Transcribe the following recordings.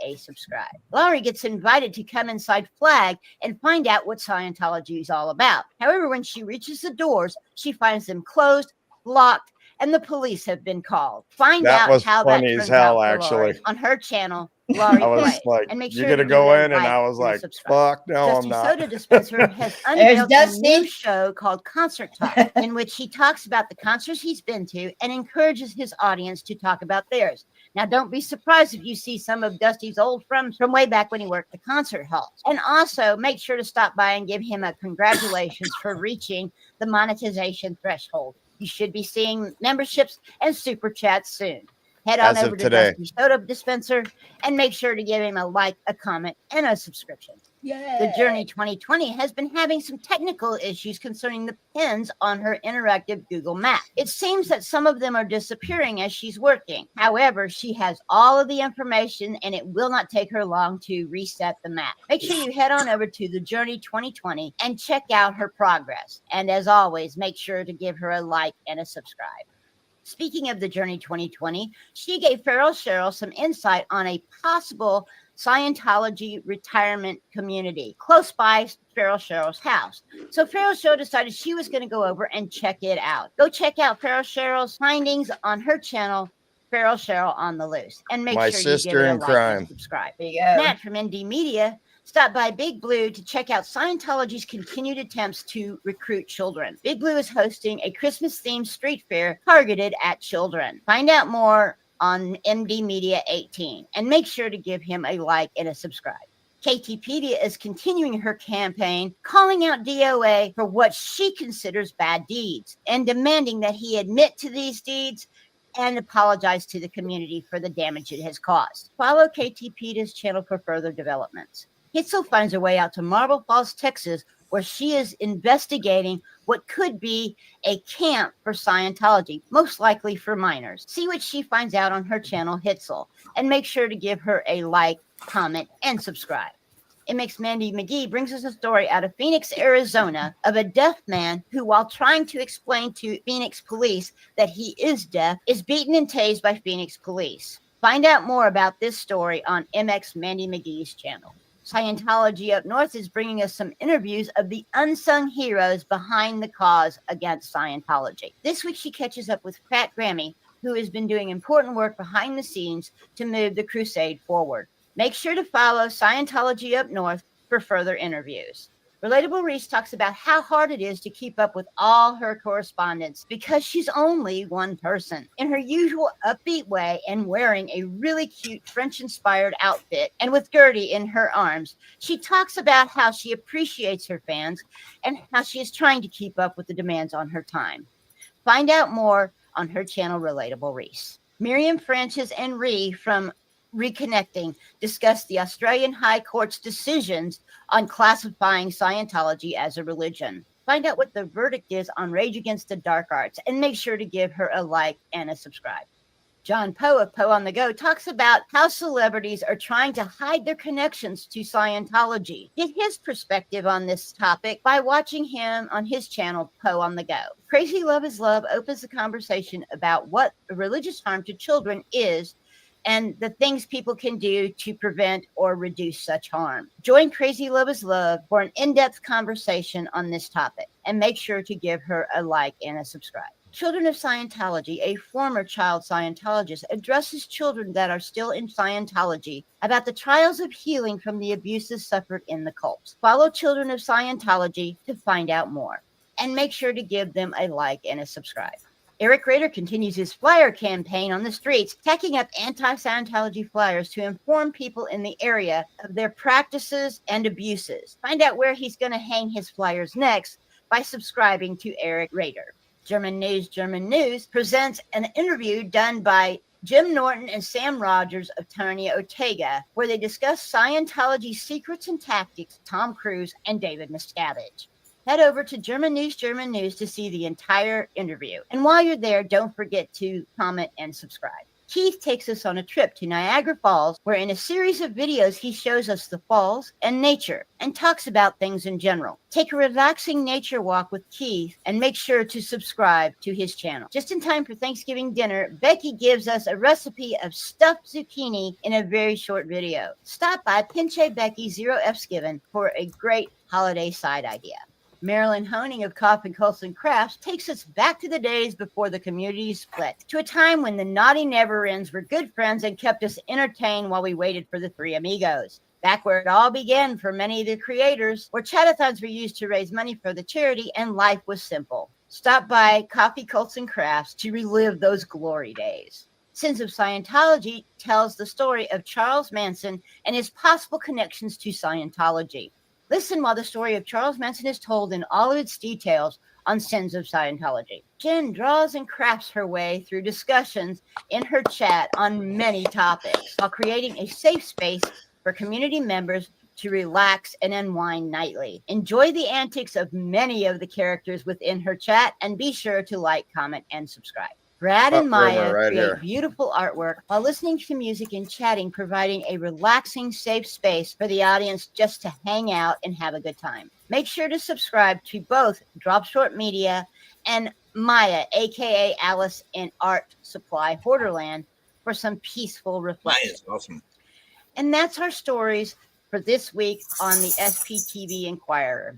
and a subscribe. Laurie gets invited to come inside Flag and find out what Scientology is all about. However, when she reaches the doors, she finds them closed, locked, and the police have been called. Find That out was how funny that as turns hell, out for actually. Laurie on her channel, Laurie I was Play. like, And make you're sure going to to go give it a in? And like I was and a like, subscribe. fuck, no, Dusty I'm not. Soda Dispenser has unveiled a Dusty. new show called Concert Talk, in which he talks about the concerts he's been to and encourages his audience to talk about theirs. Now, don't be surprised if you see some of Dusty's old friends from way back when he worked the concert halls. And also, make sure to stop by and give him a congratulations for reaching the monetization threshold. You should be seeing memberships and super chats soon. Head on As of over to today. Dusty Soda Dispenser and make sure to give him a like, a comment, and a subscription. The Journey 2020 has been having some technical issues concerning the pins on her interactive Google map. It seems that some of them are disappearing as she's working. However, she has all of the information and it will not take her long to reset the map. Make sure you head on over to the Journey 2020 and check out her progress. And as always, make sure to give her a like and a subscribe. Speaking of the Journey 2020, she gave Feral Cheryl some insight on a possible Scientology retirement community close by Feral Cheryl's house. So Feral Cheryl decided she was going to go over and check it out. Go check out Feral Cheryl's findings on her channel, Feral Cheryl on the Loose, and make My sure you give sister it a in like crime. and subscribe. There you go. Matt from ND Media stopped by Big Blue to check out Scientology's continued attempts to recruit children. Big Blue is hosting a Christmas-themed street fair targeted at children. Find out more on MD Media 18 and make sure to give him a like and a subscribe. KTpedia is continuing her campaign, calling out DOA for what she considers bad deeds and demanding that he admit to these deeds and apologize to the community for the damage it has caused. Follow KTpedia's channel for further developments. Hitzel finds her way out to Marble Falls, Texas, where she is investigating what could be a camp for Scientology, most likely for minors. See what she finds out on her channel, Hitzel, and make sure to give her a like, comment, and subscribe. MX Mandy McGee brings us a story out of Phoenix, Arizona, of a deaf man who, while trying to explain to Phoenix police that he is deaf, is beaten and tased by Phoenix police. Find out more about this story on MX Mandy McGee's channel. Scientology Up North is bringing us some interviews of the unsung heroes behind the cause against Scientology. This week, she catches up with Pat Grammy, who has been doing important work behind the scenes to move the crusade forward. Make sure to follow Scientology Up North for further interviews. Relatable Reese talks about how hard it is to keep up with all her correspondence because she's only one person. In her usual upbeat way and wearing a really cute French-inspired outfit and with Gertie in her arms, she talks about how she appreciates her fans and how she is trying to keep up with the demands on her time. Find out more on her channel, Relatable Reese. Miriam Francis and Ree from Reconnecting discussed the Australian High Court's decisions on classifying Scientology as a religion. Find out what the verdict is on Rage Against the Dark Arts and make sure to give her a like and a subscribe. John Poe of Poe on the Go talks about how celebrities are trying to hide their connections to Scientology. Get his perspective on this topic by watching him on his channel, Poe on the Go. Crazy Love is Love opens the conversation about what religious harm to children is and the things people can do to prevent or reduce such harm. Join Crazy Love is Love for an in-depth conversation on this topic, and make sure to give her a like and a subscribe. Children of Scientology, a former child Scientologist, addresses children that are still in Scientology about the trials of healing from the abuses suffered in the cult. Follow Children of Scientology to find out more, and make sure to give them a like and a subscribe. Eric Rader continues his flyer campaign on the streets, tacking up anti-Scientology flyers to inform people in the area of their practices and abuses. Find out where he's going to hang his flyers next by subscribing to Eric Rader. German News presents an interview done by Jim Norton and Sam Rogers of Tanya Ortega, where they discuss Scientology's secrets and tactics, Tom Cruise and David Miscavige. Head over to German News to see the entire interview. And while you're there, don't forget to comment and subscribe. Keith takes us on a trip to Niagara Falls, where in a series of videos he shows us the falls and nature and talks about things in general. Take a relaxing nature walk with Keith and make sure to subscribe to his channel. Just in time for Thanksgiving dinner, Becky gives us a recipe of stuffed zucchini in a very short video. Stop by Pinche Becky 0F's Given for a great holiday side idea. Marilyn Honing of Coffee Colson Crafts takes us back to the days before the community split, to a time when the Naughty Never-Ends were good friends and kept us entertained while we waited for the Three Amigos. Back where it all began for many of the creators, where Chad-A-Thons were used to raise money for the charity and life was simple. Stop by Coffee Colson Crafts to relive those glory days. Sins of Scientology tells the story of Charles Manson and his possible connections to Scientology. Listen while the story of Charles Manson is told in all of its details on Sins of Scientology. Jen draws and crafts her way through discussions in her chat on many topics, while creating a safe space for community members to relax and unwind nightly. Enjoy the antics of many of the characters within her chat, and be sure to like, comment, and subscribe. Brad and Maya create beautiful artwork while listening to music and chatting, providing a relaxing, safe space for the audience just to hang out and have a good time. Make sure to subscribe to both Drop Short Media and Maya, aka Alice in Art Supply Hoarderland, for some peaceful reflection. Maya's awesome. And that's our stories for this week on the SPTV Inquirer.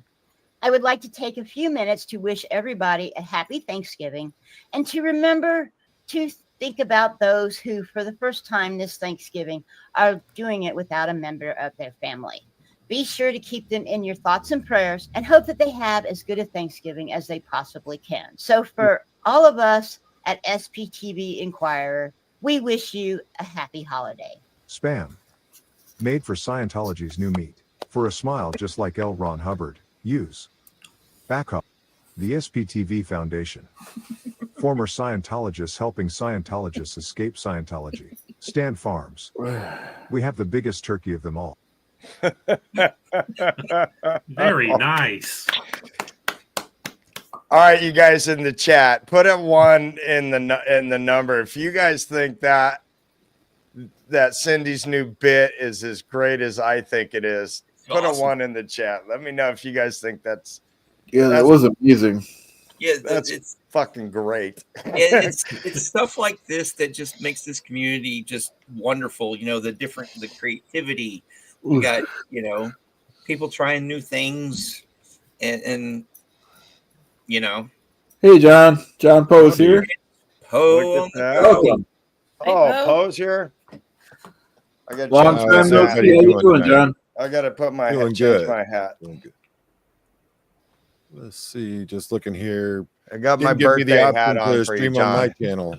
I would like to take a few minutes to wish everybody a happy Thanksgiving and to remember to think about those who, for the first time this Thanksgiving, are doing it without a member of their family. Be sure to keep them in your thoughts and prayers and hope that they have as good a Thanksgiving as they possibly can. So for all of us at SPTV Inquirer, we wish you a happy holiday. Spam. Made for Scientology's new meat. For a smile just like L. Ron Hubbard. Use. Backup. The SPTV Foundation. Former Scientologists helping Scientologists escape Scientology. Stan Farms. We have the biggest turkey of them all. Very nice. All right, you guys in the chat, put a 1 in the number if you guys think that Cindy's new bit is as great as I think it is. Put awesome. A 1 in the chat. Let me know if you guys think that was amazing. Yeah, it's fucking great. Yeah, it's stuff like this that just makes this community just wonderful. You know, the creativity. We got, people trying new things, and Hey, John Poe's here. Poe, welcome. Poe's here. I got long time no see. How you doing, John? I got to put my hat. Doing good. Let's see. Just looking here. I got my birthday hat on for you, John. On my channel.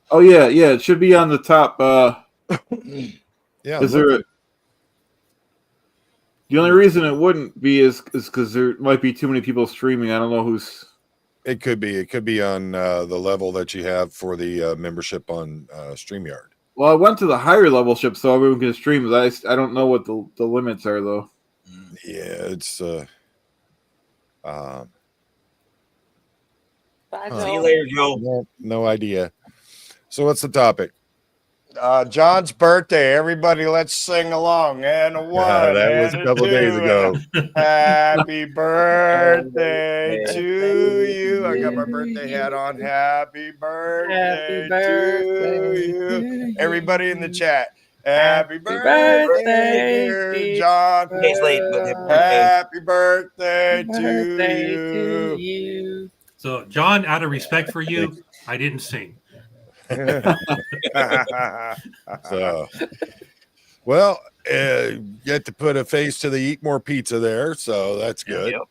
Oh yeah. It should be on the top. Yeah. Is there? The only reason it wouldn't be is because there might be too many people streaming. I don't know who's. It could be. It could be on the level that you have for the membership on StreamYard. Well, I went to the higher level ship so everyone can stream. I don't know what the limits are though. Yeah, it's Bye, see you later, Joe. No idea. So what's the topic? John's birthday. Everybody, let's sing along. And a 1. That was a couple days ago. Happy birthday to you. I got my birthday hat on. Happy birthday to you. Everybody in the chat. Happy birthday, dear John. Days late, but happy birthday to you. So, John, out of respect for you, I didn't sing. So, well, get to put a face to the Eat More Pizza there, so that's good. Yep.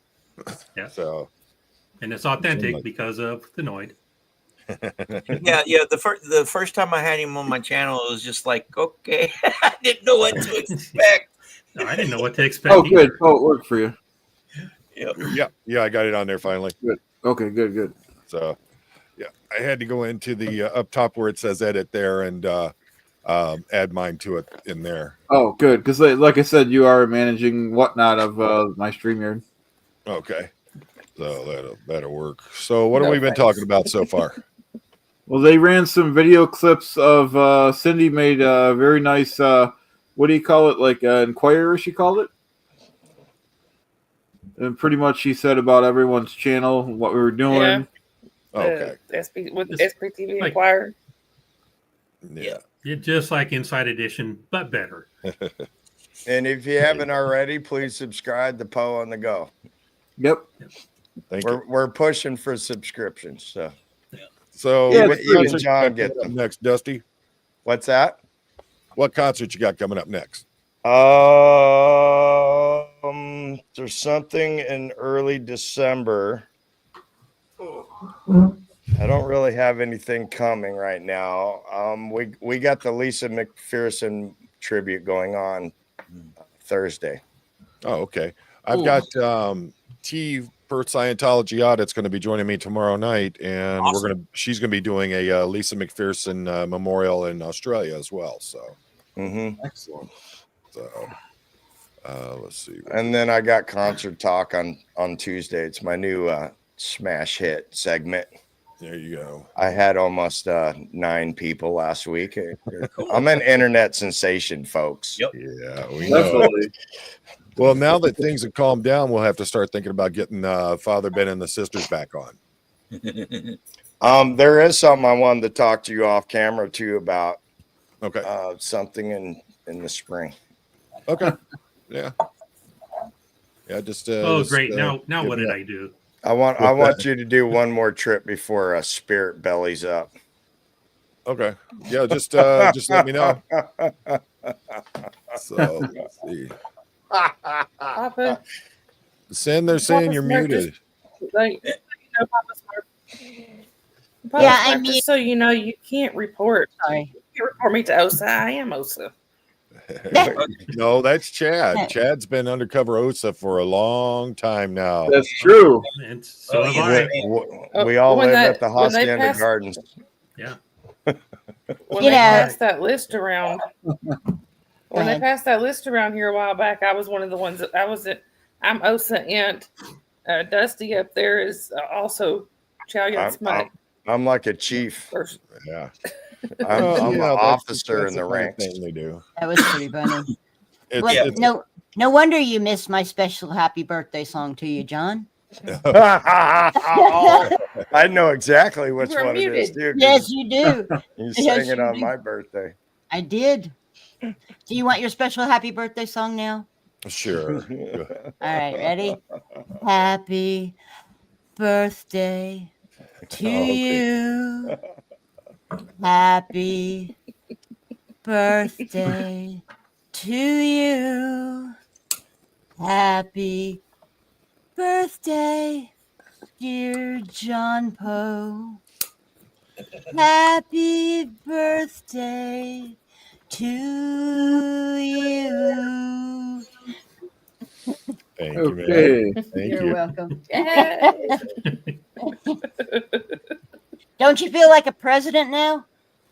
Yeah. So, and it's authentic because of the Noid. Yeah. The first time I had him on my channel, it was just like, okay, I didn't know what to expect. No, I didn't know what to expect. Oh, good. Oh, it worked for you. Yeah. I got it on there finally. Good. Okay. Good. So, yeah, I had to go into the up top where it says edit there and add mine to it in there. Oh, good. Because like I said, you are managing whatnot of my StreamYard. Okay. So that'll work. So what have we been talking about so far? Well, they ran some video clips of Cindy made a very nice, what do you call it? Like Inquirer, she called it. And pretty much she said about everyone's channel, what we were doing. Okay. SPTV Like- Inquirer. Yeah. It's just like Inside Edition, but better. And if you haven't already, please subscribe to Poe on the Go. Yep. Thank you. We're pushing for subscriptions. So Yeah, even concert John you got gets coming up them. next, Dusty. What's that? What concert you got coming up next? There's something in early December. I don't really have anything coming right now. We got the Lisa McPherson tribute going on Thursday. Oh, okay. I've got T per Scientology Audit's going to be joining me tomorrow night, and she's going to be doing a Lisa McPherson memorial in Australia as well. So Excellent. So let's see. And then I got Concert Talk on Tuesday. It's my new smash hit segment. There you go. I had almost 9 people last week. I'm an internet sensation, folks. Yep. Yeah, we know. Definitely. Well, now that things have calmed down, we'll have to start thinking about getting Father Ben and the sisters back on. There is something I wanted to talk to you off camera too about. Okay. Something in the spring. Okay. Yeah. Yeah. Just. Oh, just, great. Now give what me did that. I do? I want you to do one more trip before Spirit bellies up. Okay. Yeah. Just let me know. So let's see. Papa, They're saying you're Papa's muted. Papa's Yeah, I Mark, mean- just so you know, you can't report. Sorry. You can't report me to OSA. I am OSA. No, that's Chad. Chad's been undercover OSA for a long time now. That's true. And so have yeah. I. We all When live that- at the when they Hacienda pass- Gardens. Yeah. When You they know- passed that list around, when they ahead. passed that list around here a while back, I was one of the ones that I'm OSA, and Dusty up there is also Chow Yun Smut. I'm like a chief. Yeah. I'm an that's officer in the kind of ranks. thing they do. That was pretty funny. It's, Well, it's- no wonder you missed my special happy birthday song to you, John. I know exactly which You were one it is, muted. dude. Yes, you do. You Yes, sang it you on do. my birthday. I did. Do you want your special happy birthday song now? Sure. All right, ready? Happy birthday to you. Happy birthday to you. Happy birthday, dear John Poe. Happy birthday to you. Thank you, man. Okay. Thank You're you. welcome. Yay. Don't you feel like a president now?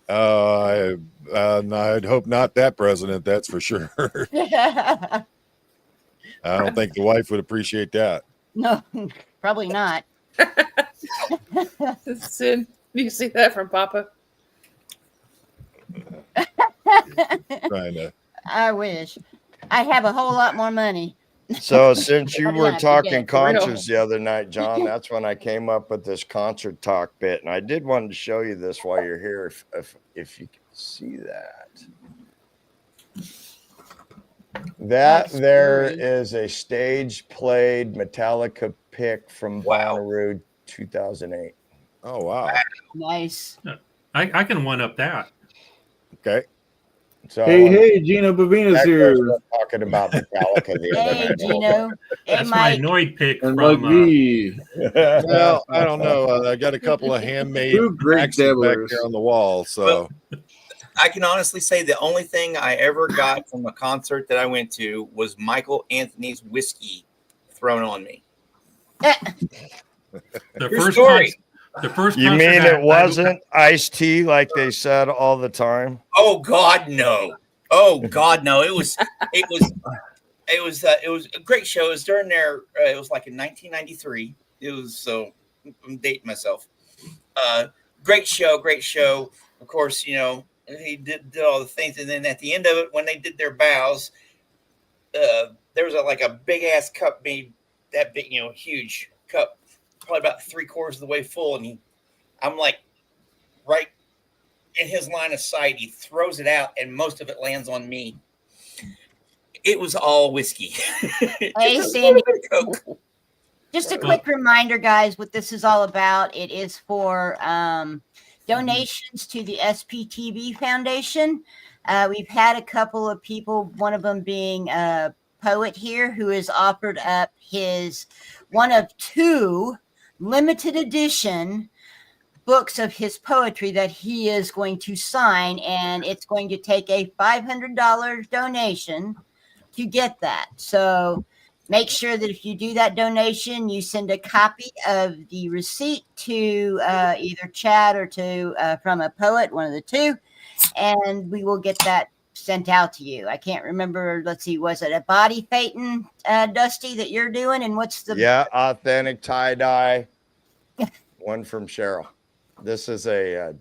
I'd hope not that president, that's for sure. I don't think the wife would appreciate that. No, probably not. Sid, you see that from Papa? Trying to. I wish. I have a whole lot more money. So since you Probably were not talking today, for real. concerts the other night, John, that's when I came up with this concert talk bit, and I did want to show you this while you're here, if you can see that. That That's there great. is a stage played Metallica pick from Wow. Bonnaroo 2008. Oh, wow. Nice. I can one up that. Okay. So Hey, Gina Bavina's that here. goes with talking about Metallica the other Hey, night. Gino. Hey, That's my Mike. Noid pick And from. like me. Well, I don't know. I got a couple of handmade Two great axes back dabblers. there on the wall. So, I can honestly say the only thing I ever got from a concert that I went to was Michael Anthony's whiskey thrown on me. the True first story. The first You concert mean I- it wasn't iced tea like they said all the time? Oh God, no! Oh God, no! It was a great show. It was during their. It was like in 1993. It was so I'm dating myself. great show, great show. Of course, you know, he did all the things, and then at the end of it, when they did their bows, there was like a big ass cup made that big, you know, huge cup, probably about 3/4 of the way full, and I'm like right in his line of sight. He throws it out, and most of it lands on me. It was all whiskey. Hey, Sandy. Just a quick reminder, guys, what this is all about. It is for donations to the SPTV Foundation. We've had a couple of people, one of them being a poet here, who has offered up his one of 2 limited edition books of his poetry that he is going to sign, and it's going to take a $500 donation to get that. So make sure that if you do that donation, you send a copy of the receipt to either Chad or to from a poet, one of the 2, and we will get that sent out to you. I can't remember. Let's see. Was it a body Phaeton, Dusty, that you're doing? And what's the authentic tie-dye one from Cheryl. This is a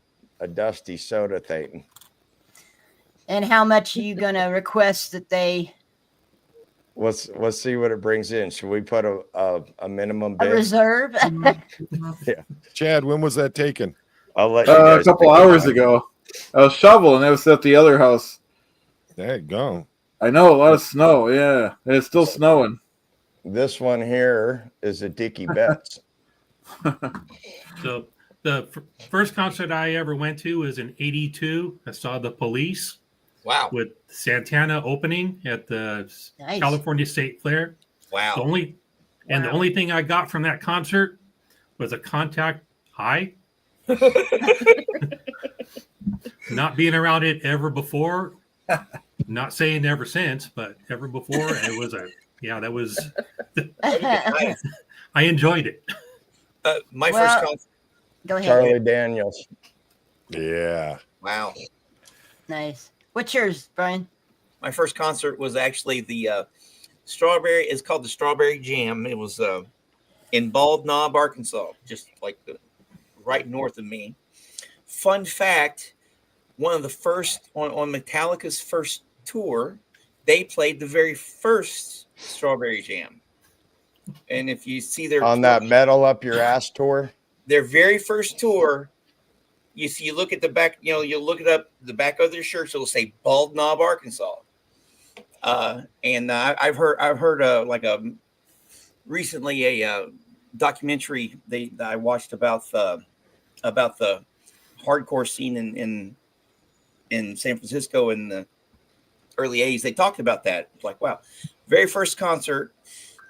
Dusty soda Phaeton. And how much are you going to request that they? Let's see what it brings in. Should we put a minimum bid? A reserve? Yeah. Chad, when was that taken? I'll let you guys a couple hours ago. I was shoveling. It was at the other house. There you go. I know, a lot of snow. Yeah, and it's still snowing. This one here is a Dickie Betts. So the first concert I ever went to was in '82. I saw the Police. Wow. With Santana opening at the California State Fair. Wow. The only thing I got from that concert was a contact high. Not being around it ever before. Not saying ever since, but ever before. It was that was. I enjoyed it. My first concert. Go ahead. Charlie Daniels. Yeah. Wow. Nice. What's yours, Brian? My first concert was actually the Strawberry. It's called the Strawberry Jam. It was in Bald Knob, Arkansas, just like right north of me. Fun fact: one of the first on Metallica's first tour, they played the very first Strawberry Jam. And if you see their on that Metal Up Your Ass tour, their very first tour. You look at the back, you know, you look it up, the back of their shirts, it'll say Bald Knob, Arkansas. And I've heard recently a documentary that I watched about the hardcore scene in San Francisco in the early 80s. They talked about that. It's like, wow, very first concert,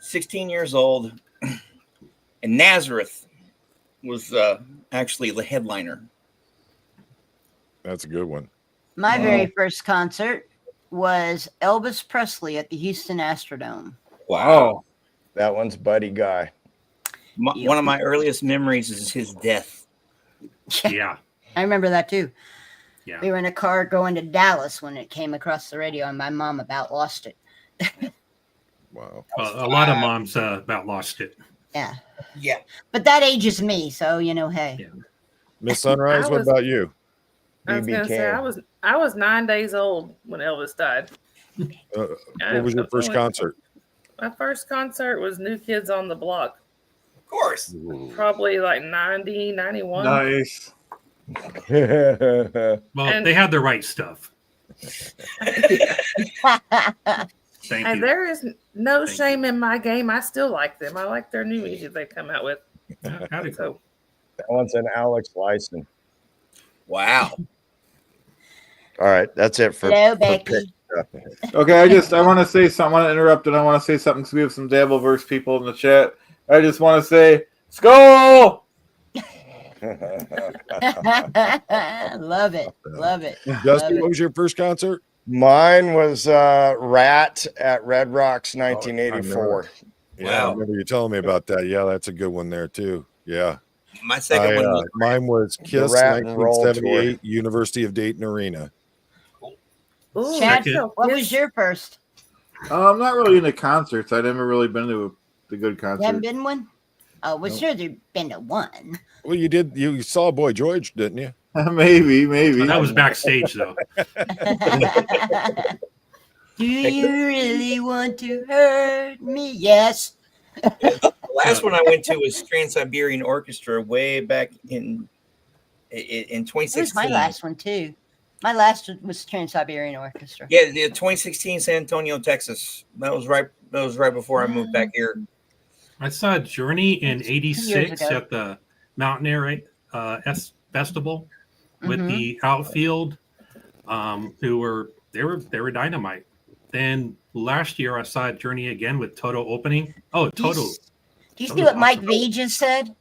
16 years old, and Nazareth was actually the headliner. That's a good one. My very first concert was Elvis Presley at the Houston Astrodome. Wow. That one's Buddy Guy. One of my earliest memories is his death. Yeah. I remember that too. Yeah. We were in a car going to Dallas when it came across the radio, and my mom about lost it. Wow. A lot of moms about lost it. Yeah. Yeah. But that ages me, so hey. Yeah. Miss Sunrise, what about you? I was going to say I was 9 days old when Elvis died. What was your first concert? My first concert was New Kids on the Block. Of course. Probably like 90, 91. Nice. Well, they had the right stuff. Thank you. There is no shame in my game. I still like them. I like their new music they come out with. How'd it go? That one's an Alex Lyson. Wow. All right, that's it for. Hello, Becky. Okay, I want to say something. I want to interrupt, and I want to say something because we have some Dabbleverse people in the chat. I just want to say, Skull! Love it. Justin, what was your first concert? Mine was Rat at Red Rocks 1984. Yeah, Wow. I remember you telling me about that. Yeah, that's a good one there too. Yeah. My second one was mine was Kiss, Rat and Roll 1978, University of Dayton Arena. Ooh, Chad, Second. what was your first? I'm not really into concerts. I've never really been to the good You haven't concert. been one? Oh, was sure there'd been a one. Well, you did. You saw Boy George, didn't you? Maybe. But that was backstage, though. Do you really want to hurt me? Yes. The last one I went to was Trans-Siberian Orchestra way back in 2016. Here's my last one too. My last was Trans-Siberian Orchestra. Yeah, the 2016 San Antonio, Texas. That was right before I moved back here. I saw Journey in Years '86 ago. at the Mountain Air Festival with Mhm. the outfield, who were dynamite. Then last year I saw Journey again with Toto opening. Oh, Toto! Do you That see was what Mike awesome. V just said?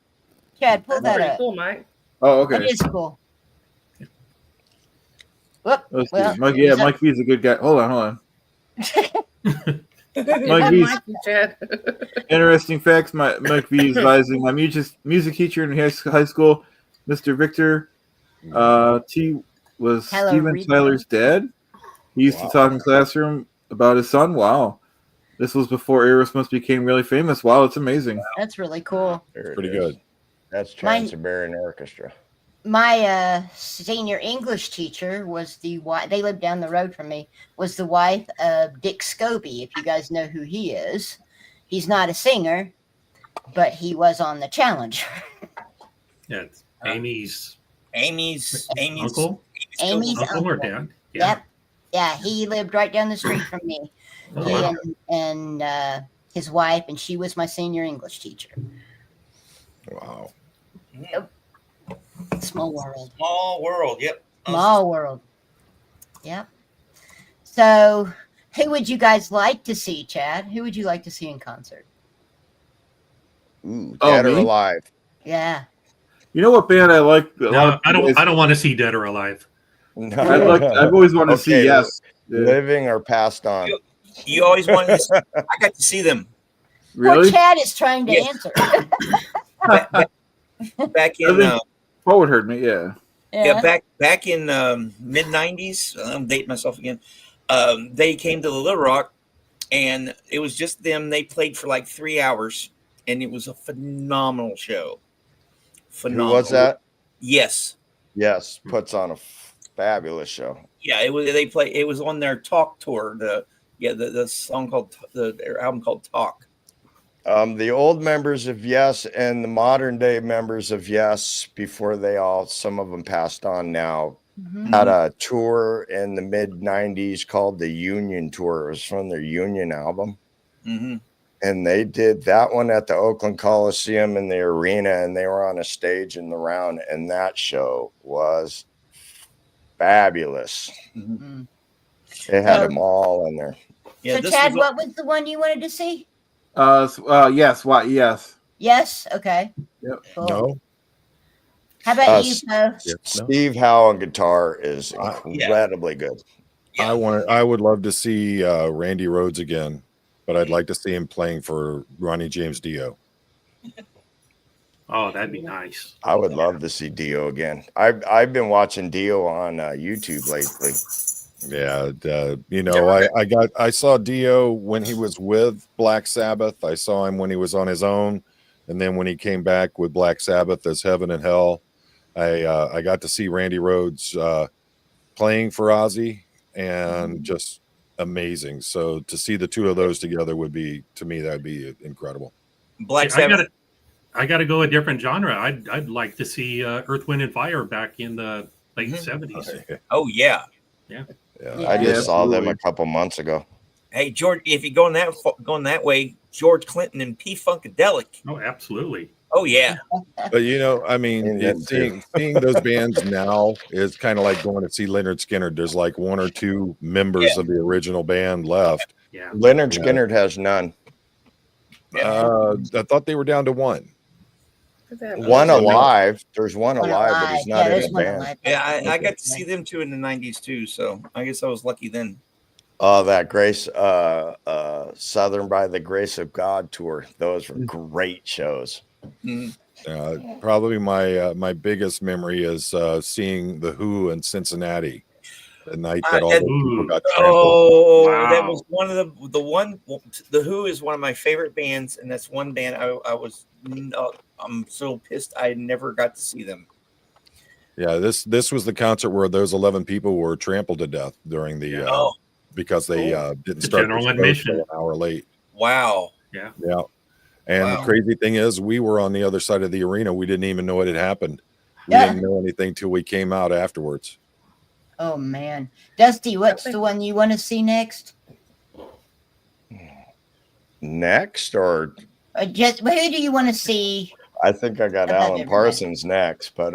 Chad, pull That's that pretty up. cool, Mike. Oh, That okay. is cool. Whoop. Let's see. Well, Mike, he's up. Mike V's a good guy. Hold on. Mike Mike V's Chad. interesting facts. Mike V is advising my music teacher in high school, Mr. Victor. T was Hello, Steven Rita. Tyler's dad. He used to talk in classroom about his son. Wow. This was before Aerosmith became really famous. Wow, it's amazing. That's really cool. There it Pretty is. good. That's Mine- Trans-Siberian Orchestra. My senior English teacher was the wife. They lived down the road from me. Was the wife of Dick Scobie. If you guys know who he is, he's not a singer, but he was on the Challenger. Yeah, it's Amy's Amy's uncle or uncle. dad. Yeah. Yep. Yeah, he lived right down the street from me. Oh, He wow. and his wife, and she was my senior English teacher. Wow. Small world. Small world. Yep. Small world. Yep. So, who would you guys like to see, Chad? Who would you like to see in concert? Ooh, Oh, dead or me? alive. Yeah. You know what band I like? No, I don't want to see Dead or Alive. No. I've always wanted to see Okay, Yes. Yeah. Living or passed on. You always wanted to I got to see them Well, Really? Chad is trying to Yeah. answer. back I in think Forward heard me. Yeah. back in mid 90s. I'm dating myself again. They came to the Little Rock, and it was just them. They played for like 3 hours, and it was a phenomenal show. Who was that? Yes. Yes, puts on a fabulous show. Yeah, it was. They play. It was on their Talk tour. The song called their album called Talk. The old members of Yes and the modern day members of Yes, before some of them passed on now, Mhm. had a tour in the mid 90s called the Union Tour. It was from their Union album. Mm-hmm. And they did that one at the Oakland Coliseum in the arena, and they were on a stage in the round, and that show was fabulous. Mhm. They had So- them all in there. Yeah, So, this Chad, was what was the one you wanted to see? Yes. What? Yes. Yes. Okay. Yep. Cool. No. How about Uh, you, Poe? Yeah, no. Steve Howe on guitar is Yeah. incredibly good. Yeah. I would love to see Randy Rhoads again, but I'd like to see him playing for Ronnie James Dio. Oh, that'd be nice. I would love to see Dio again. I've been watching Dio on YouTube lately. Yeah, I saw Dio when he was with Black Sabbath. I saw him when he was on his own, and then when he came back with Black Sabbath as Heaven and Hell, I got to see Randy Rhoads playing for Ozzy, and just amazing. So to see the two of those together would be, to me, that'd be incredible. Black I Sabbath. gotta go a different genre. I'd like to see Earth, Wind, and Fire back in the late '70s. Oh yeah. Yeah. I just saw them absolutely. a couple months ago. Hey George, if you're going that way, George Clinton and P Funkadelic. Oh, absolutely. Oh yeah. But I mean, And them too. seeing those bands now is kind of like going to see Leonard Skinner. There's like one or two members of the original band left. Yeah. Leonard Yeah. Skinner has none. I thought they were down to one. One alive. There's one One alive, but he's not in there's the one band. alive. Yeah, I Okay. got to see them too in the 90s too, so I guess I was lucky then. That Grace, Southern by the Grace of God tour. Those were great shows. Mhm. Probably my biggest memory is seeing the Who in Cincinnati. the night that all and- those people got trampled. Oh, that Wow. was one of the Who is one of my favorite bands, and that's one band I'm so pissed I never got to see them. Yeah, this was the concert where those 11 people were trampled to death during the Oh, because they didn't The start general their show admission. till an hour late. wow. Yeah. And Wow. the crazy thing is, we were on the other side of the arena. We didn't even know it had happened. We Yeah. didn't know anything till we came out afterwards. Oh man, Dusty, what's the one you want to see next? Next, or Just who do you want to see? I think I got Above Alan everybody. Parsons next, but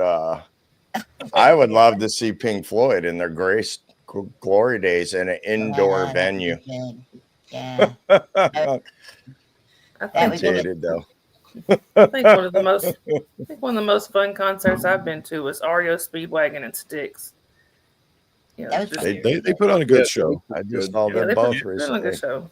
I would love to see Pink Floyd in their glory days in an indoor Yeah, that'd be venue. good. Yeah, I that I'm would be good. jaded though. I think one of the most fun concerts I've been to was REO Speedwagon and Styx. You know, That was just- fun. They put on a good show. I just saw yeah, them they both put on a good recently. show.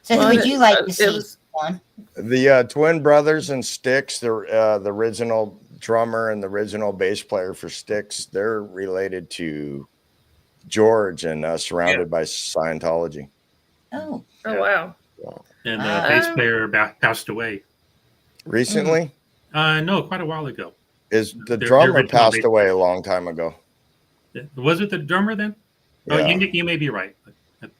So who Well, would you like to it see? was- Juan? The Twin Brothers and Styx, the original drummer and the original bass player for Styx, they're related to George and Surrounded by Scientology. Oh, Oh wow! And the Ah. bass player passed away. Recently, No, quite a while ago. is the The drummer original passed bass away a long time ago. Was it the drummer then? Yeah. Oh, you may be right.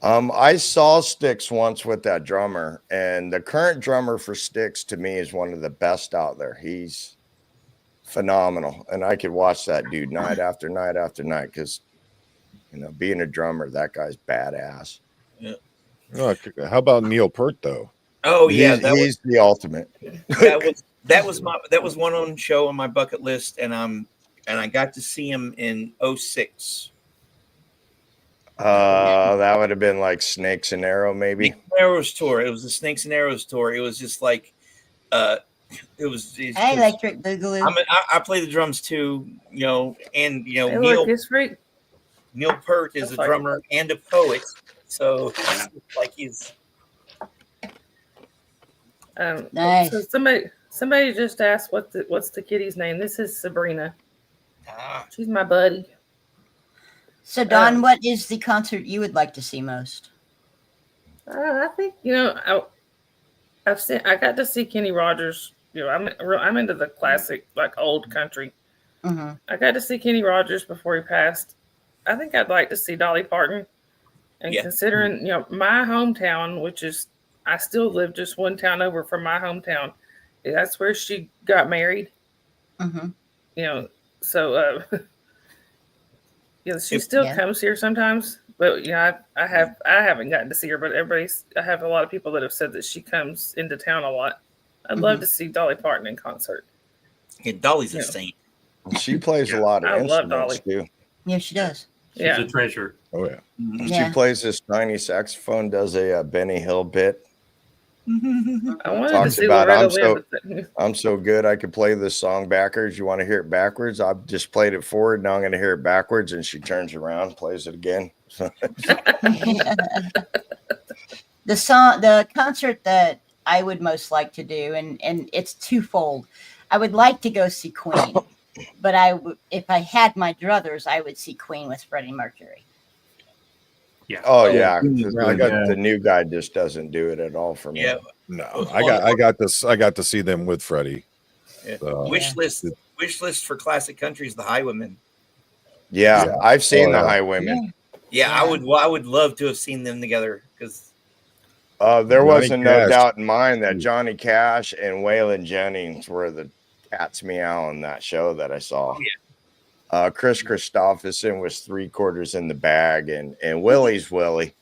I saw Styx once with that drummer, and the current drummer for Styx to me is one of the best out there. He's phenomenal, and I could watch that dude night after night after night because, being a drummer, that guy's badass. Oh, how about Neil Peart though? Oh yeah, he's the ultimate. that was one on show on my bucket list, and I got to see him in 2006. That would have been like Snakes and Arrow, maybe. Snakes and Arrows tour. It was the Snakes and Arrows tour. It was just like, hey, Electric Boogaloo. I play the drums too, and Hey, look, it's free. Neil Peart is a drummer and a poet, so it's like he's Nice. So somebody just asked what's the kitty's name. This is Sabrina. She's my buddy. So Don, what is the concert you would like to see most? I think I got to see Kenny Rogers. I'm into the classic, like old country. Mm-hmm. I got to see Kenny Rogers before he passed. I think I'd like to see Dolly Parton. And considering my hometown, which is I still live just one town over from my hometown, that's where she got married. Mm-hmm. So she still comes here sometimes. But I haven't gotten to see her, but I have a lot of people that have said that she comes into town a lot. I'd love to see Dolly Parton in concert. Yeah, Dolly's a saint. She plays a lot of I love instruments too. Yeah, she does. She's a treasure. Oh yeah. She plays this tiny saxophone, does a Benny Hill bit. I wanted to Talks see about Loretta Lynn. I'm so good I could play this song backwards. You want to hear it backwards? I've just played it forward. Now I'm going to hear it backwards, and she turns around, plays it again. The concert that I would most like to do, and it's twofold. I would like to go see Queen, but if I had my druthers, I would see Queen with Freddie Mercury. Yeah. Oh yeah, I got the new guy just doesn't do it at all for me. Yeah. No, I got to see them with Freddie. Yeah. So, Wish list for classic countries, the Highwaymen. Yeah, I've seen the yeah. Highwaymen. Yeah, I would love to have seen them together because There wasn't no Cash. doubt in mind that Johnny Cash and Waylon Jennings were the cats meow on that show that I saw. Chris Christopherson was 3/4 in the bag, and Willie's Willie.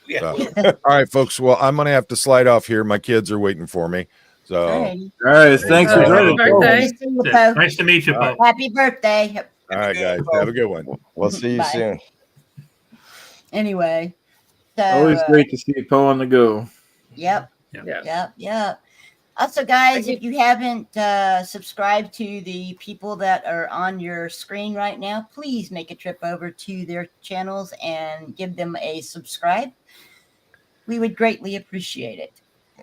yeah. all right, folks. Well, I'm gonna have to slide off here. My kids are waiting for me. So Alrighty. All right, thanks for Happy joining. birthday. See you, Poe. Nice to meet you, Bo. Happy birthday. all right, guys, have a good one. We'll see you Bye. soon. Anyway, so Always great to see Poe on the go. Yep. Yeah. Yep. Also, guys, if you haven't subscribed to the people that are on your screen right now, please make a trip over to their channels and give them a subscribe. We would greatly appreciate it.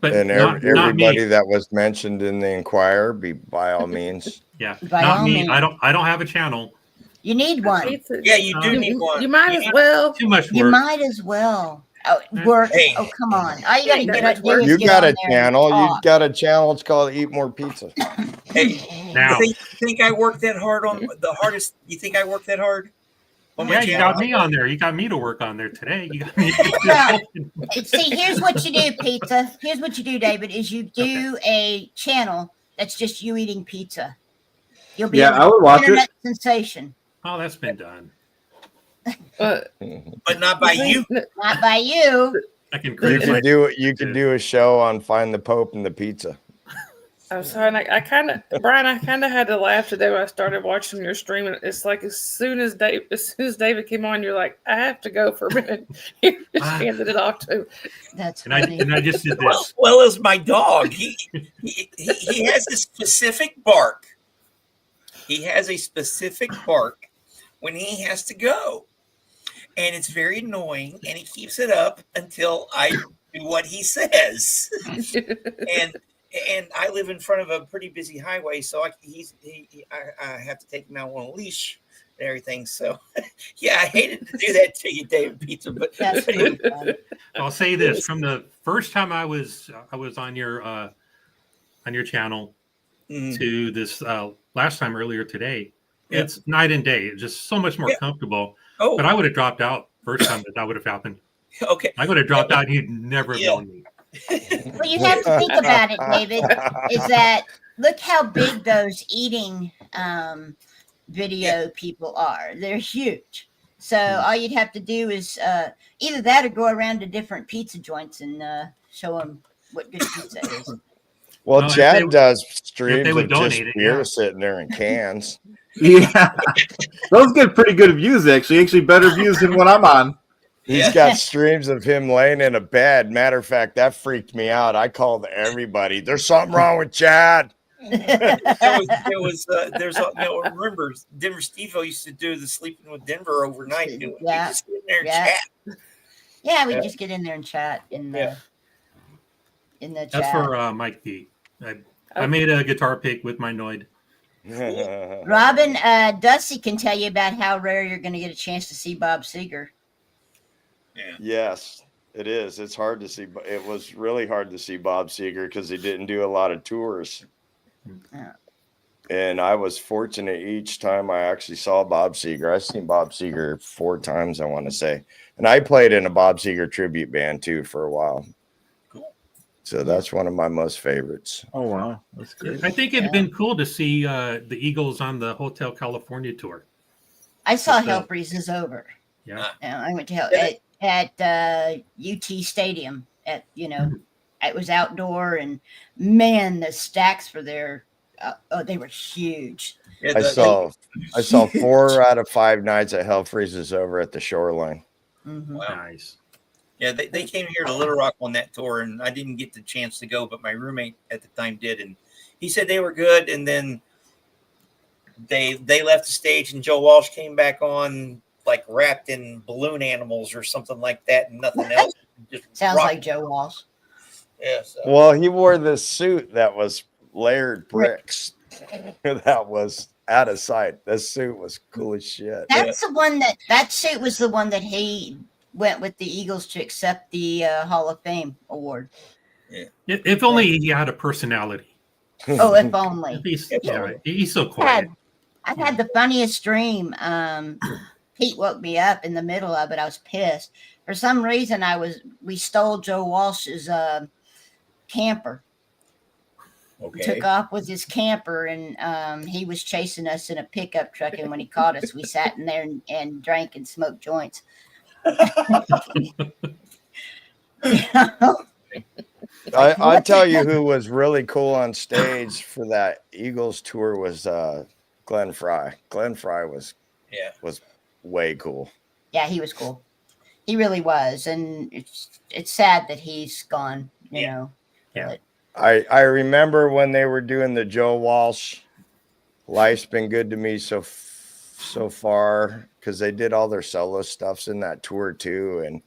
But And not everybody me. that was mentioned in the Inquirer, by all means. Yeah, By not all me. means. I don't have a channel. You need one. Pizza. Yeah, you do need one. You might as well. Too much You work. might as well. Oh, work. Hey. Oh, come on. All you got to Ain't that get much up work. do is You get got on a there and channel. You talk. got a channel. It's called Eat More Pizza. Hey, Now, you think I worked that hard on the hardest? You think I worked that hard on my yeah, you channel? got me on there. You got me to work on there today. You got me. See, here's what you do, pizza. Here's what you do, David, is you do a channel that's just you eating pizza. You'll be Yeah, an I would watch internet it. sensation. Oh, that's been done. But not by you. Not by you. I can You create my. could do it. You could do a show on Find the Pope and the Pizza. I'm sorry. And I kind of, Brian, I kind of had to laugh today when I started watching your stream. And it's like as soon as David came on, you're like, I have to go for a minute. You just handed it off to him. That's And I just did this. Well as my dog. He has a specific bark. He has a specific bark when he has to go. And it's very annoying, and he keeps it up until I do what he says. And I live in front of a pretty busy highway, so I have to take him out on a leash and everything. So, yeah, I hated to do that to you, David Pizza, but That's pretty fun. I'll say this: from the first time I was on your channel to this last time earlier today, it's night and day. It's just so much more comfortable. Oh, But I would have dropped out first time that would have happened. okay. I would have dropped out. And you'd never have known me. What you have to think about it, David, is that look how big those eating video people are. They're huge. So all you'd have to do is either that or go around to different pizza joints and show them what good pizza is. Well, Well, if Chad they- does if streams they of would just donate it, beer yeah. sitting there in cans. Yeah, those get pretty good views. Actually better views than what I'm on. He's got streams of him laying in a bed. Matter of fact, that freaked me out. I called everybody. There's something wrong with Chad. Remember, Denver Steve-O used to do the sleeping with Denver overnight. Yeah. Just sit there and Yeah. chat. Yeah, we just get in there and chat in the chat. That's for Mike D. I made a guitar pick with my Noid. Robin, Dusty can tell you about how rare you're going to get a chance to see Bob Seger. Yes, it is. It's hard to see. It was really hard to see Bob Seger because he didn't do a lot of tours. Yeah. And I was fortunate each time I actually saw Bob Seger. I've seen Bob Seger 4 times, I want to say. And I played in a Bob Seger tribute band too for a while. So that's one of my most favorites. Oh wow, that's great. I think it'd been cool to see the Eagles on the Hotel California tour. I saw Hell Freezes Over. Yeah. I went to Hell at UT Stadium. It was outdoor, and man, the stacks for their they were huge. Yeah, I saw 4 out of 5 nights at Hell Freezes Over at the Shoreline. Mm-hmm. Wow. Nice. Yeah, they came here to Little Rock on that tour, and I didn't get the chance to go, but my roommate at the time did, and he said they were good. And then they left the stage, and Joe Walsh came back on like wrapped in balloon animals or something like that, and nothing else. Just Sounds rocked. like Joe Walsh. Yeah. So. Well, he wore this suit that was layered bricks. That was out of sight. This suit was cool as shit. That's the one that suit was the one that he went with the Eagles to accept the Hall of Fame award. If only he had a personality. Oh, if only. He's so quiet. I've had the funniest dream. Pete woke me up in the middle of it. I was pissed. For some reason, we stole Joe Walsh's camper. Okay. Took off with his camper, and he was chasing us in a pickup truck. And when he caught us, we sat in there and drank and smoked joints. I tell you who was really cool on stage for that Eagles tour was Glenn Fry. Glenn Fry was way cool. Yeah, he was cool. He really was, and it's sad that he's gone. You know. Yeah. I remember when they were doing the Joe Walsh "Life's Been Good to Me So Far" because they did all their solo stuffs in that tour too,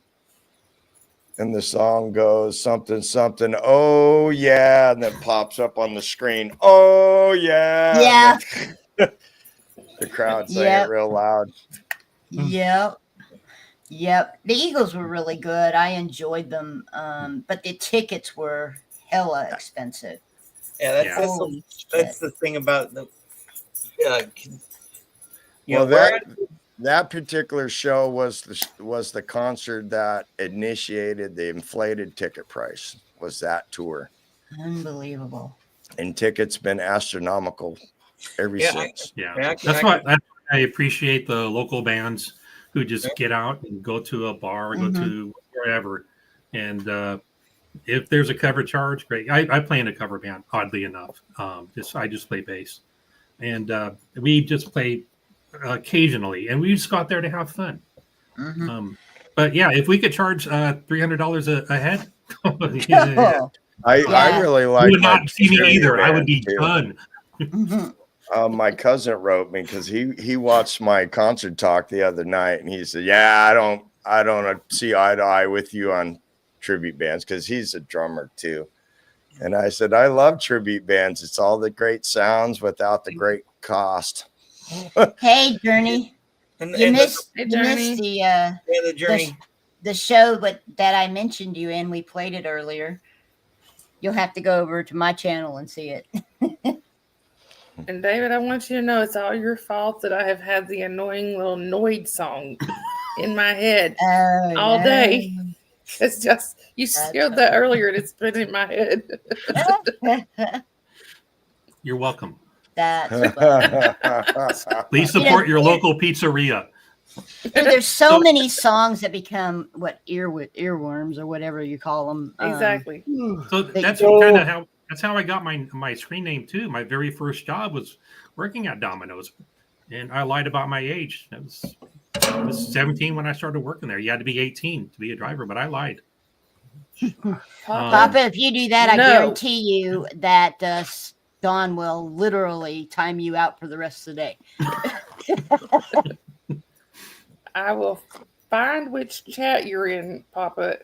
and the song goes something something. Oh yeah, and then pops up on the screen. Oh yeah. Yeah. The crowd sang Yep. it real loud. Yep. Yep. The Eagles were really good. I enjoyed them. But the tickets were hella expensive. Yeah, Yeah. Holy that's shit. the thing about the. Well, where that particular show was the concert that initiated the inflated ticket price. Was that tour? Unbelievable. And tickets been astronomical ever since. That's why I appreciate the local bands who just get out and go to a bar, go to wherever, and if there's a cover charge, great. I play in a cover band, oddly enough. I just play bass, and we just play occasionally, and we just got there to have fun. But yeah, if we could charge $300 a head, I really like. You would not see me either. I would be done. My cousin wrote me because he watched my concert talk the other night, and he said, "Yeah, I don't see eye to eye with you on tribute bands," because he's a drummer too. And I said, "I love tribute bands. It's all the great sounds without the great cost." Hey, Journey. You missed the Journey. The show that I mentioned you in. We played it earlier. You'll have to go over to my channel and see it. And David, I want you to know it's all your fault that I have had the annoying little Noid song in my head all day. It's just you shared that earlier, and it's been in my head. You're welcome. Please support your local pizzeria. There's so many songs that become earworms or whatever you call them. Exactly. So that's kind of how I got my screen name too. My very first job was working at Domino's, and I lied about my age. I was 17 when I started working there. You had to be 18 to be a driver, but I lied. Papa, if you do that, I guarantee you that Dawn will literally time you out for the rest of the day. I will find which chat you're in, Papa.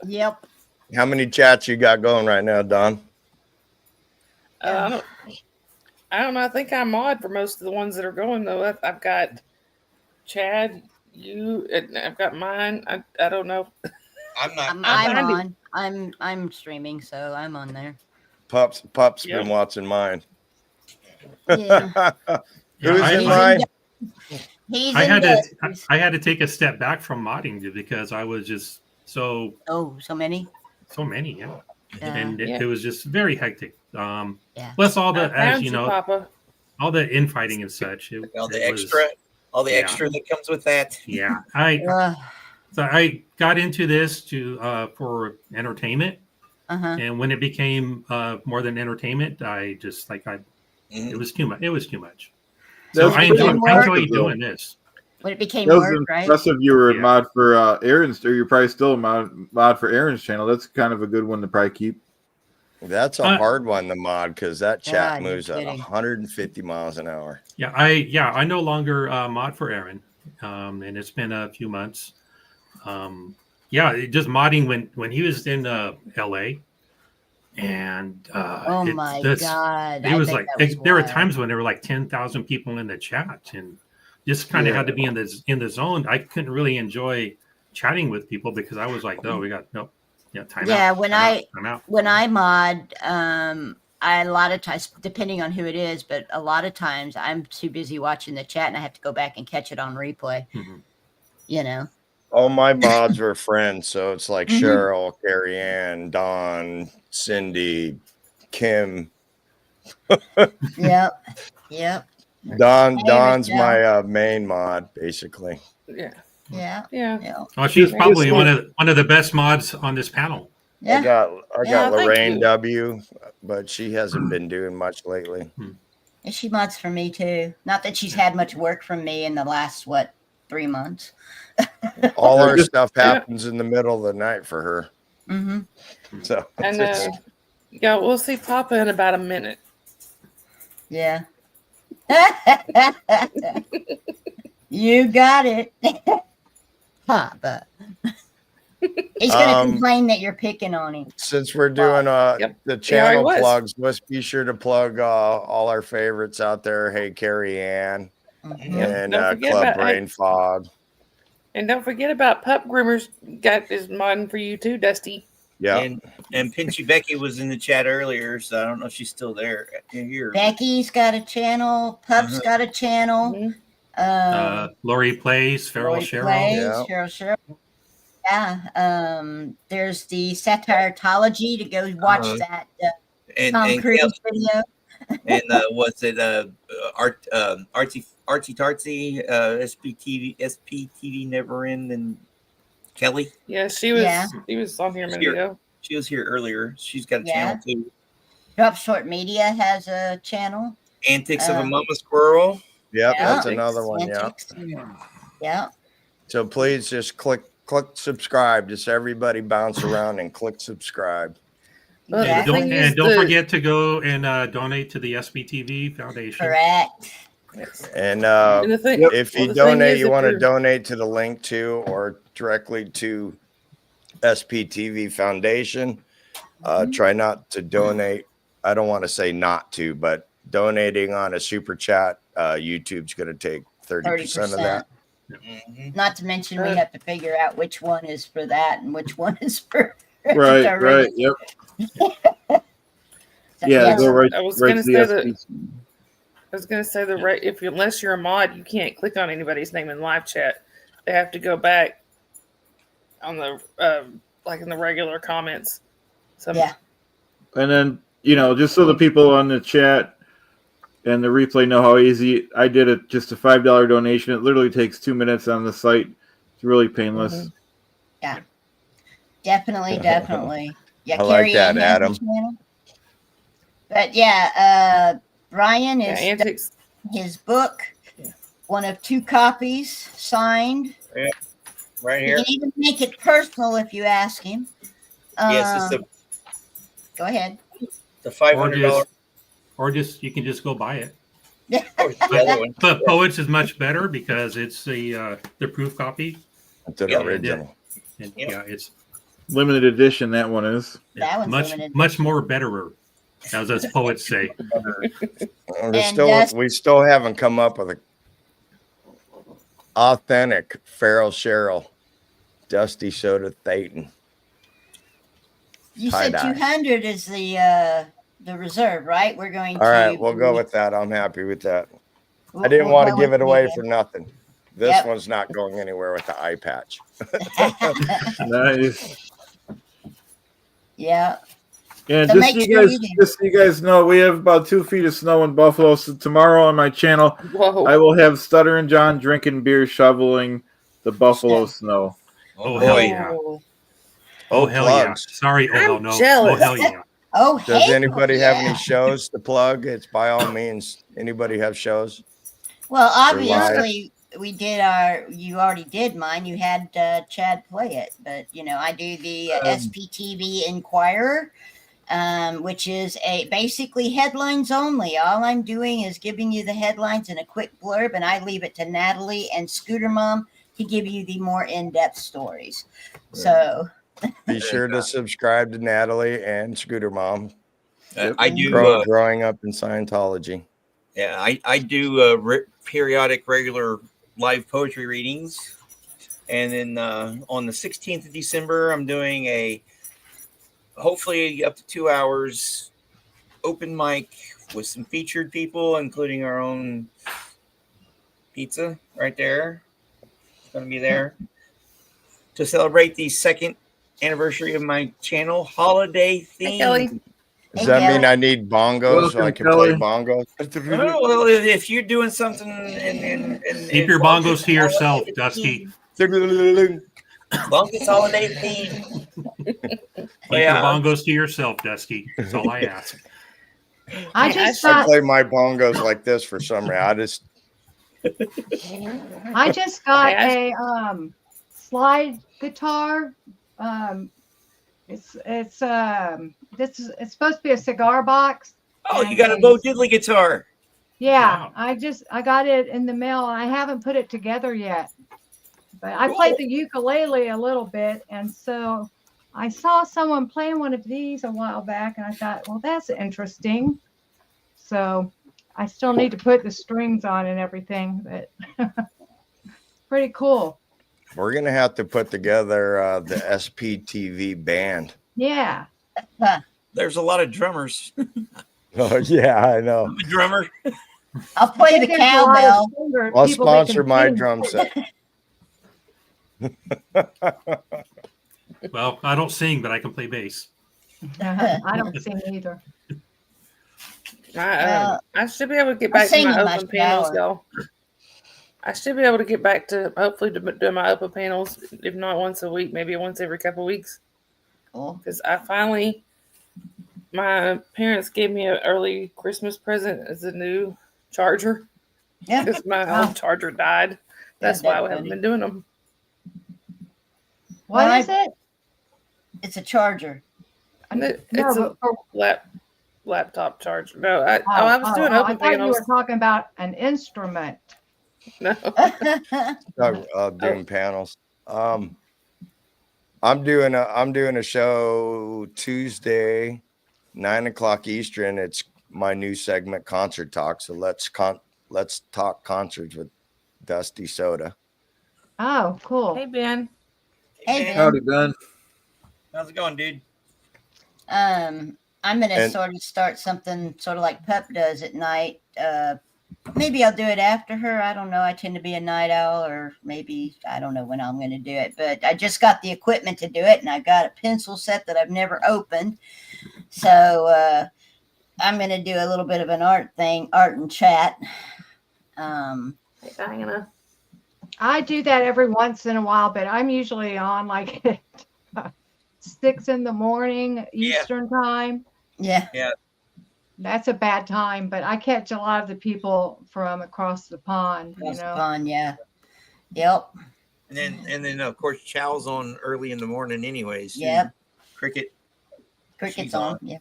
Yep. How many chats you got going right now, Don? I don't know. I think I'm mod for most of the ones that are going though. I've got Chad, you, and I've got mine. I don't know. I'm not. I'm on. I'm streaming, so I'm on there. Pup's been watching mine. Yeah. Who's in mine? I had to take a step back from modding because I was just so many, yeah. And it was just very hectic. Plus all the Papa. all the infighting and such. All the extra that comes with that. Yeah, so I got into this for entertainment, and when it became more than entertainment, I just it was too much. It was too much. So I enjoy doing this. When it became that was work, right? impressive. You were a mod for Aaron's, or you're probably still a mod for Aaron's channel. That's kind of a good one to probably keep. That's a hard one to mod because that chat moves at 150 miles an hour. Yeah, I no longer mod for Aaron, and it's been a few months. Just modding when he was in LA, and my God, it was there were times when there were like 10,000 people in the chat, and just kind of had to be in the zone. I couldn't really enjoy chatting with people because I was like, time out. When I mod, I a lot of times, depending on who it is, but a lot of times I'm too busy watching the chat and I have to go back and catch it on replay. You know. All my mods were friends, so it's like Cheryl, Carrie Ann, Dawn, Cindy, Kim. Yep. Don's my main mod, basically. Yeah. Well, she's probably one of the best mods on this panel. I got Lorraine W, but she hasn't been doing much lately. And she mods for me too. Not that she's had much work from me in the last 3 months. All our stuff happens in the middle of the night for her. So we'll see Papa in about a minute. Yeah. You got it. Papa. He's going to complain that you're picking on him. Since we're doing Yep. the he channel was. plugs, let's be sure to plug all our favorites out there. Hey, Carrie Ann and Don't forget Club about- Brain Fog. And don't forget about Pup Groomers. Got his modding for you too, Dusty. Yeah. And Pinchy Becky was in the chat earlier, so I don't know if she's still there. Here. Becky's got a channel. Pup's got a channel. Lori Plays, Feral Lori Cheryl. Plays, Cheryl. Yeah. There's the Satire-tology to go watch that Tom Cruise video. And what's it? Artsy Tartsy, SPTV Never End, and Kelly. Yeah, she was. He was on here a minute ago. She was here earlier. She's got a channel too. Drop Short Media has a channel. Antics of a Mama Squirrel. Yep, that's another one. Antics. Yeah. So please just click subscribe. Just everybody bounce around and click subscribe. And don't forget to go and donate to the SBTV Foundation. Correct. And thing, if you donate, you want to donate to the link to or directly to SPTV Foundation. Try not to donate. I don't want to say not to, but donating on a super chat, YouTube's going to take 30% of that. Not to mention we have to figure out which one is for that and which one is for right. Yep. Go right. I was right going to to say the that. I was going to say unless you're a mod, you can't click on anybody's name in live chat. They have to go back on the like in the regular comments. And then just so the people on the chat and the replay know how easy I did it. Just a $5 donation. It literally takes 2 minutes on the site. It's really painless. Yeah, definitely. Yeah, I like that, Adam. But Brian is his book, one of 2 copies signed. Yeah, right here. You can even make it personal if you ask him. Yes, it's go ahead. The $500. Or you can just go buy it. But Poets is much better because it's the proof copy. It's an original. It's limited edition. That one is. That one's much more betterer, as poets say. We still haven't come up with a authentic Feral Cheryl Dusty Soda Thetan. You said 200 is the reserve, right? We're going to. All right, we'll go with that. I'm happy with that. I didn't want to give it away for nothing. This one's not going anywhere with the eye patch. Nice. Yeah. And just so you guys know, we have about 2 feet of snow in Buffalo. So tomorrow on my channel, I will have Stutter and John drinking beer, shoveling the Buffalo snow. Oh hell yeah! Oh hell yeah! Sorry, hell no! Oh hell yeah! Oh, does anybody have any shows to plug? It's by all means. Anybody have shows? Well, obviously we did you already did mine. You had Chad play it, but I do the SPTV Inquirer, which is basically headlines only. All I'm doing is giving you the headlines in a quick blurb, and I leave it to Natalie and Scooter Mom to give you the more in-depth stories. So be sure to subscribe to Natalie and Scooter Mom. I do growing up in Scientology. Yeah, I do periodic regular live poetry readings. And then on the 16th of December, I'm doing a hopefully up to 2 hours open mic with some featured people, including our own pizza right there. It's going to be there to celebrate the 2nd anniversary of my channel, holiday theme. Does that mean I need bongos so I can play bongos? Oh, well, if you're doing something and keep your bongos to yourself, Dusty. Longest holiday theme. Keep your bongos to yourself, Dusty. That's all I ask. I play my bongos like this for some reason. I just got a slide guitar. It's supposed to be a cigar box. Oh, you got a Bo Diddley guitar. Yeah, wow. I got it in the mail. I haven't put it together yet. But I played the ukulele a little bit, and so I saw someone playing one of these a while back, and I thought, well, that's interesting. So I still need to put the strings on and everything, but pretty cool. We're gonna have to put together the SPTV band. Yeah. There's a lot of drummers. Oh yeah, I know. I'm a drummer. I'll play the There's a lot of cowbell. singer I'll people that can sponsor my sing. drum set. Well, I don't sing, but I can play bass. I don't sing either. I should be able to get I back to sing my in my open panels, shower. y'all. I should be able to get back to hopefully do my open panels, if not once a week, maybe once every couple of weeks. Cool. Because my parents gave me an early Christmas present as a new charger. Yeah. Because my Wow. old charger died. That's why I haven't been doing them. What Well, is it? It's a charger. It's No, a but for, laptop charger. No, I was doing I open thought you panels. were talking about an instrument. No. Doing panels. I'm doing a show Tuesday, 9:00 Eastern. It's my new segment, Concert Talk. So let's talk concerts with Dusty Soda. Oh, cool. Hey, Ben. Hey, Ben. Howdy, Ben. How's it going, dude? I'm gonna And- sort of start something sort of like Pep does at night. Maybe I'll do it after her. I don't know. I tend to be a night owl, or maybe I don't know when I'm going to do it. But I just got the equipment to do it, and I got a pencil set that I've never opened. So I'm going to do a little bit of an art and chat. Hey, Diana. I do that every once in a while, but I'm usually on like 6 in the morning Eastern time. Yeah. That's a bad time, but I catch a lot of the people from across the pond. Across You the know, pond, yeah. Yep. And then of course Chow's on early in the morning anyways. too. Yep. Cricket's Cricket's on. on. Yeah.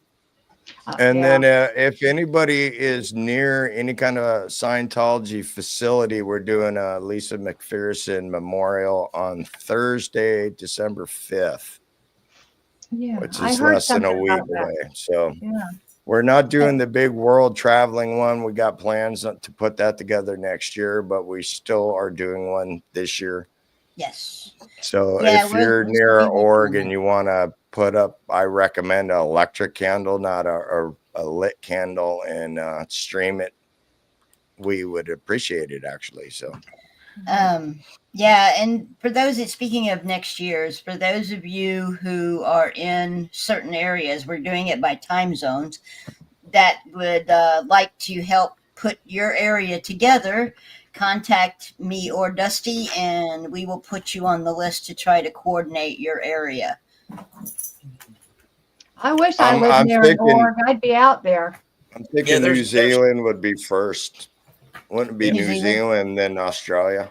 And yeah. then if anybody is near any kind of a Scientology facility, we're doing a Lisa McPherson memorial on Thursday, December 5th, Yeah, which I is heard less than a something week about that. away. So Yeah. we're not doing the big world traveling one. We got plans to put that together next year, but we still are doing one this year. Yes. So Yeah, if we'll you're still near be an working org on and that. you want to put up, I recommend an electric candle, not a lit candle, and stream it. We would appreciate it, actually. So Yeah, and for those that, speaking of next year's, for those of you who are in certain areas, we're doing it by time zones, that would like to help put your area together, contact me or Dusty, and we will put you on the list to try to coordinate your area. I wish I lived I'm near an thinking- org. I'd be out there. I'm thinking New there's- Zealand would be first. Wouldn't it be New New Zealand? Zealand, then Australia?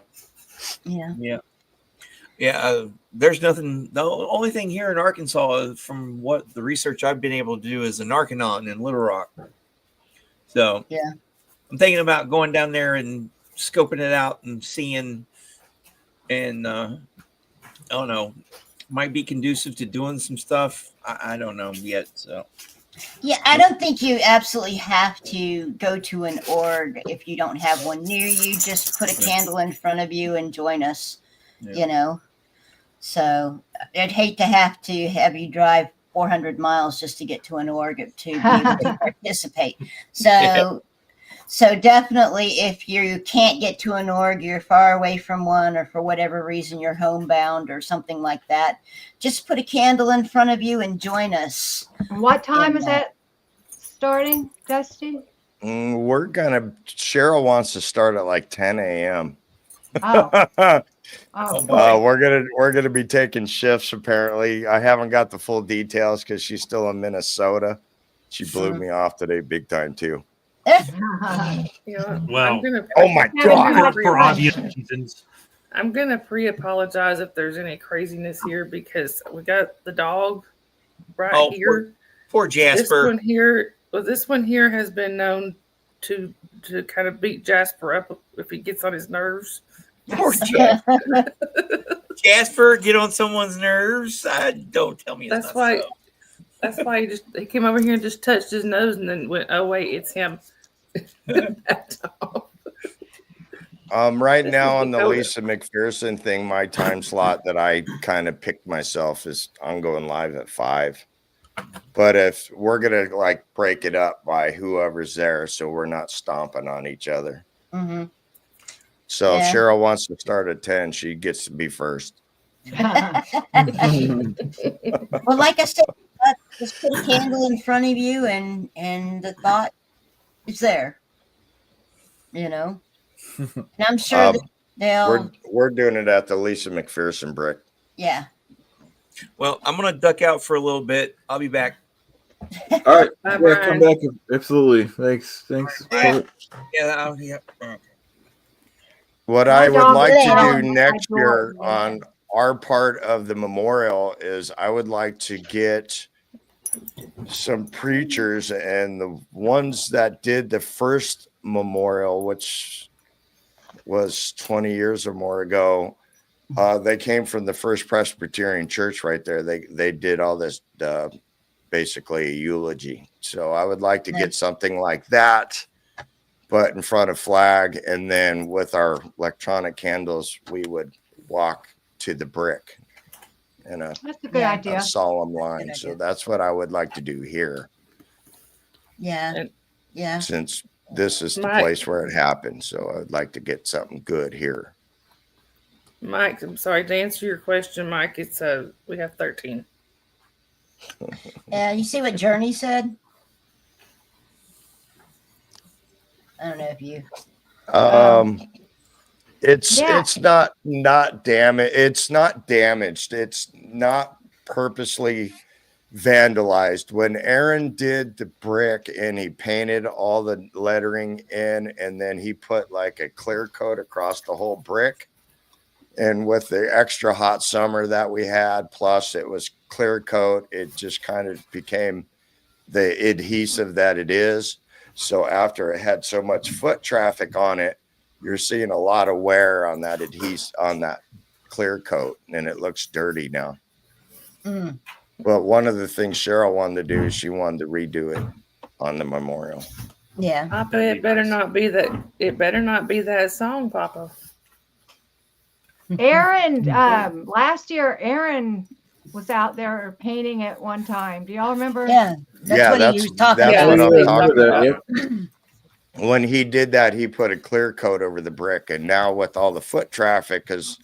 Yeah. There's nothing. The only thing here in Arkansas, from what the research I've been able to do, is an Arcanon in Little Rock. So Yeah. I'm thinking about going down there and scoping it out and seeing, and I don't know, might be conducive to doing some stuff. I don't know yet. So Yeah, I don't think you absolutely have to go to an org if you don't have one near you. Just put a candle in front of you and join us, you know. So I'd hate to have you drive 400 miles just to get to an org to be able to participate. So definitely, if you can't get to an org, you're far away from one, or for whatever reason you're homebound or something like that, just put a candle in front of you and join us. And what time And, is that starting, Dusty? Cheryl wants to start at like 10 a.m. Oh, oh, We're gonna be taking shifts. Apparently, I haven't got the full details because she's still in Minnesota. She blew me off today, big time too. Yeah, Well, Oh my God! for obvious reasons. I'm gonna pre-apologize if there's any craziness here because we got the dog right here. Poor Jasper. This one here has been known to kind of beat Jasper up if he gets on his nerves. Poor Jasper, get on someone's nerves. Don't tell me it's That's not why. so. That's why he came over here and just touched his nose and then went, "Oh wait, it's him." Right This now is on the Dakota. Lisa McPherson thing, my time slot that I kind of picked myself is I'm going live at 5. But if we're gonna like break it up by whoever's there, so we're not stomping on each other. Mm-hmm. So Yeah. if Cheryl wants to start at 10, she gets to be first. Well, like I said, just put a candle in front of you, and the thought is there. You know, and I'm sure that they'll. We're doing it at the Lisa McPherson brick. Yeah. Well, I'm gonna duck out for a little bit. I'll be back. All right. Bye, Yeah, come Brian. back. Absolutely. Thanks. Yeah. Yeah. What My I would dog like is to down do by next my year door. on our part of the memorial is I would like to get some preachers, and the ones that did the first memorial, which was 20 years or more ago, they came from the First Presbyterian Church right there. They did all this basically a eulogy. So I would like to get something like that, but in front of flag, and then with our electronic candles, we would walk to the brick in That's a good idea. a solemn line. Good So idea. that's what I would like to do here, Yeah. And- Yeah. since this is the Mike. place where it happened. So I would like to get something good here. Mike, I'm sorry to answer your question, Mike. It's we have 13. Yeah. You see what Journey said? I don't know if you. It's Yeah. it's not damaged. It's not damaged. It's not purposely vandalized. When Aaron did the brick and he painted all the lettering in, and then he put like a clear coat across the whole brick, and with the extra hot summer that we had, plus it was clear coat, it just kind of became the adhesive that it is. So after it had so much foot traffic on it, you're seeing a lot of wear on that adhesive, on that clear coat, and it looks dirty now. Mm. But one of the things Cheryl wanted to do is she wanted to redo it on the memorial. Yeah. Papa, That'd be it better nice. not be that. It better not be that song, Papa. Aaron, last year, Aaron was out there painting at one time. Do y'all remember? Yeah. That's what he was talking that's about. what I'm Yeah, talking about. Yep. When he did that, he put a clear coat over the brick, and now with all the foot traffic, because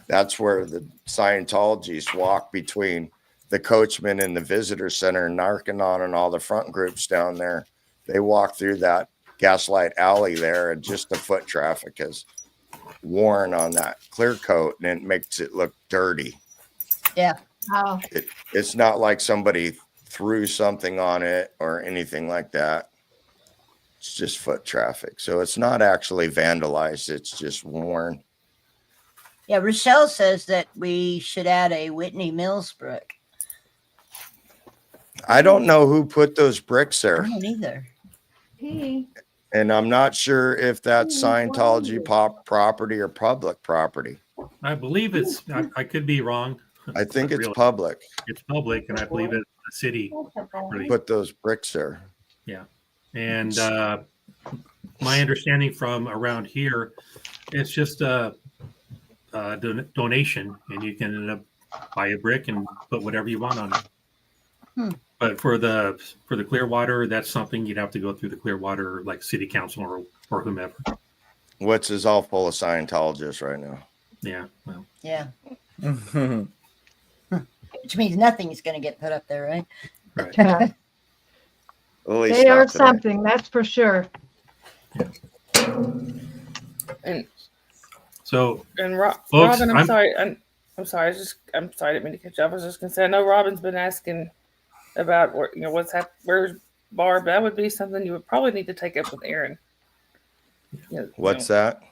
that's where the Scientologists walk between the Coachman and the Visitor Center, Narconon and all the front groups down there. They walk through that Gaslight Alley there, and just the foot traffic is worn on that clear coat, and it makes it look dirty. Yeah. Oh, It's not like somebody threw something on it or anything like that. It's just foot traffic. So it's not actually vandalized. It's just worn. Yeah. Rochelle says that we should add a Whitney Mills brick. I don't know who put those bricks I there. don't either. he. And I'm not sure if that's Scientology property or public property. I believe it's. I could be wrong. I think it's Really, public. it's public, and I believe it's the city. Really. Put those bricks there. And my understanding from around here, it's just a donation, and you can buy a brick and put whatever you want on it. But for the Clearwater, that's something you'd have to go through the Clearwater, like city council or whomever. Which is all full of Scientologists right now. Yeah. Well, Yeah. Which means nothing is going to get put up there, right? right. At least They are not today. something, that's for sure. And So Folks, Folks, Robin, I'm I'm- sorry. I'm sorry. I'm sorry. I didn't mean to catch you off. I was just gonna say. I know Robin's been asking about what's where's Barb. That would be something you would probably need to take up with Aaron. What's that?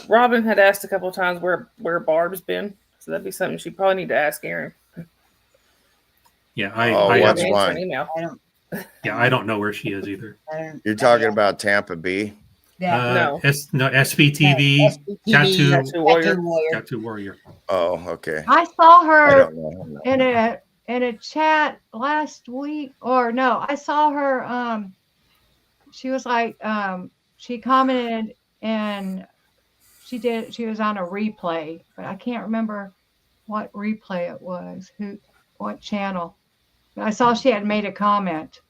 Robin had asked a couple of times where Barb's been, so that'd be something she probably need to ask Aaron. yeah, Oh, I what's Answer one? an email. I don't. yeah, I don't know where she is either. I don't. You're talking about Tampa B? No. SPTV, SPTV, Tattoo Warrior. Tattoo Warrior. Oh, okay. I saw I her don't know. in a chat last week, or no, I saw her. She was like, she commented and she was on a replay, but I can't remember what replay it was, what channel. But I saw she had made a comment.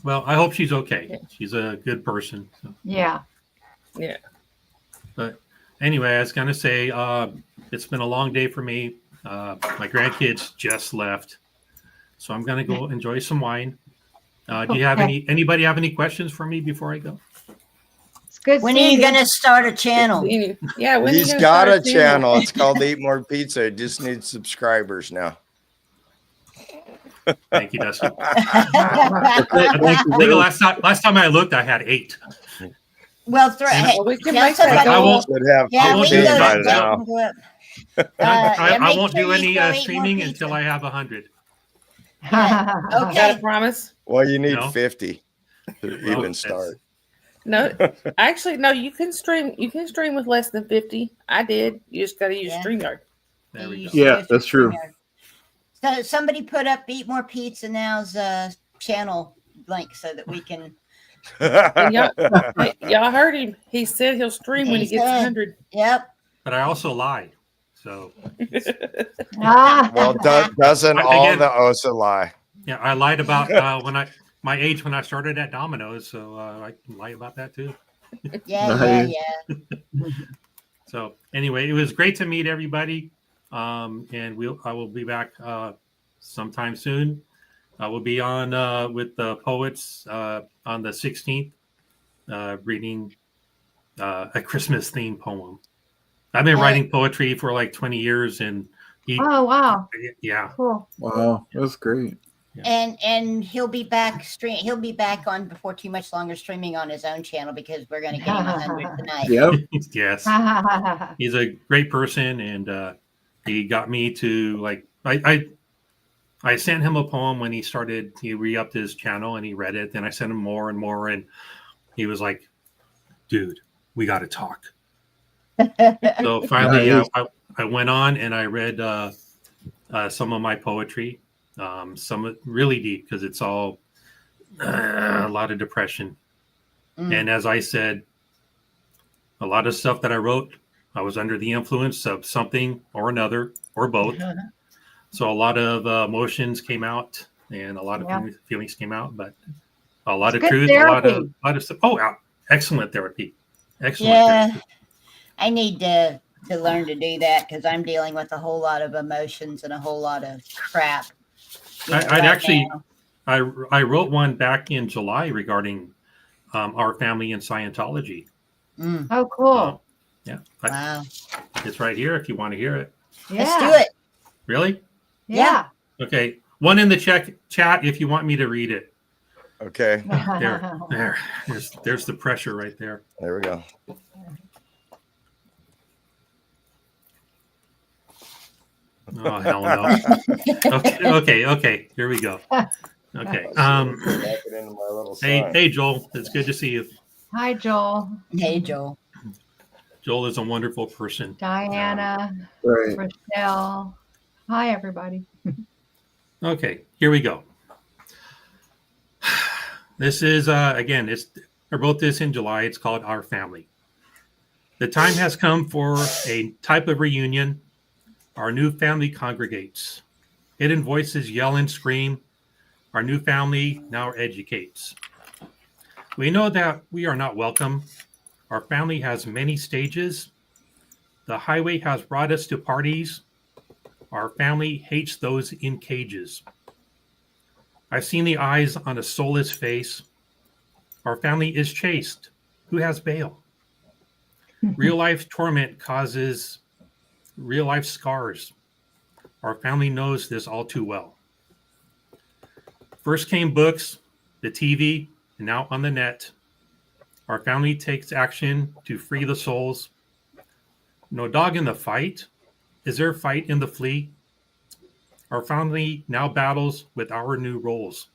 Well, I hope she's okay. She's a good person. So. Yeah. Yeah. But anyway, I was going to say, it's been a long day for me. My grandkids just left, so I'm going to go enjoy some wine. Do you have anybody have any questions for me before I go? It's good. When are you going to start a channel? Yeah, when He's got a channel. It's called Eat More Pizza. It just needs subscribers now. Thank you, Dusty. I think last time I looked, I had 8. Well, we can tell make that I go won't. up. Yeah, we can go by that now. can go up. I make won't sure do you any still eat more streaming pizza. until I have 100. Got Okay. a promise? Well, you need No. 50 to even start. No, actually, no. You can stream. You can stream with less than 50. I did. You just got to use Yeah. StreamYard. There we go. Yeah, that's true. So somebody put up Eat More Pizza Now's channel link so that we can. And y'all heard him. He said he'll stream when he gets 100. Yep. But I also lied. So Well, doesn't all Again- the OSA lie? yeah, I lied about my age when I started at Domino's. So I can lie about that too. Yeah. So anyway, it was great to meet everybody. And I will be back sometime soon. I will be on with the poets on the 16th, reading a Christmas themed poem. I've been writing poetry for like 20 years, and Oh wow. yeah, Cool. Wow, that's great. And he'll be back He'll be back on before too much longer, streaming on his own channel because we're going to get him 100 tonight. Yep. yes, he's a great person, and he got me to like I sent him a poem when he re-upped his channel and he read it. Then I sent him more and more, and he was like, "Dude, we got to talk." So finally, Nice. I went on and I read some of my poetry, some really deep because it's all a lot of depression. And as I said, a lot of stuff that I wrote, I was under the influence of something or another or both. So a lot of emotions came out and a lot of feelings came out, but a lot of good truth, therapy. a lot of stuff. Oh, excellent therapy. Excellent. Yeah. Therapy. I need to learn to do that because I'm dealing with a whole lot of emotions and a whole lot of crap. I wrote one back in July regarding our family in Scientology. Oh, cool. Wow. It's right here if you want to hear it. Yeah. Let's do it. Really? Yeah. Okay. One in the chat if you want me to read it. Okay. There's the pressure right there. There we go. Oh hell no. Okay. Here we go. Okay. Hey Joel, it's good to see you. Hi, Joel. Hey, Joel. Joel is a wonderful person. Diana. Right. Rochelle. Hi, everybody. Okay, here we go. This is again, I wrote this in July. It's called Our Family. The time has come for a type of reunion. Our new family congregates. Hidden voices yell and scream. Our new family now educates. We know that we are not welcome. Our family has many stages. The highway has brought us to parties. Our family hates those in cages. I've seen the eyes on a soulless face. Our family is chased. Who has bail? Real life torment causes real life scars. Our family knows this all too well. First came books, the TV, and now on the net. Our family takes action to free the souls. No dog in the fight. Is there a fight in the flea? Our family now battles with our new roles.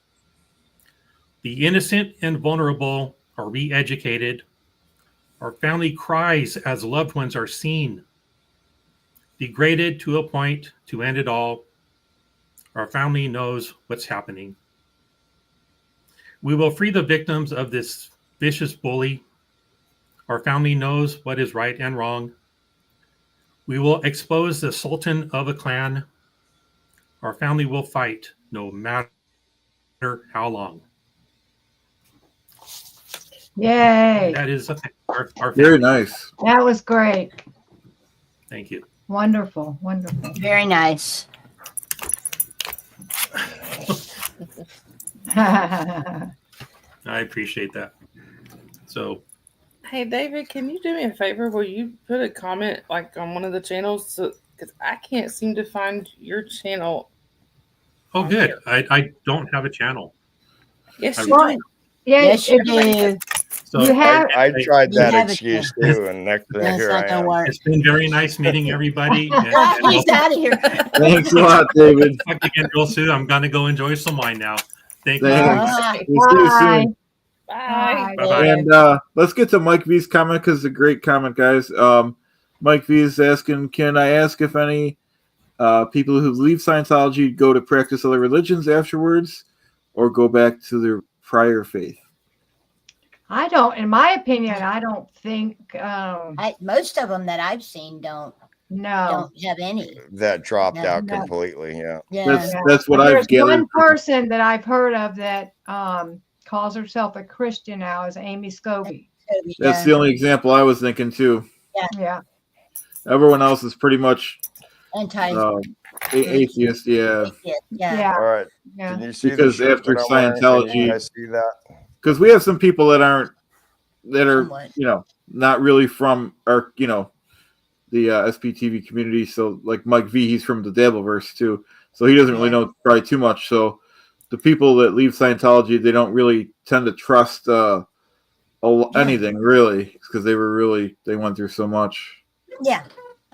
The innocent and vulnerable are re-educated. Our family cries as loved ones are seen, degraded to a point to end it all. Our family knows what's happening. We will free the victims of this vicious bully. Our family knows what is right and wrong. We will expose the sultan of a clan. Our family will fight no matter how long. Yay. That is our Very family. nice. That was great. Thank you. Wonderful. Wonderful. Very nice. I appreciate that. So, Hey, David, can you do me a favor? Will you put a comment like on one of the channels? Because I can't seem to find your channel. oh, on good. here. I don't have a channel. Yes, I- you do. Yeah, Yes, you everybody do. has- So you have. I tried You that have it, excuse yeah. too, and next thing That's here not I gonna am. work. it's been very nice meeting everybody. He's out of here. Thanks a lot, David. Talk again real soon. I'm gonna go enjoy some wine now. Thank you. Thanks. Ah, We'll see you Bye. soon. Bye. Bye. Bye-bye. And let's get to Mike V's comment because it's a great comment, guys. Mike V is asking, can I ask if any people who leave Scientology go to practice other religions afterwards or go back to their prior faith? I don't, in my opinion, I don't think, most of them that I've seen don't no. have any. That dropped Yeah, out no. completely. Yeah. Yeah. That's what But I've there's gathered. one person that I've heard of that calls herself a Christian now is Amy Scobie. That's the only example I was thinking too. Yeah. Everyone else is pretty much Anti. atheist. Yeah, Yeah. All right. Yeah. Can you see Because the shirt after that I'm wearing? Can Scientology- you guys see that? because we have some people that are Somewhat. not really from our the SPTV community. So like Mike V, he's from the Dabbleverse too, so he doesn't really know probably too much. So the people that leave Scientology, they don't really tend to trust anything really, because they went through so much. Yeah.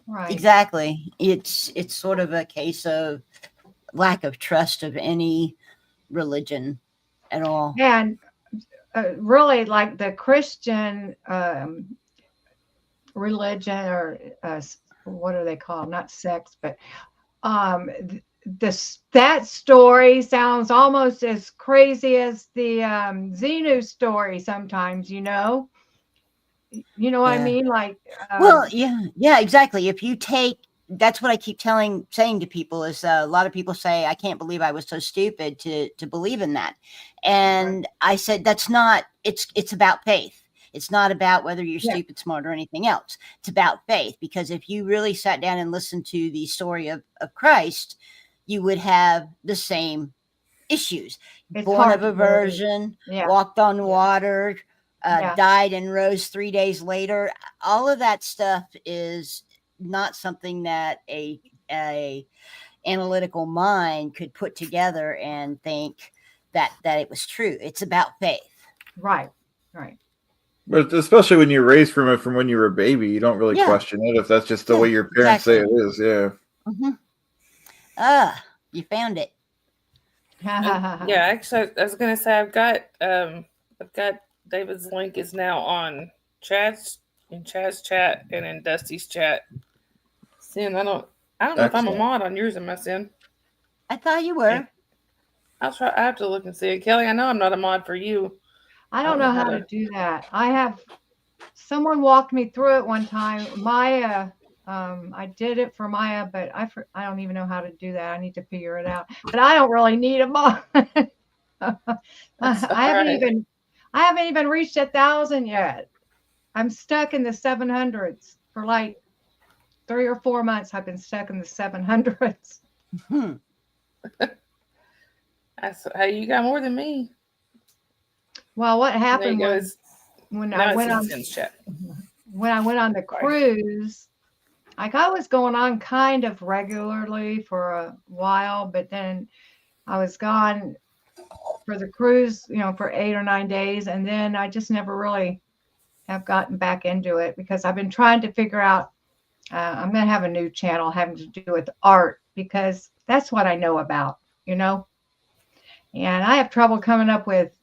Right. Exactly. It's sort of a case of lack of trust of any religion at all. And really, like the Christian religion, or what are they called? Not sects, but that story sounds almost as crazy as the Xenu story. Sometimes, you know what I mean? Like, Well, yeah, exactly. If you take, that's what I keep saying to people is a lot of people say, I can't believe I was so stupid to believe in that. And I said, that's not, it's about faith. It's not about whether you're stupid, smart, or anything else. It's about faith. Because if you really sat down and listened to the story of Christ, you would have the same issues. It's Born hard of a to believe. virgin, Yeah. walked on water, Yeah. died and rose 3 days later. All of that stuff is not something that a analytical mind could put together and think that it was true. It's about faith. Right. But especially when you're raised from it from when you were a baby, you don't really Yeah. question it if that's just the way your parents say it is. Yeah. Mm-hmm. You found it. Yeah, actually, I was gonna say I've got David's link is now on Chad's chat and in Dusty's chat. Sin, I don't know if I'm a mod on yours, am I, Sin? I thought you were. I'll try. I have to look and see. Kelly, I know I'm not a mod for you. I don't know how to do that. Someone walked me through it one time. Maya, I did it for Maya, but I don't even know how to do that. I need to figure it out. But I don't really need a mod. I haven't even reached 1,000 yet. I'm stuck in the 700s for like 3 or 4 months. I've been stuck in the 700s. Hey, you got more than me. Well, what There happened you go. was when Now I went it's in on Sin's chat. the cruise, like I was going on kind of regularly for a while, but then I was gone for the cruise, for 8 or 9 days, and then I just never really have gotten back into it because I've been trying to figure out. I'm going to have a new channel having to do with art because that's what I know about, and I have trouble coming up with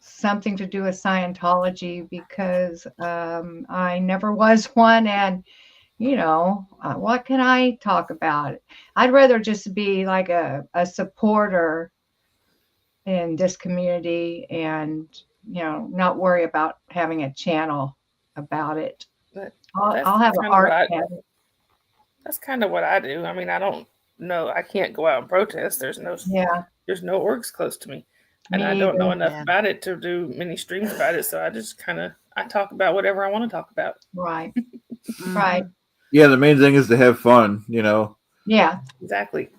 something to do with Scientology because I never was one, and what can I talk about? I'd rather just be like a supporter in this community and not worry about having a channel about it. But I'll have an art channel. That's kind of what I do. I mean, I don't know. I can't go out and protest. There's no orgs close to me. And I don't know enough about it to do many streams about it. So I just I talk about whatever I want to talk about. Right. Right. Yeah, the main thing is to have fun, Yeah. Exactly.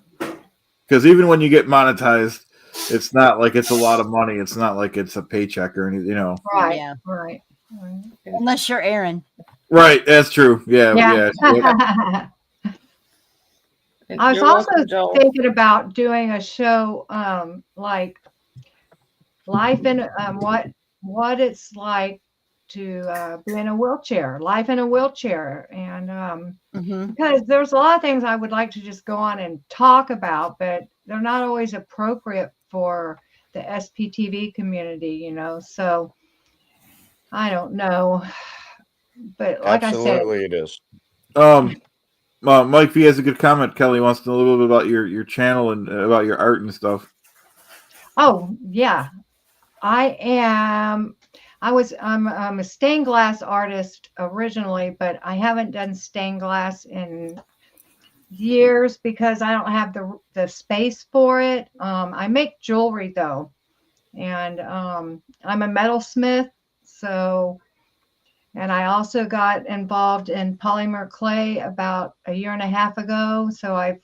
Because even when you get monetized, it's not like it's a lot of money. It's not like it's a paycheck or anything, Right. Yeah. Right. Unless you're Aaron. Right. That's true. Yeah. I was also thinking about doing a show like life in what it's like to be in a wheelchair, life in a wheelchair, and because there's a lot of things I would like to just go on and talk about, but they're not always appropriate for the SPTV community, So I don't know, but like Absolutely I said, it is. Mike V has a good comment. Kelly wants to know a little bit about your channel and about your art and stuff. Oh yeah, I'm a stained glass artist originally, but I haven't done stained glass in years because I don't have the space for it. I make jewelry though, and I'm a metalsmith, and I also got involved in polymer clay about a year and a half ago. So I've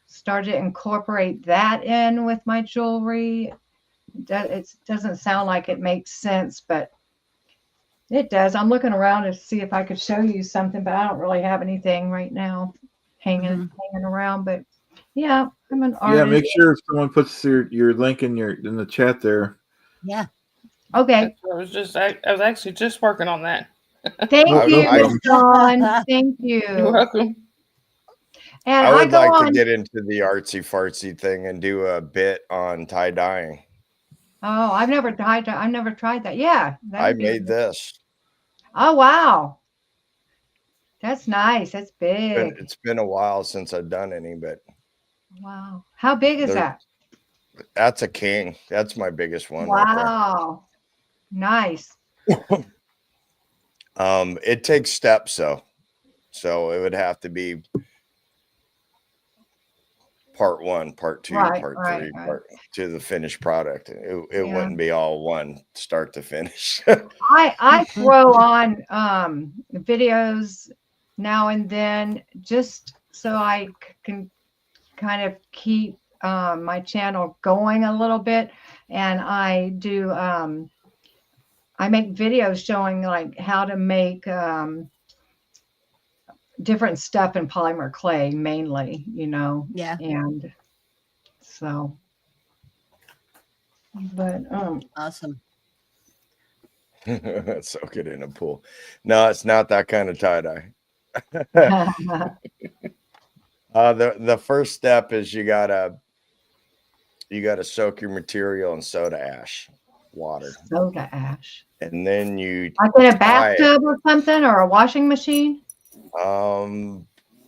started to incorporate that in with my jewelry. It doesn't sound like it makes sense, but it does. I'm looking around to see if I could show you something, but I don't really have anything right now hanging around. But yeah, I'm an artist. Yeah, make sure someone puts your link in the chat there. Yeah. Okay. I was actually just working on that. Thank you, Dawn. Thank you. You're welcome. And I would like to get into the artsy fartsy thing and do a bit on tie dyeing. Oh, I've never tried that. Yeah. I made this. Oh wow. That's nice. That's big. It's been a while since I've done any, but wow. How big is that? That's a king. That's my biggest one. Wow. Right, nice. It takes steps though. So it would have to be part 1, part 2, part 3, part to the finished product. It wouldn't be all one start to finish. I throw on videos now and then just so I can kind of keep my channel going a little bit, and I do I make videos showing like how to make different stuff in polymer clay mainly, Yeah. And so, but awesome. Soak it in a pool. No, it's not that kind of tie dye. The first step is you gotta soak your material in soda ash water. Soda ash. And then you like in a bathtub or something, or a washing machine.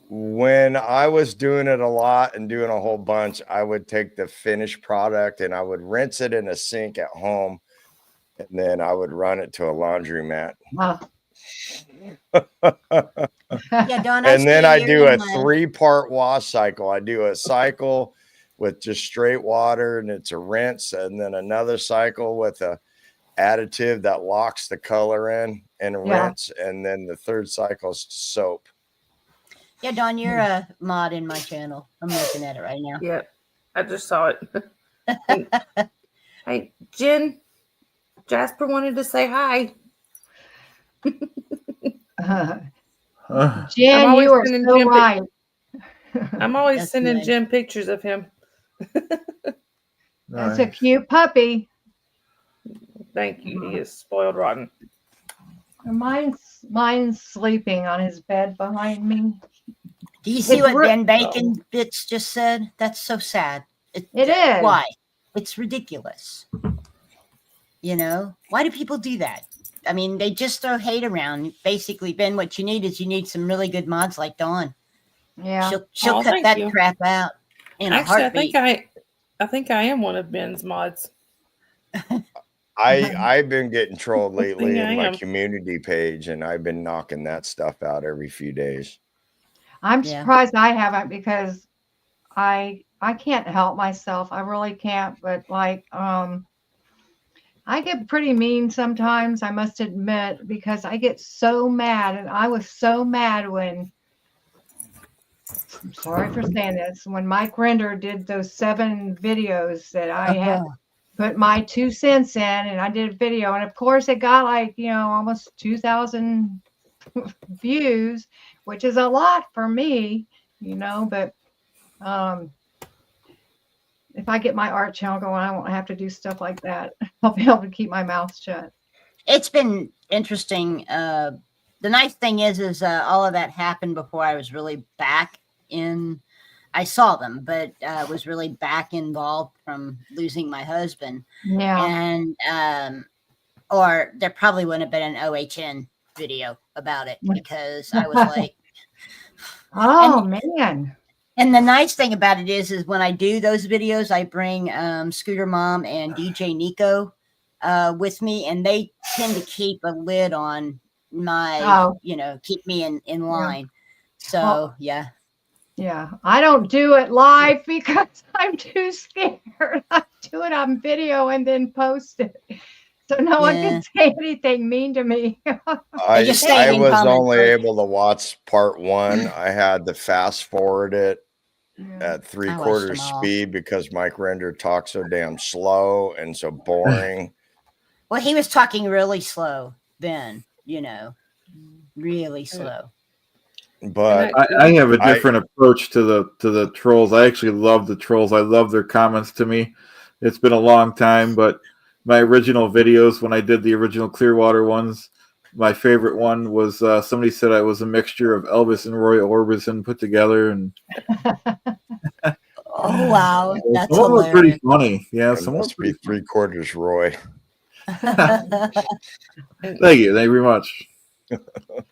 When I was doing it a lot and doing a whole bunch, I would take the finished product and I would rinse it in a sink at home, and then I would run it to a laundromat. Wow. Yeah, Dawn, and then I do a 3-part wash cycle. I do a cycle with just straight water and it's a rinse, and then another cycle with a additive that locks the color in and rinse, and then the third cycle is soap. Yeah, Dawn, you're a mod in my channel. I'm looking at it right now. Yeah, I just saw it. Hey, Jen, Jasper wanted to say hi. Jen, you are so right. I'm always sending Jen pictures of him. That's a cute puppy. Thank you. He is spoiled rotten. Mine's sleeping on his bed behind me. Do you see what Ben Bacon Bits just said? That's so sad. It is. Why? It's ridiculous. You know, why do people do that? I mean, they just throw hate around. Basically, Ben, what you need is you need some really good mods like Dawn. Yeah. She'll cut thank that you. crap out in a Actually, heartbeat. I think I am one of Ben's mods. I've been getting trolled I think lately I in my am. community page, and I've been knocking that stuff out every few days. I'm Yeah. surprised I haven't because I can't help myself. I really can't. But like, I get pretty mean sometimes, I must admit, because I get so mad. And I was so mad when, I'm sorry for saying this, when Mike Render did those 7 videos that I had put my 2 cents in, and I did a video. And of course, it got like, almost 2,000 views, which is a lot for me, but if I get my art channel going, I won't have to do stuff like that. I'll be able to keep my mouth shut. It's been interesting. The nice thing is all of that happened before I was really back in. I saw them, but was really back involved from losing my husband. Yeah. And or there probably wouldn't have been an OHN video about it because I was like, oh man. And the nice thing about it is when I do those videos, I bring Scooter Mom and DJ Nico with me, and they tend to keep a lid on my, keep me in line. So, yeah. Yeah. I don't do it live because I'm too scared. I do it on video and then post it. So no one can say anything mean to me. I was only able to watch part 1. I had to fast forward it at 3/4 speed because Mike Render talks so damn slow and so boring. Well, he was talking really slow then, really slow. But I have a different approach to the trolls. I actually love the trolls. I love their comments to me. It's been a long time, but my original videos, when I did the original Clearwater ones, my favorite one was somebody said I was a mixture of Elvis and Roy Orbison put together, and oh wow, that's some were pretty funny. Yeah, some must be 3/4 Roy. Thank you very much.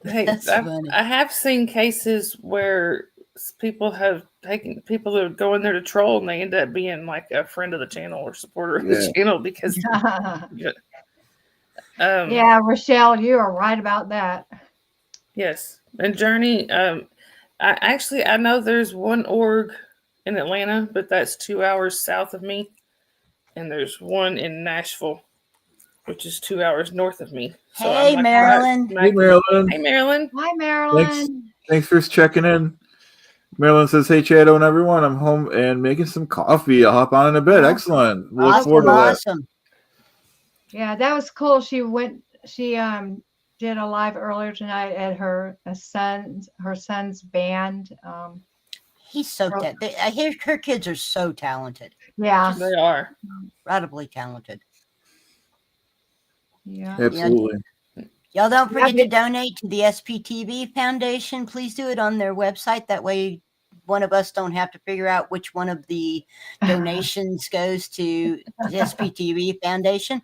Hey, I have seen cases where people have taken people that go in there to troll, and they end up being like a friend of the channel or supporter of the channel because. Yeah, Rochelle, you are right about that. Yes, and Journey. I know there's one org in Atlanta, but that's 2 hours south of me, and there's one in Nashville, which is 2 hours north of me. So hey, Marilyn. Hey, Marilyn. Hey, Marilyn. Hi, Marilyn. Thanks for checking in. Marilyn says, "Hey, Chad-A and everyone, I'm home and making some coffee. I'll hop on in a bit." Excellent. We'll look forward to that. Awesome. Yeah, that was cool. She did a live earlier tonight at her son's band. He's so talented. I hear her kids are so talented. Yeah, they are incredibly talented. Yeah, absolutely. Y'all don't forget to donate to the SPTV Foundation. Please do it on their website. That way, one of us don't have to figure out which one of the donations goes to the SPTV Foundation.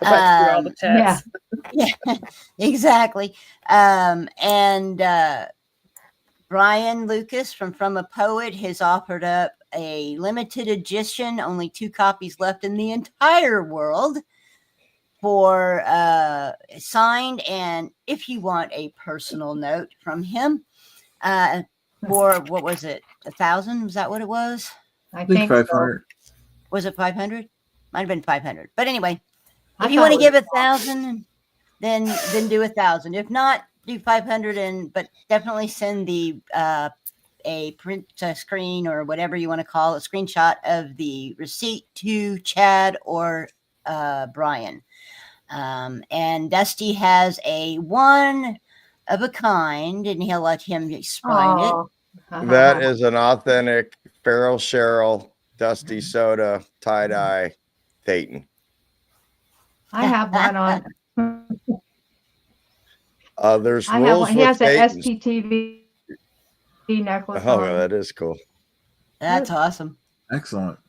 All the tabs. Yeah, exactly. And Brian Lucas from a Poet has offered up a limited edition, only 2 copies left in the entire world, for signed, and if you want a personal note from him, for what was it, 1,000? Was that what it was? I think 500. So. Was it 500? Might have been 500. But anyway, if you want to give 1,000, then do 1,000. If not, do 500, but definitely send the a print screen or whatever you want to call it, a screenshot of the receipt to Chad or Brian. And Dusty has a one of a kind, and he'll let him sign it. That is an authentic Farrell Cheryl Dusty Soda tie-dye Thetan. I have one on. There's I rules have one. He with has an Thetans. SPTV necklace. Oh, on. that is cool. That's awesome. Excellent.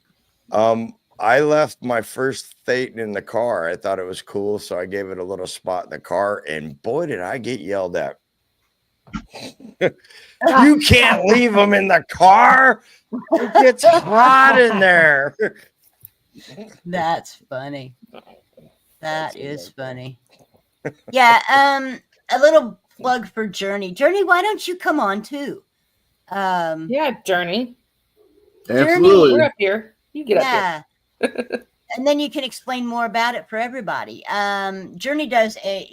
I left my first Thetan in the car. I thought it was cool, so I gave it a little spot in the car, and boy, did I get yelled at. You can't leave them in the car. It gets hot in there. That's funny. That is funny. Yeah, a little plug for Journey. Journey, why don't you come on too? Yeah, Journey. Absolutely. We're up here. You get up here. Yeah. And then you can explain more about it for everybody. Journey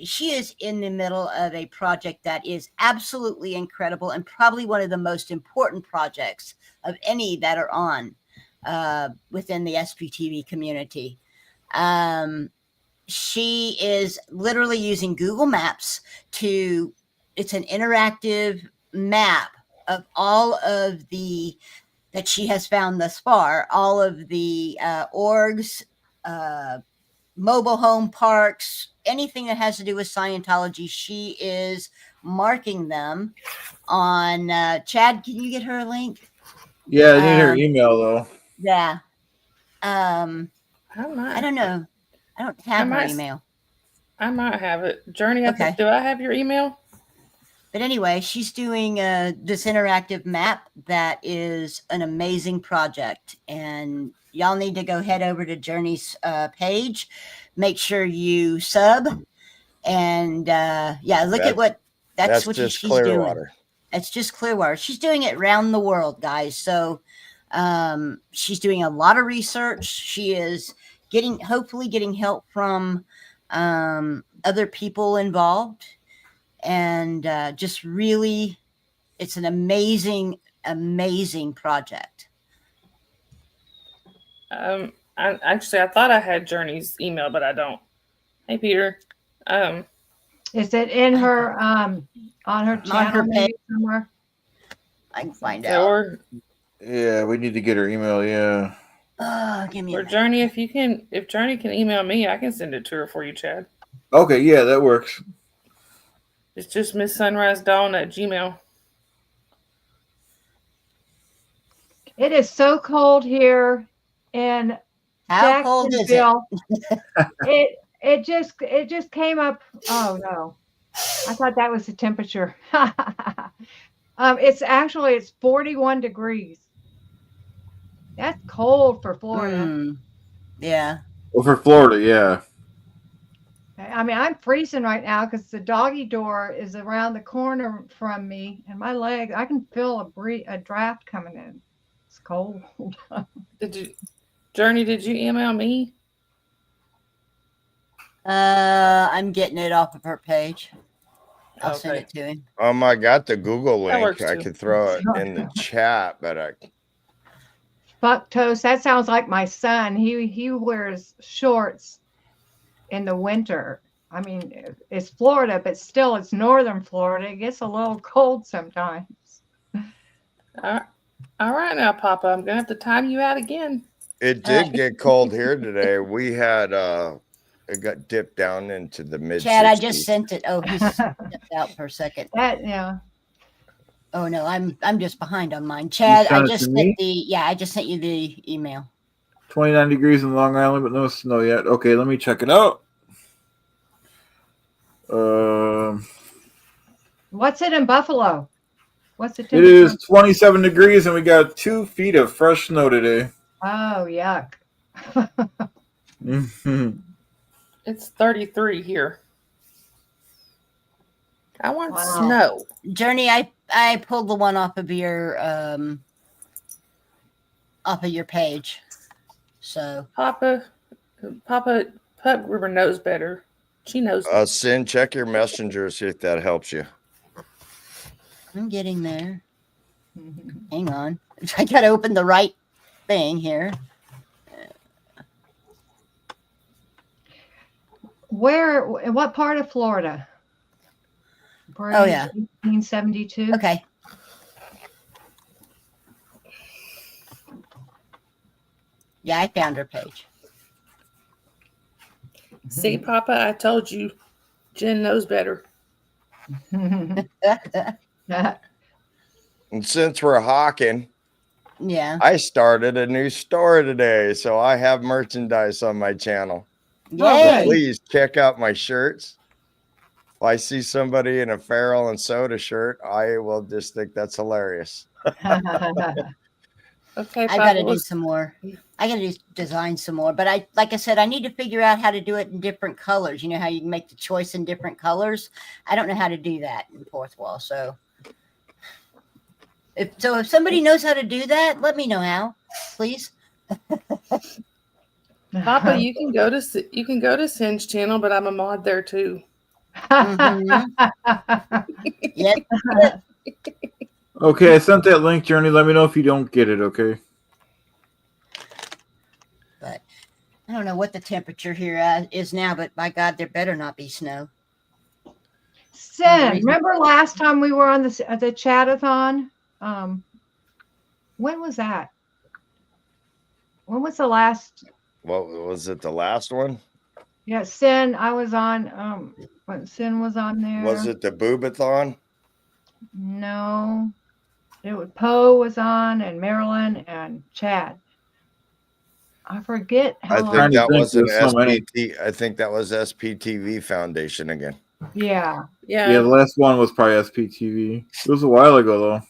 she is in the middle of a project that is absolutely incredible and probably one of the most important projects of any that are on within the SPTV community. She is literally using Google Maps it's an interactive map of all of that she has found thus far, all of the orgs, mobile home parks, anything that has to do with Scientology. She is marking them on Chad. Can you get her a link? Yeah, I need her email though. Yeah. I don't know. I don't have her email. I might have it. Journey, Okay. Do I have your email? But anyway, she's doing this interactive map that is an amazing project. And y'all need to go head over to Journey's page. Make sure you sub. And look at what that's what just she's Clearwater. doing. It's just Clearwater. She's doing it around the world, guys. So she's doing a lot of research. She is hopefully getting help from other people involved. And just really, it's an amazing project. I thought I had Journey's email, but I don't. Hey, Peter. Is it in her on her channel maybe somewhere? I can find out. Yeah, we need to get her email. Yeah. Give me or Journey, if Journey can email me, I can send it to her for you, Chad. Okay, yeah, that works. It's just MissSunriseDawn@gmail.com. It is so cold here in How cold is it? It just came up. Oh no, I thought that was the temperature. It's 41 degrees. That's cold for Florida. Yeah. Well, for Florida, yeah. I mean, I'm freezing right now because the doggy door is around the corner from me, and my leg, I can feel a draft coming in. It's cold. Journey, did you email me? I'm getting it off of her page. I'll send it to him. I got the Google link. I too. could throw it in the chat, but Buck toast. That sounds like my son. He wears shorts in the winter. I mean, it's Florida, but still it's northern Florida. It gets a little cold sometimes. All right now, Papa. I'm going to have to time you out again. it did get cold here today. We had it got dipped down into the mid. Chad, I just sent it. Oh, he's stepped out for a second. Yeah. Oh no, I'm just behind on mine. Chad, I just sent you the email. 29 degrees in Long Island, but no snow yet. Okay, let me check it out. What's it in Buffalo? What's the It temperature? is 27 degrees, and we got 2 feet of fresh snow today. Oh, yuck. It's 33 here. I want snow. Journey, I pulled the one off of your page. So Papa Pug River knows better. She knows. Sin, check your messenger, see if that helps you. I'm getting there. Hang on. I gotta open the right thing here. What part of Florida? Oh, yeah. 1872. Okay. Yeah, I found her page. See, Papa, I told you, Jen knows better. And since we're hawking, Yeah. I started a new store today, so I have merchandise on my channel. Yay. Please check out my shirts. If I see somebody in a Farrell and Soda shirt, I will just think that's hilarious. Okay, I got to Papa. do some more. I got to design some more. But like I said, I need to figure out how to do it in different colors. You know how you can make the choice in different colors? I don't know how to do that in Fourth Wall. So if somebody knows how to do that, let me know how, please. Papa, you can go to Sin's channel, but I'm a mod there too. Yep. Okay, I sent that link, Journey. Let me know if you don't get it, okay? But I don't know what the temperature here is now, but by God, there better not be snow. Sin, remember last time we were on the Chad-A-Thon? When was that? When was the last? What was it? The last one? Yeah, Sin. I was on. When Sin was on there. Was it the Boobathon? No, it was Poe was on, and Marilyn and Chad. I forget how long. I think that was an SPT. I think that was SPTV Foundation again. Yeah. Yeah, the last one was probably SPTV. It was a while ago, though.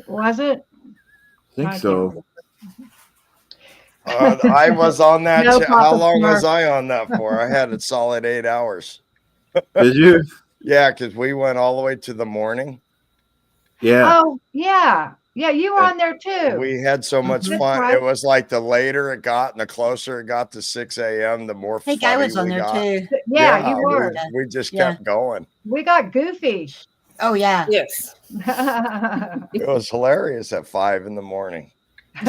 Was it? I think so. I was on that. No, How Papa long was Smurf. I on that for? I had a solid 8 hours. Did you? Yeah, because we went all the way to the morning. Yeah. Oh, yeah. Yeah, you were on there too. We had so much That's fun. right. It was like the later it got and the closer it got to 6 a.m., the more I think funny I was on we there got. too. Yeah, you were. We just kept going. We got goofy. Oh, yeah. Yes. It was hilarious at 5 in the morning.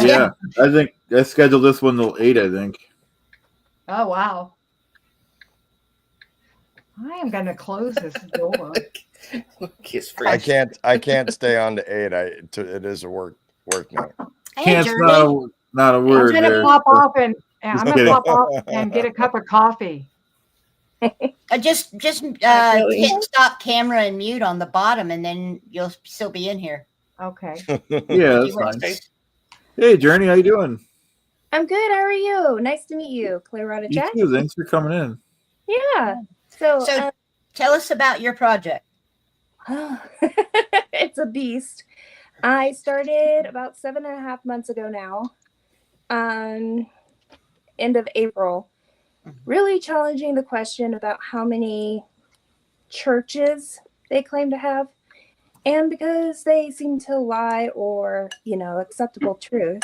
Yeah, I think I scheduled this one till 8, I think. Oh, wow. I am going to close this door. Kiss free. I can't stay on to 8. It is a work note. Can't not a word I'm going to there. pop off and Just I'm going to kidding. pop off and get a cup of coffee. Just hit stop camera and mute on the bottom, and then you'll still be in here. Okay. Yeah, that's fine. Hey, Journey, how you doing? I'm good. How are you? Nice to meet you, Clarota You Jack. too. Thanks for coming in. Yeah. So tell us about your project. It's a beast. I started about 7.5 months ago now. End of April. Really challenging the question about how many churches they claim to have. And because they seem to lie or, acceptable truth,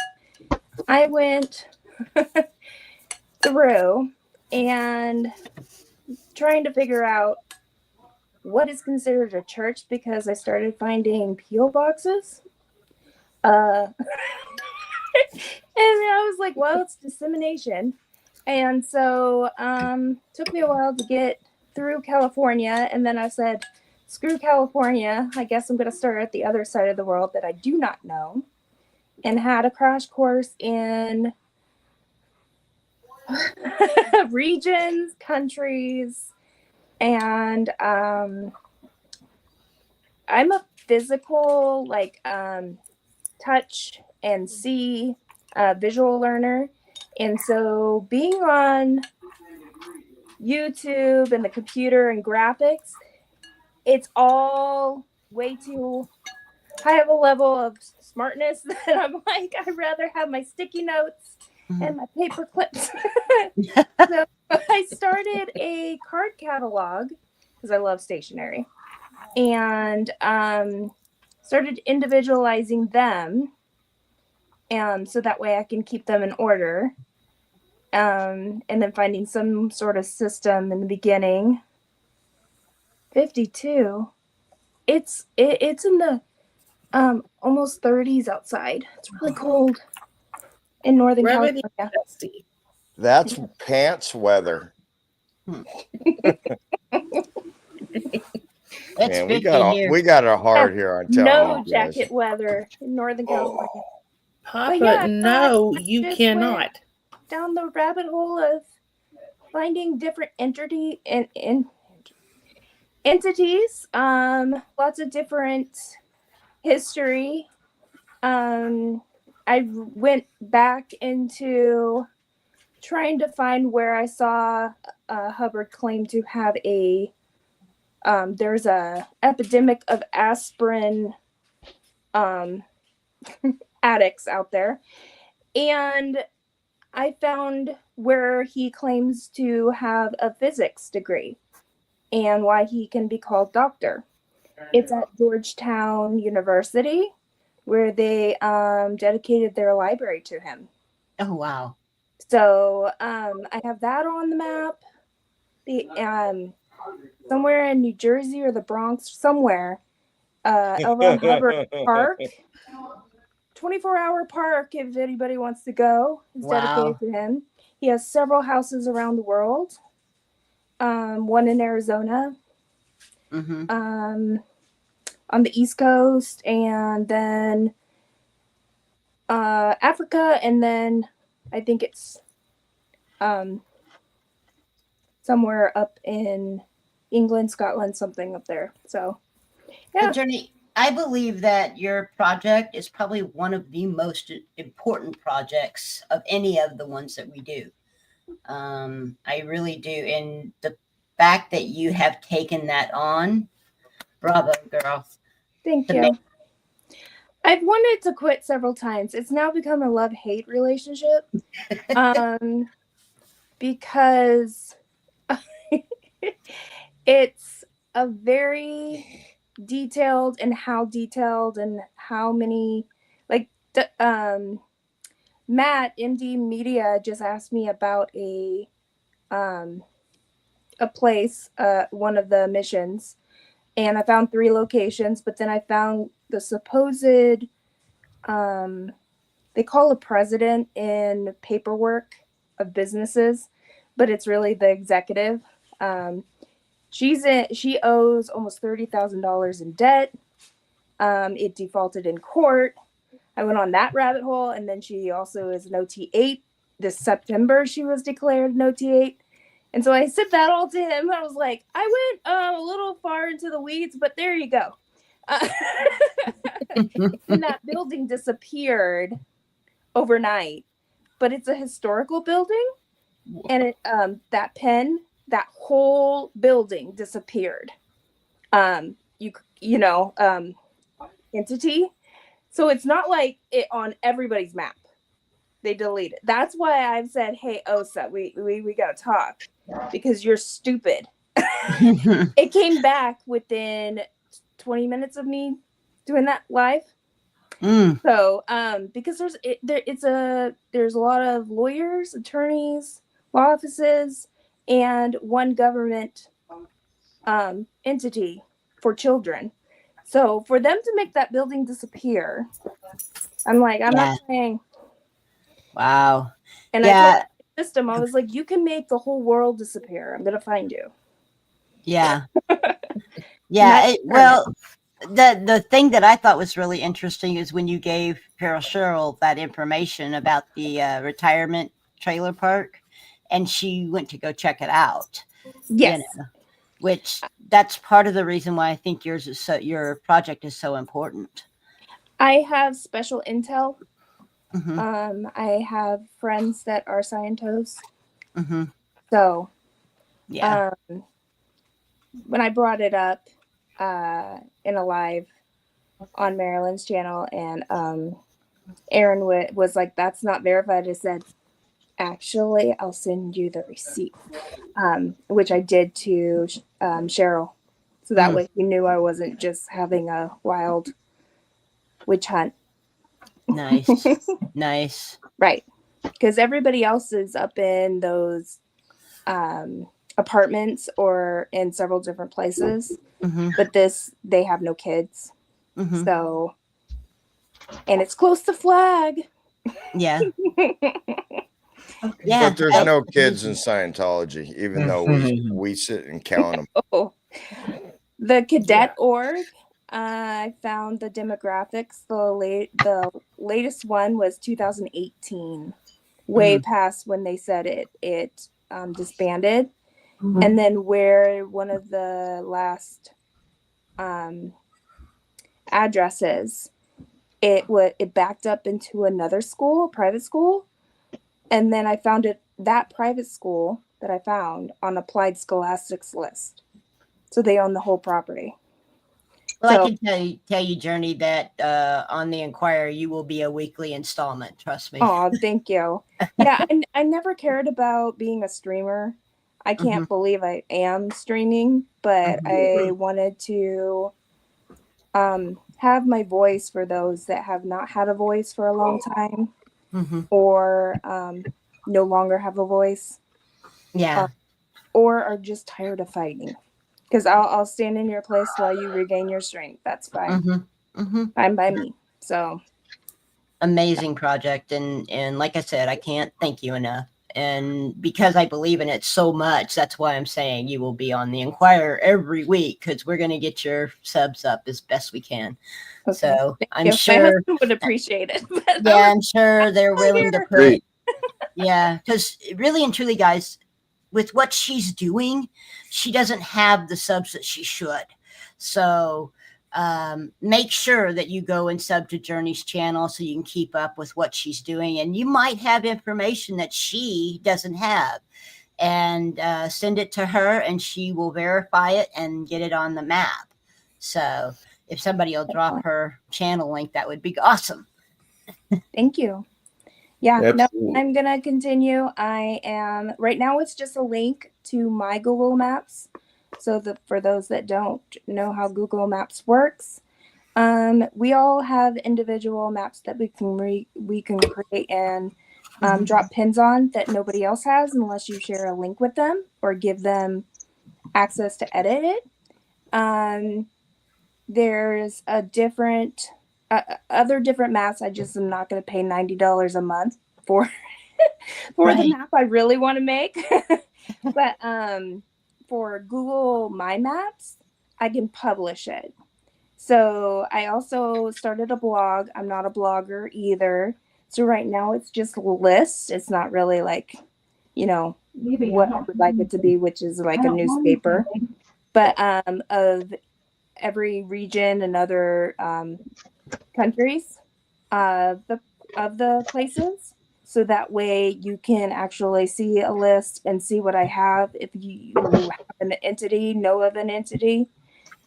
I went through and trying to figure out what is considered a church because I started finding P.O. boxes. And I was like, well, it's dissemination. And so took me a while to get through California. And then I said, screw California. I guess I'm going to start at the other side of the world that I do not know. And had a crash course in regions, countries, and I'm a physical, touch and see visual learner. And so being on YouTube and the computer and graphics, it's all way too high of a level of smartness that I'm like, I'd rather have my sticky notes and my paper clips. So I started a card catalog because I love stationery and started individualizing them. So that way I can keep them in order. And then finding some sort of system in the beginning. 52. It's in the almost 30s outside. It's really cold in Northern California. That's pants weather. Man, we got it hard here. I'm telling no you guys. jacket weather in Northern California. Papa, no, you cannot. Down the rabbit hole of finding different entities, lots of different history, I went back into trying to find where I saw Hubbard claim to have there's a epidemic of aspirin addicts out there. And I found where he claims to have a physics degree and why he can be called doctor. It's at Georgetown University, where they dedicated their library to him. Oh, wow. So I have that on the map. The somewhere in New Jersey or the Bronx, somewhere, L. Ron Hubbard Park, 24-hour park, if anybody wants to go, is dedicated to him. He has several houses around the world. One in Arizona, on the East Coast, and then Africa, and then I think it's somewhere up in England, Scotland, something up there. So, yeah. Attorney, I believe that your project is probably one of the most important projects of any of the ones that we do. I really do. And the fact that you have taken that on, bravo, girl. Thank you. I've wanted to quit several times. It's now become a love-hate relationship. Because it's a very detailed and how many, like, Matt, MD Media, just asked me about a place, one of the missions, and I found 3 locations, but then I found the supposed, they call a president in paperwork of businesses, but it's really the executive. She owes almost $30,000 in debt. It defaulted in court. I went on that rabbit hole, and then she also is an OT8. This September, she was declared an OT8. And so I said that all to him. I was like, I went a little far into the weeds, but there you go. And that building disappeared overnight, but it's a historical building, and it that whole building disappeared. Entity. So it's not like it on everybody's map. They delete it. That's why I've said, hey, OSA, we gotta talk, because you're stupid. It came back within 20 minutes of me doing that live. So because there's a lot of lawyers, attorneys, law offices, and one government entity for children. So for them to make that building disappear, I'm like, I'm not saying. Wow. And I told the system, I was like, you can make the whole world disappear. I'm gonna find you. Yeah. Well, the thing that I thought was really interesting is when you gave Carol Sherrill that information about the retirement trailer park, and she went to go check it out. Yes. Which that's part of the reason why I think your project is so important. I have special intel. I have friends that are scientists. So, when I brought it up in a live on Marilyn's channel, and Aaron was like, "That's not verified," I said, "Actually, I'll send you the receipt," which I did to Cheryl, so that way he knew I wasn't just having a wild witch hunt. Nice. Right, because everybody else is up in those apartments or in several different places, but they have no kids. So, and it's close to Flag. But there's no kids in Scientology, even though we sit and count them. The cadet org, I found the demographics. The latest one was 2018, way past when they said it disbanded. And then where one of the last addresses, it backed up into another school, private school, and then I found that private school that I found on Applied Scholastics list. So they own the whole property. Well, So, I can tell you, Journey, that on the Inquirer, you will be a weekly installment. Trust me. oh, thank you. Yeah, I never cared about being a streamer. I can't believe I am streaming, but I wanted to have my voice for those that have not had a voice for a long time or no longer have a voice. Yeah. Or are just tired of fighting. Because I'll stand in your place while you regain your strength. That's fine. Fine by me. So amazing project, and like I said, I can't thank you enough. And because I believe in it so much, that's why I'm saying you will be on the Inquirer every week, because we're going to get your subs up as best we can. Okay. So I'm sure my husband would appreciate it. Yeah, I'm sure they're willing to put. Yeah, because really and truly, guys, with what she's doing, she doesn't have the subs that she should. So make sure that you go and sub to Journey's channel so you can keep up with what she's doing. And you might have information that she doesn't have. And send it to her, and she will verify it and get it on the map. So if somebody will drop her channel link, that would be awesome. Thank you. Yeah, no, I'm going to continue. I am, right now it's just a link to my Google Maps. So for those that don't know how Google Maps works, we all have individual maps that we can create and drop pins on that nobody else has unless you share a link with them or give them access to edit it. There's a different... other different maps. I just am not going to pay $90 a month for the map I really want to make. But for Google My Maps, I can publish it. So I also started a blog. I'm not a blogger either. So right now it's just lists. It's not really like, what I would like it to be, which is like a newspaper. But of every region and other countries of the places, so that way you can actually see a list and see what I have. If you have an entity, know of an entity,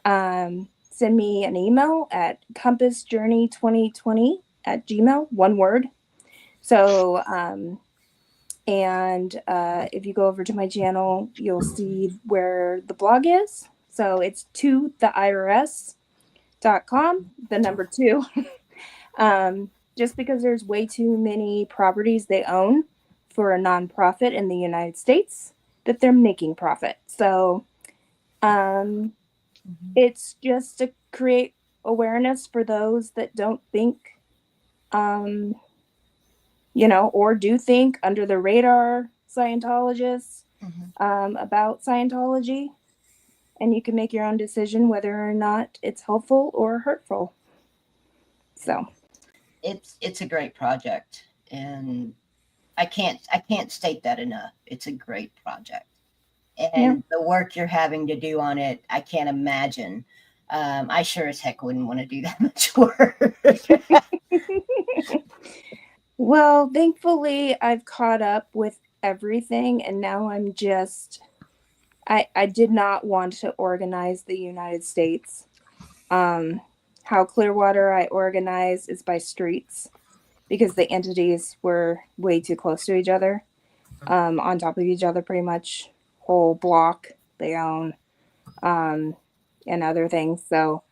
send me an email at compassjourney2020@gmail, one word. So and if you go over to my channel, you'll see where the blog is. So it's totheirs.com, the number 2. Just because there's way too many properties they own for a nonprofit in the United States that they're making profit. So it's just to create awareness for those that don't think, or do think under the radar Scientologists about Scientology. And you can make your own decision whether or not it's helpful or hurtful. So it's a great project, and I can't state that enough. It's a great project, and the work you're having to do on it, I can't imagine. I sure as heck wouldn't want to do that much work. Well, thankfully I've caught up with everything, and now I'm just I did not want to organize the United States. How Clearwater I organized is by streets, because the entities were way too close to each other, on top of each other, pretty much whole block they own, and other things. So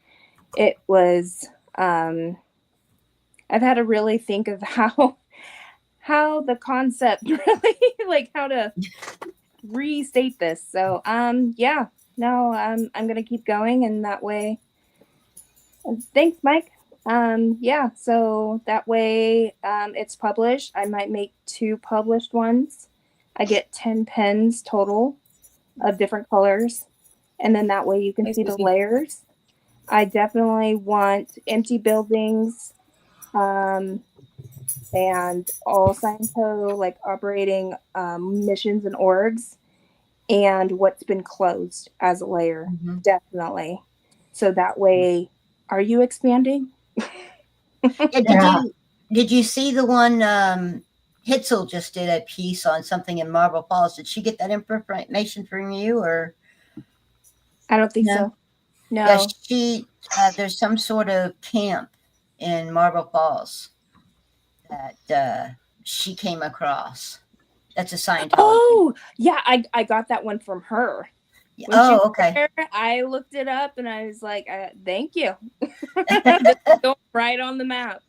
it was, I've had to really think of how the concept really, like how to restate this. So I'm gonna keep going, and that way. Thanks, Mike. So that way it's published. I might make 2 published ones. I get 10 pens total of different colors, and then that way you can see the layers. I definitely want empty buildings, and all Scientology like operating missions and orgs, and what's been closed as a layer. Definitely. So that way. Are you expanding? Did you see the one Hitzel just did a piece on something in Marble Falls? Did she get that information from you, or? I don't think No? so. No. Yeah, she there's some sort of camp in Marble Falls that she came across. That's a Scientology. Oh, yeah, I got that one from her. When she Oh, was okay. there, I looked it up and I was like, thank you. This is going right on the map.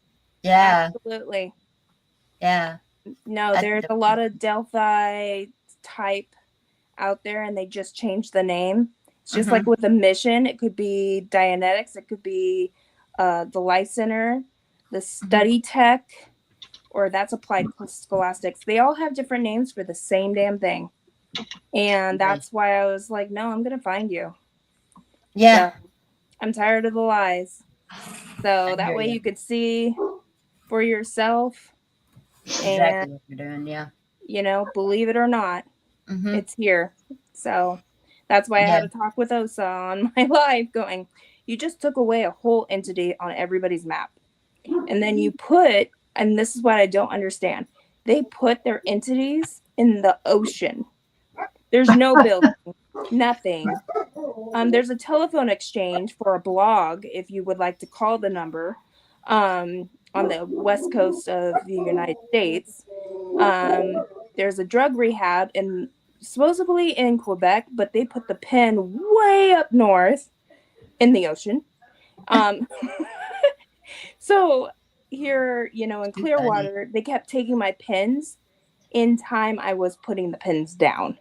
Yeah. Absolutely. Yeah. No, there's a lot of Delphi type out there, and they just changed the name. It's just like with a mission. It could be Dianetics. It could be the Life Center, the Study Tech, or that's Applied Scholastics. They all have different names for the same damn thing. And that's why I was like, no, I'm going to find you. Yeah. So, I'm tired of the lies. So that way you could see for yourself. Exactly what you're doing, yeah. You know, believe it or not, it's here. So that's why I had to talk with Osa on my live going, you just took away a whole entity on everybody's map. And then you put, and this is what I don't understand, they put their entities in the ocean. There's no building, nothing. There's a telephone exchange for a blog if you would like to call the number on the west coast of the United States. There's a drug rehab supposedly in Quebec, but they put the pen way up north in the ocean. So here, you know, in Clearwater, they kept taking my pens in time I was putting the pens down.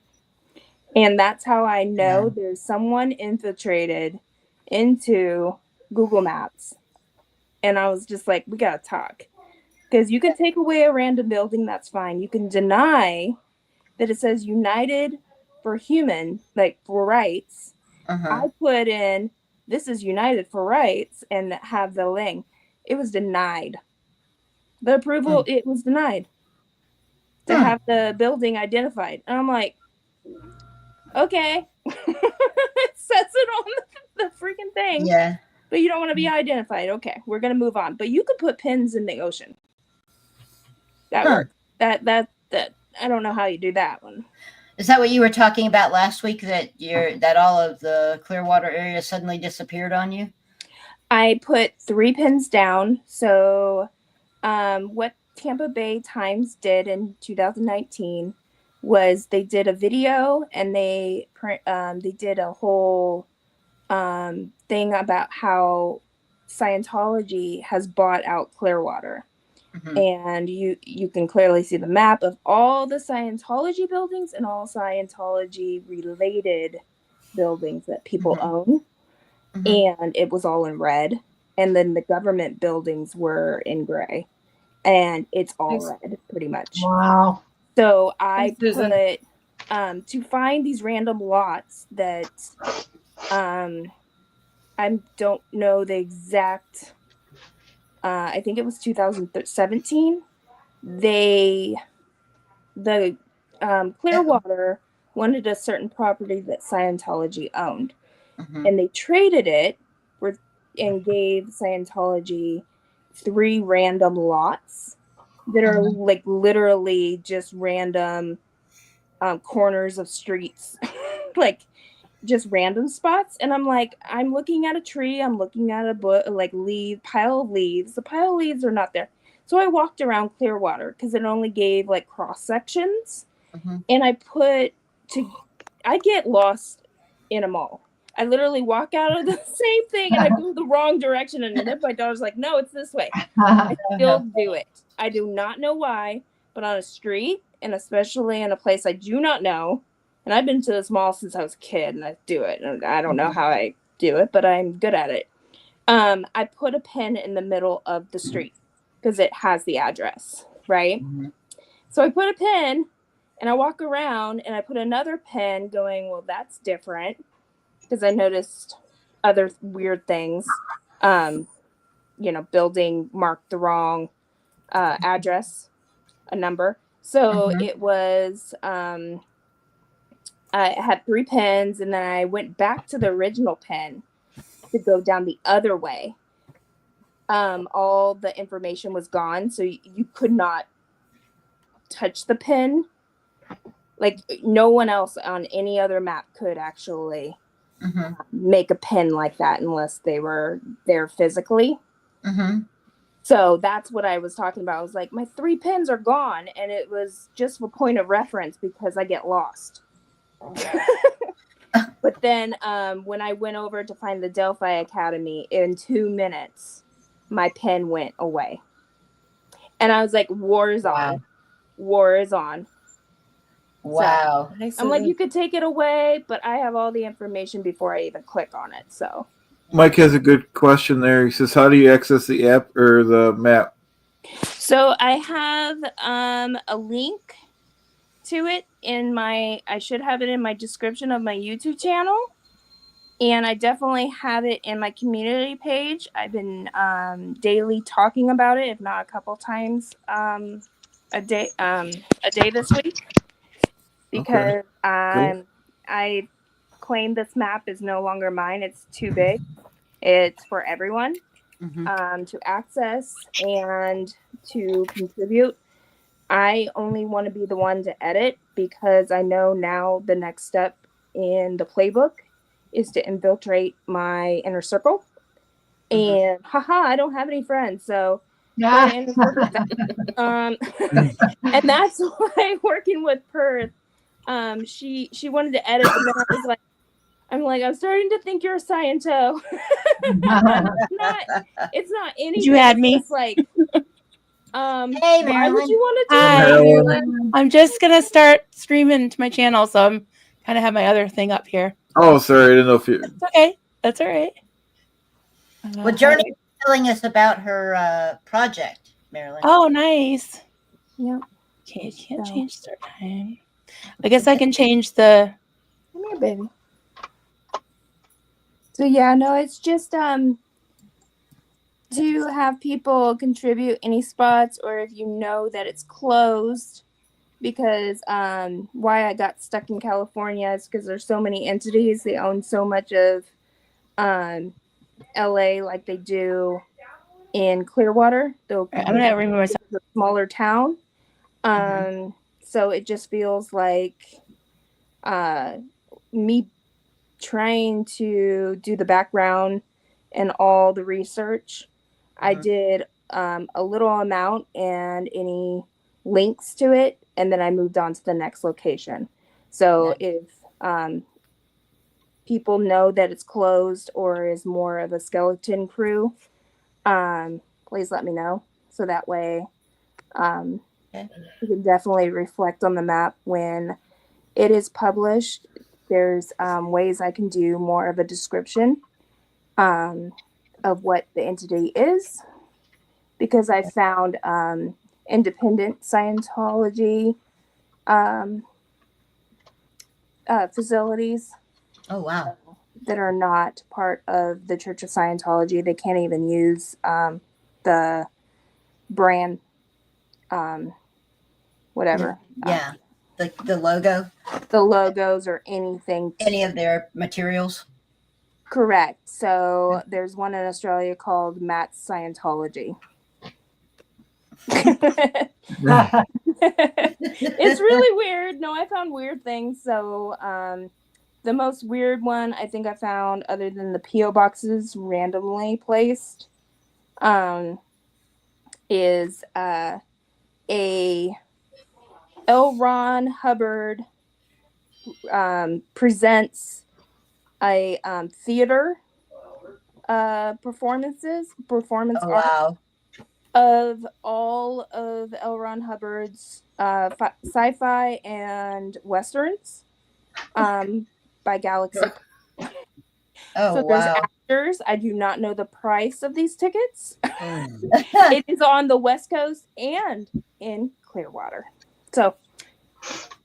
And that's how I know there's someone infiltrated into Google Maps. And I was just like, we got to talk. Because you can take away a random building, that's fine. You can deny that it says United for Human, like for rights. I put in, this is United for Rights, and have the link. It was denied. The approval, it was denied to have the building identified. And I'm like, okay. It says it on the freaking thing. Yeah. But you don't want to be identified. Okay, we're going to move on. But you could put pins in the ocean. That works. That I don't know how you do that one. Is that what you were talking about last week, that all of the Clearwater area suddenly disappeared on you? I put 3 pins down. So what Tampa Bay Times did in 2019 was they did a video, and they did a whole thing about how Scientology has bought out Clearwater. And you can clearly see the map of all the Scientology buildings and all Scientology related buildings that people own. And it was all in red. And then the government buildings were in gray. And it's all red, pretty much. Wow. So I put, to find these random lots that I don't know the exact, I think it was 2017. The Clearwater wanted a certain property that Scientology owned. And they traded it and gave Scientology 3 random lots that are like literally just random corners of streets, like just random spots. And I'm like, I'm looking at a tree, I'm looking at a pile of leaves. The pile of leaves are not there. So I walked around Clearwater because it only gave like cross sections. And I get lost in a mall. I literally walk out of the same thing and I go the wrong direction. And then my daughter's like, no, it's this way. I still do it. I do not know why, but on a street, and especially in a place I do not know, and I've been to this mall since I was a kid, and I do it. And I don't know how I do it, but I'm good at it. I put a pin in the middle of the street because it has the address, right? So I put a pin, and I walk around, and I put another pin going, well, that's different, because I noticed other weird things. Building marked the wrong address, a number. So it was, I had 3 pins, and then I went back to the original pin to go down the other way. all the information was gone, so you could not touch the pin. Like no one else on any other map could actually make a pin like that unless they were there physically. So that's what I was talking about. I was like, my 3 pins are gone, and it was just for point of reference because I get lost. But then when I went over to find the Delphi Academy, in 2 minutes, my pin went away. And I was like, war is on. War is on. Wow. So, I'm like, you could take it away, but I have all the information before I even click on it. So Mike has a good question there. He says, how do you access the app or the map? So I have a link to it I should have it in my description of my YouTube channel. And I definitely have it in my community page. I've been daily talking about it, if not a couple times a day this week. Because I claim this map is no longer mine. It's too big. It's for everyone to access and to contribute. I only want to be the one to edit because I know now the next step in the playbook is to infiltrate my inner circle. And I don't have any friends, so and that's why working with Perth, she wanted to edit, but then I was like, I'm starting to think you're a Sciento. It's not anything. You had me. It's like, hey, why would you want to do Hi. that, Marilyn? I'm just gonna start streaming to my channel, so I'm kind of have my other thing up here. Oh, sorry, I didn't know if you. It's okay. That's all right. Well, Journey is telling us about her project, Marilyn. Oh, nice. Yep. Okay, can't change start time. I guess I can change the. Come here, baby. So yeah, no, it's just to have people contribute any spots, or if you know that it's closed, because why I got stuck in California is because there's so many entities. They own so much of LA, like they do in Clearwater. Though I'm gonna remember myself. It's a smaller town, so it just feels like me trying to do the background and all the research. I did a little amount and any links to it, and then I moved on to the next location. So if people know that it's closed or is more of a skeleton crew, please let me know. So that way you can definitely reflect on the map when it is published. There's ways I can do more of a description of what the entity is, because I found independent Scientology facilities. Oh, wow. That are not part of the Church of Scientology. They can't even use the brand, whatever. Yeah. The logo. The logos or anything. Any of their materials. Correct. So there's one in Australia called Matt's Scientology. It's really weird. No, I found weird things. So the most weird one I think I found, other than the P.O. boxes randomly placed, is a L. Ron Hubbard presents a theater performance art of all of L. Ron Hubbard's sci-fi and westerns by Galaxy. Oh, so wow. there's actors. I do not know the price of these tickets. It is on the West Coast and in Clearwater. So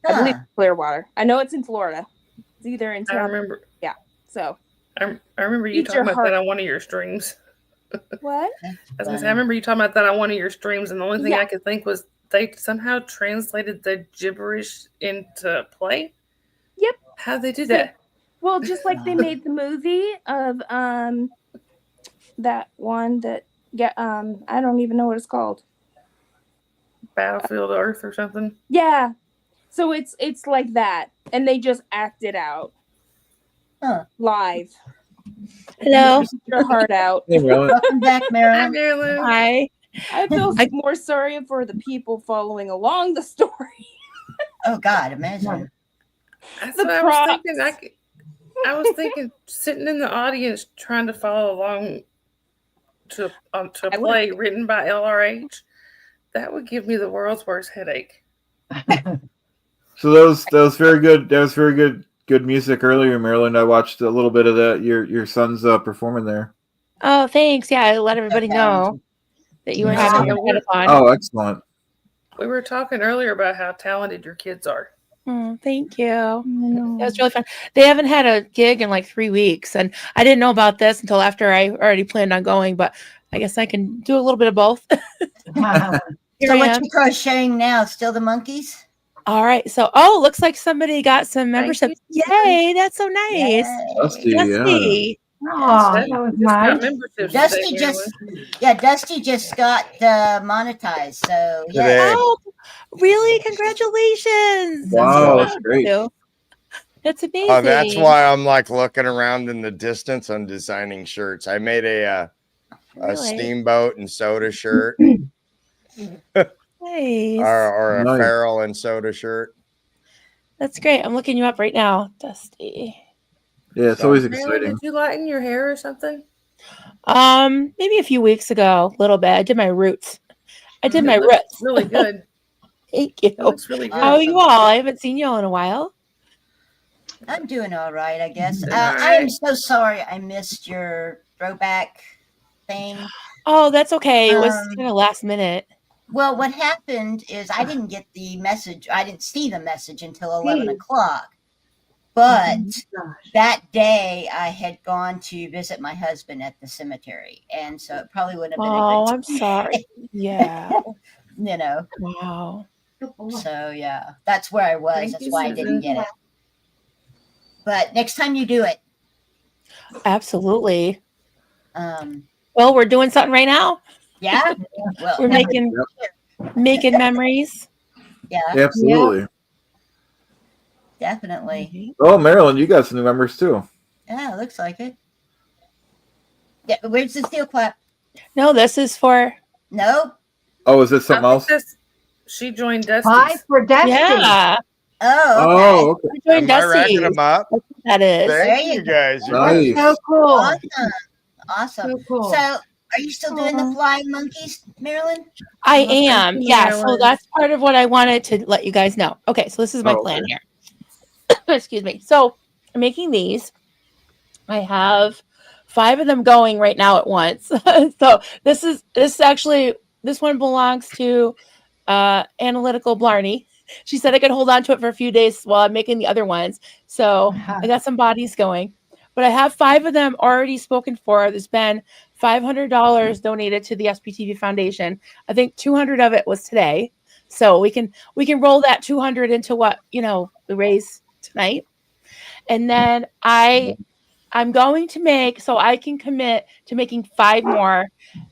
I believe it's Clearwater. I know it's in Florida. It's either in town. I remember. Yeah. So I remember you talking about that on one of your streams. What? I was gonna say, I remember you talking about that on one of your streams, and the only thing I could think was they somehow translated the gibberish into play. Yep. How'd they do that? Well, just like they made the movie of that one that I don't even know what it's called. Battlefield Earth or something. Yeah. So it's like that, and they just act it out live. Hello. Your heart out. Hey, Marilyn. Welcome back, Hi, Marilyn. Marilyn. Hi. I feel more sorry for the people following along the story. Oh God, imagine. That's The what I props. was thinking. I was thinking sitting in the audience trying to follow along to a play written by LRH. That would give me the world's worst headache. So that was very good. That was very good music earlier, Maryland. I watched a little bit of that. Your son's performing there. Oh, thanks. Yeah, I let everybody know that you were having your Chad-A-Thon. Oh, excellent. We were talking earlier about how talented your kids are. Oh, thank you. That was really fun. They haven't had a gig in like 3 weeks, and I didn't know about this until after I already planned on going, but I guess I can do a little bit of both. So what you crocheting now? Still the monkeys? All right. So, looks like somebody got some memberships. Yay, that's so nice. Dusty, Dusty. Oh, that was nice. Dusty just got monetized. So yeah. Today. Oh, really? Congratulations. Wow, that's great. That's amazing. Oh, that's why I'm like looking around in the distance. I'm designing shirts. I made a steamboat and soda shirt. Nice. Or a Farrell and soda shirt. That's great. I'm looking you up right now, Dusty. Yeah, it's always Marilyn, exciting. did you lighten your hair or something? Maybe a few weeks ago, a little bit. I did my roots. Roots. Really good. Thank you. It looks really good. How are you all? I haven't seen you all in a while. I'm doing all right, I guess. All I am right. so sorry I missed your throwback thing. Oh, that's okay. It was kind of last minute. Well, what happened is I didn't get the message. I didn't see the message until 11 o'clock. But that day I had gone to visit my husband at the cemetery. And so it probably would have been a good Oh, time. I'm sorry. Yeah. You know. Wow. So, yeah, that's where I was. Thank That's you, why I didn't get it. But next time you do it. Absolutely. Well, we're doing something right now. Yeah. Well, We're making memories. Yeah. Absolutely. Definitely. Oh, Marilyn, you got some new members too. Yeah, looks like it. Yeah, where's the steel clap? No, this is for. No. Oh, is it something else? She joined Dusty. Hi for Dusty. Yeah. Oh, okay. I joined Am I Dusty. racking them up? That is. Thank you guys. Nice. So cool. Awesome. So cool. So, are you still doing the flying monkeys, Marilyn? I am. thank you, Yeah. So Marilyn. that's part of what I wanted to let you guys know. Okay. So this is my plan here. Excuse me. So I'm making these. I have 5 of them going right now at once. So this one belongs to Analytical Blarney. She said I could hold on to it for a few days while I'm making the other ones. So I got some bodies going. But I have 5 of them already spoken for. There's been $500 donated to the SPTV Foundation. I think 200 of it was today. So we can roll that 200 into what, we raise tonight. And then I'm going to make, so I can commit to making 5 more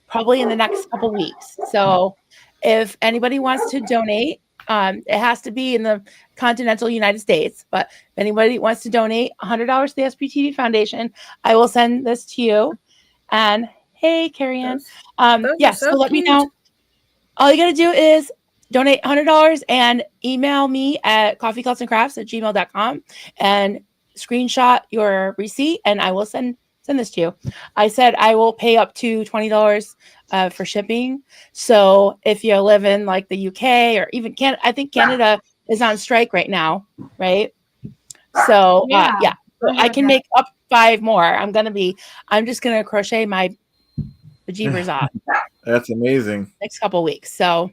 probably in the next couple weeks. So if anybody wants to donate, it has to be in the continental United States. But if anybody wants to donate $100 to the SPTV Foundation, I will send this to you. And hey, Carrie Ann. So let me know. All you got to do is donate $100 and email me at coffeecultsandcrafts@gmail.com and screenshot your receipt, and I will send this to you. I said I will pay up to $20 for shipping. So if you live in like the UK or even Canada, I think Canada is on strike right now, right? So so I can make up 5 more. I'm just gonna crochet my bejeebers off. That's amazing. Next couple weeks. So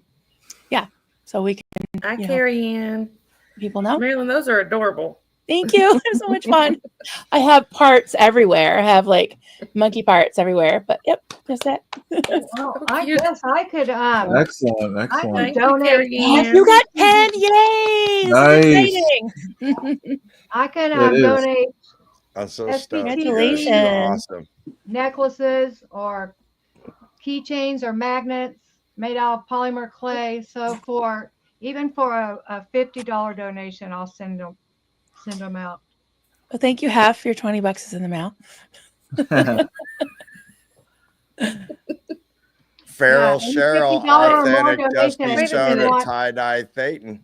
so we can. Hi, Carrie Ann. People know. Marilyn, those are adorable. Thank you. They're so much fun. I have parts everywhere. I have like monkey parts everywhere. But yep, that's it. Well, I guess I could Excellent. I Excellent. could donate. You got 10. Yay! Nice. This is exciting. I could It is. donate I'm so SPTV stoked. Congratulations. Awesome. necklaces or keychains or magnets made out of polymer clay. So even for a $50 donation, I'll send them out. Well, thank you. Half your $20 is in the mail. Farrell and Cheryl, $50 or more authentic Dusty donation if you Soda want tie-dye Thetan.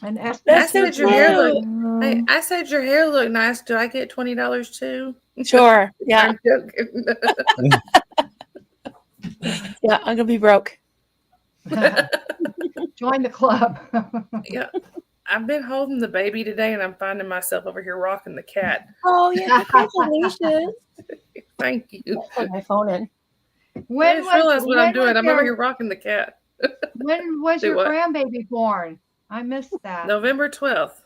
an I That's so said your hair cute. look. Hey, I said your hair looked nice. Do I get $20 too? Sure. Yeah. I'm joking. Yeah. I'm gonna be broke. Join the club. Yeah, I've been holding the baby today, and I'm finding myself over here rocking the cat. Oh yeah! Congratulations. Thank you. Put my phone in. I just realized what I'm doing. I'm over here rocking the cat. When was Do your what? grandbaby born? I missed that. November 12th.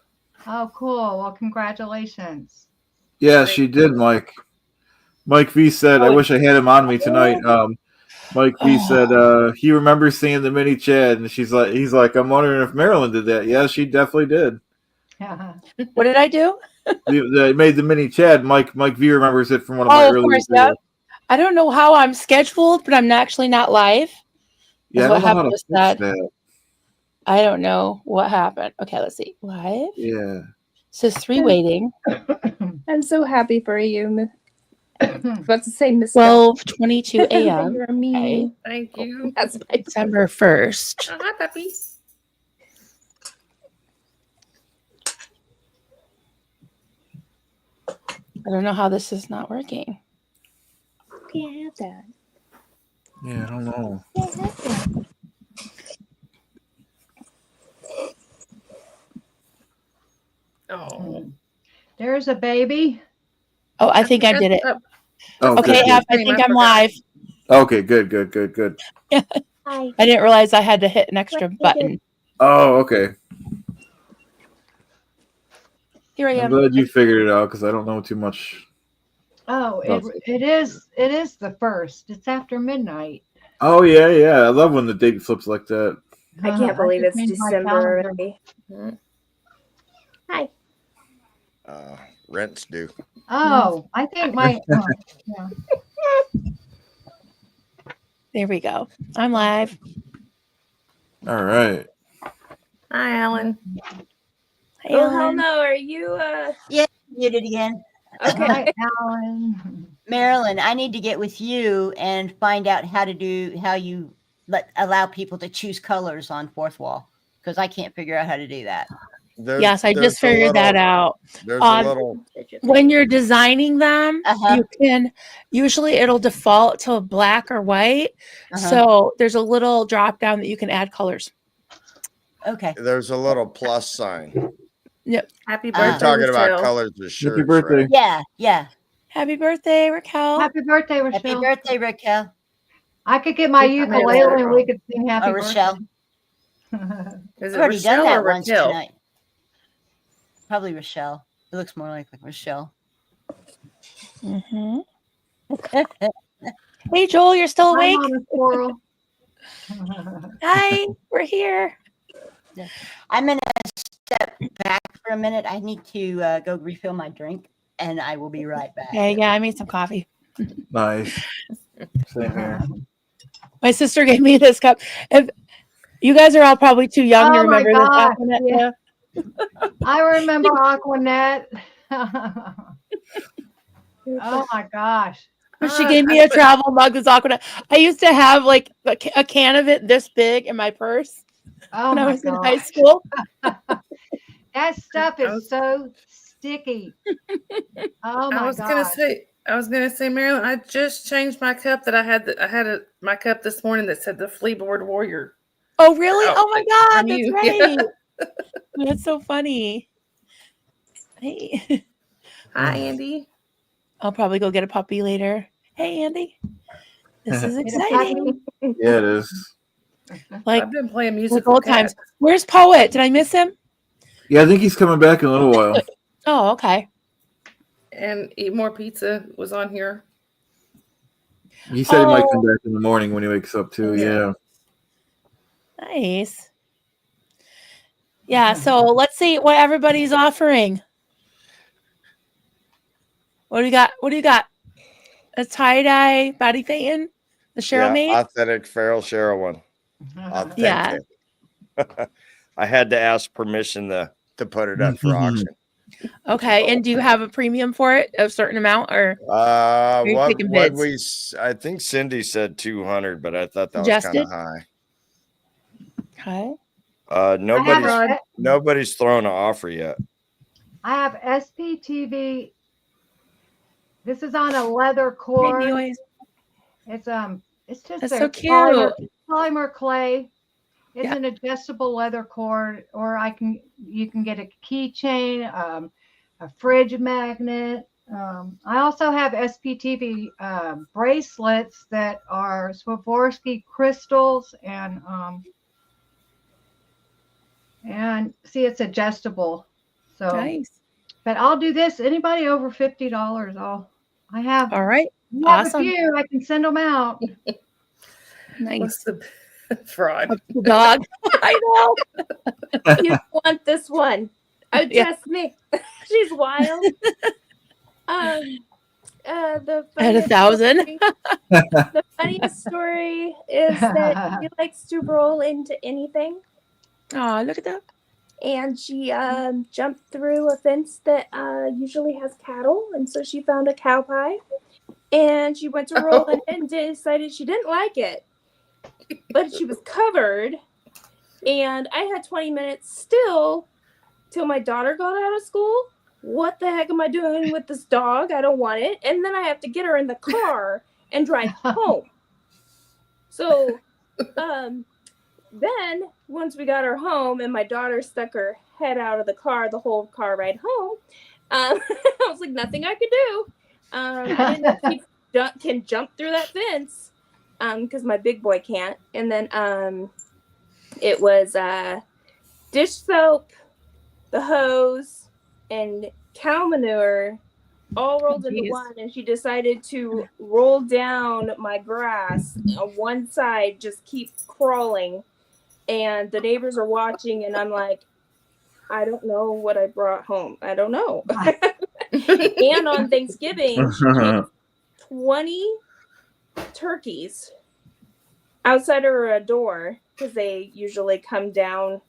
Oh, cool. Well, congratulations. Yeah, she did, Mike. Mike V said, I wish I had him on me tonight. Mike V said he remembers seeing the mini Chad, and he's like, I'm wondering if Marilyn did that. Yeah, she definitely did. What did I do? They made the mini Chad. Mike V remembers it from one of my earlier videos. Yep. I don't know how I'm scheduled, but I'm actually not live. Yeah, I what don't know how happened to with fix that. that. I don't know what happened. Okay, let's see. Live. Yeah. Says 3 waiting. I'm so happy for you. About to say Miss 12:22 a.m. You're a meanie. Okay. Thank you. That's my December 1st. Hi, puppy. I don't know how this is not working. Can't have that. Yeah, I don't know. Can't have that. Oh. There's a baby. Oh, I think I did it. Oh, Okay, good, F, I good. think I'm live. Okay, good. Hi. I didn't realize I had to hit an extra button. Oh, okay. Here I I'm am. glad you figured it out because I don't know too much. Oh, it is the 1st. It's after midnight. Oh yeah. I love when the date flips like that. I can't believe it's changed my December calendar. already. Hi. Rent's due. Oh, I think my yeah. There we go. I'm live. All right. Hi, Alan. Hey, Oh, Ellen. hell no. Are you Yeah, muted again. okay? Hi, Alan. Marilyn, I need to get with you and find out how you allow people to choose colors on fourth wall, because I can't figure out how to do that. Yes, I just figured that out. There's a little. When you're designing them, Uh-huh. you can usually it'll default to black or white. Uh-huh. So there's a little drop down that you can add colors. Okay. There's a little plus sign. Yep. Happy You're birthday. talking about Rochelle. colors of shirts. Happy birthday. Right? Yeah. Happy birthday, Raquel. Happy birthday, Happy Rochelle. birthday, Raquel. I could get my Happy ukulele birthday. and we could sing happy Oh, Rochelle. birthday. Is I've it already Rochelle done that or once Raquel? tonight. Probably Rochelle. It looks more like Rochelle. Mm-hmm. Hey, Joel, you're still Hi, awake? Mama Squirrel. Hi, we're here. I'm going to step back for a minute. I need to go refill my drink, and I will be right back. Okay, yeah, I made some coffee. Nice. Same here. My sister gave me this cup. If you guys are all probably too young to Oh my remember this. God, Aquanet, yeah. I remember Aquanet. Oh my gosh. But she gave me a travel mug that's Aquanet. I used to have like a can of it this big in my purse Oh when I my was in high gosh. school. That stuff is so sticky. Oh my I was gosh. gonna say, Marilyn, I just changed my cup that I had. My cup this morning that said the Fleaboard Warrior. Oh, really? Oh my God, from that's you. right. That's so funny. Hey. Hi, Andy. I'll probably go get a puppy later. Hey, Andy. This is Get a exciting. Yeah, it is. Like I've been playing like music old times. Where's Poet? Did I miss him? Yeah, I think he's coming back in a little while. Oh, okay. And Eat More Pizza was on here. He said he might come Oh. back in the morning when he wakes up too. Yeah. Nice. Yeah, so let's see what everybody's offering. What do you got? What do you got? A tie-dye body painting? The Cheryl made? Authentic feral Cheryl one. Authentic. I had to ask permission to put it up for auction. Okay, and do you have a premium for it, a certain amount, or I think Cindy said 200, but I thought that was kind of high. Okay. Nobody's thrown an offer yet. I have SPTV. This is on a leather cord. It's just That's a so cute. polymer clay. It's an adjustable leather cord, or you can get a keychain, a fridge magnet. I also have SPTV bracelets that are Swarovski crystals, and see, it's adjustable. So nice. But I'll do this. Anybody over $50, I have. All right. I have Awesome. a few. I can send them out. Nice. What's the fraud? The dog. I know. You want this one? Oh, trust me, she's wild. The At 1,000. The funniest story is that she likes to roll into anything. Oh, look at that. And she jumped through a fence that usually has cattle, and so she found a cow pie, and she went to roll in it and decided she didn't like it, but she was covered, and I had 20 minutes still till my daughter got out of school. What the heck am I doing with this dog? I don't want it. And then I have to get her in the car and drive home. So then once we got her home and my daughter stuck her head out of the car the whole car ride home, I was like, nothing I could do. I didn't know if she can jump through that fence because my big boy can't. And then it was dish soap, the hose, and cow manure all rolled into one, and she decided to roll down my grass on one side, just keep crawling, and the neighbors are watching, and I'm like, I don't know what I brought home. I don't know. And on Thanksgiving, she made 20 turkeys outside of her door because they usually come down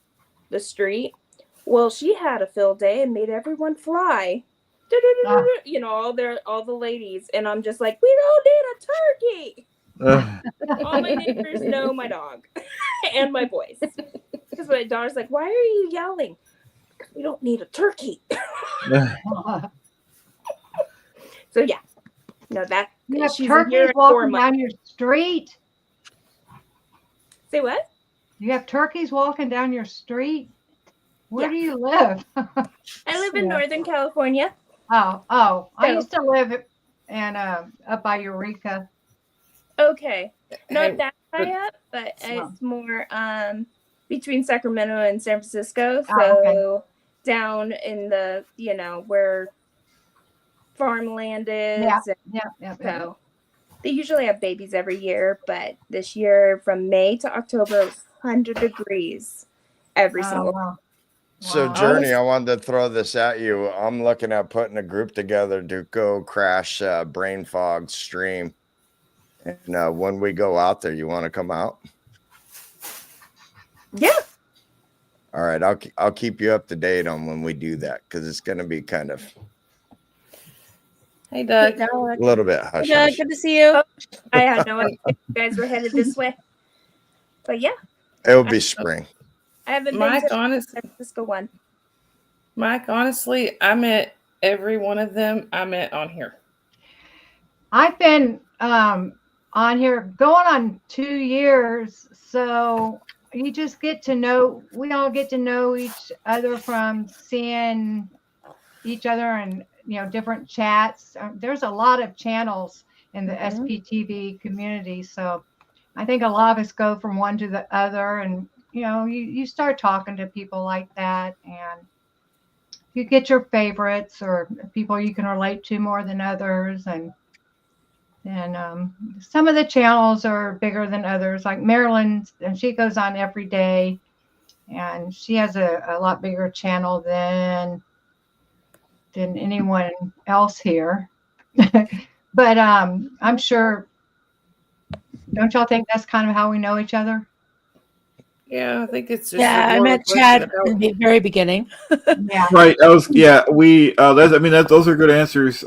the street. Well, she had a field day and made everyone fly. You know, all the ladies, and I'm just like, we don't need a turkey. All my neighbors know my dog and my voice, because my daughter's like, why are you yelling? We don't need a turkey. So yeah, no, that you have she's turkeys walking down your street. Say what? You have turkeys walking down your street. Where do you live? I live in Northern California. Oh, I used to live in up by Eureka. Okay, not that high up, but it's more between Sacramento and San Francisco. So down in the, you know, where farmland is. Yeah. So they usually have babies every year, but this year from May to October, it was 100 degrees every single day. So, Journey, I wanted to throw this at you. I'm looking at putting a group together to go crash Brain Fog stream. And when we go out there, you want to come out? Yeah. All right. I'll keep you up to date on when we do that, because it's going to be kind of. Hey, Doug. A little bit hush. Hey, Doug, good to see you. I had no idea you guys were headed this way. But yeah. It'll be spring. I haven't Mike, been to San Francisco one. Mike, honestly, I met every one of them I met on here. I've been on here going on 2 years, so you just get to know, we all get to know each other from seeing each other and, you know, different chats. There's a lot of channels in the SPTV community, so I think a lot of us go from one to the other, and you know, you start talking to people like that, and you get your favorites or people you can relate to more than others. And some of the channels are bigger than others, like Marilyn's, and she goes on every day, and she has a lot bigger channel than anyone else here. But I'm sure Don't y'all think that's kind of how we know each other? Yeah, I think it's just Yeah, I more of a met question Chad about- in the very beginning. Yeah. Right. Those are good answers.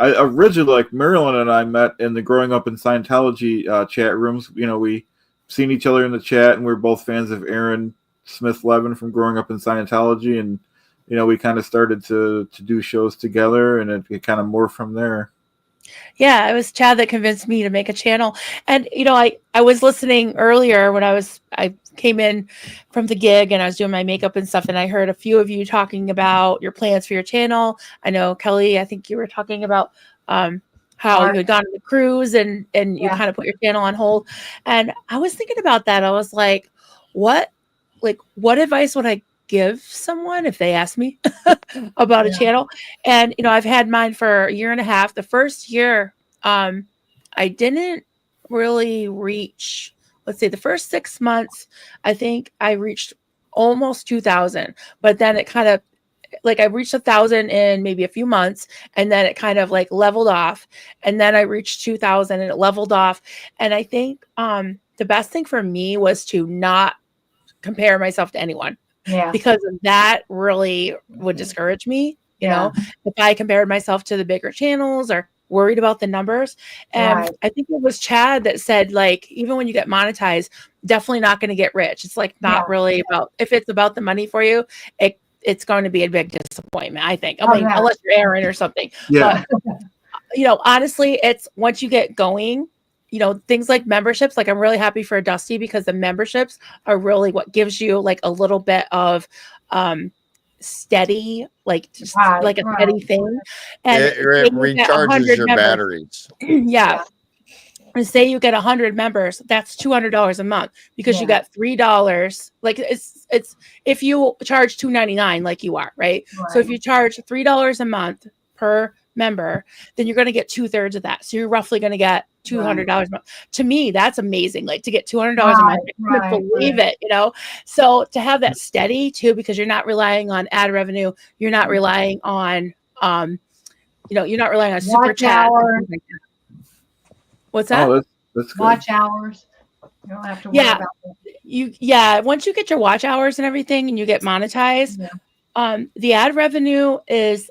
I originally, like, Marilyn and I met in the Growing Up in Scientology chat rooms. We seen each other in the chat, and we're both fans of Aaron Smith Levin from Growing Up in Scientology, and we kind of started to do shows together, and it kind of morphed from there. Yeah, it was Chad that convinced me to make a channel. And I was listening earlier when I came in from the gig and I was doing my makeup and stuff, and I heard a few of you talking about your plans for your channel. I know, Kelly, I think you were talking about how you had gone on the cruise and you kind of put your channel on hold. And I was thinking about that. I was like, what advice would I give someone if they asked me about a channel? And I've had mine for a year and a half. The first year I didn't really reach, let's say the first 6 months, I think I reached almost 2,000, but then it kind of I reached 1,000 in maybe a few months, and then it kind of leveled off, and then I reached 2,000 and it leveled off. And I think the best thing for me was to not compare myself to anyone, because that really would discourage me. If I compared myself to the bigger channels or worried about the numbers. And I think it was Chad that said, even when you get monetized, definitely not going to get rich. It's not really about, if it's about the money for you, it's going to be a big disappointment, I think. Unless you're Aaron or something. Yeah. But honestly, it's once you get going, things like memberships, I'm really happy for Dusty, because the memberships are really what gives you a little bit of steady, a steady thing. And it recharges your batteries. Yeah. And say you get 100 members, that's $200 a month, because you got $3. It's if you charge $2.99 like you are, right? So if you charge $3 a month per member, then you're going to get 2/3 of that. So you're roughly going to get $200 a month. To me, that's amazing. To get $200 a month, I couldn't believe it. So to have that steady too, because you're not relying on ad revenue, you're not relying on you're not relying on super chat. What's that? Oh, that's good. Watch hours. You don't have to worry about that. Once you get your watch hours and everything and you get monetized, the ad revenue it's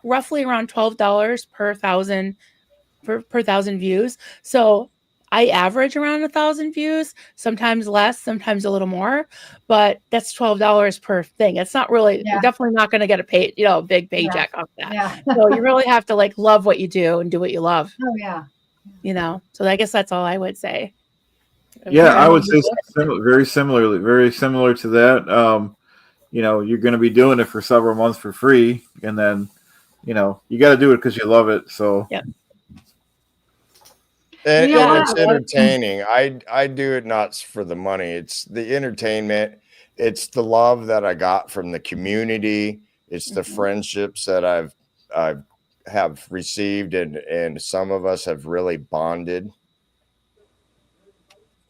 roughly around $12 per thousand views. So I average around 1,000 views, sometimes less, sometimes a little more, but that's $12 per thing. It's not really, you're definitely not going to get a big paycheck off that. So you really have to love what you do and do what you love. Oh yeah. So I guess that's all I would say. Yeah, I would say very similar to that. You're going to be doing it for several months for free, and then you got to do it because you love it. So And it's entertaining. I do it not for the money. It's the entertainment. It's the love that I got from the community. It's the friendships that I've have received, and some of us have really bonded.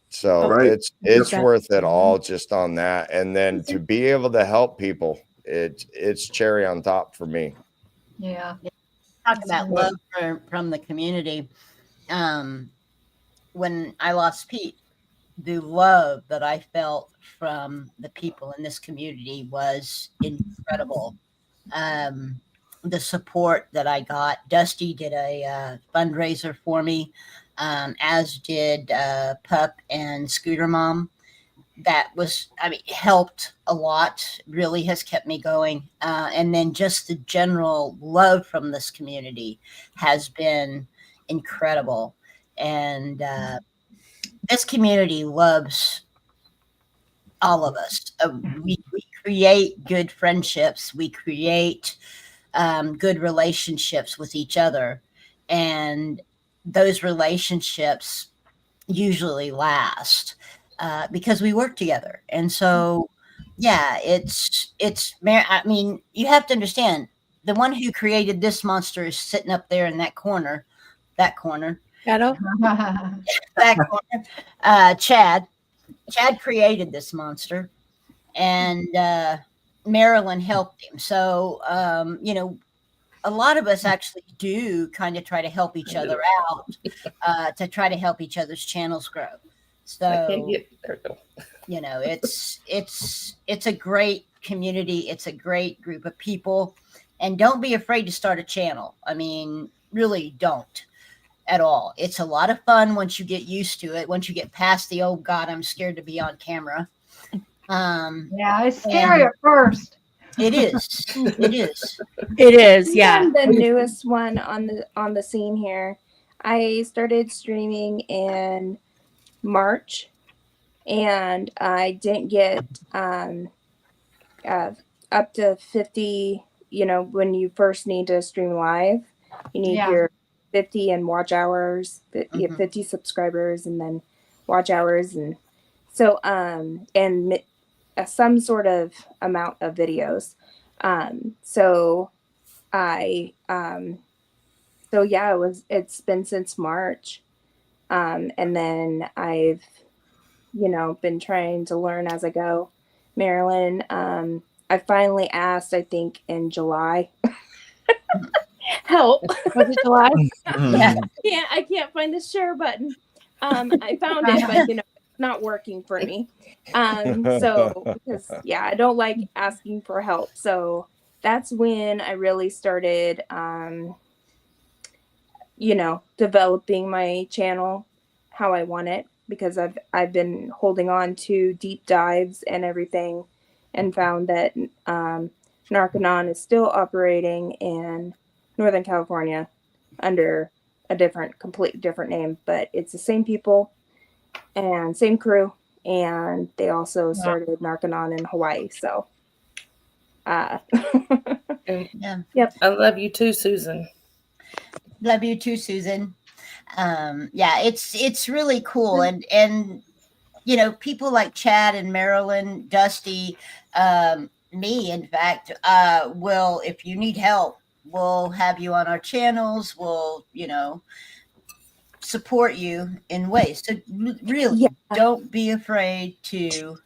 So it's worth it all just on that. And then to be able to help people, it's cherry on top for me. Yeah. Talk about love from the community. When I lost Pete, the love that I felt from the people in this community was incredible. The support that I got. Dusty did a fundraiser for me, as did Pup and Scooter Mom. That was, helped a lot, really has kept me going. And then just the general love from this community has been incredible. And this community loves all of us. We create good friendships. We create good relationships with each other. And those relationships usually last because we work together. And so, you have to understand, the one who created this monster is sitting up there in that corner. Shadow? That corner. Chad created this monster, and Marilyn helped him. So, a lot of us actually do kind of try to help each other out, to try to help each other's channels grow. So I can't get there. You know, it's a great community. It's a great group of people, and don't be afraid to start a channel. I mean, really don't at all. It's a lot of fun once you get used to it. Once you get past the, oh God, I'm scared to be on camera. Yeah, it's scary at first. It is. It is. It is. Yeah. I'm the newest one on the scene here. I started streaming in March, and I didn't get up to 50. You know, when you first need to stream live, you need your 50 and watch hours. You have 50 subscribers and then watch hours, and so and some sort of amount of videos. So it's been since March. And then I've, been trying to learn as I go. Marilyn, I finally asked, I think in July, help. Was it July? Yeah. I can't find the share button. I found it, but it's not working for me. So because I don't like asking for help. So that's when I really started, developing my channel how I want it, because I've been holding on to deep dives and everything, and found that Narconon is still operating in Northern California under a completely different name, but it's the same people and same crew, and they also started Narconon in Hawaii. So Yep. I love you too, Susan. Love you too, Susan. It's really cool, and people like Chad and Marilyn, Dusty, me, in fact, will, if you need help, we'll have you on our channels. We'll support you in ways. So really, don't be afraid to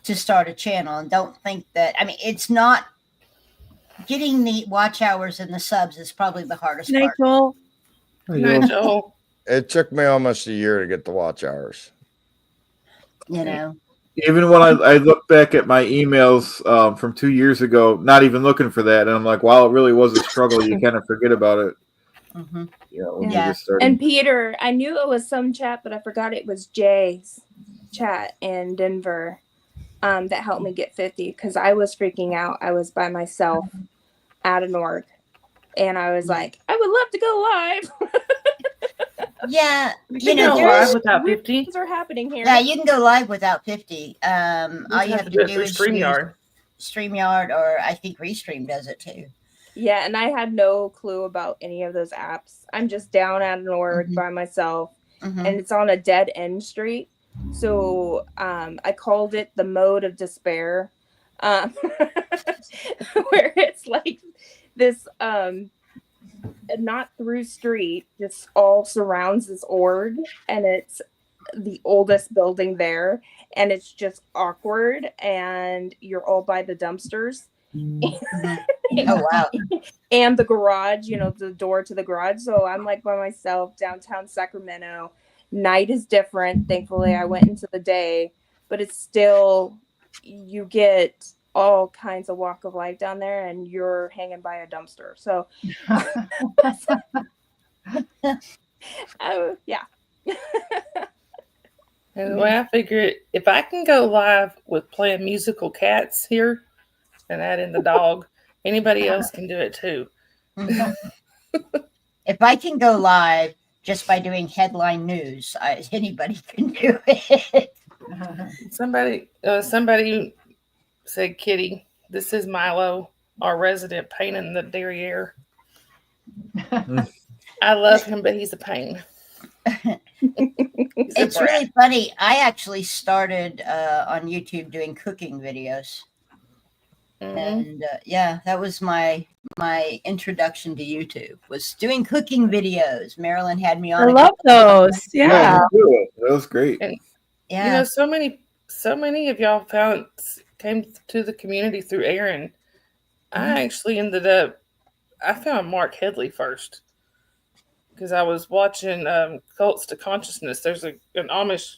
start a channel, and don't think that. I mean, it's not getting the watch hours and the subs is probably the hardest part. Nigel. It took me almost a year to get the watch hours. Even when I look back at my emails from 2 years ago, not even looking for that, and I'm like, wow, it really was a struggle. You kind of forget about it. Mm-hmm. When you just started. And Peter, I knew it was some chat, but I forgot it was Jay's chat in Denver that helped me get 50, because I was freaking out. I was by myself at an org, and I was like, I would love to go live. Yeah, you can go live without 50. Things are happening here. Yeah, you can go live without 50. All you have to do is StreamYard. StreamYard, or I think Restream does it too. Yeah, and I had no clue about any of those apps. I'm just down at an org by myself, and it's on a dead end street. So I called it the mode of despair, where it's like this not through street, just all surrounds this org, and it's the oldest building there, and it's just awkward, and you're all by the dumpsters. Oh wow. And the garage, the door to the garage. So I'm like by myself downtown Sacramento. Night is different. Thankfully I went into the day, but it's still, you get all kinds of walk of life down there, and you're hanging by a dumpster. So yeah. And the way I figure it, if I can go live with playing musical cats here and add in the dog, anybody else can do it too. If I can go live just by doing headline news, anybody can do it. Somebody said, Kitty, this is Milo, our resident pain in the derriere. I love him, but he's a pain. It's really funny. I actually started on YouTube doing cooking videos. And that was my introduction to YouTube, was doing cooking videos. Marilyn had me on. I love those. Yeah. That was great. And so many of y'all came to the community through Aaron. I actually ended up I found Mark Headley first because I was watching Cults to Consciousness. There's an Amish,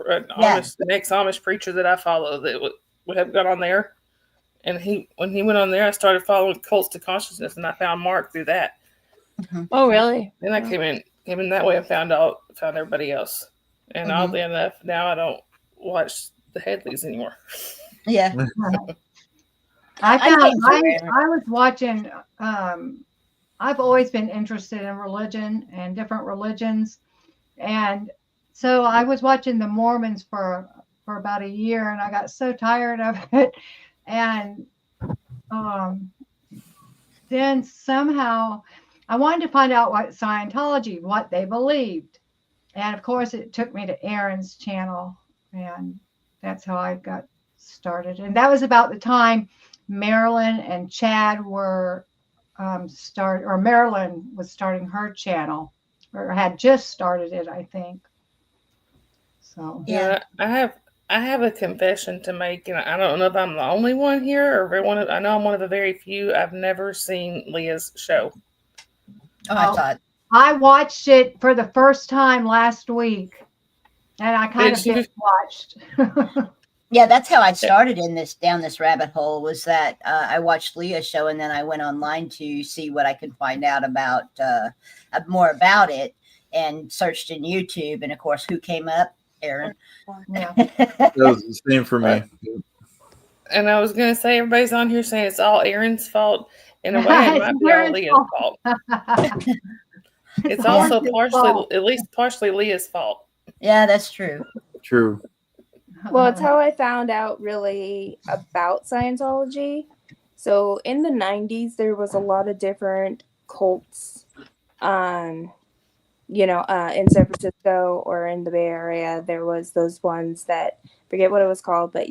an ex-Amish preacher that I follow that would have got on there, and when he went on there, I started following Cults to Consciousness, and I found Mark through that. Oh, really? Then I came in that way and found everybody else. And oddly enough, now I don't watch the Headleys anymore. Yeah. I was watching, I've always been interested in religion and different religions. And so I was watching the Mormons for about a year, and I got so tired of it. And then somehow I wanted to find out what they believed. And of course, it took me to Aaron's channel, and that's how I got started. And that was about the time Marilyn and Chad were Marilyn was starting her channel, or had just started it, I think. So yeah, I have a confession to make, and I don't know if I'm the only one here or everyone. I know I'm one of the very few. I've never seen Leah's show. I watched it for the first time last week, and I kind of binge watched. Yeah, that's how I started down this rabbit hole, was that I watched Leah's show, and then I went online to see what I could find out about more about it, and searched in YouTube, and of course, who came up? Aaron. Yeah. That was the same for me. And I was going to say, everybody's on here saying it's all Aaron's fault. In a way, it might be all Leah's fault. It's also at least partially Leah's fault. Yeah, that's true. True. Well, it's how I found out really about Scientology. So in the 90s, there was a lot of different cults, in San Francisco or in the Bay Area. There was those ones that, forget what it was called, but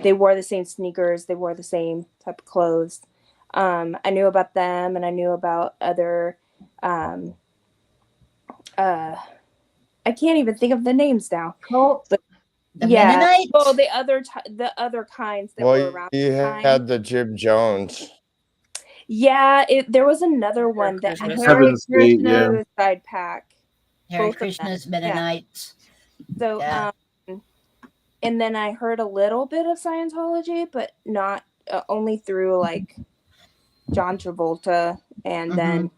they wore the same sneakers, they wore the same type of clothes. I knew about them, and I knew about other, I can't even think of the names now. Cults. But The Mennonites? well, the other kinds that were around. You had the Jim Jones. Yeah, there was another one that Heaven's Gate, yeah. Suicide Pack. Hare Krishna's Mennonites. So, and then I heard a little bit of Scientology, but not only through like John Travolta and then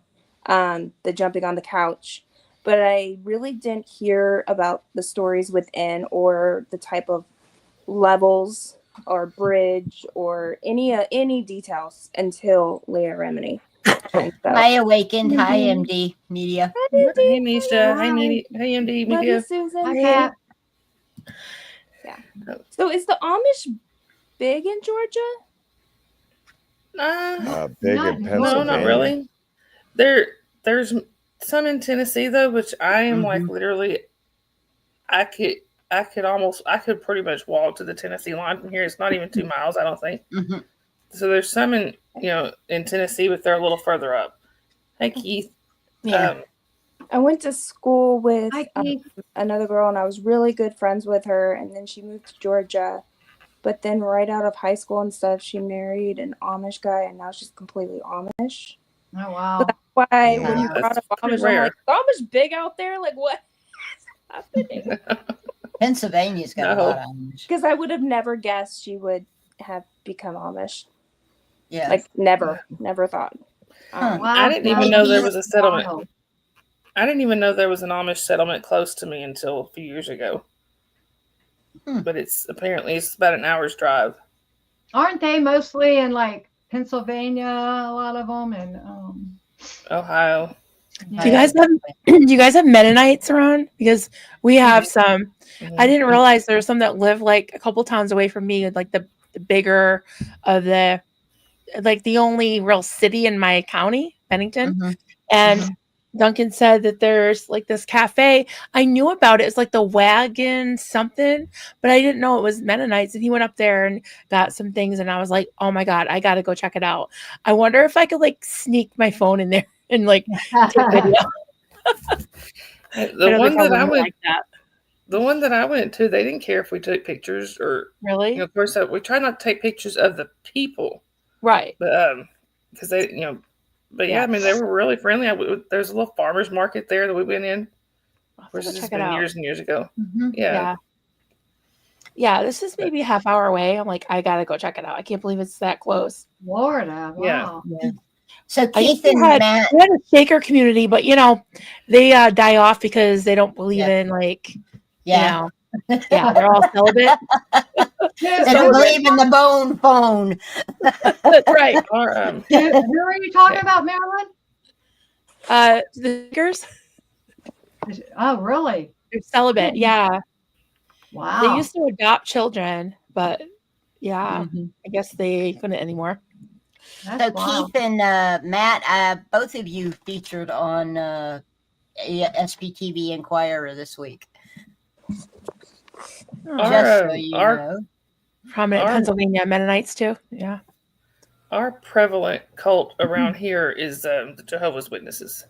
the jumping on the couch. But I really didn't hear about the stories within or the type of levels or bridge or any details until Leah Remini. Hi, Awakened. Hi, MD Media. Hey, Misha. Hey, MD Love Media. you, Susan. Hi, Pat. Yeah. So is the Amish big in Georgia? Big Not in in Pennsylvania. No, not really. There's some in Tennessee though, which I am like literally, I could pretty much walk to the Tennessee line from here. It's not even 2 miles, I don't think. So there's some in Tennessee, but they're a little further up. Hey, Keith. Yeah. I went to school with Hi, Keith. another girl, and I was really good friends with her. And then she moved to Georgia. But then right out of high school and stuff, she married an Amish guy, and now she's completely Amish. Oh, wow. So that's why Yeah, when you that's brought up pretty Amish, I'm rare. like, Amish big out there? Like, what is happening? Pennsylvania's got a lot of Amish. Because I would have never guessed she would have become Amish. Yeah. Like, never thought. Wow. I didn't even know there was a settlement. Wow. I didn't even know there was an Amish settlement close to me until a few years ago. But it's about an hour's drive. Aren't they mostly in like Pennsylvania? A lot of them, and Ohio. Do you guys have Mennonites around? Because we have some. I didn't realize there were some that live like a couple towns away from me, like the bigger of the only real city in my county, Bennington. And Duncan said that there's like this cafe. I knew about it. It's like the Wagon something, but I didn't know it was Mennonites. And he went up there and got some things, and I was like, oh my God, I got to go check it out. I wonder if I could like sneak my phone in there and like take video. The one that I went to, they didn't care if we took pictures or really. Of course, we try not to take pictures of the people, right? But because they, But yeah, I mean, they were really friendly. There's a little farmer's market there that we went in. Which has been years and years ago. Yeah. Yeah, this is maybe a half hour away. I'm like, I gotta go check it out. I can't believe it's that close. Florida. Wow. Yeah. So I Keith guess and Matt, we had a shaker community, but they die off because they don't believe in they're all celibate. They don't believe in the bone phone. That's right. Who are you talking about, Marilyn? The shakers. Oh, really? They're celibate. Yeah. Wow. They used to adopt children, but I guess they couldn't anymore. So Keith and Matt, both of you featured on SPTV Inquirer this week. Prominent Pennsylvania Mennonites too. Yeah. Our prevalent cult around here is the Jehovah's Witnesses.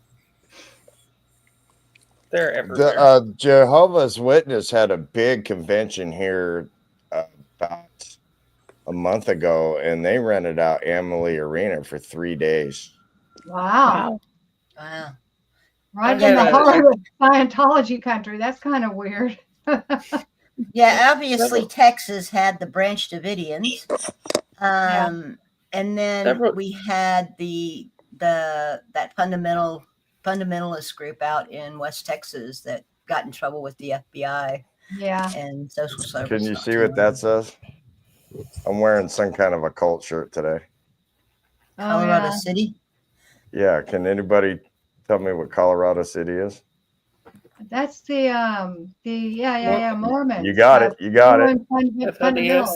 They're everywhere. The Jehovah's Witness had a big convention here about a month ago, and they rented out Amalie Arena for 3 days. Wow. Wow. Right in the heart of Scientology country. That's kind of weird. Yeah, obviously Texas had the Branch Davidians. And then we had that fundamentalist group out in West Texas that got in trouble with the FBI. Yeah. And social service. Can you see what that says? I'm wearing some kind of a cult shirt today. Colorado City? Yeah. Can anybody tell me what Colorado City is? That's the Mormon. You got it. You got it. Fundamentalist.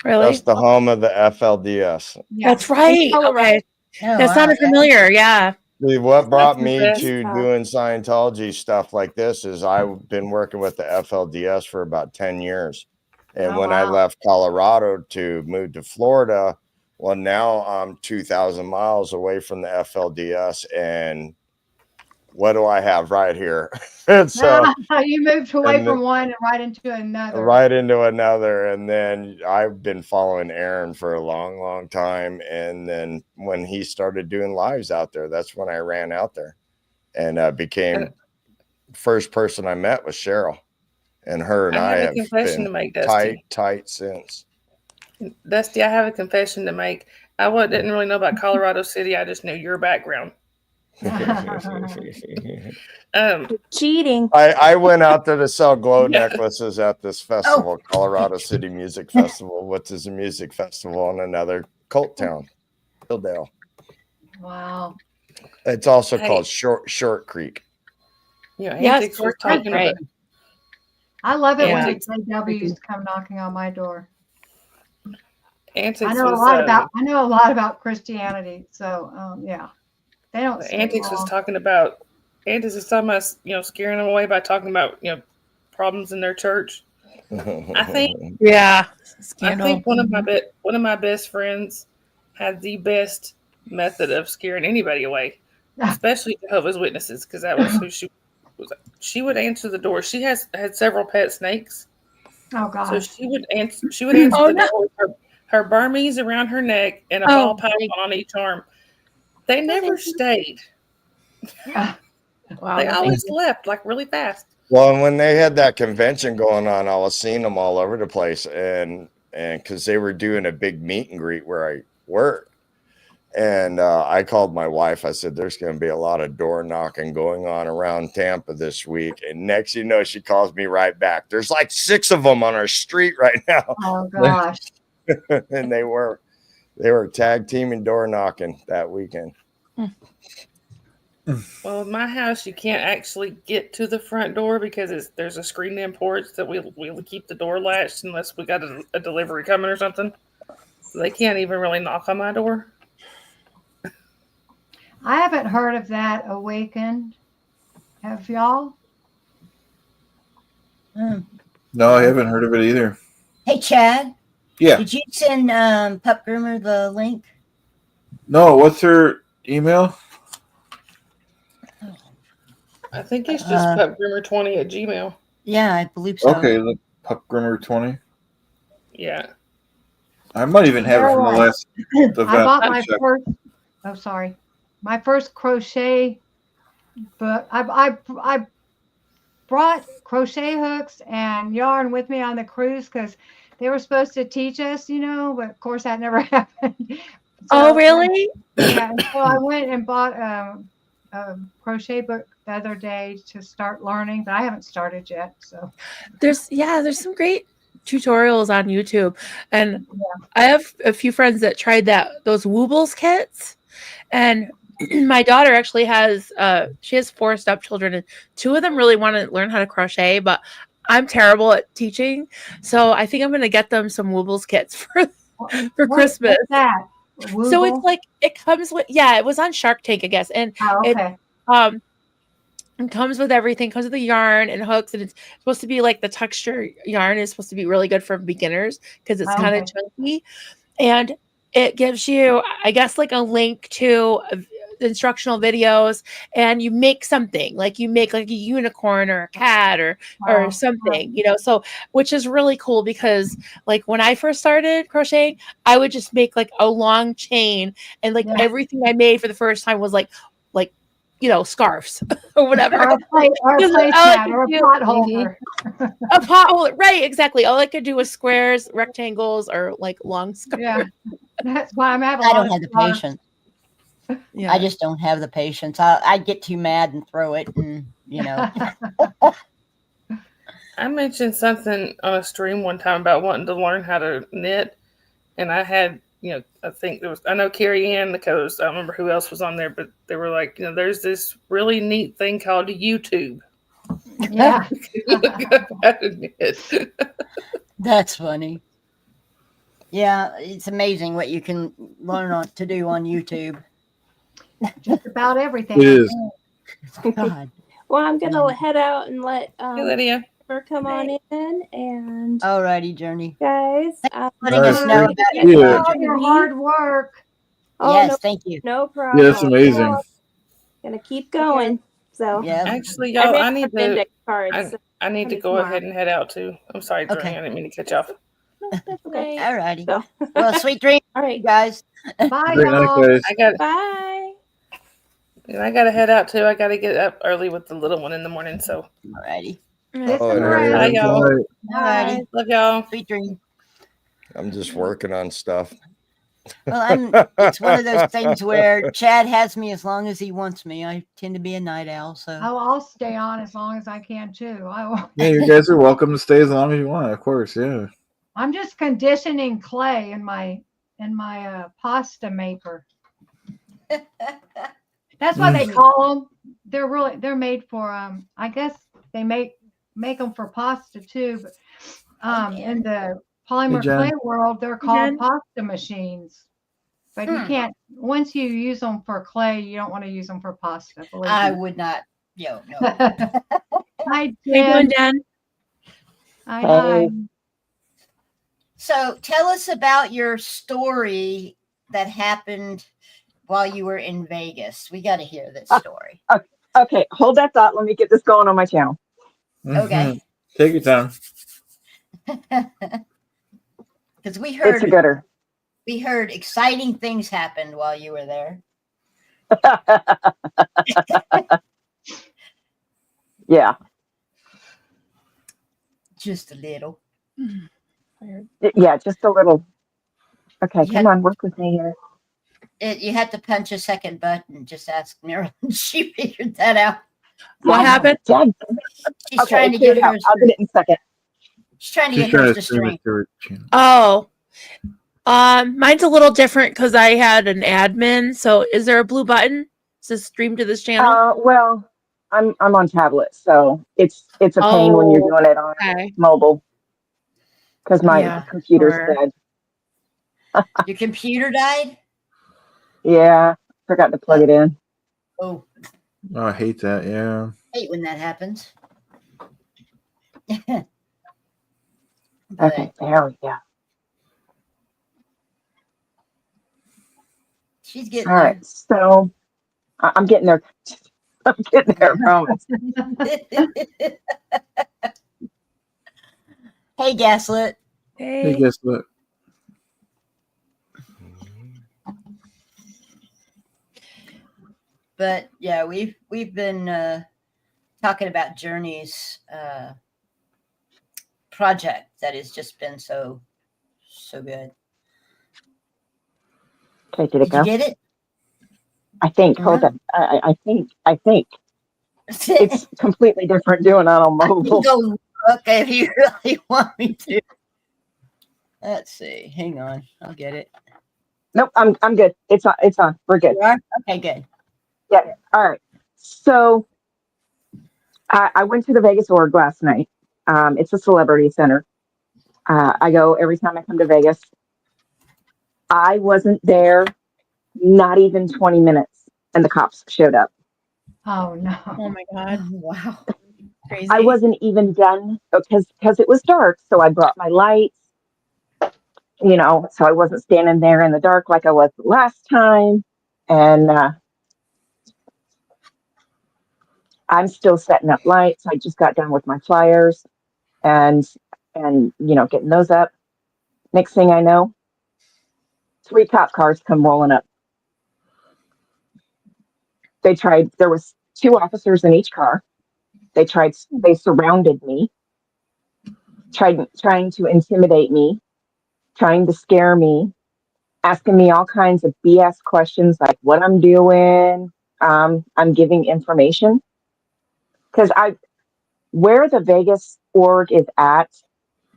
Really? That's the home of the FLDS. Yeah. That's right. Okay. Oh, That sounded familiar. Yeah. See, what brought me to doing Scientology stuff like this is I've been working with the FLDS for about 10 years. And when I left Colorado to move to Florida, well, now I'm 2,000 miles away from the FLDS. And what do I have right here? And so you moved away from one and right into another. Right into another. And then I've been following Aaron for a long, long time. And then when he started doing lives out there, that's when I ran out there and became first person I met was Cheryl. And her and I have confession been to make, Dusty. tight since. Dusty, I have a confession to make. I didn't really know about Colorado City. I just knew your background. Cheating. I went out there to sell glow necklaces at this festival, Colorado City Music Festival, which is a music festival in another cult town, Hilldale. Wow. It's also called Short Creek. Yeah, Antics was talking about. I love it when JWs come knocking on my door. Antics I know a lot about Christianity, so yeah. They don't. Antics was talking about. Antics is talking about scaring them away by talking about problems in their church. I think. Yeah. I think one of my best friends had the best method of scaring anybody away, especially Jehovah's Witnesses, because that was who she was. She would answer the door. She had several pet snakes. Oh God! So she would answer the door with her Burmese around her neck and a ball python on each arm. They never stayed. Wow, they always left like really fast. Well, and when they had that convention going on, I was seeing them all over the place, and because they were doing a big meet and greet where I work, and I called my wife. I said, "There's going to be a lot of door knocking going on around Tampa this week." And next, you know, she calls me right back. There's like 6 of them on our street right now. Oh gosh! And they were tag teaming door knocking that weekend. Well, in my house, you can't actually get to the front door because there's a screen in porch that we'll keep the door latched unless we got a delivery coming or something. So they can't even really knock on my door. I haven't heard of that Awakened. Have y'all? No, I haven't heard of it either. Hey, Chad. Yeah. Did you send Pup Groomer the link? No, what's her email? I think it's just pupgroomer20 at Gmail. Yeah, I believe so. Okay, the Pupgroomer20. Yeah. I might even have it from the last event. I bought my first. Oh, sorry. my first crochet book. I brought crochet hooks and yarn with me on the cruise because they were supposed to teach us, but of course that never happened. Oh, really? Yeah. So I went and bought a crochet book the other day to start learning, but I haven't started yet. So there's some great tutorials on YouTube, and I have a few friends that tried those Woobles kits, and my daughter actually has she has 4 stepchildren, and 2 of them really want to learn how to crochet, but I'm terrible at teaching, so I think I'm going to get them some Woobles kits for Christmas. What's that? So it's like it comes with it was on Shark Tank, I guess, and okay. it comes with everything. Comes with the yarn and hooks, and it's supposed to be like the texture yarn is supposed to be really good for beginners because it's kind of chunky, and it gives you, I guess, like a link to instructional videos, and you make something like you make like a unicorn or a cat or something, so which is really cool because like when I first started crocheting, I would just make like a long chain, and like everything I made for the first time was like scarves or whatever. Or a placemat or a pot holder. A pot holder, right? Exactly. All I could do was squares, rectangles, or like long scarves. Yeah, that's why I'm having. I don't have the patience. Yeah. I just don't have the patience. I get too mad and throw it, and I mentioned something on a stream one time about wanting to learn how to knit, and I had, I think I know Carrie Ann, because I don't remember who else was on there, but they were like, there's this really neat thing called YouTube. Yeah. Look up how to knit. That's funny. Yeah, it's amazing what you can learn to do on YouTube. Just about everything. It is. God. Well, I'm gonna head out and let Hey, Lydia. her come on in, and Alrighty, Journey. guys, Letting us know about Thank you for all your hard work. Yes, thank you. No problem. Yeah, that's amazing. Gonna keep going. So Yeah. Actually, y'all, I need to. index cards. I need to go ahead and head out too. I'm sorry, Journey. Okay. I didn't mean to cut you off. Okay. Alrighty. So, Well, sweet dreams, all right, guys. Bye, Great night, y'all. guys. bye. I got to head out too. I got to get up early with the little one in the morning. So, Alrighty. Listen Oh, around. bye, y'all. Right. Alrighty. Love y'all. Sweet dreams. I'm just working on stuff. Well, it's one of those things where Chad has me as long as he wants me. I tend to be a night owl, so I'll stay on as long as I can too. Yeah, you guys are welcome to stay as long as you want, of course. Yeah. I'm just conditioning clay in my pasta maker. That's what they call them. They're made for I guess they make them for pasta too, but in the polymer clay world they're called pasta machines. But you can't, once you use them for clay, you don't want to use them for pasta. I would not. No. Hi, Jen. Hi. So tell us about your story that happened while you were in Vegas. We got to hear this story. Okay, hold that thought. Let me get this going on my channel. Okay. Take your time. Because we heard It's a gooder. We heard exciting things happened while you were there. Yeah. Just a little. Yeah, just a little. Okay, come on, work with me here. You had to punch a second button. Just ask Marilyn. She figured that out. What happened? She's trying to get hers. I'll get it in a second. She's trying to get hers to stream. Oh, mine's a little different because I had an admin. So, is there a blue button to stream to this channel? Well, I'm on tablet, so it's a pain when you're doing it on mobile because my computer's dead. Your computer died? Yeah, forgot to plug it in. Oh, I hate that. Yeah. I hate when that happens. Okay, there we go. She's getting all right. So I'm getting there. I'm getting there, I promise. Hey, Gaslit. Hey, Gaslit. But yeah, we've been talking about Journey's project that has just been so good. Okay, did it go? You get it? I think. Hold on. I think. It's completely different doing it on mobile. Go look if you really want me to. Let's see. Hang on. I'll get it. Nope, I'm good. It's on. It's on. We're good. You are? Okay, good. Yeah. All right. So I went to the Vegas Org last night. It's a celebrity center. I go every time I come to Vegas. I wasn't there not even 20 minutes, and the cops showed up. Oh no! Oh my God! Wow! Crazy. I wasn't even done because it was dark, so I brought my lights. So I wasn't standing there in the dark like I was the last time, and I'm still setting up lights. I just got done with my flyers, and getting those up. Next thing I know, 3 cop cars come rolling up. There was 2 officers in each car. They surrounded me, trying to intimidate me, trying to scare me, asking me all kinds of BS questions like what I'm doing. I'm giving information because where the Vegas org is at,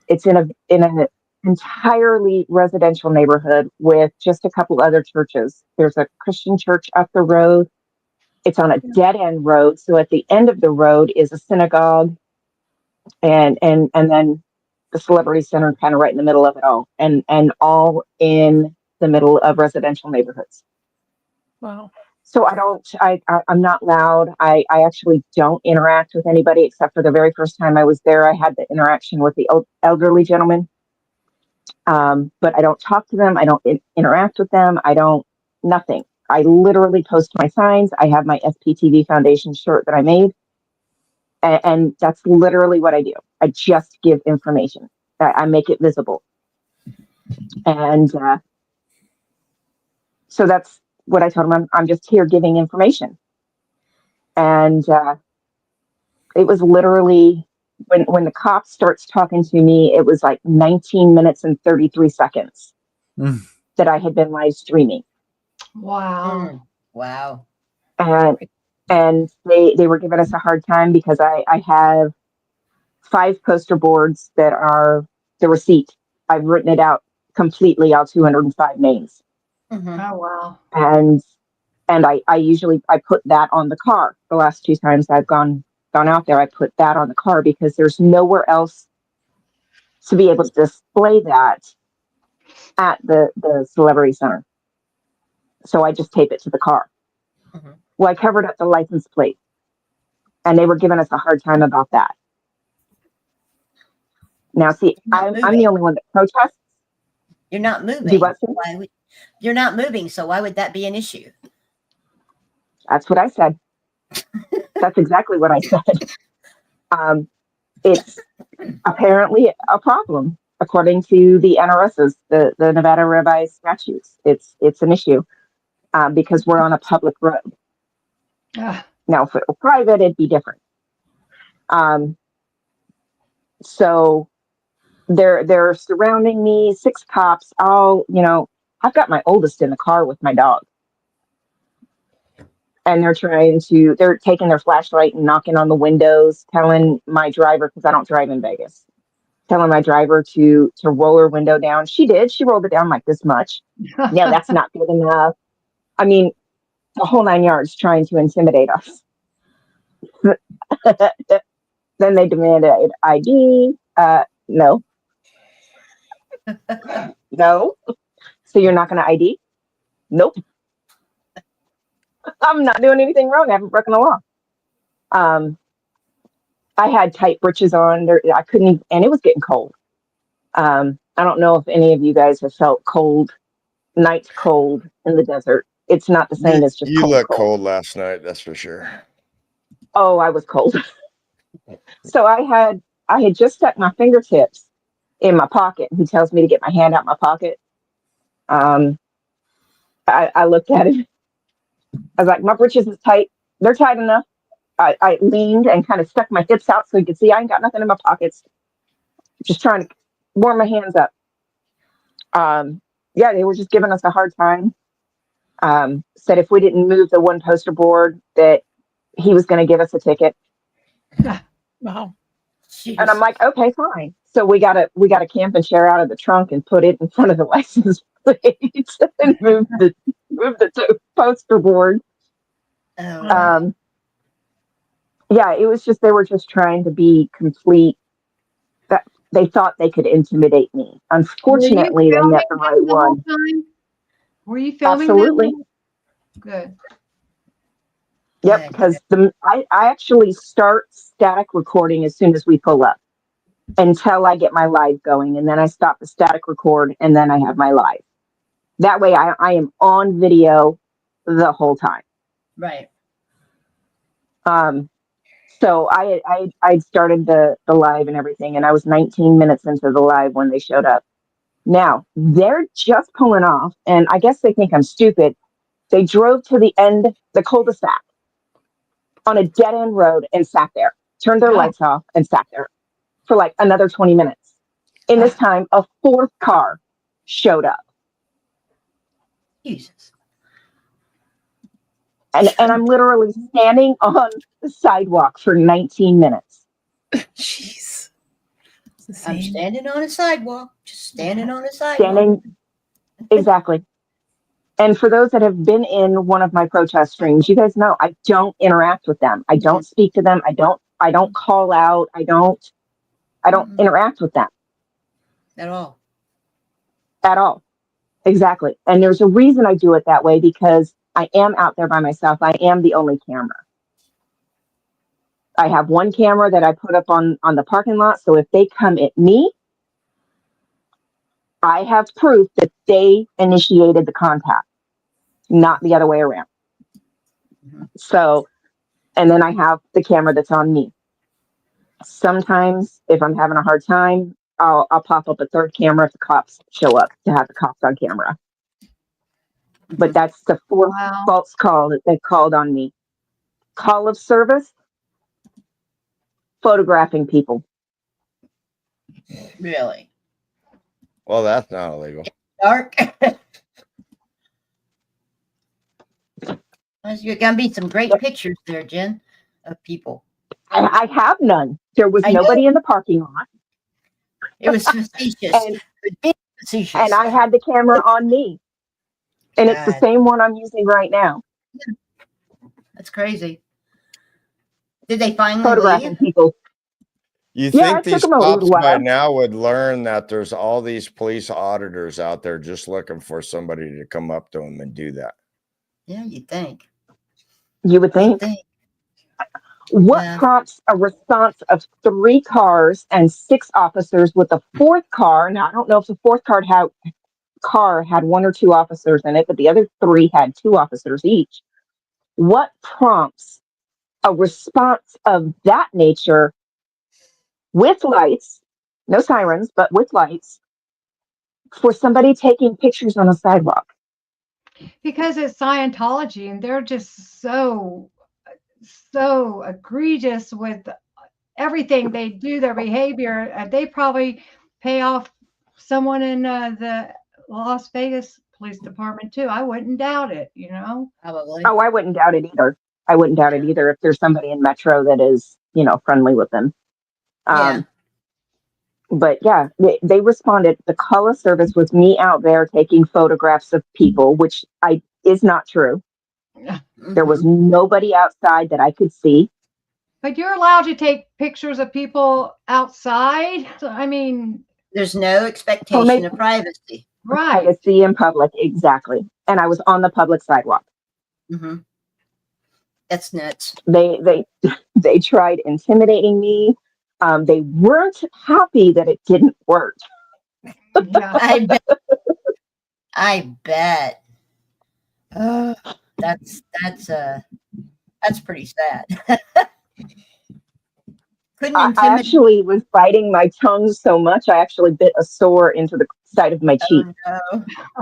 it's in an entirely residential neighborhood with just a couple other churches. There's a Christian church up the road. It's on a dead end road. So at the end of the road is a synagogue and then the celebrity center kind of right in the middle of it all and all in the middle of residential neighborhoods. Wow. So I'm not loud. I actually don't interact with anybody except for the very first time I was there. I had the interaction with the elderly gentleman. But I don't talk to them. I don't interact with them. Nothing. I literally post my signs. I have my SPTV Foundation shirt that I made. And that's literally what I do. I just give information. I make it visible. And so that's what I told him. I'm just here giving information. And it was literally when the cop starts talking to me, it was like 19 minutes and 33 seconds that I had been live streaming. Wow. Wow. And they were giving us a hard time because I have 5 poster boards that are the receipt. I've written it out completely, all 205 names. Mm-hmm. Oh wow. And I usually put that on the car. The last 2 times I've gone out there, I put that on the car because there's nowhere else to be able to display that at the celebrity center. So I just tape it to the car. Mm-hmm. Well, I covered up the license plate, and they were giving us a hard time about that. Now, see, I'm the only one that protests. You're not moving. Do what? You're not moving, so why would that be an issue? That's what I said. That's exactly what I said. It's apparently a problem according to the NRS's, the Nevada Revised Statutes. It's an issue because we're on a public road. Now, if it were private, it'd be different. So they're surrounding me, 6 cops. I've got my oldest in the car with my dog. And they're taking their flashlight and knocking on the windows, telling my driver, because I don't drive in Vegas, telling my driver to roll her window down. She did. She rolled it down like this much. No, that's not good enough. I mean, the whole 9 yards trying to intimidate us. Then they demanded ID. No. No. So you're not going to ID? Nope. I'm not doing anything wrong. I haven't broken the law. I had tight breeches on. I couldn't even, and it was getting cold. I don't know if any of you guys have felt cold, nights cold in the desert. It's not the same as just you cold. looked cold last night, that's for sure. Oh, I was cold. So I had just stuck my fingertips in my pocket. He tells me to get my hand out my pocket. I looked at him I was like, my britches is tight. They're tight enough. I leaned and kind of stuck my hips out so you could see I ain't got nothing in my pockets. Just trying to warm my hands up. Yeah, they were just giving us a hard time. Said if we didn't move the one poster board that he was going to give us a ticket. Wow. And I'm like, okay, fine. So we got a camping chair out of the trunk and put it in front of the license plate and move the poster board. Oh, Yeah, it was just they were just trying to be complete. That they thought they could intimidate me. Unfortunately, they met the right one. Were you filming Absolutely. them? Good. Yep, because I actually start static recording as soon as we pull up until I get my live going, and then I stop the static record, and then I have my live. That way, I am on video the whole time. right. So I started the live and everything, and I was 19 minutes into the live when they showed up. Now they're just pulling off, and I guess they think I'm stupid. They drove to the end, the cul-de-sac, on a dead end road and sat there, turned their lights off and sat there for like another 20 minutes. In this time, a fourth car showed up. Jesus. And I'm literally standing on the sidewalk for 19 minutes. Jeez. I'm standing on a sidewalk, just standing on a sidewalk. Standing, exactly. And for those that have been in one of my protest streams, you guys know I don't interact with them. I don't speak to them. I don't call out. I don't interact with them. At all. At all. Exactly. And there's a reason I do it that way, because I am out there by myself. I am the only camera. I have one camera that I put up on the parking lot. So if they come at me, I have proof that they initiated the contact, not the other way around. So, and then I have the camera that's on me. Sometimes if I'm having a hard time, I'll pop up a third camera if the cops show up to have the cops on camera. But that's the fourth false call that they called on me. Call of service, photographing people. Really? Well, that's not illegal. Dark. There's going to be some great pictures there, Jen, of people. I have none. There was nobody in the parking lot. It was facetious. And I had the camera on me. And it's the same one I'm using right now. That's crazy. Did they finally photographing leave? people? You think these cops by now would learn that there's all these police auditors out there just looking for somebody to come up to them and do that? Yeah, you'd think. You would think. What prompts a response of 3 cars and 6 officers with a fourth car? Now, I don't know if the fourth car had 1 or 2 officers in it, but the other 3 had 2 officers each. What prompts a response of that nature with lights, no sirens, but with lights, for somebody taking pictures on a sidewalk? Because it's Scientology and they're just so egregious with everything they do, their behavior. They probably pay off someone in the Las Vegas Police Department too. I wouldn't doubt it, Probably. Oh, I wouldn't doubt it either. I wouldn't doubt it either if there's somebody in Metro that is, friendly with them. But yeah, they responded. The call of service was me out there taking photographs of people, which is not true. There was nobody outside that I could see. But you're allowed to take pictures of people outside. So, I mean, there's no expectation of privacy. Right. Privacy in public, exactly. And I was on the public sidewalk. Mm-hmm. That's nuts. They tried intimidating me. They weren't happy that it didn't work. I bet. That's pretty sad. I actually was biting my tongue so much I actually bit a sore into the side of my cheek.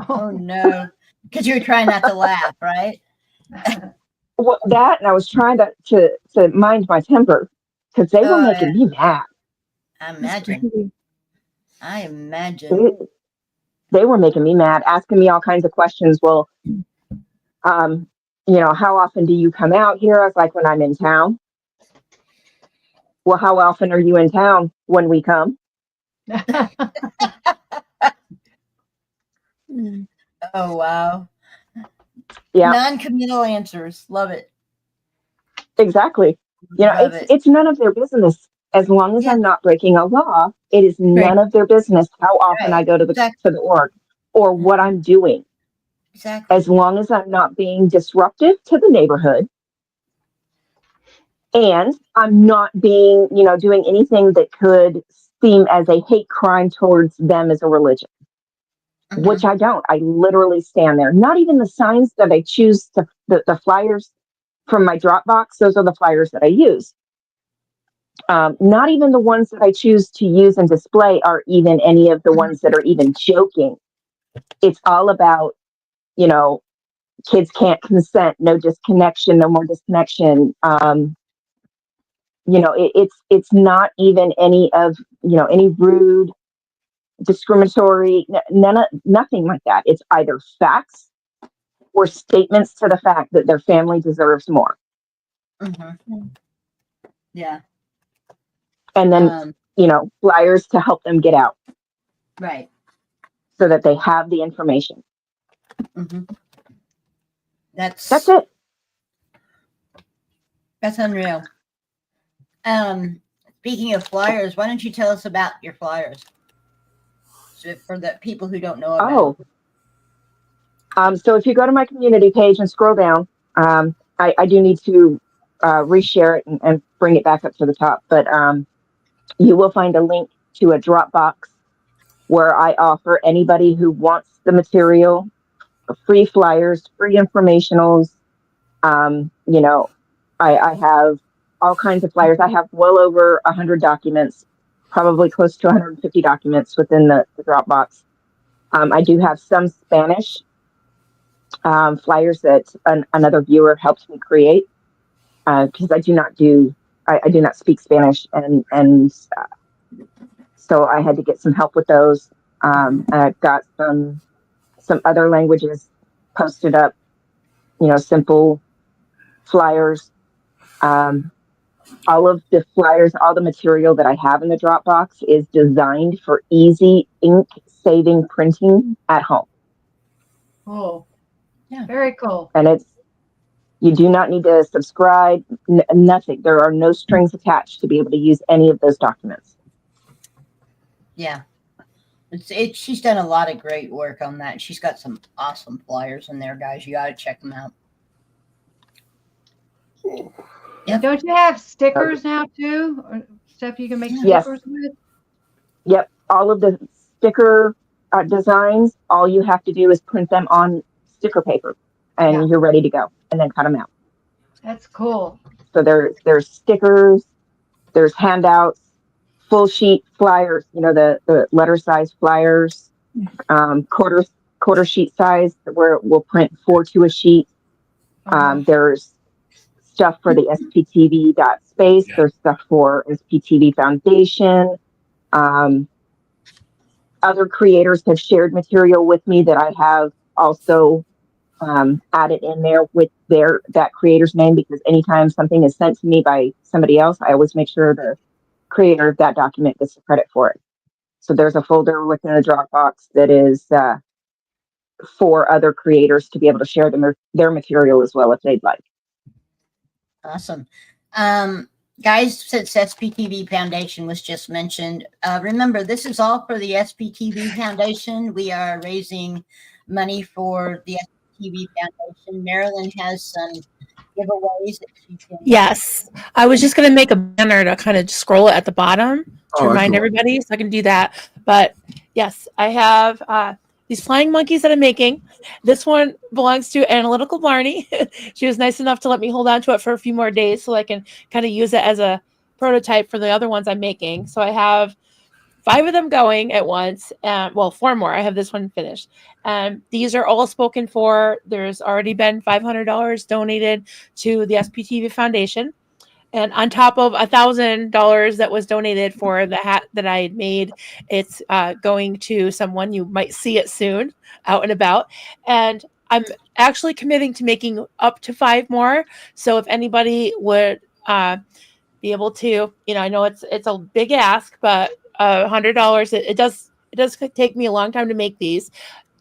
Oh no! Because you were trying not to laugh, right? Well, that, and I was trying to mind my temper because they were making me mad. I It's imagine. crazy. I imagine. They were making me mad, asking me all kinds of questions. Well, how often do you come out here? I was like, when I'm in town. Well, how often are you in town when we come? Oh, wow. Yeah, Non-committal answers. Love it. exactly. Love it. It's none of their business. As long as I'm not breaking a law, it is none of their business how often I go to the org or what I'm doing. Exactly. As long as I'm not being disruptive to the neighborhood and I'm not being, doing anything that could seem as a hate crime towards them as a religion, which I don't. I literally stand there. Not even the signs that I choose the flyers from my Dropbox, those are the flyers that I use. Not even the ones that I choose to use and display are even any of the ones that are even joking. It's all about, kids can't consent, no disconnection, no more disconnection. It's not even any of, any rude, discriminatory, nothing like that. It's either facts or statements to the fact that their family deserves more. Yeah. And then, flyers to help them get out. Right. So that they have the information. That's it. That's unreal. Speaking of flyers, why don't you tell us about your flyers? So for the people who don't know about them. So if you go to my community page and scroll down, I do need to reshare it and bring it back up to the top. But you will find a link to a Dropbox where I offer anybody who wants the material free flyers, free informationals. I have all kinds of flyers. I have well over 100 documents, probably close to 150 documents within the Dropbox. I do have some Spanish flyers that another viewer helped me create because I do not speak Spanish, and so I had to get some help with those. I've got some other languages posted up, simple flyers. All of the flyers, all the material that I have in the Dropbox is designed for easy ink saving printing at home. Oh, yeah, very cool. And you do not need to subscribe, nothing. There are no strings attached to be able to use any of those documents. Yeah. She's done a lot of great work on that. She's got some awesome flyers in there, guys. You got to check them out. Yep. Don't you have stickers now too? Or stuff you can make stickers with? Yep. All of the sticker designs, all you have to do is print them on sticker paper and you're ready to go, and then cut them out. That's cool. So there's stickers, there's handouts, full sheet flyers, the letter size flyers, quarter sheet size where we'll print 4 to a sheet. There's stuff for the SPTV.space. There's stuff for SPTV Foundation. Other creators have shared material with me that I have also added in there with that creator's name, because anytime something is sent to me by somebody else, I always make sure the creator of that document gets the credit for it. So there's a folder within a Dropbox that is for other creators to be able to share their material as well if they'd like. Awesome. Guys, since SPTV Foundation was just mentioned, remember, this is all for the SPTV Foundation. We are raising money for the SPTV Foundation. Marilyn has some giveaways that she can. Yes. I was just going to make a banner to kind of scroll it at the bottom to remind everybody, so I can do that. But yes, I have these flying monkeys that I'm making. This one belongs to Analytical Barney. She was nice enough to let me hold on to it for a few more days so I can kind of use it as a prototype for the other ones I'm making. So I have 5 of them going at once. Well, 4 more. I have this one finished. These are all spoken for. There's already been $500 donated to the SPTV Foundation. And on top of $1,000 that was donated for the hat that I had made, it's going to someone. You might see it soon out and about. And I'm actually committing to making up to 5 more. So if anybody would be able to, I know it's a big ask, but $100, it does take me a long time to make these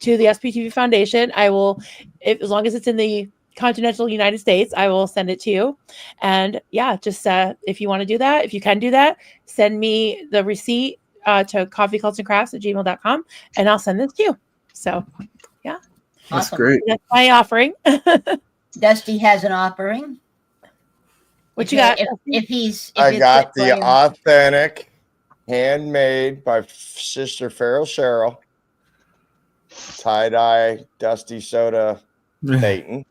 to the SPTV Foundation. I will, as long as it's in the continental United States, I will send it to you. And yeah, just if you want to do that, if you can do that, send me the receipt to coffeecultsandcrafts@gmail.com, and I'll send this to you. So yeah, that's great. That's my offering. Dusty has an offering. What you got? I got the authentic, handmade by Sister Farrell Cheryl tie-dye Dusty Soda Dayton.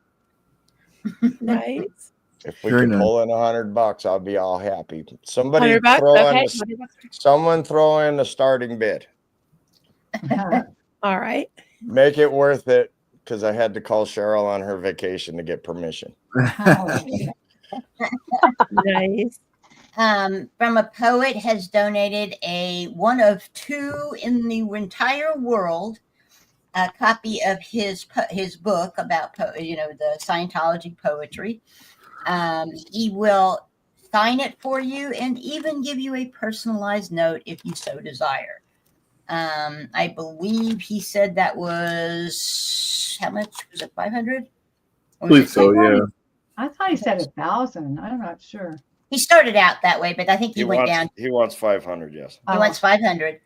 Nice. If we can pull in $100, I'll be all happy. Somebody $100? throw Okay. someone throw in the starting bid. All right. Make it worth it, because I had to call Cheryl on her vacation to get permission. Nice. From a poet has donated one of 2 in the entire world, a copy of his book about the Scientology poetry. He will sign it for you and even give you a personalized note if you so desire. I believe he said that was, how much was it? 500? I believe so, yeah. I thought he said 1,000. I'm not sure. He started out that way, but I think he went down. He wants 500. Yes, he wants 500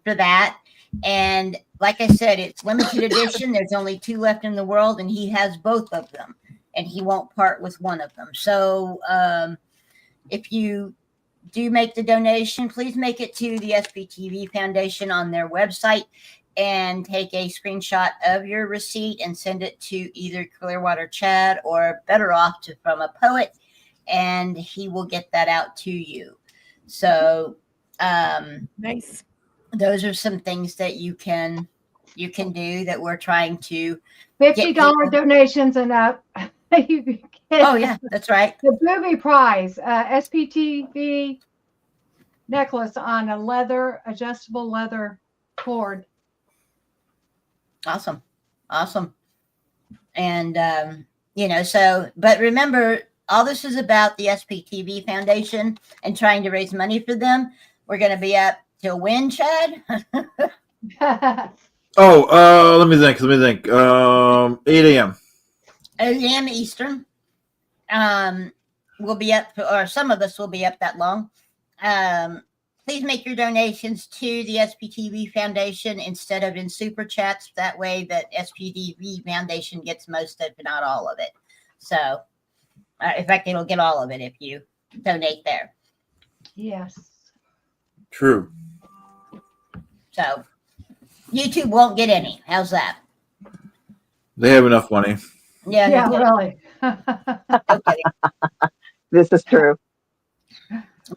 for that. And like I said, it's limited edition. There's only 2 left in the world, and he has both of them, and he won't part with one of them. So if you do make the donation, please make it to the SPTV Foundation on their website and take a screenshot of your receipt and send it to either Clearwater Chad or better off from a poet, and he will get that out to you. So nice. Those are some things that you can do that we're trying to $50 donations and up. Oh yeah, that's right. The booby prize, SPTV necklace on a adjustable leather cord. Awesome. And but remember, all this is about the SPTV Foundation and trying to raise money for them. We're going to be up till when, Chad? Let me think. 8 a.m. 8 a.m. Eastern. We'll be up, or some of us will be up that long. Please make your donations to the SPTV Foundation instead of in super chats. That way that SPTV Foundation gets most of it, not all of it. So, in fact, it'll get all of it if you donate there. Yes. True. So, YouTube won't get any. How's that? They have enough money. Yeah, really. Okay. This is true.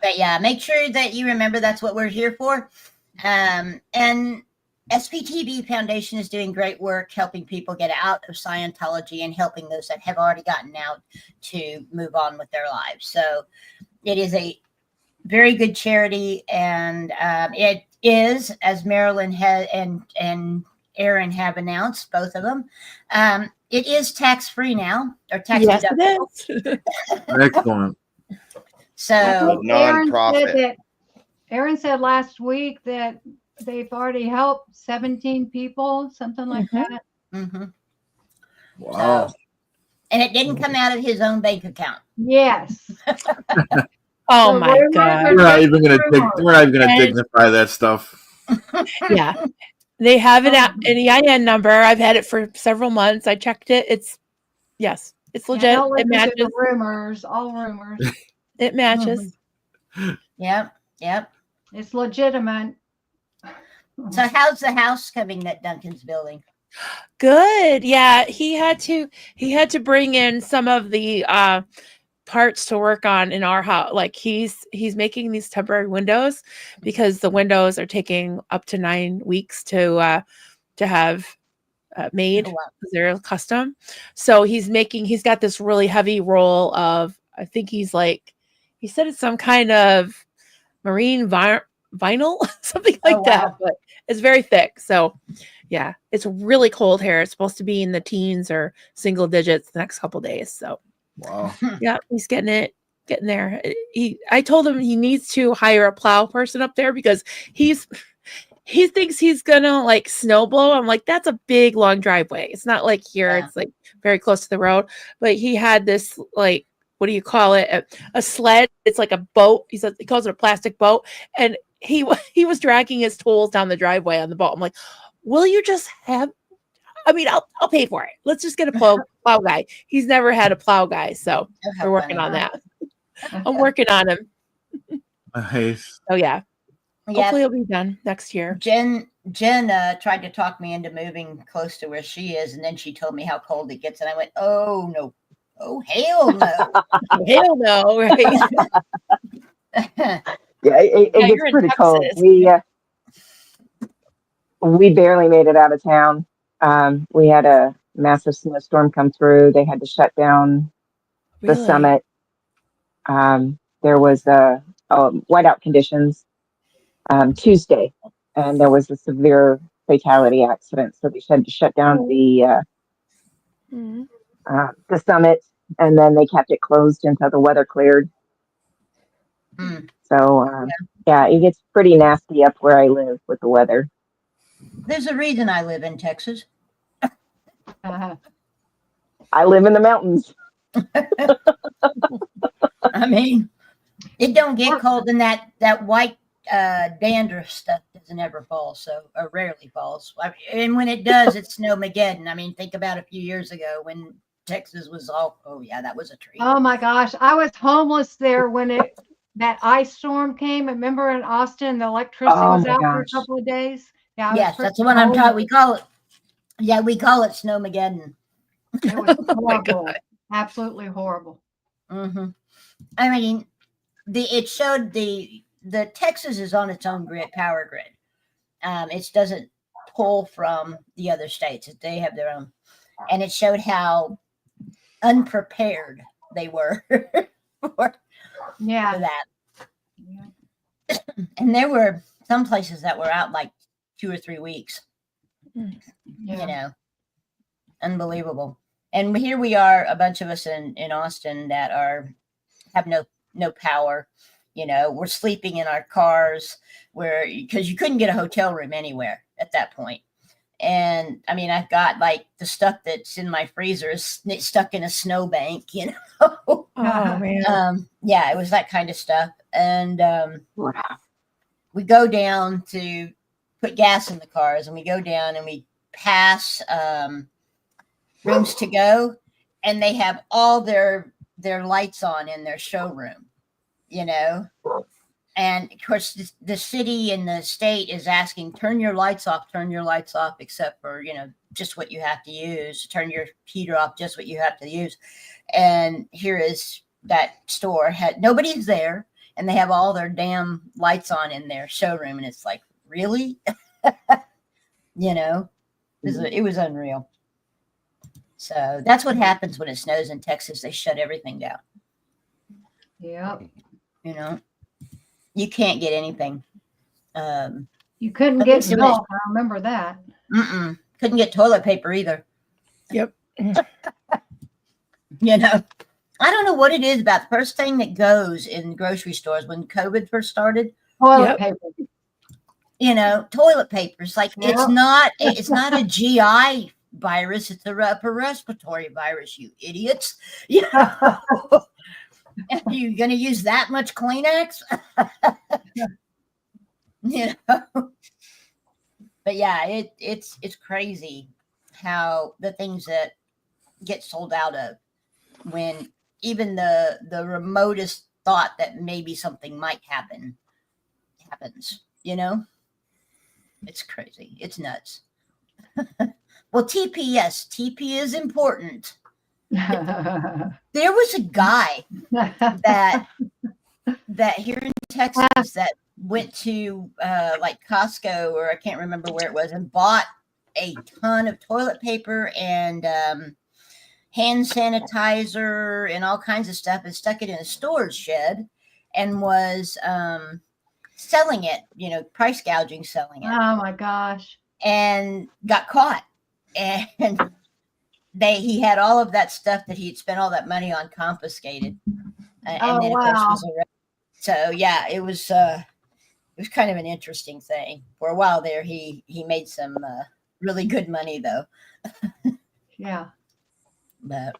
But yeah, make sure that you remember that's what we're here for. And SPTV Foundation is doing great work helping people get out of Scientology and helping those that have already gotten out to move on with their lives. So it is a very good charity, and it is, as Marilyn and Aaron have announced, both of them, it is tax-free now, or tax deductible. Excellent. So Aaron said last week that they've already helped 17 people, something like that. Mm-hmm. Wow. So, and it didn't come out of his own bank account. Yes. Oh my God. We're not even gonna dignify that stuff. Yeah. They have an EIN number. I've had it for several months. I checked it. It's legit. Yeah, don't it listen to matches. the rumors, all rumors. It matches. Yep. It's legitimate. So how's the house coming that Duncan's building? Good. Yeah, he had to bring in some of the parts to work on in our house. Like he's making these temporary windows because the windows are taking up to 9 weeks to have made. Oh, wow. They're custom. So he's got this really heavy roll of, I think he said it's some kind of marine vinyl, something like Oh, that, wow. but it's very thick. So yeah, it's really cold here. It's supposed to be in the teens or single digits the next couple days. So Wow. yeah, he's getting there. I told him he needs to hire a plow person up there because he thinks he's gonna like snow blow. I'm like, that's a big long driveway. It's not like here, Yeah. it's like very close to the road. But he had this, like, what do you call it? A sled. It's like a boat. He calls it a plastic boat. And he was dragging his tools down the driveway on the boat. I'm like, will you just have, I mean, I'll pay for it. Let's just get a plow guy. He's never had a plow guy, so Oh, how we're working funny. on that. I'm working on him. Nice. Oh yeah. Yeah. Hopefully it'll be done next year. Jen tried to talk me into moving close to where she is, and then she told me how cold it gets, and I went, "Oh no, oh hell no, Hell no!" Right? Yeah, it Yeah, gets you're in pretty cold. Texas. We barely made it out of town. We had a massive snowstorm come through. They had to shut down the Really? summit. There was whiteout conditions Tuesday, and there was a severe fatality accident. So they had to shut down the summit, and then they kept it closed until the weather cleared. Mm. So yeah, it gets pretty nasty up where I live with the weather. There's a reason I live in Texas. I live in the mountains. I mean, it don't get cold, and that white dandruff stuff doesn't ever fall, or rarely falls. And when it does, it's snowmageddon. I mean, think about a few years ago when Texas was all, oh yeah, that was a treat. Oh my gosh, I was homeless there when that ice storm came. Remember in Austin, the electricity was out for a couple of days. Yeah, yes, that's the one I'm talking. We call it snowmageddon. It was horrible, absolutely horrible. Mm-hmm. I mean, it showed the Texas is on its own power grid. It doesn't pull from the other states; they have their own, and it showed how unprepared they were for that. Yeah. And there were some places that were out like 2 or 3 weeks. You know, unbelievable. And here we are, a bunch of us in Austin that have no power. You know, we're sleeping in our cars because you couldn't get a hotel room anywhere at that point. And I mean, I've got like the stuff that's in my freezer is stuck in a snowbank, you know. Oh man. Yeah, it was that kind of stuff. And we go down to put gas in the cars, and we go down and we pass Rooms to Go, and they have all their lights on in their showroom, you know. And of course, the city and the state is asking, turn your lights off, except for, you know, just what you have to use. Turn your heater off, just what you have to use. And here is that store. Nobody's there, and they have all their damn lights on in their showroom. And it's like, really? You know, it was unreal. So that's what happens when it snows in Texas. They shut everything down. Yep. You know, you can't get anything. You couldn't get milk. I remember that. Couldn't get toilet paper either. Yep. You know, I don't know what it is about the first thing that goes in grocery stores when COVID first started. Toilet paper. You know, toilet paper. It's like it's not a GI virus. It's a upper respiratory virus. You idiots. Yeah. Are you going to use that much Kleenex? You know. But yeah, it's crazy how the things that get sold out of when even the remotest thought that maybe something might happen happens, you know? It's crazy. It's nuts. Well, TP is important. There was a guy that here in Texas that went to like Costco, or I can't remember where it was, and bought a ton of toilet paper and hand sanitizer and all kinds of stuff, and stuck it in a storage shed and was selling it, price gouging, selling it. Oh my gosh. And got caught. And he had all of that stuff that he'd spent all that money on confiscated. And then of course was arrested. So yeah, it was kind of an interesting thing. For a while there, he made some really good money though. Yeah. But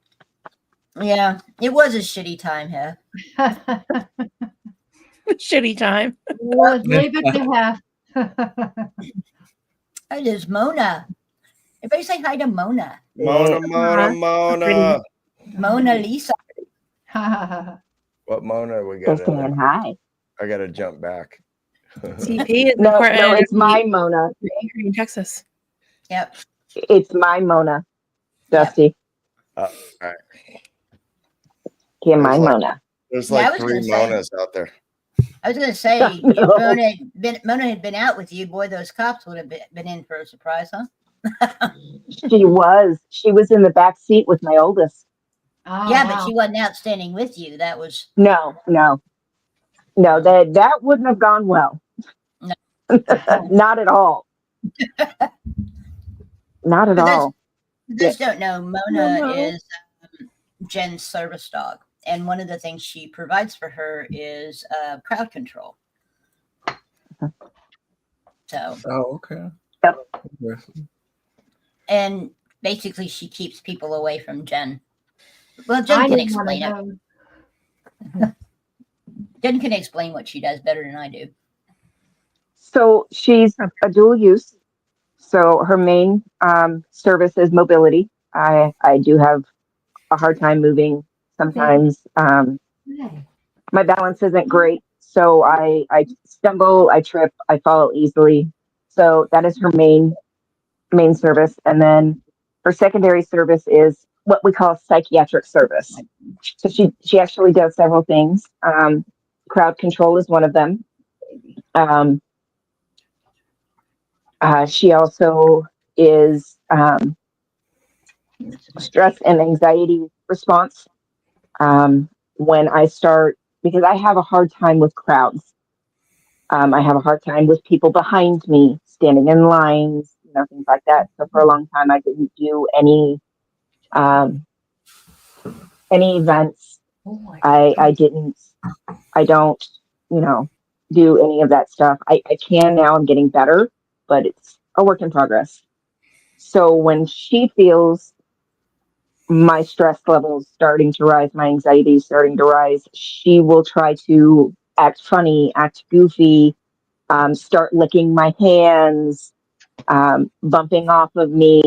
yeah, it was a shitty time, Hef. Shitty time. Well, leave it to Hef. It is Mona. Everybody say hi to Mona. Mona. Mona Lisa. What Mona we got? Saying hi. I got to jump back. CP is No, it's my Mona. In Texas. Yep. It's my Mona, Dusty. All right. Yeah, my Mona. There's like 3 Monas out there. I was going to say, if Mona had been out with you, boy, those cops would have been in for a surprise, huh? She was in the back seat with my oldest. Oh, yeah, wow. But she wasn't out standing with you. That was no. That wouldn't have gone well. No. Not at all. Not at all. Those don't know, Mona is Jen's service dog, and one of the things she provides for her is crowd control. So. Oh, okay. Yep. And basically, she keeps people away from Jen. Well, Jen can explain it. Jen can explain what she does better than I do. So she's a dual use. So her main service is mobility. I do have a hard time moving sometimes. My balance isn't great. So I stumble, I trip, I fall easily. So that is her main service. And then her secondary service is what we call psychiatric service. So she actually does several things. Crowd control is one of them. She also is stress and anxiety response. When I start, because I have a hard time with crowds. I have a hard time with people behind me, standing in lines, things like that. So for a long time, I didn't do any events. I don't, do any of that stuff. I can now. I'm getting better, but it's a work in progress. So when she feels my stress levels starting to rise, my anxiety is starting to rise, she will try to act funny, act goofy, start licking my hands, bumping off of me,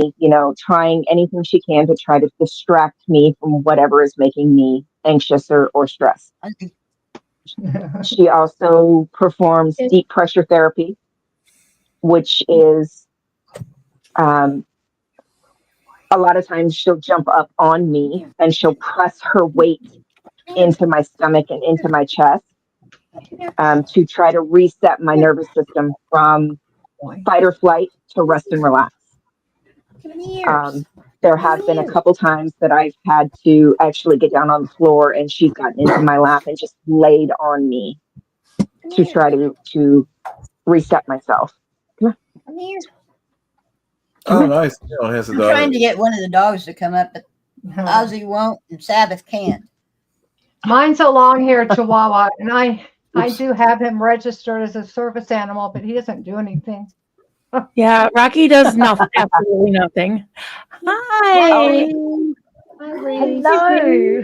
trying anything she can to try to distract me from whatever is making me anxious or stressed. She also performs deep pressure therapy, which is a lot of times she'll jump up on me and she'll press her weight into my stomach and into my chest to try to reset my nervous system from fight or flight to rest and relax. There have been a couple times that I've had to actually get down on the floor and she's gotten into my lap and just laid on me to try to reset myself. Come here. Oh, nice. I'm trying to get one of the dogs to come up, but Ozzy won't and Sabbath can't. Mine's a long-haired Chihuahua, and I do have him registered as a service animal, but he doesn't do anything. Yeah, Rocky does nothing, absolutely nothing. Hi. Hello.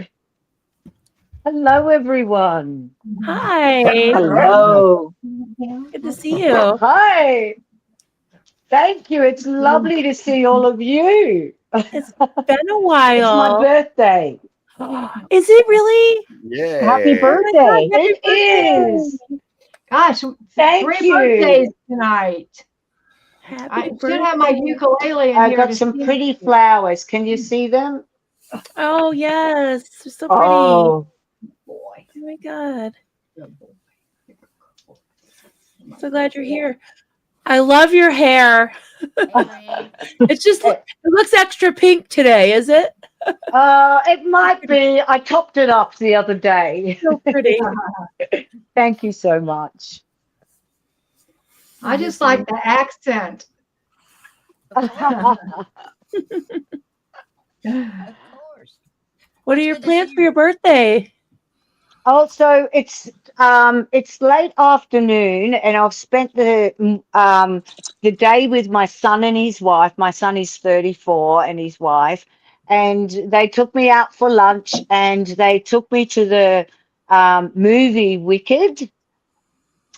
Hello, everyone. Hi. Hello. Good to see you. Hi. Thank you. It's lovely to see all of you. It's been a while. It's my birthday. Is it really? Yeah. Happy birthday. It is. Gosh, thank you. Birthdays tonight. Happy I birthday. should have my ukulele in I here. got some pretty flowers. Can you see them? Oh yes, they're so pretty. Oh, Boy. Oh my god. Good boy. So glad you're here. I love your hair. It's just it looks extra pink today, is it? It might be. I topped it up the other day. So pretty. Thank you so much. I just like the accent. What are your plans for your birthday? Also, it's late afternoon, and I've spent the day with my son and his wife. My son is 34, and his wife, and they took me out for lunch, and they took me to the movie Wicked.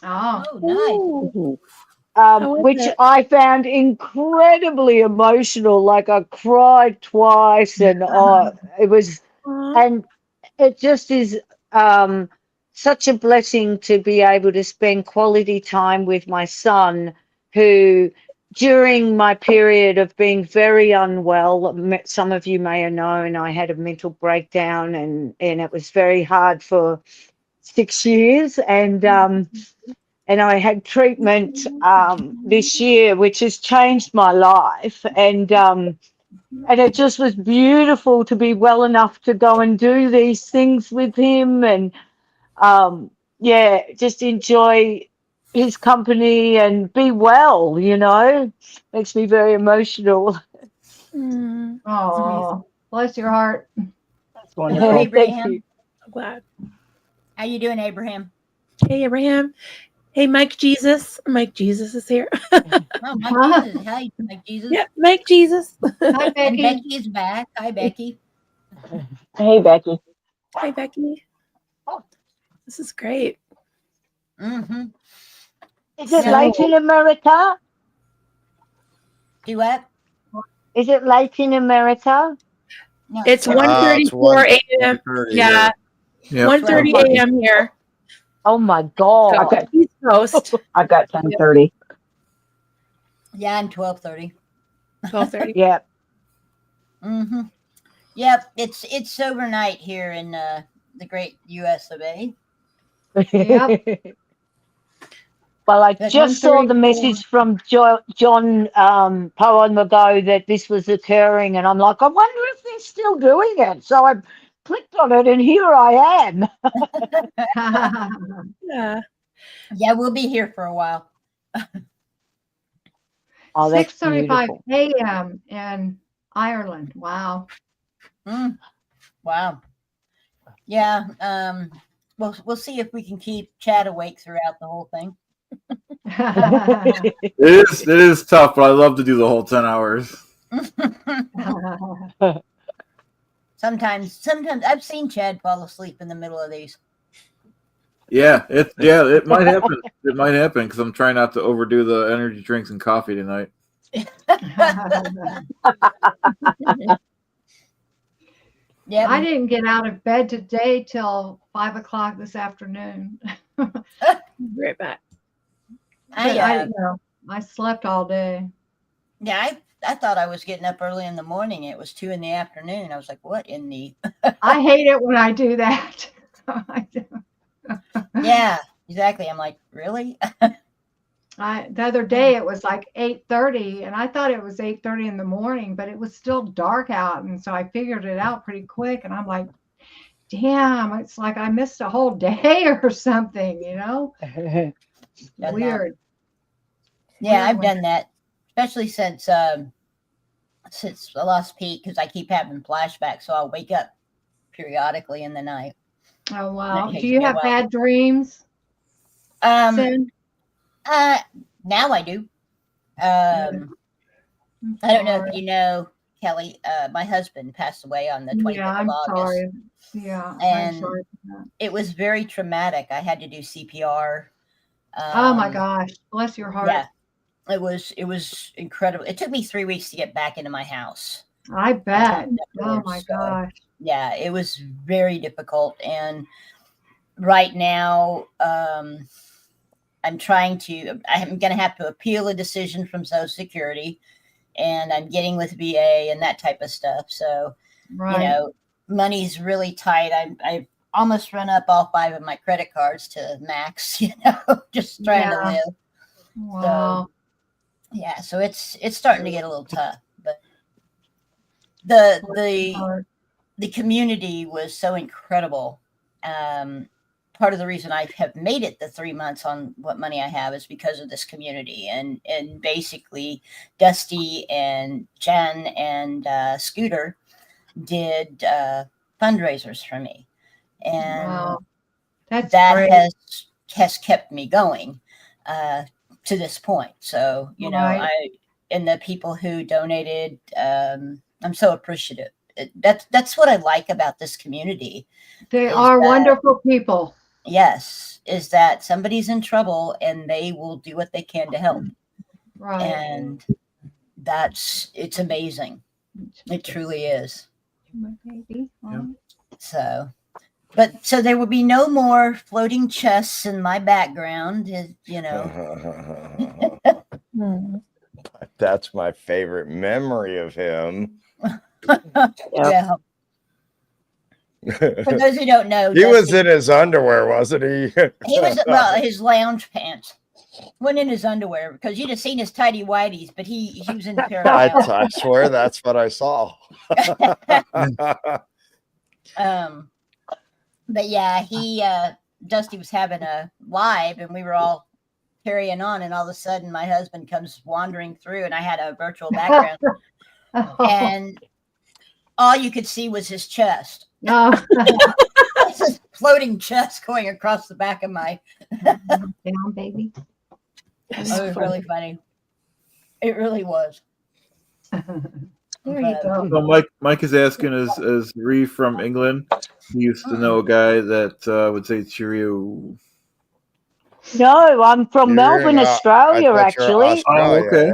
Oh, nice. Which I found incredibly emotional. Like I cried twice, and it was, and it just is such a blessing to be able to spend quality time with my son, who, during my period of being very unwell, some of you may have known I had a mental breakdown, and it was very hard for 6 years, and I had treatment this year, which has changed my life. And it just was beautiful to be well enough to go and do these things with him, and yeah, just enjoy his company and be well. Makes me very emotional. Oh, bless your heart. That's Hello, wonderful. Thank Abraham. you. I'm glad. How you doing, Abraham? Hey Abraham. Hey Mike Jesus. Mike Jesus is here. Oh, Mike Jesus. Hi, Mike Jesus. Yeah, Mike Jesus. Hi, And Becky. Becky is back. Hi, Becky. hey, Becky. Hi Becky. This is great. Mm-hmm. Is it So- late in America? Do what? Is it late in America? No. It's It's 1:34 a.m. 1:30 Yeah. Yep. 1:30 a.m. here. Oh my God. Okay. East Coast. I've got 10:30. Yeah, I'm 12:30. 12:30. Yeah. Mm-hmm. Yep, it's overnight here in the great U.S. of A. Yep. Well, I But just saw the 1:34. message from John Poem ago that this was occurring, and I'm like, I wonder if they're still doing it. So I clicked on it, and here I am. Yeah. Yeah, we'll be here for a while. Oh, that's 6:35 beautiful. a.m. in Ireland. Wow. Mm. Wow. Yeah. We'll see if we can keep Chad awake throughout the whole thing. It is tough, but I love to do the whole 10 hours. Sometimes I've seen Chad fall asleep in the middle of these. Yeah, it might happen. It might happen because I'm trying not to overdo the energy drinks and coffee tonight. Yeah. I didn't get out of bed today till 5 o'clock this afternoon. Right back. I slept all day. Yeah, I thought I was getting up early in the morning. It was 2 in the afternoon. I was like, what in the I hate it when I do that. Yeah, exactly. I'm like, really? The other day it was like 8:30, and I thought it was 8:30 in the morning, but it was still dark out, and so I figured it out pretty quick. And I'm like, damn, it's like I missed a whole day or something, Done that. Weird. Yeah, Weird I've when- done that, especially since I lost Pete, because I keep having flashbacks, so I'll wake up periodically in the night. Oh wow. takes Do you me a have while. bad dreams? Sin? Now I do. I don't know if you know, Kelly. My husband passed away on the 25th Yeah, I'm of August. sorry. Yeah, I'm And sorry for that. it was very traumatic. I had to do CPR. Oh my gosh, bless your heart. Yeah, it was incredible. It took me 3 weeks to get back into my house. I bet. Oh afterwards, my so, gosh. yeah, it was very difficult. And right now, I'm going to have to appeal a decision from Social Security, and I'm getting with VA and that type of stuff. So Right. Money's really tight. I've almost run up all 5 of my credit cards to max, just trying to live. Wow. So, yeah, so it's starting to get a little tough, but the community was so incredible. Part of the reason I have made it the 3 months on what money I have is because of this community, and basically Dusty and Jen and Scooter did fundraisers for me, and Wow. That's that great. has kept me going to this point. So Right. and the people who donated, I'm so appreciative. That's what I like about this community. They is are that- wonderful people. Yes, is that somebody's in trouble and they will do what they can to help. Right. And it's amazing. It truly is. So, so there will be no more floating chests in my background, That's my favorite memory of him. Yeah. For those who don't know, he was in his underwear, wasn't he? He was his lounge pants. Wasn't in his underwear because you'd have seen his tidy whities, but he was in a pair of lounge. I swear that's what I saw. But yeah, Dusty was having a live and we were all carrying on, and all of a sudden my husband comes wandering through and I had a virtual background and all you could see was his chest. It's a floating chest going across the back of my down, baby. It was really funny. It really was. There you go. So Mike is asking, is Ree from England? He used to know a guy that would say cheerio. No, I'm from Melbourne, Australia, actually. Oh, okay.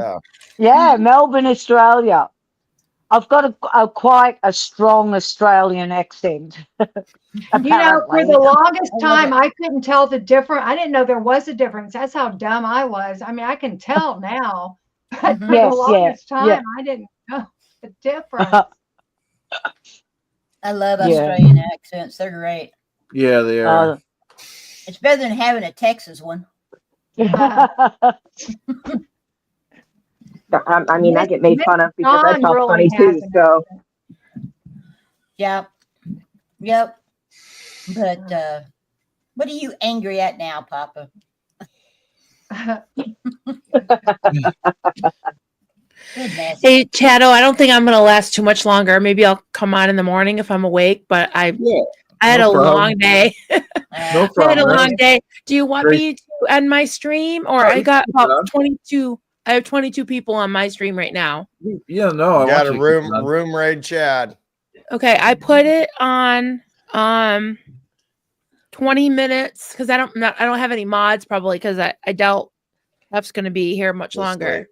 Yeah, Melbourne, Australia. I've got a quite a strong Australian accent. For the longest time, I couldn't tell the difference. I didn't know there was a difference. That's how dumb I was. I mean, I can tell now, but for the longest time, I didn't know the difference. I love Australian accents. They're great. Yeah, they are. It's better than having a Texas one. I mean, I get made fun of because I talk funny too. So, Yep. But what are you angry at now, Papa? Hey, Chad-O, I don't think I'm going to last too much longer. Maybe I'll come on in the morning if I'm awake, but I had a long day. No problem. I had a long day. Do you want me to end my stream? Or I got about 22. I have 22 people on my stream right now. Yeah, no. I got want a you to room raid Chad. Okay, I put it on 20 minutes because I don't have any mods probably because I doubt F's going to be here much longer.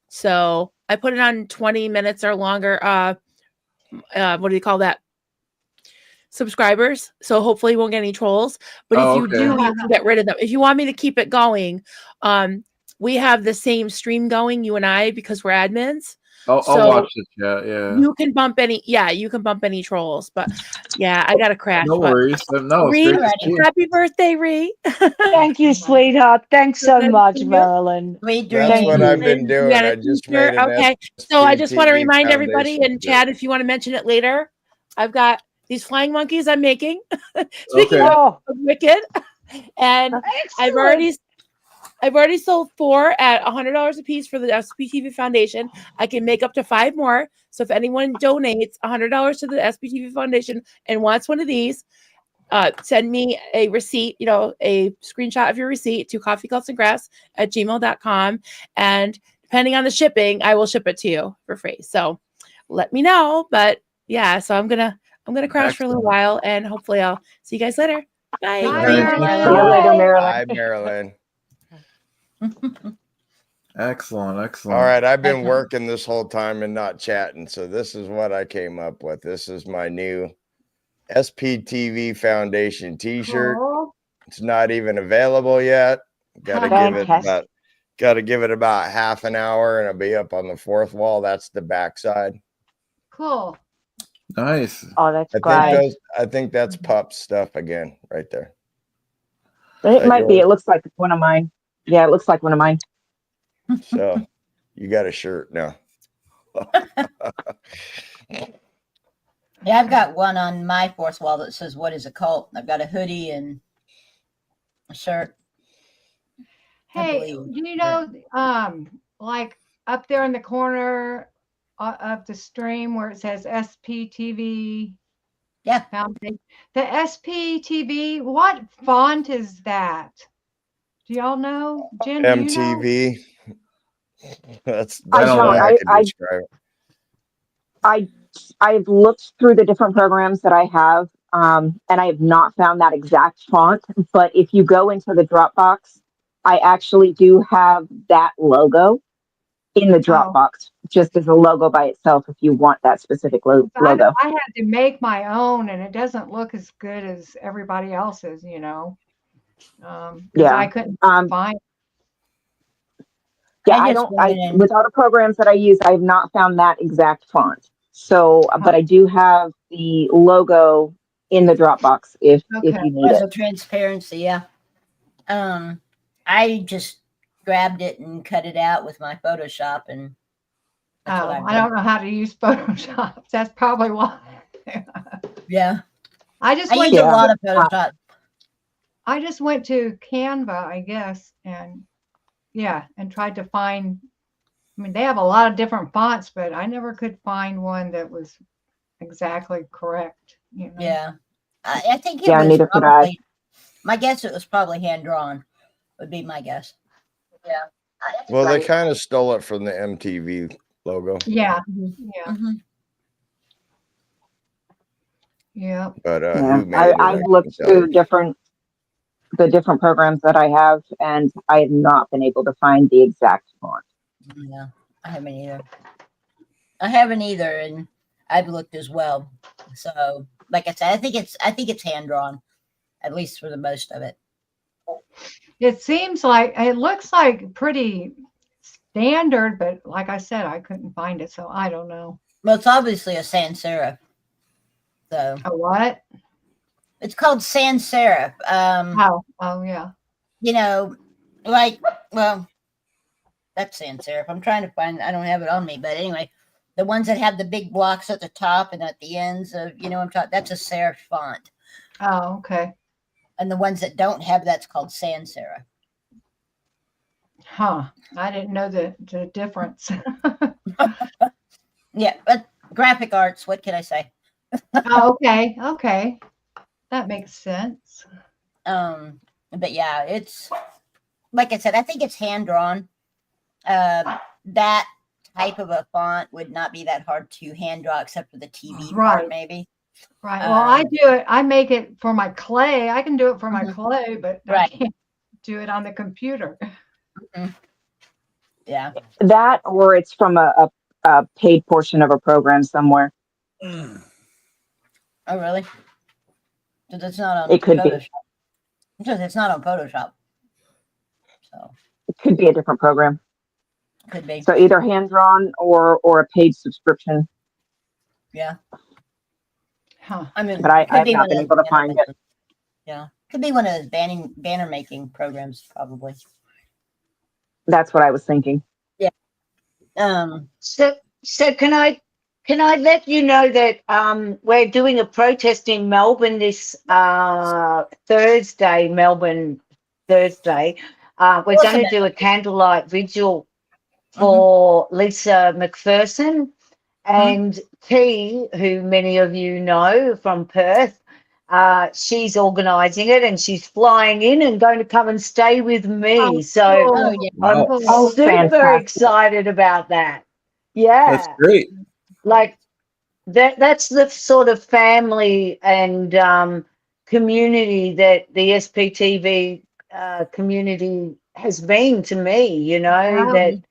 So I put it on 20 minutes or longer. What do you call that? Subscribers. So hopefully we won't get any trolls. But if you do, you can get rid of them. If you want me to keep it going, we have the same stream going, you and I, because we're admins. I'll watch the chat. Yeah. You can bump any trolls, but yeah, I gotta crash. No worries. No, Ree, happy birthday, Ree. Thank you, sweetheart. Thanks so much, Marilyn. That's what I've been doing. I just made an okay. So I just want to SPTV remind everybody, Foundation and Chad, if you want to mention it later, I've got these flying monkeys I'm making. Speaking of wicked, and I've already sold 4 at $100 a piece for the SPTV Foundation. I can make up to 5 more. So if anyone donates $100 to the SPTV Foundation and wants one of these, send me a receipt, a screenshot of your receipt to coffeecultsandgrass@gmail.com. And depending on the shipping, I will ship it to you for free. So let me know. But yeah, so I'm gonna crash for a little while, and hopefully I'll see you guys later. Bye. See you later, Marilyn. Bye, Marilyn. Excellent. All right, I've been working this whole time and not chatting, so this is what I came up with. This is my new SPTV Foundation T-shirt. Cool. It's not even available yet. Got to give it about half an hour, and it'll be up on the 4th wall. That's the backside. Cool. Nice. Oh, that's I great. think that's pup stuff again, right there. It might be. It looks like one of mine. Yeah, it looks like one of mine. So you got a shirt now. Yeah, I've got one on my fourth wall that says "What is a cult?" I've got a hoodie and a shirt. Hey, you know, like up there in the corner of the stream where it says SPTV. Yeah. Foundation. The SPTV, what font is that? Do y'all know? Jen, do you know? MTV. That's I the way don't. I could describe it. I've looked through the different programs that I have, and I have not found that exact font. But if you go into the Dropbox, I actually do have that logo in the Dropbox, just as a logo by itself. If you want that specific logo, I had to make my own, and it doesn't look as good as everybody else's, you know. Because I couldn't find. Yeah, I don't. With all the programs that I use, I have not found that exact font. So, but I do have the logo in the Dropbox if you need As it. a transparency, yeah. I just grabbed it and cut it out with my Photoshop, and that's what I don't know how to use Photoshop. That's probably why. Yeah. I use a lot of Photoshop. I just went to Canva, I guess, and and tried to find. I mean, they have a lot of different fonts, but I never could find one that was exactly correct. You know? Yeah, I think it was probably. My guess it was probably hand drawn. Would be my guess. Yeah. Well, they kind of stole it from the MTV logo. Yeah. Yeah. Yeah. But Yeah, I've looked through the different programs that I have, and I have not been able to find the exact font. Yeah, I haven't either, and I've looked as well. So, like I said, I think it's hand drawn, at least for the most of it. It seems like it looks like pretty standard, but like I said, I couldn't find it, so I don't know. Well, it's obviously a sans serif. So a what? It's called sans serif. Oh yeah. You know, like that's sans serif. I'm trying to find. I don't have it on me, but anyway, the ones that have the big blocks at the top and at the ends of I'm talking. That's a serif font. Oh, okay. And the ones that don't have that's called sans serif. Huh. I didn't know the difference. Yeah, but graphic arts, what can I say? Oh, okay. Okay. That makes sense. But yeah, it's like I said, I think it's hand drawn. That type of a font would not be that hard to hand draw except for the TV part, maybe. Right. Well, I do it. I make it for my clay. I can do it for my clay, but I can't do it on the computer. Yeah. That, or it's from a paid portion of a program somewhere. Oh, really? Because it's not on It could Photoshop. be. Because it's not on Photoshop. So it could be a different program. Could be. So either hand drawn or a paid subscription. Yeah. Huh. I mean, but I've not been able to find it. Yeah. Could be one of those banner making programs, probably. That's what I was thinking. Yeah. So can I let you know that we're doing a protest in Melbourne this Thursday, Melbourne Thursday. We're going to do a candlelight vigil for Lisa McPherson and T, who many of you know from Perth. She's organising it and she's flying in and going to come and stay with me. I'm super excited about that. Yeah. That's great. Like that's the sort of family and community that the SPTV community has been to me, you know, that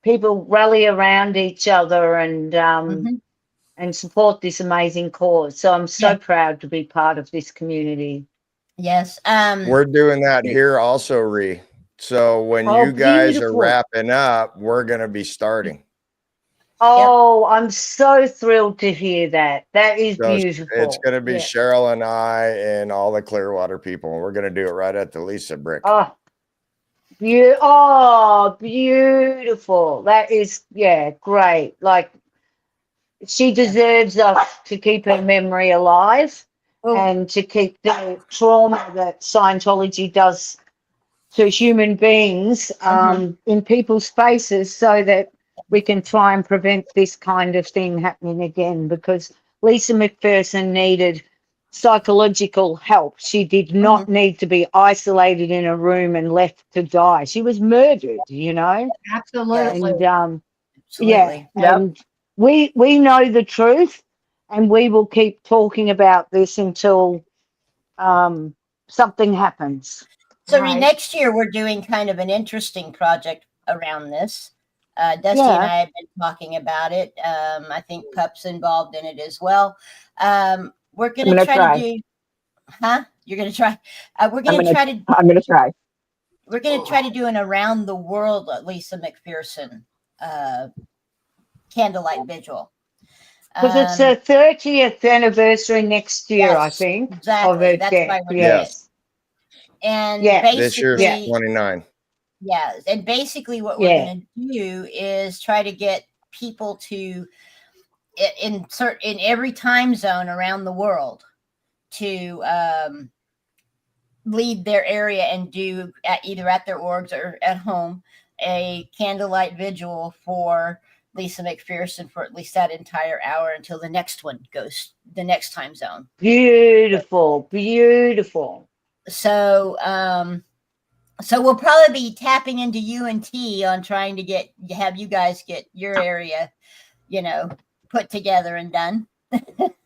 people rally around each other and support this amazing cause. So I'm so proud to be part of this community. Yes. We're doing that here also, Ree. So when you guys are wrapping up, we're going to be starting. Oh, I'm so thrilled to hear that. That is So it's beautiful. going to be Yeah. Cheryl and I and all the Clearwater people. And we're going to do it right at the Lisa Brick. Oh, beautiful. That is, yeah, great. Like, she deserves us to keep her memory alive and to keep the trauma that Scientology does to human beings in people's faces so that we can try and prevent this kind of thing happening again, because Lisa McPherson needed psychological help. She did not need to be isolated in a room and left to die. She was murdered, you know? Absolutely. And yeah, and we know the truth, and we will keep talking about this until something happens. So right? next year we're doing kind of an interesting project around this. Dusty and Yeah. I have been talking about it. I think Pup's involved in it as well. We're going to try to do, huh? You're going to try. We're going to try to. I'm gonna try. We're going to try to do an around the world Lisa McPherson candlelight vigil. Because it's the 30th anniversary next year, I Yes, think. exactly. Of her That's death. why we're doing it. And This year's basically, 29. yeah, and basically what we're going to do is try to get people to insert in every time zone around the world to lead their area and do either at their orgs or at home a candlelight vigil for Lisa McPherson for at least that entire hour until the next one goes, the next time zone. Beautiful, beautiful. So, so we'll probably be tapping into UNT on trying to have you guys get your area, you know, put together and done.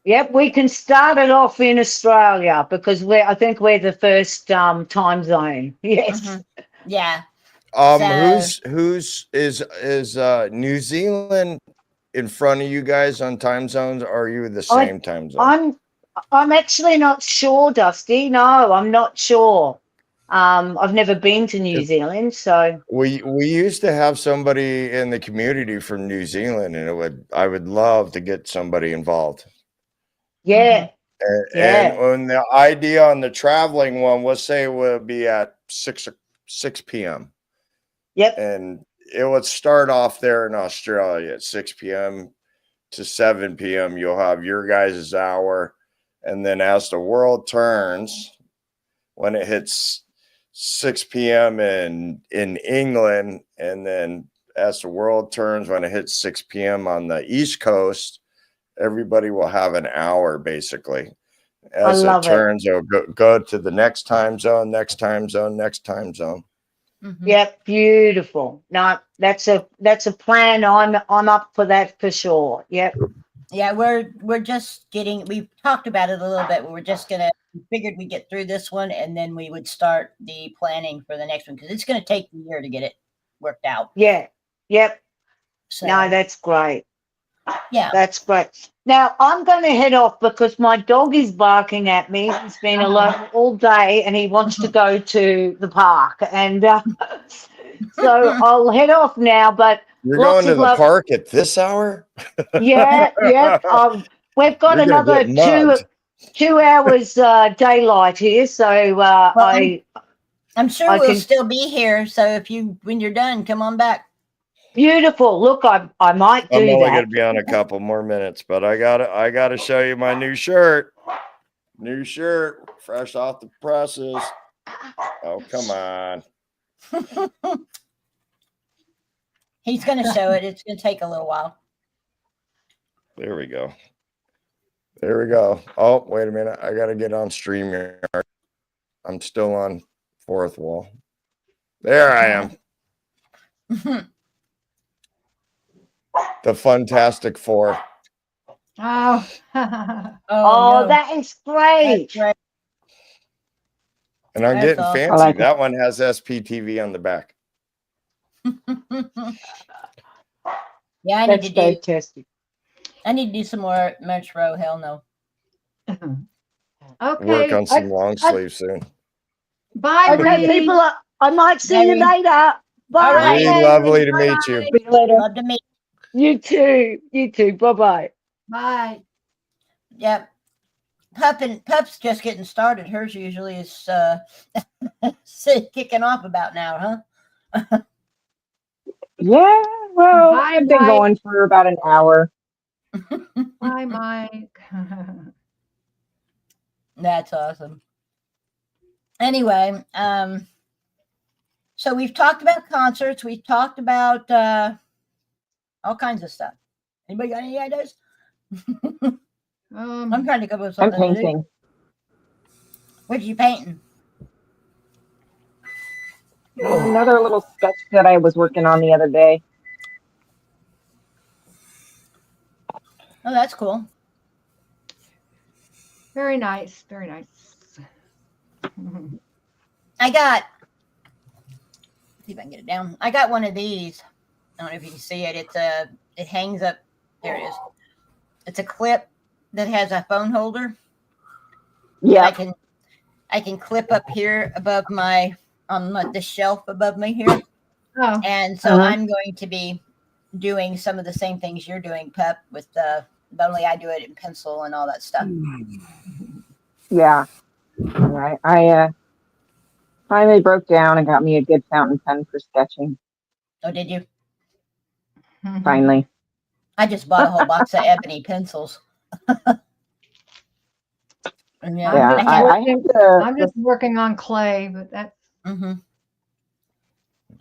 Yep, we can start it off in Australia because I think we're the first time zone. Yes. Yeah. Who's is New Zealand in front of you guys on time zones, or are you the same time zone? I'm actually not sure, Dusty. No, I'm not sure. I've never been to New Zealand, so we used to have somebody in the community from New Zealand, and I would love to get somebody involved. Yeah. And on the idea on the traveling one, let's say it would be at 6 p.m. Yep. And it would start off there in Australia at 6 p.m. to 7 p.m. You'll have your guys' hour. And then as the world turns, when it hits 6 p.m. in England, and then as the world turns, when it hits 6 p.m. on the East Coast, everybody will have an hour basically. As it turns, it'll go to the next time zone, next time zone, next time zone. Yep, beautiful. No, that's a plan. I'm up for that for sure. Yep. Yeah, we're just we've talked about it a little bit. We figured we'd get through this one and then we would start the planning for the next one because it's going to take a year to get it worked out. Yeah. Yep. So, no, that's great. Yeah. That's great. Now I'm going to head off because my dog is barking at me. He's been alone all day and he wants to go to the park. And so I'll head off now. But you're going to the park at this hour? Yeah. We've got another 2 hours daylight here. So I'm sure we'll still be here. So when you're done, come on back. Beautiful. Look, I might do that. I'm only going to be on a couple more minutes, but I gotta show you my new shirt. New shirt, fresh off the presses. Oh, come on. He's going to show it. It's going to take a little while. There we go. Oh, wait a minute. I got to get on StreamYard. I'm still on fourth wall. There I am. The Fantastic Four. Oh, no. That is great. And I'm getting fancy. That one has SPTV on the back. Yeah, I need to do some more merch row. Hell no. Okay. Work on some long sleeves soon. Bye, okay, people. I might see you later. Bye. Really lovely to meet you. See you later. Love to meet You too. You too. Bye-bye. Bye. Yep. Pup's just getting started. Hers usually is kicking off about now, huh? Yeah, well, Bye, I've been Mike. going for about an hour. Bye, Mike. That's awesome. Anyway, so we've talked about concerts. We've talked about all kinds of stuff. Anybody got any ideas? I'm trying to come up with I'm something to do. painting. What are you painting? Another little sketch that I was working on the other day. Oh, that's cool. Very nice. Very nice. I got. Let's see if I can get it down. I got one of these. I don't know if you can see it. It hangs up. There it is. It's a clip that has a phone holder. Yeah. I can clip up here above the shelf above me here. Oh. And so I'm going to be doing some of the same things you're doing, Pep, with but only I do it in pencil and all that stuff. Yeah. I finally broke down and got me a good fountain pen for sketching. Oh, did you? Finally. I just bought a whole box of ebony pencils. Yeah, I'm just working on clay, but that's.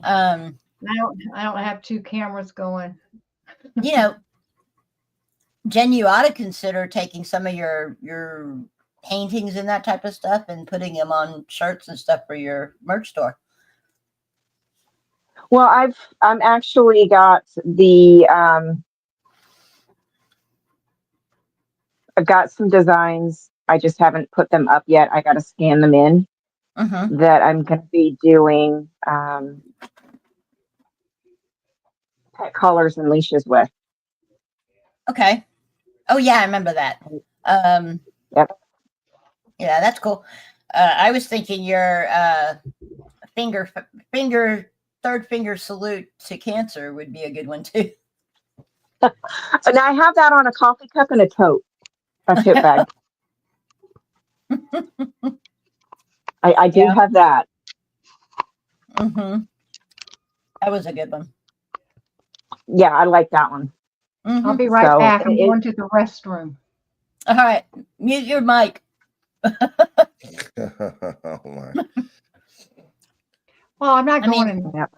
I don't have two cameras going. You know, Jen, you ought to consider taking some of your paintings and that type of stuff and putting them on shirts and stuff for your merch store. Well, I'm actually got the I've got some designs. I just haven't put them up yet. I got to scan them in. That I'm going to be doing pet collars and leashes with. Okay. Oh yeah, I remember that. Yep. Yeah, that's cool. I was thinking your third finger salute to cancer would be a good one too. And I have that on a coffee cup and a tote bag. I do have that. That was a good one. Yeah, I like that one. I'll be right back. I'm going to the restroom. All right, mute your mic. Oh my. Well, I'm not going in there.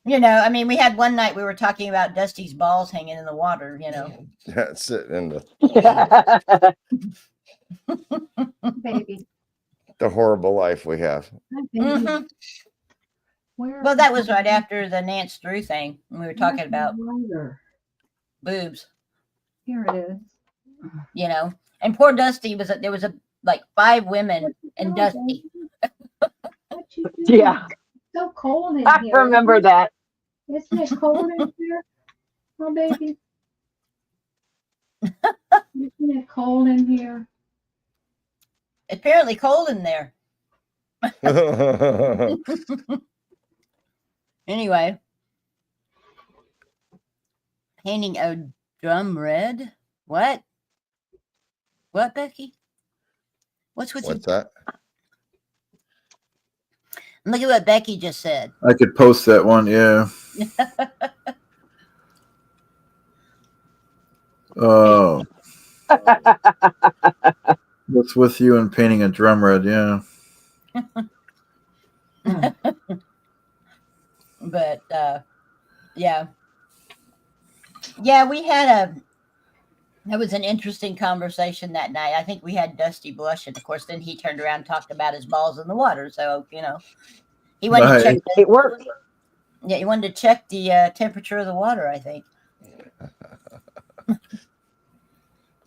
You know, I mean, we had one night we were talking about Dusty's balls hanging in the water, you know. That's it. In the baby. The horrible life we have. Well, that was right after the Nance Drew thing. We were talking about boobs. Here it is. You know, and poor Dusty there was like 5 women and Dusty. Yeah. It's so cold in I here. remember that. Isn't it cold in here? Oh, baby. Isn't it cold in here? Apparently cold in there. Anyway. Painting a drum red? What? What, Becky? What's with What's that? Look at what Becky just said. I could post that one, yeah. Oh. What's with you and painting a drum red? Yeah. But yeah, we had that was an interesting conversation that night. I think we had Dusty blush, and of course, then he turned around and talked about his balls in the water. So you know, he wanted to check. It worked. Yeah, he wanted to check the temperature of the water. I think.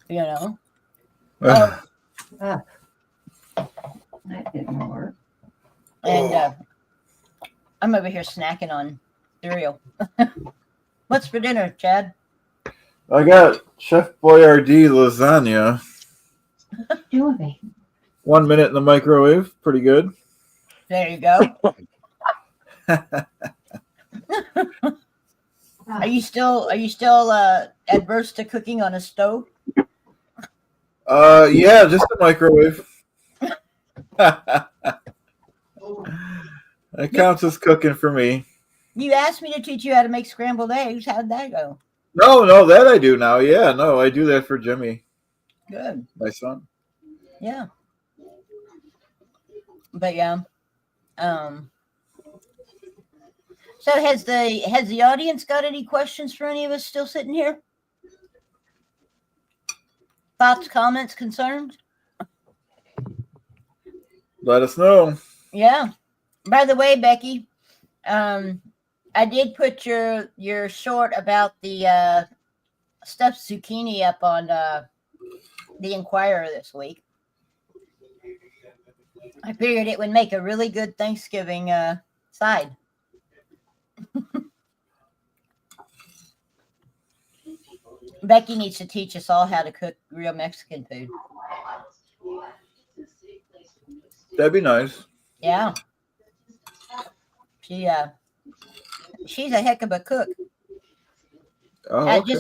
You know. That didn't work. And I'm over here snacking on cereal. What's for dinner, Chad? I got Chef Boyardee lasagna. Doing 1 minute in the microwave. Pretty good. There you go. Are you still adverse to cooking on a stove? Yeah, just a microwave. That counts as cooking for me. You asked me to teach you how to make scrambled eggs. How'd that go? No, that I do now. Yeah, no, I do that for Jimmy. Good. My son. Yeah. But yeah. So has the audience got any questions for any of us still sitting here? Thoughts, comments, concerns? Let us know. Yeah. By the way, Becky, I did put your short about the stuffed zucchini up on the Inquirer this week. I figured it would make a really good Thanksgiving side. Becky needs to teach us all how to cook real Mexican food. That'd be nice. Yeah. She's a heck of a cook. Oh, okay.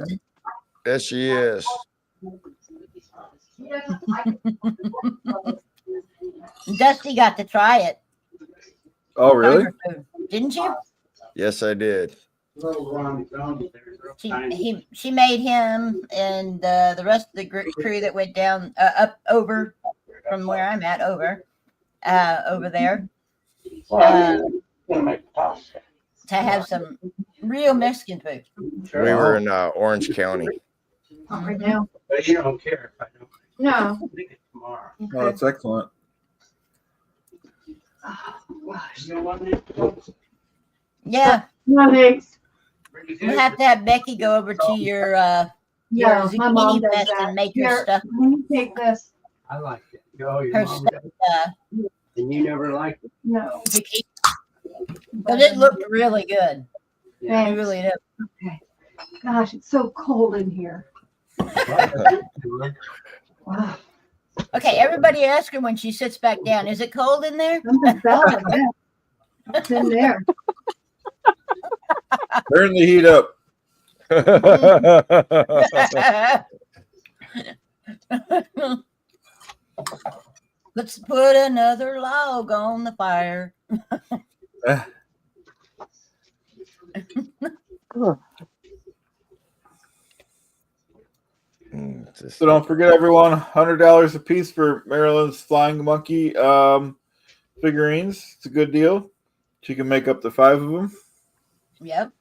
Yes, she is. Dusty got to try it. Oh, really? Didn't you? Yes, I did. She made him and the rest of the crew that went down up over from where I'm at over there to have some real Mexican food. We were in Orange County. Right now. But you don't care if I don't. No. Tomorrow. Oh, that's excellent. Yeah. No, thanks. We'll have to have Becky go over to your Yeah, my mom zucchini does fest that. and make Here, her stuff. Let me take this. I like it. Oh, your Her mom stuff. does. And you never liked it. No. Zucchini. But it looked really good. It Thanks. really did. Okay. Gosh, it's so cold in here. Wow. Okay, everybody ask her when she sits back down. Is it cold in there? It's in there. Turn the heat up. Let's put another log on the fire. So don't forget, everyone, $100 a piece for Maryland's Flying Monkey figurines. It's a good deal. She can make up to 5 of them. Yep.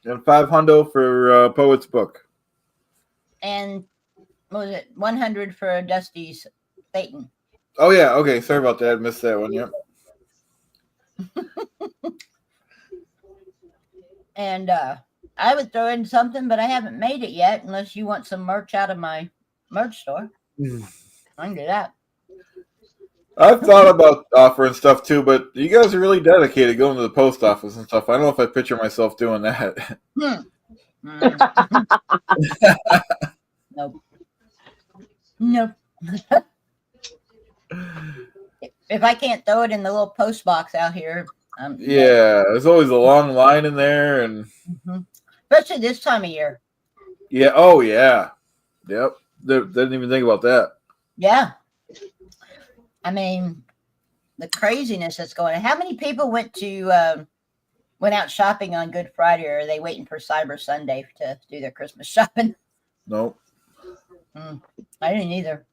And $500 for Poet's Book. And what was it? 100 for Dusty's Phaeton. Oh, yeah. Okay. Sorry about that. I missed that one. Yep. And I would throw in something, but I haven't made it yet unless you want some merch out of my merch store. I can do that. I've thought about offering stuff too, but you guys are really dedicated going to the post office and stuff. I don't know if I picture myself doing that. Nope. Nope. If I can't throw it in the little post box out here. Yeah, there's always a long line in there, and especially this time of year. yeah, oh yeah, yep. Didn't even think about that. Yeah. I mean, the craziness that's going on. How many people went out shopping on Good Friday, or are they waiting for Cyber Sunday to do their Christmas shopping? Nope. I didn't either.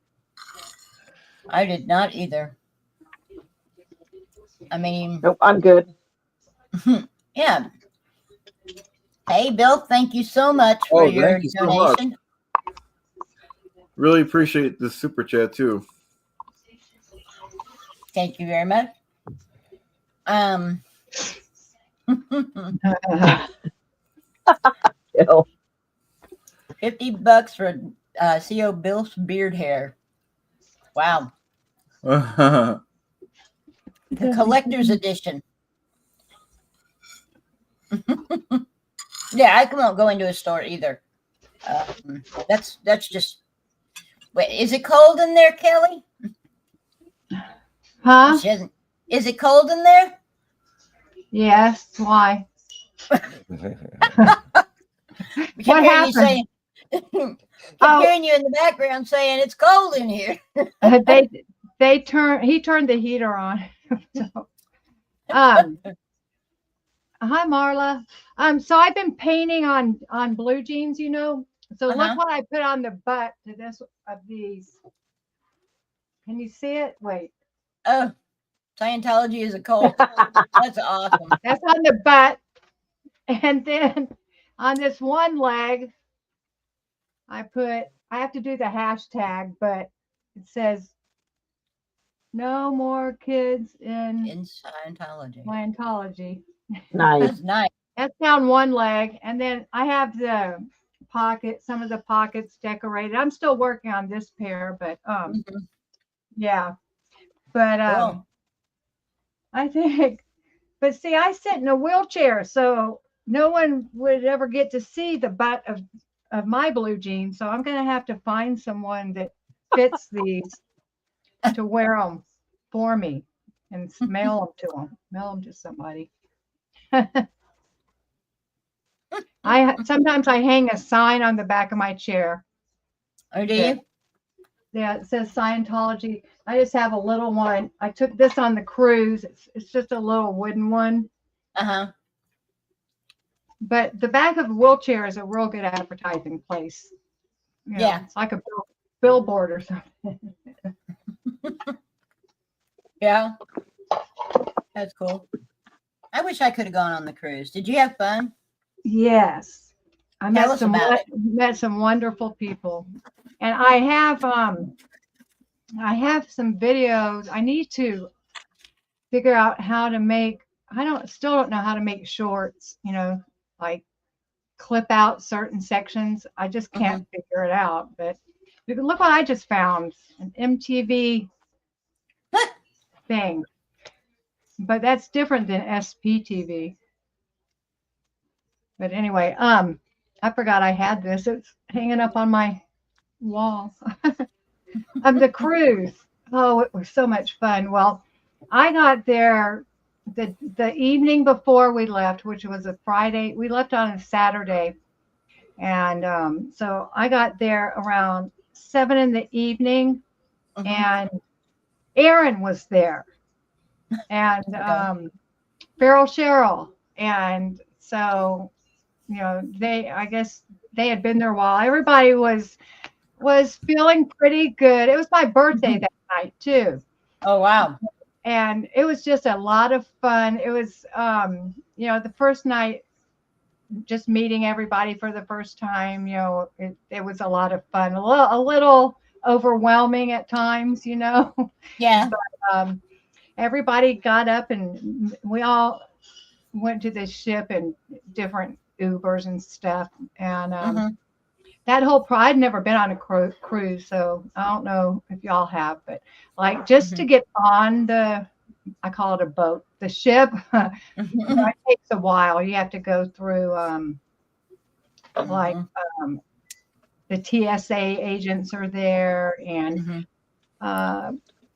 I did not either. I mean, nope, I'm good. Yeah. Hey, Bill, thank you so much for your thank you so donation. much. Really appreciate the super chat too. Thank you very much. 50 bucks for CO Bill's beard hair. Wow. The collector's edition. Yeah, I won't go into a store either. That's just. Wait, is it cold in there, Kelly? Huh? Is it cold in there? Yes. Why? We What kept hearing you happened? saying, kept hearing you in the background saying it's cold in here. He turned the heater on. So, hi Marla. So I've been painting on blue jeans, you know. So look what I put on the butt to this of these. Can you see it? Wait. Oh, Scientology is a cult. That's awesome. That's on the butt. And then on this one leg, I have to do the hashtag, but it says no more kids in Scientology. Scientology. Nice. That's nice. That's down one leg. And then I have some of the pockets decorated. I'm still working on this pair, but yeah. But Cool. I think, but see, I sit in a wheelchair, so no one would ever get to see the butt of my blue jeans. So I'm going to have to find someone that fits these to wear them for me and mail them to somebody. Sometimes I hang a sign on the back of my chair. Oh, do you? Yeah, it says Scientology. I just have a little one. I took this on the cruise. It's just a little wooden one. But the back of a wheelchair is a real good advertising place. You know, it's like a billboard or something. Yeah, that's cool. I wish I could have gone on the cruise. Did you have fun? Yes, I Tell us about it. met some wonderful people, and I have some videos. I need to figure out how to make. Still don't know how to make shorts. You know, like clip out certain sections. I just can't figure it out. But look what I just found, an MTV thing. But that's different than SPTV. But anyway, I forgot I had this. It's hanging up on my wall. Of the cruise. Oh, it was so much fun. Well, I got there the evening before we left, which was a Friday. We left on a Saturday. And so I got there around 7 in the evening, and Aaron was there, and Farrell Cheryl. And so, you know, I guess they had been there a while. Everybody was feeling pretty good. It was my birthday that night too. Oh, wow. And it was just a lot of fun. It was, you know, the first night, just meeting everybody for the first time, you know, it was a lot of fun, a little overwhelming at times, you know. Yeah. But everybody got up and we all went to this ship in different Ubers and stuff. And that whole I'd never been on a cruise, so I don't know if y'all have, but like just to get on I call it a boat, the ship, it takes a while. You have to go through the TSA agents are there, and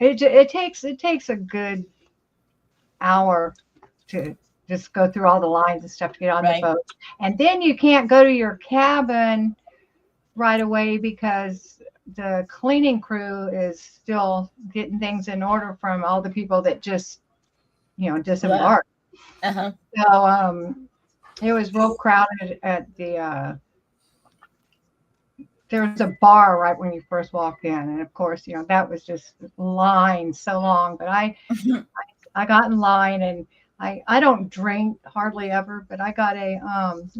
it takes a good hour to just go through all the lines and stuff to get on the boat. And then you can't go to your cabin right away because the cleaning crew is still getting things in order from all the people that just, you know, disembarked. So it was real crowded at the there was a bar right when you first walked in, and of course, you know, that was just line so long. But I got in line, and I don't drink hardly ever, but I got a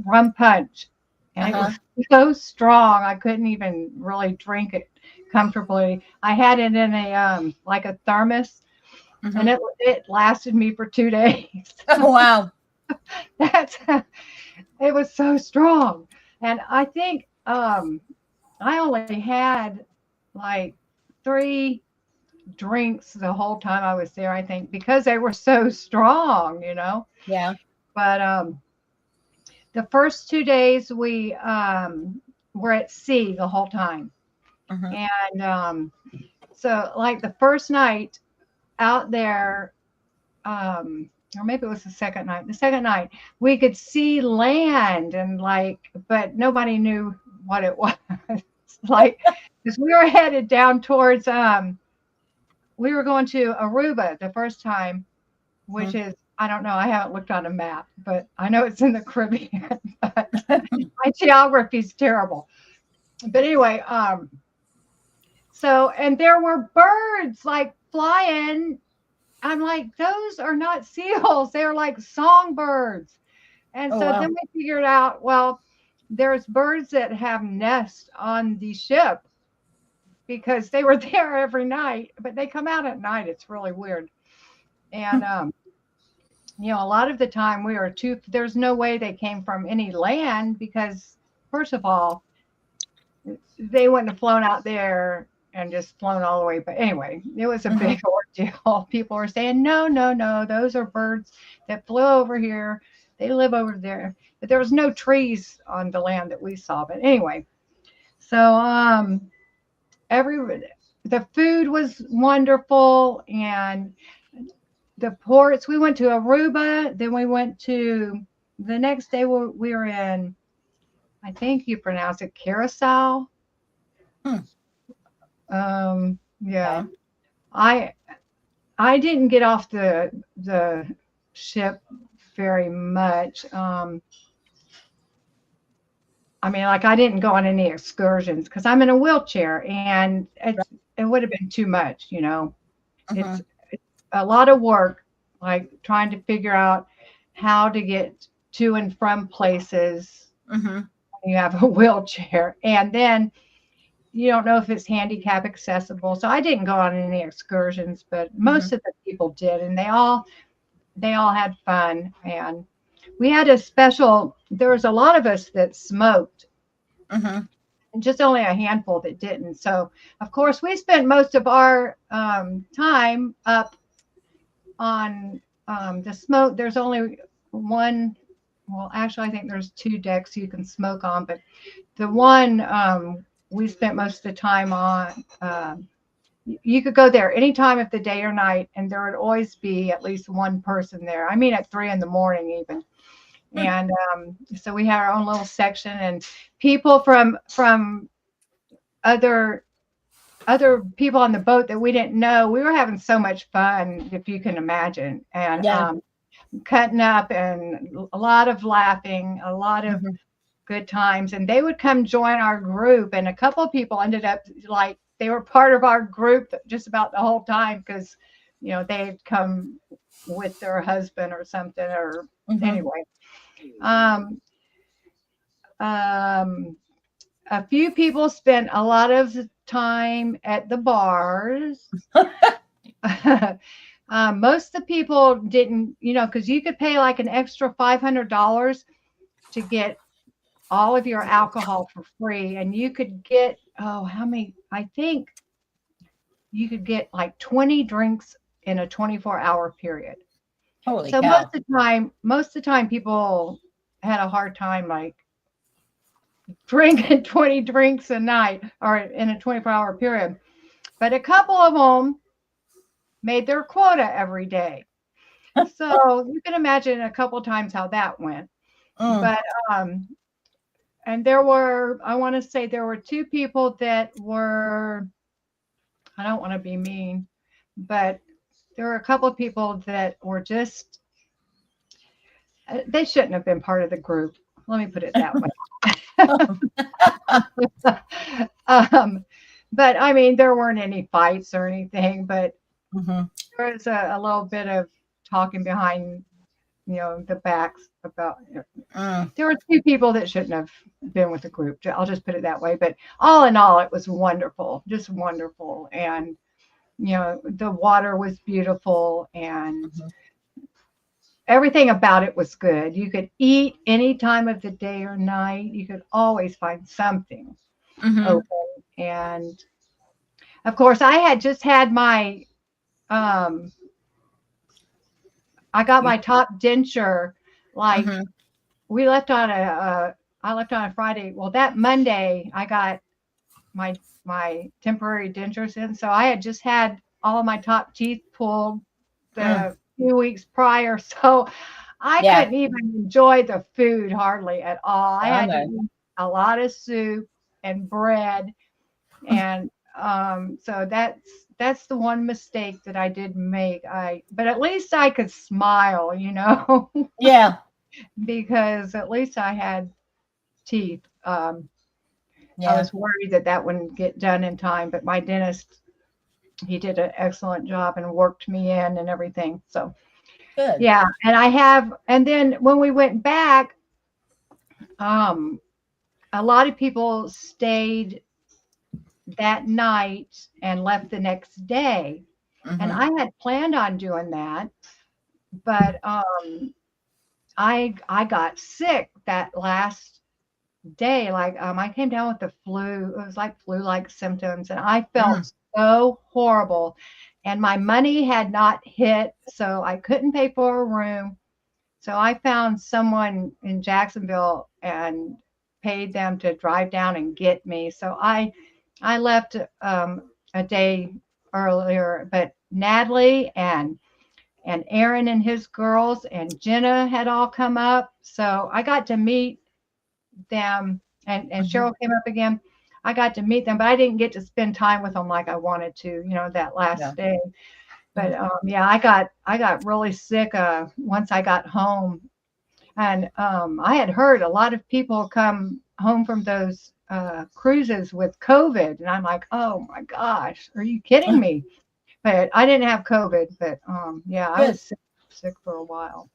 rum punch, and it was so strong I couldn't even really drink it comfortably. I had it in a like a thermos, and it lasted me for 2 days. Oh, wow. It was so strong. And I think I only had like 3 drinks the whole time I was there, I think, because they were so strong, you know. Yeah. But the first 2 days we were at sea the whole time. And so like the first night out there, or maybe it was the second night. The second night, we could see land and but nobody knew what it was. Like, because we were headed down towards, we were going to Aruba the first time, which is, I don't know, I haven't looked on a map, but I know it's in the Caribbean. But my geography is terrible. But anyway, so, and there were birds like flying. I'm like, those are not seals. They're like songbirds. And Oh, so wow. then we figured out, well, there's birds that have nests on the ship because they were there every night, but they come out at night. It's really weird. And, a lot of the time there's no way they came from any land because, first of all, they wouldn't have flown out there and just flown all the way. But anyway, it was a big ordeal. People were saying, no, no, no, those are birds that flew over here. They live over there. But there was no trees on the land that we saw. But anyway, so the food was wonderful, and the ports. We went to Aruba. Then we went to the next day. We were in, I think you pronounce it Curacao. Yeah. I didn't get off the ship very much. I mean, like, I didn't go on any excursions because I'm in a wheelchair, and it would have been too much, It's a lot of work, like trying to figure out how to get to and from places when you have a wheelchair. And then you don't know if it's handicap accessible. So I didn't go on any excursions, but most of the people did, and they all had fun. And we had there was a lot of us that smoked, and just only a handful that didn't. So of course we spent most of our time up on the smoke. There's only one, well, actually I think there's 2 decks you can smoke on, but the one we spent most of the time on, you could go there any time of the day or night, and there would always be at least one person there. I mean, at 3 a.m. even. And so we had our own little section, and people from other people on the boat that we didn't know. We were having so much fun, if you can imagine, and cutting up, and a lot of laughing, a lot of good times. And they would come join our group, and a couple of people ended up like they were part of our group just about the whole time because they had come with their husband or something, or anyway. A few people spent a lot of time at the bars. Most of the people didn't, because you could pay like an extra $500 to get all of your alcohol for free, and you could get how many? I think you could get like 20 drinks in a 24-hour period. Holy so cow. most of the time people had a hard time like drinking 20 drinks a night or in a 24-hour period. But a couple of them made their quota every day. So you can imagine a couple of times how that went. But and I want to say there were 2 people that were, I don't want to be mean, but there were a couple of people that were just, they shouldn't have been part of the group. Let me put it that way. But I mean, there weren't any fights or anything, but there was a little bit of talking behind, the backs about, there were 2 people that shouldn't have been with the group. I'll just put it that way. But all in all, it was wonderful, just wonderful. And, the water was beautiful, and everything about it was good. You could eat any time of the day or night. You could always find something open. And of course, I had just had my, I got my top denture. Like I left on a Friday. Well, that Monday I got my temporary dentures in. So I had just had all of my top teeth pulled the few weeks prior. So I couldn't even enjoy the food hardly at all. I had to eat a lot of soup and bread. And so that's the one mistake that I did make. But at least I could smile, Yeah. because at least I had teeth. I Yeah. was worried that wouldn't get done in time, but my dentist, he did an excellent job and worked me in and everything. So Good. yeah, and then when we went back, a lot of people stayed that night and left the next day. And I had planned on doing that, but I got sick that last day. Like I came down with the flu. It was like flu-like symptoms, and I felt so horrible. And my money had not hit, so I couldn't pay for a room. So I found someone in Jacksonville and paid them to drive down and get me. So I left a day earlier, but Natalie and Aaron and his girls and Jenna had all come up. So I got to meet them, and Cheryl came up again. I got to meet them, but I didn't get to spend time with them like I wanted to, that last day. But yeah, I got really sick once I got home. And I had heard a lot of people come home from those cruises with COVID. And I'm like, oh my gosh, are you kidding me? But I didn't have COVID. But yeah, I was sick for a while.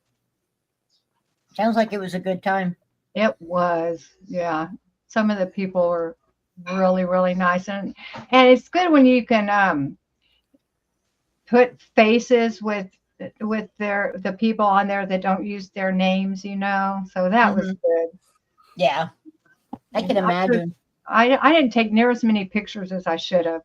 Sounds like it was a good time. It was. Yeah. Some of the people were really, really nice. And it's good when you can put faces with the people on there that don't use their names, so that was good. Yeah, I can imagine. I didn't take near as many pictures as I should have.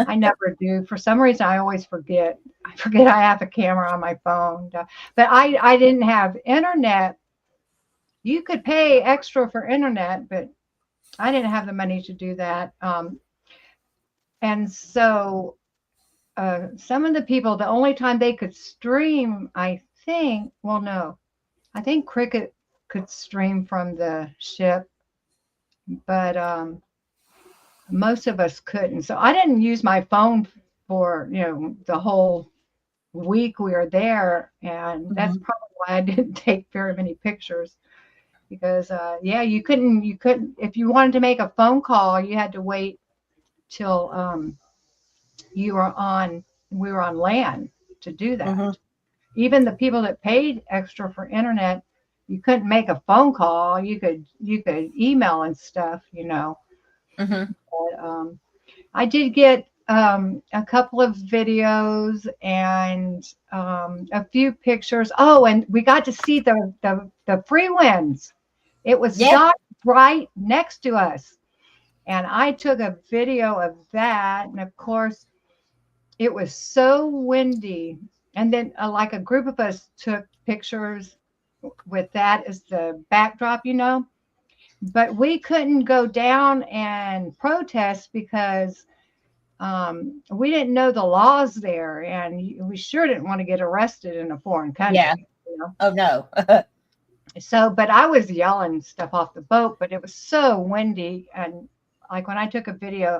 I never do. For some reason, I always forget. I forget I have a camera on my phone. But I didn't have internet. You could pay extra for internet, but I didn't have the money to do that. And so some of the people, the only time they could stream, I think Cricket could stream from the ship, but most of us couldn't. So I didn't use my phone for, the whole week we were there. And that's probably why I didn't take very many pictures, because yeah, you couldn't, if you wanted to make a phone call, you had to wait till we were on land to do that. Even the people that paid extra for internet, you couldn't make a phone call. You could email and stuff, But, I did get a couple of videos and a few pictures. Oh, and we got to see the free winds. It was docked right next to us. And I took a video of that. And of course, it was so windy. And then like a group of us took pictures with that as the backdrop, But we couldn't go down and protest because we didn't know the laws there. And we sure didn't want to get arrested in a foreign country. Yeah. Oh, no. So, but I was yelling stuff off the boat, but it was so windy. And like when I took a video,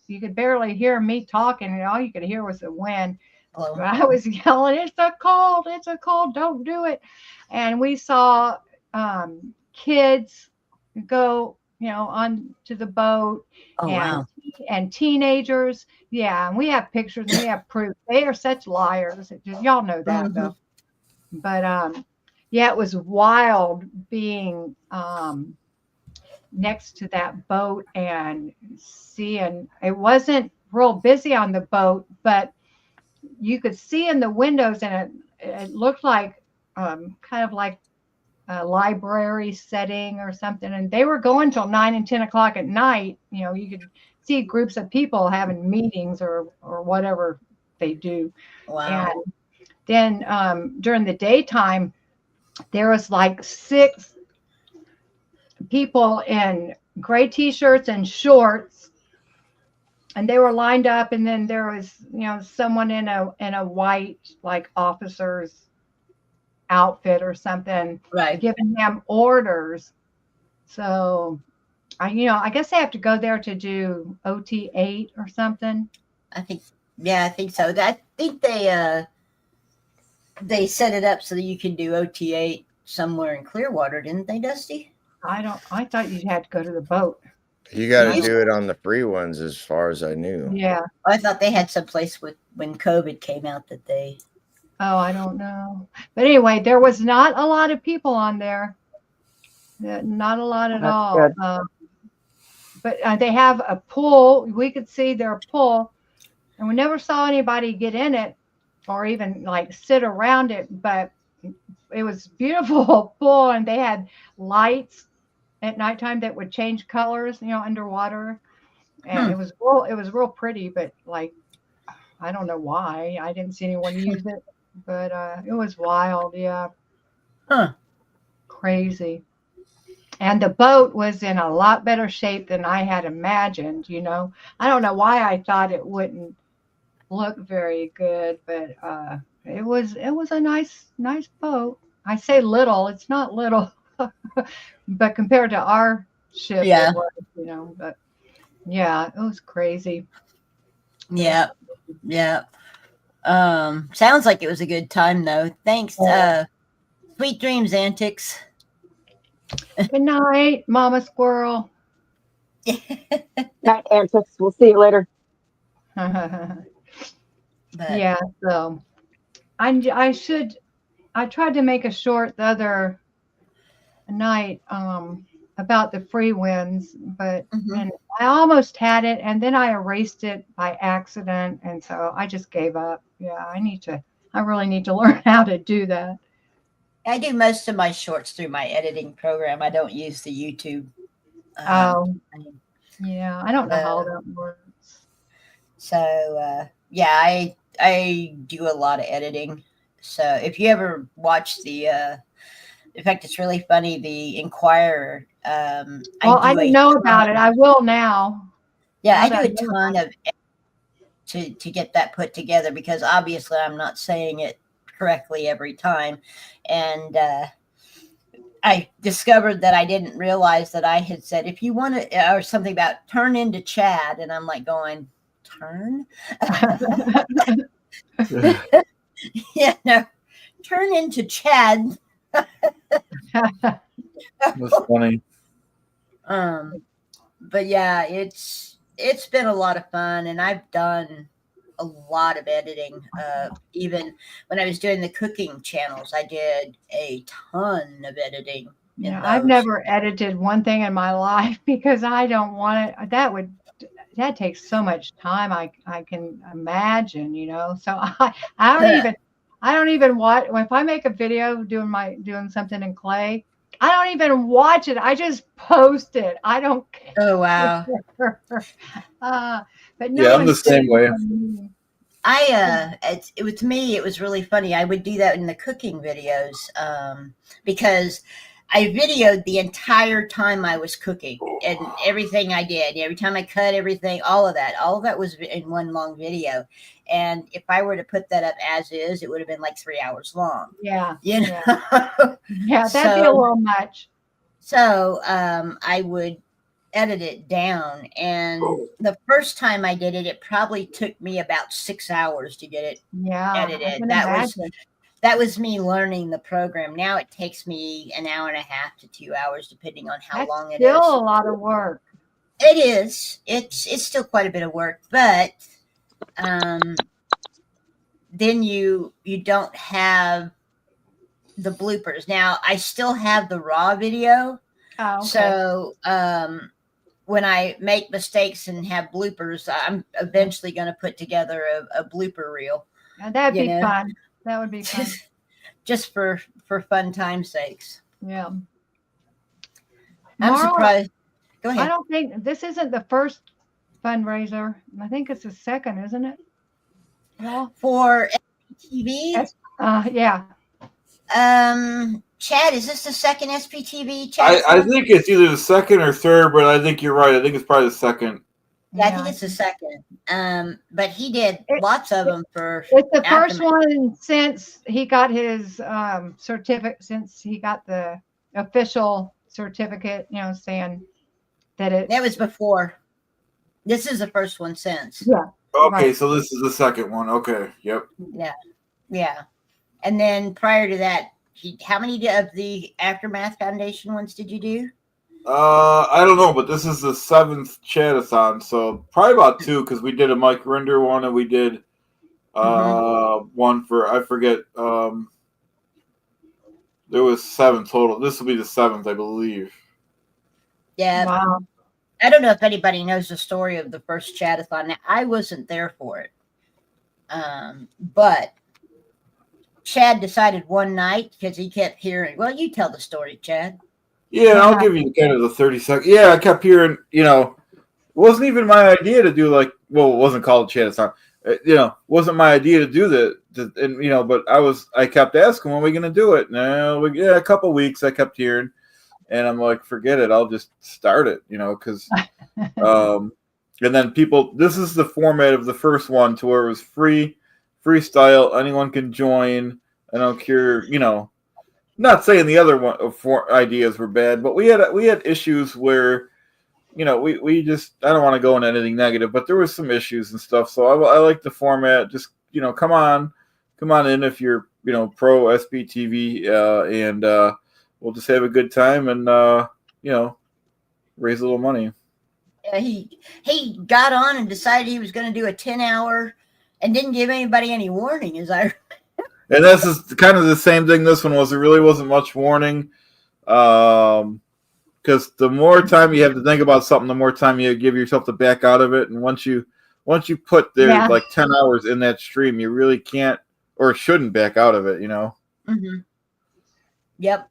you could barely hear me talking, and all you could hear was the wind. But I was yelling, it's a cold, don't do it. And we saw kids go, on to the boat. Oh, wow. And teenagers. Yeah. And we have pictures and we have proof. They are such liars. Y'all know that though. But yeah, it was wild being next to that boat and seeing. It wasn't real busy on the boat, but you could see in the windows, and it looked like kind of like a library setting or something. And they were going till 9 and 10 o'clock at night. You could see groups of people having meetings or whatever they do. Wow. And then during the daytime, there was like 6 people in gray t-shirts and shorts and they were lined up, and then there was, someone in a white like officer's outfit or something, Right. giving him orders. So I guess they have to go there to do OT8 or something. I think so. I think they set it up so that you can do OT8 somewhere in Clearwater, didn't they, Dusty? I thought you had to go to the boat. You got to do it on the free ones, as far as I knew. Yeah. I thought they had some place when COVID came out that they. Oh, I don't know. But anyway, there was not a lot of people on there. Not a lot at all. Good. But they have a pool. We could see their pool, and we never saw anybody get in it or even like sit around it. But it was beautiful pool, and they had lights at nighttime that would change colors, underwater. And it was real pretty, but like, I don't know why. I didn't see anyone use it, but it was wild. Yeah. Huh. Crazy. And the boat was in a lot better shape than I had imagined, I don't know why I thought it wouldn't look very good, but it was a nice boat. I say little, it's not little, but compared to our ship, Yeah. it was, but yeah, it was crazy. Yeah. Yeah. Sounds like it was a good time though. Thanks. Sweet dreams, Antics. Good night, Mama Squirrel. Night, Antics. We'll see you later. Yeah, so I tried to make a short the other night about the free wins, but and I almost had it, and then I erased it by accident, and so I just gave up. Yeah, I really need to learn how to do that. I do most of my shorts through my editing program. I don't use the YouTube. Yeah, I don't know how that works. So yeah, I do a lot of editing. So if you ever watch in fact, it's really funny. The Inquirer. I didn't know about it. I will now. Yeah, I do a ton of to get that put together, because obviously I'm not saying it correctly every time, and I discovered that I didn't realize that I had said, if you want to, or something about turn into Chad, and I'm like going, turn? Yeah, no, turn into Chad. That's funny. But yeah, it's been a lot of fun, and I've done a lot of editing. Even when I was doing the cooking channels, I did a ton of editing. Yeah, I've never edited one thing in my life because I don't want it. That takes so much time. I can imagine, So I don't even watch. If I make a video doing something in clay, I don't even watch it. I just post it. I don't care. Oh wow. But no, yeah, I'm the same way. With me, it was really funny. I would do that in the cooking videos because I videoed the entire time I was cooking and everything I did. Every time I cut everything, all of that was in one long video. And if I were to put that up as is, it would have been like 3 hours long. Yeah. Yeah, that'd be a little much. So I would edit it down. And the first time I did it, it probably took me about 6 hours to get it edited. That was me learning the program. Now it takes me an hour and a half to 2 hours, depending on how long it is. Still a lot of work. It is. It's still quite a bit of work, but then you don't have the bloopers. Now I still have the raw video. Oh, okay. So when I make mistakes and have bloopers, I'm eventually going to put together a blooper reel. That'd be fun. That would be fun. Just for fun time's sakes. Yeah. I'm surprised. Go ahead. I don't think this isn't the first fundraiser. I think it's the second, isn't it? Yeah. For SPTV? Yeah. Chad, is this the second SPTV? Chad? I think it's either the second or third, but I think you're right. I think it's probably the second. Yeah, I think it's the second. But he did lots of them for. It's the first Aftermath. one since he got his certificate, since he got the official certificate, saying that it. That was before. This is the first one since. Yeah. Okay, right. so this is the second one. Okay, yep. Yeah. Yeah. And then prior to that, how many of the Aftermath Foundation ones did you do? I don't know, but this is the 7th Chad-A-Thon, so probably about 2 because we did a Mike Rinder one and we did one for I forget. There was 7 total. This will be the 7th, I believe. Yeah. Wow. I don't know if anybody knows the story of the first Chad-A-Thon. Now, I wasn't there for it. But Chad decided one night, because he kept hearing, well, you tell the story, Chad. Yeah, I'll give you kind of the 30-second. Yeah, I kept hearing, it wasn't even my idea to do it wasn't called Chad-A-Thon. Wasn't my idea to do that. And, but I kept asking, when are we going to do it? No, a couple weeks I kept hearing. And I'm like, forget it. I'll just start it, because, and then this is the format of the first one to where it was freestyle. Anyone can join. I don't care, not saying the other ideas were bad, but we had issues where, we just, I don't want to go into anything negative, but there was some issues and stuff. So I like the format. Just, come on in if you're, pro SBTV, and, we'll just have a good time and raise a little money. He got on and decided he was going to do a 10-hour and didn't give anybody any warning. And this is kind of the same thing this one was. There really wasn't much warning, because the more time you have to think about something, the more time you give yourself to back out of it. And once you put there like 10 hours in that stream, you really can't or shouldn't back out of it. Mm-hmm. Yep.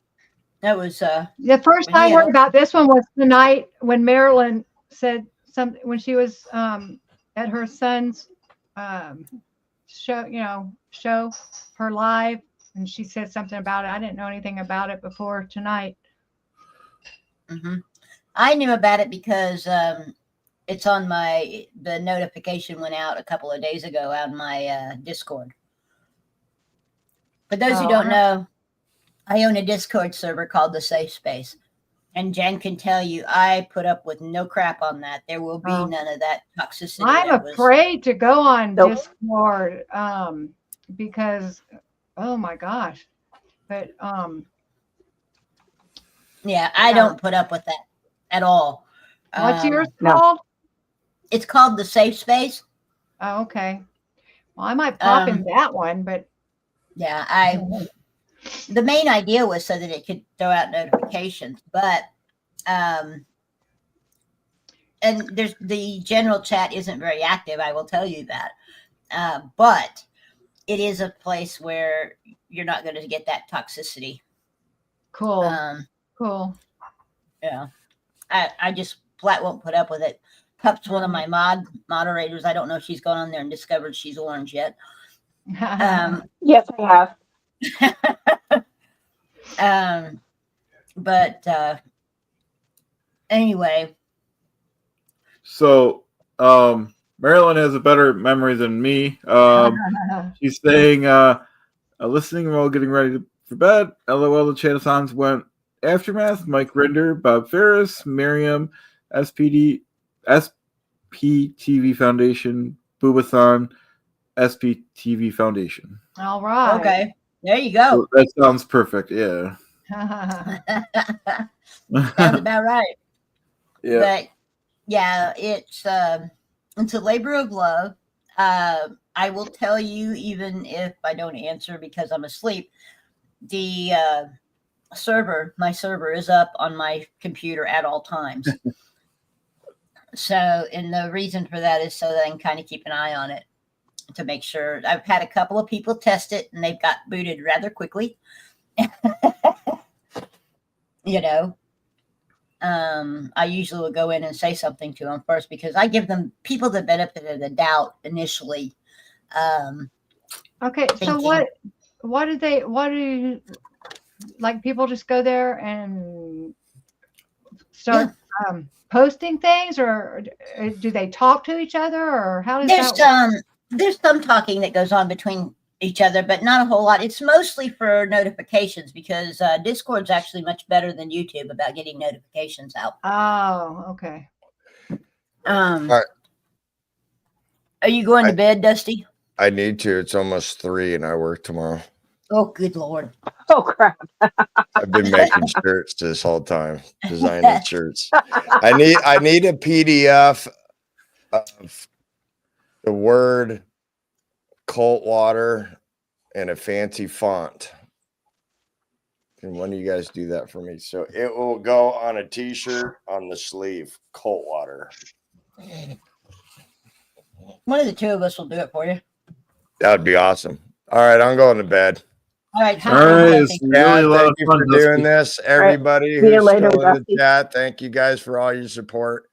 That was the first I heard about this one was the night when Marilyn said something when she was at her son's show her live, and she said something about it. I didn't know anything about it before tonight. Mm-hmm. I knew about it because it's on the notification went out a couple of days ago on my Discord. For those who don't know, I own a Discord server called The Safe Space. And Jen can tell you, I put up with no crap on that. There will be none of that toxicity. I'm afraid to go on Discord because, oh my gosh. But yeah, I don't put up with that at all. What's yours called? It's called The Safe Space. Oh, okay. Well, I might pop in that one, but yeah, the main idea was so that it could throw out notifications, but and there's the general chat isn't very active, I will tell you that, but it is a place where you're not going to get that toxicity. Cool. Cool. Yeah, I just flat won't put up with it. Pup's one of my moderators. I don't know if she's gone on there and discovered she's orange yet. Yes, I have. But anyway, so Marilyn has a better memory than me. She's saying listening while getting ready for bed. LOL, the Chad-A-Thons went Aftermath, Mike Rinder, Bob Ferris, Miriam, SPTV Foundation, Boobathon, SPTV Foundation. All right. Okay. There you go. So that sounds perfect. Yeah. Sounds about right. Yeah. But yeah, it's a labor of love. I will tell you, even if I don't answer because I'm asleep, the my server is up on my computer at all times. So, and the reason for that is so that I can kind of keep an eye on it to make sure. I've had a couple of people test it and they've got booted rather quickly. I usually will go in and say something to them first because I give people the benefit of the doubt initially. Okay, so what do like people just go there and start posting things, or do they talk to each other, or how does There's that work? there's some talking that goes on between each other, but not a whole lot. It's mostly for notifications because Discord's actually much better than YouTube about getting notifications out. Oh, okay. All right. Are you going to bed, Dusty? I need to. It's almost 3 and I work tomorrow. Oh, good Lord. Oh, crap. I've been making shirts this whole time, designing shirts. I need a PDF of the word cold water and a fancy font. Can one of you guys do that for me? So it will go on a t-shirt on the sleeve, cold water. One of the two of us will do it for you. That would be awesome. All right, I'm going to bed. All right. All right. It's really a lot Thank of you fun, for Dusty. doing this. Everybody See you who's later, still in the Dusty. chat, thank you guys for all your support.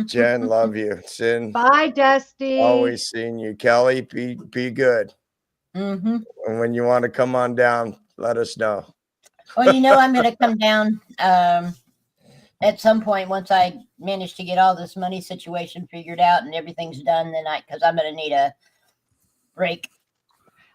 Jen, love you. Sin, Bye, Dusty. always seeing you. Kelly, be good. Mm-hmm. And when you want to come on down, let us know. Well, I'm going to come down at some point once I manage to get all this money situation figured out and everything's done. Then because I'm going to need a break.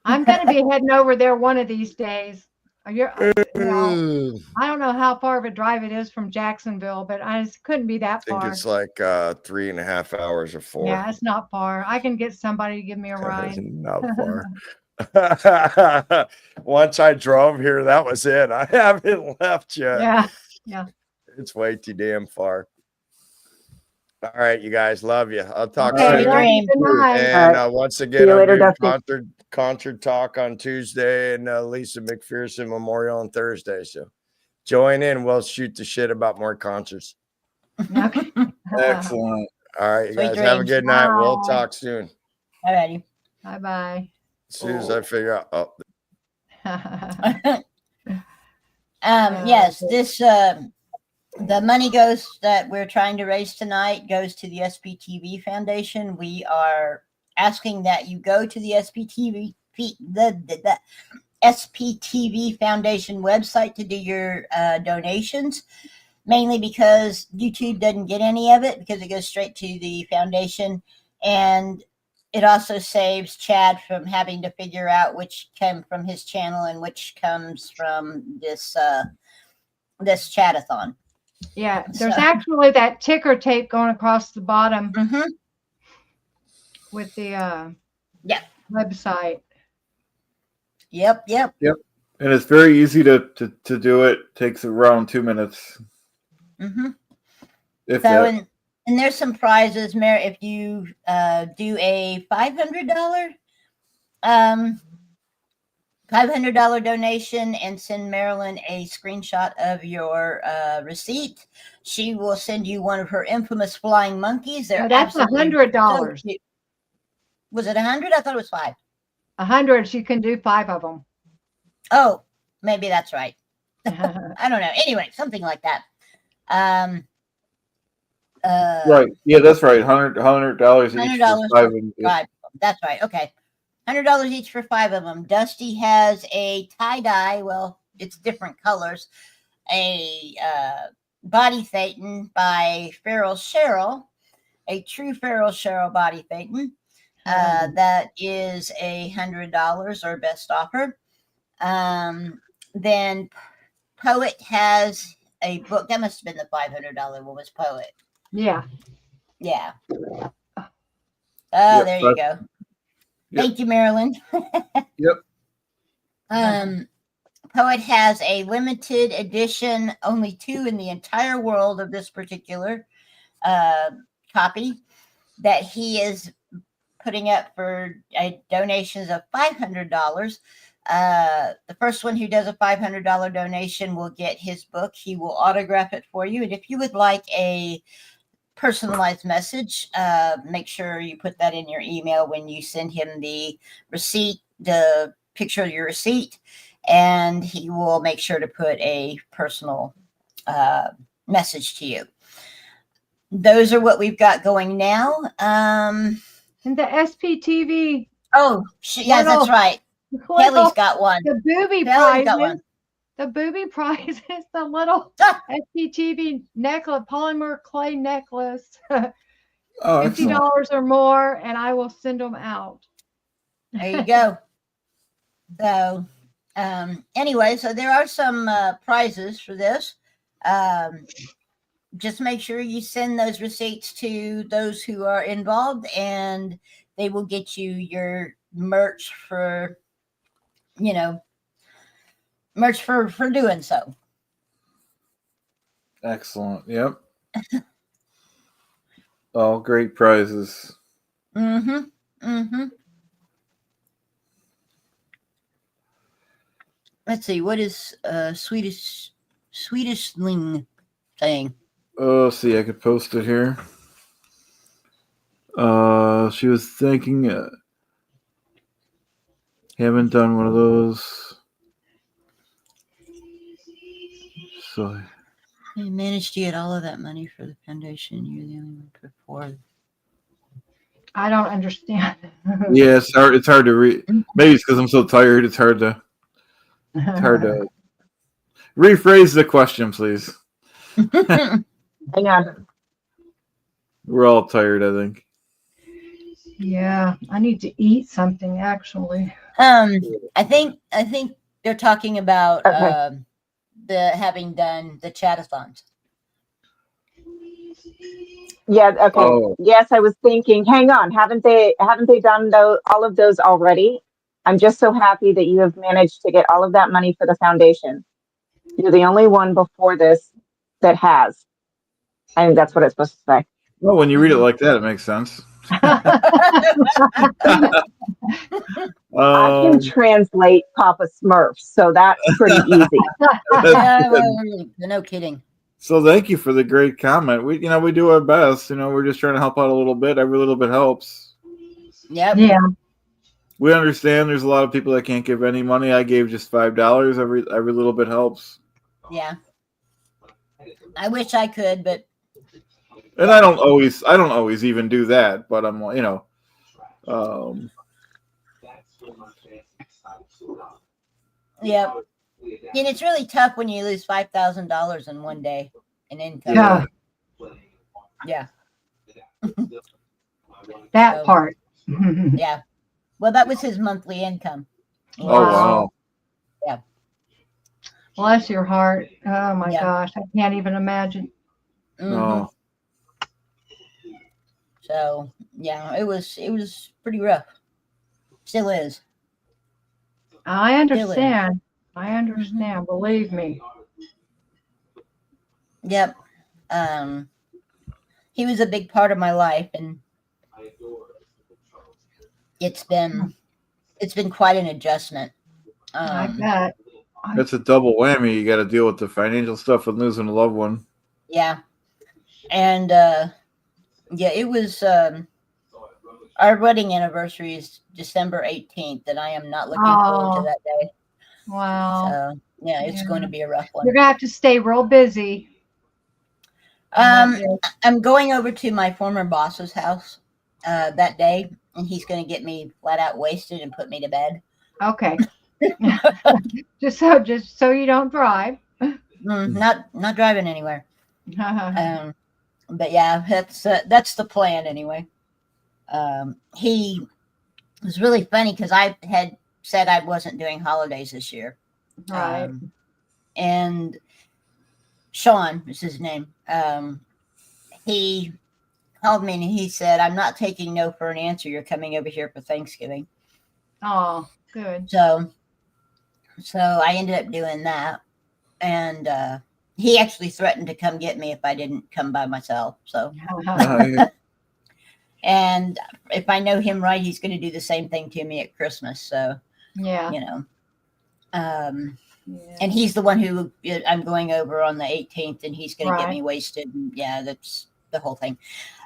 I'm going to be heading over there one of these days. I don't know how far of a drive it is from Jacksonville, but I just couldn't be that I think far. it's like 3.5 hours or 4. Yeah, it's not far. I can get somebody to give me a ride. Not far. Once I drove here, that was it. I haven't left yet. Yeah. It's way too damn far. All right, you guys, love you. I'll talk Okay, soon. love you. Good night. And once See again, you I'm later, doing Dusty. concert talk on Tuesday and Lisa McPherson Memorial on Thursday. So join in. We'll shoot the shit about more concerts. Okay. Excellent. All right, you Sweet guys, have a dreams. good night. We'll Bye. talk soon. All righty. Bye-bye. As soon as I figure out. Oh, Yes, this the money that we're trying to raise tonight goes to the SPTV Foundation. We are asking that you go to the the SPTV Foundation website to do your donations, mainly because YouTube doesn't get any of it because it goes straight to the foundation, and it also saves Chad from having to figure out which came from his channel and which comes from this Chad-A-Thon. Yeah, there's actually that ticker tape going across the bottom with the website. Yep. And it's very easy to do it. Takes around 2 minutes. If that. And there's some prizes, Mary. If you do a $500 donation and send Marilyn a screenshot of your receipt, she will send you one of her infamous flying monkeys. They're that's $100. So cute. Was it 100? I thought it was 5. 100. She can do 5 of them. Oh, maybe that's right. I don't know. Anyway, something like that. Right. Yeah, that's right. $100 each $100 for 5 for 5. That's right. Okay. $100 each for 5 of them. Dusty has a tie-dye. Well, it's different colors. A body phaeton by Feral Cheryl. A true Feral Cheryl body phaeton. That is $100 or best offer. Then Poet has a book. That must have been the $500 one. Was Poet? Yeah. Oh, there you go. Thank you, Marilyn. Poet has a limited edition, only 2 in the entire world of this particular copy that he is putting up for donations of $500. The first one who does a $500 donation will get his book. He will autograph it for you. And if you would like a personalized message, make sure you put that in your email when you send him the receipt, the picture of your receipt, and he will make sure to put a personal message to you. Those are what we've got going now. And the SPTV. Oh, yeah, that's right. Kelly's got one. The booby Kelly's prizes. got one. the booby prize is the little SPTV necklace, polymer clay necklace. Oh, $50 excellent. or more, and I will send them out. There you go. So, anyway, so there are some prizes for this. Just make sure you send those receipts to those who are involved, and they will get you your merch for, merch for doing so. Excellent. Yep. All great prizes. Let's see, what is Swedish sling saying? Oh, see, I could post it here. She was thinking, haven't done one of those. So You managed to get all of that money for the foundation. You're the only one put forward. I don't understand. yeah, it's hard. It's hard to read. Maybe it's because I'm so tired. It's hard to rephrase the question, please. Hang on. We're all tired, I think. Yeah, I need to eat something actually. I think they're talking about Okay. the having done the Chad-A-Thons. Yeah, okay. Oh. Yes, I was thinking, hang on, haven't they done all of those already? I'm just so happy that you have managed to get all of that money for the foundation. You're the only one before this that has. I think that's what it's supposed to say. Well, when you read it like that, it makes sense. I can translate Papa Smurf, so that's pretty easy. No kidding. So thank you for the great comment. We do our best. We're just trying to help out a little bit. Every little bit helps. Yep. Yeah. We understand there's a lot of people that can't give any money. I gave just $5. Every little bit helps. Yeah. I wish I could, but. And I don't always even do that, but I'm Yeah. And it's really tough when you lose $5,000 in one day in income. Yeah. That part. Yeah. Well, that was his monthly income. Oh, wow. Yeah. Bless your heart. Oh my gosh, I can't even imagine. Mm-hmm. So yeah, it was pretty rough. Still is. I understand. I understand. Believe me. Yep. He was a big part of my life, and it's been quite an adjustment. I bet. That's a double whammy. You got to deal with the financial stuff with losing a loved one. Yeah. And it was our wedding anniversary is December 18th, and I am not looking forward to that day. Wow. So yeah, it's going to be a rough one. You're gonna have to stay real busy. I'm going over to my former boss's house that day, and he's going to get me flat out wasted and put me to bed. Okay. just so you don't drive. Not driving anywhere. But yeah, that's the plan anyway. He was really funny because I had said I wasn't doing holidays this year. Right. And Sean is his name. He called me and he said, "I'm not taking no for an answer. You're coming over here for Thanksgiving." Oh, good. So I ended up doing that. And he actually threatened to come get me if I didn't come by myself. So, and if I know him right, he's going to do the same thing to me at Christmas. So, yeah, and he's the one who I'm going over on the 18th, and he's going to get me wasted. And yeah, that's the whole thing.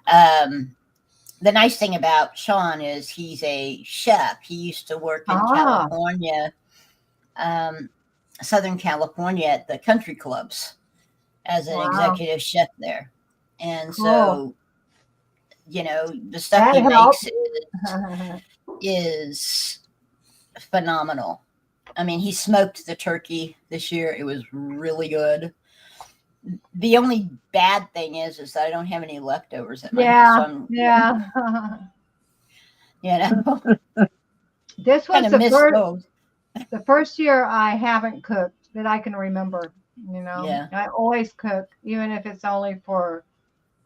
The nice thing about Sean is he's a chef. He used to work in California, Southern California at the country clubs as an executive chef there. And so, the stuff he makes is phenomenal. I mean, he smoked the turkey this year. It was really good. The only bad thing is that I don't have any leftovers at my house. So I'm, you know, This was kind of miss those. the first year I haven't cooked that I can remember. You know, Yeah. I always cook, even if it's only for,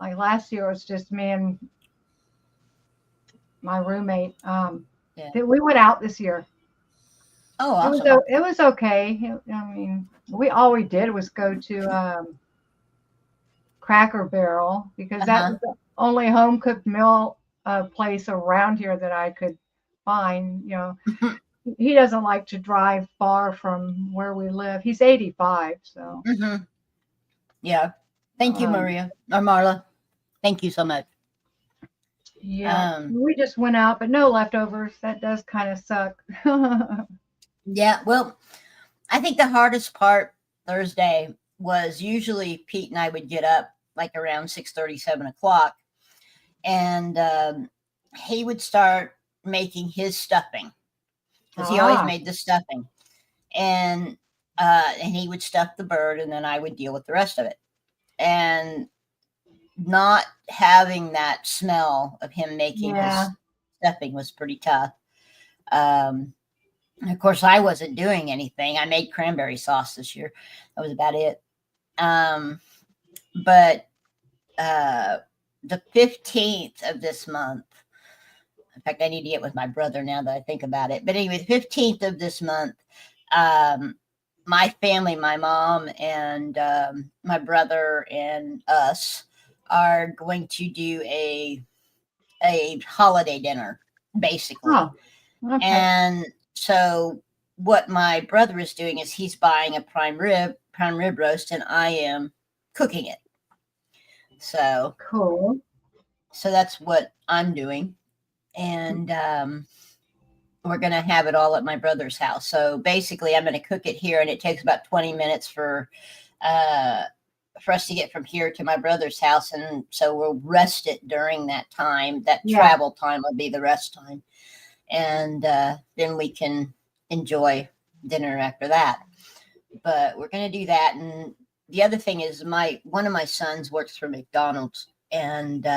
like last year, it was just me and my roommate. We went out this year. Oh, awesome. It was okay. I mean, all we did was go to Cracker Barrel because that was the only home cooked meal place around here that I could find. You know, he doesn't like to drive far from where we live. He's 85, so. Yeah. Thank you, Maria or Marla. Thank you so much. Yeah, we just went out, but no leftovers. That does kind of suck. Yeah, well, I think the hardest part Thursday was usually Pete and I would get up like around 6:30, 7 o'clock, and he would start making his stuffing because he always made the stuffing, and he would stuff the bird, and then I would deal with the rest of it, and not having that smell of him making his stuffing was pretty tough. Of course, I wasn't doing anything. I made cranberry sauce this year. That was about it. But the 15th of this month, in fact, I need to get with my brother now that I think about it. But anyway, the 15th of this month, my family, my mom and my brother and us are going to do a holiday dinner, basically. Oh, okay. And so what my brother is doing is he's buying a prime rib roast, and I am cooking it. So cool. So that's what I'm doing. And we're going to have it all at my brother's house. So basically I'm going to cook it here, and it takes about 20 minutes for us to get from here to my brother's house. And so we'll rest it during that time. That travel time will be the rest time. And then we can enjoy dinner after that. But we're going to do that. And the other thing is one of my sons works for McDonald's, and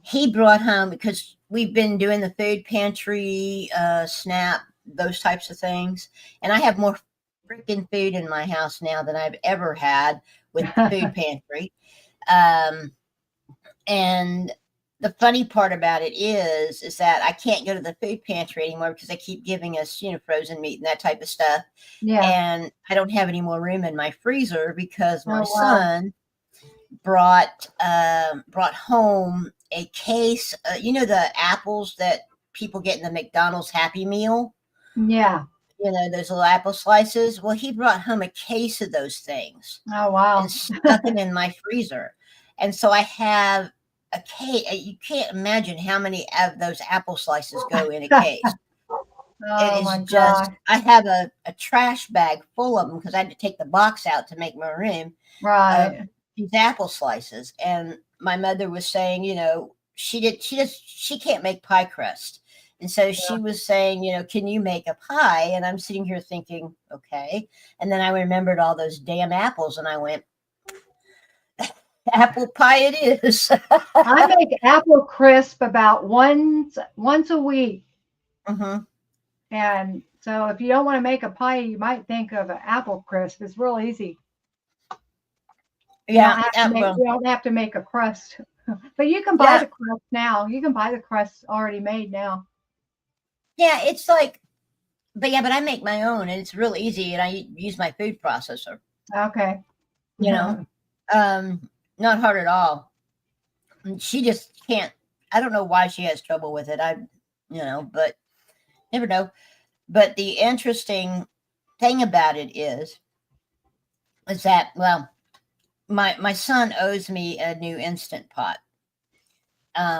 he brought home, because we've been doing the food pantry, SNAP, those types of things. And I have more freaking food in my house now than I've ever had with the food pantry. And the funny part about it is that I can't go to the food pantry anymore because they keep giving us, frozen meat and that type of stuff. Yeah. And I don't have any more room in my freezer because my son brought home a case. The apples that people get in the McDonald's Happy Meal. Yeah. Those little apple slices. Well, he brought home a case of those things. Oh, wow. And stuck them in my freezer. And so I have a case. You can't imagine how many of those apple slices go in a case. Oh, my God. I have a trash bag full of them because I had to take the box out to make more room. Right. These apple slices. And my mother was saying, she can't make pie crust. And so she was saying, can you make a pie? And I'm sitting here thinking, okay. And then I remembered all those damn apples, and I went, apple pie it is. I make apple crisp about once a week. Mm-hmm. And so if you don't want to make a pie, you might think of an apple crisp. It's real easy. Yeah. You don't have to make a crust. But you can buy the crust now. You can buy the crust already made now. Yeah, it's like, but I make my own, and it's real easy, and I use my food processor. Okay. Not hard at all. And she just can't. I don't know why she has trouble with it. But never know. But the interesting thing about it is that, well, my son owes me a new Instant Pot.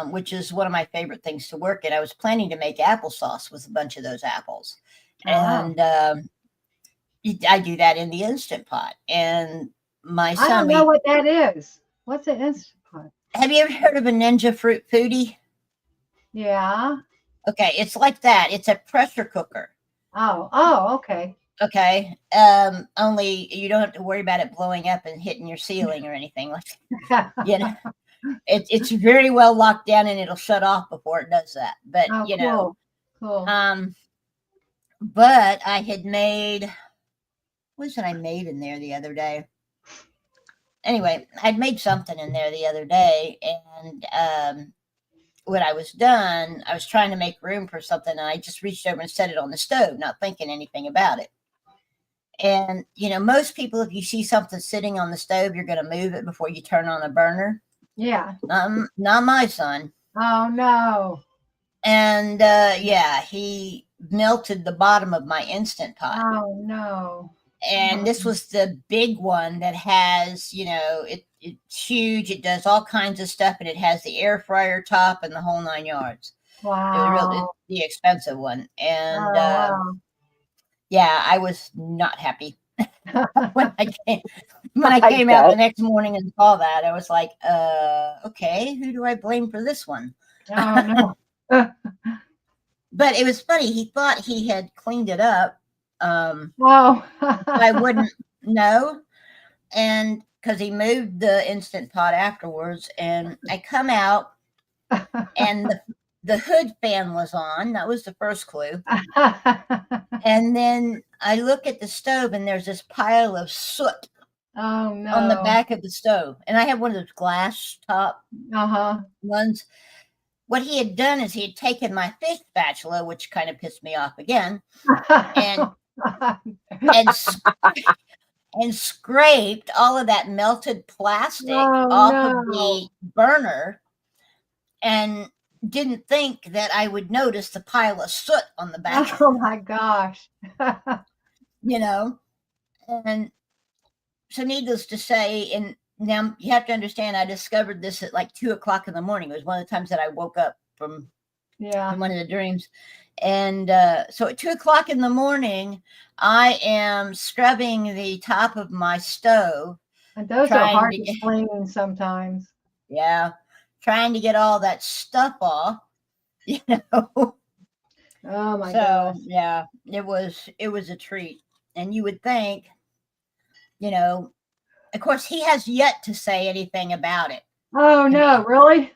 Which is one of my favorite things to work in. I was planning to make applesauce with a bunch of those apples. And I do that in the Instant Pot. And my son... I don't know what that is. What's an Instant Pot? Have you ever heard of a Ninja Fruit Foodie? Yeah. Okay, it's like that. It's a pressure cooker. Oh, okay. Okay. Only you don't have to worry about it blowing up and hitting your ceiling or anything like that. You know, it's very well locked down and it'll shut off before it does that. But Oh, you know, cool. but I had made, what was it I made in there the other day? Anyway, I'd made something in there the other day, and when I was done, I was trying to make room for something, and I just reached over and set it on the stove, not thinking anything about it. And you know, most people, if you see something sitting on the stove, you're going to move it before you turn on a burner. Yeah. Not my son. Oh no. And yeah, he melted the bottom of my Instant Pot. Oh no. And this was the big one that has, you know, it's huge. It does all kinds of stuff, and it has the air fryer top and the whole 9 yards. Wow. It's the expensive one. And wow. yeah, I was not happy when I came out the next morning and saw that. I was like, okay, who do I blame for this one? Oh no. But it was funny. He thought he had cleaned it up. Wow. I wouldn't know. And because he moved the Instant Pot afterwards, and I come out and the hood fan was on. That was the first clue. And then I look at the stove, and there's this pile of soot. Oh no. On the back of the stove. And I have one of those glass top ones. What he had done is he had taken my fish spatula, which kind of pissed me off again, and scraped all of that melted plastic off of the burner, and didn't think that I would notice the pile of soot on the back. Oh my gosh. You know, and so needless to say, and now you have to understand, I discovered this at like 2:00 in the morning. It was one of the times that I woke up from one of the dreams. And so at 2:00 in the morning, I am scrubbing the top of my stove. And those are hard to clean sometimes. Yeah. Trying to get all that stuff off, you know. Oh my gosh. Yeah, it was a treat. And you would think, you know, of course, he has yet to say anything about it. Oh no, really?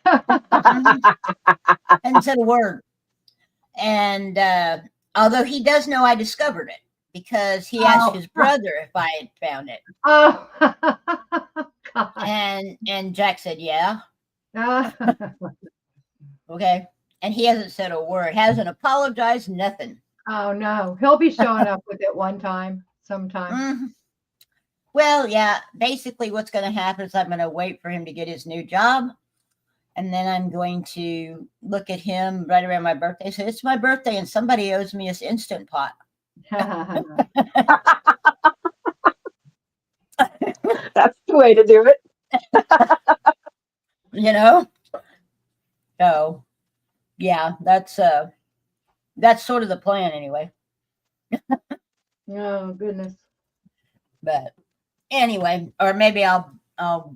And said a word. And although he does know I discovered it, because he asked his brother if I had found it. Oh. And Jack said, yeah. Okay. And he hasn't said a word, hasn't apologized, nothing. Oh no, he'll be showing up with it sometime. Well, yeah, basically what's going to happen is I'm going to wait for him to get his new job, and then I'm going to look at him right around my birthday. So it's my birthday, and somebody owes me this Instant Pot. That's the way to do it. You know? So, yeah, that's sort of the plan anyway. Oh, goodness. But anyway, or maybe I'll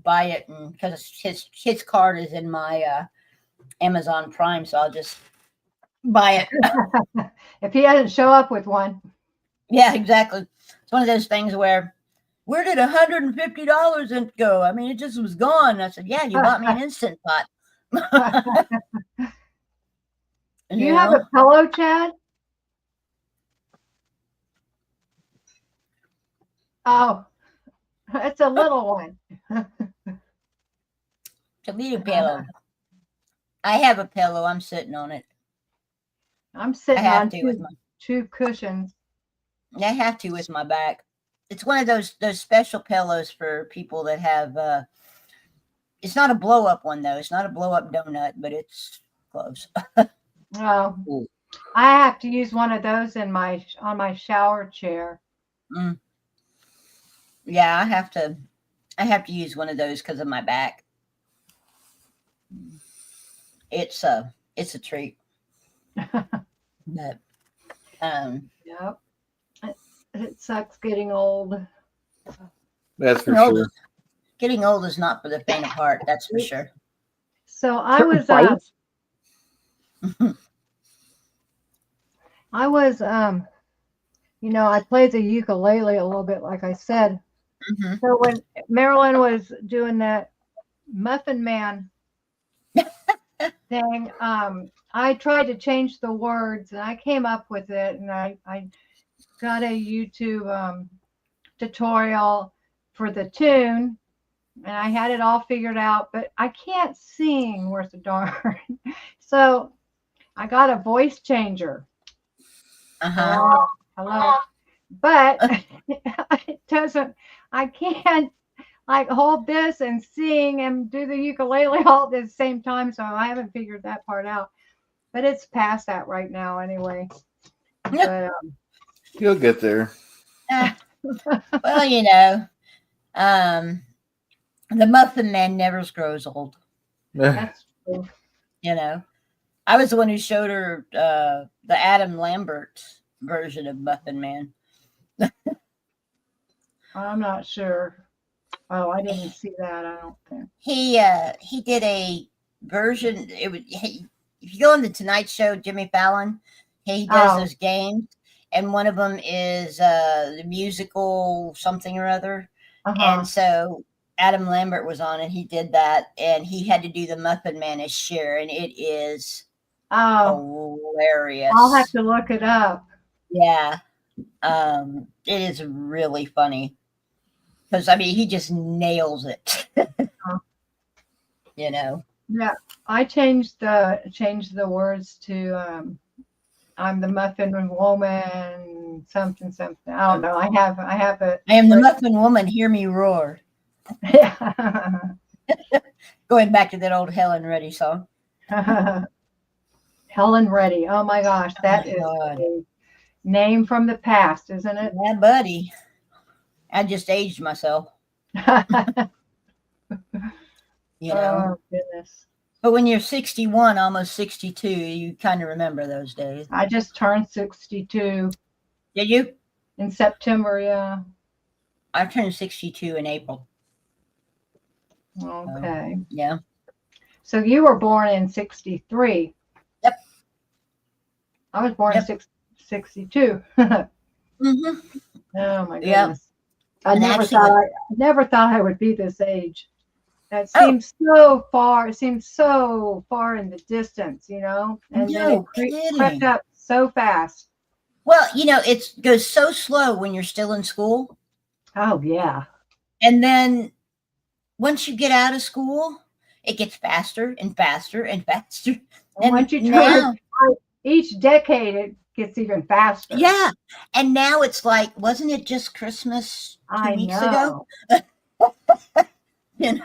buy it, and because his card is in my Amazon Prime, so I'll just buy it. If he doesn't show up with one. Yeah, exactly. It's one of those things where did $150 go? I mean, it just was gone. I said, yeah, you bought me an Instant Pot. Do you have a pillow, Chad? Oh, it's a little one. It's a little pillow. I have a pillow. I'm sitting on it. I'm sitting on two cushions. I have to with my back. It's one of those special pillows for people that have. It's not a blow up one though. It's not a blow up donut, but it's close. Oh, I have to use one of those on my shower chair. Yeah, I have to use one of those because of my back. It's a treat. But yep. It sucks getting old. That's for sure. Getting old is not for the faint of heart, that's for sure. So I I play the ukulele a little bit, like I said. Mm-hmm. So when Marilyn was doing that Muffin Man thing, I tried to change the words and I came up with it, and I got a YouTube tutorial for the tune, and I had it all figured out, but I can't sing worth a darn. So I got a voice changer. Uh-huh. Hello. But it doesn't, I can't like hold this and sing and do the ukulele all at the same time. So I haven't figured that part out, but it's past that right now anyway. But You'll get there. Well, the Muffin Man never grows old. That's true. I was the one who showed her the Adam Lambert version of Muffin Man. I'm not sure. Oh, I didn't see that. I don't think He did a version. If you go on the Tonight Show, Jimmy Fallon, he does those games, and one of them is the musical something or other. And so Adam Lambert was on, and he did that, and he had to do the Muffin Man as Cher, and it is hilarious. I'll have to look it up. Yeah, it is really funny because he just nails it. Yeah, I changed the words to I'm the Muffin Woman, something. I don't know. I have it. I am the Muffin Woman. Hear me roar. Going back to that old Helen Reddy song. Helen Reddy. Oh my gosh, that is a name from the past, isn't it? Yeah, buddy. I just aged myself. Oh goodness. But when you're 61, almost 62, you kind of remember those days. I just turned 62. Did you? In September, yeah. I turned 62 in April. Okay. Yeah. So you were born in 63. Yep. I was born in 62. Mm-hmm. Oh my goodness. Yep. I never thought I would be this age. That seems so far. It seems so far in the distance, And then it crept up so fast. Well, it goes so slow when you're still in school. Oh yeah. And then once you get out of school, it gets faster and faster and faster. And once you turn each decade, it gets even faster. Yeah. And now it's like, wasn't it just Christmas 2 weeks ago? I'm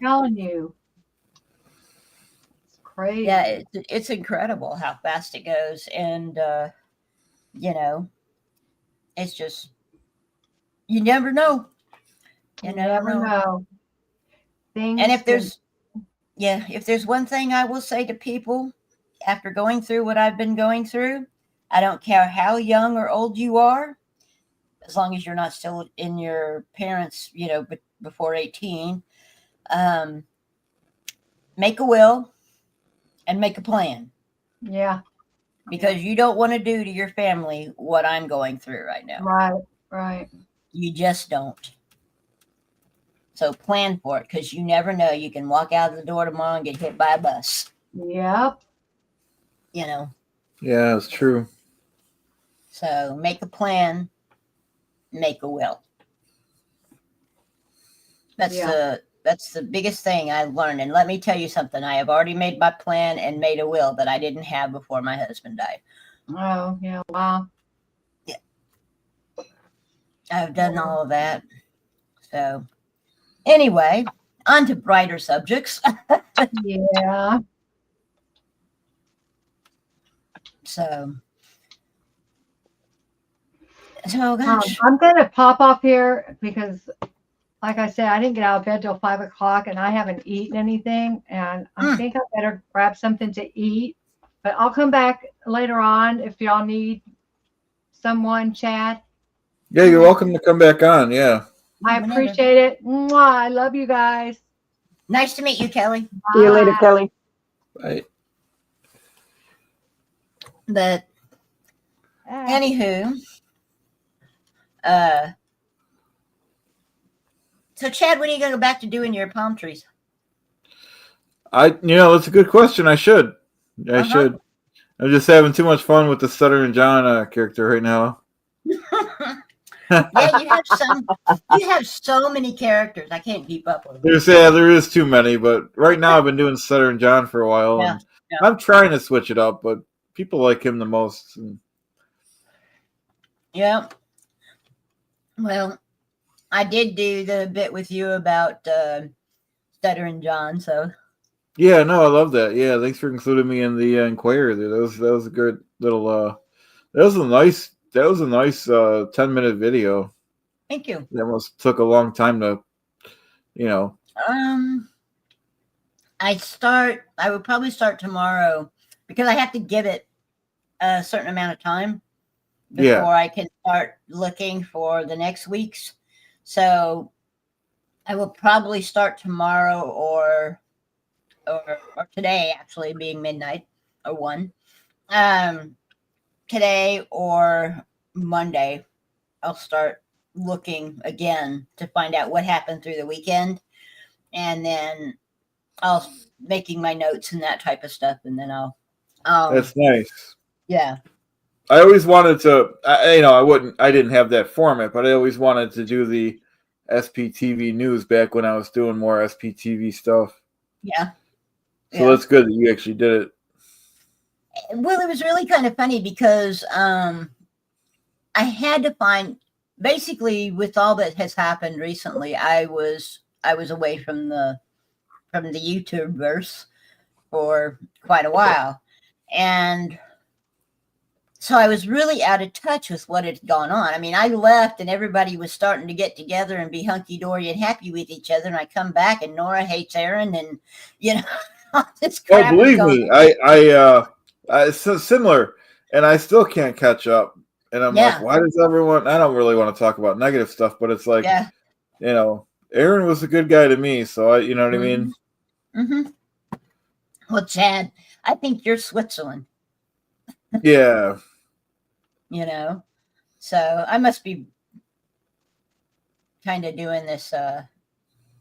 telling you. It's crazy. Yeah, it's incredible how fast it goes. And, it's just, you never know. You never know. Things and if there's one thing I will say to people after going through what I've been going through, I don't care how young or old you are, as long as you're not still in your parents, before 18, make a will and make a plan. Yeah. Because you don't want to do to your family what I'm going through right now. Right. You just don't. So plan for it, because you never know. You can walk out of the door tomorrow and get hit by a bus. Yep. Yeah, it's true. So make a plan, make a will. That's the biggest thing I learned. And let me tell you something. I have already made my plan and made a will that I didn't have before my husband died. Oh, yeah. Wow. Yeah. I've done all of that. So anyway, on to brighter subjects. Yeah. So gosh. I'm going to pop off here because, like I said, I didn't get out of bed till 5 o'clock and I haven't eaten anything. And I think I better grab something to eat. But I'll come back later on if y'all need someone, Chad. Yeah, you're welcome to come back on. Yeah. I appreciate it. Mwah, I love you guys. Nice to meet you, Kelly. See you later, Kelly. Bye. But anywho, So Chad, when are you going to go back to doing your palm trees? That's a good question. I should. I should. I'm just having too much fun with the Stuttering John character right now. Yeah, you have so many characters. I can't keep up with them. There is too many, but right now I've been doing Stuttering John for a while, and I'm trying to switch it up, but people like him the most. Yeah. Well, I did do the bit with you about Stuttering John, so. Yeah, no, I love that. Yeah, thanks for including me in the Inquirer there. That was a good little that was a nice 10-minute video. Thank you. That almost took a long time to I would probably start tomorrow because I have to give it a certain amount of time before I can start looking for the next week's. So I will probably start tomorrow or today, actually being midnight or 1. Today or Monday, I'll start looking again to find out what happened through the weekend, and then I'll making my notes and that type of stuff, and then I'll. That's nice. Yeah. I always wanted to. I didn't have that format, but I always wanted to do the SPTV news back when I was doing more SPTV stuff. Yeah. So that's good that you actually did it. Well, it was really kind of funny because I had to find, basically with all that has happened recently, I was away from the YouTube verse for quite a while, and so I was really out of touch with what had gone on. I mean, I left and everybody was starting to get together and be hunky-dory and happy with each other, and I come back and Nora hates Aaron, and all this crap. Oh, believe me, it's so similar, and I still can't catch up. And I'm like, why does everyone? I don't really want to talk about negative stuff, but it's like, Aaron was a good guy to me, so you know what I mean. Mm-hmm. Well, Chad, I think you're Switzerland. Yeah. So I must be kind of doing this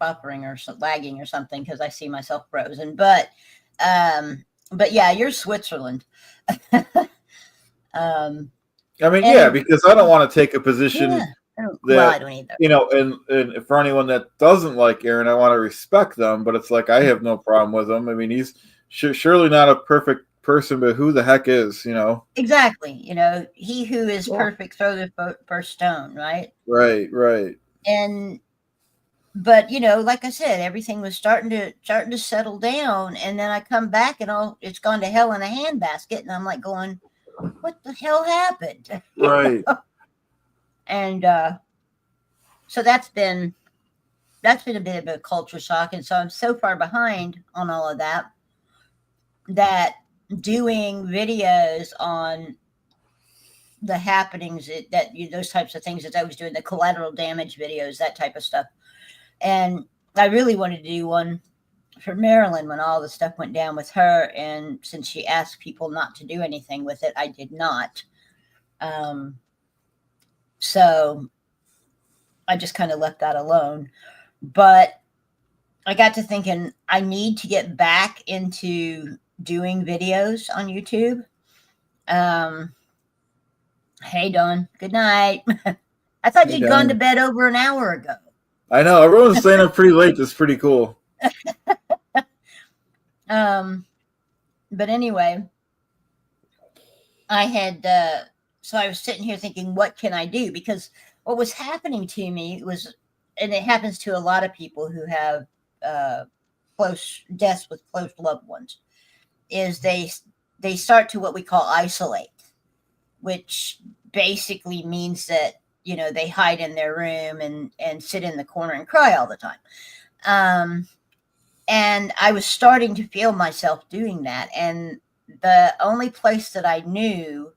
buffering or lagging or something because I see myself frozen. But yeah, you're Switzerland. Because I don't want to take a position that I don't either. and for anyone that doesn't like Aaron, I want to respect them, but it's like I have no problem with him. I mean, he's surely not a perfect person, but who the heck is, Exactly. He who is perfect throw the first stone, right? Right. But like I said, everything was starting to settle down, and then I come back and it's gone to hell in a handbasket, and I'm like going, what the hell happened? Right. And so that's been a bit of a culture shock, and so I'm so far behind on all of that doing videos on the happenings those types of things that I was doing, the collateral damage videos, that type of stuff. And I really wanted to do one for Marilyn when all the stuff went down with her. And since she asked people not to do anything with it, I did not. So I just kind of left that alone. But I got to thinking I need to get back into doing videos on YouTube. Hey, Dawn. Good night. I thought you'd gone to bed over an hour ago. I know. Everyone's staying up pretty late. That's pretty cool. But anyway, I had, so I was sitting here thinking, what can I do? Because what was happening to me was, and it happens to a lot of people who have close deaths with close loved ones, is they start to what we call isolate, which basically means that, they hide in their room and sit in the corner and cry all the time. And I was starting to feel myself doing that. And the only place that I knew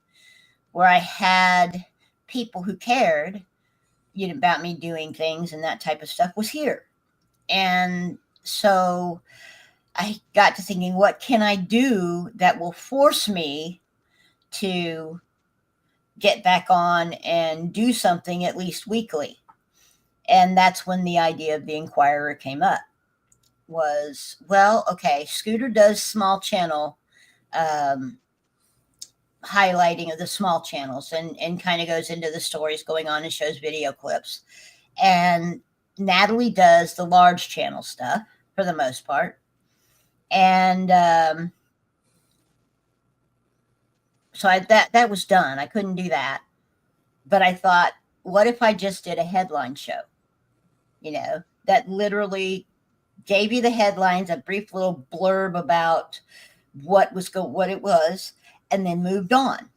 where I had people who cared, about me doing things and that type of stuff was here. And so I got to thinking, what can I do that will force me to get back on and do something at least weekly. And that's when the idea of the Inquirer came up. Was, well, okay, Scooter does small channel highlighting of the small channels and kind of goes into the stories going on and shows video clips. And Natalie does the large channel stuff for the most part. And so that was done. I couldn't do that. But I thought, what if I just did a headline show? You know, that literally gave you the headlines, a brief little blurb about what it was, and then moved on.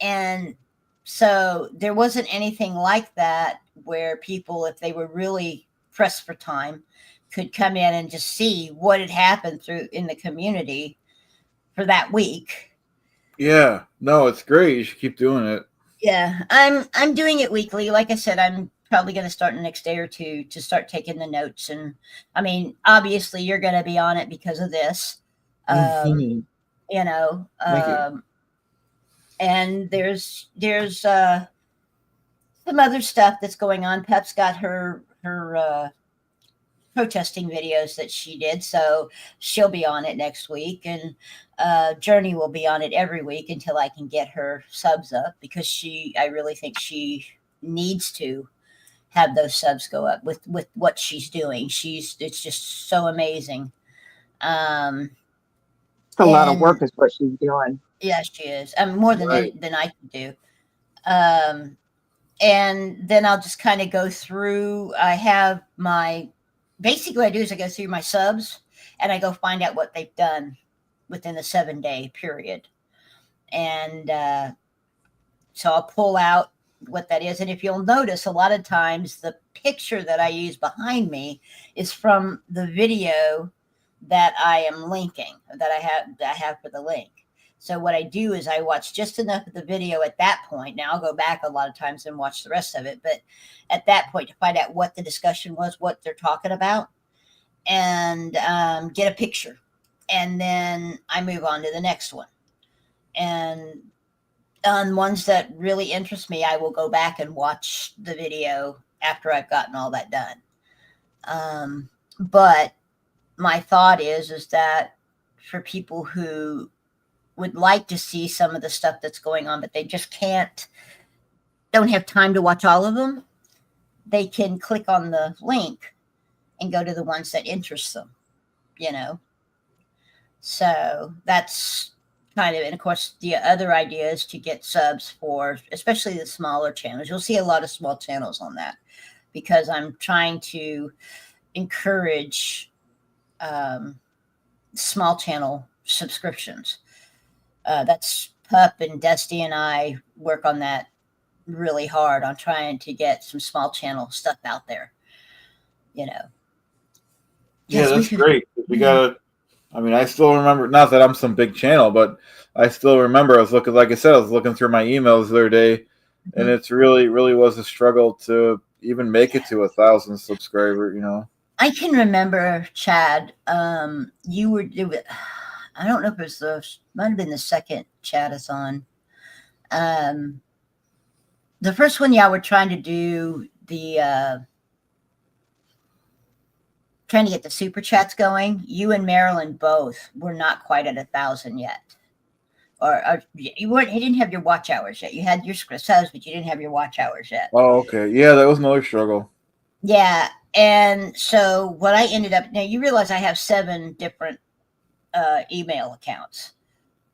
And so there wasn't anything like that where people, if they were really pressed for time, could come in and just see what had happened in the community for that week. Yeah, no, it's great. You should keep doing it. Yeah, I'm doing it weekly. Like I said, I'm probably going to start in the next day or two to start taking the notes. And I mean, obviously you're going to be on it because of this, you know, Thank you. and there's some other stuff that's going on. Pep's got her protesting videos that she did, so she'll be on it next week, and Journey will be on it every week until I can get her subs up, because I really think she needs to have those subs go up with what she's doing. It's just so amazing. It's a lot of work is what she's doing. Yeah, she is. More than I can do. And then I'll just kind of go through. I have basically I do is I go through my subs and I go find out what they've done within the 7-day period. And so I'll pull out what that is. And if you'll notice, a lot of times the picture that I use behind me is from the video that I am linking, that I have for the link. So what I do is I watch just enough of the video at that point. Now I'll go back a lot of times and watch the rest of it, but at that point to find out what the discussion was, what they're talking about, and get a picture. And then I move on to the next one. And on ones that really interest me, I will go back and watch the video after I've gotten all that done. But my thought is that for people who would like to see some of the stuff that's going on, but they just don't have time to watch all of them, they can click on the link and go to the ones that interest them, you know? So that's kind of, and of course the other idea is to get subs for, especially the smaller channels. You'll see a lot of small channels on that, because I'm trying to encourage small channel subscriptions. That's Pup and Dusty and I work on that really hard, on trying to get some small channel stuff out there, you know. Yeah, that's great. We gotta, I mean, I still remember, not that I'm some big channel, but I still remember I was looking, like I said, I was looking through my emails the other day, and it's really was a struggle to even make it to 1,000 subscriber, you know. I can remember, Chad, you were doing, I don't know if it was might have been the second Chad-A-Thon. The first one, y'all were trying to do trying to get the super chats going. You and Marilyn both were not quite at 1,000 yet. Or you weren't, he didn't have your watch hours yet. You had your subs, but you didn't have your watch hours yet. Oh, okay. Yeah, that was another struggle. Yeah. And so what I ended up, now you realize I have 7 different email accounts.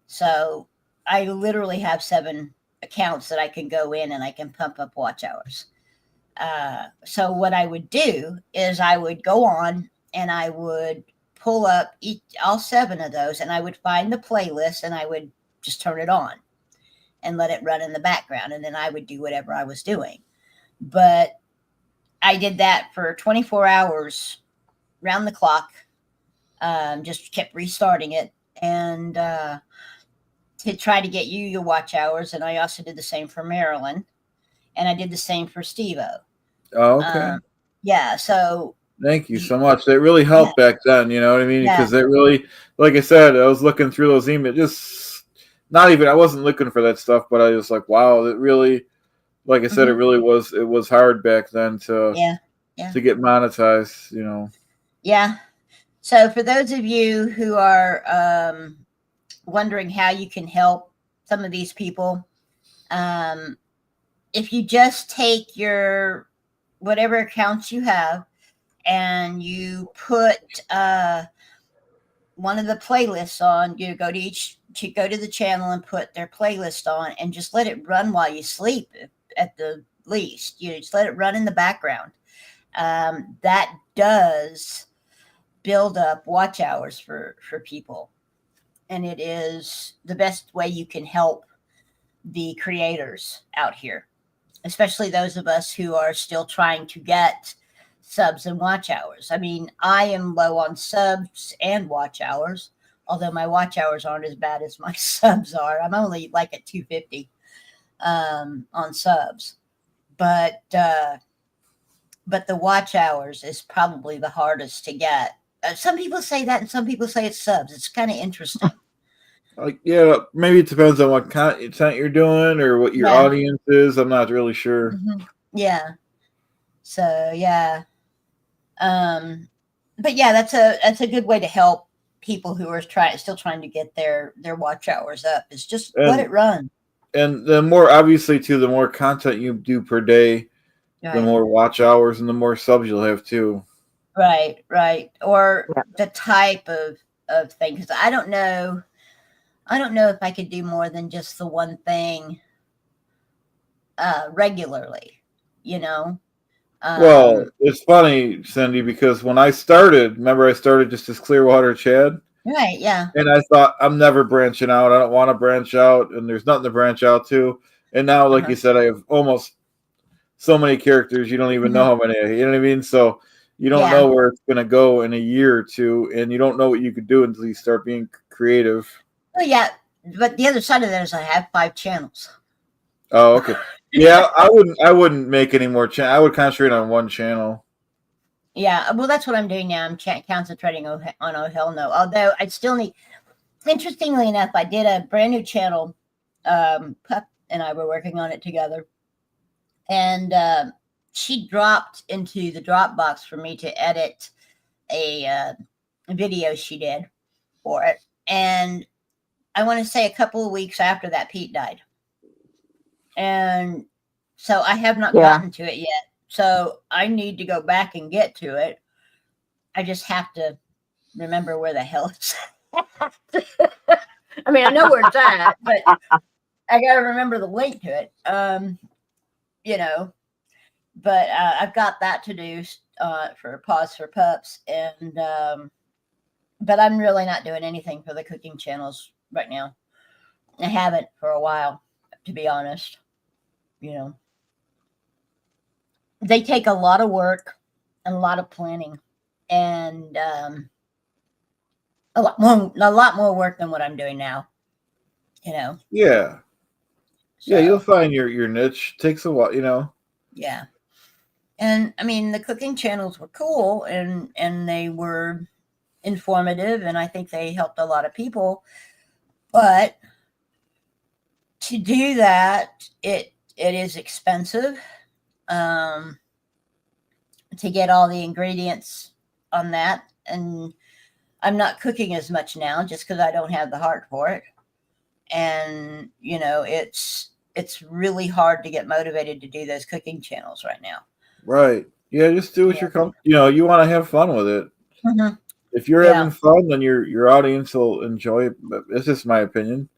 So I literally have 7 accounts that I can go in and I can pump up watch hours. So what I would do is I would go on and I would pull up all 7 of those, and I would find the playlist and I would just turn it on and let it run in the background. And then I would do whatever I was doing. But I did that for 24 hours round the clock. Just kept restarting it, and to try to get you your watch hours. And I also did the same for Marilyn, and I did the same for Steve-O. Oh, okay. Yeah. So thank you so much. It really helped back then, you know what I mean? Because it really, like I said, I was looking through those emails, just not even, I wasn't looking for that stuff, but I was like, wow, it really, like I said, it really was, it was hard back then to get monetized, you know. Yeah. So for those of you who are wondering how you can help some of these people, if you just take your whatever accounts you have and you put one of the playlists on, you go to the channel and put their playlist on and just let it run while you sleep at the least. You just let it run in the background. That does build up watch hours for people, and it is the best way you can help the creators out here, especially those of us who are still trying to get subs and watch hours. I mean, I am low on subs and watch hours, although my watch hours aren't as bad as my subs are. I'm only like at 250 on subs, but the watch hours is probably the hardest to get. Some people say that, and some people say it's subs. It's kind of interesting. Like, yeah, maybe it depends on what content you're doing or what your audience is. I'm not really sure. Yeah. So yeah. But yeah, that's a good way to help people who are still trying to get their watch hours up. Is just let it run. And the more, obviously, too, the more content you do per day, the more watch hours and the more subs you'll have too. Right. Or the type of thing, because I don't know if I could do more than just the one thing regularly, you know. Well, it's funny, Cindy, because when I started, remember I started just as Clearwater Chad? Right, yeah. And I thought, I'm never branching out. I don't want to branch out, and there's nothing to branch out to. And now, like you said, I have almost so many characters, you don't even know how many, you know what I mean? So you don't know where it's going to go in a year or two, and you don't know what you could do until you start being creative. Well, yeah, but the other side of that is I have 5 channels. Oh, okay. Yeah, I wouldn't make any more channels. I would concentrate on one channel. Yeah, well, that's what I'm doing now. I'm concentrating on Oh Hell No. Although I still need, interestingly enough, I did a brand new channel. Pup and I were working on it together. And she dropped into the Dropbox for me to edit a video she did for it. And I want to say a couple of weeks after that, Pete died. And so I have not gotten to it yet. So I need to go back and get to it. I just have to remember where the hell it's at. I mean, I know where it's at, but I got to remember the link to it. You know, but I've got that to do for Pause for Pups. And, but I'm really not doing anything for the cooking channels right now. I haven't for a while, to be honest. You know, they take a lot of work and a lot of planning, and a lot more work than what I'm doing now. You know. Yeah. So, yeah, you'll find your niche. Takes a while, you know. Yeah. And I mean, the cooking channels were cool, and they were informative, and I think they helped a lot of people. But to do that, it is expensive. To get all the ingredients on that, and I'm not cooking as much now just because I don't have the heart for it. And you know, it's really hard to get motivated to do those cooking channels right now. Right. Yeah, just do what you're comfortable. You know, you want to have fun with it. If you're having fun, then your audience will enjoy it. But it's just my opinion.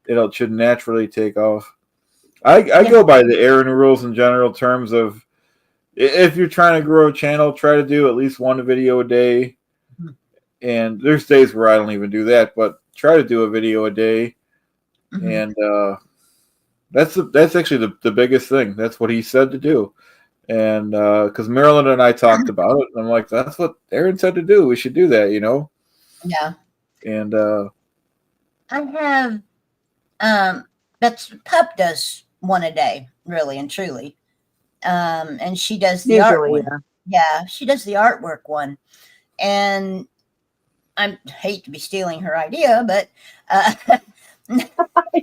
It should naturally take off. I go by the Aaron rules in general terms of, if you're trying to grow a channel, try to do at least 1 video a day. And there's days where I don't even do that, but try to do a video a day. And that's actually the biggest thing. That's what he said to do. And because Marilyn and I talked about it, and I'm like, that's what Aaron said to do. We should do that, you know? Yeah. And I have Pup does 1 a day, really and truly. And she does the art one. Yeah, she does the artwork one. And I hate to be stealing her idea, but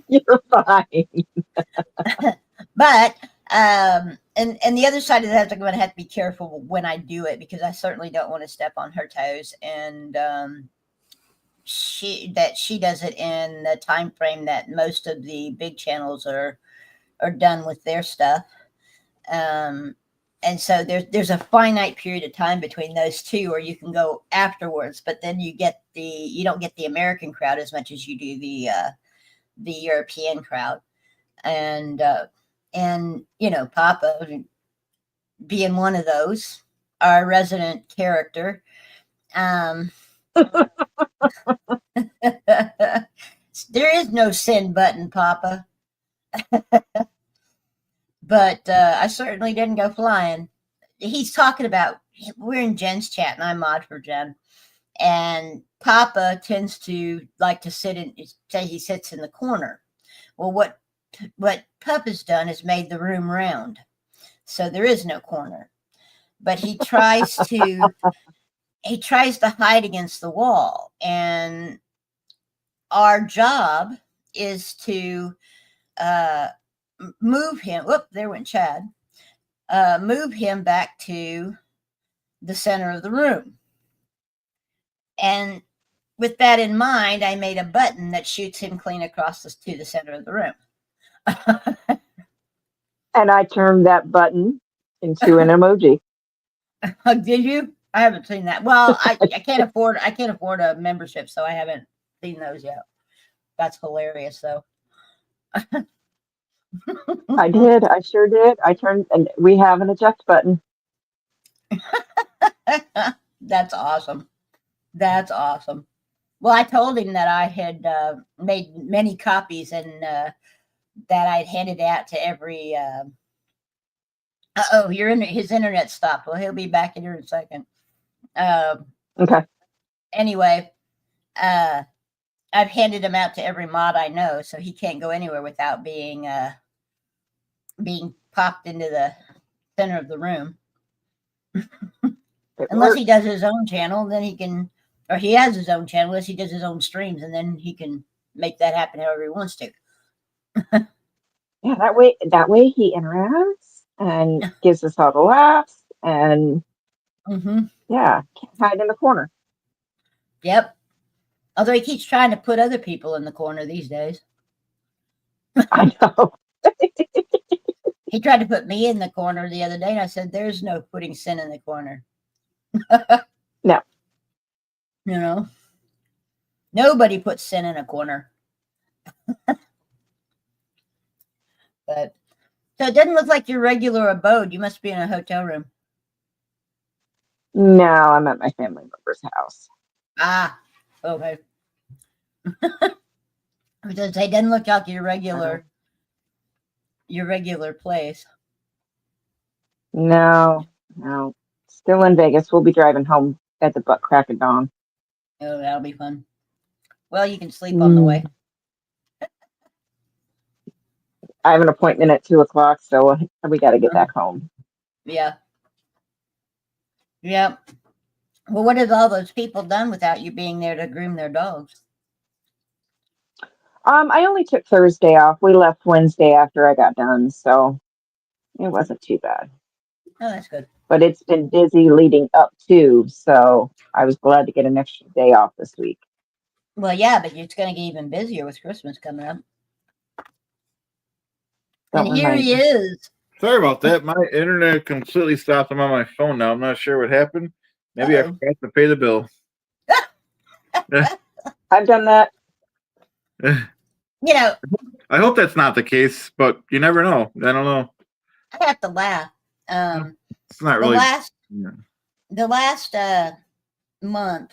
You're fine. But and the other side of that, I'm going to have to be careful when I do it because I certainly don't want to step on her toes. And she does it in the time frame that most of the big channels are done with their stuff. And so there's a finite period of time between those two, or you can go afterwards. But then you don't get the American crowd as much as you do the European crowd. And Papa being one of those, our resident character. There is no send button, Papa. But I certainly didn't go flying. He's talking about, we're in Jen's chat and I mod for Jen. And Papa tends to like to say he sits in the corner. Well, what Papa's done is made the room round. So there is no corner. But he tries to hide against the wall. And our job is to move him. Whoop, there went Chad. Move him back to the center of the room. And with that in mind, I made a button that shoots him clean across to the center of the room. And I turned that button into an emoji. Did you? I haven't seen that. Well, I can't afford a membership, so I haven't seen those yet. That's hilarious, though. I did. I sure did. I turned, and we have an eject button. That's awesome. That's awesome. Well, I told him that I had made many copies and that I'd handed out to every. His internet stopped. Well, he'll be back in here in a second. Okay. Anyway, I've handed them out to every mod I know, so he can't go anywhere without being popped into the center of the room. Unless he does his own channel, then he can, or he has his own channel, unless he does his own streams, and then he can make that happen however he wants to. Yeah, that way he interacts and gives us all the laughs and yeah, can't hide in the corner. Yep. Although he keeps trying to put other people in the corner these days. I know. He tried to put me in the corner the other day, and I said, "There's no putting sin in the corner." No. You know, nobody puts sin in a corner. But so it doesn't look like your regular abode. You must be in a hotel room. No, I'm at my family member's house. Ah, okay. Because it doesn't look like your regular place. No. Still in Vegas. We'll be driving home at the butt crack of dawn. Oh, that'll be fun. Well, you can sleep on the way. I have an appointment at 2:00, so we got to get back home. Yeah. Yep. Well, what have all those people done without you being there to groom their dogs? I only took Thursday off. We left Wednesday after I got done, so it wasn't too bad. Oh, that's good. But it's been busy leading up to, so I was glad to get an extra day off this week. Well, yeah, but it's going to get even busier with Christmas coming up. Don't And here remind he me. is. Sorry about that. My internet completely stopped. I'm on my phone now. I'm not sure what happened. Maybe I forgot to pay the bill. I've done that. You know, I hope that's not the case, but you never know. I don't know. I have to laugh. It's not really. The last month,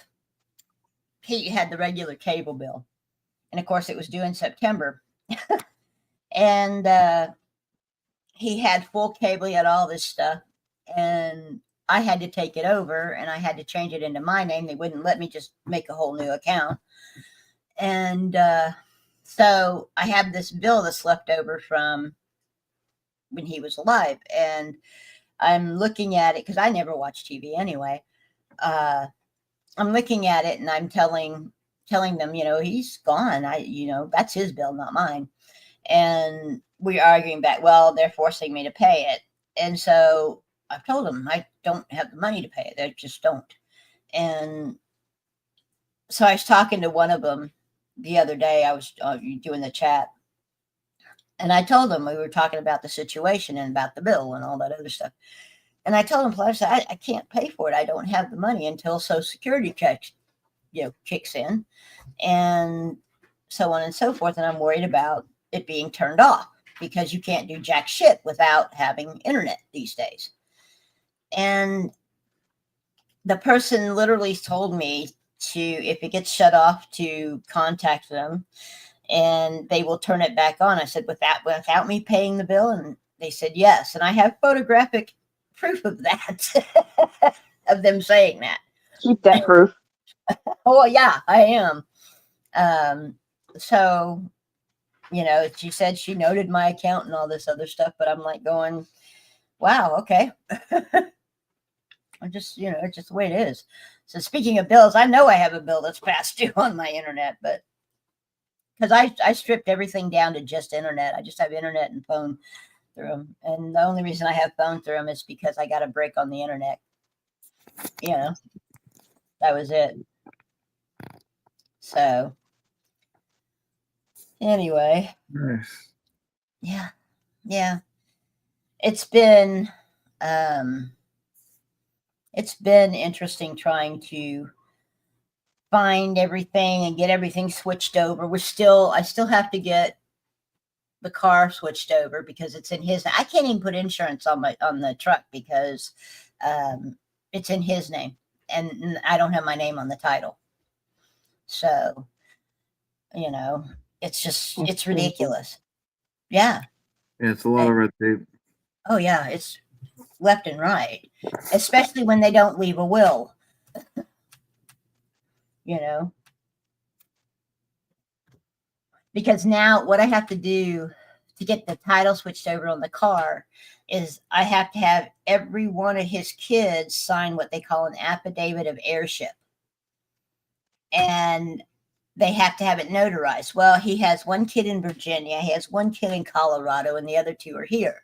Pete had the regular cable bill, and of course, it was due in September. And he had full cable. He had all this stuff, and I had to take it over, and I had to change it into my name. They wouldn't let me just make a whole new account, and so I have this bill that's left over from when he was alive, and I'm looking at it because I never watch TV anyway. I'm looking at it and I'm telling telling them, he's gone. That's his bill, not mine. And we're arguing back. Well, they're forcing me to pay it. And so I've told them I don't have the money to pay it. They just don't. And so I was talking to one of them the other day. I was doing the chat. And I told them we were talking about the situation and about the bill and all that other stuff. And I told him, I can't pay for it. I don't have the money until Social Security kicks in, and so on and so forth. And I'm worried about it being turned off because you can't do jack shit without having internet these days. And the person literally told me if it gets shut off, to contact them and they will turn it back on. I said, without me paying the bill? And they said, yes. And I have photographic proof of that, of them saying that. Keep that proof. Oh, yeah, I am. So, she said she noted my account and all this other stuff, but I'm like going, wow, okay. I'm just, it's just the way it is. So speaking of bills, I know I have a bill that's past due on my internet, but because I stripped everything down to just internet. I just have internet and phone through them. And the only reason I have phone through them is because I got a break on the internet. That was it. So anyway. Nice. Yeah. It's been interesting trying to find everything and get everything switched over. I still have to get the car switched over because it's in his. I can't even put insurance on the truck because it's in his name and I don't have my name on the title. So, it's ridiculous. Yeah. It's a lot of red tape. Oh yeah, it's left and right, especially when they don't leave a will. Because now what I have to do to get the title switched over on the car is I have to have every one of his kids sign what they call an affidavit of heirship. And they have to have it notarized. Well, he has one kid in Virginia, he has one kid in Colorado, and the other two are here.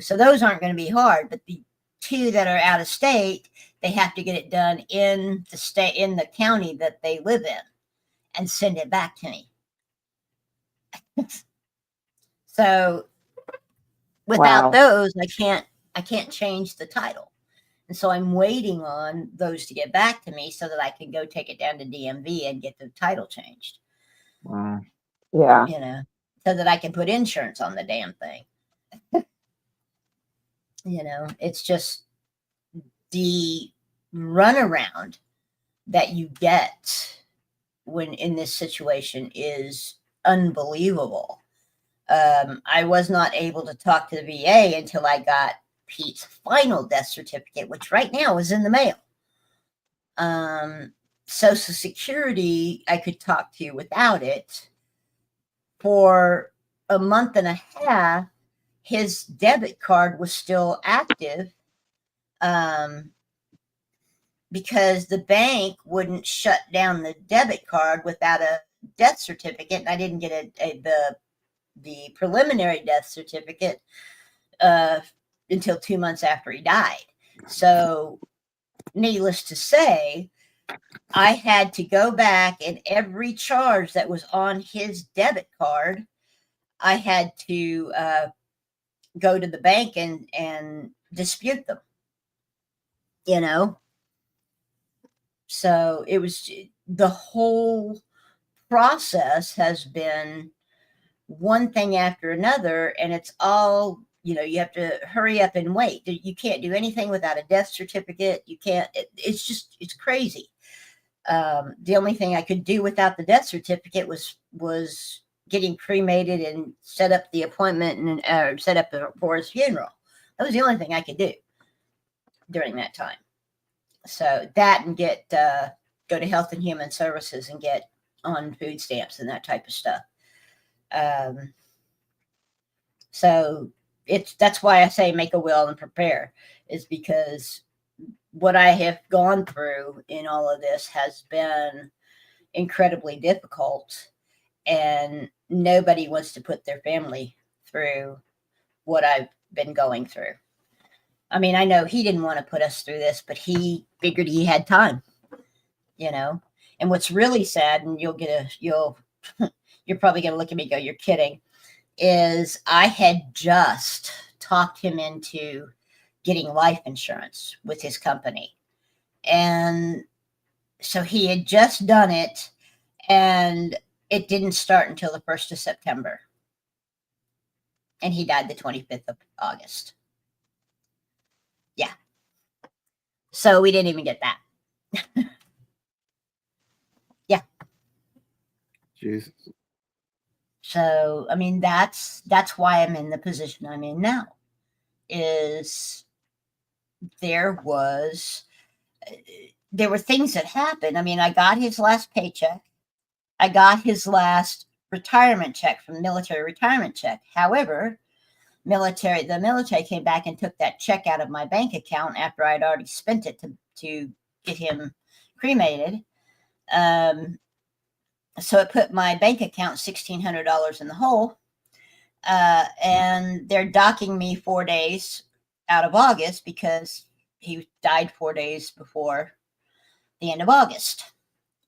So those aren't going to be hard, but the two that are out of state, they have to get it done in the state, in the county that they live in, and send it back to me. So without those, I can't change the title. And so I'm waiting on those to get back to me so that I can go take it down to DMV and get the title changed. Wow. Yeah. So that I can put insurance on the damn thing. It's just the runaround that you get when in this situation is unbelievable. I was not able to talk to the VA until I got Pete's final death certificate, which right now is in the mail. Social Security, I could talk to without it. For a month and a half, his debit card was still active because the bank wouldn't shut down the debit card without a death certificate. And I didn't get the preliminary death certificate until 2 months after he died. So needless to say, I had to go back and every charge that was on his debit card, I had to go to the bank and dispute them, So it was, the whole process has been one thing after another, and it's all, you have to hurry up and wait. You can't do anything without a death certificate. You can't, it's crazy. The only thing I could do without the death certificate was getting cremated and set up the appointment and set up for his funeral. That was the only thing I could do during that time. So that and go to Health and Human Services and get on food stamps and that type of stuff. So that's why I say make a will and prepare, is because what I have gone through in all of this has been incredibly difficult, and nobody wants to put their family through what I've been going through. I mean, I know he didn't want to put us through this, but he figured he had time, you know. And what's really sad, and you're probably gonna look at me and go, "You're kidding," is I had just talked him into getting life insurance with his company. And so he had just done it, and it didn't start until the 1st of September. And he died the 25th of August. Yeah. So we didn't even get that. Yeah. Jesus. So, I mean, that's why I'm in the position I'm in now, is there were things that happened. I mean, I got his last paycheck. I got his last retirement check from military retirement check. However, the military came back and took that check out of my bank account after I'd already spent it to get him cremated. So it put my bank account $1,600 in the hole. And they're docking me 4 days out of August because he died 4 days before the end of August.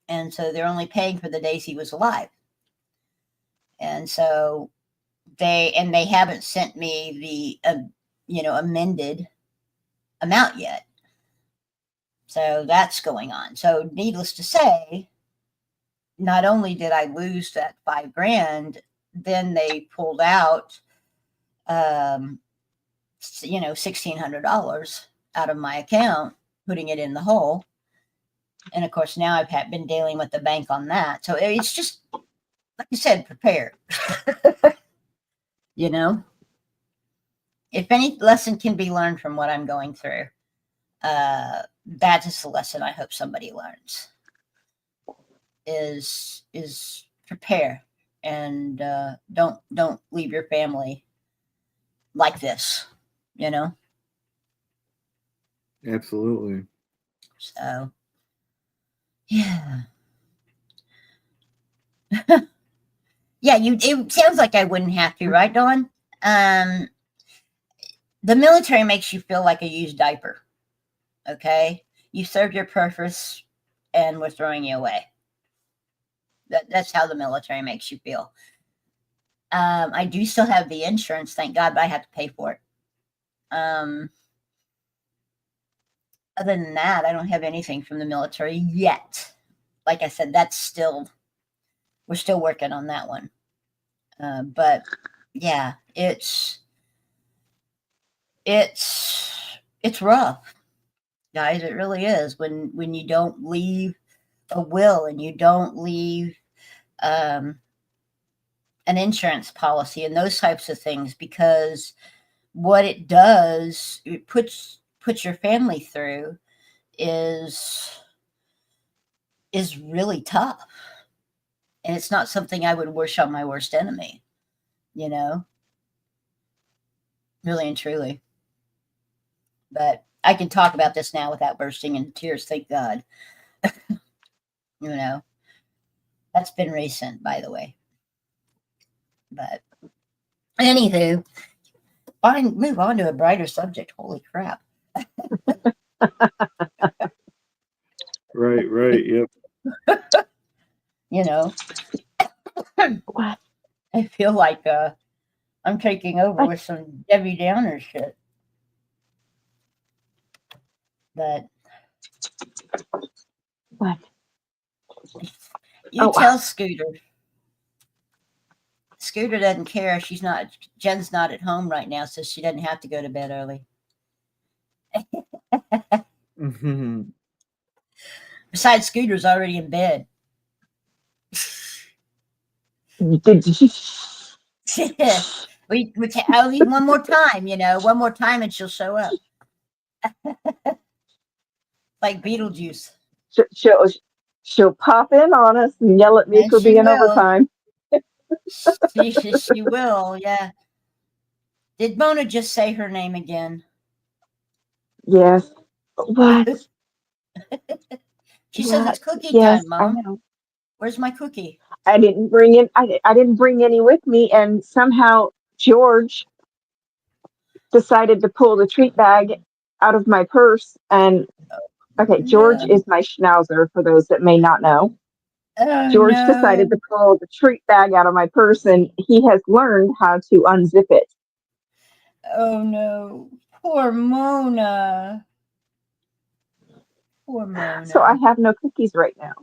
And so they're only paying for the days he was alive. And so they haven't sent me the, amended amount yet. So that's going on. So needless to say, not only did I lose that $5,000, then they pulled out, $1,600 out of my account, putting it in the hole. And of course, now I've been dealing with the bank on that. So it's just, like you said, prepare. If any lesson can be learned from what I'm going through, that is the lesson I hope somebody learns. Is prepare, and don't leave your family like this. Absolutely. So, yeah. Yeah, it sounds like I wouldn't have to, right, Dawn? The military makes you feel like a used diaper. Okay? You served your purpose and we're throwing you away. That's how the military makes you feel. I do still have the insurance, thank God, but I have to pay for it. Other than that, I don't have anything from the military yet. Like I said, we're still working on that one. But yeah, it's rough, guys. It really is when you don't leave a will and you don't leave an insurance policy and those types of things, because what it does, it puts your family through is really tough. And it's not something I would wish on my worst enemy, really and truly. But I can talk about this now without bursting into tears, thank God. That's been recent, by the way. But anywho, move on to a brighter subject. Holy crap. Right, yep. I feel like I'm taking over with some Debbie Downer shit. But what? You tell Scooter. Scooter doesn't care. Jen's not at home right now, so she doesn't have to go to bed early. Mm-hmm. Besides, Scooter's already in bed. I'll leave one more time, one more time and she'll show up. Like Beetlejuice. She'll pop in on us and yell at me And for she being will. overtime. She will, yeah. Did Mona just say her name again? Yes. What? She says it's cookie yes, time, Mom. I know. Where's my cookie? I didn't bring it. I didn't bring any with me, and somehow George decided to pull the treat bag out of my purse. And okay, George No. is my schnauzer. For those that may not know, Oh George decided no. to pull the treat bag out of my purse, and he has learned how to unzip it. Oh no. Poor Mona. Poor Mona. So I have no cookies right now.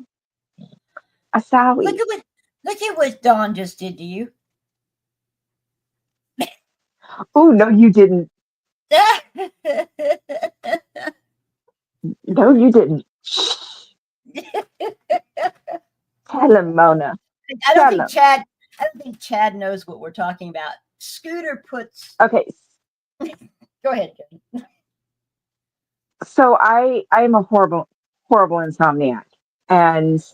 Sorry. Look at what Dawn just did to you. Oh no, you didn't. No, you didn't. Tell him, Mona. I Tell don't him. think Chad knows what we're talking about. Scooter puts. Okay. Go ahead. So I'm a horrible insomniac, and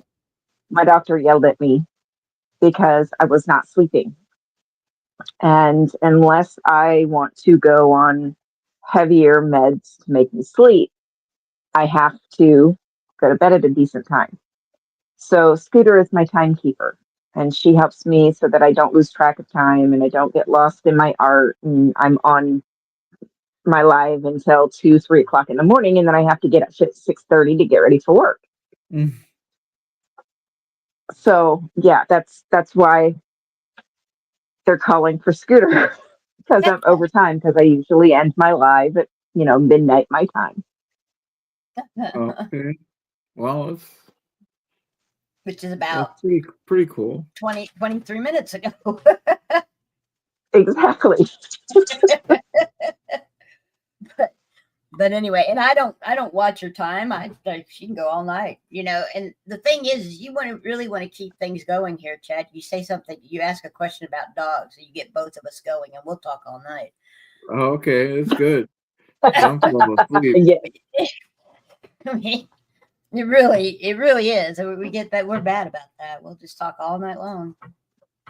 my doctor yelled at me because I was not sleeping. And unless I want to go on heavier meds to make me sleep, I have to go to bed at a decent time. So Scooter is my timekeeper, and she helps me so that I don't lose track of time and I don't get lost in my art, and I'm on my live until 2-3 o'clock in the morning, and then I have to get up at 6:30 to get ready for work. So yeah, that's why they're calling for Scooter because I'm overtime, because I usually end my live at midnight my time. Okay. Well, Which is about pretty cool. 23 minutes ago. Exactly. But anyway, and I don't watch her time. She can go all night, and the thing is you really want to keep things going here, Chad. You say something, you ask a question about dogs, so you get both of us going, and we'll talk all night. Oh, okay, that's good. I'm falling asleep. Yeah. I mean, it really is. We get that. We're bad about that. We'll just talk all night long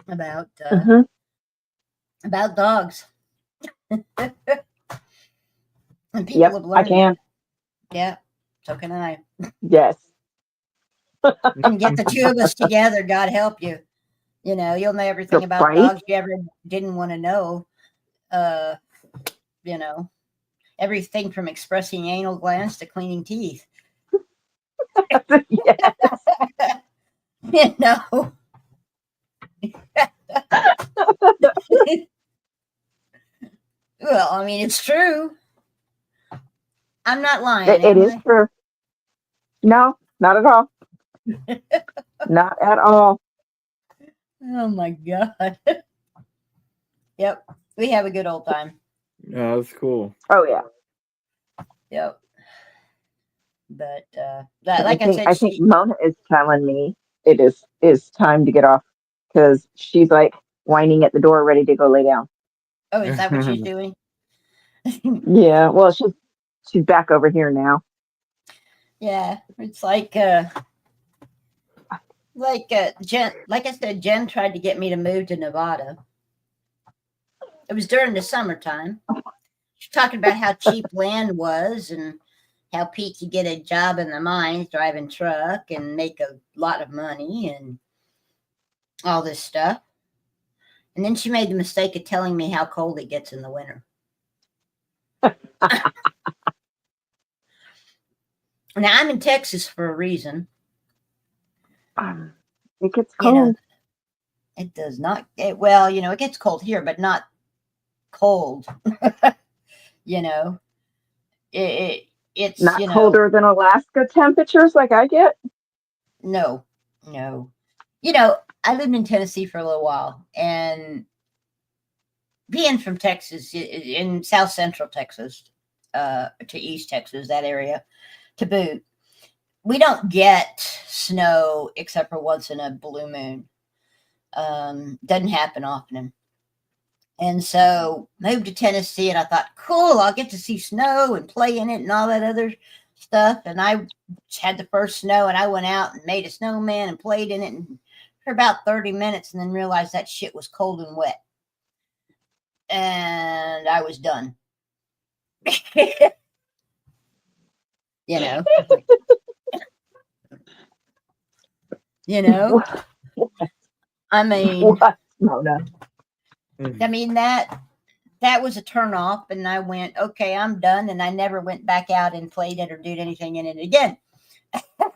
about dogs. And people Yep, have learned. I can. Yeah, so can I. Yes. And get the two of us together. God help you. You'll know everything about Right? dogs you ever didn't want to know. Everything from expressing anal glands to cleaning teeth. Yes. Well, I mean, it's true. I'm not lying. It is true. No, not at all. Not at all. Oh my God. Yep. We have a good old time. Yeah, that's cool. Oh yeah. Yep. But I think Mona is telling me it is time to get off, because she's like whining at the door, ready to go lay down. Oh, is that what she's doing? Yeah. Well, she's back over here now. Yeah, it's like Jen. Like I said, Jen tried to get me to move to Nevada. It was during the summertime. She's talking about how cheap land was and how Pete could get a job in the mines driving truck and make a lot of money and all this stuff. And then she made the mistake of telling me how cold it gets in the winter. Now, I'm in Texas for a reason. It gets cold. It does not. It gets cold here, but not cold. It's not colder than Alaska temperatures like I get. No. I lived in Tennessee for a little while, and being from Texas, in South Central Texas, to East Texas, that area, to boot, we don't get snow except for once in a blue moon. Doesn't happen often. And so moved to Tennessee, and I thought, cool, I'll get to see snow and play in it and all that other stuff. And I had the first snow, and I went out and made a snowman and played in it for about 30 minutes, and then realized that shit was cold and wet. And I was done. You know, I mean, What, Mona? That was a turn off, and I went, okay, I'm done, and I never went back out and played it or did anything in it again.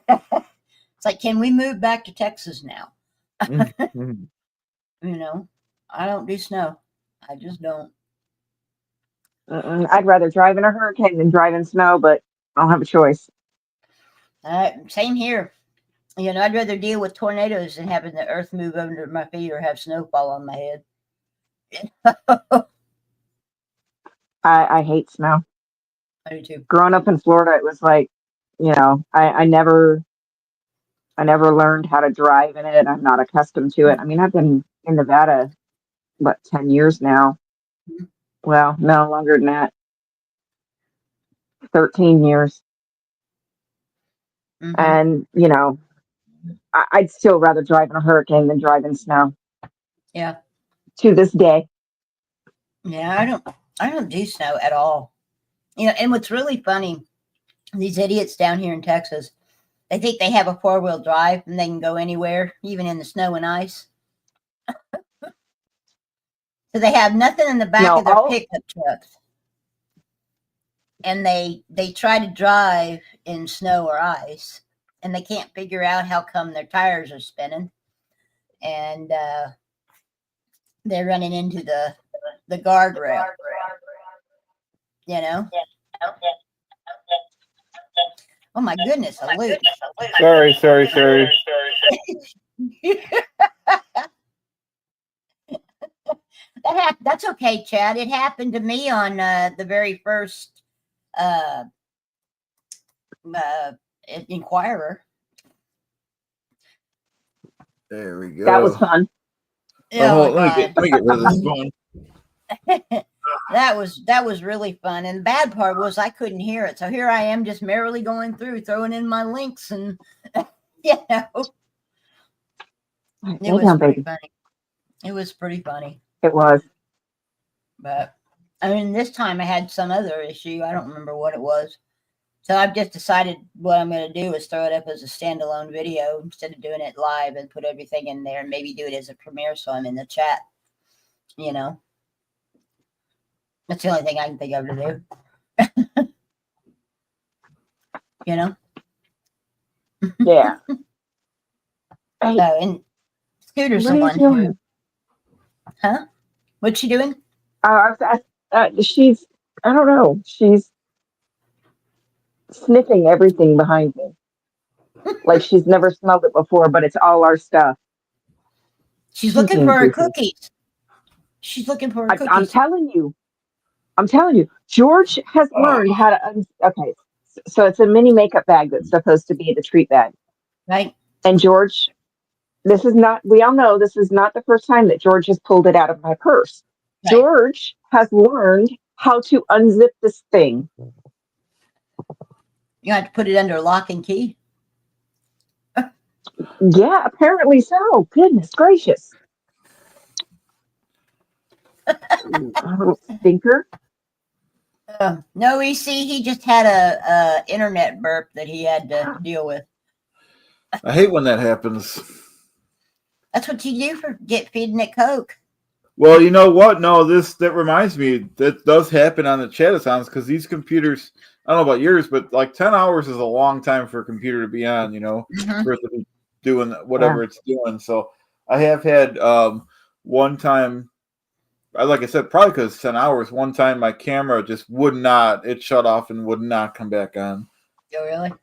It's like, can we move back to Texas now? You know, I don't do snow. I just don't. I'd rather drive in a hurricane than drive in snow, but I don't have a choice. Same here. You know, I'd rather deal with tornadoes than having the earth move under my feet or have snow fall on my head. I hate snow. I do too. Growing up in Florida, it was like, I never learned how to drive in it. I'm not accustomed to it. I mean, I've been in Nevada, 10 years now? Well, no longer than that. 13 years. Mm-hmm. And, I'd still rather drive in a hurricane than drive in snow. Yeah. To this day. Yeah, I don't do snow at all. You know, and what's really funny, these idiots down here in Texas, they think they have a 4-wheel drive and they can go anywhere, even in the snow and ice. So they have nothing in the back of their pickup trucks. And they try to drive in snow or ice, and they can't figure out how come their tires are spinning. And they're running into the guardrail. You know? Oh my goodness, a loop. Sorry. That's okay, Chad. It happened to me on the very first Inquirer. There we go. That was fun. Oh, let me get rid of this one. That was really fun. And the bad part was I couldn't hear it. So here I am just merrily going through, throwing in my links, and it was pretty funny. It was pretty funny. It was. But I mean, this time I had some other issue. I don't remember what it was. So I've just decided what I'm going to do is throw it up as a standalone video instead of doing it live and put everything in there and maybe do it as a premiere so I'm in the chat. You know, that's the only thing I can think of to do. You know? Yeah. So, and Scooter's the one who. Huh? What's she doing? She's, I don't know. She's sniffing everything behind me. Like she's never smelled it before, but it's all our stuff. She's looking for her cookies. She's looking for her cookies. I'm telling you. George has learned how to. Okay, so it's a mini makeup bag that's supposed to be the treat bag, right? And George, this is not. We all know this is not the first time that George has pulled it out of my purse. Right. George has learned how to unzip this thing. You have to put it under lock and key. Yeah, apparently so. Goodness gracious. Stinker. No, you see, he just had a internet burp that he had to deal with. I hate when that happens. That's what you do for feeding it Coke. Well, you know what? No, that reminds me that does happen on the Chad-A-Thons because these computers, I don't know about yours, but like 10 hours is a long time for a computer to be on, for it to be doing whatever it's doing. So I have had one time, like I said, probably because 10 hours, one time my camera just it shut off and would not come back on. Oh, really?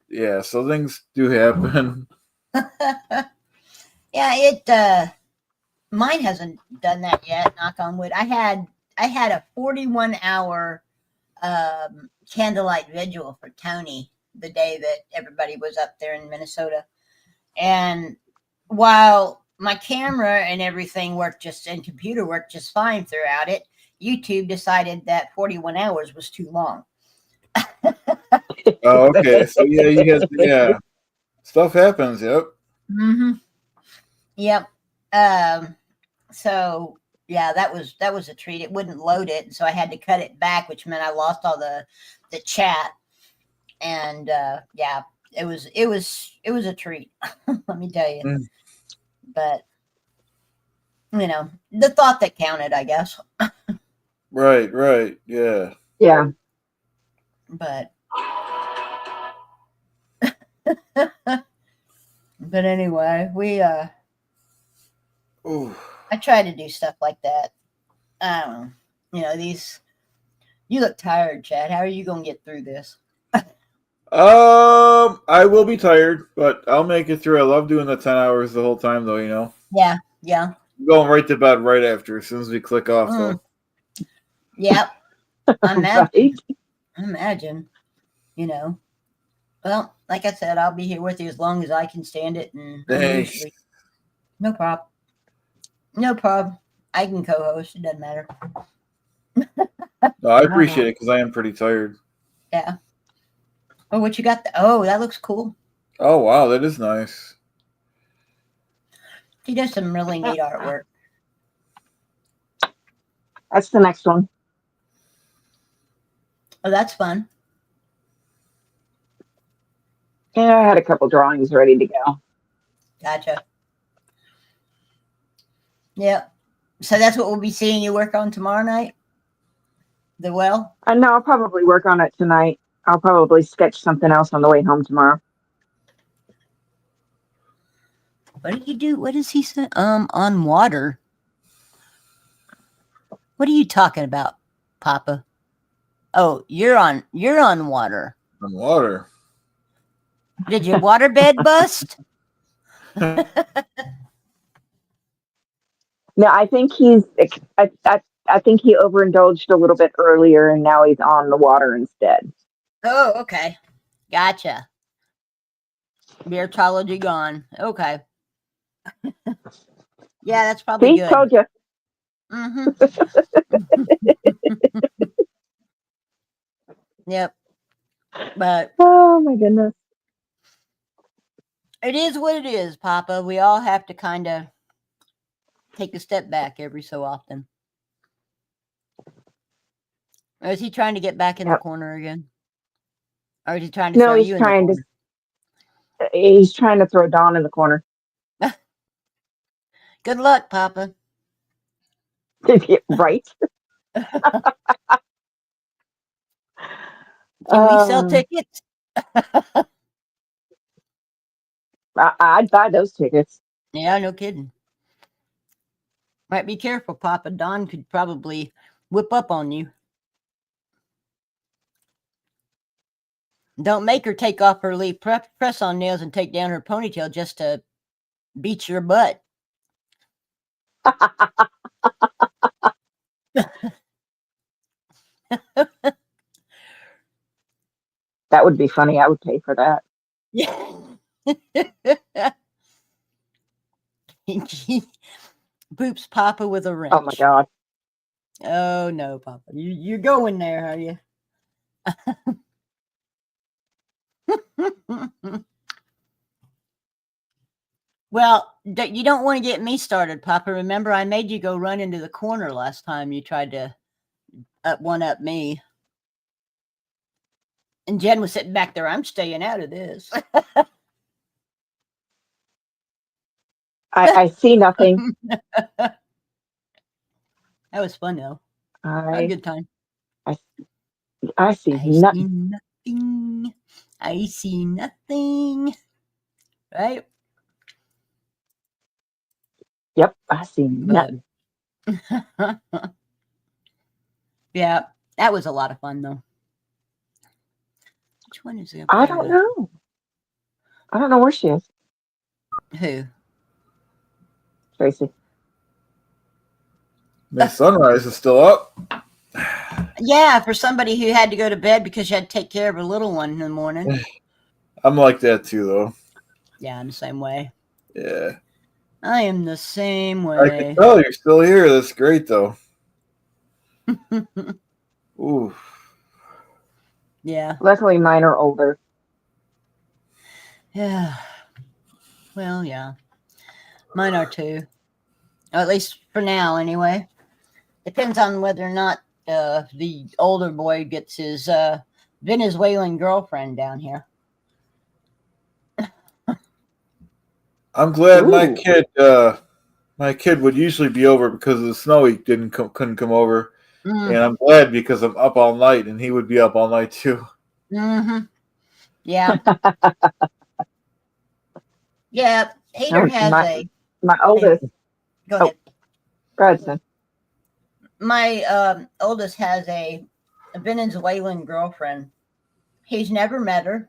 Yeah, so things do happen. Yeah, mine hasn't done that yet, knock on wood. I had a 41-hour candlelight vigil for Tony the day that everybody was up there in Minnesota. And while my camera and everything and computer worked just fine throughout it, YouTube decided that 41 hours was too long. Oh, okay. So yeah. Stuff happens, yep. Mm-hmm. Yep. So yeah, that was a treat. It wouldn't load it, and so I had to cut it back, which meant I lost all the chat. And it was a treat. Let me tell you. Mm. But the thought that counted, I guess. Right. Yeah. Yeah. But but anyway, Ooh. I try to do stuff like that. I don't know. You look tired, Chad. How are you gonna get through this? I will be tired, but I'll make it through. I love doing the 10 hours the whole time, though. Yeah. I'm going right to bed right after, as soon as we click off, though. Yep. I imagine. Right? I imagine. Well, like I said, I'll be here with you as long as I can stand it, and Thanks. usually no problem. No problem. I can co-host. It doesn't matter. No, I appreciate it because I am pretty tired. Yeah. Oh, what you got? Oh, that looks cool. Oh, wow, that is nice. He does some really neat artwork. That's the next one. Oh, that's fun. Yeah, I had a couple drawings ready to go. Gotcha. Yep. So that's what we'll be seeing you work on tomorrow night? The well? No, I'll probably work on it tonight. I'll probably sketch something else on the way home tomorrow. What did you do? What does he say? On water. What are you talking about, Papa? Oh, you're on water. On water. Did your waterbed bust? No, I think I think he overindulged a little bit earlier, and now he's on the water instead. Oh, okay. Gotcha. Beertology gone. Okay. Yeah, that's probably See, good. told you. Yep. But oh my goodness, it is what it is, Papa. We all have to kind of take a step back every so often. Or is he trying to get back in the corner again? Or is he trying to throw you in the corner? He's trying to throw Dawn in the corner. Good luck, Papa. Right? Can we sell tickets? I'd buy those tickets. Yeah, no kidding. Might be careful, Papa. Dawn could probably whip up on you. Don't make her take off her leaf press-on nails and take down her ponytail just to beat your butt. That would be funny. I would pay for that. Yeah. Boops Papa with a wrench. Oh my God. Oh no, Papa. You're going there, are you? Well, you don't want to get me started, Papa. Remember, I made you go run into the corner last time you tried to one-up me. And Jen was sitting back there. I'm staying out of this. I see nothing. That was fun, though. Had a good time. I see nothing. I see nothing. Right? Yep, I see nothing. Yeah, that was a lot of fun, though. Which one is it? I don't know. I don't know where she is. Who? Tracy. The sunrise is still up. Yeah, for somebody who had to go to bed because you had to take care of a little one in the morning. I'm like that too, though. Yeah, I'm the same way. Yeah. I am the same way. I can tell you're still here. That's great, though. Ooh. Yeah. Luckily, mine are older. Yeah. Well, yeah. Mine are too. Or at least for now, anyway. Depends on whether or not the older boy gets his Venezuelan girlfriend down here. I'm glad Ooh. my kid would usually be over because of the snow. He couldn't come over, Mm. and I'm glad because I'm up all night, and he would be up all night too. Mm-hmm. Yeah. Yeah. Hater No, has a. my Hey, oldest. go Oh, ahead. go ahead, son. My oldest has a Venezuelan girlfriend. He's never met her.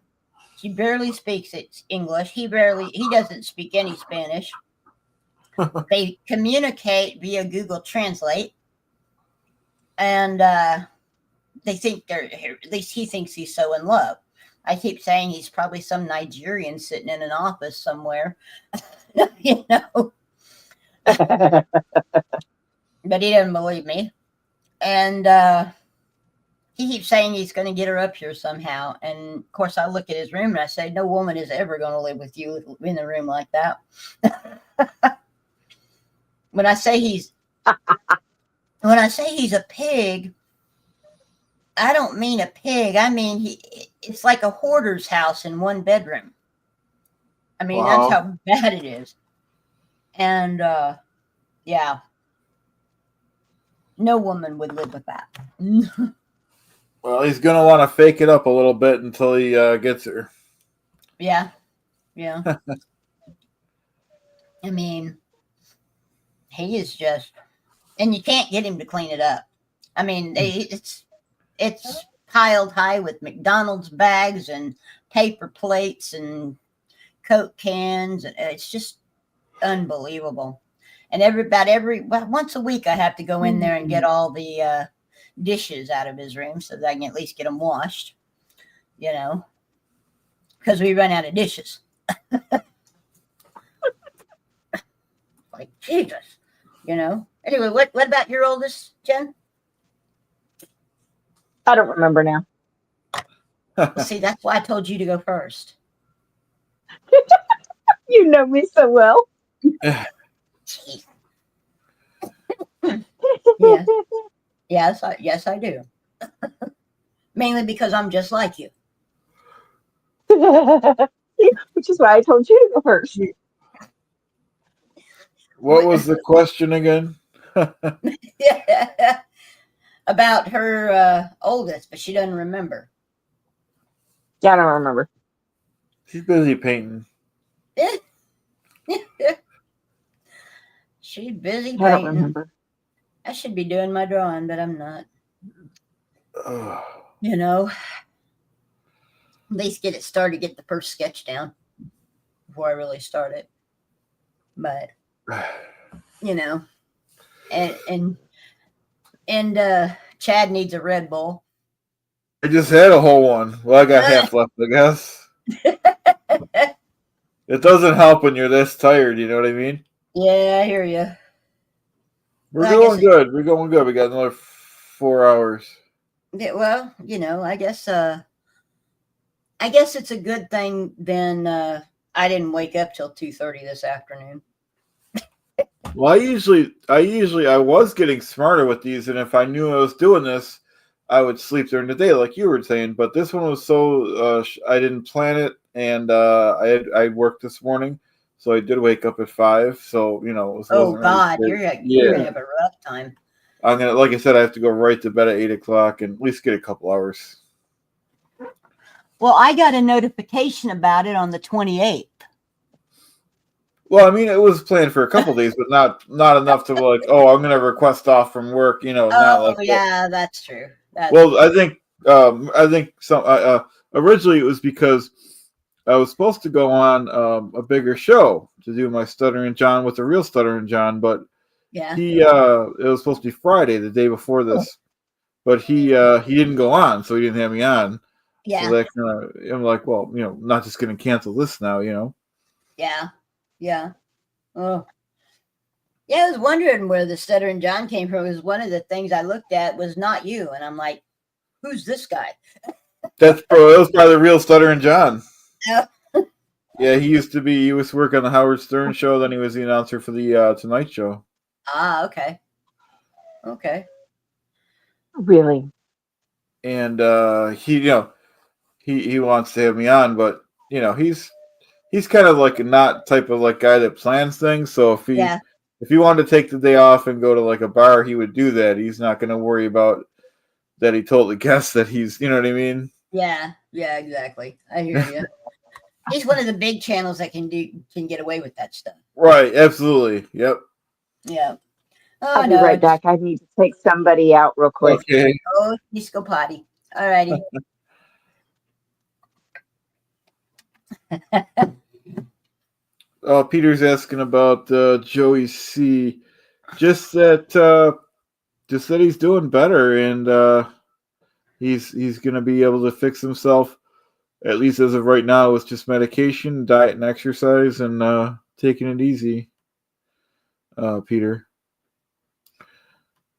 She barely speaks English. He doesn't speak any Spanish. They communicate via Google Translate, and they think they're, at least he thinks he's so in love. I keep saying he's probably some Nigerian sitting in an office somewhere, you know, but he doesn't believe me. And he keeps saying he's going to get her up here somehow. And of course, I look at his room and I say, no woman is ever going to live with you in a room like that. When I say he's a pig, I don't mean a pig. I mean it's like a hoarder's house in one bedroom. I mean, that's Wow. how bad it is. And yeah, no woman would live with that. Well, he's gonna want to fake it up a little bit until he gets her. Yeah, yeah. I mean, he is just, and you can't get him to clean it up. I mean, it's piled high with McDonald's bags and paper plates and Coke cans, and it's just unbelievable. And once a week, I have to go in there and get all the dishes out of his room so that I can at least get them washed. You know, because we run out of dishes. Like Jesus, you know. Anyway, what about your oldest, Jen? I don't remember now. See, that's why I told you to go first. You know me so well. Jeez. Yeah. Yes, I do. Mainly because I'm just like you. Which is why I told you to go first. What was the question again? About her oldest, but she doesn't remember. Yeah, I don't remember. She's busy painting. She's busy I don't painting. remember. I should be doing my drawing, but I'm not. Ugh. You know, at least get it started, get the first sketch down before I really start it. But you know, and Chad needs a Red Bull. I just had a whole one. Well, I got half left, I guess. It doesn't help when you're this tired, you know what I mean? Yeah, I hear you. We're going good. We're going good. We got another 4 hours. Yeah, well, you know, I guess it's a good thing then I didn't wake up till 2:30 this afternoon. Well, I was getting smarter with these, and if I knew I was doing this, I would sleep during the day, like you were saying. But this one was so I didn't plan it, and I worked this morning, so I did wake up at 5. So you know, it Oh wasn't God, really you're gonna have a rough time. I'm gonna, like I said, I have to go right to bed at 8 o'clock and at least get a couple hours. Well, I got a notification about it on the 28th. Well, I mean, it was planned for a couple days, but not enough to like, oh, I'm gonna request off from work. You know, not Oh like that. yeah, that's true. Well, I think some originally it was because I was supposed to go on a bigger show to do my Stuttering John with the real Stuttering John, but yeah, it was supposed to be Friday, the day before this, but he didn't go on, so he didn't have me on. yeah, So that kind of, I'm like, well, you know, not just gonna cancel this now, you know. yeah. Oh, yeah. I was wondering where the Stuttering John came from. It was one of the things I looked at was not you, and I'm like, who's this guy? That was probably the real Stuttering John. Yeah. Yeah, he used to work on the Howard Stern show, then he was the announcer for the Tonight Show. Ah, okay. Really? And he wants to have me on, but you know, he's he's kind of like a not type of like guy that plans things. So if Yeah. he wanted to take the day off and go to like a bar, he would do that. He's not going to worry about that he told the guests that he's, you know what I mean? Yeah, exactly. I hear you. He's one of the big channels that can get away with that stuff. Right, absolutely. Yep. Yeah. Oh I'll be no. right back. I need to take somebody out real quick. Okay. Oh, just go potty. All righty. Peter's asking about Joey C. Just that he's doing better and he's gonna be able to fix himself, at least as of right now, with just medication, diet, and exercise, and taking it easy. Peter.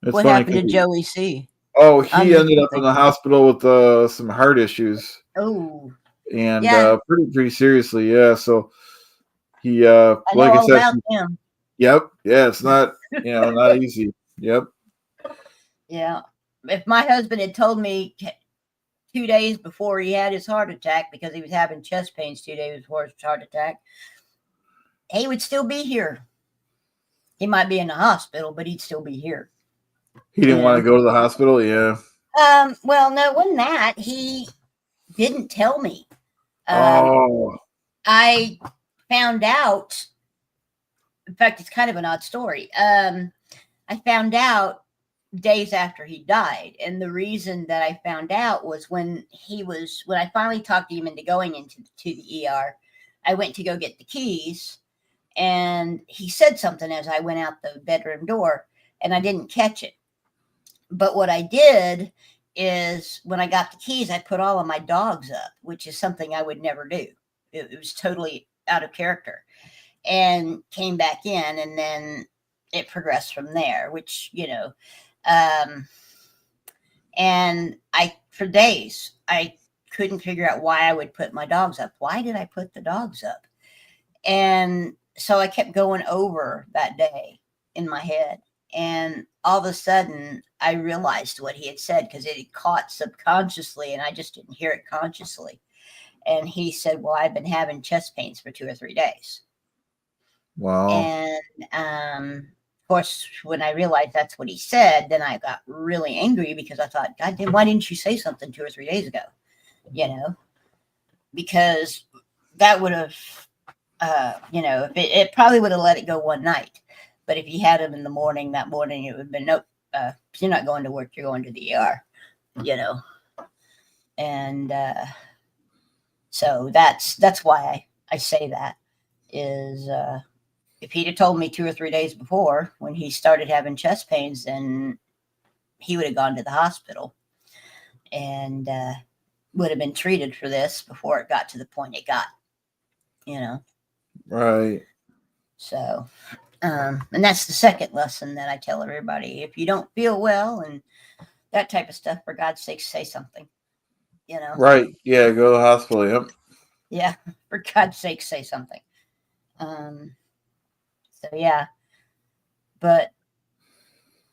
It's What funny happened to 'cause Joey C? Oh, he ended up in the hospital with some heart issues. Oh. And Yeah. pretty seriously, yeah. So he I know like I all said, about him. yep, yeah, it's not not easy. Yep. Yeah. If my husband had told me 2 days before he had his heart attack, because he was having chest pains 2 days before his heart attack, he would still be here. He might be in the hospital, but he'd still be here. He didn't want to go to the hospital, yeah. Well, no, it wasn't that. He didn't tell me. Oh. I found out. In fact, it's kind of an odd story. I found out days after he died, and the reason that I found out was when I finally talked him into going into the ER. I went to go get the keys, and he said something as I went out the bedroom door, and I didn't catch it. But what I did is when I got the keys, I put all of my dogs up, which is something I would never do. It was totally out of character, and came back in, and then it progressed from there, which, and for days, I couldn't figure out why I would put my dogs up. Why did I put the dogs up? And so I kept going over that day in my head. And all of a sudden, I realized what he had said, because it had caught subconsciously, and I just didn't hear it consciously. And he said, well, I've been having chest pains for 2 or 3 days. Wow. And of course, when I realized that's what he said, then I got really angry, because I thought, God damn, why didn't you say something 2 or 3 days ago? Because that would have, it probably would have let it go one night. But if you had him in the morning, that morning, it would have been, nope, you're not going to work, you're going to the ER, And so that's why I say that is, if he'd have told me 2 or 3 days before when he started having chest pains, then he would have gone to the hospital and would have been treated for this before it got to the point it got, Right. So, and that's the second lesson that I tell everybody. If you don't feel well and that type of stuff, for God's sake, say something, Right. Yeah, go to the hospital, yep. Yeah, for God's sake, say something. So yeah, but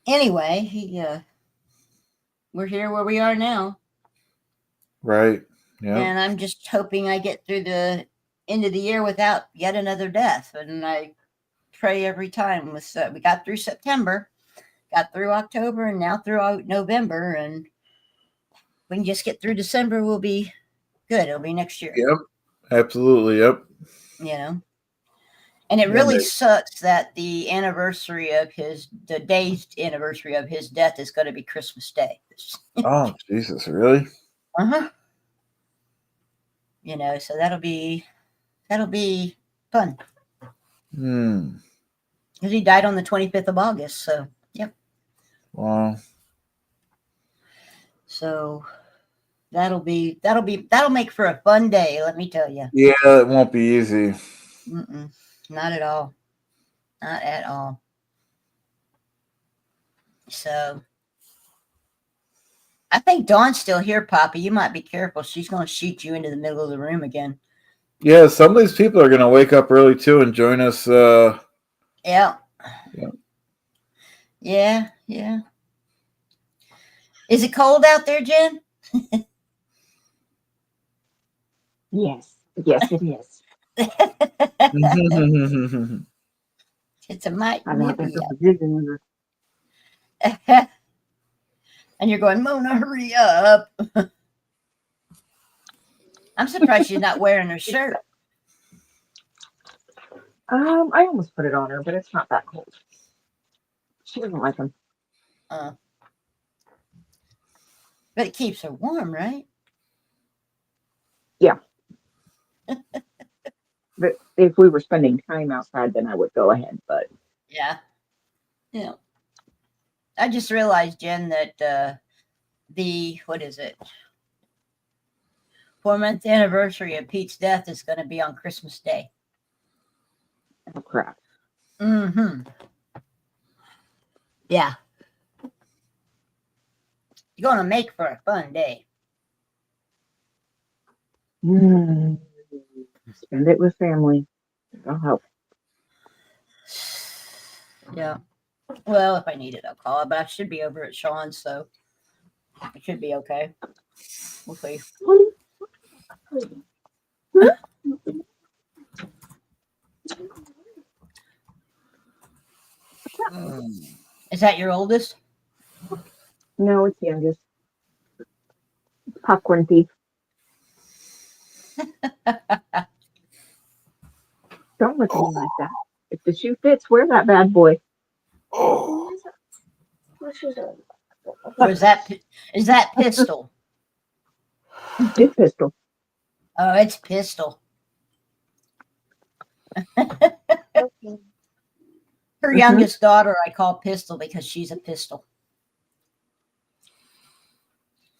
anyway, we're here where we are now. Right. Yeah. And I'm just hoping I get through the end of the year without yet another death. And I pray every time. We got through September, got through October, and now through November. And we can just get through December, we'll be good. It'll be next year. Yep. Absolutely. Yep. And it really sucks that the day's anniversary of his death is going to be Christmas Day. Oh, Jesus, really? Uh-huh. So that'll be fun. Because he died on the 25th of August. So, yep. Wow. So that'll make for a fun day, let me tell you. Yeah, it won't be easy. Not at all. Not at all. So I think Dawn's still here, Papa. You might be careful. She's going to shoot you into the middle of the room again. Yeah, some of these people are going to wake up early too and join us. Yeah. Is it cold out there, Jen? Yes, it is. It's a might I got nippy that. up. And you're going, Mona, hurry up. I'm surprised she's not wearing her shirt. I almost put it on her, but it's not that cold. She doesn't like them. But it keeps her warm, right? Yeah. But if we were spending time outside, then I would go ahead. But yeah. I just realized, Jen, that what is it? 4-month anniversary of Pete's death is going to be on Christmas Day. Oh, crap. Mm-hmm. Yeah. You're going to make for a fun day. Spend it with family. That'll help. Yeah. Well, if I need it, I'll call it, but I should be over at Sean's, so it should be okay. We'll see. Is that your oldest? No, it's youngest. Popcorn thief. Don't look at me like that. If the shoe fits, wear that bad boy. Or is that Pistol? It's Pistol. Oh, it's Pistol. Her youngest daughter I call Pistol because she's a pistol.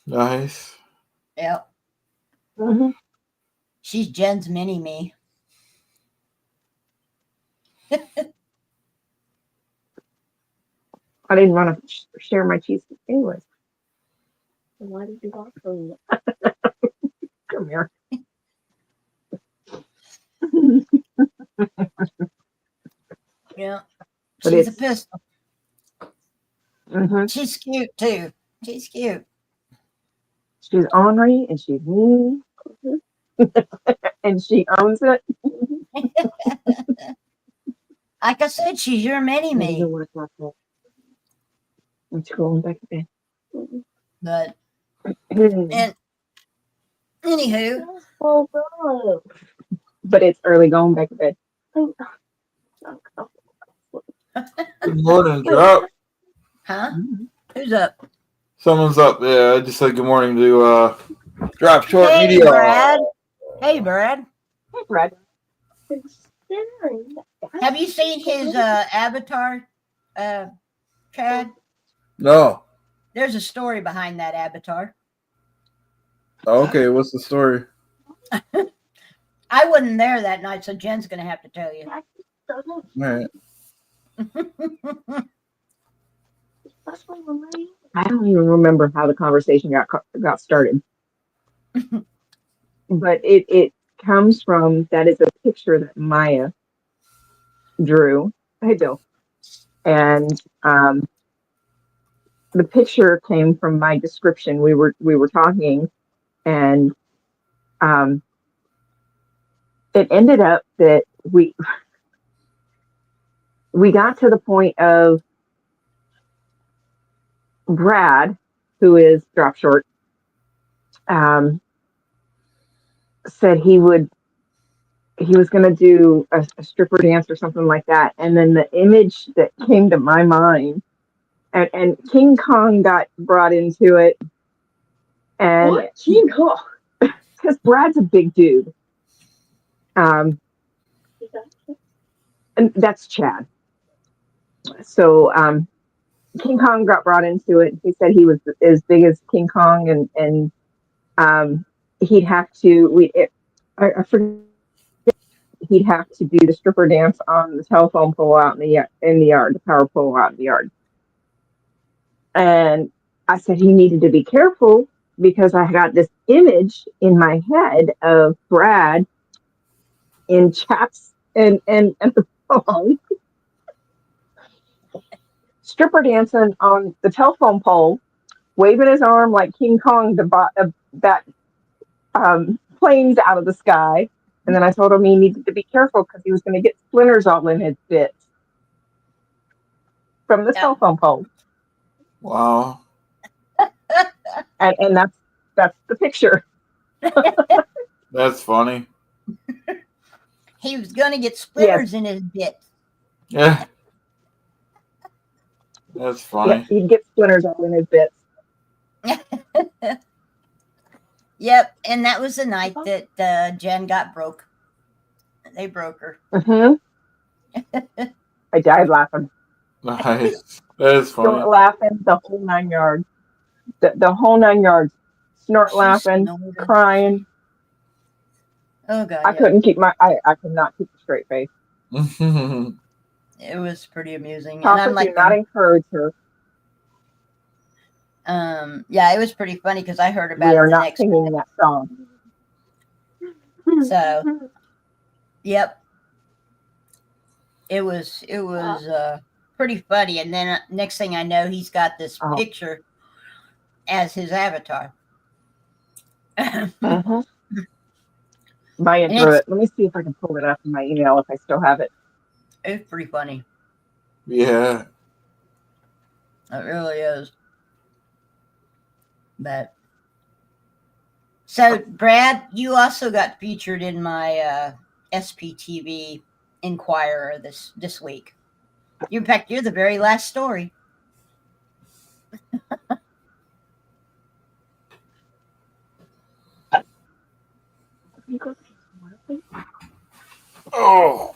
Nice. Yep. She's Jen's mini-me. I didn't want to share my cheese anyways. Why did you walk from me? Come here. Yeah. But She's a it's- pistol. She's cute too. She's cute. She's ornery and she's mean. And she owns it. Like I said, she's your mini-me. Let's go back to bed. But and anywho, but it's early going back to bed. Good morning, Drop. Huh? Who's up? Someone's up there. I just said good morning to Drop Short Hey, Media. Brad. Hey, Brad. Hey, Brad. Have you seen his avatar, Chad? No. There's a story behind that avatar. Okay, what's the story? I wasn't there that night, so Jen's going to have to tell you. All right. I don't even remember how the conversation got started. But it comes from, that is a picture that Maya drew. Hey, Bill. And the picture came from my description. We were talking, and it ended up that we got to the point of Brad, who is Drop Short, said he was going to do a stripper dance or something like that. And then the image that came to my mind, and King Kong got brought into it. And what? King Kong? Because Brad's a big dude. And that's Chad. So King Kong got brought into it. He said he was as big as King Kong, and he'd have to. I forget. He'd have to do the stripper dance on the telephone pole out in the yard, the power pole out in the yard. And I said he needed to be careful because I got this image in my head of Brad in chaps and the phone, stripper dancing on the telephone pole, waving his arm like King Kong to bat planes out of the sky. And then I told him he needed to be careful because he was going to get splinters all in his bits from the cell phone pole. Wow. And that's the picture. That's funny. He was going to get splinters in his bits. Yeah. That's funny. Yeah, he'd get splinters all in his bits. Yep, and that was the night that Jen got broke. They broke her. I died laughing. Nice. That is funny. Snort laughing, the whole 9 yards. The whole 9 yards. Snort She laughing, snorted. crying. Oh God! I couldn't keep I could not keep a straight face. It was pretty amusing, and Papa, I'm like, do not encourage her. yeah, it was pretty funny because I heard about We it are the not next singing minute. that song. So, yep, it was pretty funny. And then next thing I know, he's got this picture as his avatar. Maya drew it. Let me see if I can pull it up in my email if I still have it. It's pretty funny. Yeah. It really is. But so, Brad, you also got featured in my SPTV Inquirer this week. In fact, you're the very last story. Oh.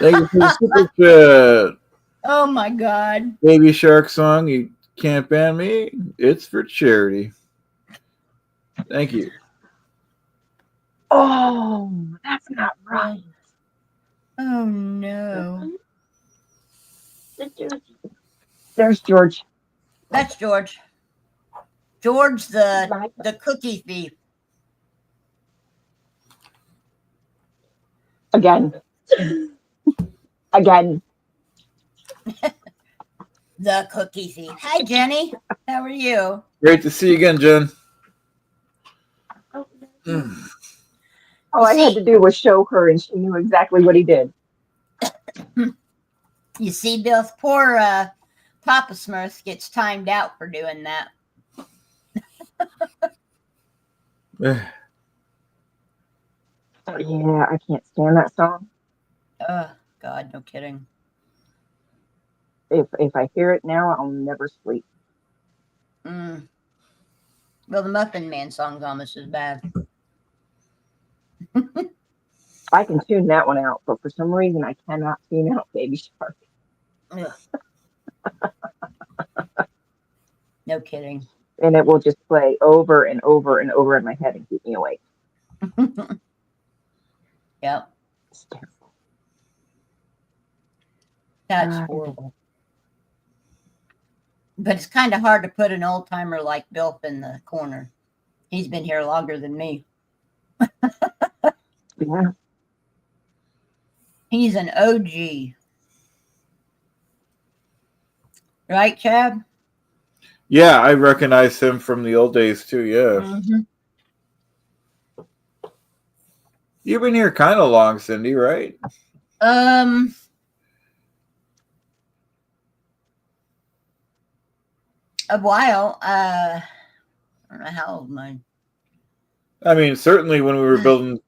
Thank you for the super chat. Oh my God. Baby Shark song, you can't ban me. It's for charity. Thank you. Oh, that's not right. Oh no. There's George. That's George. George the cookie thief. Again. The cookie thief. Hi, Jenny. How are you? Great to see you again, Jen. All I had to do was show her, and she knew exactly what he did. You see, Bill, poor Papa Smurf gets timed out for doing that. Yeah, I can't stand that song. Oh, God, no kidding. If I hear it now, I'll never sleep. Well, the Muffin Man song's almost as bad. I can tune that one out, but for some reason, I cannot tune out Baby Shark. No kidding. And it will just play over and over and over in my head and keep me awake. Yep. It's terrible. That's horrible. But it's kind of hard to put an old timer like Bill in the corner. He's been here longer than me. Yeah. He's an OG. Right, Chad? Yeah, I recognize him from the old days too. Yeah. Mm-hmm. You've been here kind of long, Cindy, right? A while. I don't know how old mine. I mean, certainly when we were building,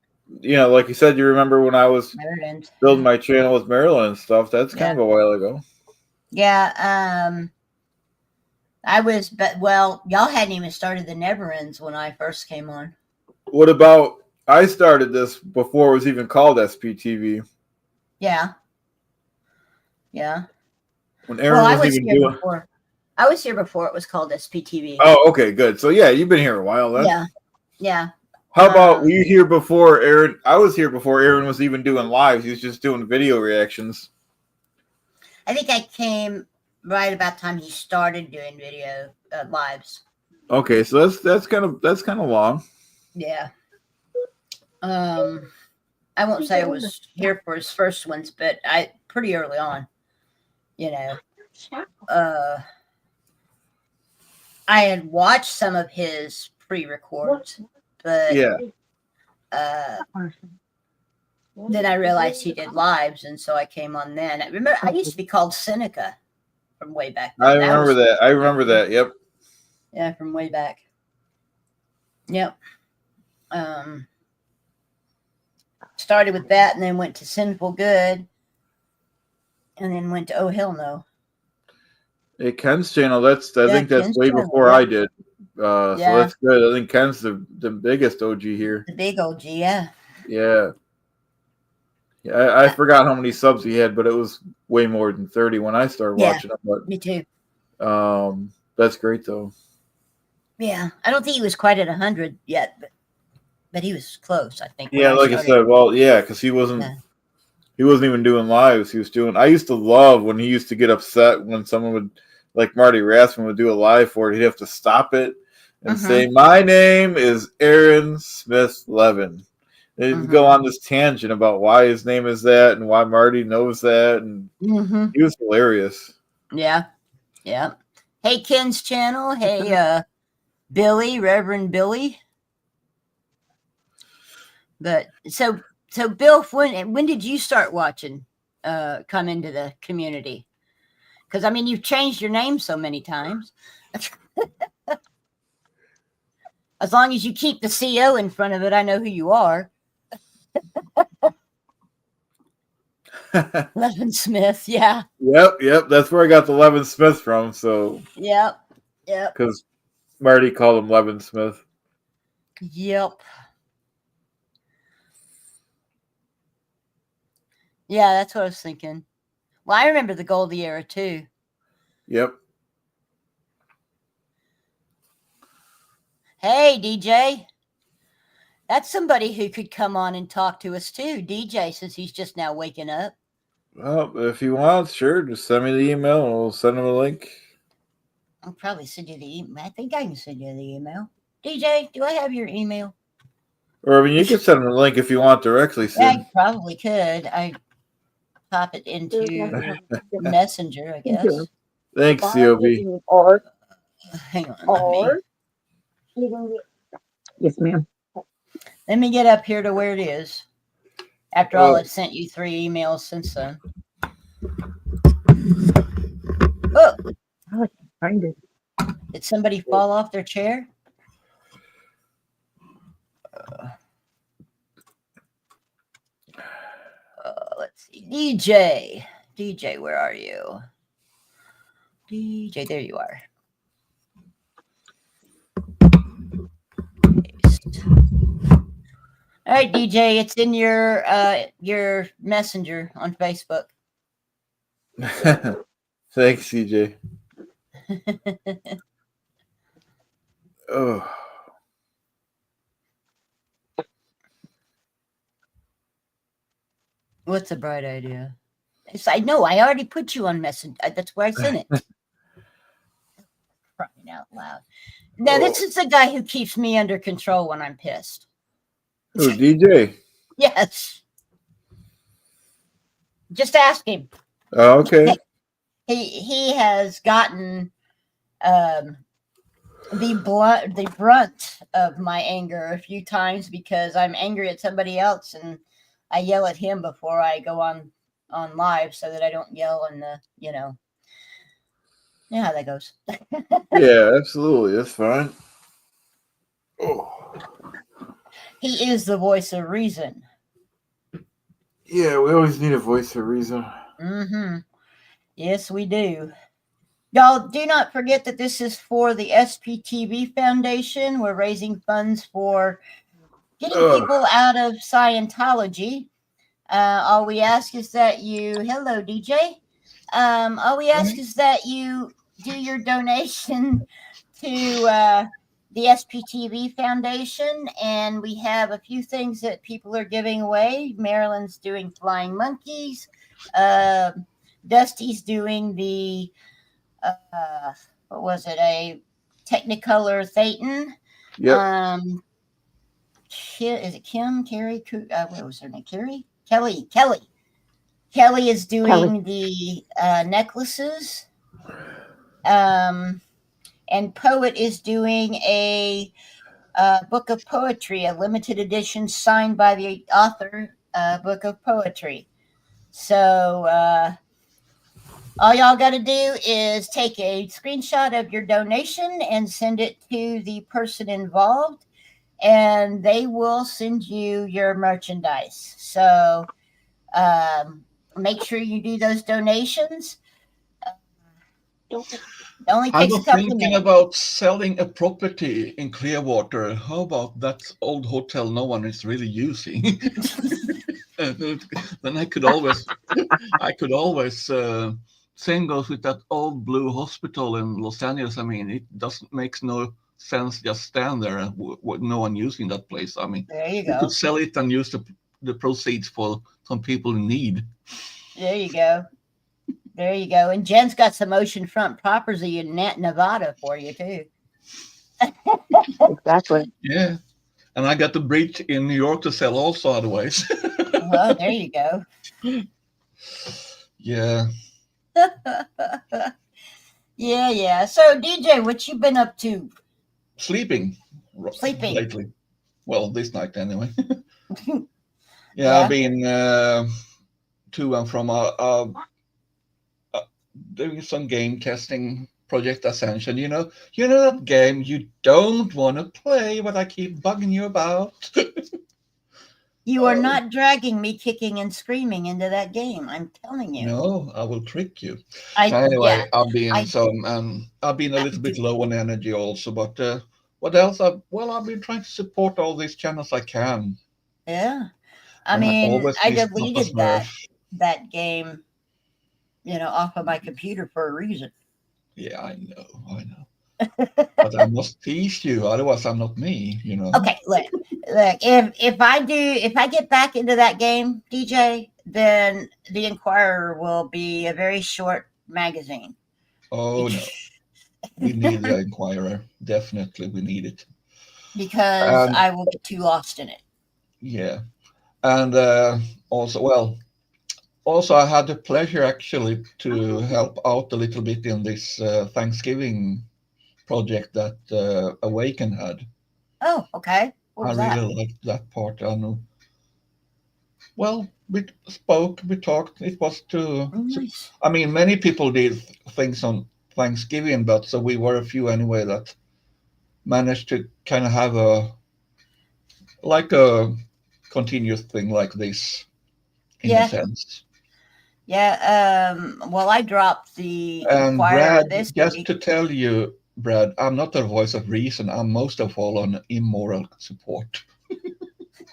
like you said, you remember when I was building my channel with Marilyn and stuff. That's kind of a while ago. Yeah. I was, y'all hadn't even started the Never Ends when I first came on. What about, I started this before it was even called SPTV. Yeah. Yeah. When Aaron was even doing. I was here before it was called SPTV. Oh, okay, good. So yeah, you've been here a while then. Yeah. Yeah. How about were you here before Aaron? I was here before Aaron was even doing lives. He was just doing video reactions. I think I came right about the time he started doing video lives. Okay, so that's kind of long. Yeah. I won't say I was here for his first ones, but pretty early on. I had watched some of his pre-records, but Then I realized he did lives, and so I came on then. I remember I used to be called Seneca from way back then. I remember that. I remember that. Yep. Yeah, from way back. Yep. Started with that, and then went to Sinful Good, and then went to Oh Hell No. Hey, Ken's channel. I think that's Ken's way channel, before I did. So Yeah. that's good. I think Ken's the biggest OG here. The big OG, yeah. Yeah. Yeah, I forgot how many subs he had, but it was way more than 30 when I started watching him. But me too. that's great though. Yeah, I don't think he was quite at 100 yet, but he was close. I think. Yeah, like I said, well, yeah, because he wasn't even doing lives. He was doing. I used to love when he used to get upset when someone would, like Marty Rassman, would do a live for it. He'd have to stop it and say, "My name is Aaron Smith Levin." They'd go on this tangent about why his name is that and why Marty knows that, and he was hilarious. Yeah, yeah. Hey, Ken's channel. Hey, Billy, Reverend Billy. But so Bill, when did you start watching? Come into the community? Because I mean, you've changed your name so many times. As long as you keep the CO in front of it, I know who you are. Levin Smith, yeah. Yep. That's where I got the Levin Smith from. So. Yep. Because Marty called him Levin Smith. Yep. Yeah, that's what I was thinking. Well, I remember the Goldie era too. Yep. Hey, DJ. That's somebody who could come on and talk to us too, DJ, since he's just now waking up. Well, if you want, sure, just send me the email and we'll send him a link. I'll probably send you the email. I think I can send you the email. DJ, do I have your email? Or, I mean, you can send him a link if you want directly, Sid. Yeah, I probably could. I pop it into Messenger, I guess. Thanks, COB. Hang on. Yes, ma'am. Let me get up here to where it is. After all, I've sent you 3 emails since then. Oh! I can't find it. Did somebody fall off their chair? Let's see. DJ, where are you? DJ, there you are. All right, DJ, it's in your messenger on Facebook. Thanks, CJ. Oh. What's a bright idea? I know, I already put you on Messenger. That's where I sent it. Crying out loud. Now, this is the guy who keeps me under control when I'm pissed. Oh, DJ. Yes. Just ask him. Oh, okay. He has gotten the brunt of my anger a few times because I'm angry at somebody else and I yell at him before I go on live so that I don't yell in the, you know how that goes. Yeah, absolutely. That's fine. Oh. He is the voice of reason. Yeah, we always need a voice of reason. Yes, we do. Y'all do not forget that this is for the SPTV Foundation. We're raising funds for getting people out of Scientology. All we ask is that you, hello DJ. All we ask is that you do your donation to the SPTV Foundation, and we have a few things that people are giving away. Marilyn's doing flying monkeys. Dusty's doing the what was it? A Technicolor Thetan. Yep. Is it Kim? Carrie? What was her name? Carrie? Kelly. Kelly is doing the necklaces. And Poet is doing a book of poetry, a limited edition signed by the author, book of poetry. So all y'all got to do is take a screenshot of your donation and send it to the person involved, and they will send you your merchandise. So make sure you do those donations. It only I takes a was couple of thinking minutes. about selling a property in Clearwater. How about that old hotel no one is really using? Then I could always, same goes with that old blue hospital in Los Angeles. I mean, it doesn't makes no sense just stand there and with no one using that place. I mean, There you you go. could sell it and use the proceeds for some people in need. There you go. There you go. And Jen's got some oceanfront property in Nevada for you too. Exactly. Yeah. And I got the bridge in New York to sell also otherwise. Well, there you go. Yeah. Yeah. So DJ, what you been up to? Sleeping Sleeping. lately. Well, this night anyway. Yeah, Yeah. I've been to and from doing some game testing, Project Ascension. You know that game you don't want to play, but I keep bugging you about. You are not dragging me kicking and screaming into that game. I'm telling you. No, I will trick you. Yeah. I've been I've been a little bit low on energy also, but what else? I've been trying to support all these channels I can. Yeah. I And mean, always I miss Papa deleted Smurf. that game, off of my computer for a reason. Yeah, I know. But I must tease you, otherwise I'm not me, Okay, look. If I get back into that game, DJ, then the Inquirer will be a very short magazine. Oh no. We need the Inquirer. Definitely we need it. Because I will get too lost in it. Yeah. And also I had the pleasure actually to help out a little bit in this Thanksgiving project that Awaken had. Oh, okay. What was I that? really liked that part. I know. Well, we talked. It was Nice. I mean, many people did things on Thanksgiving, but so we were a few anyway that managed to kind of have a continuous thing like this in a sense. Yeah. Well, I dropped the And Inquirer Brad, this just week. to tell you, Brad, I'm not a voice of reason. I'm most of all on immoral support.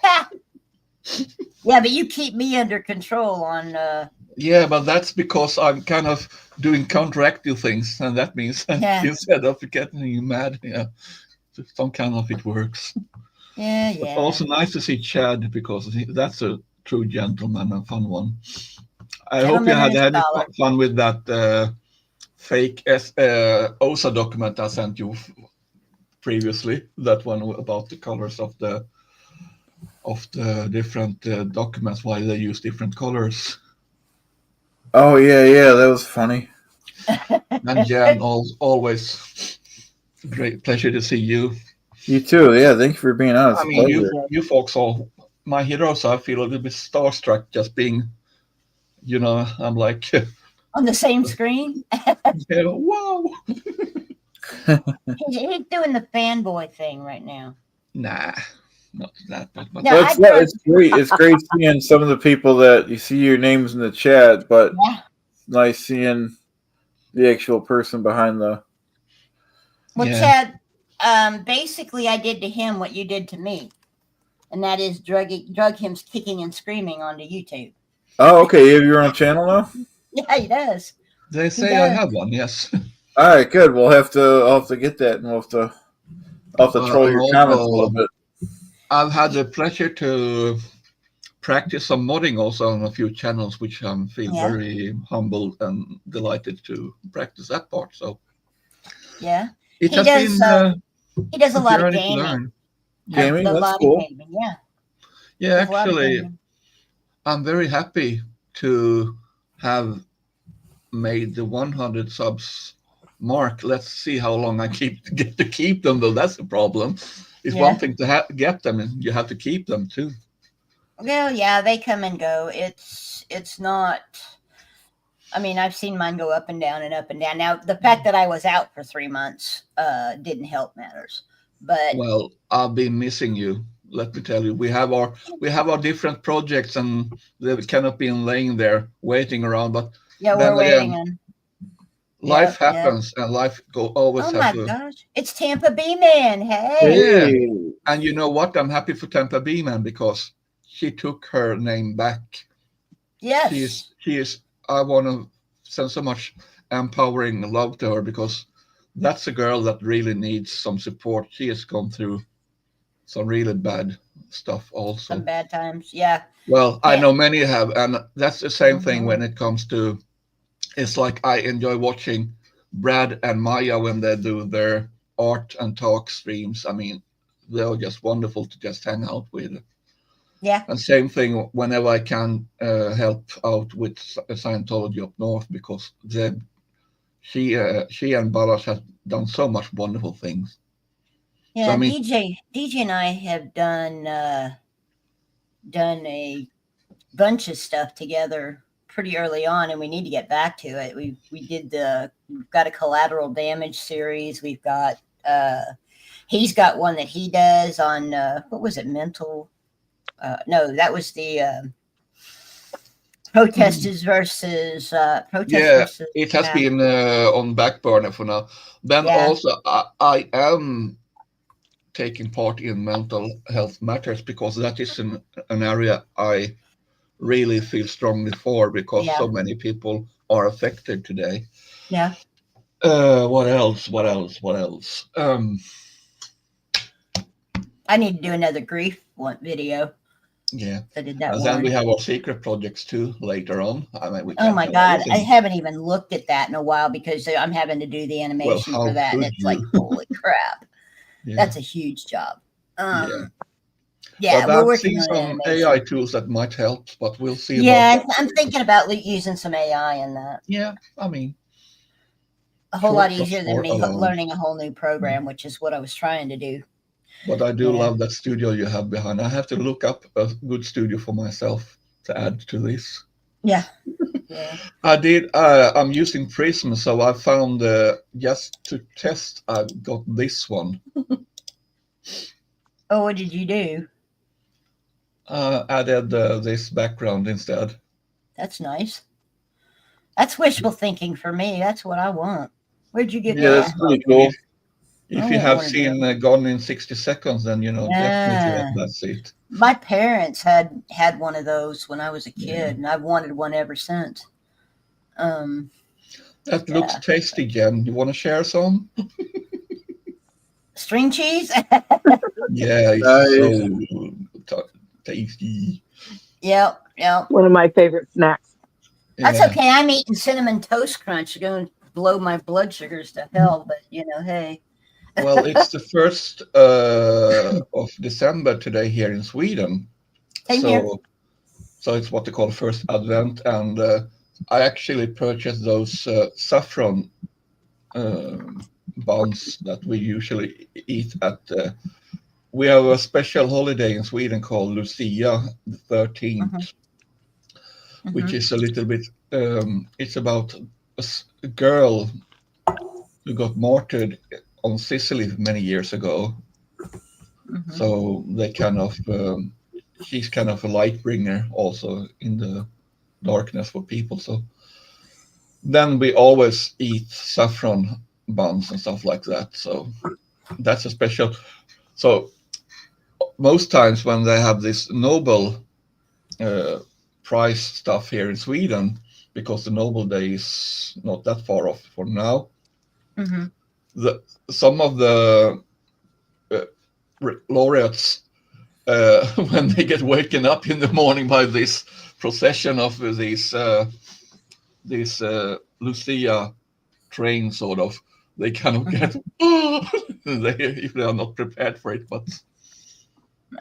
Yeah, but you keep me under control on. Yeah, but that's because I'm kind of doing counteractive things, and that means instead of getting you mad, some kind of it works. Yeah. But also nice to see Chad because that's a true gentleman and fun one. I hope you Gentleman had and a any scholar. fun with that fake OSA document I sent you previously. That one about the colors of the different documents, why they use different colors. Oh yeah, that was funny. And Jan, always great pleasure to see you. You too. Yeah, thank you for being on. It's I a mean, pleasure. you folks all my heroes. I feel a little bit starstruck just being, I'm like on the same screen. Whoa! He's doing the fanboy thing right now. Nah, not that. But no, it's great. It's great seeing some of the people that you see your names in the chat, but nice seeing the actual person behind the. Well, Chad, basically, I did to him what you did to me, and that is drug him kicking and screaming onto YouTube. Oh, okay. You're on a channel now? Yeah, he does. They say I have one. Yes. All right, good. I'll have to get that, and we'll have to troll your comments a little bit. I've had the pleasure to practice some modding also on a few channels, which I feel very humbled and delighted to practice that part. So yeah, it has been he does a lot of gaming. Gaming, that's cool. Gaming, yeah. Yeah, actually, I'm very happy to have made the 100 subs mark. Let's see how long I get to keep them, though. That's the problem. it's Yeah. one thing to get them, and you have to keep them too. Well, yeah, they come and go. It's not. I mean, I've seen mine go up and down and up and down. Now, the fact that I was out for 3 months didn't help matters. But Well, I've been missing you. Let me tell you, we have our different projects, and they cannot be laying there waiting around. But yeah, then we're again, waiting on. life Yep. happens, and life always Oh have my to. gosh, it's Tampa Bay Man. Hey. Yeah, and you know what? I'm happy for Tampa Bay Man because she took her name back. Yes. She is. I want to send so much empowering love to her because that's a girl that really needs some support. She has gone through some really bad stuff also. Some bad times. Yeah. Well, I know many have, and that's the same thing Mhm. when it comes to. It's like I enjoy watching Brad and Maya when they do their art and talk streams. I mean, they're just wonderful to just hang out with. Yeah. And same thing whenever I can help out with Scientology up north because she and Balas have done so much wonderful things. Yeah, So, I mean, DJ and I have done a bunch of stuff together pretty early on, and we need to get back to it. We've got a collateral damage series. We've got he's got one that he does on what was it, mental? No, that was the protesters versus it has been on back burner for now. Then also I am taking part in mental health matters because that is an area I really feel strongly for because so many people are affected today. Yeah. What else? I need to do another grief video. Yeah. I did that and one. then we have our secret projects too later on. I mean, we Oh can't my tell God. everything. I haven't even looked at that in a while because I'm having to do the animation how for that. And could it's like, you? holy crap. Yeah. That's a huge job. Yeah. Yeah, But we're I've working seen on some animation. AI tools that might help, but we'll see Yeah, about that. I'm thinking about using some AI in that. Yeah, I mean, a whole lot shortcuts easier than are me allowed. learning a whole new program, which is what I was trying to do. But I do Yeah. love that studio you have behind. I have to look up a good studio for myself to add to this. Yeah. Yeah. I did. I'm using Prism, so I found just to test. I got this one. Oh, what did you do? Added this background instead. That's nice. That's wishful thinking for me. That's what I want. Where'd you get Yeah, that? that's pretty cool. If I you want have one of seen those. Gone in 60 Seconds, then you know definitely Yeah. that's it. My parents had one of those when I was a kid, and I've wanted one ever since. That looks tasty, Jen. You want to share some? String cheese? Yeah, it's so tasty. Yep. One of my favorite snacks. That's Yeah. okay. I'm eating Cinnamon Toast Crunch. You're going to blow my blood sugars to hell, but hey. Well, it's the 1st of December today here in Sweden. Same here. So it's what they call first Advent, and I actually purchased those saffron buns that we usually eat at. We have a special holiday in Sweden called Lucia, the 13th, which is a little bit. It's about a girl who got martyred on Sicily many years ago. So they kind of, she's kind of a light bringer also in the darkness for people. So then we always eat saffron buns and stuff like that. So that's a special. So most times when they have this Nobel Prize stuff here in Sweden, because the Nobel Day is not that far off for now, some of the laureates, when they get waken up in the morning by this procession of these Lucia train, sort of, they kind of get if they are not prepared for it. But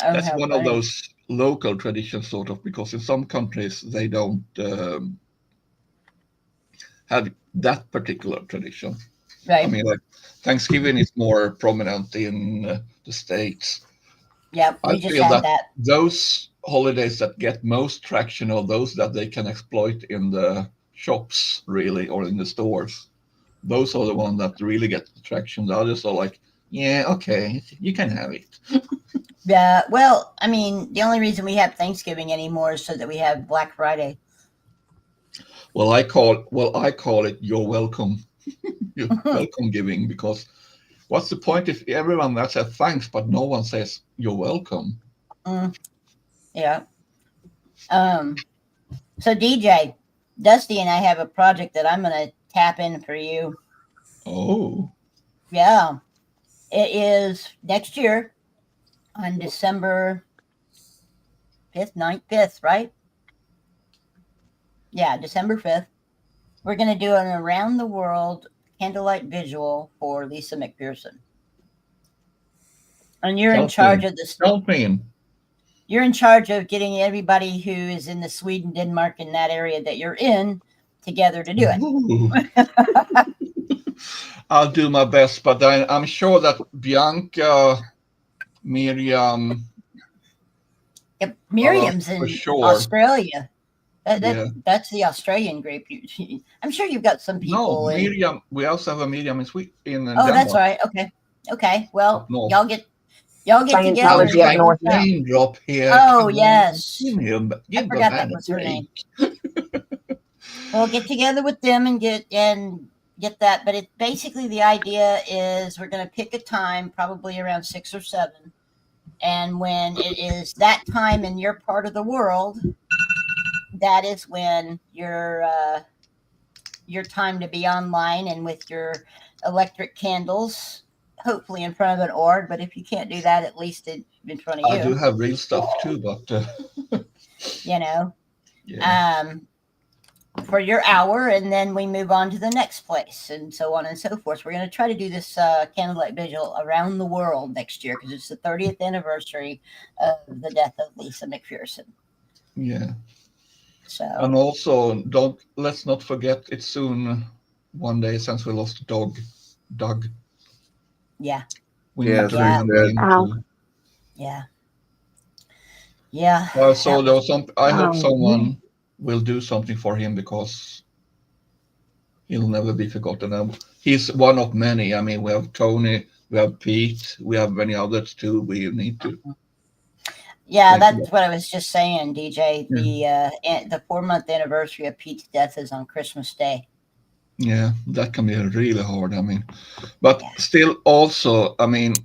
that's one of those local traditions, sort of, because in some countries they don't have that particular tradition. Right. I mean, like Thanksgiving is more prominent in the States. Yeah, I we just feel had that that. those holidays that get most traction are those that they can exploit in the shops, really, or in the stores. Those are the ones that really get the traction. The others are like, yeah, okay, you can have it. Yeah. Well, I mean, the only reason we have Thanksgiving anymore is so that we have Black Friday. Well, I call it you're welcome, you're welcome giving, because what's the point if everyone that says thanks, but no one says you're welcome? Yeah. So DJ, Dusty and I have a project that I'm going to tap in for you. Oh. Yeah. It is next year on December 5th, 9th, 5th, right? Yeah, December 5th. We're going to do an around the world candlelight visual for Lisa McPherson. And you're in charge of this. Help me. You're in charge of getting everybody who is in the Sweden, Denmark, and that area that you're in together to do it. I'll do my best, but I'm sure that Bianca, Miriam, Yep, Miriam's in sure. Australia. Yeah. That's the Australian group. I'm sure you've got some people. No, Miriam. We also have a Miriam in Sweden. In Oh, Denmark. That's right. Okay. Well, No. y'all get together. Scientology up north. Name drop here. Oh, Come yes. on. I forgot that was her name. We'll get together with them and get that. But it basically the idea is we're going to pick a time, probably around 6 or 7, and when it is that time in your part of the world, that is when your time to be online and with your electric candles, hopefully in front of an orb. But if you can't do that, at least in front of you. I do have real stuff too, but Yeah. For your hour, and then we move on to the next place, and so on and so forth. We're going to try to do this candlelight vigil around the world next year because it's the 30th anniversary of the death of Lisa McPherson. Yeah. So. And also, let's not forget it's soon 1 day since we lost Doug. Yeah. We need to remember him too. Yeah. So there was I hope someone will do something for him because he'll never be forgotten. He's one of many. I mean, we have Tony, we have Pete, we have many others too. We need to. Yeah, that's what I was just saying, DJ. The 4-month anniversary of Pete's death is on Christmas Day. Yeah, that can be really hard. I mean, but still, also, I mean,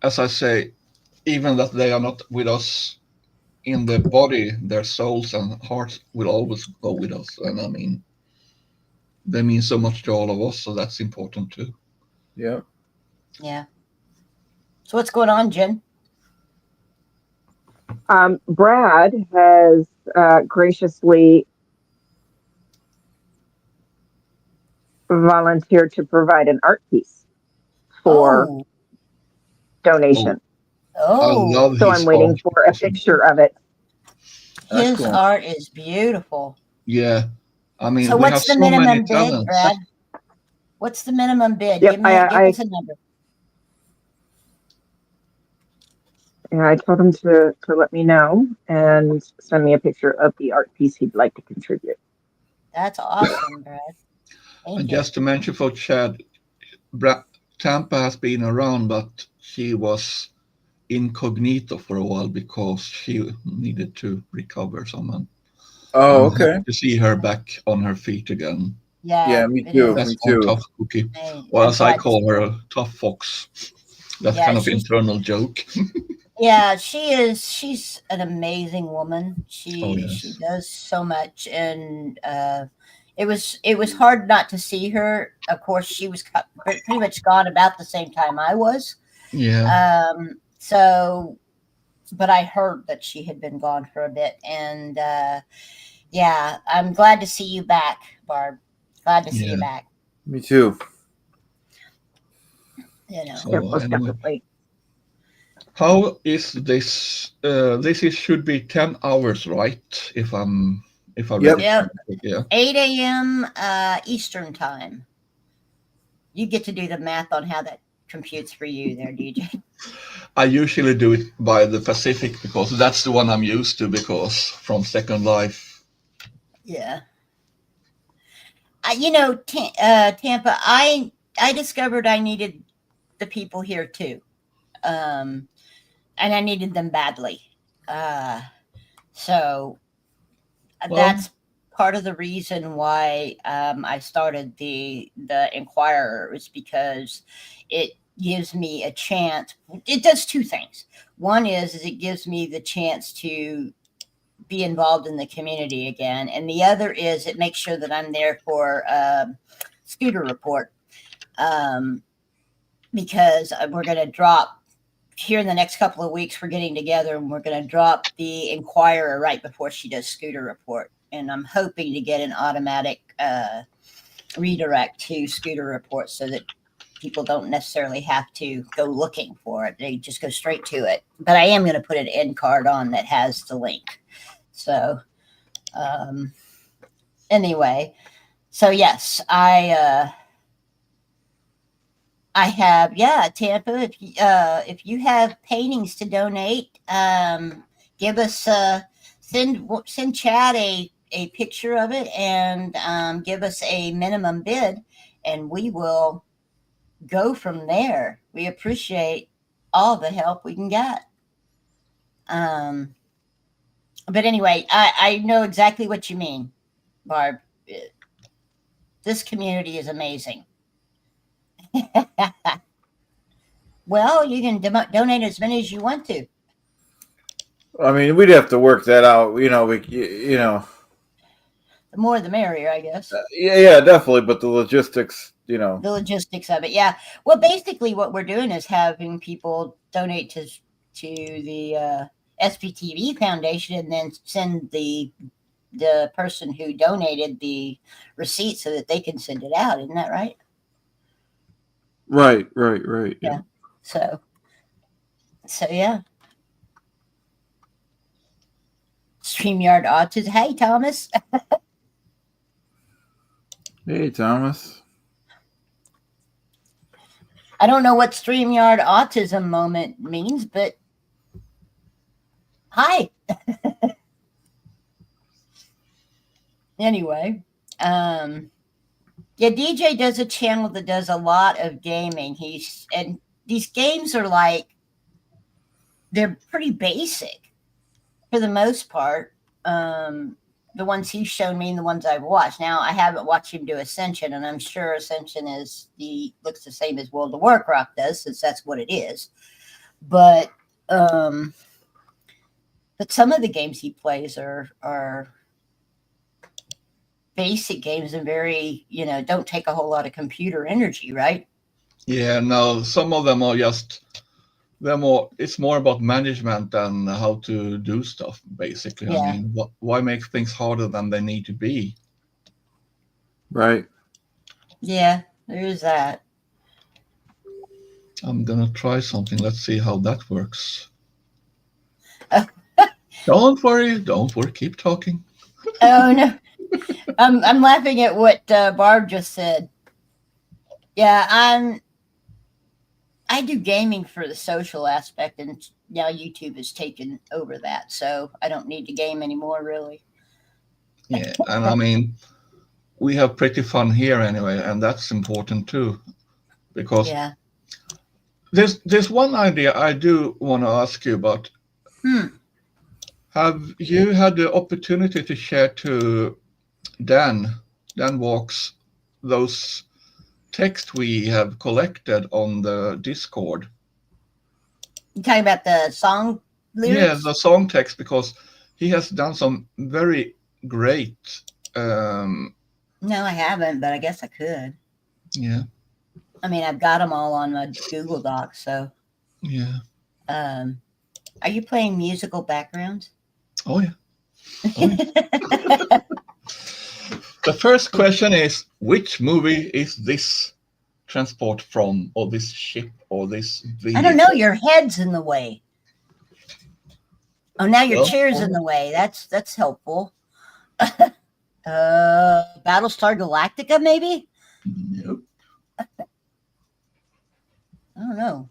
as I say, even that they are not with us in the body, their souls and hearts will always go with us. And I mean, they mean so much to all of us, so that's important too. Yeah. Yeah. So what's going on, Jen? Brad has graciously volunteered to provide an art piece for donation. Oh, so I'm waiting for a picture of it. His art is beautiful. Yeah, I mean, so we what's have the so minimum many bid, talents. Brad? What's the minimum bid? Yep, Give us a number. And I told him to let me know and send me a picture of the art piece he'd like to contribute. That's awesome, Brad. And just to mention for Chad, Tampa has been around, but she was incognito for a while because she needed to recover someone. Oh, okay. To see her back on her feet again. Yeah, me too. That's Me one too. tough cookie. Or as I call her, a tough fox. That's kind of internal joke. Yeah, she's an amazing woman. She does so much, and it was hard not to see her. Of course, she was pretty much gone about the same time I was. Yeah. So, but I heard that she had been gone for a bit, and yeah, I'm glad to see you back, Barb. Glad to see you back. Me too. You know, So, anyway. How is this? This should be 10 hours, right? If I read it. Yep. 8 a.m. Eastern time. You get to do the math on how that computes for you there, DJ. I usually do it by the Pacific because that's the one I'm used to because from Second Life. Yeah. Tampa, I discovered I needed the people here too. And I needed them badly. So that's part of the reason why I started the Inquirer, is because it gives me a chance. It does two things. One is it gives me the chance to be involved in the community again, and the other is it makes sure that I'm there for Scooter Report, because we're going to drop here in the next couple of weeks. We're getting together and we're going to drop the Inquirer right before she does Scooter Report, and I'm hoping to get an automatic redirect to Scooter Report so that people don't necessarily have to go looking for it. They just go straight to it. But I am going to put an end card on that has the link. So anyway, so yes, I have, Tampa, if you have paintings to donate, give us send Chad a picture of it, and give us a minimum bid, and we will go from there. We appreciate all the help we can get. But anyway, I know exactly what you mean, Barb. This community is amazing. Well, you can donate as many as you want to. I mean, we'd have to work that out. The more the merrier, I guess. Yeah, definitely. But the logistics, the logistics of it, yeah. Well, basically, what we're doing is having people donate to the SPTV Foundation, and then send the person who donated the receipt so that they can send it out. Isn't that right? Right. Yeah. So yeah. StreamYard Autism. Hey, Thomas. Hey, Thomas. I don't know what StreamYard Autism moment means, but hi. Anyway, DJ does a channel that does a lot of gaming. And these games are they're pretty basic for the most part. The ones he's shown me and the ones I've watched. Now, I haven't watched him do Ascension, and I'm sure Ascension looks the same as World of Warcraft does, since that's what it is. But some of the games he plays are basic games and very, don't take a whole lot of computer energy, right? Yeah, no, some of them are just, it's more about management than how to do stuff, basically. Yeah. I mean, why make things harder than they need to be? Right. Yeah, there is that. I'm going to try something. Let's see how that works. Don't worry. Keep talking. Oh, no. I'm laughing at what Barb just said. Yeah, I do gaming for the social aspect, and now YouTube has taken over that, so I don't need to game anymore, really. Yeah, and I mean, we have pretty fun here anyway, and that's important too, because there's one idea I do want to ask you about. Have you had the opportunity to share to Dan Walks those text we have collected on the Discord? You talking about the song lyrics? Yeah, the song text, because he has done some very great. No, I haven't, but I guess I could. Yeah. I mean, I've got them all on my Google Doc, so. Yeah. Are you playing musical backgrounds? Oh, yeah. The first question is, which movie is this transport from, or this ship, or this vehicle? I don't know. Your head's in the way. Oh, now your chair's in the way. That's helpful. Battlestar Galactica, maybe? Nope. I don't know.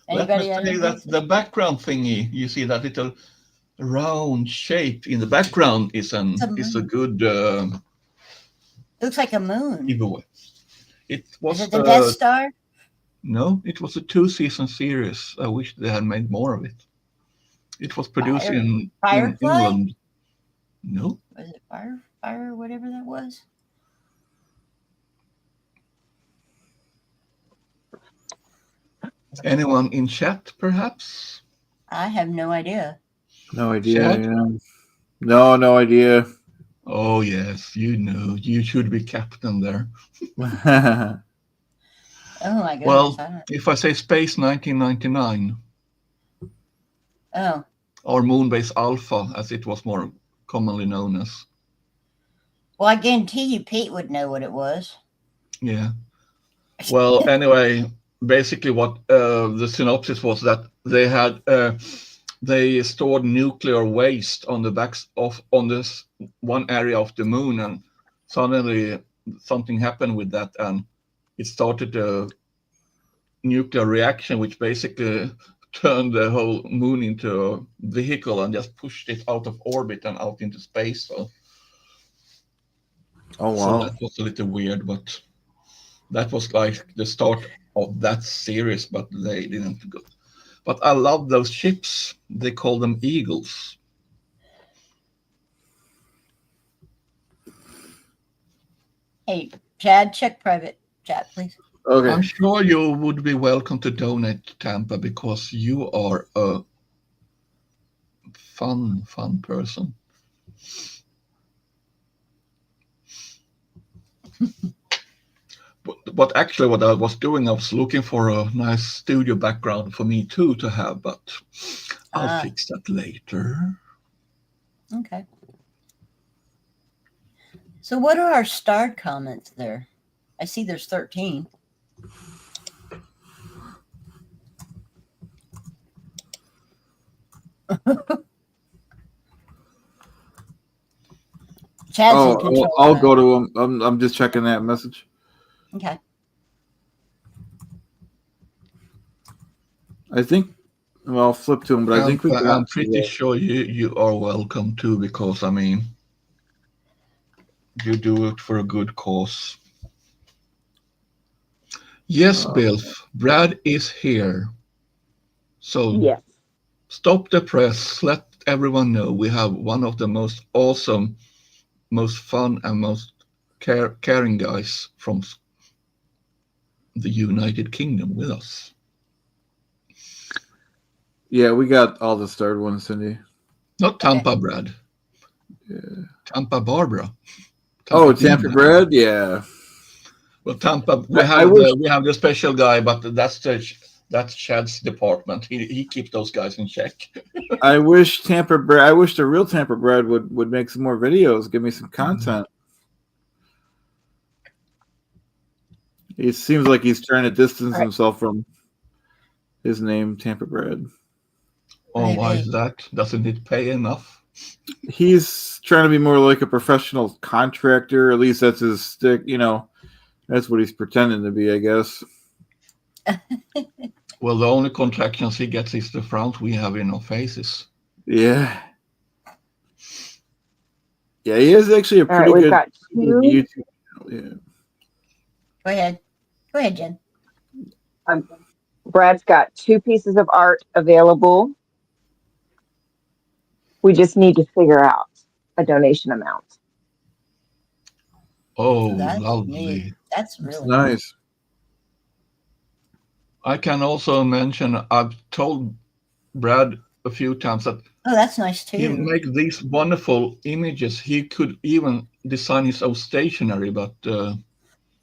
Let me Anybody have say anything? that the background thingy, you see that little round shape in the background is a good It looks like a moon. giveaway. It was Is it the Death Star? No, it was a 2-season series. I wish they had made more of it. It was produced in Firefly? England. No. Was it Fire, whatever that was? Anyone in chat, perhaps? I have no idea. No idea. Chad? Yeah. No idea. Oh yes, you know. You should be captain there. Oh my goodness. Well, if I say Space 1999. Oh. Or Moonbase Alpha, as it was more commonly known as. Well, I guarantee you Pete would know what it was. Yeah. Well, anyway, basically what the synopsis was that they stored nuclear waste on the backs on this one area of the moon, and suddenly something happened with that, and it started a nuclear reaction, which basically turned the whole moon into a vehicle and just pushed it out of orbit and out into space. So, oh wow, so that was a little weird, but that was like the start of that series, but they didn't go. But I love those ships. They call them Eagles. Hey, Chad, check private chat, please. Okay. I'm sure you would be welcome to donate to Tampa because you are a fun person. But actually what I was doing, I was looking for a nice studio background for me too to have, but I'll fix that later. Okay. So what are our starred comments there? I see there's 13. Chad's in control. I'll go to him. I'm just checking that message. Okay. I think. Well, I'll flip to him, but I think I'm pretty sure you are welcome too, because I mean, you do it for a good cause. Yes, Bill. Brad is here. So yes. Stop the press. Let everyone know we have one of the most awesome, most fun, and most caring guys from the United Kingdom with us. Yeah, we got all the starred ones, Cindy. Not Tampa Brad. Yeah. Tampa Barbara. Tampa Brad? Yeah. Well, Tampa, we have the special guy, but that's Chad's department. He keeps those guys in check. I wish the real Tampa Brad would make some more videos, give me some content. It seems like he's trying to distance himself from his name, Tampa Brad. Oh, why is that? Doesn't it pay enough? He's trying to be more like a professional contractor. At least that's his stick. That's what he's pretending to be, I guess. Well, the only contractions he gets is the frowns we have in our faces. Yeah. Yeah, he is actually a pretty good YouTube channel. Yeah. Go ahead, Jen. Brad's got 2 pieces of art available. We just need to figure out a donation amount. Oh, lovely. That's really nice. I can also mention I've told Brad a few times that that's nice too. He make these wonderful images. He could even design his own stationery, but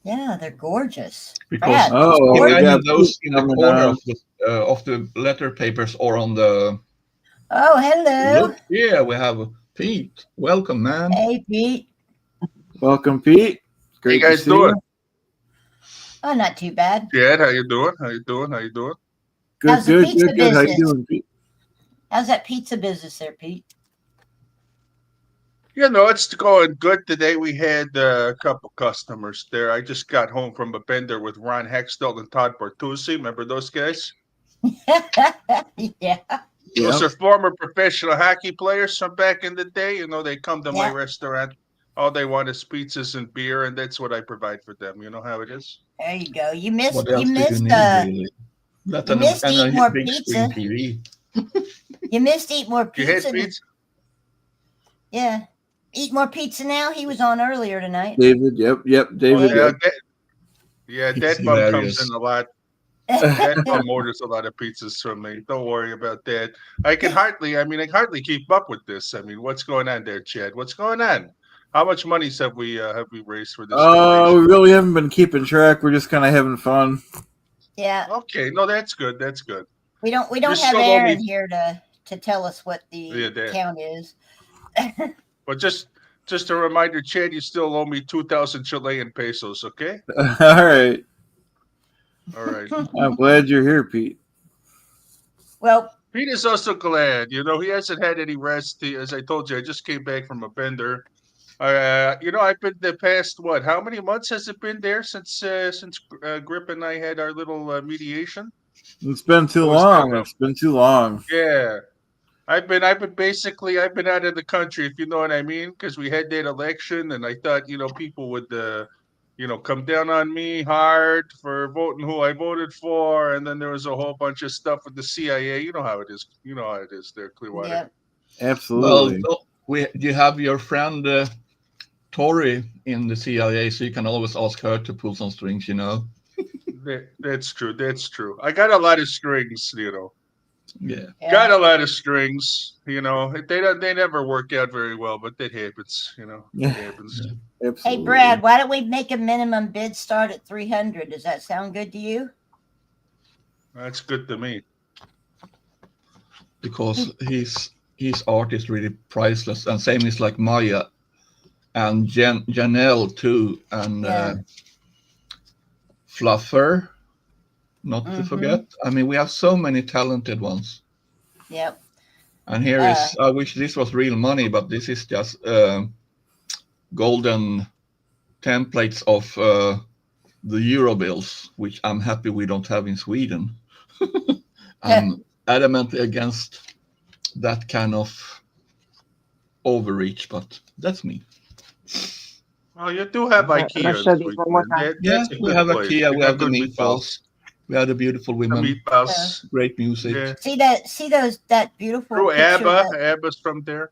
yeah, they're gorgeous. Because Brad, have those in the corner of the letter papers or on the. Oh, hello. Look here, we have Pete. Welcome, man. Hey, Pete. Welcome, Pete. Great How you guys doing? Oh, not too bad. Good. How you doing? Good. How's the pizza business? How you doing, Pete? How's that pizza business there, Pete? It's going good today. We had a couple customers there. I just got home from a bender with Ron Hextall and Todd Bertuzzi. Remember those guys? Yeah. Those are former professional hockey players from back in the day. They come to my Yeah. restaurant. All they want is pizzas and beer, and that's what I provide for them. You know how it is. There you go. You missed. What You else do you missed. need, really? That You and missed a eat more big pizza. screen TV. You missed eat more You had pizza. pizza? Yeah. Eat more pizza now. He was on earlier tonight. David, yep, David. That bum comes in a lot. That bum orders a lot of pizzas from me. Don't worry about that. I hardly keep up with this. What's going on there, Chad? What's going on? How much money have we raised for this We donation? really haven't been keeping track. We're just kind of having fun. Yeah. Okay, no, that's good. That's good. We don't You have still owe Aaron me- here to tell us what the that. count is. But just a reminder, Chad, you still owe me 2,000 Chilean pesos. Okay. All right. All right. I'm glad you're here, Pete. Well, Pete is also glad. He hasn't had any rest. As I told you, I just came back from a bender. I've been the past how many months has it been there since Grip and I had our little mediation? It's been too What was long. that? It's been too long. Yeah, I've been out of the country, if you know what I mean, because we had that election, and I thought people would come down on me hard for voting who I voted for, and then there was a whole bunch of stuff with the CIA. You know how it is. You know how it is there, Clearwater. Yeah. Absolutely. Well, you have your friend Tori in the CIA, so you can always ask her to pull some strings. That's true. That's true. I got a lot of strings. Yeah. Got a lot of strings. They never work out very well, but that happens. It happens. Hey, Brad, why don't we make a minimum bid start at 300? Does that sound good to you? That's good to me. Because his art is really priceless, and same is like Maya and Janelle too, and Fluffer, not to forget. We have so many talented ones. Yep. And here is, I wish this was real money, but this is just golden templates of the Euro bills, which I'm happy we don't have in Sweden. I'm adamantly against that kind of overreach, but that's me. Well, you do have IKEA. Let's show these one more time. Yeah, we have IKEA, we have the meatballs. We have the beautiful women. The meatballs. Great music. Yeah. See that beautiful Through picture ABBA. that- ABBA's from there.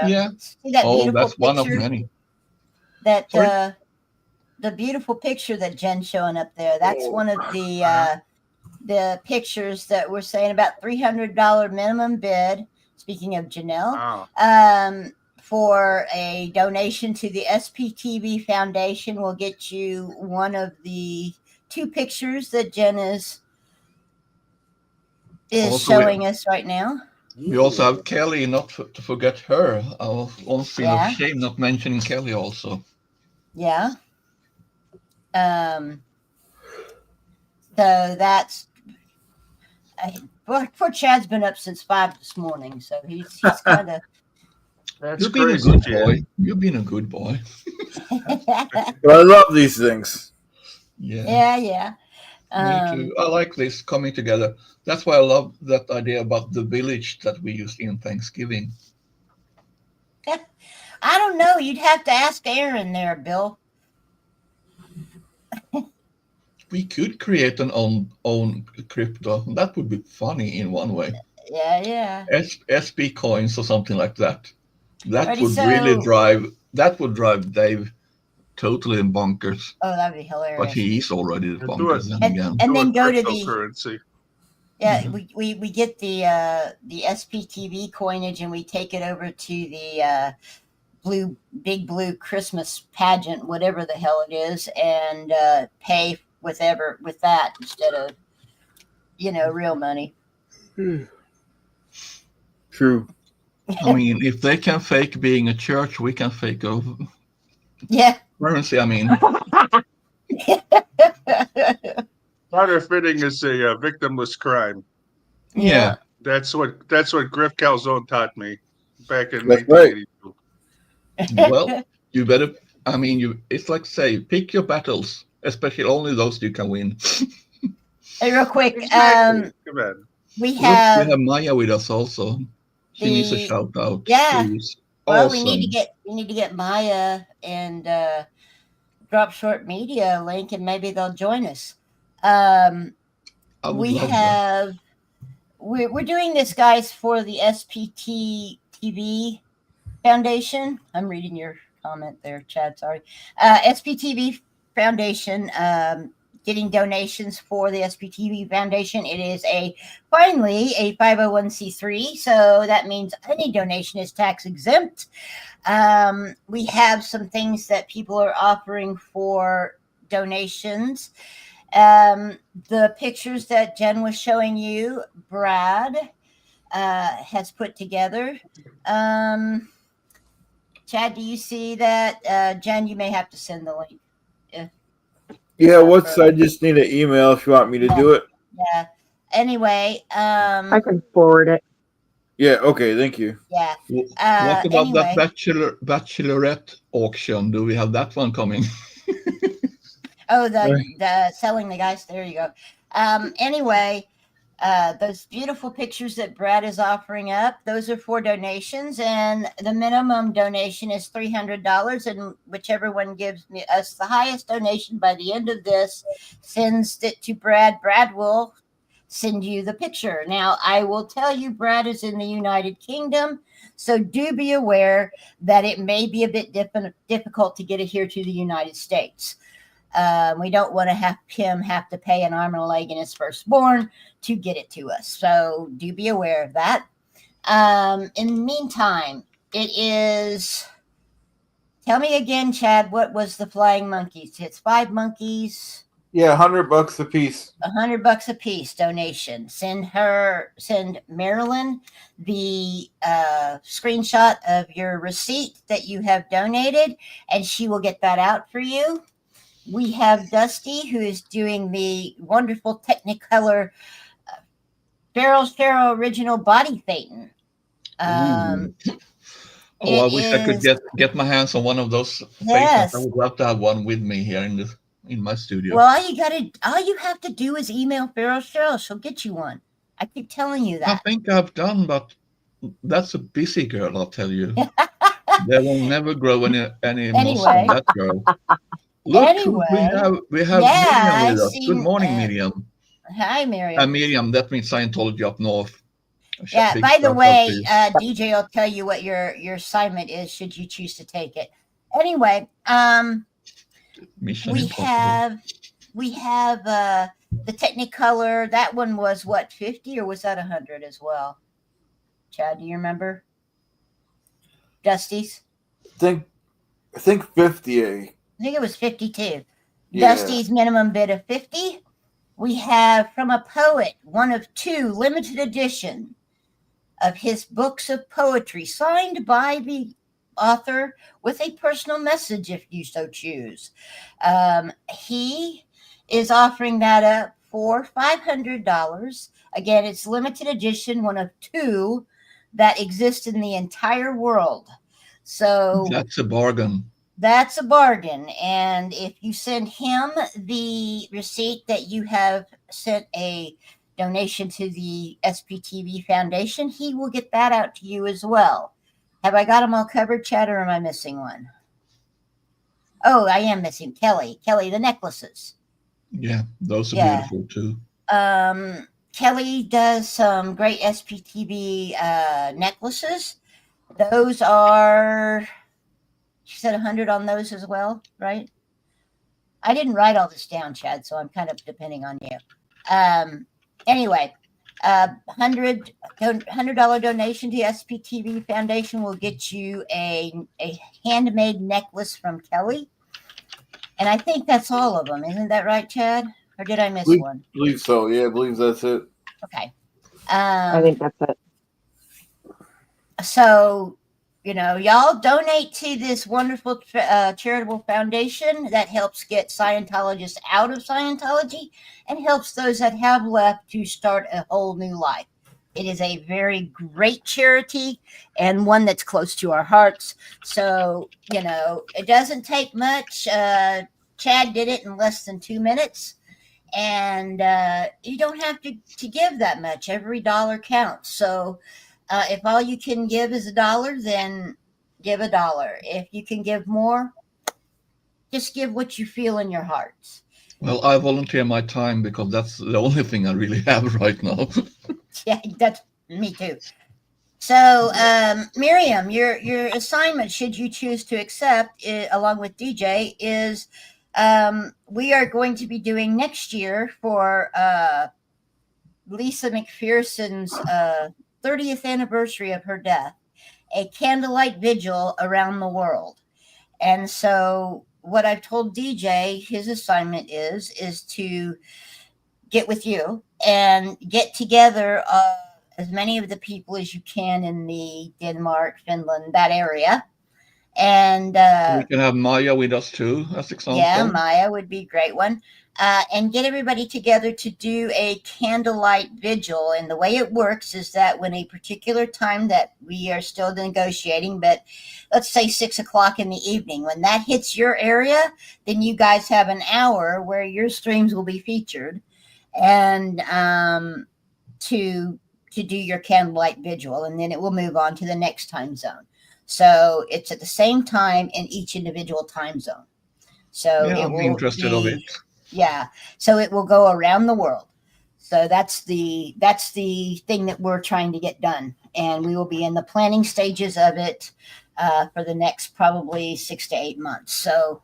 Yeah. See that beautiful that's one of picture? many. That the beautiful picture that Jen's showing up there. That's one of the pictures that we're saying about $300 minimum bid. Speaking of Janelle, for a donation to the SPTV Foundation, we'll get you one of the two pictures that Jen is Also, showing us right now. We also have Kelly, not to forget her. I was almost feel Yeah. ashamed not mentioning Kelly also. Yeah. So that's poor Chad's been up since 5 this morning, so he's kind of. You've been a good boy. You've been a good boy. But I love these things. Yeah. Yeah. Me too. I like this coming together. That's why I love that idea about the village that we used in Thanksgiving. I don't know. You'd have to ask Aaron there, Bill. We could create an own crypto. That would be funny in one way. Yeah. SB coins or something like that. That Alrighty, would so- really drive Dave totally bonkers. Oh, that'd be hilarious. But he is already bonkers then again. And then go to the cryptocurrency. yeah. We get the SPTV coinage and we take it over to the big blue Christmas pageant, whatever the hell it is, and pay with that instead of real money. True. I mean, if they can fake being a church, we can fake a currency. I mean, Rather fitting is a victimless crime. Yeah. That's what Griff Calzone taught me back in That's 1982. Well, you better. I mean, it's like say, pick your battles, especially only those you can win. Hey, real quick, Exactly. Come on. we Look, have we have Maya with us also. She needs a the shout out. yeah. She's Well, awesome. we need to get Maya and Drop Short Media link, and maybe they'll join us. I would We love that. have we're doing this, guys, for the SPT TV Foundation. I'm reading your comment there, Chad. Sorry. SPTV Foundation, getting donations for the SPTV Foundation. It is finally a 501c3, so that means any donation is tax exempt. We have some things that people are offering for donations. The pictures that Jen was showing you, Brad has put together. Chad, do you see that? Jen, you may have to send the link. Yeah, I just need an email if you want me to do it. Yeah. Anyway, I can forward it. Yeah, okay, thank you. Yeah. What about Anyway. that bachelorette auction? Do we have that one coming? Oh, the selling the guys. There you go. Anyway, those beautiful pictures that Brad is offering up, those are for donations, and the minimum donation is $300, and whichever one gives us the highest donation by the end of this sends it to Brad. Brad will send you the picture. Now, I will tell you, Brad is in the United Kingdom, so do be aware that it may be a bit difficult to get it here to the United States. We don't want to have him have to pay an arm and a leg and his firstborn to get it to us. So do be aware of that. In the meantime, it is. Tell me again, Chad, what was the flying monkeys? It's 5 monkeys. Yeah, $100 a piece. $100 a piece donation. Send Marilyn the screenshot of your receipt that you have donated, and she will get that out for you. We have Dusty, who is doing the wonderful Technicolor Pharaoh original body Phaeton. I wish I could get my hands on one of those. Yes. I would love to have one with me here in my studio. Well, all you have to do is email Pharaoh Cheryl. She'll get you one. I keep telling you that. I think I've done, but that's a busy girl, I'll tell you. There will never grow any muscle on that girl. Look, we have Miriam with us. Good morning, Miriam. Hi, Miriam. Miriam, that means Scientology up north. Yeah, by the way, DJ will tell you what your assignment is should you choose to take it. Anyway, we have the Technicolor. That one was what, 50 or was that 100 as well? Chad, do you remember? Dusty's? I think 50. I think it was 52. Yeah. Dusty's minimum bid of 50. We have from a poet, one of 2 limited edition of his books of poetry, signed by the author with a personal message if you so choose. He is offering that up for $500. Again, it's limited edition, one of 2 that exist in the entire world. So that's a bargain. That's a bargain. And if you send him the receipt that you have sent a donation to the SPTV Foundation, he will get that out to you as well. Have I got them all covered, Chad, or am I missing one? Oh, I am missing Kelly. Kelly, the necklaces. Yeah, those are beautiful too. Kelly does some great SPTV necklaces. Those are... She said 100 on those as well, right? I didn't write all this down, Chad, so I'm kind of depending on you. Anyway, $100 donation to SPTV Foundation will get you a handmade necklace from Kelly. And I think that's all of them. Isn't that right, Chad? Or did I miss one? I believe so. Yeah, I believe that's it. Okay. I think that's it. So... y'all donate to this wonderful charitable foundation that helps get Scientologists out of Scientology and helps those that have left to start a whole new life. It is a very great charity and one that's close to our hearts. So, it doesn't take much. Chad did it in less than 2 minutes. And you don't have to give that much. Every dollar counts. So if all you can give is $1, then give $1. If you can give more, just give what you feel in your heart. Well, I volunteer my time because that's the only thing I really have right now. Yeah, that's me too. So, Miriam, your assignment, should you choose to accept, along with DJ, is we are going to be doing next year for Lisa McPherson's 30th anniversary of her death, a candlelight vigil around the world. And so what I've told DJ, his assignment is to get with you and get together as many of the people as you can in the Denmark, Finland, that area. And we can have Maya with us too, as example. Yeah, Maya would be a great one. And get everybody together to do a candlelight vigil. And the way it works is that when a particular time that we are still negotiating, but let's say 6 o'clock in the evening, when that hits your area, then you guys have an hour where your streams will be featured, and to do your candlelight vigil, and then it will move on to the next time zone. So it's at the same time in each individual time zone. So yeah, I'm interested of it. Yeah. So it will go around the world. So that's the thing that we're trying to get done. And we will be in the planning stages of it for the next probably 6 to 8 months. So,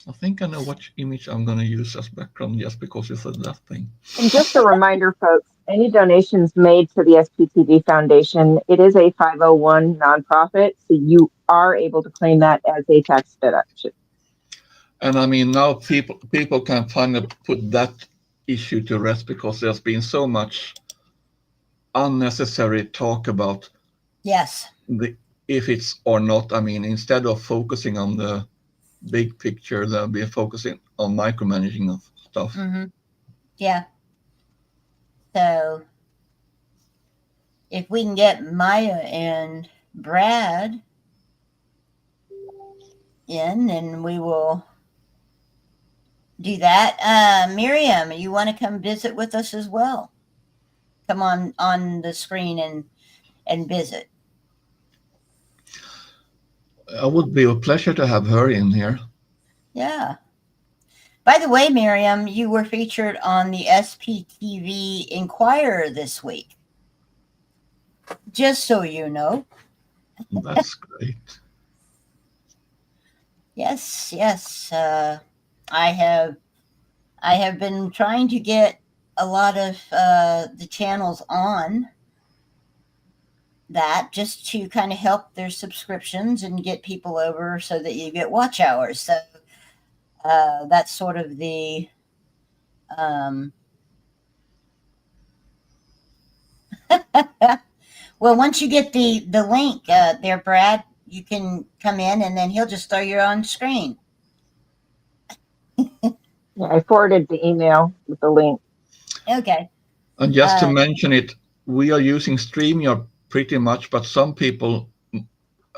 I think I know what image I'm going to use as background just because you said that thing. And just a reminder, folks, any donations made to the SPTV Foundation, it is a 501 nonprofit, so you are able to claim that as a tax deduction. And I mean, now people can finally put that issue to rest because there's been so much unnecessary talk about if it's or not. I mean, instead of focusing on the big picture, they'll be focusing on micromanaging of stuff. Mm-hmm. Yeah. So if we can get Maya and Brad in, then we will do that. Miriam, you want to come visit with us as well? Come on the screen and visit. It would be a pleasure to have her in here. Yeah. By the way, Miriam, you were featured on the SPTV Inquirer this week. Just so you know. That's great. Yes. I have been trying to get a lot of the channels on that, just to kind of help their subscriptions and get people over so that you get watch hours. So that's sort of the well, once you get the link there, Brad, you can come in and then he'll just throw you on screen. Yeah, I forwarded the email with the link. Okay. And just to mention it, we are using StreamYard pretty much, but some people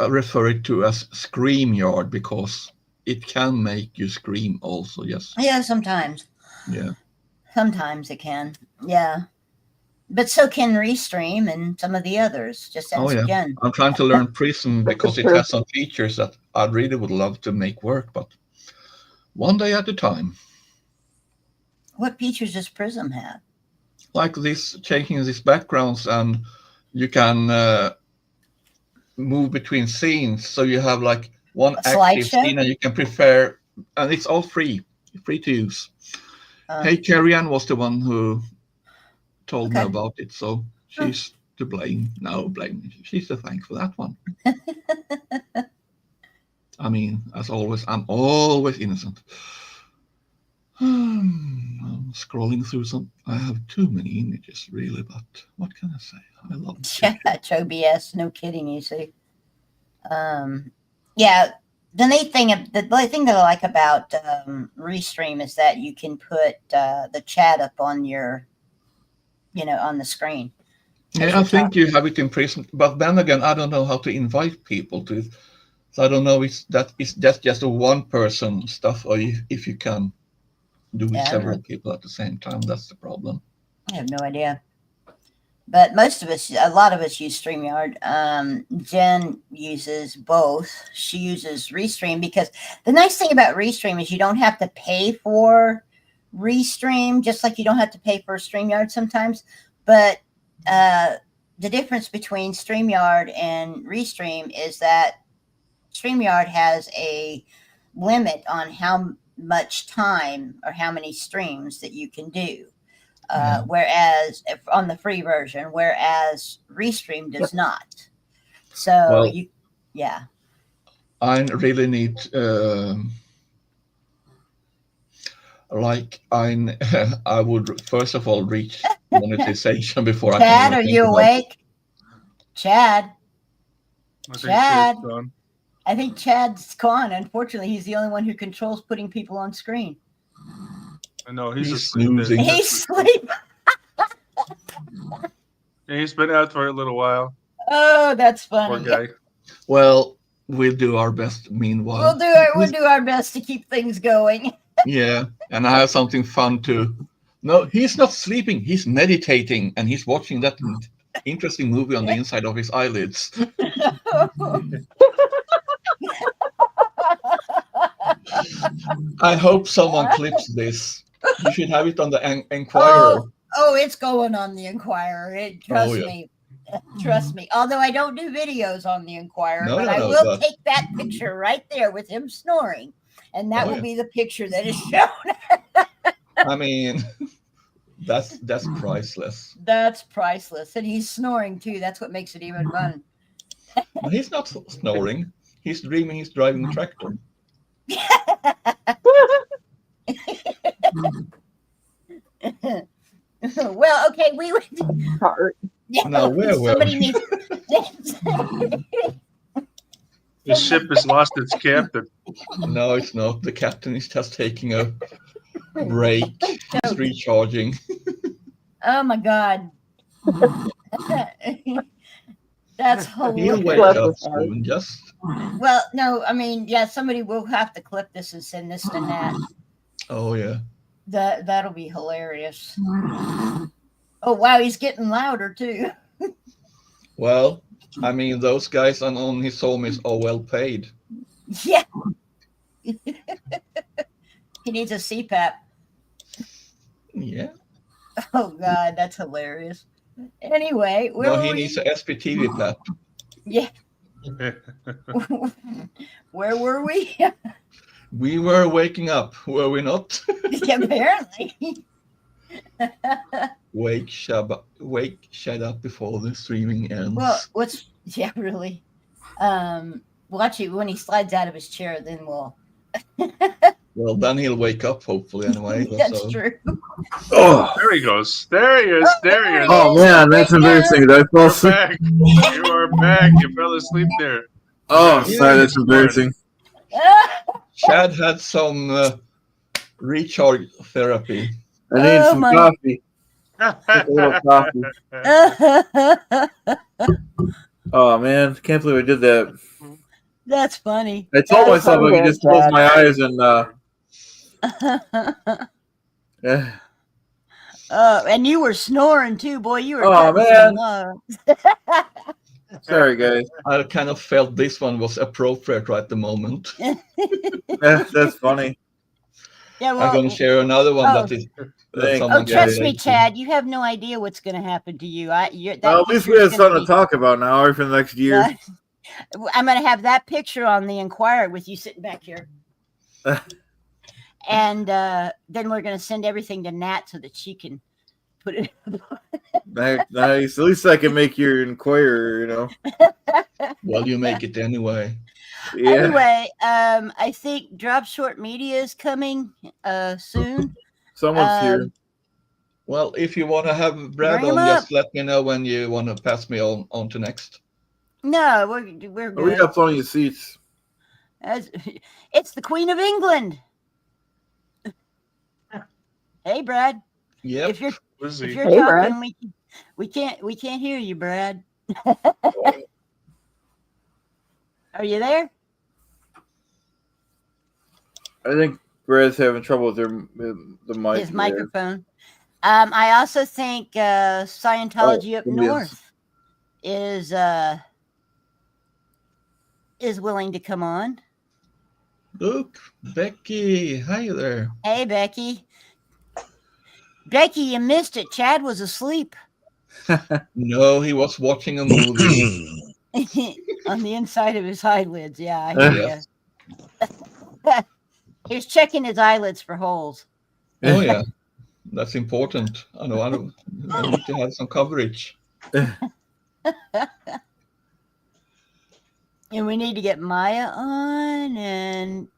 refer it to as ScreamYard because it can make you scream also. Yes. Yeah, sometimes. Yeah. Sometimes it can. Yeah. But so can Restream and some of the others. Just ask Jen. I'm trying to learn Prism because it has some features that I really would love to make work, but one day at a time. What features does Prism have? Like this, changing these backgrounds, and you can move between scenes. So you have like one active scene, and you can prepare, and it's all free to use. Hey, Carrie Ann was the one who told me about it, so she's to blame. No, blame. She's to thank for that one. I mean, as always, I'm always innocent. I'm scrolling through some. I have too many images, really, but what can I say? I love it. Yeah, it's OBS. No kidding, you see. Yeah, the neat thing, the thing that I like about Restream is that you can put the chat up on your on the screen. Yeah, I think you have it in prison, but then again, I don't know how to invite people to it. So I don't know if that's just a one-person stuff, or if you can do with several people at the same time. That's the problem. I have no idea. But a lot of us use StreamYard. Jen uses both. She uses Restream because the nice thing about Restream is you don't have to pay for Restream, just like you don't have to pay for StreamYard sometimes. But the difference between StreamYard and Restream is that StreamYard has a limit on how much time or how many streams that you can do. Whereas on the free version, whereas Restream does not. So I really need I would first of all reach monetization before I can. Chad, are you awake? Chad. I think Chad's gone. Unfortunately, he's the only one who controls putting people on screen. I know he's snoozing. He's sleeping. Yeah, he's been out for a little while. Oh, that's funny. Poor guy. Well, we'll do our best meanwhile. We'll do our best to keep things going. Yeah, and I have something fun too. No, he's not sleeping. He's meditating, and he's watching that interesting movie on the inside of his eyelids. I hope someone clips this. You should have it on the Enquirer. Oh, it's going on the Enquirer. Trust me. Trust me. Although I don't do videos on the Enquirer, but I will take that picture right there with him snoring, and that will be the picture that is shown. I mean, that's priceless. That's priceless, and he's snoring too. That's what makes it even fun. No, he's not snoring. He's dreaming he's driving a tractor. Well, okay, we would. Now, somebody needs. The ship has lost its captain. No, it's not. The captain is just taking a break. He's recharging. Oh my God. That's hilarious. He'll wake up soon, just. Well, no, I mean, somebody will have to clip this and send this to Nat. Oh yeah. That'll be hilarious. Oh wow, he's getting louder too. Well, I mean, those guys on his homies are well paid. Yeah. He needs a CPAP. Yeah. Oh God, that's hilarious. Anyway, he needs an SPTV pap. Yeah. Where were we? We were waking up, were we not? Apparently. Wake shut up before the streaming ends. Well, really? Watch it when he slides out of his chair, then we'll. Well, then he'll wake up, hopefully, anyway. That's true. Oh, there he goes. There he is. There he is. Oh man, that's embarrassing. Did I fall asleep? Back. You are back. You fell asleep there. Oh, sorry, that's embarrassing. Chad had some recharge therapy. I need some coffee. A little coffee. Oh man, can't believe I did that. That's funny. I told myself I could just close my eyes and yeah. And you were snoring too, boy. You were. Oh man. Sorry, guys. I kind of felt this one was appropriate right at the moment. That's funny. Yeah, well, I'm going to share another one that is. Trust me, Chad. You have no idea what's going to happen to you. At least we have something to talk about now for the next year. I'm going to have that picture on the Enquirer with you sitting back here. And then we're going to send everything to Nat so that she can put it. Nice. At least I can make your Enquirer, you know. Well, you make it anyway. Yeah. Anyway, I think Drop Short Media is coming soon. Someone's here. Well, if you want to have Brad on, just let me know when you want to pass me on to next. No, we're good. We got plenty of seats. It's the Queen of England. Hey, Brad. Yep. If you're Lizzie. if you're Hey, Brad. talking, we can't hear you, Brad. Are you there? I think Brad's having trouble with the mic. His there. microphone. I also think Scientology up yes. north is willing to come on. Look, Becky. Hi there. Hey, Becky. Becky, you missed it. Chad was asleep No, he was watching a movie. on the inside of his eyelids. Yeah, I hear Yes. you. He's checking his eyelids for holes. Oh yeah, that's important. I know. I need to have some coverage. And we need to get Maya on and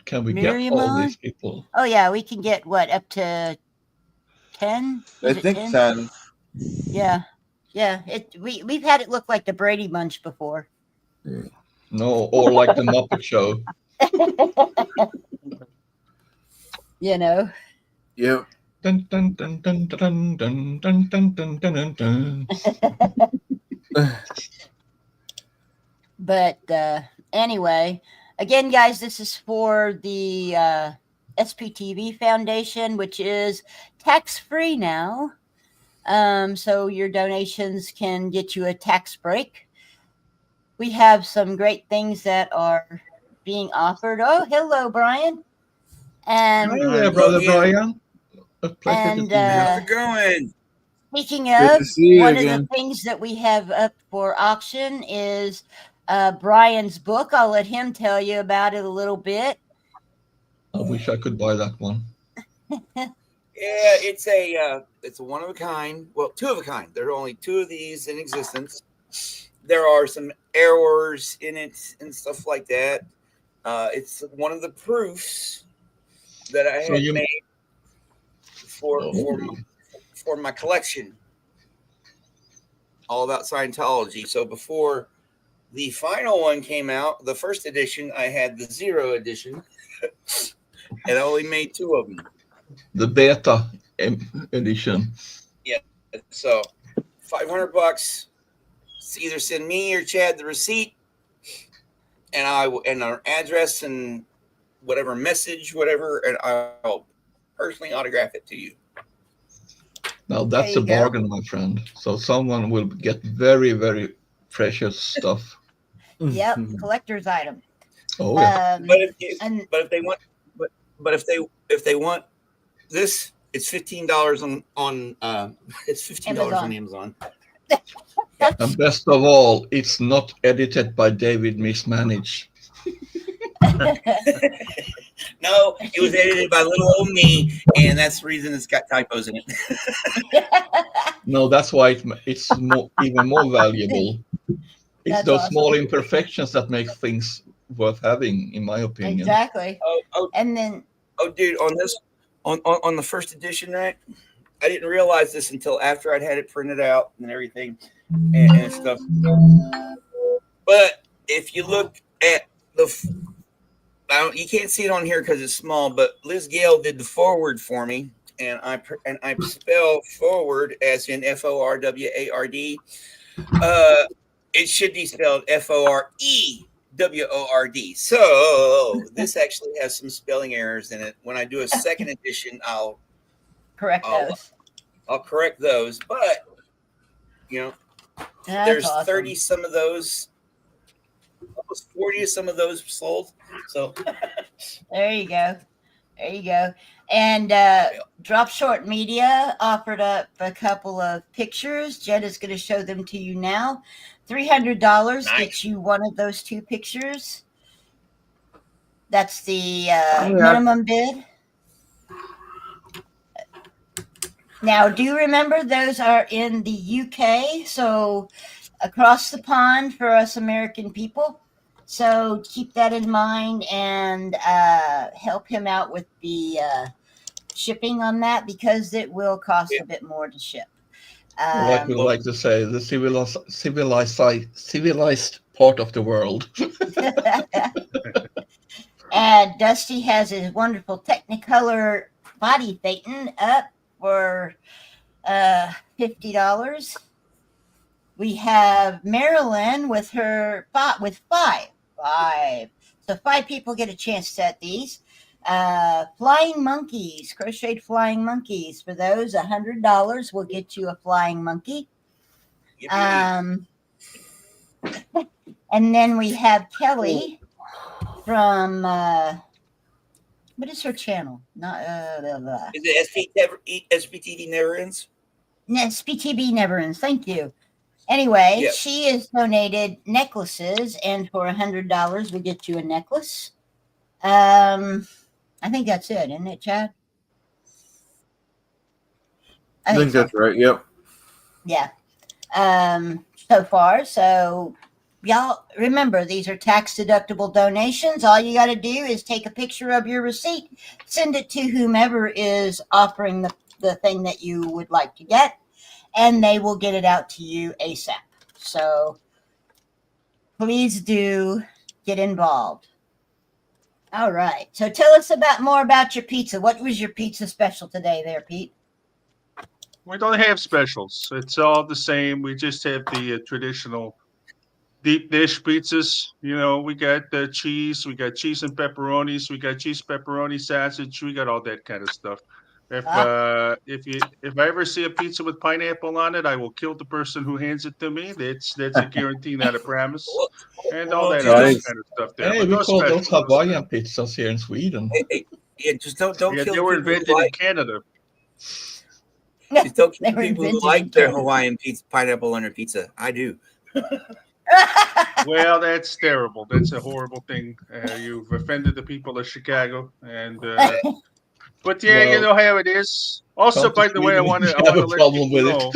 Can we Miriam get all on? these people? Oh yeah, we can get what, up to 10? I think 10. Yeah. Yeah. We've had it look like the Brady Bunch before. No, or like the Muppet Show. You know. Yep. Dun, dun, dun, dun, dun, dun, dun, dun, dun, dun, dun. But anyway, again, guys, this is for the SPTV Foundation, which is tax-free now. So your donations can get you a tax break. We have some great things that are being offered. Oh, hello, Brian. And Hi there, brother Brian. A pleasure to see you. How's it going? Speaking Good of, to see you one of again. the things that we have up for auction is Brian's book. I'll let him tell you about it a little bit. I wish I could buy that one. Yeah, it's a one of a kind. Well, two of a kind. There are only two of these in existence. There are some errors in it and stuff like that. It's one of the proofs that I So had you- made for my collection, all about Scientology. So before the final one came out, the first edition, I had the 0 edition, and I only made 2 of them. The beta edition. Yeah, so $500. Either send me or Chad the receipt, and our address and whatever message, whatever, and I'll personally autograph it to you. Now that's a There you go. bargain, my friend. So someone will get very, very precious stuff. Yep, collector's item. Oh yeah. But if they want, but if they want this, it's $15 on it's $15 on Amazon. And best of all, it's not edited by David Mismanage. No, it was edited by little old me, and that's the reason it's got typos in it. No, that's why it's even more valuable. It's That's those awesome. small imperfections that make things worth having, in my opinion. Exactly. And then, Dude, on this, on the first edition, right? I didn't realize this until after I'd had it printed out and everything and stuff. But if you look at you can't see it on here because it's small, but Liz Gale did the forward for me, and I spell forward as in FORWARD. It should be spelled FOREWORD. So this actually has some spelling errors in it. When I do a second edition, I'll correct those. I'll correct those. But there's awesome. 30 some of those, almost 40 of some of those sold. So There you go. There you go. And Drop Short Media offered up a couple of pictures. Jed is going to show them to you now. $300 gets you one of those 2 pictures. That's the minimum bid. Now, do remember those are in the UK, so across the pond for us American people. So keep that in mind and help him out with the shipping on that, because it will cost a bit more to ship. Like we like to say, the civilized part of the world. And Dusty has his wonderful Technicolor Body Thetan up for $50. We have Marilyn with her with five. So 5 people get a chance at these. Flying monkeys, crocheted flying monkeys. For those, $100 will get you a flying monkey. And then we have Kelly from what is her channel? Not blah, blah. Is it SPTV Never Ends? SPTV Never Ends. Thank you. Anyway, Yeah. she has donated necklaces, and for $100, we get you a necklace. I think that's it, isn't it, Chad? I think that's right. Yep. Yeah. So far, so y'all remember these are tax deductible donations. All you got to do is take a picture of your receipt, send it to whomever is offering the thing that you would like to get, and they will get it out to you ASAP. So please do get involved. All right. So tell us more about your pizza. What was your pizza special today there, Pete? We don't have specials. It's all the same. We just have the traditional deep dish pizzas. You know, we got the cheese, we got cheese and pepperonis, we got cheese pepperoni sausage, we got all that kind of stuff. If I ever see a pizza with pineapple on it, I will kill the person who hands it to me. That's a guarantee, not a promise. And all that other kind of stuff there. Hey, But we no call those specials. Hawaiian pizzas here in Sweden. Yeah, just don't Yeah, kill they were people who invented in like, Canada. just don't They kill were people who invented like in their Canada. Hawaiian pizza, pineapple on their pizza. I do. Well, that's terrible. That's a horrible thing. You've offended the people of Chicago, and but yeah, you know how it is. Also, Come to by the way, I Sweden want if to you have a let problem people with know.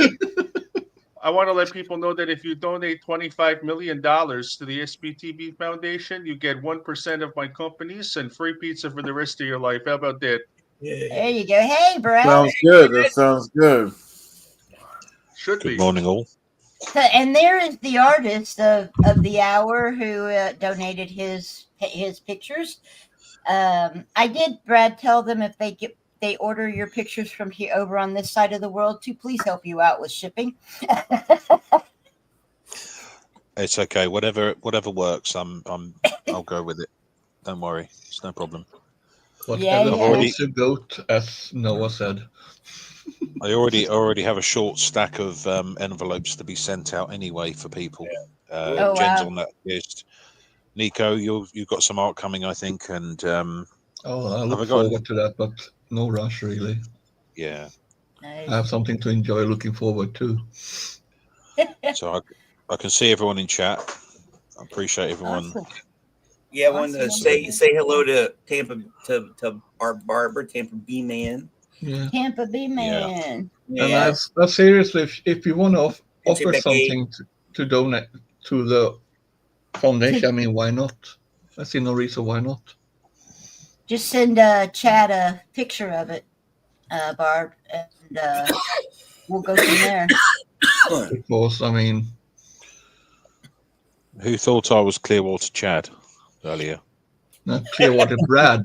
it. I want to let people know that if you donate $25 million to the SBTV Foundation, you get 1% of my companies and free pizza for the rest of your life. How about that? There you go. Hey, Brad. Sounds good. That sounds good. Should Good be. morning, all. So, and there is the artist of the hour who donated his pictures. I did, Brad, tell them if they order your pictures from here over on this side of the world to please help you out with shipping. It's okay. Whatever works. I'll go with it. Don't worry. It's no problem. Whatever Yeah. floats your goat, as Noah said. I already have a short stack of envelopes to be sent out anyway for people. Oh, Jen's wow. on that list. Nico, you've got some art coming, I think, and I look forward to that, but no rush really. Yeah. Nice. I have something to enjoy looking forward to. So I can see everyone in chat. I appreciate everyone. Awesome. Yeah, I wanted to say hello to Tampa to our barber, Tampa B Man. Yeah. Tampa B Man. Yeah. And seriously, if you want to offer Becky. something to donate to the foundation, I mean, why not? I see no reason why not. Just send Chad a picture of it, Barb, and we'll go from there. Because I mean, Who thought I was Clearwater Chad earlier? not Clearwater Brad.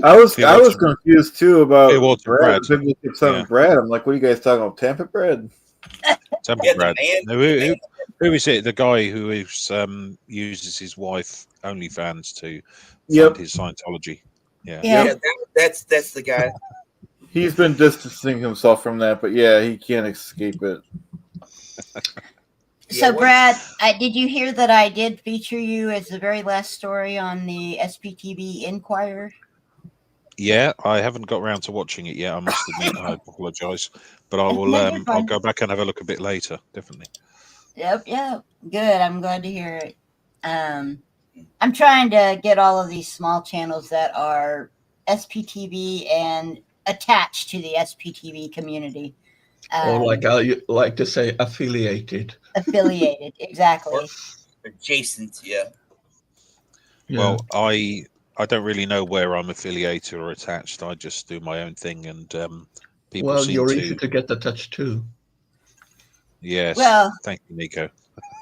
I was confused too about Clearwater Brad. Brad. People keep saying Brad. I'm like, what are you guys talking about? Tampa Brad? Temple Yeah, Brad. the No, who is it? The guy who is, uses his wife OnlyFans to fund his Scientology. Yeah. Yeah, that's the guy. He's been distancing himself from that, but yeah, he can't escape it. So, Brad, did you hear that I did feature you as the very last story on the SPTV Inquirer? Yeah, I haven't got around to watching it yet. I must admit, I apologise, but I will. No, you're I'll fine. go back and have a look a bit later. Definitely. Yep, good. I'm glad to hear it. I'm trying to get all of these small channels that are SPTV and attached to the SPTV community. Or like I like to say, affiliated. Affiliated, exactly. Adjacent, yeah. Well, I don't really know where I'm affiliated or attached. I just do my own thing, and people Well, seem you're to. easy to get attached to. Yes. Well, thank you, Nico.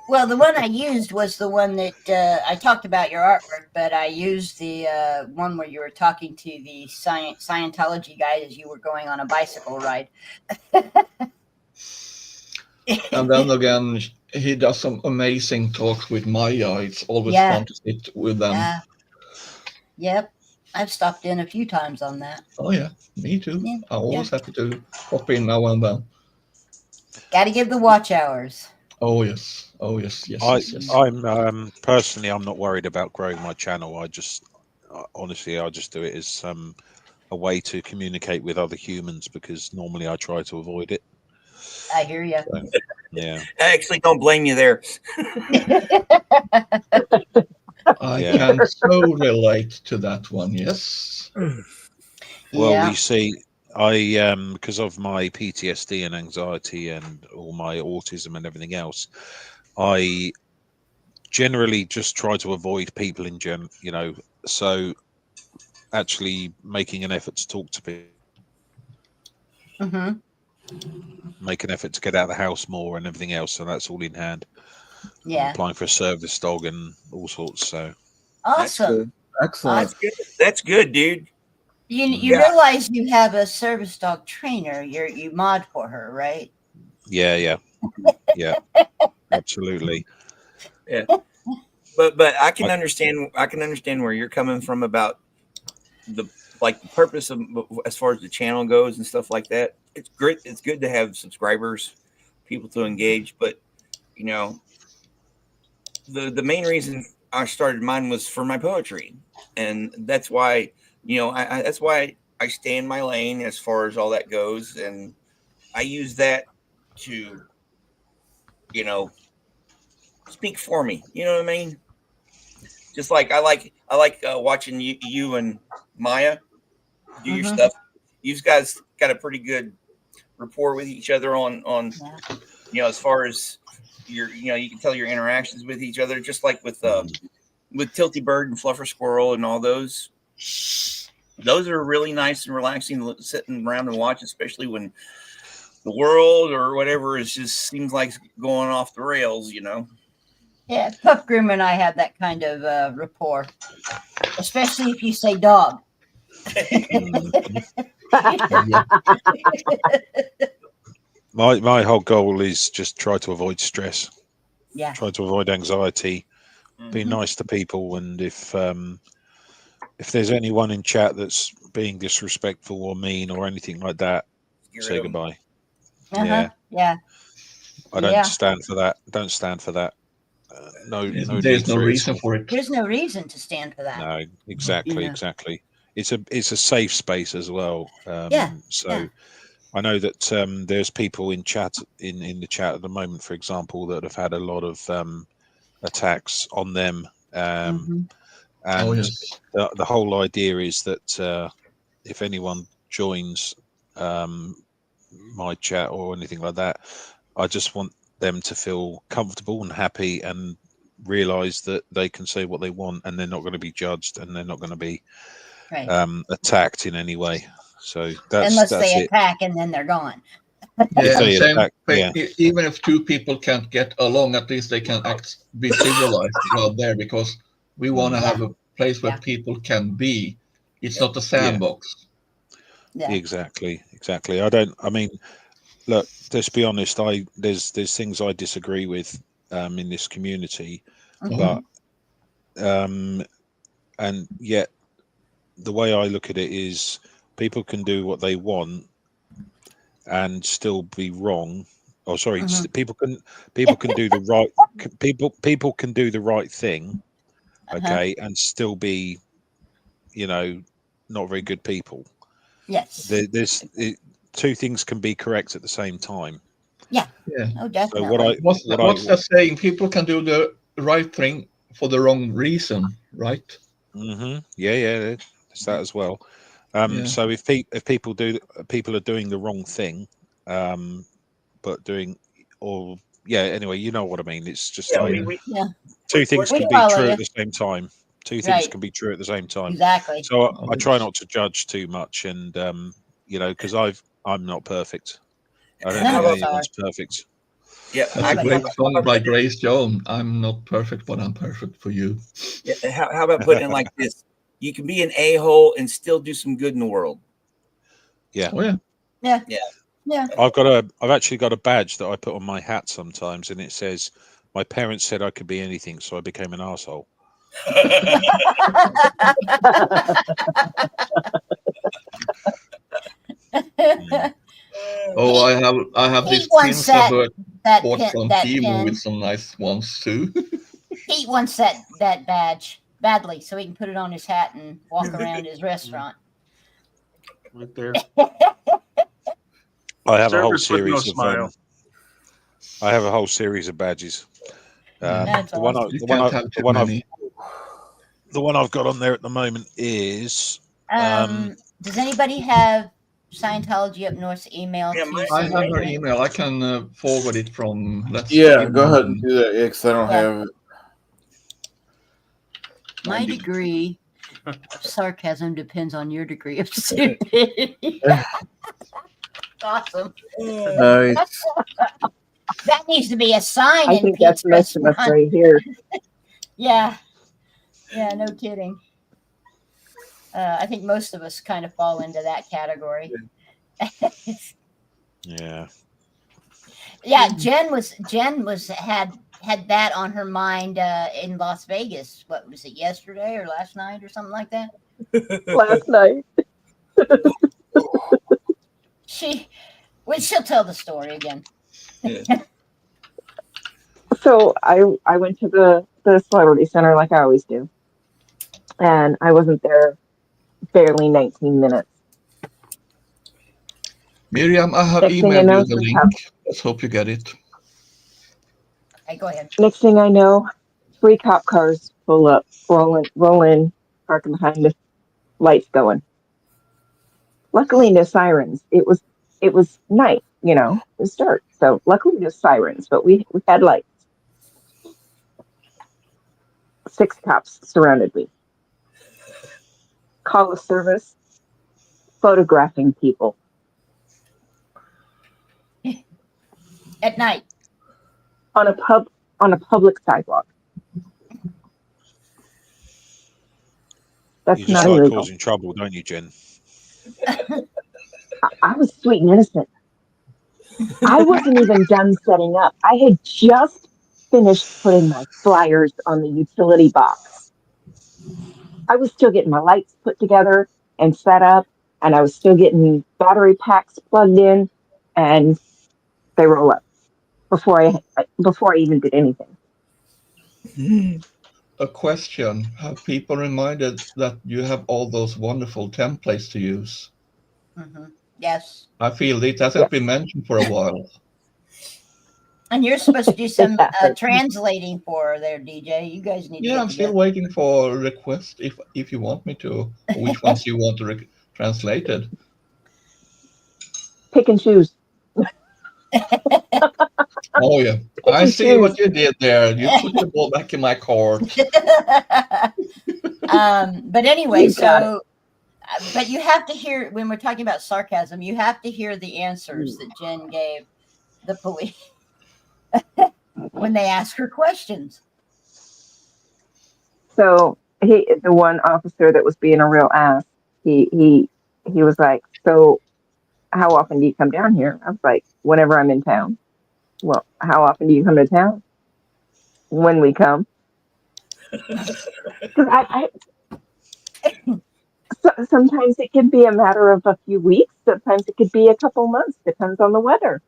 Well, the one I used was the one that I talked about your artwork, but I used the one where you were talking to the Scientology guy as you were going on a bicycle ride. And then again, he does some amazing talks with Maya. It's always fun to sit with them. Yep. I've stopped in a few times on that. Oh yeah, me too. Yeah, I'm always happy to pop in now and then. Got to give the watch hours. Oh yes, yes. I'm personally, I'm not worried about growing my channel. Honestly, I just do it as a way to communicate with other humans, because normally I try to avoid it. I hear you. So, yeah. I actually don't blame you there. I can so relate to that one. Yes. Well, you see, I because of my PTSD and anxiety and all my autism and everything else, I generally just try to avoid people in so actually making an effort to talk to people, make an effort to get out of the house more and everything else, so that's all in hand. I'm applying for a service dog and all sorts. So awesome. Excellent. That's good, dude. You realize you have a service dog trainer. You mod for her, right? Yeah, absolutely. Yeah, but I can understand. I can understand where you're coming from about the purpose of, as far as the channel goes and stuff like that. It's great. It's good to have subscribers, people to engage. But the main reason I started mine was for my poetry, and that's why that's why I stay in my lane as far as all that goes, and I use that to speak for me. You know what I mean? Just like I like watching you and Maya do your stuff. You guys got a pretty good rapport with each other on as far as your you can tell your interactions with each other, just like with Tilty Bird and Fluffer Squirrel and all those. Those are really nice and relaxing sitting around and watch, especially when the world or whatever is just seems like going off the rails, Yeah, Puff Groom and I have that kind of rapport, especially if you say dog. My whole goal is just try to avoid stress. Yeah. Try to avoid anxiety. Be nice to people, and if there's anyone in chat that's being disrespectful or mean or anything like that, say goodbye. Yeah. I don't stand for that. Don't stand for that. No There's no reason for it. There's no reason to stand for that. No, exactly. It's a safe space as well. So I know that there's people in chat in the chat at the moment, for example, that have had a lot of attacks on them. And the whole idea is that if anyone joins my chat or anything like that, I just want them to feel comfortable and happy and realize that they can say what they want and they're not going to be judged and they're not going to be attacked in any way. So unless that's they it. attack and then they're gone. Even if two people can't get along, at least they can be civilized out there, because we want to have a place where people can be. It's not a sandbox. Exactly. I mean, look, let's be honest. There's things I disagree with in this community, but and yet the way I look at it is people can do what they want and still be wrong. Oh, sorry, people can do the right people can do the right thing, okay, and still be, not very good people. Yes. There's two things can be correct at the same time. Yeah. Oh, definitely. So what's that saying? People can do the right thing for the wrong reason, right? Yeah, it's that as well. So if people are doing the wrong thing, but doing anyway, you know what I mean. It's just two things can be true at the same time. Two things can be true at the same time. Exactly. So I try not to judge too much, and because I'm not perfect. I don't think anyone's perfect. Yeah, That's a great song by Grace Jones. I'm not perfect, but I'm perfect for you. Yeah, how about putting it like this? You can be an a-hole and still do some good in the world. Yeah. Oh, yeah. Yeah. Yeah. Yeah. I've actually got a badge that I put on my hat sometimes, and it says, "My parents said I could be anything, so I became an asshole." Oh, I have Pete this wants Finsta that bought pin, from that Timo pin. with some nice ones too. Pete wants that badge badly, so he can put it on his hat and walk around his restaurant. Right there. I have a whole Service with no series of smile. I have a whole series of badges. That's The one awesome. You can't have too many. the one I've got on there at the moment is Does anybody have Scientology Up North's email Yeah, to I send have it her to? email. I can forward it from. Let's Yeah, give go me ahead and one. do that. Yeah, because I don't Yeah. have it. My degree of sarcasm depends on your degree of stupidity. Awesome. Nice. That needs to be a sign I in think that's Pete's most of us restaurant. right here. Yeah. Yeah, no kidding. I think most of us kind of fall into that category. yeah. Yeah, Jen had that on her mind in Las Vegas. What was it, yesterday or last night or something like that? Last night. She'll tell the story again. So I went to the celebrity center like I always do, and I wasn't there barely 19 minutes. Miriam, I have Next thing I emailed know, you the link. Let's hope you get it. Hey, go ahead. next thing I know, 3 cop cars pull up, roll in, parking behind us, lights going. Luckily, no sirens. It was night, it was dark, so luckily no sirens, but we had lights. 6 cops surrounded me. Call of service, photographing people. At night. On a public sidewalk. That's You just not like illegal. causing trouble, don't you, Jen? I was sweet and innocent. I wasn't even done setting up. I had just finished putting my flyers on the utility box. I was still getting my lights put together and set up, and I was still getting battery packs plugged in, and they roll up before I even did anything. A question. Have people reminded that you have all those wonderful templates to use? Mm-hmm. Yes. I feel it hasn't been mentioned for a while. And you're supposed to do some translating for her there, DJ. You guys need to Yeah, get I'm still together. waiting for a request if you want me to, or which ones you want translated. Pick and choose. Oh yeah, I see what you did there. You put the ball back in my court. But anyway, You got it. but you have to hear, when we're talking about sarcasm, you have to hear the answers that Jen gave the police when they ask her questions. So the one officer that was being a real ass, he was like, "So how often do you come down here?" I was like, "Whenever I'm in town." Well, how often do you come to town? When we come. Sometimes it can be a matter of a few weeks. Sometimes it could be a couple months. Depends on the weather.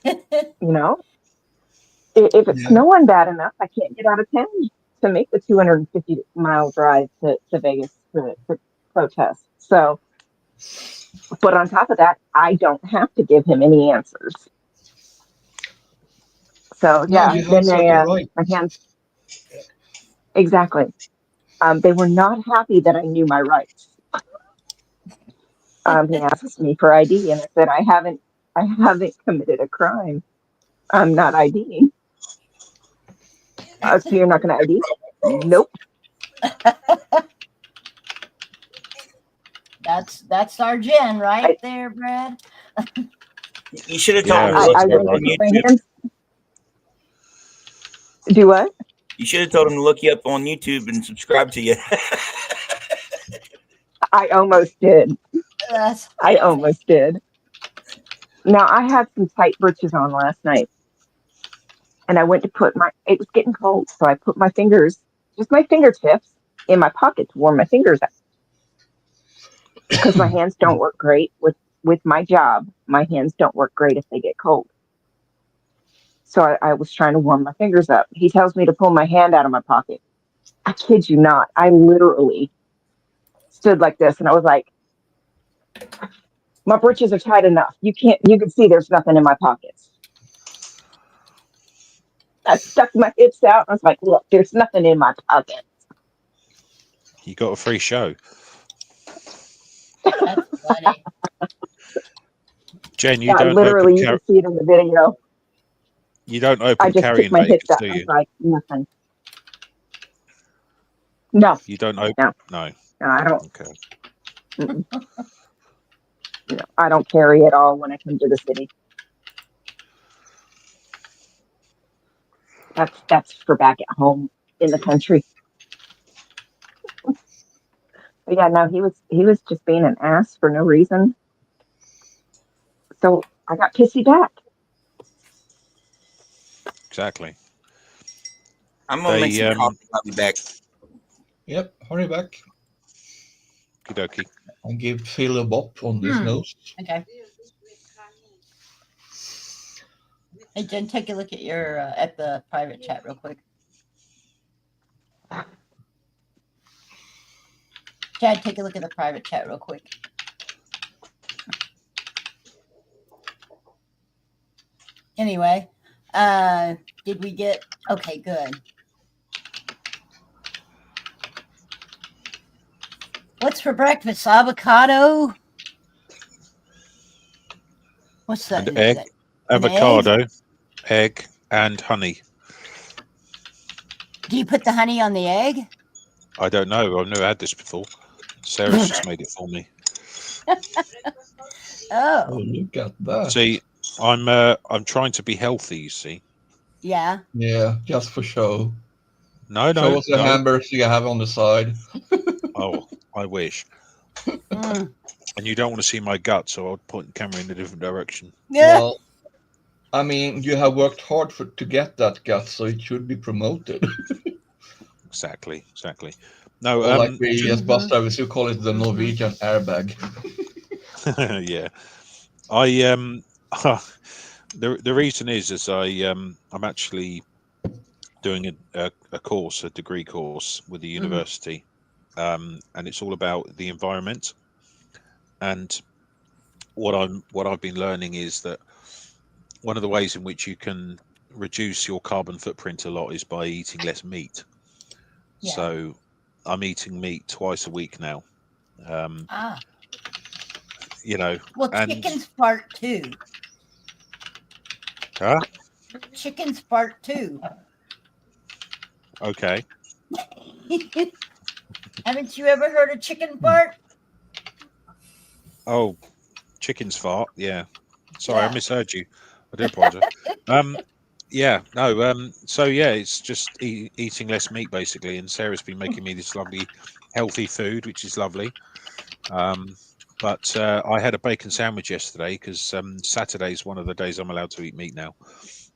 If it's snowing bad enough, I can't get out of town to make the 250-mile drive to Vegas to protest. So, but on top of that, I don't have to give him any answers. So No, yeah, you then have certain rights. my hands. Exactly. They were not happy that I knew my rights. He asked me for ID, and I said I haven't committed a crime. I'm not IDing. So you're not going to ID? Nope. That's our Jen right there, Brad. You should have told her to look I it up went on to put my YouTube. hands. Do what? You should have told him to look you up on YouTube and subscribe to you. I almost did. That's I almost did. Now I had some tight britches on last night, and I went to put it was getting cold, so I put my fingers, just my fingertips, in my pocket to warm my fingers up. Because my hands don't work great with my job. My hands don't work great if they get cold. So I was trying to warm my fingers up. He tells me to pull my hand out of my pocket. I kid you not. I literally stood like this, and I was like, my britches are tight enough. You can see there's nothing in my pockets. I stuck my hips out. I was like, look, there's nothing in my pockets. You got a free show. That's funny. Jen, you Yeah, don't literally, open you can see it in the video. you don't I open just carrying took my hips bags, out. do I was you? like, nothing. No, You don't open. no, No. no, I don't. Okay. Mm-mm. No, I don't carry at all when I come to the city. That's for back at home in the country. But yeah, no, he was just being an ass for no reason. So I got pissy back. Exactly. I'm gonna make some coffee. I'll be back. Yep, hurry back. Okie dokie. And give Phil a bop on this nose. Okay. Hey Jen, take a look at your at the private chat real quick. Chad, take a look at the private chat real quick. Anyway, did we get okay? Good. What's for breakfast? Avocado. What's that? And egg, avocado, egg, and honey. Do you put the honey on the egg? I don't know. I've never had this before. Sarah's just made it for me. Oh. Oh, look at that. See, I'm trying to be healthy, you see. Yeah. Yeah, just for show. No, Show us the hamburgers you have on the side. Oh, I wish. And you don't want to see my gut, so I'll point the camera in a different direction. Yeah. Well, I mean, you have worked hard to get that gut, so it should be promoted. Exactly. No, or like we as bus drivers, you call it the Norwegian airbag. yeah. The reason is I'm actually doing a course, a degree course with the university, and it's all about the environment. And what I've been learning is that one of the ways in which you can reduce your carbon footprint a lot is by eating less meat. Yeah. So I'm eating meat twice a week now. You know, Well, chickens fart too. Huh? Chickens fart too. Okay. Haven't you ever heard a chicken fart? Oh, chickens fart. Yeah. Sorry, Yeah. I misheard you. I do apologize. Yeah. No. So yeah, it's just eating less meat basically, and Sarah's been making me this lovely, healthy food, which is lovely. But I had a bacon sandwich yesterday because Saturday is one of the days I'm allowed to eat meat now.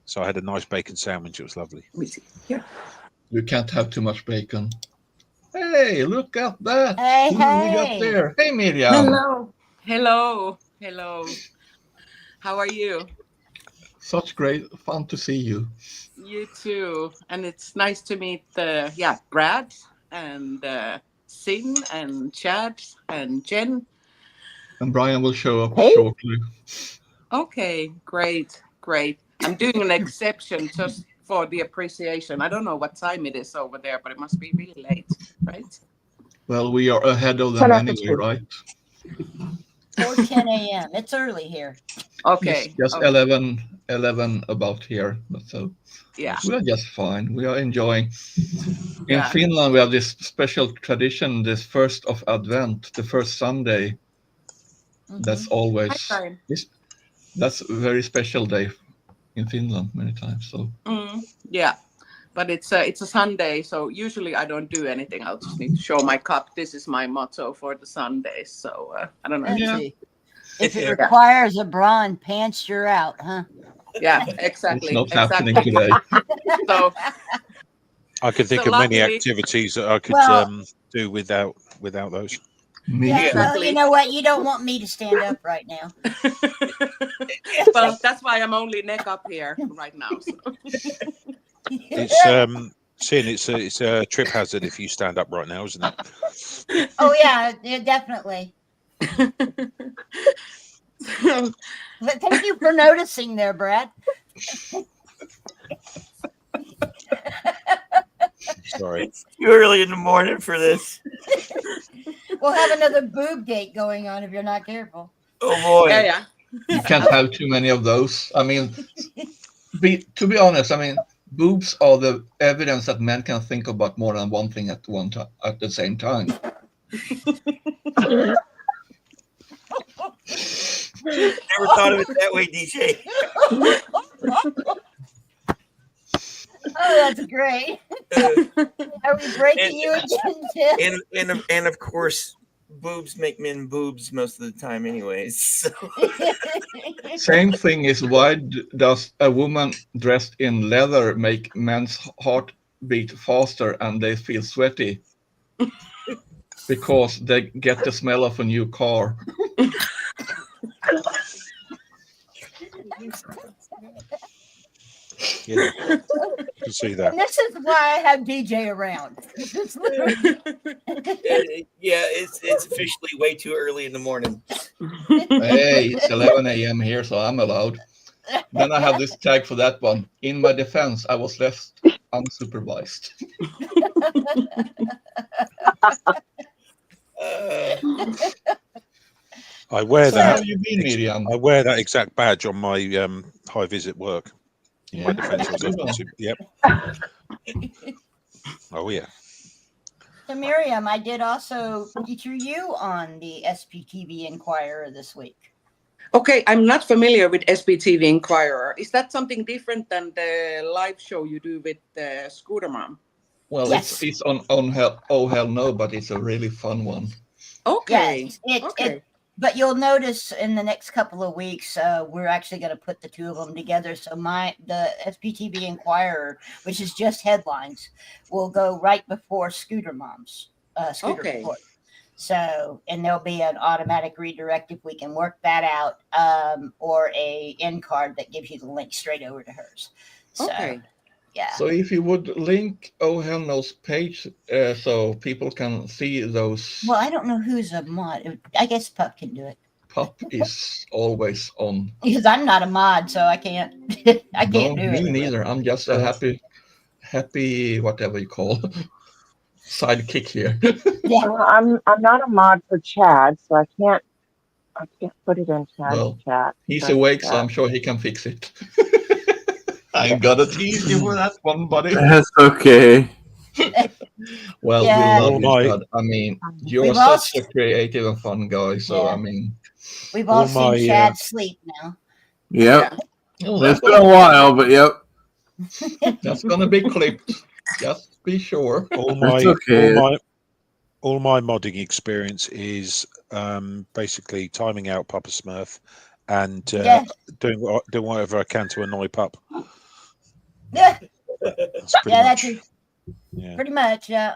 So I had a nice bacon sandwich. It was lovely. Yeah. You can't have too much bacon. Hey, look at that. Hey, Who we got there? Hey, Miriam. Hello. How are you? Such great fun to see you. You too. And it's nice to meet Brad and Sin and Chad and Jen. And Brian will show up shortly. Okay, great. I'm doing an exception just for the appreciation. I don't know what time it is over there, but it must be really late, right? Well, we are ahead of them anyway, right? 4:10 a.m. It's early here. Okay. Just 11 about here. So yeah, we are just fine. We are enjoying. In Finland, we have this special tradition, this first of Advent, the first Sunday. That's always that's a very special day in Finland many times. So yeah, but it's a Sunday, so usually I don't do anything. I'll just need to show my cup. This is my motto for the Sundays. So I don't know. Let's see. If it requires a bra and pants, you're out, huh? Yeah, exactly. It's not happening today. So I could think So of many luckily- activities that I could Well- do without those. Yeah, well, you know what? You don't want me to stand up right now. Well, that's why I'm only neck up here right now. So. It's Sin, it's a trip hazard if you stand up right now, isn't it? Oh yeah, definitely. But thank you for noticing there, Brad. Sorry. It's too early in the morning for this. We'll have another boob date going on if you're not careful. Oh boy. Yeah. You can't have too many of those. I mean, to be honest, I mean, boobs are the evidence that men can think about more than one thing at the same time. Never thought of it that way, DJ. Oh, that's great. Are we breaking you again, Tim? And of course, boobs make men boobs most of the time, anyways. So. Same thing is why does a woman dressed in leather make men's heart beat faster and they feel sweaty? Because they get the smell of a new car. Yeah, I can see that. And this is why I have DJ around. Yeah, it's officially way too early in the morning. Hey, it's 11 a.m. here, so I'm allowed. Then I have this tag for that one. In my defense, I was left unsupervised. I wear So that. how have you been, Miriam? I wear that exact badge on my high visit work. In my Yeah, defense, I was good left one. Yep. Oh yeah. So Miriam, I did also feature you on the SPTV Inquirer this week. Okay, I'm not familiar with SPTV Inquirer. Is that something different than the live show you do with Scooter Mom? Well, Yes. it's on hell, oh hell no, but it's a really fun one. Okay. Yes, but you'll notice in the next couple of weeks, we're actually going to put the two of them together. So the SPTV Inquirer, which is just headlines, will go right before Scooter Mom's Scooter Okay. Report. So, and there'll be an automatic redirect if we can work that out, or a end card that gives you the link straight over to hers. So, Okay. yeah. So if you would link Oh Hell No's page so people can see those. Well, I don't know who's a mod. I guess Pup can do it. Pup is always on. Because I'm not a mod, so I can't. I can't do Me it. neither. I'm just a happy whatever you call sidekick here. Well, I'm not a mod for Chad, so I can't put it in Chad's Well, chat. he's but, awake, so I'm sure he can fix it. I ain't gonna tease you for that one, buddy. That's okay. Well, Yeah. we love All you, my- Chad. I mean, you're We've such all- a creative and fun guy. So Yeah. I mean, We've all All seen my, Chad sleep now. Yep. oh, It's been a while, but yep. that's gonna be clipped. Just be sure. All my That's okay. all my modding experience is basically timing out Papa Smurf and Yeah. doing whatever I can to annoy Pup. Yeah, That's pretty yeah, much. that's Yeah. pretty much. Yeah.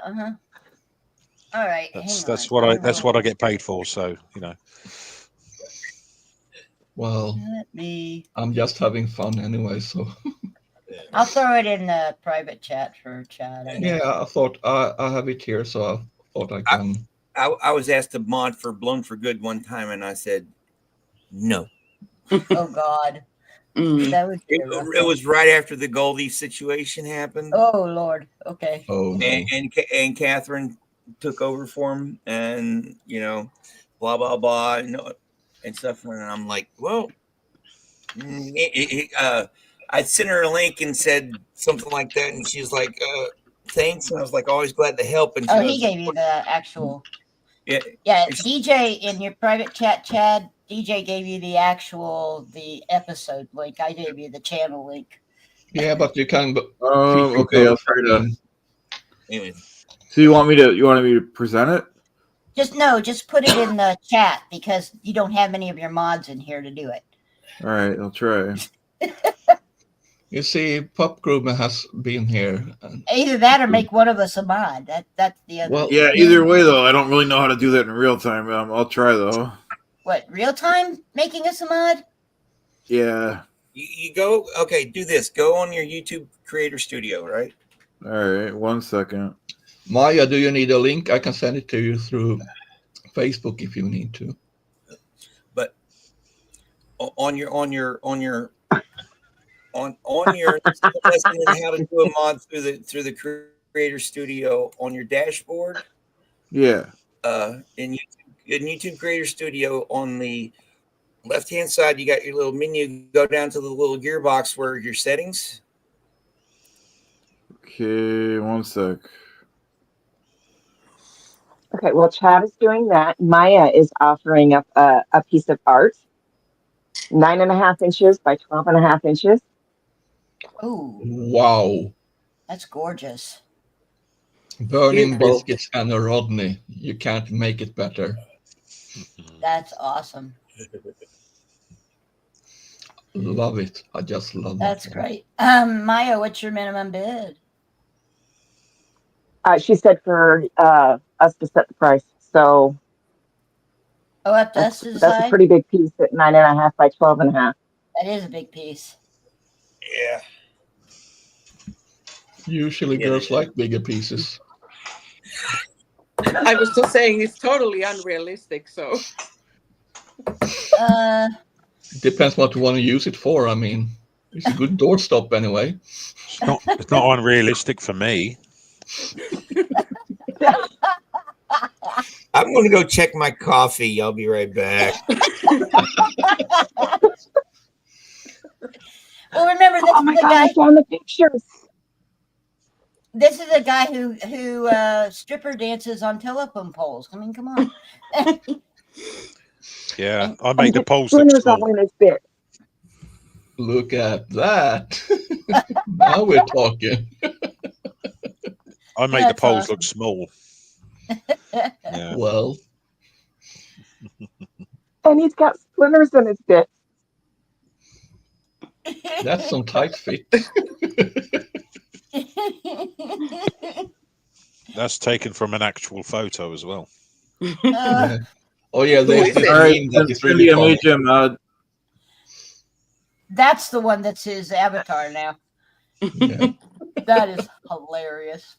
All right. That's hang what I get paid for. So you know. Well, on. Let me. I'm just having fun anyway. So I'll throw it in the private chat for Chad. I guess. yeah, I thought I have it here, so I thought I can. I was asked to mod for Blown for Good one time, and I said no. Oh God. That was. It was right after the Goldie situation happened. Oh Lord. Okay. Oh no. And Catherine took over for him, and blah blah blah, and stuff. And I'm like, well, I sent her a link and said something like that, and she's like, thanks. And I was like, always glad to help. And Oh, he gave you the actual. Yeah. Yeah, DJ in your private chat, Chad. DJ gave you the episode link. I gave you the channel link. Yeah, but you can. Okay, I'll try that. Anyway. So you wanted me to present it? Just put it in the chat because you don't have any of your mods in here to do it. All right, I'll try. You see, Pop Groomer has been here. Either that or make one of us a mod. That's the other. Well, Yeah, either way though, I don't really know how to do that in real time. I'll try though. What, real time making us a mod? Yeah. You go, okay, do this. Go on your YouTube Creator Studio, right? All right, 1 second. Maya, do you need a link? I can send it to you through Facebook if you need to. But on your lesson in how to do a mod through the Creator Studio on your dashboard. Yeah. In YouTube Creator Studio on the left-hand side, you got your little menu. Go down to the little gearbox where your settings. Okay, 1 sec. Okay, well, Chad is doing that. Maya is offering up a piece of art, 9.5 inches by 12.5 inches. Oh, Wow. that's gorgeous. Burning Beautiful. biscuits and a Rodney. You can't make it better. That's awesome. Love it. I just love That's that. great. Maya, what's your minimum bid? She said for us to set the price. So Oh, up to us to that's decide? a pretty big piece at 9.5 by 12.5. That is a big piece. Yeah. Usually girls like bigger pieces. I was just saying it's totally unrealistic. So Depends what you want to use it for. I mean, it's a good doorstop anyway. It's not unrealistic for me. I'm going to go check my coffee. I'll be right back. Well, remember, this is the guy. I found the pictures. This is a guy who stripper dances on telephone poles. I mean, come on. Yeah, I make the poles look Splinters small. all in his bit. Look at that. Now we're talking. I make the That's poles awesome. look small. Yeah. Well, And he's got splinters in his bit. that's some tight fit. That's taken from an actual photo as well. Yeah. Oh yeah, there's this All right, meme that is Cindy, really I funny. made you a mod. That's the one that's his avatar now. Yeah. That is hilarious.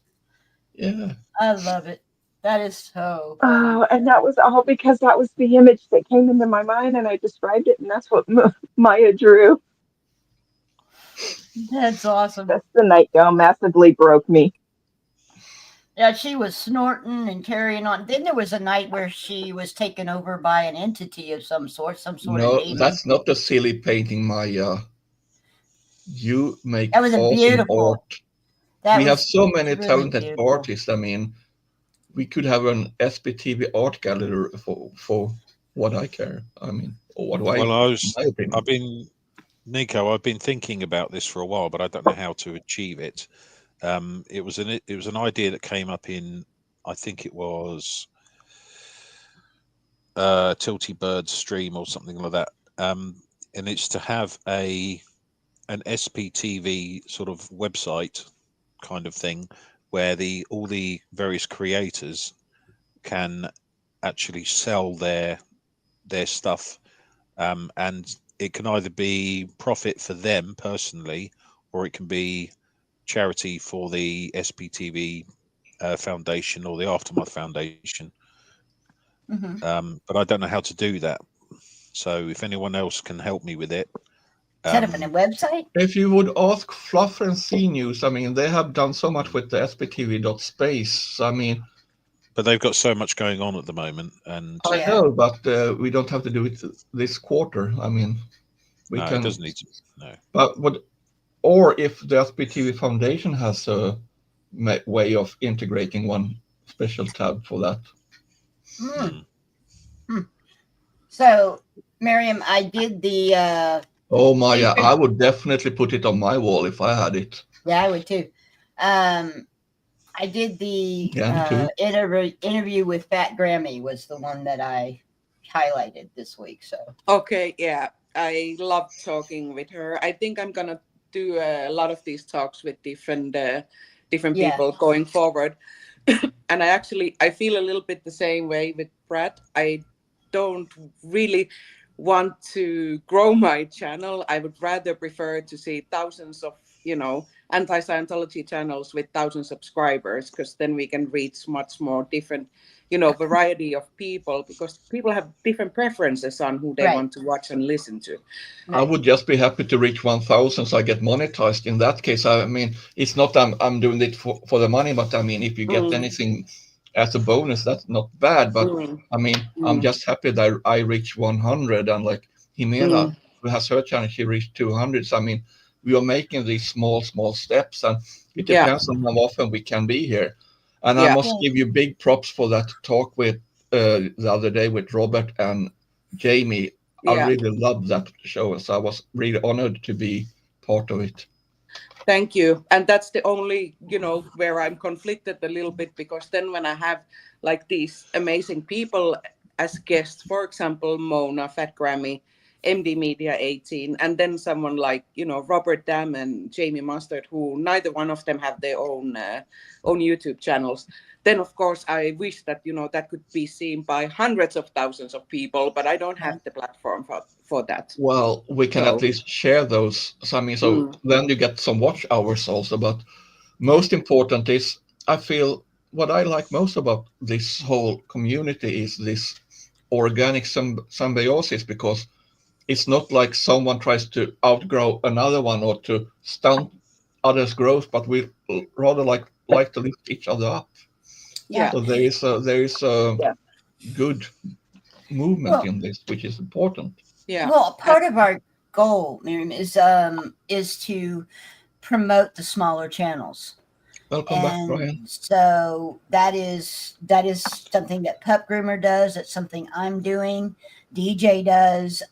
Yeah. I love it. That is so funny. Oh, and that was all because that was the image that came into my mind, and I described it, and that's what Maya drew. That's awesome. That's the night gown massively broke me. Yeah, she was snorting and carrying on. Then there was a night where she was taken over by an entity of some sort of No, demon. that's not a silly painting, Maya. You make That was a awesome beautiful. art. That We have was so many really talented beautiful. artists. I mean, we could have an SPTV art gallery for what I care. I mean, or what do I? Well, I've been thinking about this for a while, but I don't know how to achieve it. It was an idea that came up in, I think it was Tilty Bird's stream or something like that. And it's to have an SPTV sort of website kind of thing where all the various creators can actually sell their stuff, and it can either be profit for them personally, or it can be charity for the SPTV Foundation or the Aftermath Foundation. But I don't know how to do that. So if anyone else can help me with it. Set up a website? If you would ask Fluff and C News, I mean, they have done so much with the SPTV.space. I mean, but they've got so much going on at the moment, and I know, but we don't have to do it this quarter. I mean, we no, can. it doesn't need to. No. But or if the SPTV Foundation has a way of integrating one special tab for that. So, Miriam, I did the Oh my, yeah, I would definitely put it on my wall if I had it. Yeah, I would too. I did the Yeah, me too. interview with Fat Grammy was the one that I highlighted this week. So Okay, yeah, I love talking with her. I think I'm gonna do a lot of these talks with different Yeah. people going forward. And I feel a little bit the same way with Brad. I don't really want to grow my channel. I would rather prefer to see thousands of, anti-Scientology channels with 1,000 subscribers, because then we can reach much more different, variety of people, because people have different preferences on who they want to watch and listen to. I would just be happy to reach 1,000 so I get monetized. In that case, I mean, it's not I'm doing it for the money, but I mean, if you get anything as a bonus, that's not bad. But I mean, I'm just happy that I reach 100, and like Himera, who has her channel, she reached 200. So I mean, we are making these small steps, and it depends on how often we can be here. And I must give you big props for that talk with the other day with Robert and Jamie. I really loved that show, so I was really honored to be part of it. Thank you. And that's the only, where I'm conflicted a little bit, because then when I have like these amazing people as guests, for example, Mona, Fat Grammy, MD Media 18, and then someone like, Robert Dam and Jamie Mustard, who neither one of them have their own YouTube channels. Then, of course, I wish that, that could be seen by hundreds of thousands of people, but I don't have the platform for that. Well, we can at least share those. So, I mean, then you get some watch hours also. But most important is, I feel what I like most about this whole community is this organic symbiosis, because it's not like someone tries to outgrow another one or to stunt others' growth, but we rather like to lift each other up. Yeah. So there is a good movement in this, which is important. Yeah. Well, part of our goal, Miriam, is to promote the smaller channels. Welcome back, Brian. So that is something that Pup Groomer does. It's something I'm doing. DJ does.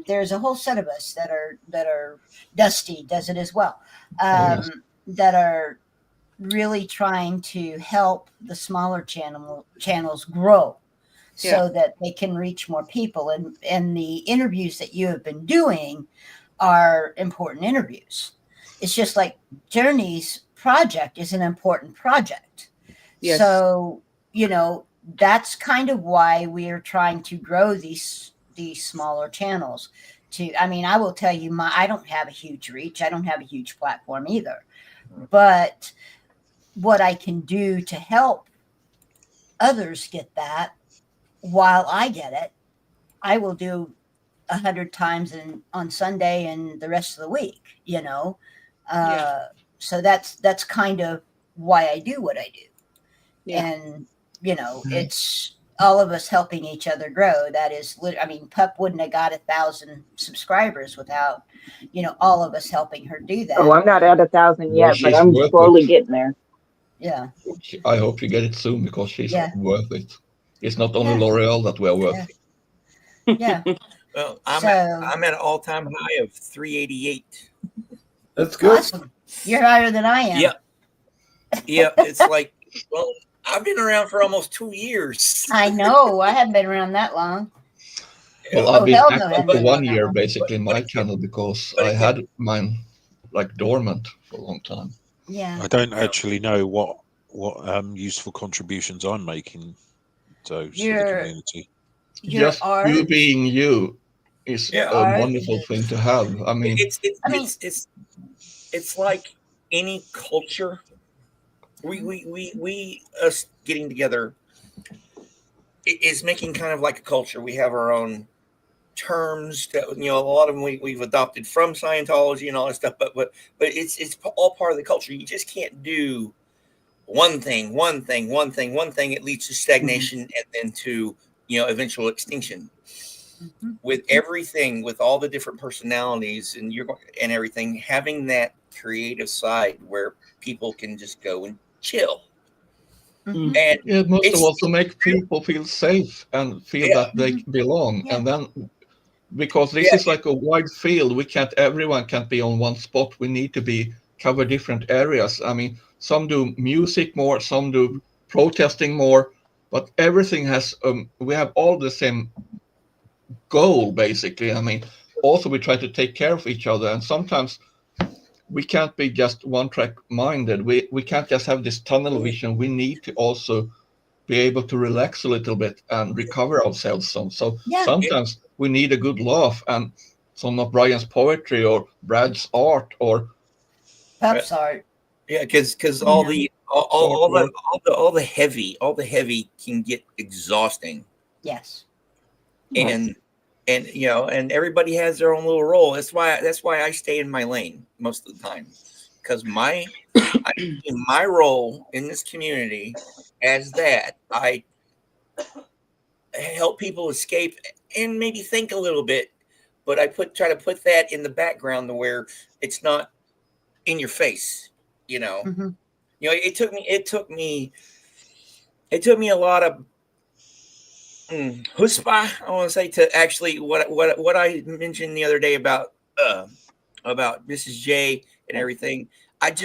There's a whole set of us that are Dusty does it as well. That are really trying to help the smaller channels grow, so that they can reach more people. And the interviews that you have been doing are important interviews. It's just like Journey's project is an important project. Yes. So, that's kind of why we are trying to grow these smaller channels. I will tell you, I don't have a huge reach. I don't have a huge platform either. But what I can do to help others get that while I get it, I will do 100 times on Sunday and the rest of the week, So that's kind of why I do what I do. Yeah. And, it's all of us helping each other grow. That is, Pup wouldn't have got 1,000 subscribers without, all of us helping her do that. Oh, I'm not at 1,000 yet, but I'm slowly getting there. Yeah. I hope you get it soon, because she's worth it. It's not only L'Oreal that we're worth. Yeah. Well, I'm at an all-time high of 388. That's good. Awesome. You're higher than I am. Yep. Yep. It's like, well, I've been around for almost 2 years. I know. I haven't been around that long. Well, I've been active for 1 year, basically, in my channel, because I had mine like dormant for a long time. Yeah. I don't actually know what useful contributions I'm making to the community. Just you being you is a wonderful thing to have. I mean, it's like any culture. We us getting together is making kind of like a culture. We have our own terms that, a lot of them we've adopted from Scientology and all that stuff, but it's all part of the culture. You just can't do one thing. It leads to stagnation and then to eventual extinction. With everything, with all the different personalities and everything, having that creative side where people can just go and chill. And it must also make people feel safe and feel that they belong. And then because this is like a wide field. Everyone can't be on one spot. We need to cover different areas. I mean, some do music more, some do protesting more, but everything has, we have all the same goal, basically. I mean, also we try to take care of each other, and sometimes we can't be just one track minded. We can't just have this tunnel vision. We need to also be able to relax a little bit and recover ourselves some. So sometimes we need a good laugh and some of Brian's poetry or Brad's art or Pep's art. Yeah, because all the heavy can get exhausting. Yes. And and everybody has their own little role. That's why I stay in my lane most of the time, because my role in this community as that I help people escape and maybe think a little bit, but I try to put that in the background to where it's not in your face. It took me a lot of chutzpah, I want to say, to actually what I mentioned the other day about Mrs. J and everything. I'd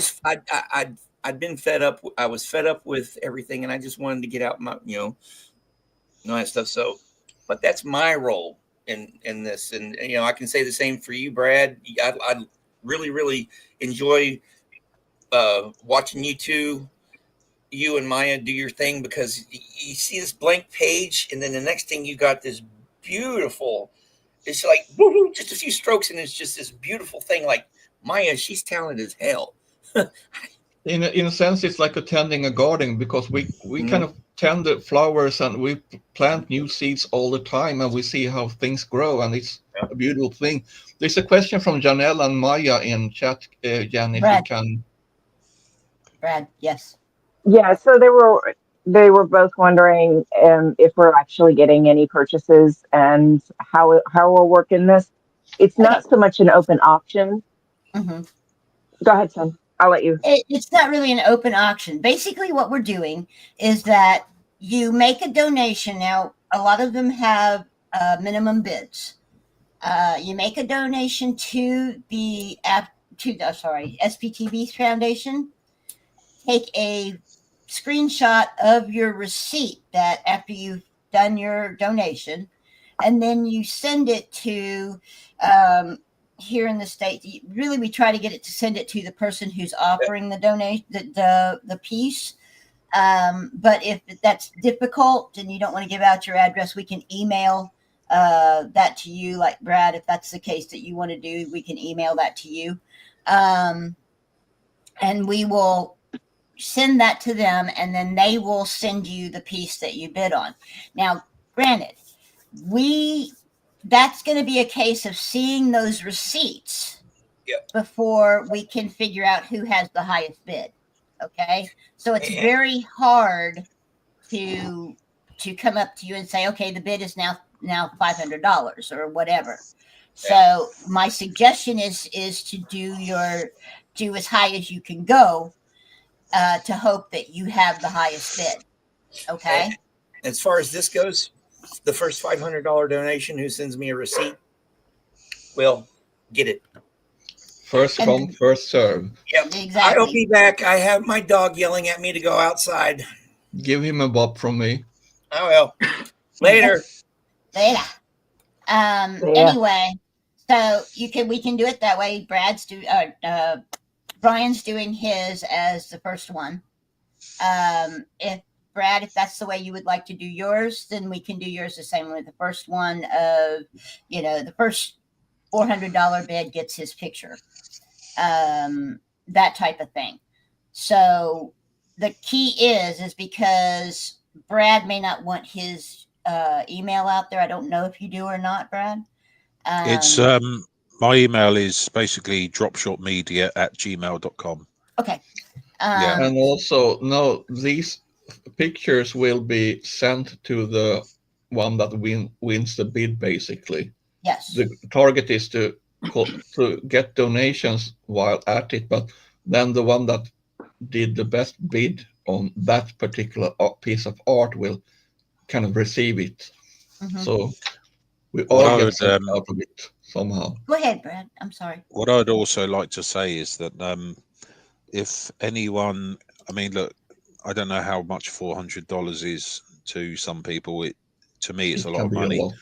been fed up. I was fed up with everything, and I just wanted to get out my all that stuff. So, but that's my role in this, and I can say the same for you, Brad. I really enjoy watching you and Maya do your thing, because you see this blank page, and then the next thing you got this beautiful. It's like just a few strokes, and it's just this beautiful thing. Like Maya, she's talented as hell. in a sense, it's like attending a garden, because we kind of tend the flowers and we plant new seeds all the time, and we see how things grow, and it's a beautiful thing. There's a question from Janelle and Maya in chat, Jan, if you can. Brad, yes. Yeah, so they were both wondering if we're actually getting any purchases and how we'll work in this. It's not so much an open auction. Mm-hmm. Go ahead, son. I'll let you. It's not really an open auction. Basically, what we're doing is that you make a donation. Now, a lot of them have minimum bids. You make a donation to the SPTV Foundation. Take a screenshot of your receipt that after you've done your donation, and then you send it to here in the States. Really, we try to get it to send it to the person who's offering the donation, the piece. But if that's difficult and you don't want to give out your address, we can email that to you. Like Brad, if that's the case that you want to do, we can email that to you, and we will send that to them, and then they will send you the piece that you bid on. Now, granted, that's going to be a case of seeing those receipts before we can figure out who has the highest bid. Okay, so it's very hard to come up to you and say, okay, the bid is now $500 or whatever. So my suggestion is to do as high as you can go, to hope that you have the highest bid. Okay. And as far as this goes, the first $500 donation who sends me a receipt will get it. First come, first serve. Yep. Exactly. I'll be back. I have my dog yelling at me to go outside. Give him a bop from me. I will. Later. Later. Anyway, so we can do it that way. Brian's doing his as the first one. If Brad, if that's the way you would like to do yours, then we can do yours the same way. The first one of, the first $400 bid gets his picture, that type of thing. So the key is because Brad may not want his email out there. I don't know if you do or not, Brad. It's my email is basically dropshotmedia@gmail.com. Okay. And also, these pictures will be sent to the one that wins the bid, basically. Yes. The target is to get donations while at it, but then the one that did the best bid on that particular piece of art will kind of receive it. Mm-hmm. So We What all I get would something out of it somehow. Go ahead, Brad. I'm sorry. what I'd also like to say is that if anyone, I mean, look, I don't know how much $400 is to some people. To me, it's It a lot can of be a money. lot.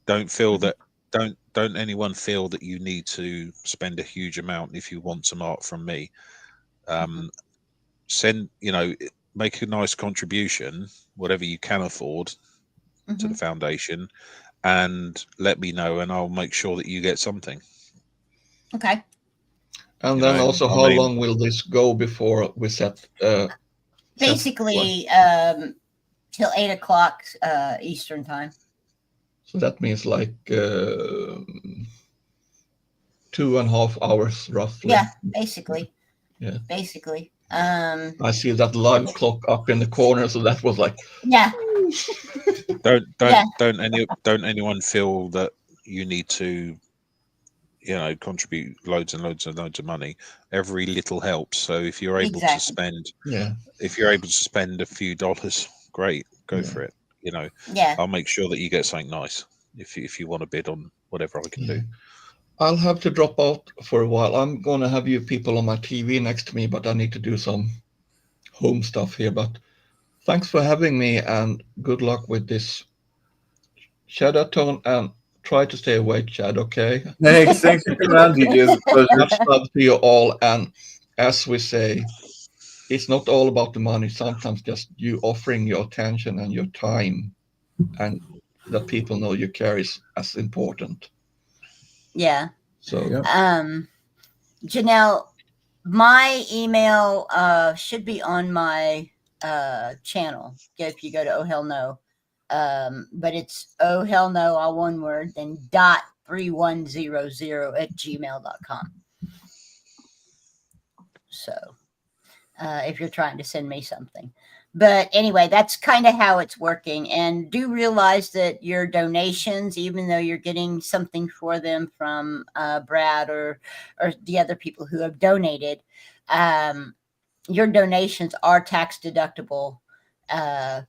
Don't feel that. Don't anyone feel that you need to spend a huge amount if you want some art from me. Send, make a nice contribution, whatever you can afford, to the foundation, and let me know, and I'll make sure that you get something. Okay. And You then know, also, I how mean- long will this go before we set? Basically, till 8 o'clock Eastern time. So that means like 2.5 hours roughly. Yeah, basically. Yeah. Basically. I see that live clock up in the corner, so that was like. Yeah. Don't anyone feel that you need to, contribute loads and loads and loads of money. Every little helps. So if you're able to spend, if you're able to spend a few dollars, great, go for it. Yeah. I'll make sure that you get something nice if you want to bid on whatever I can do. I'll have to drop out for a while. I'm going to have you people on my TV next to me, but I need to do some home stuff here. But thanks for having me, and good luck with this Chad-A-Thon, and try to stay awake, Chad, okay? Thanks for coming on, DJ. It's a pleasure. Much love to you all, and as we say, it's not all about the money. Sometimes just you offering your attention and your time, and that people know you care is as important. Yeah. So Janelle, my email should be on my channel if you go to Oh Hell No. But it's Oh Hell No, all one word, then .3100 @gmail.com. So if you're trying to send me something. But anyway, that's kind of how it's working. And do realize that your donations, even though you're getting something for them from Brad or the other people who have donated, your donations are tax deductible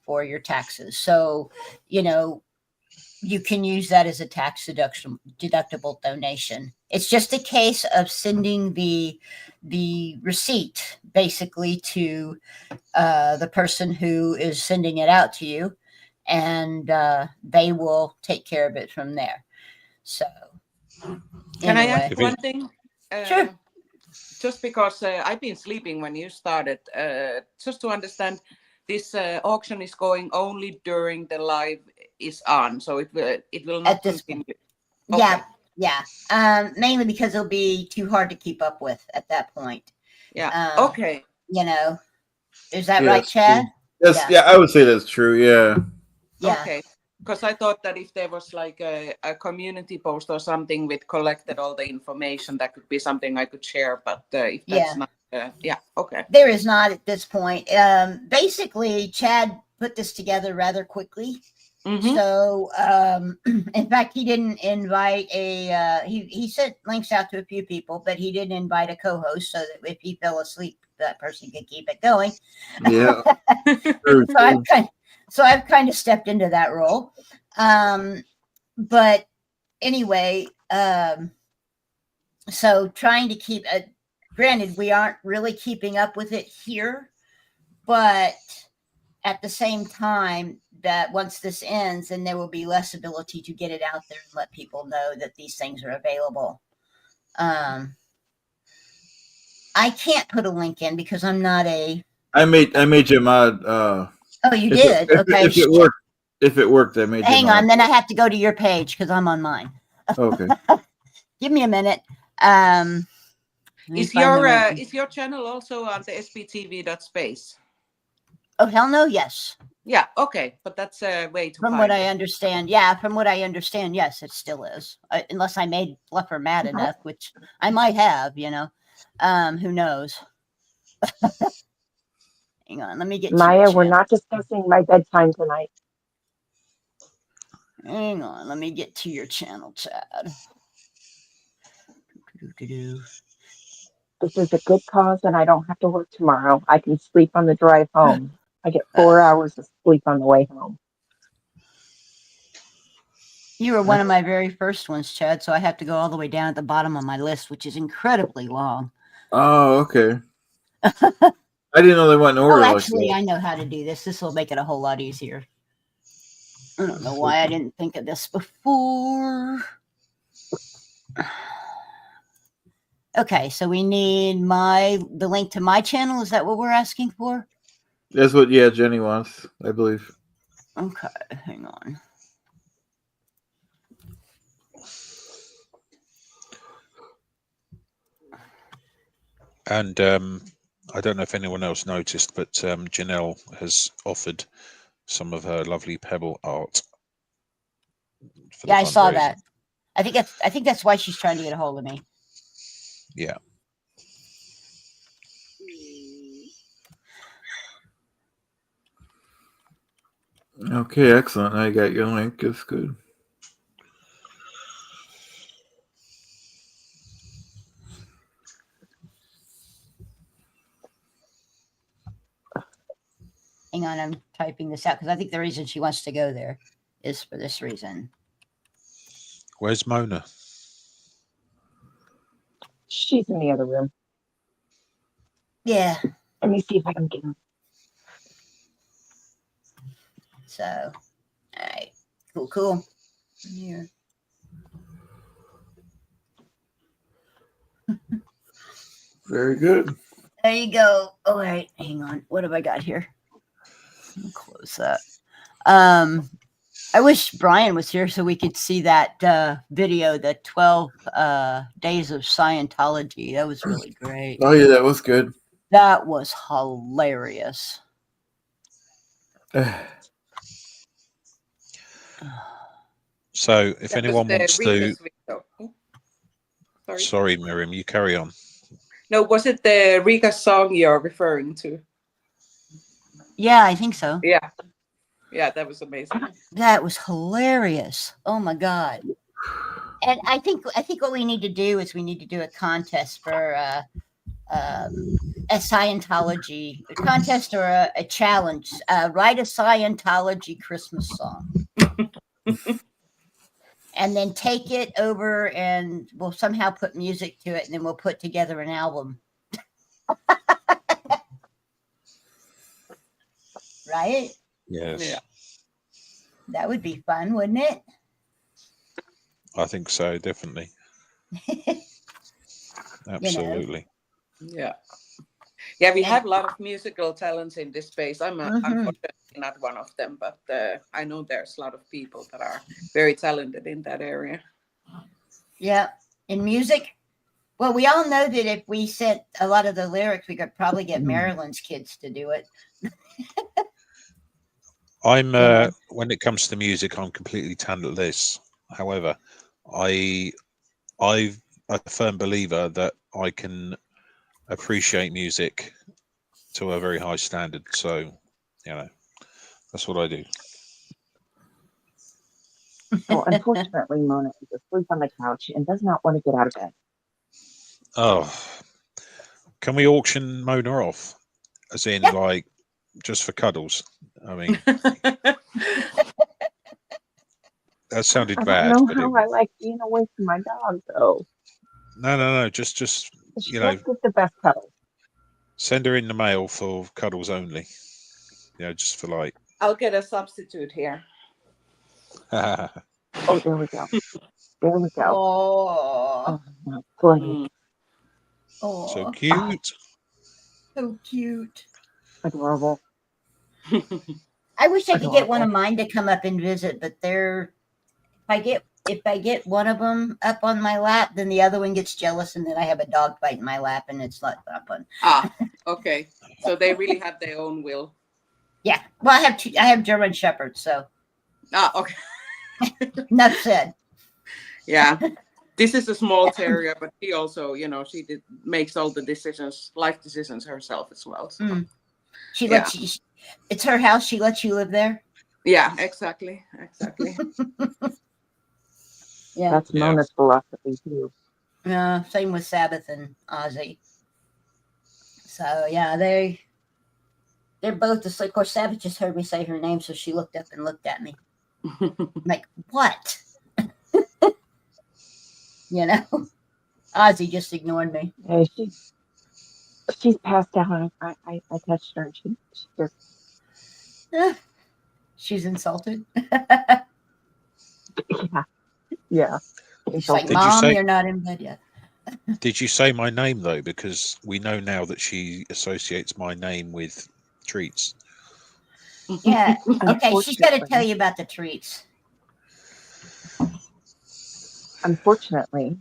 for your taxes. So, you can use that as a tax deductible donation. It's just a case of sending the receipt basically to the person who is sending it out to you, and they will take care of it from there. So, Can I anyway. add one thing? Sure. Just because I've been sleeping when you started, just to understand, this auction is going only during the live is on, so it will not continue. Yeah. Mainly because it'll be too hard to keep up with at that point. Yeah. Okay. Is that right, Chad? Yes. Yeah, I would say that's true. Yeah. Okay. Because I thought that if there was like a community post or something with collected all the information, that could be something I could share. But if that's not, okay. There is not at this point. Basically, Chad put this together rather quickly. So, in fact, he didn't invite he sent links out to a few people, but he didn't invite a co-host so that if he fell asleep, that person could keep it going. Yeah. So I've kind of stepped into that role. But anyway, so trying to keep granted, we aren't really keeping up with it here, but at the same time, that once this ends, then there will be less ability to get it out there and let people know that these things are available. I can't put a link in because I'm not a. I made you mod. Oh, you did? Okay. If it worked, I made you mod. Hang on, then I have to go to your page because I'm on mine. Okay. Give me a minute. Is your channel also on the sptv.space? Oh, hell no, yes. Yeah, okay, but that's a way to From find what it. I understand, yes, it still is. Unless I made Fluffer mad enough, which I might have, who knows? Hang on, let me get Maya, to we're not discussing my bedtime tonight. Hang on, let me get to your channel, Chad. This is a good cause, and I don't have to work tomorrow. I can sleep on the drive home. I get 4 hours of sleep on the way home. You were one of my very first ones, Chad, so I have to go all the way down at the bottom of my list, which is incredibly long. Oh, okay. I didn't know they went in order like Actually, that. I know how to do this. This will make it a whole lot easier. I don't know why I didn't think of this before. Okay, so we need the link to my channel. Is that what we're asking for? That's what, Jenny wants, I believe. Okay, hang on. And I don't know if anyone else noticed, but Janelle has offered some of her lovely pebble art. Yeah, I saw that. I think that's why she's trying to get a hold of me. Yeah. Okay, excellent. I got your link. That's good. Hang on, I'm typing this out because I think the reason she wants to go there is for this reason. Where's Mona? She's in the other room. Yeah. Let me see if I can get her. So, all right. Cool. Here. Very good. There you go. All right, hang on. What have I got here? I'll close that. I wish Brian was here so we could see that video, the 12 days of Scientology. That was really great. Oh, yeah, that was good. That was hilarious. So if That anyone was wants the to... Riga's video. Oh, Sorry, Miriam, you carry on. No, was it the Riga song you're referring to? Yeah, I think so. Yeah, that was amazing. That was hilarious. Oh my God. And I think what we need to do is we need to do a contest for a Scientology contest or a challenge. Write a Scientology Christmas song. And then take it over and we'll somehow put music to it and then we'll put together an album. Right? Yes. Yeah. That would be fun, wouldn't it? I think so, definitely. Absolutely. Yeah. Yeah, we have a lot of musical talents in this space. I'm unfortunately not one of them, but I know there's a lot of people that are very talented in that area. Yeah. In music, well, we all know that if we sent a lot of the lyrics, we could probably get Maryland's kids to do it. I'm when it comes to music, I'm completely talentless. However, I'm a firm believer that I can appreciate music to a very high standard. So, that's what I do. So unfortunately, Mona is asleep on the couch and does not want to get out of bed. Oh, can we auction Mona off? As in, like, just for cuddles? I mean, that sounded I bad. don't know But how I like being away from my dog, though. No. Just She does get the best cuddle. send her in the mail for cuddles only. Just for like. I'll get a substitute here. Oh, there we go. There we go. Oh, my goodness. Oh, so cute. So cute. Adorable. I wish I could get one of mine to come up and visit, but if I get one of them up on my lap, then the other one gets jealous, and then I have a dog fight in my lap, and it's not fun. Okay. So they really have their own will. Yeah. Well, I have German Shepherds, so. Okay. Enough said. Yeah. This is a small terrier, but she also, she makes all the life decisions herself as well. So. She lets you. It's her house. She lets you live there. Yeah, exactly. Yeah, that's Mona's philosophy too. Yeah, same with Sabbath and Ozzy. So yeah, they're both asleep. Of course, Sabbath just heard me say her name, so she looked up and looked at me. I'm like, what? You know, Ozzy just ignored me. Yeah, she's passed out. I touched her, and she just She's insulted. yeah. She's like, Did you Mom, say? you're not in bed yet. Did you say my name though? Because we know now that she associates my name with treats. Yeah. Okay, she's got to tell you about the treats. Unfortunately,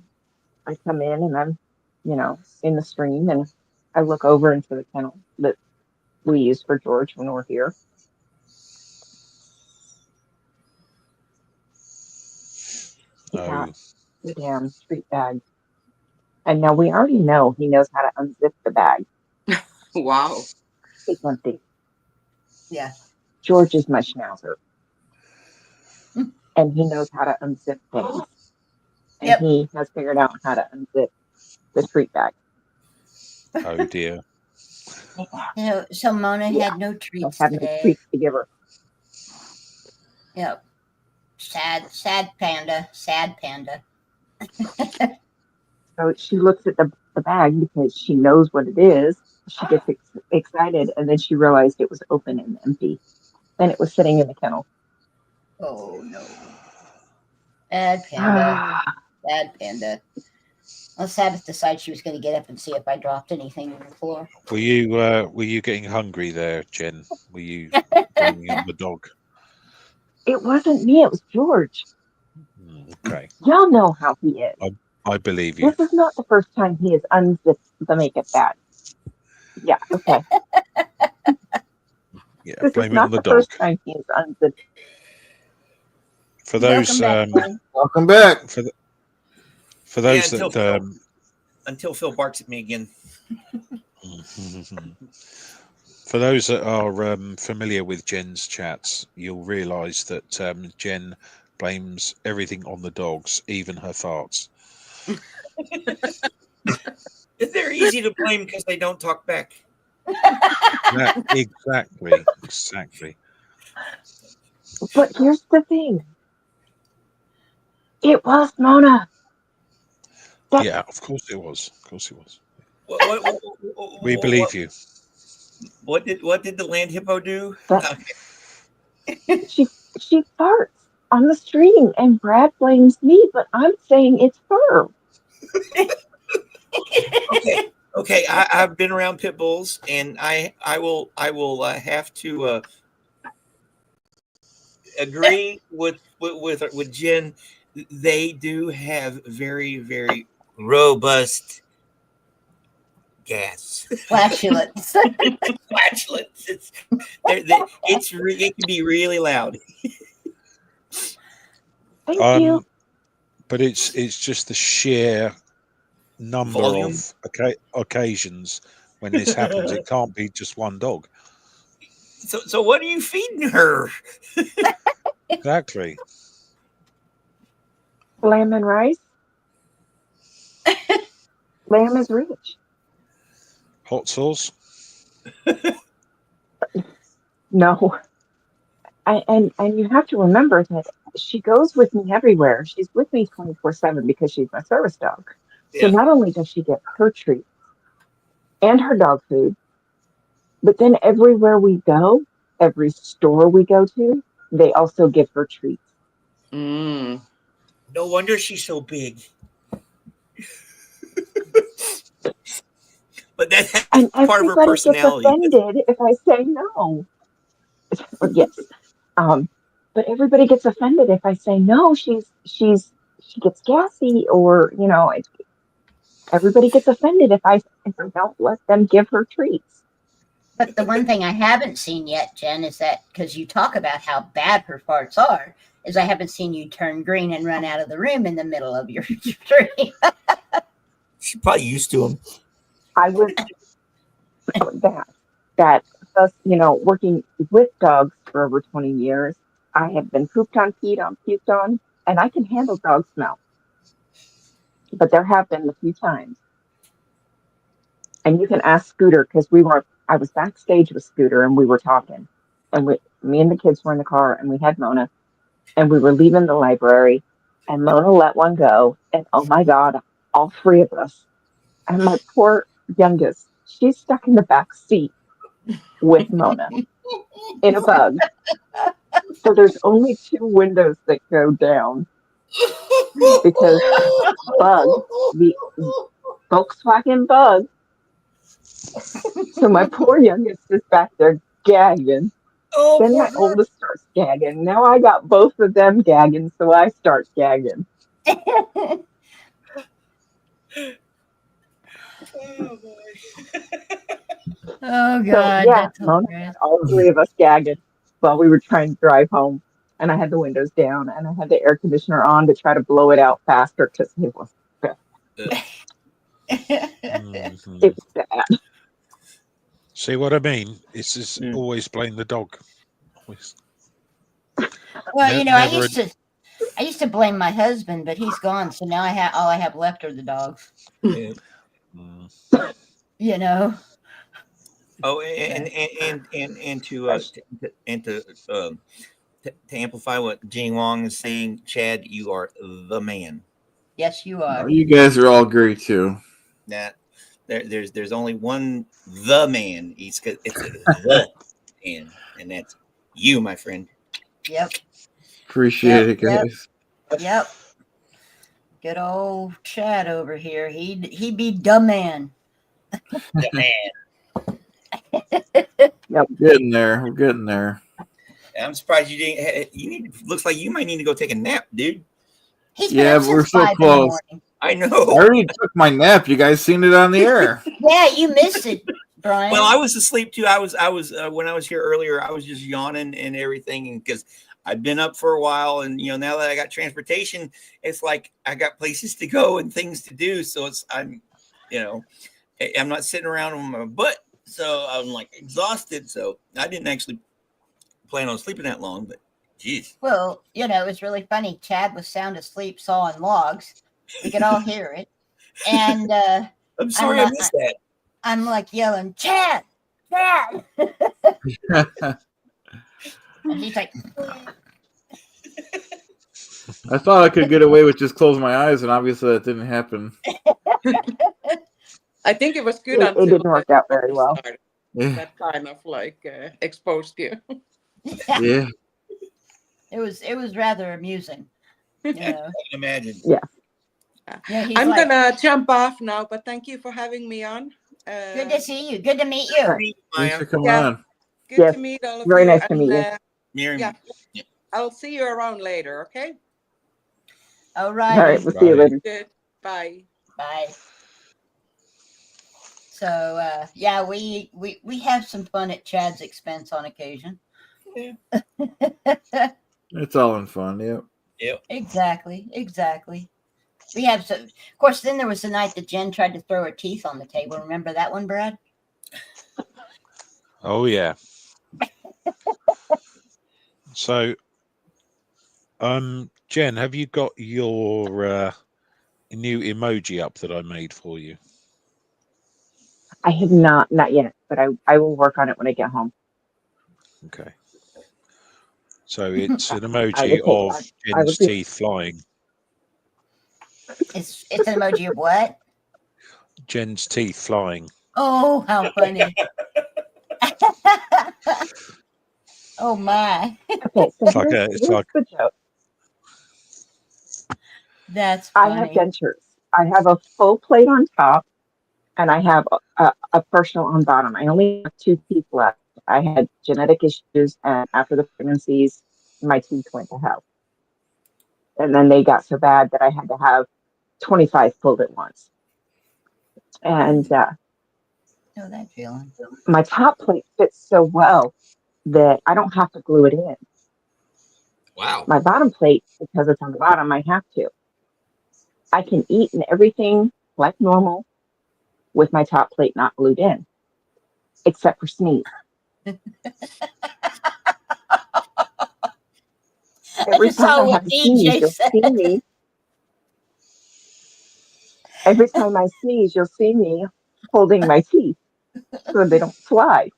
I come in and I'm, in the stream, and I look over into the kennel that we use for George when we're here. He got the damn treat bag. And now we already know he knows how to unzip the bag. Wow. It's empty. Yeah. George is my schnauzer. And he knows how to unzip things. And he has figured out how to unzip the treat bag. Oh dear. So Mona had no treats have no today. treats to give her. Yep. Sad panda. Sad panda. So she looks at the bag because she knows what it is. She gets excited, and then she realized it was open and empty. And it was sitting in the kennel. Oh no. Bad panda. Bad panda. Well, Sabbath decided she was going to get up and see if I dropped anything on the floor. Were you getting hungry there, Jen? Were you blaming on the dog? It wasn't me. It was George. Okay. Y'all know how he is. I believe you. This is not the first time he has unzipped the makeup bag. Yeah, okay. Yeah, This blame is it not on the the dog. first time he has unzipped. For those, welcome back. For those until that until Phil barks at me again. For those that are familiar with Jen's chats, you'll realise that Jen blames everything on the dogs, even her farts. They're easy to blame because they don't talk back. Exactly. But here's the thing. It was Mona. Yeah, of course it was. We believe you. What did the land hippo do? She farts on the stream, and Brad blames me, but I'm saying it's her. Okay. I've been around pit bulls, and I will have to agree with Jen. They do have very, very robust gas. Flatulence. Flatulence. It can be really loud. Thank you. But it's just the sheer number Volume? of occasions when this happens. It can't be just one dog. So what are you feeding her? Exactly. Lamb and rice. Lamb is rich. Hot sauce? No. And you have to remember that she goes with me everywhere. She's with me 24/7 because she's my service dog. So not only does she get her treats and her dog food, but then everywhere we go, every store we go to, they also give her treats. No wonder she's so big. But that's And part of her everybody gets personality. offended if I say no. Yes. But everybody gets offended if I say no. She gets gassy, or everybody gets offended if I don't let them give her treats. But the one thing I haven't seen yet, Jen, is that because you talk about how bad her farts are, is I haven't seen you turn green and run out of the room in the middle of your stream. She's probably used to them. I was that us, working with dogs for over 20 years. I have been pooped on, peed on, puked on, and I can handle dog smell. But there have been a few times. And you can ask Scooter, because I was backstage with Scooter and we were talking. And me and the kids were in the car and we had Mona and we were leaving the library And Mona let one go. And oh my God, all three of us. And my poor youngest, she's stuck in the back seat with Mona in a bug. So there's only two windows that go down because Bug, the Volkswagen Bug. So my poor youngest is back there gagging. Oh, Then poor my girl. oldest starts gagging. Now I got both of them gagging, so I start gagging. Oh boy. Oh So God, yeah, that's Mona hilarious. had all three of us gagging while we were trying to drive home. And I had the windows down and I had the air conditioner on to try to blow it out faster because it was Mhm. it was bad. See what I mean? It's just always blame the dog. Always. Well, Never. I used to blame my husband, but he's gone, so now all I have left are the dogs. Yeah. You know. Oh, and to amplify what Jing Wong is saying, Chad, you are the man. Yes, you Oh, are. you guys are all great too. That there's only one the man. It's the man, and that's you, my friend. Yep. Appreciate it, Yep. guys. Yep. Good old Chad over here. He'd be the man. The man. Yep. We're getting there. We're getting there. I'm surprised you didn't. Looks like you might need to go take a nap, dude. He's been Yeah, up but we're since so 5 in the close. morning. I know. I already took my nap. You guys seen it on the air. Yeah, you missed it, Brian. Well, I was asleep too. I was when I was here earlier, I was just yawning and everything, and because I've been up for a while, and now that I got transportation, it's like I got places to go and things to do. So I'm not sitting around on my butt, so I'm like exhausted. So I didn't actually plan on sleeping that long, but geez. Well, it was really funny. Chad was sound asleep sawing logs. We could all hear it. And I'm sorry I missed that. I'm like yelling, Chad, Chad. And he's like, I thought I could get away with just closing my eyes, and obviously that didn't happen. I think it was good It until didn't work out very well. Yeah. that kind of exposed you. Yeah. It was rather amusing. I can imagine. Yeah. I'm gonna jump off now, but thank you for having me on. Good to see you. Good to meet you. Thanks for coming on. Good Yes. to meet all of Very you. nice to meet you. Yeah, I'll see you around later. Okay. All All right. right, we'll see you later. Good. Bye. Bye. So yeah, we have some fun at Chad's expense on occasion. Yeah. It's all in fun. Yep. Yep. Exactly. We have some. Of course, then there was the night that Jen tried to throw her teeth on the table. Remember that one, Brad? Oh yeah. So, Jen, have you got your new emoji up that I made for you? I have not yet, but I will work on it when I get home. Okay. So it's an I emoji will of take- I will Jen's do- teeth flying. It's an emoji of what? Jen's teeth flying. Oh, how funny! Oh my! Okay, so It's like here's the joke. That's I funny. have dentures. I have a full plate on top, and I have a partial on bottom. I only have 2 teeth left. I had genetic issues, and after the pregnancies, my teeth went to hell. And then they got so bad that I had to have 25 pulled at once. And Know that feeling. my top plate fits so well that I don't have to glue it in. Wow. My bottom plate, because it's on the bottom, I have to. I can eat and everything like normal with my top plate not glued in, except for sneeze. Every just saw time I what have a sneeze, DJ you'll said. see me. Every time I sneeze, you'll see me holding my teeth so they don't fly.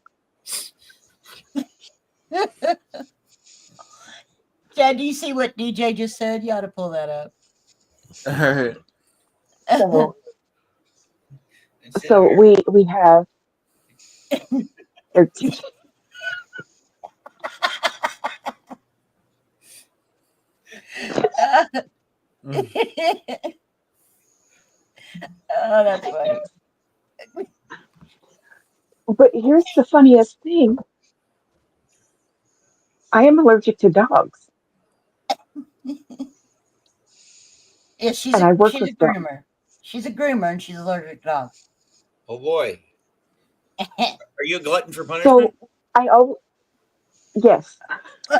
Chad, do you see what DJ just said? You ought to pull that up. All right. So we have 13. Oh, that's funny. But here's the funniest thing. I am allergic to dogs. Yeah, she's And I work a with dogs. groomer. She's a groomer and she's allergic to dogs. Oh boy. Are you a glutton for So punishment? yes,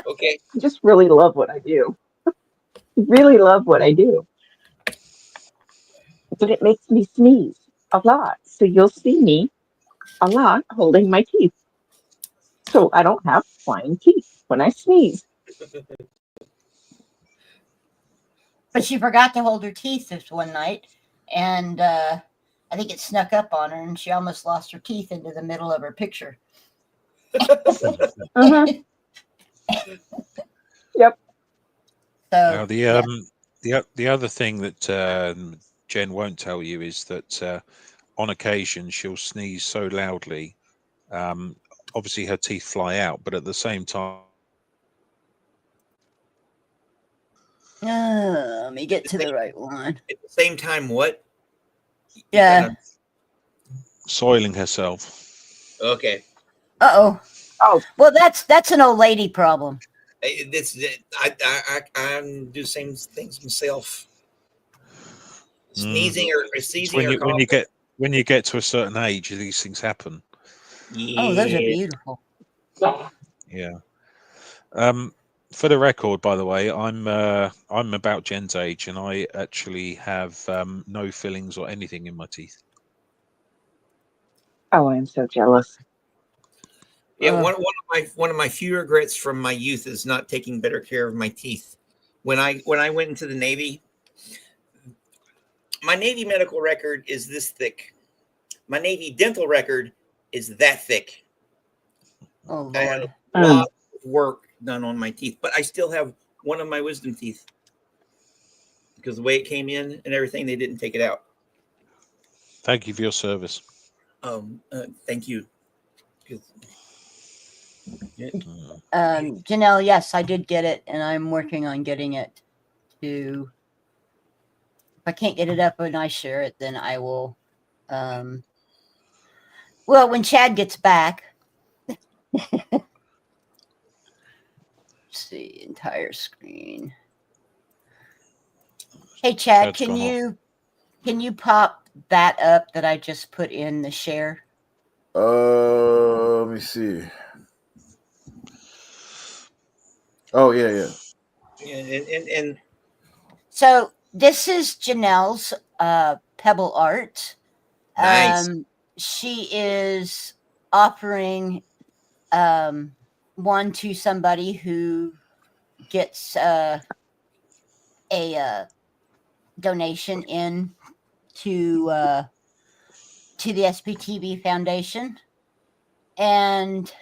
Okay. I just really love what I do. Really love what I do. But it makes me sneeze a lot. So you'll see me a lot holding my teeth. So I don't have flying teeth when I sneeze. But she forgot to hold her teeth this one night, and I think it snuck up on her, and she almost lost her teeth into the middle of her picture. Yep. Now So the other thing that Jen won't tell you is that on occasion she'll sneeze so loudly, obviously her teeth fly out, but at the same time. let me get to the right one. At the same time, what? Yeah. Soiling herself. Okay. Uh-oh. Oh. Well, that's an old lady problem. I do the same things myself. Sneezing or It's sneezing or when you get to a certain age, these things happen. Yeah. Oh, those are beautiful. Yeah. For the record, by the way, I'm about Jen's age, and I actually have no fillings or anything in my teeth. Oh, I'm so jealous. Yeah, one of my few regrets from my youth is not taking better care of my teeth. When I went into the Navy, my Navy medical record is this thick. My Navy dental record is that thick. Oh Lord. I had a lot of work done on my teeth, but I still have one of my wisdom teeth because the way it came in and everything, they didn't take it out. Thank you for your service. Thank you. Janelle, yes, I did get it, and I'm working on getting it to. If I can't get it up and I share it, then I will. Well, when Chad gets back. Let's see, entire screen. Hey, Chad, Chad's can you pop that up that I just put in the share? Let me see. Oh yeah. And so this is Janelle's Pebble Art. Nice. She is offering one to somebody who gets a donation in to the SPTV Foundation, and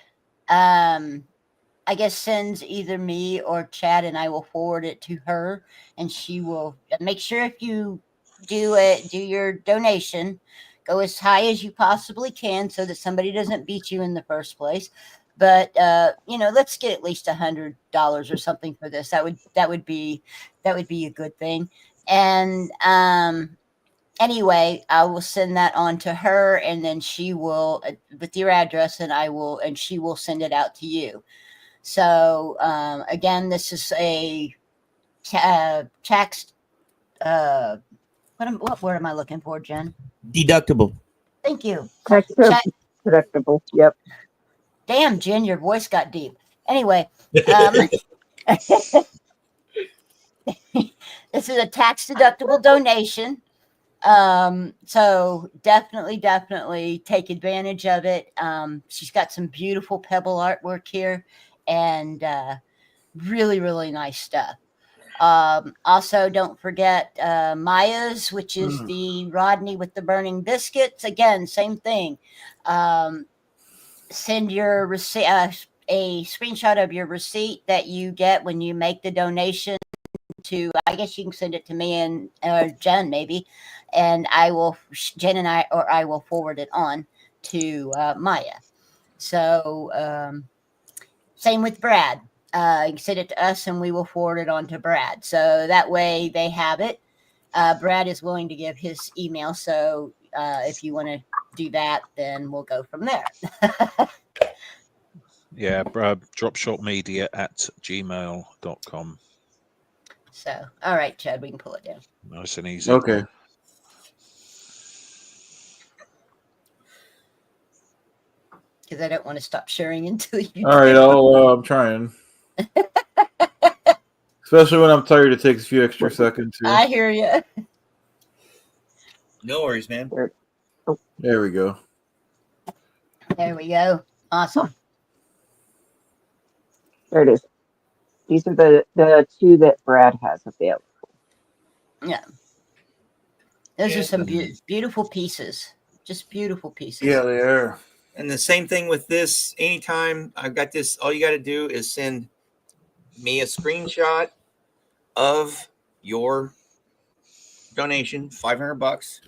I guess sends either me or Chad, and I will forward it to her, and she will make sure if you do your donation, go as high as you possibly can so that somebody doesn't beat you in the first place. But let's get at least $100 or something for this. That would be a good thing. And anyway, I will send that on to her, and then she will with your address, and she will send it out to you. So again, this is a tax. What word am I looking for, Jen? Deductible. Thank you. Tax deductible. Yep. Damn, Jen, your voice got deep. Anyway, this is a tax deductible donation. So definitely take advantage of it. She's got some beautiful pebble artwork here, and really, really nice stuff. Also, don't forget Maya's, which is the Rodney with the burning biscuits. Again, same thing. Send your receipt. a screenshot of your receipt that you get when you make the donation to, I guess you can send it to me and Jen maybe, and Jen and I will forward it on to Maya. So same with Brad. You can send it to us and we will forward it on to Brad. So that way they have it. Brad is willing to give his email. So if you want to do that, then we'll go from there. Yeah, dropshotmedia@gmail.com. So, all right, Chad, we can pull it down. Nice and easy. Okay. Because I don't want to stop sharing until you All right, do. I'm trying. Especially when I'm tired, it takes a few extra seconds. Here. I hear you. No worries, man. There we go. There we go. Awesome. There it is. These are the two that Brad has available. Yeah. Those are some beautiful pieces. Just beautiful pieces. Yeah, they are. And the same thing with this. Anytime I've got this, all you got to do is send me a screenshot of your donation, $500,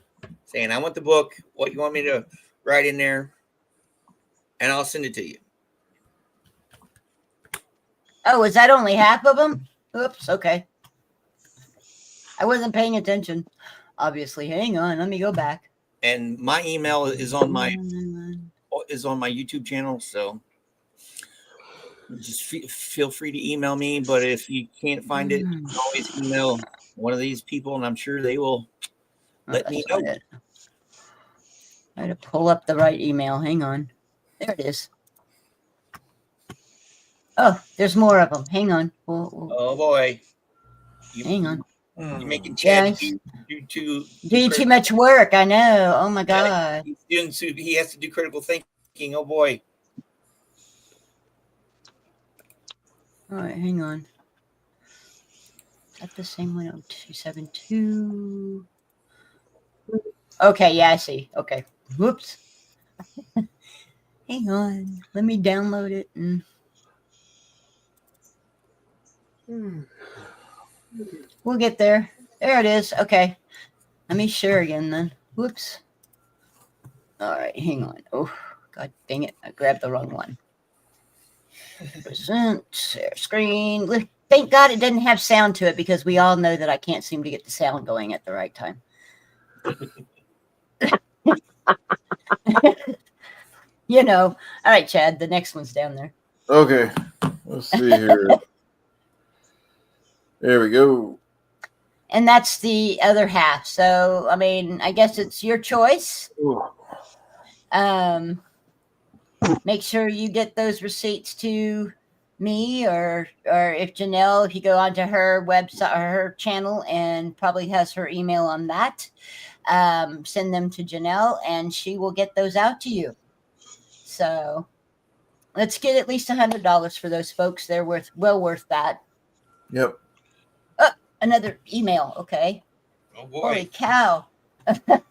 saying I want the book, what you want me to write in there, and I'll send it to you. Oh, is that only half of them? Oops. Okay. I wasn't paying attention. Obviously. Hang on. Let me go back. And my email is on my YouTube channel, so just feel free to email me. But if you can't find it, you can always email one of these people, and I'm sure they will let me know. I had to pull up the right email. Hang on. There it is. Oh, there's more of them. Hang on. Oh boy. Hang on. You're making Chad do too much work. I know. Oh my God. He has to do critical thinking. Oh boy. All right, hang on. Is that the same one? 0272. Okay, yeah, I see. Okay. Whoops. Hang on. Let me download it and we'll get there. There it is. Okay. Let me share again then. Whoops. All right, hang on. Oh, God dang it. I grabbed the wrong one. Present, share screen. Thank God it doesn't have sound to it because we all know that I can't seem to get the sound going at the right time. You know. All right, Chad, the next one's down there. Okay. Let's see here. There we go. And that's the other half. So, I mean, I guess it's your choice. Make sure you get those receipts to me or if Janelle, if you go onto her website or her channel and probably has her email on that, send them to Janelle and she will get those out to you. So let's get at least $100 for those folks. They're well worth that. Yep. Oh, another email. Okay. Oh boy. Holy cow. And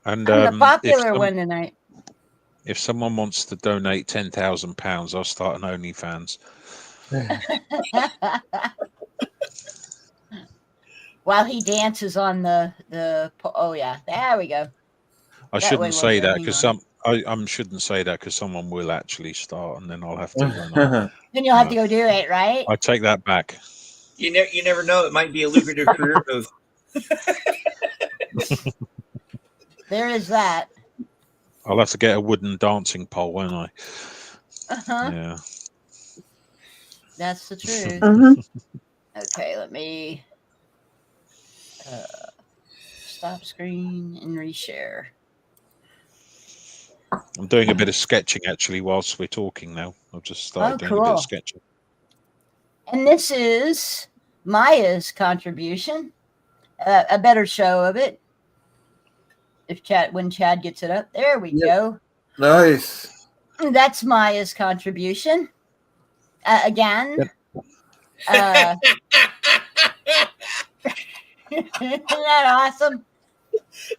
I'm the popular one tonight. If someone wants to donate £10,000, I'll start an OnlyFans. While he dances on the oh yeah, there we go. I shouldn't say that because I shouldn't say that because someone will actually start, and then I'll have to. Then you'll have to go do it, right? I take that back. You never know. It might be a lucrative career move. There is that. I'll have to get a wooden dancing pole, won't I? Uh-huh. Yeah. That's the truth. Okay, let me stop screen and reshare. I'm doing a bit of sketching actually whilst we're talking now. I've just started doing a bit of sketching. And this is Maya's contribution. A better show of it. When Chad gets it up. There we go. Nice. That's Maya's contribution. Again. Isn't that awesome?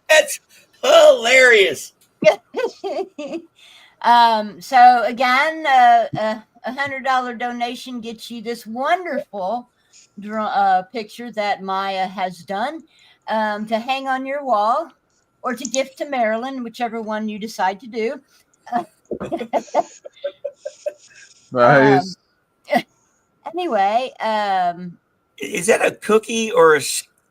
That's hilarious. So again, $100 donation gets you this wonderful picture that Maya has done to hang on your wall or to gift to Marilyn, whichever one you decide to do. Nice. Anyway, is that a cookie or a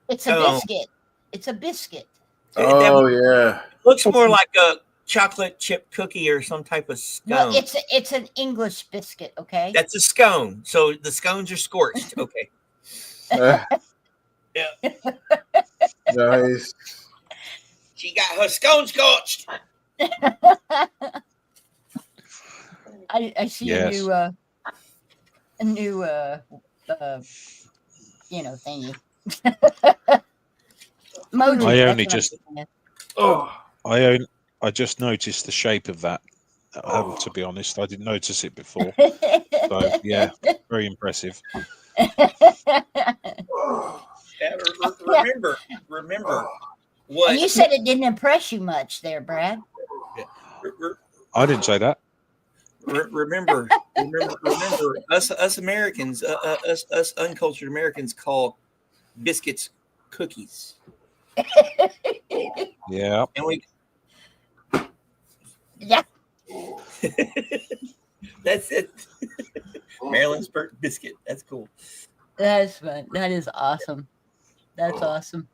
it's a biscuit. It's a biscuit. Oh yeah. It looks more like a chocolate chip cookie or some type of scone. Well, it's an English biscuit, okay? That's a scone. So the scones are scorched. Okay. Yeah. Nice. She got her scone scorched. I see Yes. a new thingy. Emoji. I that's only what I'm just thinking of. I just noticed the shape of that. To be honest, I didn't notice it before. So yeah, very impressive. Remember what? And you said it didn't impress you much there, Brad. I didn't say that. Remember, us Americans, us uncultured Americans call biscuits cookies. Yeah. And we. Yeah. That's it. Maryland's biscuit. That's cool. That's fun. That is awesome. That's awesome.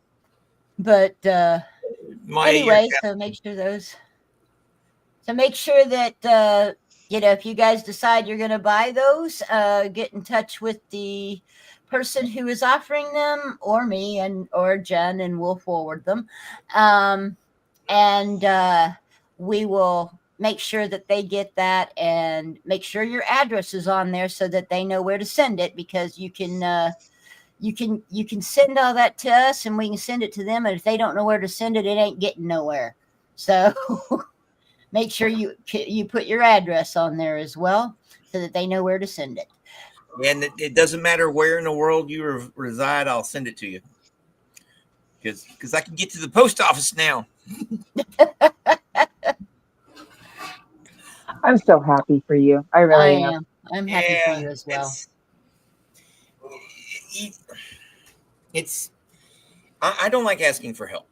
But anyway, so make sure that if you guys decide you're going to buy those, get in touch with the person who is offering them, or me or Jen, and we'll forward them. And we will make sure that they get that, and make sure your address is on there so that they know where to send it, because you can send all that to us and we can send it to them, and if they don't know where to send it, it ain't getting nowhere. So make sure you put your address on there as well so that they know where to send it. And it doesn't matter where in the world you reside, I'll send it to you, because I can get to the post office now. I'm so happy for you. I really am. I'm happy for you as well. I don't like asking for help.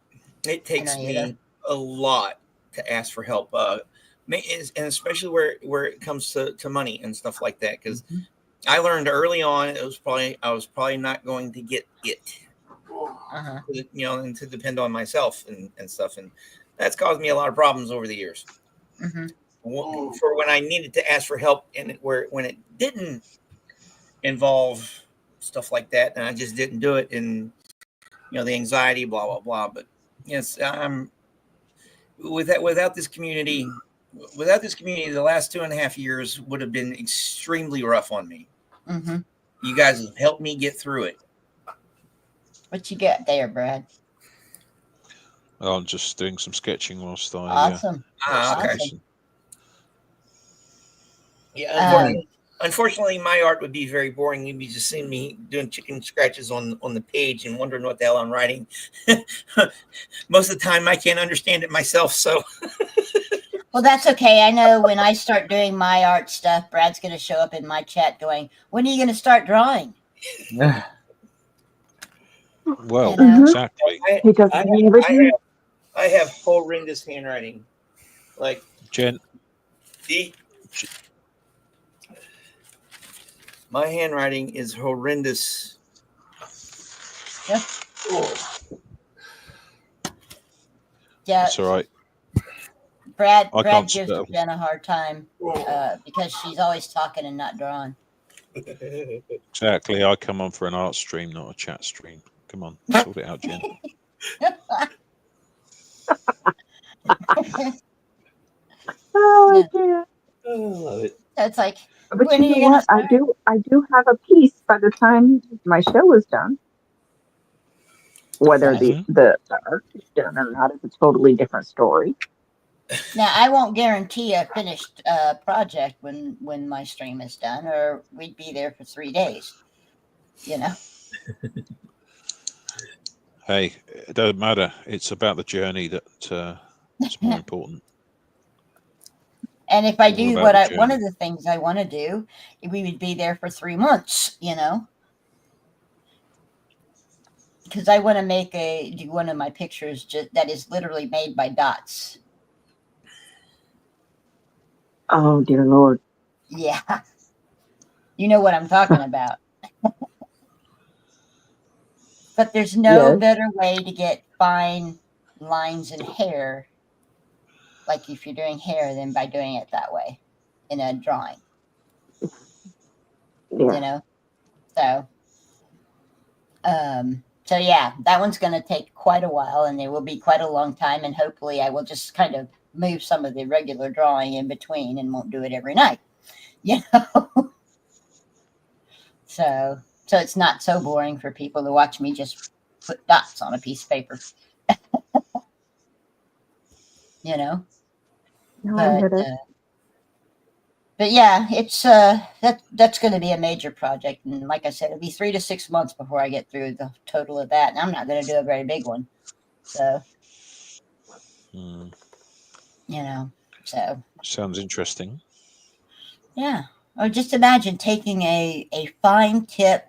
It takes me a lot to ask for help, and especially where it comes to money and stuff like that. Because I learned early on I was probably not going to get it, and to depend on myself and stuff, and that's caused me a lot of problems over the years. For when I needed to ask for help, and when it didn't involve stuff like that, and I just didn't do it, and the anxiety, blah blah blah. But yes, without this community, the last 2.5 years would have been extremely rough on me. You guys have helped me get through it. What you got there, Brad? Well, I'm just doing some sketching whilst I. Awesome. Okay. Yeah. Unfortunately, my art would be very boring. You'd be just seeing me doing chicken scratches on the page and wondering what the hell I'm writing. Most of the time, I can't understand it myself. So. Well, that's okay. I know when I start doing my art stuff, Brad's going to show up in my chat going, "When are you going to start drawing?" Well, exactly. I have horrendous handwriting. Like Jen. My handwriting is horrendous. Yeah. Yeah. That's all right. Brad gives Jen a hard time because she's always talking and not drawing. Exactly. I come on for an art stream, not a chat stream. Come on, sort it out, Jen. Oh, dear. I love it. It's like, but when you are know you what? I do have a piece by the time my show is done. Whether the art is done or not is a totally different story. Now, I won't guarantee a finished project when my stream is done, or we'd be there for 3 days. Hey, it doesn't matter. It's about the journey that's more important. And if I All do about the one of journey. the things I want to do, we would be there for 3 months, because I want to do one of my pictures that is literally made by dots. Oh dear Lord. Yeah. You know what I'm talking about. But there's no Yes. better way to get fine lines in hair, like if you're doing hair, than by doing it that way in a drawing. Yeah. So yeah, that one's going to take quite a while, and it will be quite a long time, and hopefully I will just kind of move some of the regular drawing in between and won't do it every night. So it's not so boring for people to watch me just put dots on a piece of paper. No, I But get it. but yeah, it's that's going to be a major project, and like I said, it'll be 3 to 6 months before I get through the total of that, and I'm not going to do a very big one. So so Sounds interesting. yeah. Or just imagine taking a fine tip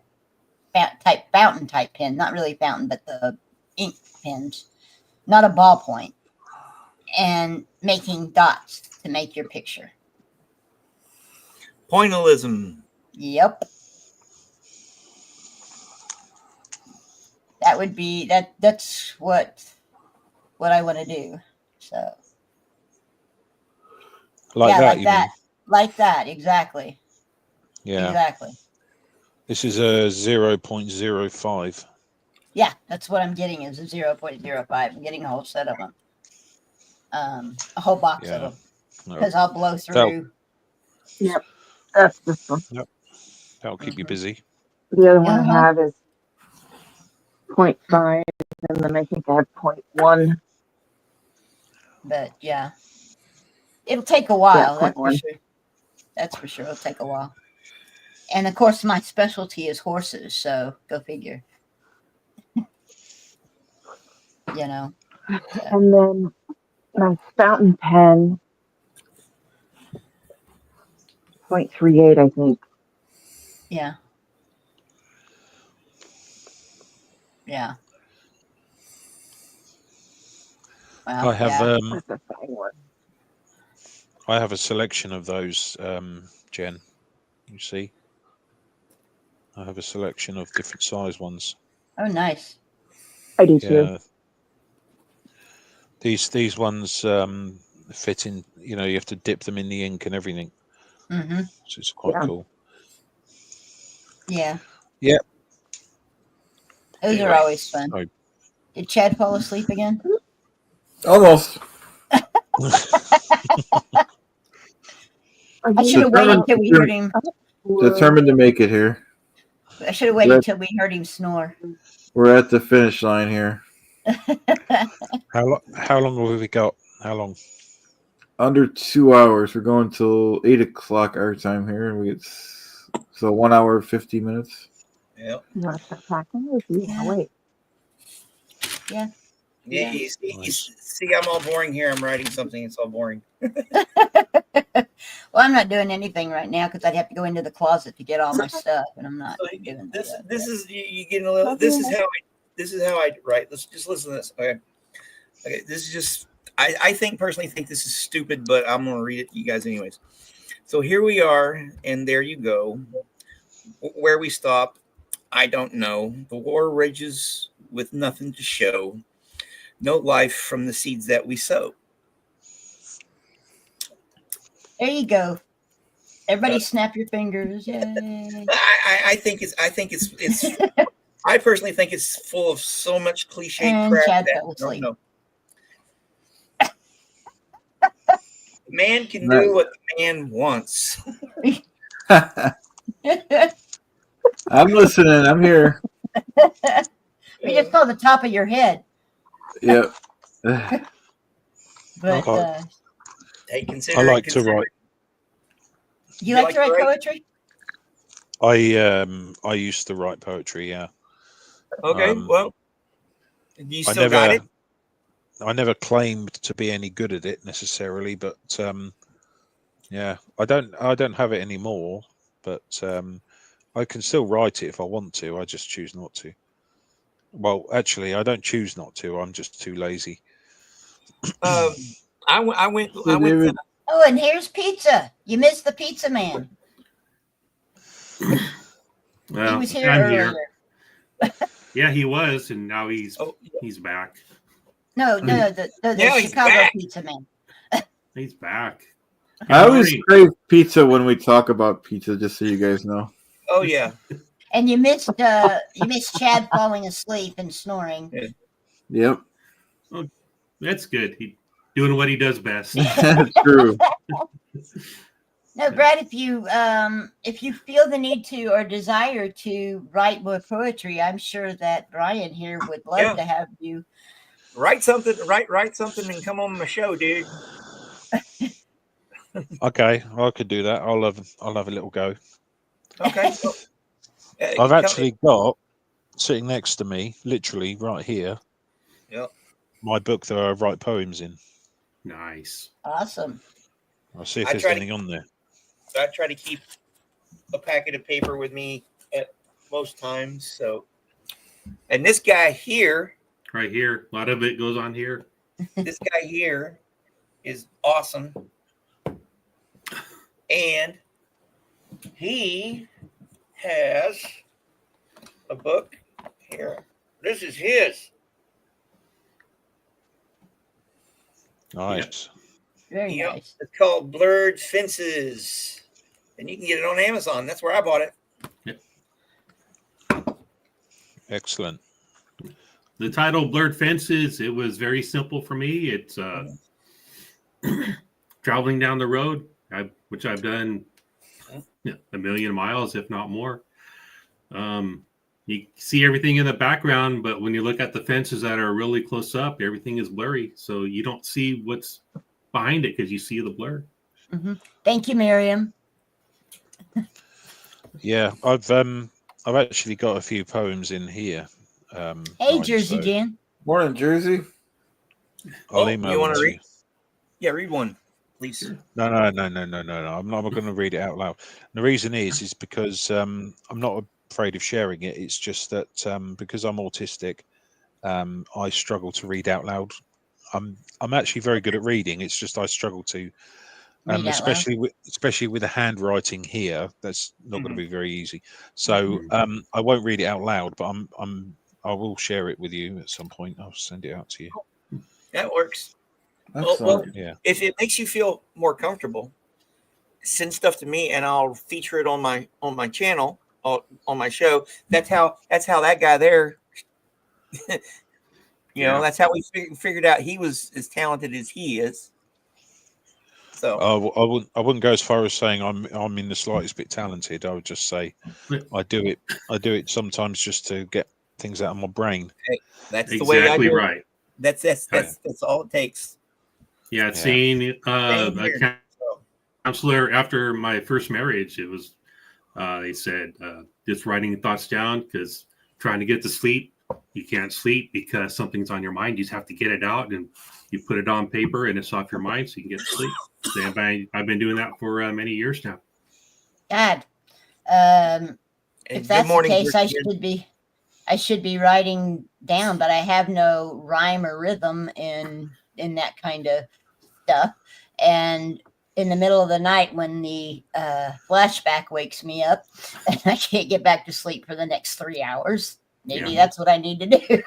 type fountain type pen, not really fountain, but the ink pens, not a ballpoint, and making dots to make your picture. Pointillism. Yep. That would be that's what I want to do. So Like yeah, that, like you that. mean? Like that, exactly. Yeah. Exactly. This is a 0.05. Yeah, that's what I'm getting is a 0.05. I'm getting a whole set of them. A whole box of them. Because I'll blow through. Yep. That's this one. Yep. That'll keep you busy. The other one I have is 0.5, and then I think I have 0.1. But yeah. It'll take a while, Yeah, that's for 0.1. sure. That's for sure. It'll take a while. And of course my specialty is horses, so go figure. So. And then my fountain pen, 0.38, I think. Yeah. Yeah. Well, I have That's a fine one. I have a selection of those, Jen. You see, I have a selection of different size ones. Oh, nice. I do too. Yeah. These ones fit in. You have to dip them in the ink and everything. Mm-hmm. So it's quite cool. Yeah. Yeah. Those are always fun. So- Did Chad fall asleep again? Almost. I should have waited till we heard him. Determined to make it here. I should have waited till we heard him snore. We're at the finish line here. How long have we got? How long? Under 2 hours. We're going till 8 o'clock our time here, and we get so 1 hour 50 minutes. Yep. You want to start talking? Or do you want to wait? Yeah. Yeah. You see, I'm all boring here. I'm writing something. It's all boring. Well, I'm not doing anything right now because I'd have to go into the closet to get all my stuff, and I'm not doing that. This is you getting a little. This is how I write. Let's just listen to this. Okay. This is just. I personally think this is stupid, but I'm gonna read it to you guys anyways. So here we are, and there you go. Where we stop, I don't know. The war rages with nothing to show. No life from the seeds that we sow. There you go. Everybody, snap your fingers! Yay! I think it's. I personally think it's full of so much cliche And crap Chad that fell asleep. no. Man can do what the man wants. I'm listening. I'm here. We just saw the top of your head. Yep. But hey, I like to write. You like to write poetry? I used to write poetry. Yeah. Okay. Well, you still got it. I never claimed to be any good at it necessarily, but Yeah, I don't have it anymore, but I can still write it if I want to. I just choose not to. Well, actually, I don't choose not to. I'm just too lazy. I went. So David, Oh, and here's pizza. You missed the pizza man. He Well, was here I'm earlier. here. Yeah, he was, and now he's back. No, the Now he's Chicago back. pizza man. He's back. I always Morning. crave pizza when we talk about pizza, just so you guys know. Oh yeah. And you missed Chad falling asleep and snoring. Yep. Oh, that's good. He doing what he does best. True. No, Brad, if you feel the need to or desire to write more poetry, I'm sure that Brian here would love to have you Write something. Write something and come on my show, dude. Okay, I could do that. I'll have a little go. Okay. I've actually got sitting next to me, literally right here, Yep. my book that I write poems in. Nice. Awesome. I'll see if I there's try to- anything on there. So I try to keep a packet of paper with me at most times. So, and this guy here, Right here. A lot of it goes on here. this guy here is awesome. And he has a book here. This is his. Nice. Very Yep. nice. It's called Blurred Fences. And you can get it on Amazon. That's where I bought it. Excellent. The title Blurred Fences, it was very simple for me. It's traveling down the road, which I've done a million miles, if not more. You see everything in the background, but when you look at the fences that are really close up, everything is blurry. So you don't see what's behind it because you see the blur. Mm-hmm. Thank you, Miriam. Yeah, I've actually got a few poems in here. Hey, Ryan, Jersey so Dan. Morning, Jersey. I'll email you want them to to read? you. Yeah, read one, please. No. I'm not going to read it out loud. And the reason is because I'm not afraid of sharing it. It's just that because I'm autistic, I struggle to read out loud. I'm actually very good at reading. It's just I struggle to, Read out loud. especially with the handwriting here. That's not going to be very easy. So I won't read it out loud, but I will share it with you at some point. I'll send it out to you. That works. Well, Excellent. Yeah. if it makes you feel more comfortable, send stuff to me and I'll feature it on my channel, on my show. That's how that guy there. You know, that's how we figured out he was as talented as he is. So I wouldn't go as far as saying I'm in the slightest bit talented. I would just say I do it sometimes just to get things out of my brain. hey, that's the way I do it. Right. That's all it takes. Yeah, it's seeing a counselor after my first marriage. It was they said just writing thoughts down because trying to get to sleep, you can't sleep because something's on your mind. You just have to get it out and you put it on paper and it's off your mind so you can get to sleep. So I've been doing that for many years now. God, if that's the case, I should be writing down, but I have no rhyme or rhythm in that kind of stuff. And in the middle of the night, when the flashback wakes me up, and I can't get back to sleep for the next 3 hours, maybe that's what I need to do.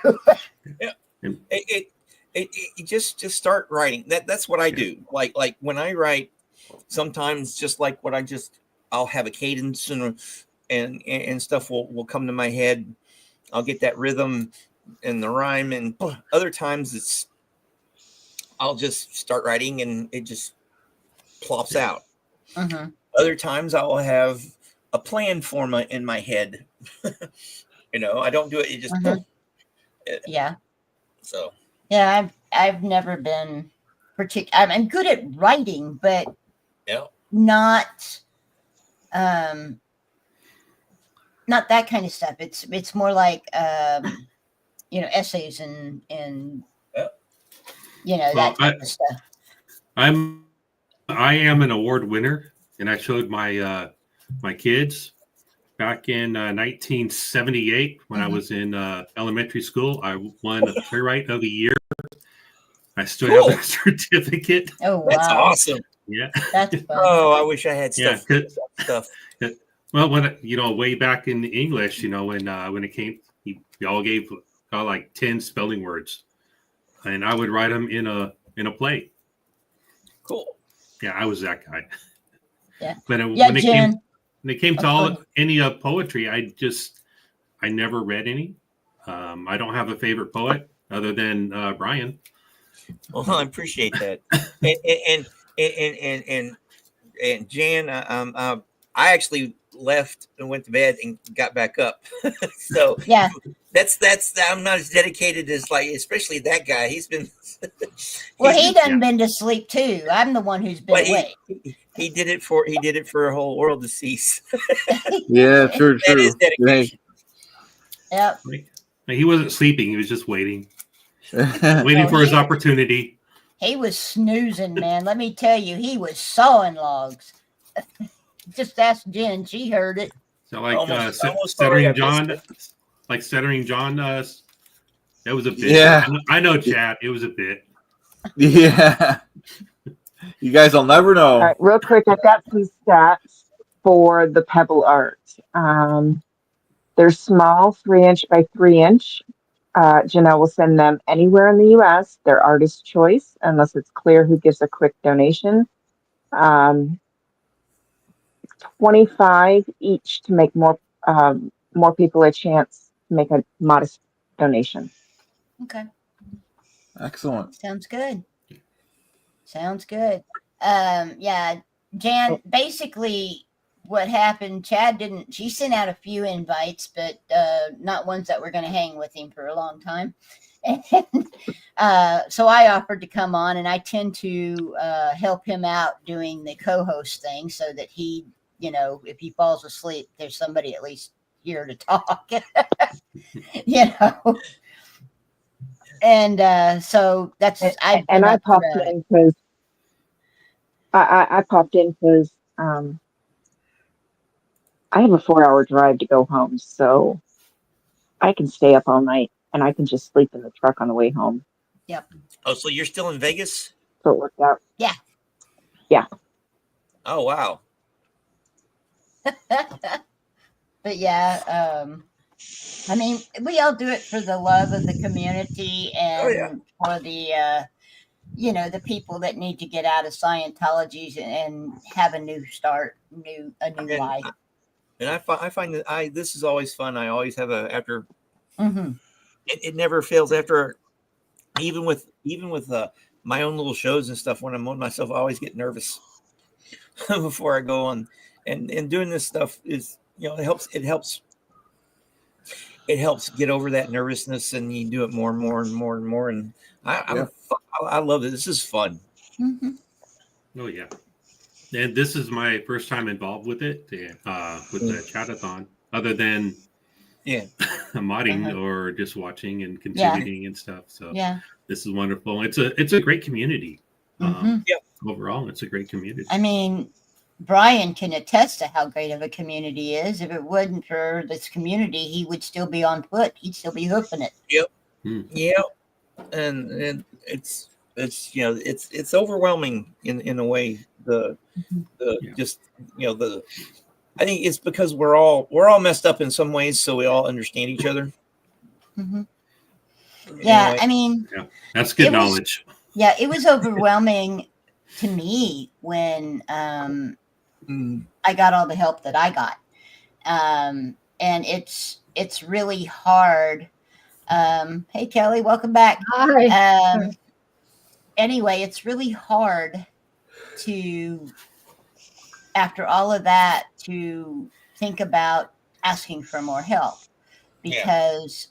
It just start writing. That's what I do. Like when I write, sometimes just like I'll have a cadence and stuff will come to my head. I'll get that rhythm and the rhyme, and other times I'll just start writing and it just plops out. Mm-hmm. Other times I'll have a plan in my head. You know, I don't do it. It just yeah. So yeah, I've never been particular. I'm good at writing, but not that kind of stuff. It's more like essays and that type of stuff. I'm I am an award winner, and I showed my my kids back in 1978 when I was in elementary school. I won a playwright of the year. I still have that certificate. Oh, wow. That's awesome. Yeah. That's fun. Oh, I wish I had Yeah, stuff. Well, when way back in English, when it came, we all got like 10 spelling words, and I would write them in a play. Cool. Yeah, I was that guy. Yeah. But Yeah, when Jen. it came to any poetry, I never read any. I don't have a favorite poet other than Brian. Well, I appreciate that. And Jan, I actually left and went to bed and got back up. So yeah, that's I'm not as dedicated as especially that guy. He's been well, he done been to sleep too. I'm the one who's been awake. He did it for a whole world to see. Yeah, true. That is dedication. Yep. He wasn't sleeping. He was just waiting for his opportunity. He was snoozing, man. Let me tell you, he was sawing logs. Just ask Jen; she heard it. So Stuttering John, that was a bit. Yeah, I know, Chad. It was a bit. Yeah. You guys will never know. All right, real quick, I've got some stats for the pebble art. They're small, 3-inch by 3-inch. Janelle will send them anywhere in the U.S. They're artist choice, unless it's clear who gives a quick donation. 25 each to make more people a chance to make a modest donation. Okay. Excellent. Sounds good. Yeah, Jan, basically what happened, she sent out a few invites, but not ones that were going to hang with him for a long time. And so I offered to come on, and I tend to help him out doing the co-host thing so that he, if he falls asleep, there's somebody at least here to talk. And so that's I popped in because I popped in because I have a 4-hour drive to go home, so I can stay up all night and I can just sleep in the truck on the way home. Yep. Oh, so you're still in Vegas? So it worked out. Yeah. Yeah. Oh, wow. But yeah, I mean, we all do it for the love of the community and for the the people that need to get out of Scientology and have a new start, a new life. And I find that this is always fun. I always have after. Mm-hmm. It never fails after, even with my own little shows and stuff. When I'm on myself, I always get nervous before I go on, and doing this stuff is it helps get over that nervousness, and you do it more and more and more and more. And I love it. This is fun. Mm-hmm. Oh yeah, and this is my first time involved with it, with the Chad-A-Thon, other than modding or just watching and contributing and stuff. So this is wonderful. It's a great community. Overall, it's a great community. I mean, Brian can attest to how great of a community is. If it wasn't for this community, he would still be on foot. He'd still be hoofing it. Yep. Yep. And it's overwhelming in a way. I think it's because we're all messed up in some ways, so we all understand each other. Mm-hmm. Yeah, I mean, that's good knowledge. It was overwhelming to me when I got all the help that I got, and it's really hard. Hey, Kelly, welcome back. Hi. Anyway, it's really hard to, after all of that, to think about asking for more help because,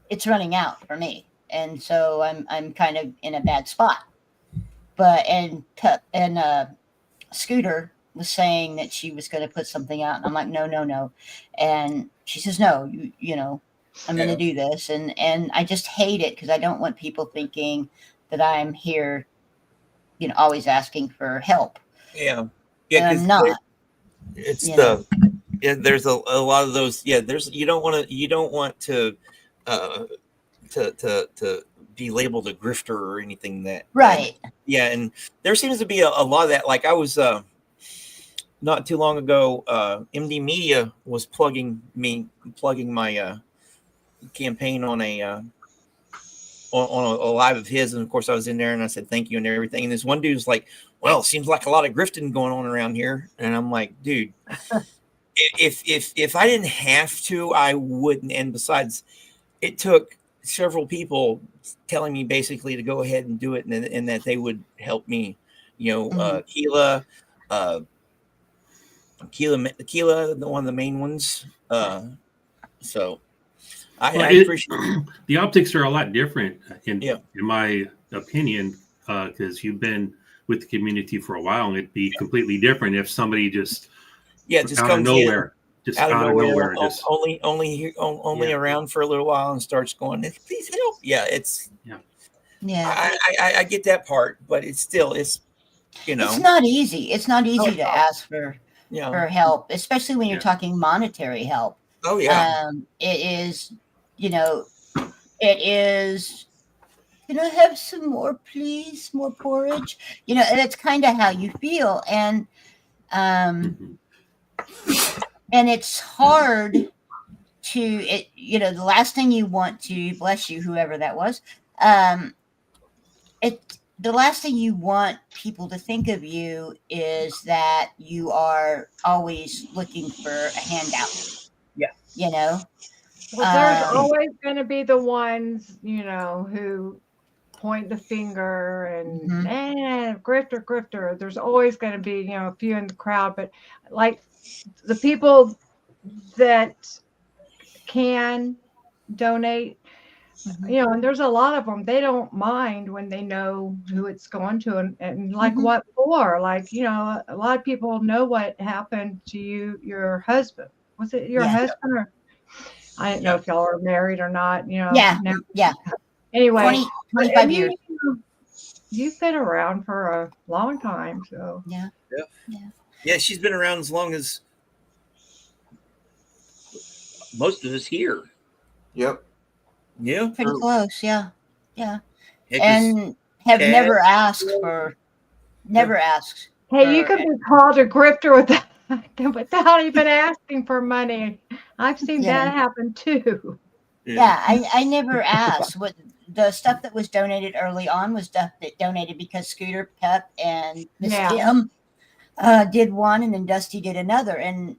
it's running out for me. And so I'm kind of in a bad spot. But, and Scooter was saying that she was going to put something out, and I'm like, no. And she says, no, I'm going to do this. And I just hate it because I don't want people thinking that I'm here, always asking for help. Yeah. And I'm not. It's you know. there's a lot of those. Yeah, there's you don't want to to be labeled a grifter or anything Right. Yeah, and there seems to be a lot of that. Like I was not too long ago, MD Media was plugging my campaign on a live of his, and of course I was in there and I said thank you and everything. And this one dude was like, "Well, seems like a lot of grifting going on around here," and I'm like, "Dude, if I didn't have to, I wouldn't." And besides, it took several people telling me basically to go ahead and do it, and that they would help me. Keela, one of the main ones. So I appreciate the optics are a lot different in my opinion, because you've been with the community for a while, and it'd be completely different if somebody just just out of comes nowhere, in, just out of nowhere, just only around for a little while and starts going, "Please help." Yeah, it's I get that part, but it's It's not easy. It's not easy to ask for help, especially when you're talking monetary help. Oh yeah. It is, it is, can I have some more, please? More porridge? That's kind of how you feel. And it's hard to, the last thing you want to, bless you, whoever that was, the last thing you want people to think of you is that you are always looking for a handout. Yeah. Well, there's always going to be the ones, who point the finger and grifter. There's always going to be, a few in the crowd, but like the people that can donate, and there's a lot of them, they don't mind when they know who it's going to and like what for. Like, a lot of people know what happened to your husband. Was it your husband or I didn't know if y'all are married or not, Yeah. Anyway, 25 years. You've been around for a long time, so yeah. She's been around as long as most of us here. Yep. Yeah. Pretty close. Yeah. Heck, And have Chad. never asked. Hey, you can be called a grifter without even asking for money. I've seen that happen too. Yeah, I never asked. What the stuff that was donated early on was stuff that donated because Scooter, Pep, and Miss Kim did one, and then Dusty did another. And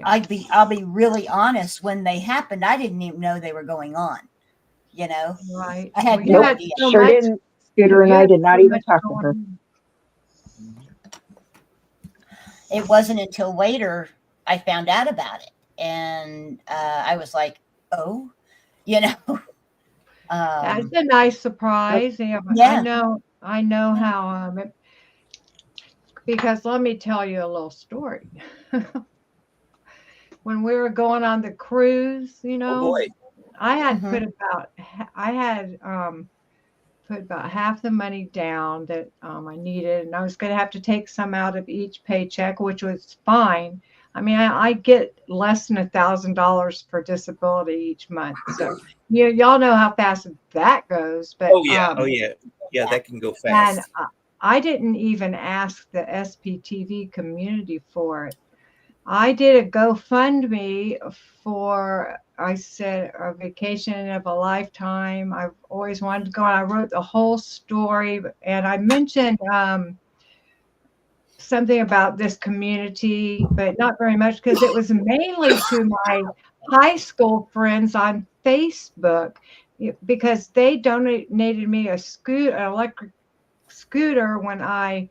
I'll be really honest. When they happened, I didn't even know they were going on. Right. I had Nope, idea. sure didn't. Scooter and I did not even talk to her. It wasn't until later I found out about it, and I was like, "Oh, That's a nice surprise. I know how. Because let me tell you a little story. When we were going on the cruise, I had put about half the money down that I needed, and I was going to have to take some out of each paycheck, which was fine. I mean, I get less than $1,000 for disability each month, so y'all know how fast that goes. But that can go fast. And I didn't even ask the SPTV community for it. I did a GoFundMe for, I said, a vacation of a lifetime. I've always wanted to go, and I wrote the whole story. And I mentioned something about this community, but not very much, because it was mainly to my high school friends on Facebook, because they donated me an electric scooter when I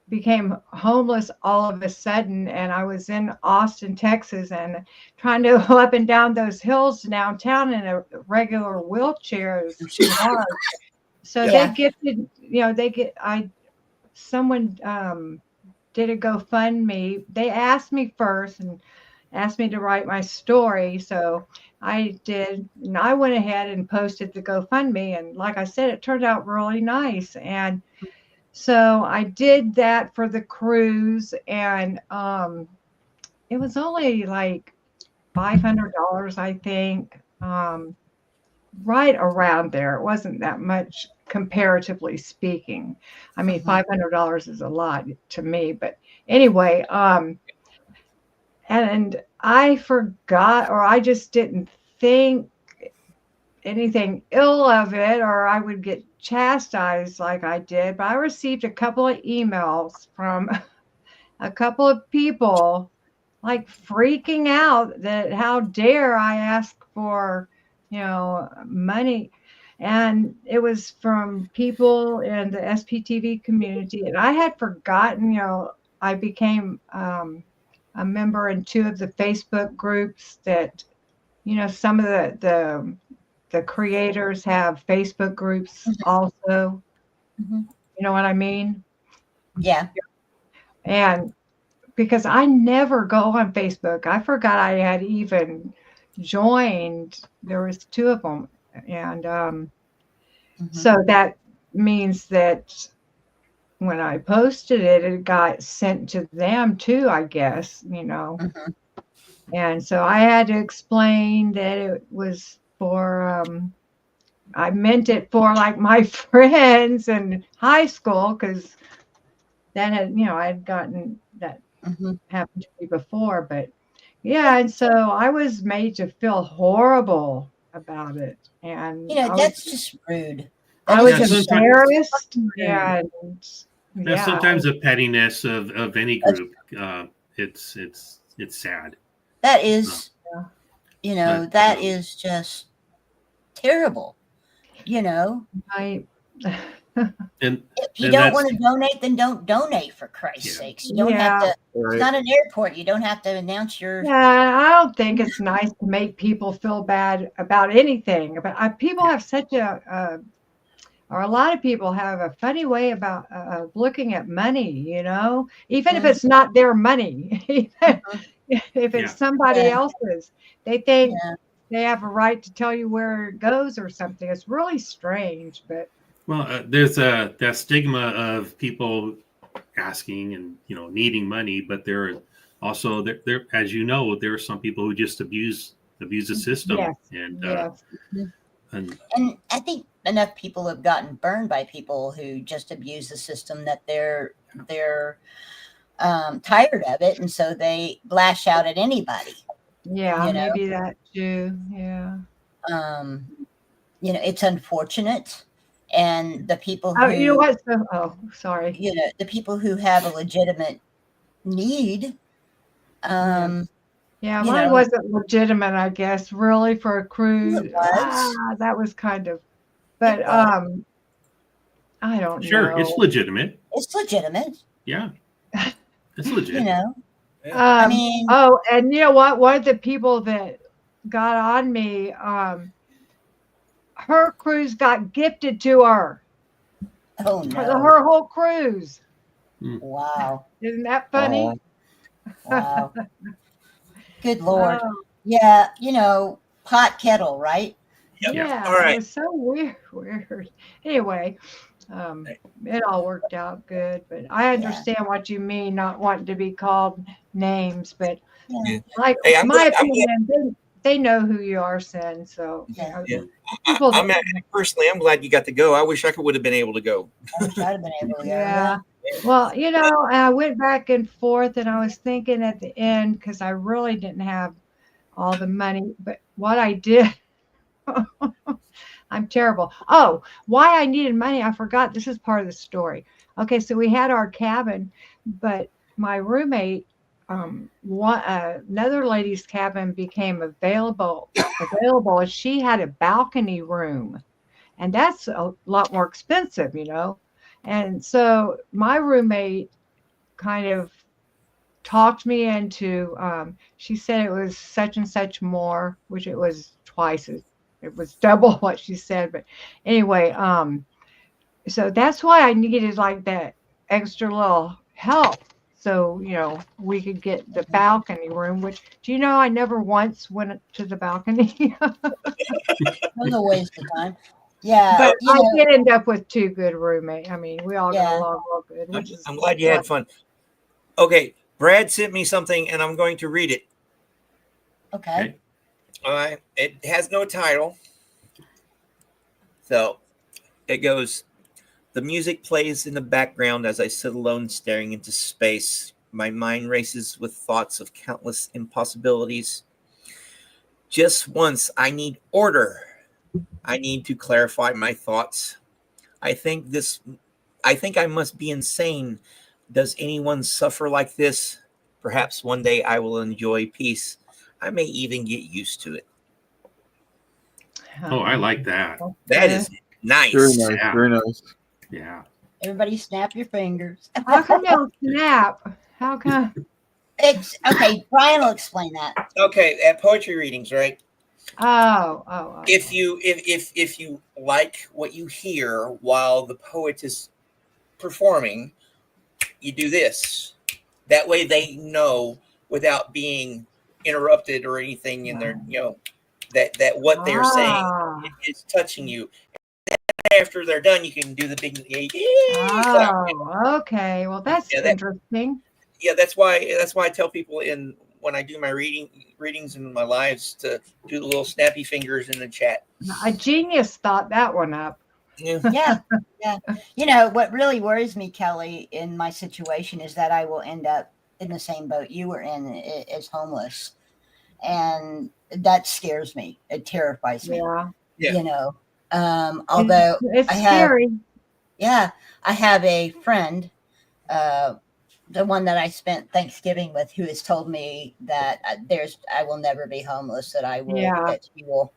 became homeless all of a sudden, and I was in Austin, Texas, and trying to go up and down those hills downtown in a regular wheelchair is too hard. So they gifted, someone did a GoFundMe. They asked me first and asked me to write my story. So I did, and I went ahead and posted the GoFundMe, and like I said, it turned out really nice. And so I did that for the cruise, and it was only like $500, I think, right around there. It wasn't that much comparatively speaking. I mean, $500 is a lot to me, but anyway, and I forgot, or I just didn't think anything ill of it, or I would get chastised like I did. But I received a couple of emails from a couple of people like freaking out that how dare I ask for, money. And it was from people in the SPTV community. And I had forgotten, I became a member in 2 of the Facebook groups that, some of the creators have Facebook groups also. You know what I mean? Yeah. And because I never go on Facebook, I forgot I had even joined. There was 2 of them. And so that means that when I posted it, it got sent to them too, I guess, And so I had to explain that it was for, I meant it for like my friends in high school, because that had, I had gotten that happened to me before. But yeah, and so I was made to feel horrible about it. And that's just rude. I was sometimes- embarrassed. And There's sometimes a pettiness of any group. It's sad. That is, that is just terrible. I And if you don't want to donate, then don't donate, for Christ's sakes. You don't have to. Right. It's not an airport. You don't have to announce your. Yeah, I don't think it's nice to make people feel bad about anything. But people have such or a lot of people have a funny way about looking at money. Even if it's not their money, if it's somebody else's, they think they have a right to tell you where it goes or something. It's really strange, but. Well, there's that stigma of people asking and needing money, but there are also there as you know, there are some people who just abuse the system. Yes. And I think enough people have gotten burned by people who just abuse the system that they're tired of it, and so they lash out at anybody. Yeah, maybe that too. Yeah. It's unfortunate. And the people who, you know what? Sorry. The people who have a legitimate need. Yeah, mine wasn't legitimate, I guess, really, for a cruise. That was kind of, but I don't know. Sure, it's legitimate. It's legitimate. Yeah, it's legit. I mean, and you know what? One of the people that got on me, her cruise got gifted to her. Oh no! Her whole cruise. Wow! Isn't that funny? Wow! Good Lord! Yeah, pot kettle, right? Yeah. All right. It was so weird. Anyway, it all worked out good. But I understand what you mean, not wanting to be called names. But like my opinion, they know who you are, Sin. So personally, I'm glad you got to go. I wish I would have been able to go. I wish I'd have been able to go. Yeah. Well, I went back and forth, and I was thinking at the end, because I really didn't have all the money. But what I did, I'm terrible. Oh, why I needed money, I forgot. This is part of the story. Okay, so we had our cabin, but my roommate, another lady's cabin became available. She had a balcony room, and that's a lot more expensive, And so my roommate kind of talked me into. She said it was such and such more, which it was twice. It was double what she said, but anyway, so that's why I needed like that extra little help. so we could get the balcony room. Which, do you know, I never once went to the balcony. It was a waste of time. Yeah, But I did end up with 2 good roommates. I mean, we all got Yeah. along real good, which is I'm glad you had fun. Okay, Brad sent me something, and I'm going to read it. Okay. All right. It has no title. So it goes, the music plays in the background as I sit alone staring into space. My mind races with thoughts of countless impossibilities. Just once, I need order. I need to clarify my thoughts. I think I must be insane. Does anyone suffer like this? Perhaps one day I will enjoy peace. I may even get used to it. Oh, I like that. That is nice. Very nice. Yeah. Very nice. Yeah. Everybody snap your fingers. How come they'll snap? How come? It's okay. Brian will explain that. Okay, at poetry readings, right? Oh. If you like what you hear while the poet is performing, you do this. That way they know without being interrupted or anything in their, that what they're saying is touching you. After they're done, you can do the big clap. Oh, okay. Well, that's interesting. Yeah, that's why I tell people when I do my readings in my lives to do the little snappy fingers in the chat. A genius thought that one up. Yeah. You know, what really worries me, Kelly, in my situation is that I will end up in the same boat you were in as homeless. And that scares me. It terrifies me. Yeah. Although it's scary. I have a friend, the one that I spent Thanksgiving with, who has told me that I will never be homeless, that I will, that he will,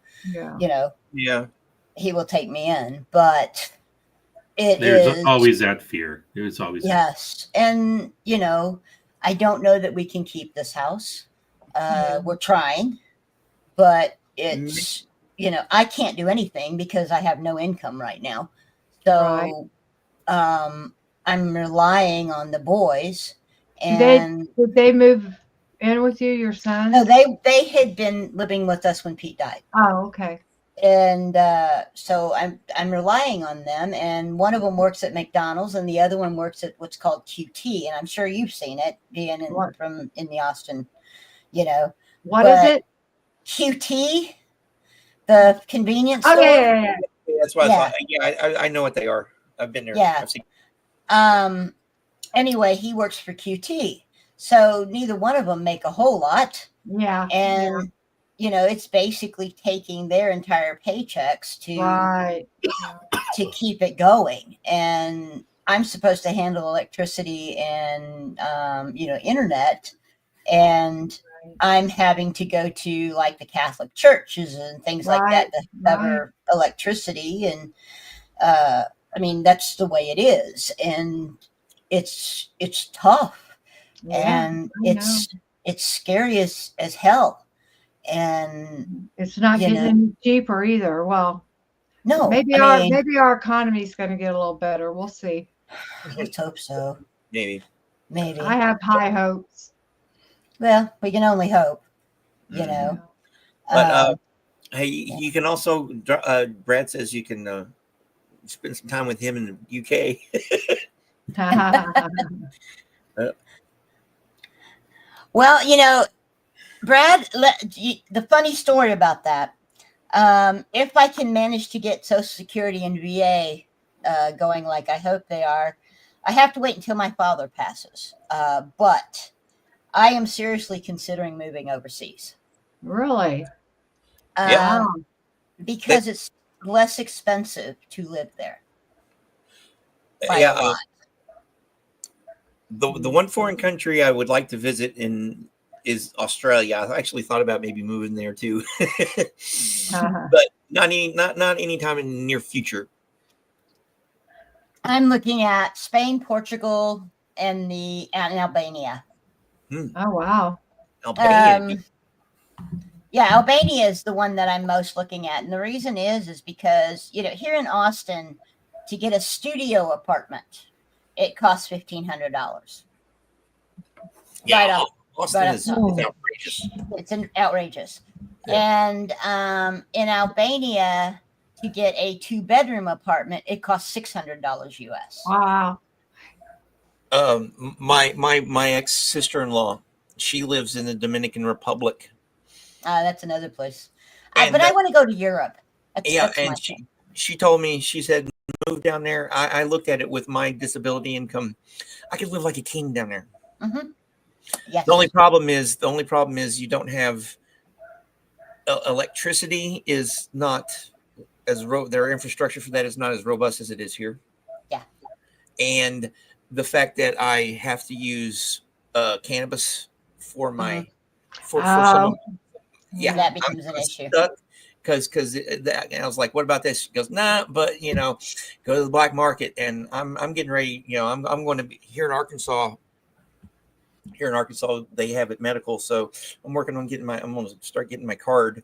he will take me in, but There's always that fear. There's always yes. And, I don't know that we can keep this house. We're trying, but it's, I can't do anything because I have no income right now. So, I'm relying on the boys. And did they move in with you, your son? No, they had been living with us when Pete died. Oh, okay. And so I'm relying on them, and one of them works at McDonald's and the other one works at what's called QT, and I'm sure you've seen it being in the Austin, What is it? QT, the convenience store. Yeah. That's what I thought. Yeah, I know what they are. I've been there. Yeah. I've seen. Anyway, he works for QT, so neither one of them make a whole lot. Yeah. And it's basically taking their entire paychecks to keep it going. And I'm supposed to handle electricity and internet, and I'm having to go to like the Catholic churches and things like that to cover electricity. And I mean, that's the way it is, and it's tough, and it's scary as hell. And it's not getting any cheaper either. Well, no, maybe our economy is going to get a little better. We'll see. Let's hope so. Maybe. I have high hopes. Well, we can only hope, But hey, you can also. Brad says you can spend some time with him in the UK. Well, Brad, the funny story about that, if I can manage to get Social Security and VA going like I hope they are, I have to wait until my father passes. But I am seriously considering moving overseas. Really? Because it's less expensive to live there. By a lot. The one foreign country I would like to visit is Australia. I actually thought about maybe moving there too, but not anytime in the near future. I'm looking at Spain, Portugal, and Albania. Oh wow! Albania. Albania is the one that I'm most looking at, and the reason is because here in Austin, to get a studio apartment, it costs $1,500. Yeah, right off. Austin right off is top. outrageous. It's outrageous. And in Albania, to get a 2-bedroom apartment, it costs $600 US. Wow. My ex sister-in-law, she lives in the Dominican Republic. That's another place. But I want to go to Europe. That's and she told me, she said, move down there. I looked at it with my disability income. I could live like a king down there. Mm-hmm. Yes. The only problem is you don't have electricity is not as their infrastructure for that is not as robust as it is here. Yeah. And the fact that I have to use cannabis for my for some that becomes an issue. Because I was like, what about this? She goes, nah, but go to the black market, and I'm getting ready. I'm going to be here in Arkansas. Here in Arkansas, they have it medical, so I'm working on I'm going to start getting my card.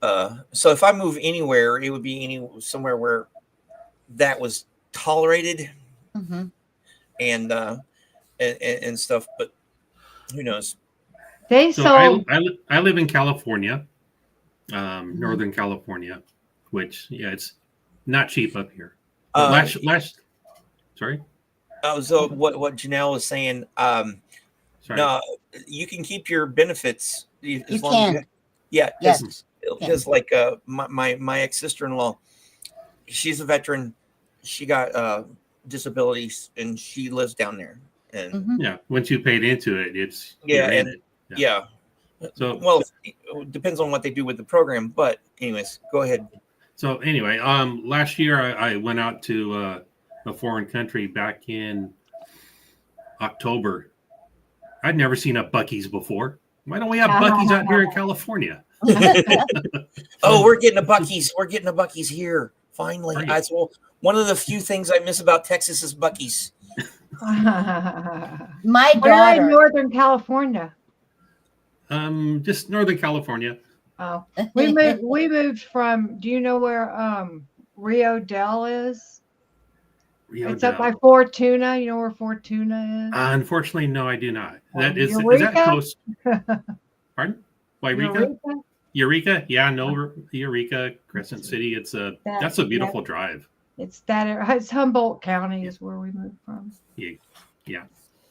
So if I move anywhere, it would be somewhere where that was tolerated, and stuff. But who knows? I live in California, Northern California, which it's not cheap up here. But sorry. So what Janelle was saying. No, you can keep your benefits as long as Yes. Because like my ex sister-in-law, she's a veteran. She got disabilities, and she lives down there. And once you paid into it, it's So well, it depends on what they do with the program. But anyways, go ahead. So anyway, last year I went out to a foreign country back in October. I'd never seen a Buc-ee's before. Why don't we have Buc-ee's out here in California? Oh, we're getting a Buc-ee's. We're getting a Buc-ee's here finally. One of the few things I miss about Texas is Buc-ee's. My Where daughter in Northern California? Just Northern California. Oh, we moved from. Do you know where Rio Del is? It's up by Fortuna. You know where Fortuna is? Unfortunately, no, I do not. That is Eureka? that close? Pardon? Eureka? Eureka? Yeah, no, Eureka, Crescent City. That's a beautiful drive. It's Humboldt County is where we moved from. Yeah.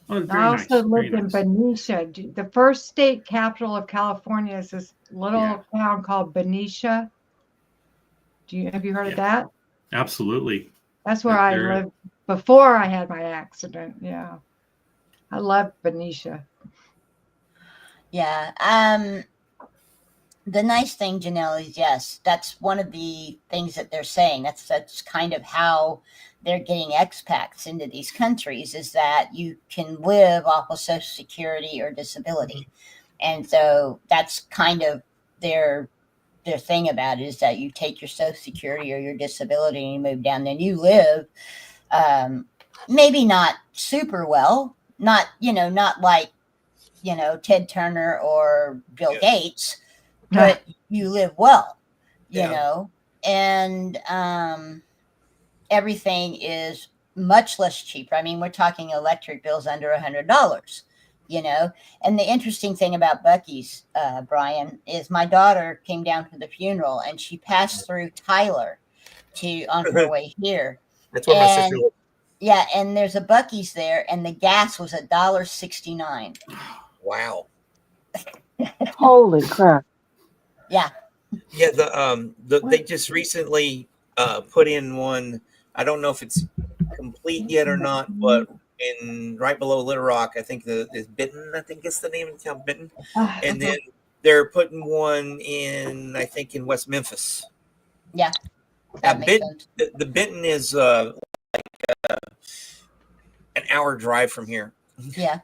Oh, I also lived in Benicia. The first state capital of California is this little town called Benicia. Have you heard of that? Absolutely. That's where I lived before I had my accident. Yeah. I love Benicia. Yeah. The nice thing, Janelle, is yes, that's one of the things that they're saying. That's kind of how they're getting expats into these countries, is that you can live off of Social Security or disability. And so that's kind of their thing about it, is that you take your Social Security or your disability and you move down there and you live maybe not super well, not like Ted Turner or Bill Gates, but you live well, you know, and everything is much less cheaper. I mean, we're talking electric bills under $100, and the interesting thing about Buc-ee's, Brian, is my daughter came down for the funeral and she passed through Tyler on her way here. That's where my sister lives. Yeah, and there's a Buc-ee's there, and the gas was $1.69. Wow. Holy crap. Yeah. Yeah, they just recently put in one. I don't know if it's complete yet or not, but right below Little Rock, I think is Benton. I think it's the name of the town, Benton. And then they're putting one in, I think, in West Memphis. Yeah. The Benton is like an hour drive from here. Yeah.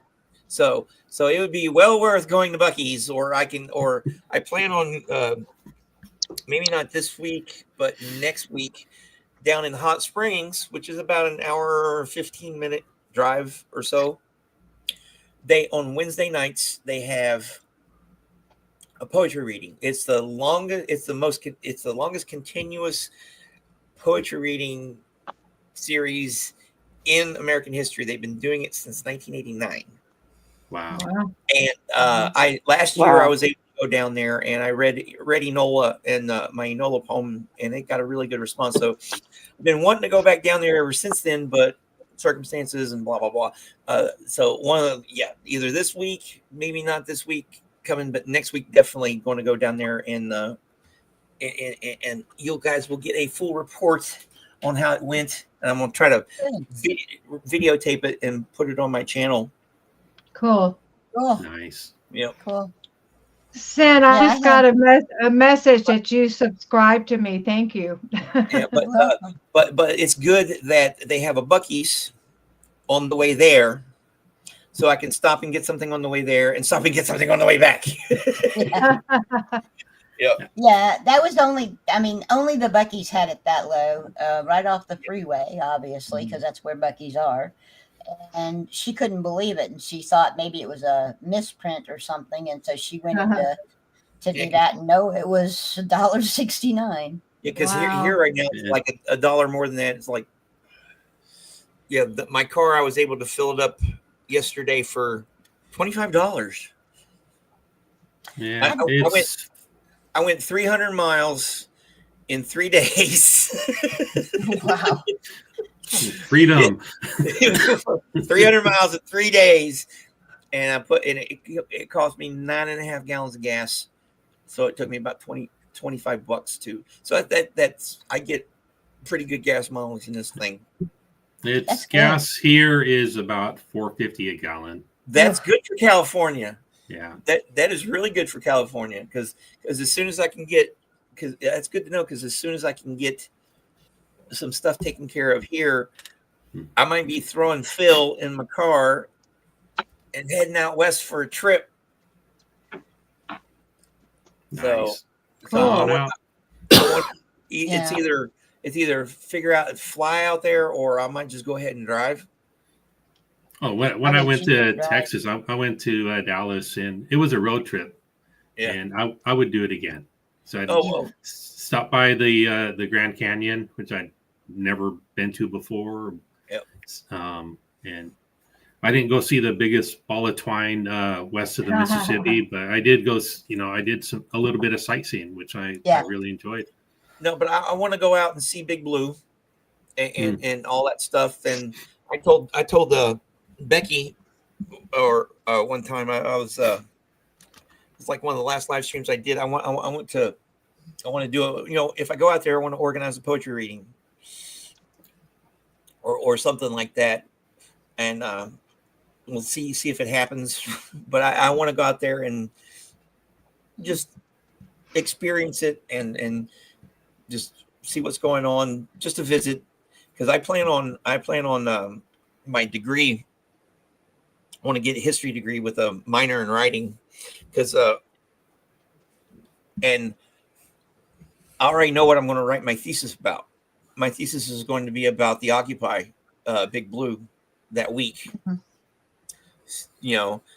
So it would be well worth going to Buc-ee's, or I plan on maybe not this week, but next week down in Hot Springs, which is about an hour or 15-minute drive or so. On Wednesday nights, they have a poetry reading. It's the longest continuous poetry reading series in American history. They've been doing it since 1989. Wow. And I last year I was able to go down there and I read Enola in my Enola poem, and it got a really good response. So I've been wanting to go back down there ever since then, but circumstances and blah blah blah. So either this week, maybe not this week coming, but next week definitely going to go down there and you guys will get a full report on how it went. And I'm going to try to videotape it and put it on my channel. Cool. Nice. Yep. Cool. Sin, I Yeah, just got a message that you subscribed to me. Thank you. Yeah, but it's good that they have a Buc-ee's on the way there, so I can stop and get something on the way there and stop and get something on the way back. Yeah, that was only the Buc-ee's had it that low, right off the freeway, obviously, because that's where Buc-ee's are. And she couldn't believe it, and she thought maybe it was a misprint or something, and so she went in to do that, and no, it was $1.69. Yeah, because here right now it's like a dollar more than that. It's like, my car, I was able to fill it up yesterday for $25. Yeah, I went 300 miles in 3 days. Wow. Freedom. 300 miles in 3 days. And it cost me 9.5 gallons of gas. So it took me about $25 too. So that's I get pretty good gas mileage in this thing. It's gas here is about $4.50 a gallon. That's good for California. Yeah. That is really good for California because as soon as I can get, because that's good to know, because as soon as I can get some stuff taken care of here, I might be throwing Phil in my car and heading out west for a trip. Nice. It's either figure out fly out there, or I might just go ahead and drive. Oh, when I went to Texas, I went to Dallas, and it was a road trip. Yeah. And I would do it again. So I'd stop by the Grand Canyon, which I'd never been to before. Yep. And I didn't go see the biggest ball of twine west of the Mississippi, but I did go. I did a little bit of sightseeing, which I really enjoyed. No, but I want to go out and see Big Blue and all that stuff. And I told Becky, or one time I was it's like one of the last live streams I did. I want to do a, if I go out there, I want to organize a poetry reading or something like that, and we'll see if it happens. But I want to go out there and just experience it and just see what's going on, just to visit, because I plan on my degree. I want to get a history degree with a minor in writing, because and I already know what I'm going to write my thesis about. My thesis is going to be about the Occupy Big Blue that week.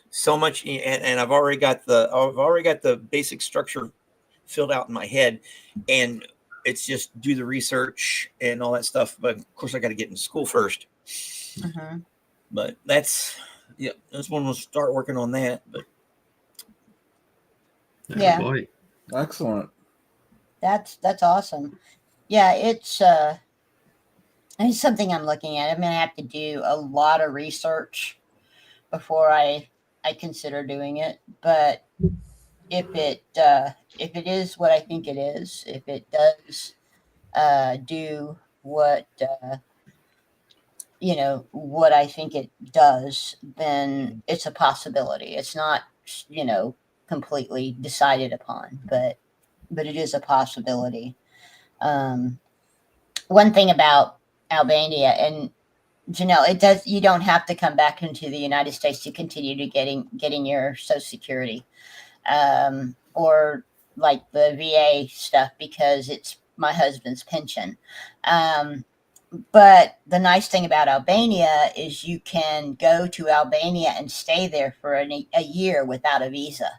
So much, and I've already got the basic structure filled out in my head, and it's just do the research and all that stuff. But of course, I got to get in school first. But that's when we'll start working on that. But yeah, boy. Excellent. That's awesome. Yeah, it's something I'm looking at. I'm gonna have to do a lot of research before I consider doing it. But if it is what I think it is, if it does do what what I think it does, then it's a possibility. It's not completely decided upon, but it is a possibility. One thing about Albania, and Janelle, you don't have to come back into the United States to continue to getting your Social Security, or like the VA stuff, because it's my husband's pension. But the nice thing about Albania is you can go to Albania and stay there for a year without a visa.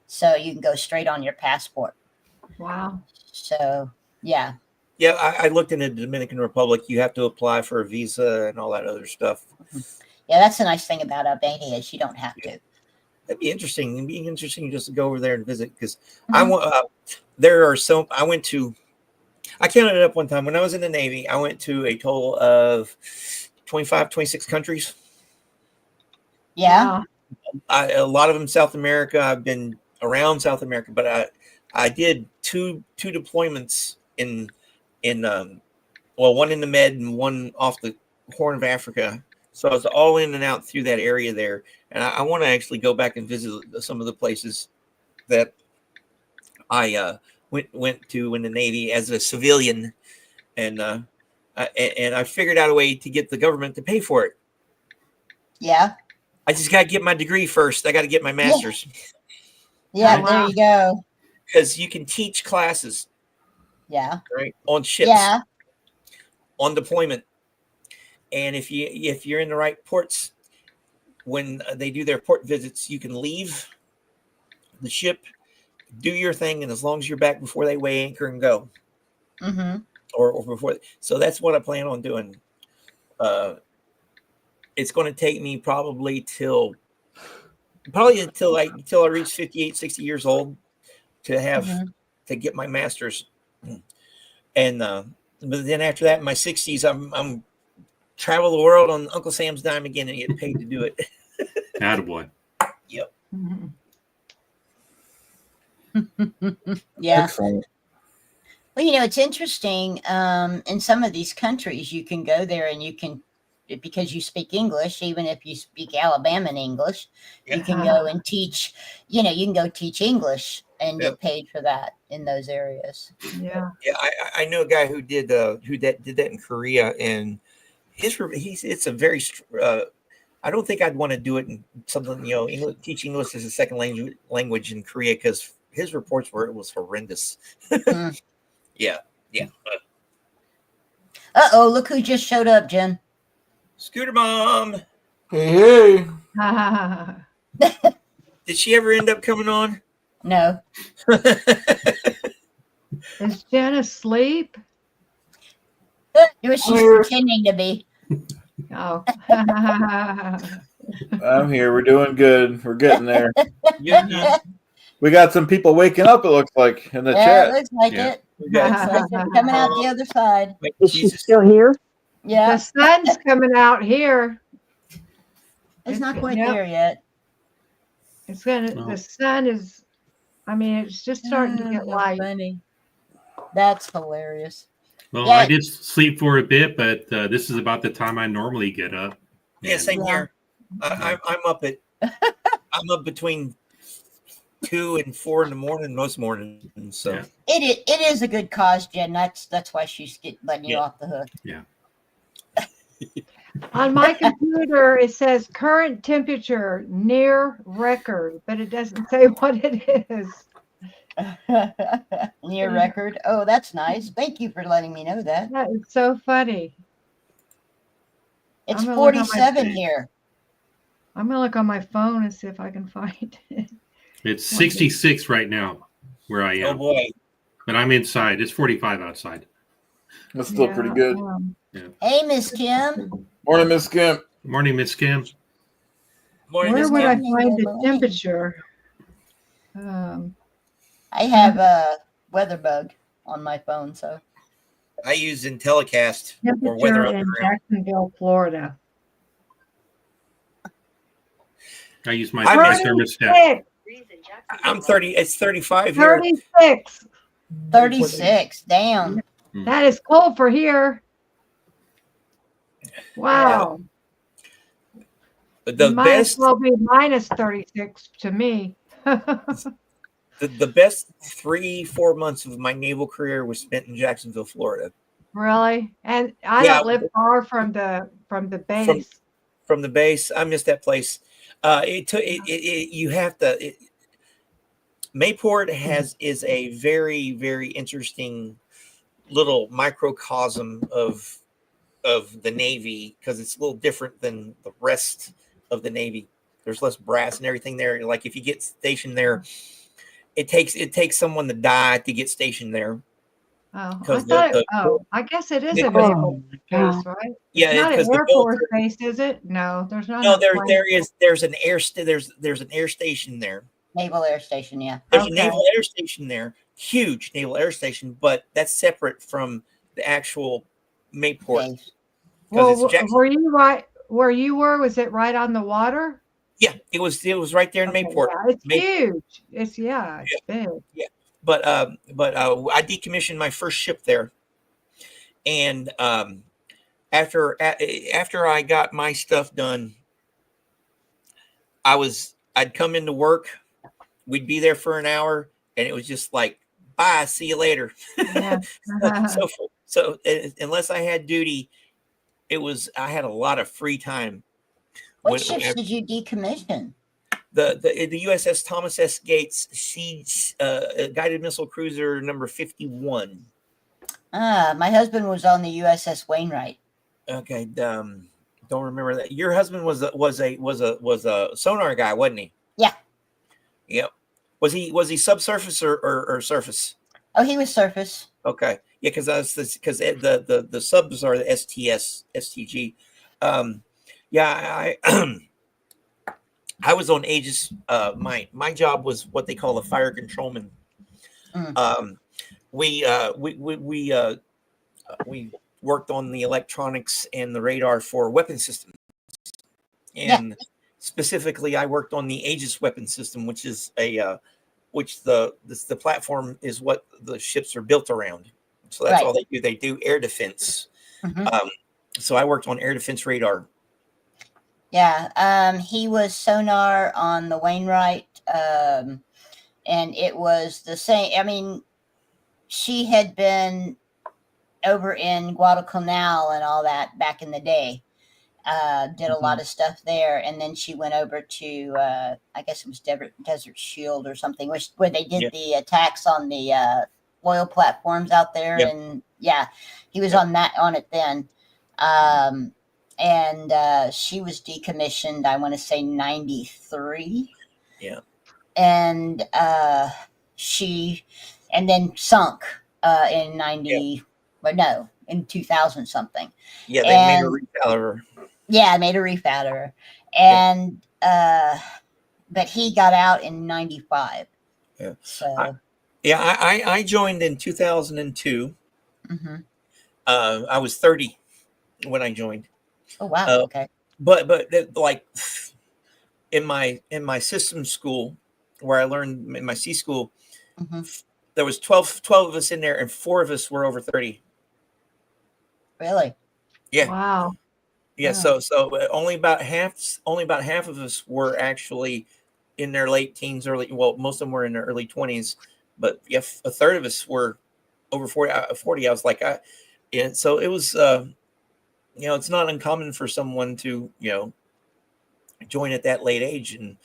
So you can go straight on your passport. Wow. So, yeah. Yeah, I looked in the Dominican Republic. You have to apply for a visa and all that other stuff. Yeah, that's the nice thing about Albania is you don't have to. That'd be interesting. It'd be interesting just to go over there and visit because I want. There are so I went to. I counted it up one time when I was in the Navy. I went to a total of 25, 26 countries. Yeah. A lot of them South America. I've been around South America, but I did two deployments in one in the Med and one off the Horn of Africa. So I was all in and out through that area there, and I want to actually go back and visit some of the places that I went to in the Navy as a civilian, and I figured out a way to get the government to pay for it. Yeah. I just got to get my degree first. I got to get my master's. Yeah, there you go. Because you can teach classes. Yeah. Right. On ships. Yeah. On deployment. And if you're in the right ports, when they do their port visits, you can leave the ship, do your thing, and as long as you're back before they weigh anchor and go. Mm-hmm. Or before. So that's what I plan on doing. It's going to take me probably until I reach 58, 60 years old to have to get my master's. And but then after that, in my 60s, I'm travel the world on Uncle Sam's dime again and get paid to do it. Attaboy. Yep. Yeah. Excellent. Well, it's interesting. In some of these countries, you can go there and you can, because you speak English, even if you speak Alabama English, you can go and teach, you can go teach English and get paid for that in those areas. Yeah. Yeah. I know a guy who did that in Korea, and it's a very, I don't think I'd want to do it in something, English, teach English as a second language in Korea, because his reports were, it was horrendous. Yeah. Yeah. Uh-oh, look who just showed up, Jen. Scooter Mom. Hey. Did she ever end up coming on? No. Is Jen asleep? She's pretending to be. Oh. I'm here. We're doing good. We're getting there. We got some people waking up, it looks like, in the chat. It looks like it. Looks like they're coming out the other side. Is she still here? Yeah. The sun's coming out here. It's not quite there yet. The sun is, it's just starting to get light. Funny. That's hilarious. Well, I did sleep for a bit, but this is about the time I normally get up. Yeah, same here. I'm up between 2 and 4 in the morning most mornings. So it is a good cause, Jen. That's why she's letting you off the hook. Yeah. On my computer, it says current temperature near record, but it doesn't say what it is. Near record. Oh, that's nice. Thank you for letting me know that. That is so funny. It's 47 here. I'm gonna look on my phone and see if I can find it. It's 66 right now where I am. Oh boy. But I'm inside. It's 45 outside. That's still pretty good. Hey, Miss Kim. Morning, Miss Kim. Morning, Miss Kim. Morning, Where Miss would I Kim. find the temperature? I have a weather bug on my phone, so I use IntelliCast or Temperature Weather in Underground. Jacksonville, Florida. I use my I miss- thermostat. I'm 30. It's 35 here. 36. 36. Damn. That is cold for here. Wow. The Might best, as well be minus 36 to me. the best 3-4 months of my naval career was spent in Jacksonville, Florida. Really? And I Yeah. don't live far from the base. From the base, I miss that place. You have to. Mayport is a very, very interesting little microcosm of the Navy, because it's a little different than the rest of the Navy. There's less brass and everything there. Like if you get stationed there, it takes someone to die to get stationed there. Oh, I because thought it, I guess it is a naval base, right? Yeah, It's not an because the Air Force military. base, is it? No, there's not No, enough planes. there's an there's an air station there. Naval Air Station, yeah. There's a naval air station there, huge naval air station, but that's separate from the actual Mayport. Base. Because Well, it's Jackson. were you right where you were? Was it right on the water? Yeah, it was right there in Mayport. Yeah, it's huge. It's big. Yeah, but I decommissioned my first ship there, and after I got my stuff done, I'd come into work, we'd be there for an hour, and it was just like, bye, see you later. Yeah. so unless I had duty, I had a lot of free time. What ships did you decommission? The USS Thomas S. Gates Siege guided missile cruiser number 51. My husband was on the USS Wainwright. Okay, don't remember that. Your husband was a sonar guy, wasn't he? Yeah. Yep. Was he subsurface or surface? Oh, he was surface. Okay. Yeah, because the subs are the STG. Yeah, I was on Aegis. My job was what they call a fire controlman. We worked on the electronics and the radar for weapon systems, and specifically, I worked on the Aegis weapon system, which is which the platform is what the ships are built around. So that's all they do. They do air defense. So I worked on air defense radar. Yeah, he was sonar on the Wainwright, and it was the same. I mean, she had been over in Guadalcanal and all that back in the day. Did a lot of stuff there, and then she went over to I guess it was Desert Shield or something, where they did the attacks on the oil platforms out there, and he was on it then. And she was decommissioned, I want to say 93. Yeah. And and then sunk in 90, but no, in 2000 something. Yeah, they made a reef out of her. Yeah, I made a reef out of her. And but he got out in 95. Yeah. So I joined in 2002. I was 30 when I joined. Oh wow! Okay. But like in my systems school where I learned in my C school, there was 12 of us in there, and 4 of us were over 30. Really? Yeah. Wow. Yeah. So only about half of us were actually in their late teens, most of them were in their early 20s, but a third of us were over 40. I was like, so it was. It's not uncommon for someone to, join at that late age. And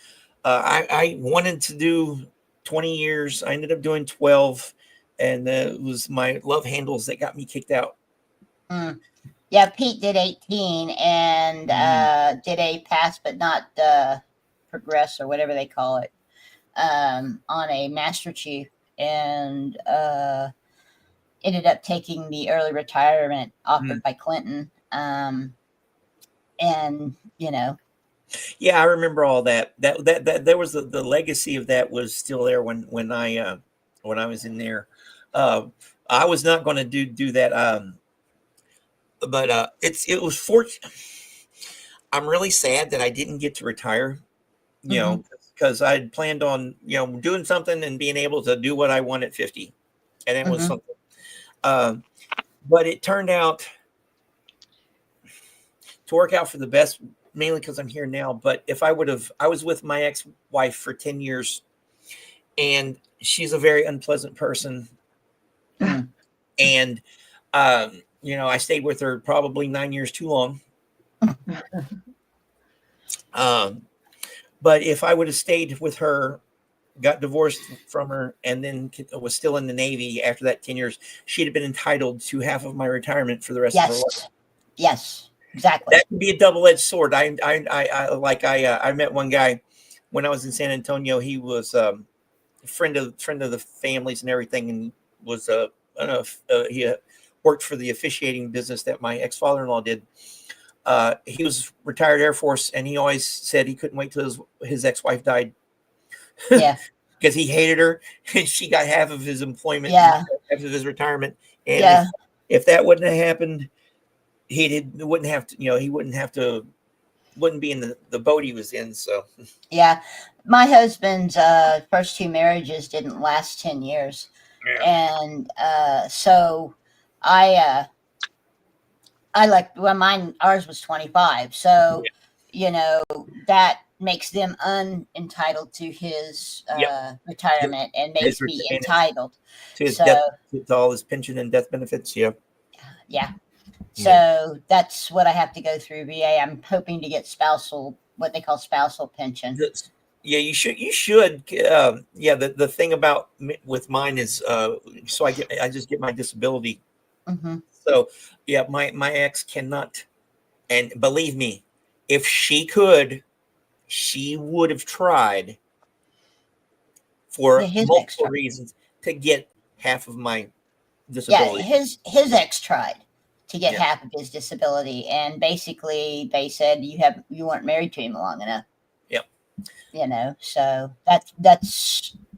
I wanted to do 20 years. I ended up doing 12. And it was my love handles that got me kicked out. Yeah, Pete did 18 and did a pass but not progress or whatever they call it on a Master Chief. And ended up taking the early retirement offered by Clinton. And yeah, I remember all that there was the legacy of that was still there when I was in there. I was not going to do that, but it was fortunate. I'm really sad that I didn't get to retire, because I had planned on doing something and being able to do what I want at 50, and it was something. But it turned out to work out for the best, mainly because I'm here now. But if I was with my ex-wife for 10 years, and she's a very unpleasant person. And, I stayed with her probably 9 years too long. But if I would have stayed with her, got divorced from her, and then was still in the Navy after that 10 years, she'd have been entitled to half of my retirement for the rest of her life. Yes. Exactly. That can be a double-edged sword. I met one guy when I was in San Antonio. He was a friend of the families and everything, and was a he worked for the officiating business that my ex-father-in-law did. He was retired Air Force, and he always said he couldn't wait till his ex-wife died. Yeah. Because he hated her, and she got half of his employment, Yeah. half of his retirement. And Yeah. if that wouldn't have happened, wouldn't have to, he wouldn't be in the boat he was in. So Yeah. My husband's first 2 marriages didn't last 10 years. Yeah. And so I ours was 25. So, that makes them unentitled to his retirement and makes his me retainage, entitled. to his So, death, to all his pension and death benefits. Yeah. yeah. So that's what I have to go through VA. I'm hoping to get what they call spousal pension. Yeah, you should. Yeah, the thing about with mine is, so I just get my disability. Mm-hmm. So yeah, my ex cannot, and believe me, if she could, she would have tried for multiple reasons to get half of my disability. Yeah, his ex tried to get half of his disability, and basically they said you weren't married to him long enough. Yep. So that's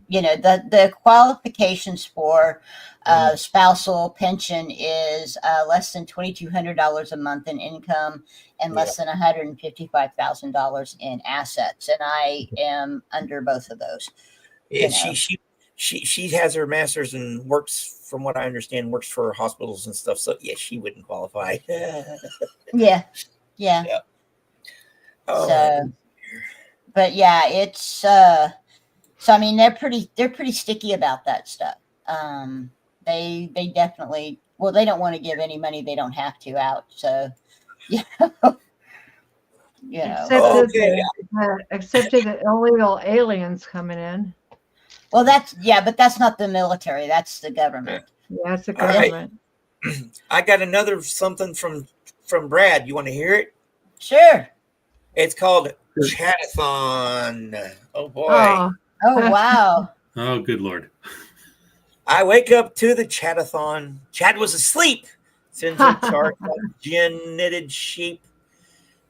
the qualifications for spousal pension is less than $2,200 a month in income and less than $155,000 in assets, and I am under both of those. She has her master's and works, from what I understand, works for hospitals and stuff. So yeah, she wouldn't qualify. Yeah. Oh, so, but yeah, it's so I mean they're pretty sticky about that stuff. They definitely they don't want to give any money they don't have to out. So Except to the illegal aliens coming in. Well, but that's not the military. That's the government. Yeah, it's the government. Right. I got another something from Brad. You want to hear it? Sure. It's called Chad-A-Thon. Oh boy. Oh wow. Oh, good Lord. I wake up to the Chad-A-Thon. Chad was asleep. Sends a chart of gin-knitted sheep.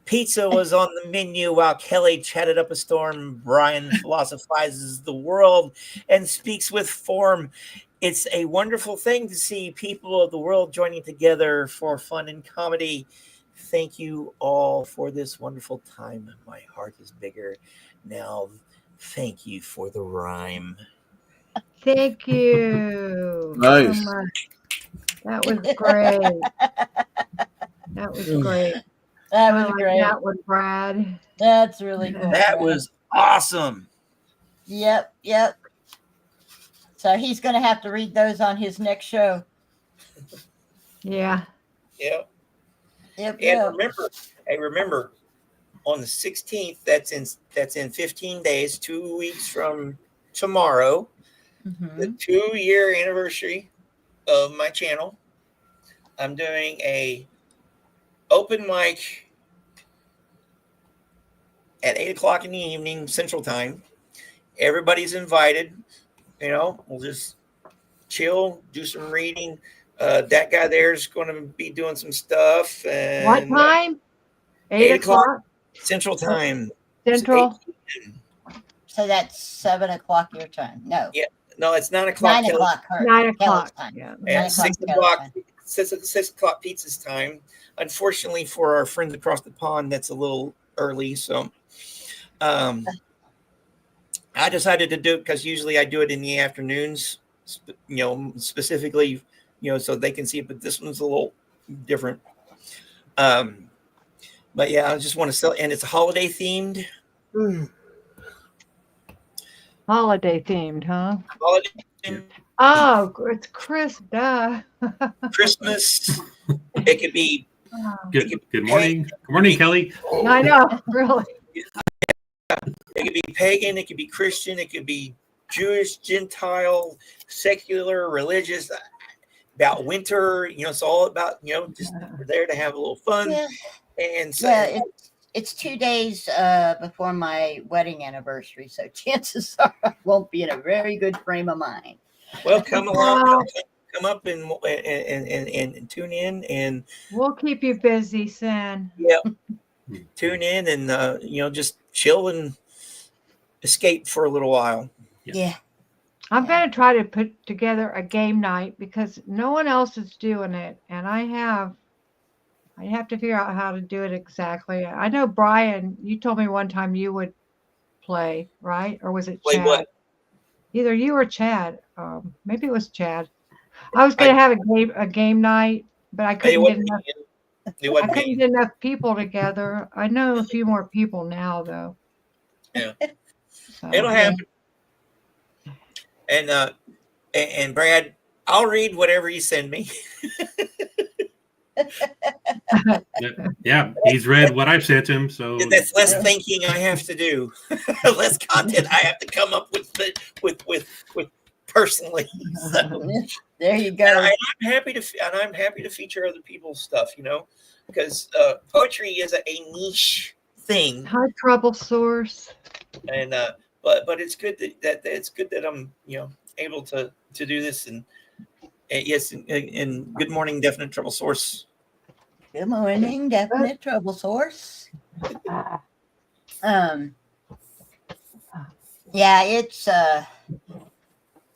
Pizza was on the menu while Kelly chatted up a storm. Brian philosophizes the world and speaks with form. It's a wonderful thing to see people of the world joining together for fun and comedy. Thank you all for this wonderful time. My heart is bigger now. Thank you for the rhyme. Thank you Nice. so much. That was great. That was great. That was great. That was Brad. That's really cool. That was awesome. Yep. So he's going to have to read those on his next show. Yeah. Yep. And remember, on the 16th, that's in 15 days, 2 weeks from tomorrow, the 2-year anniversary of my channel. I'm doing a open mic at 8:00 in the evening Central Time. Everybody's invited. We'll just chill, do some reading. That guy there is going to be doing some stuff. And what time? 8:00 Central Time. Central. So that's 7:00 your time. No. Yeah. No, it's 9:00. 9:00. 9:00. Time. Yeah. And 6:00. 6:00 pizza's time. Unfortunately for our friends across the pond, that's a little early. So I decided to do it because usually I do it in the afternoons, specifically, so they can see it. But this one's a little different. But yeah, I just want to sell, and it's holiday themed. Holiday themed, huh? Holiday themed. Oh, it's Christmas. Christmas. It could be. Good morning. Good morning, Kelly. I know, really. It could be pagan. It could be Christian. It could be Jewish, Gentile, secular, religious. About winter, it's all about just we're there to have a little fun. Yeah. And so it's 2 days before my wedding anniversary, so chances are I won't be in a very good frame of mind. Well, come along. come up and tune in and We'll keep you busy, Sin. yeah, tune in and just chill and escape for a little while. Yeah. I'm going to try to put together a game night because no one else is doing it, and I have to figure out how to do it exactly. I know Brian, you told me one time you would play, right? Or was it Play Chad? what? Either you or Chad. Maybe it was Chad. I was going to have a game night, but I couldn't get enough. I couldn't get enough people together. I know a few more people now, though. Yeah, So, it'll happen. And Brad, I'll read whatever you send me. Yeah, he's read what I've sent him, so that's less thinking I have to do, less content I have to come up with personally. So, there you go. And I'm happy to feature other people's stuff, because poetry is a niche thing. High trouble source. And but it's good that I'm able to do this and yes, and good morning, definite trouble source. Good morning, definite trouble source. Yeah, it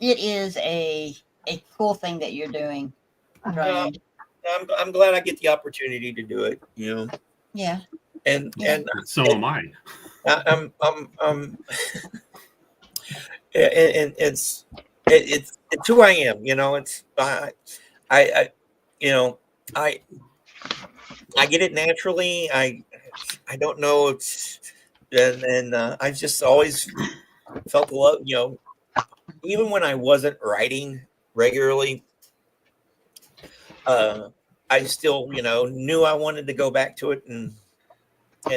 is a cool thing that you're doing, Brian. I'm glad I get the opportunity to do it. Yeah. And so am I. I'm and it's who I am. It's I get it naturally. I don't know. And I've just always felt the love. Even when I wasn't writing regularly, I still knew I wanted to go back to it, and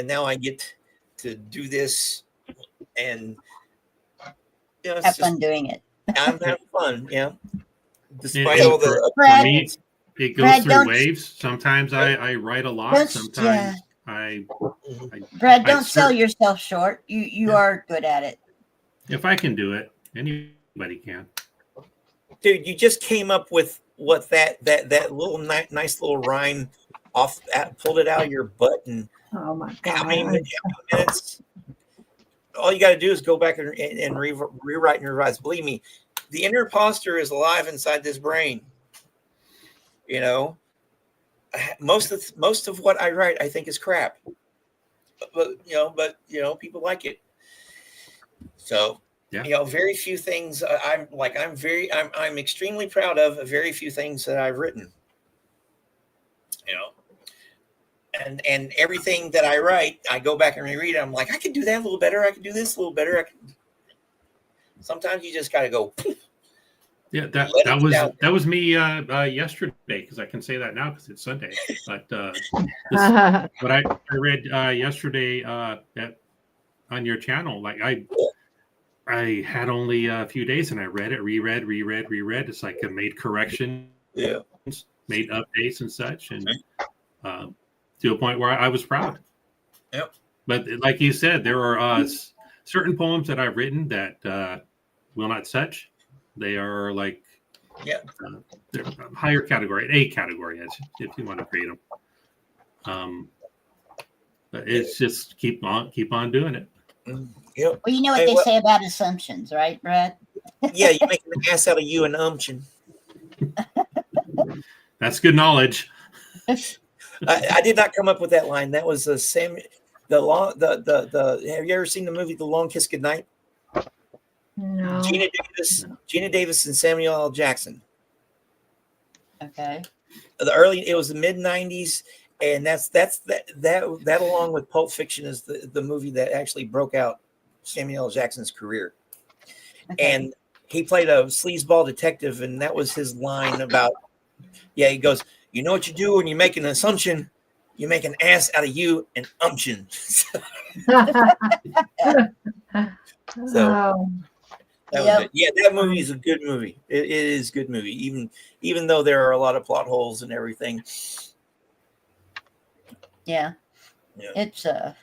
now I get to do this, and have fun doing it. I'm having fun. Yeah. Despite all the for me, it goes through waves. Sometimes I write a lot. Sometimes Brad, don't sell yourself short. You are good at it. If I can do it, anybody can. Dude, you just came up with what that little nice little rhyme pulled it out of your butt, and oh my God, how many minutes? All you got to do is go back and rewrite and revise. Believe me, the inner imposter is alive inside this brain. Most of what I write, I think, is crap. But people like it. So very few things I'm extremely proud of. Very few things that I've written. And everything that I write, I go back and reread it. I'm like, I could do that a little better. I could do this a little better. Sometimes you just got to go. Yeah, that was me yesterday, because I can say that now because it's Sunday. But what I read yesterday on your channel, like I had only a few days, and I read it, reread. It's like I made corrections, made updates and such, and to a point where I was proud. Yep. But like you said, there are certain poems that I've written that will not such. They are like they're a higher category, A category, if you want to create them. But it's just keep on doing it. Yep. Well, you know what they say about assumptions, right, Brad? Yeah, you make an ass out of you and umption. That's good knowledge. I did not come up with that line. That was Sam. Have you ever seen the movie The Long Kiss Goodnight? No. Gina Davis and Samuel L. Jackson. Okay. It was the mid '90s, and that along with Pulp Fiction is the movie that actually broke out Samuel L. Jackson's career. Okay. And he played a sleazeball detective, and that was his line about. Yeah, he goes, "You know what you do when you make an assumption? You make an ass out of you and umption." That movie is a good movie. It is a good movie, even though there are a lot of plot holes and everything. Yeah. It's oh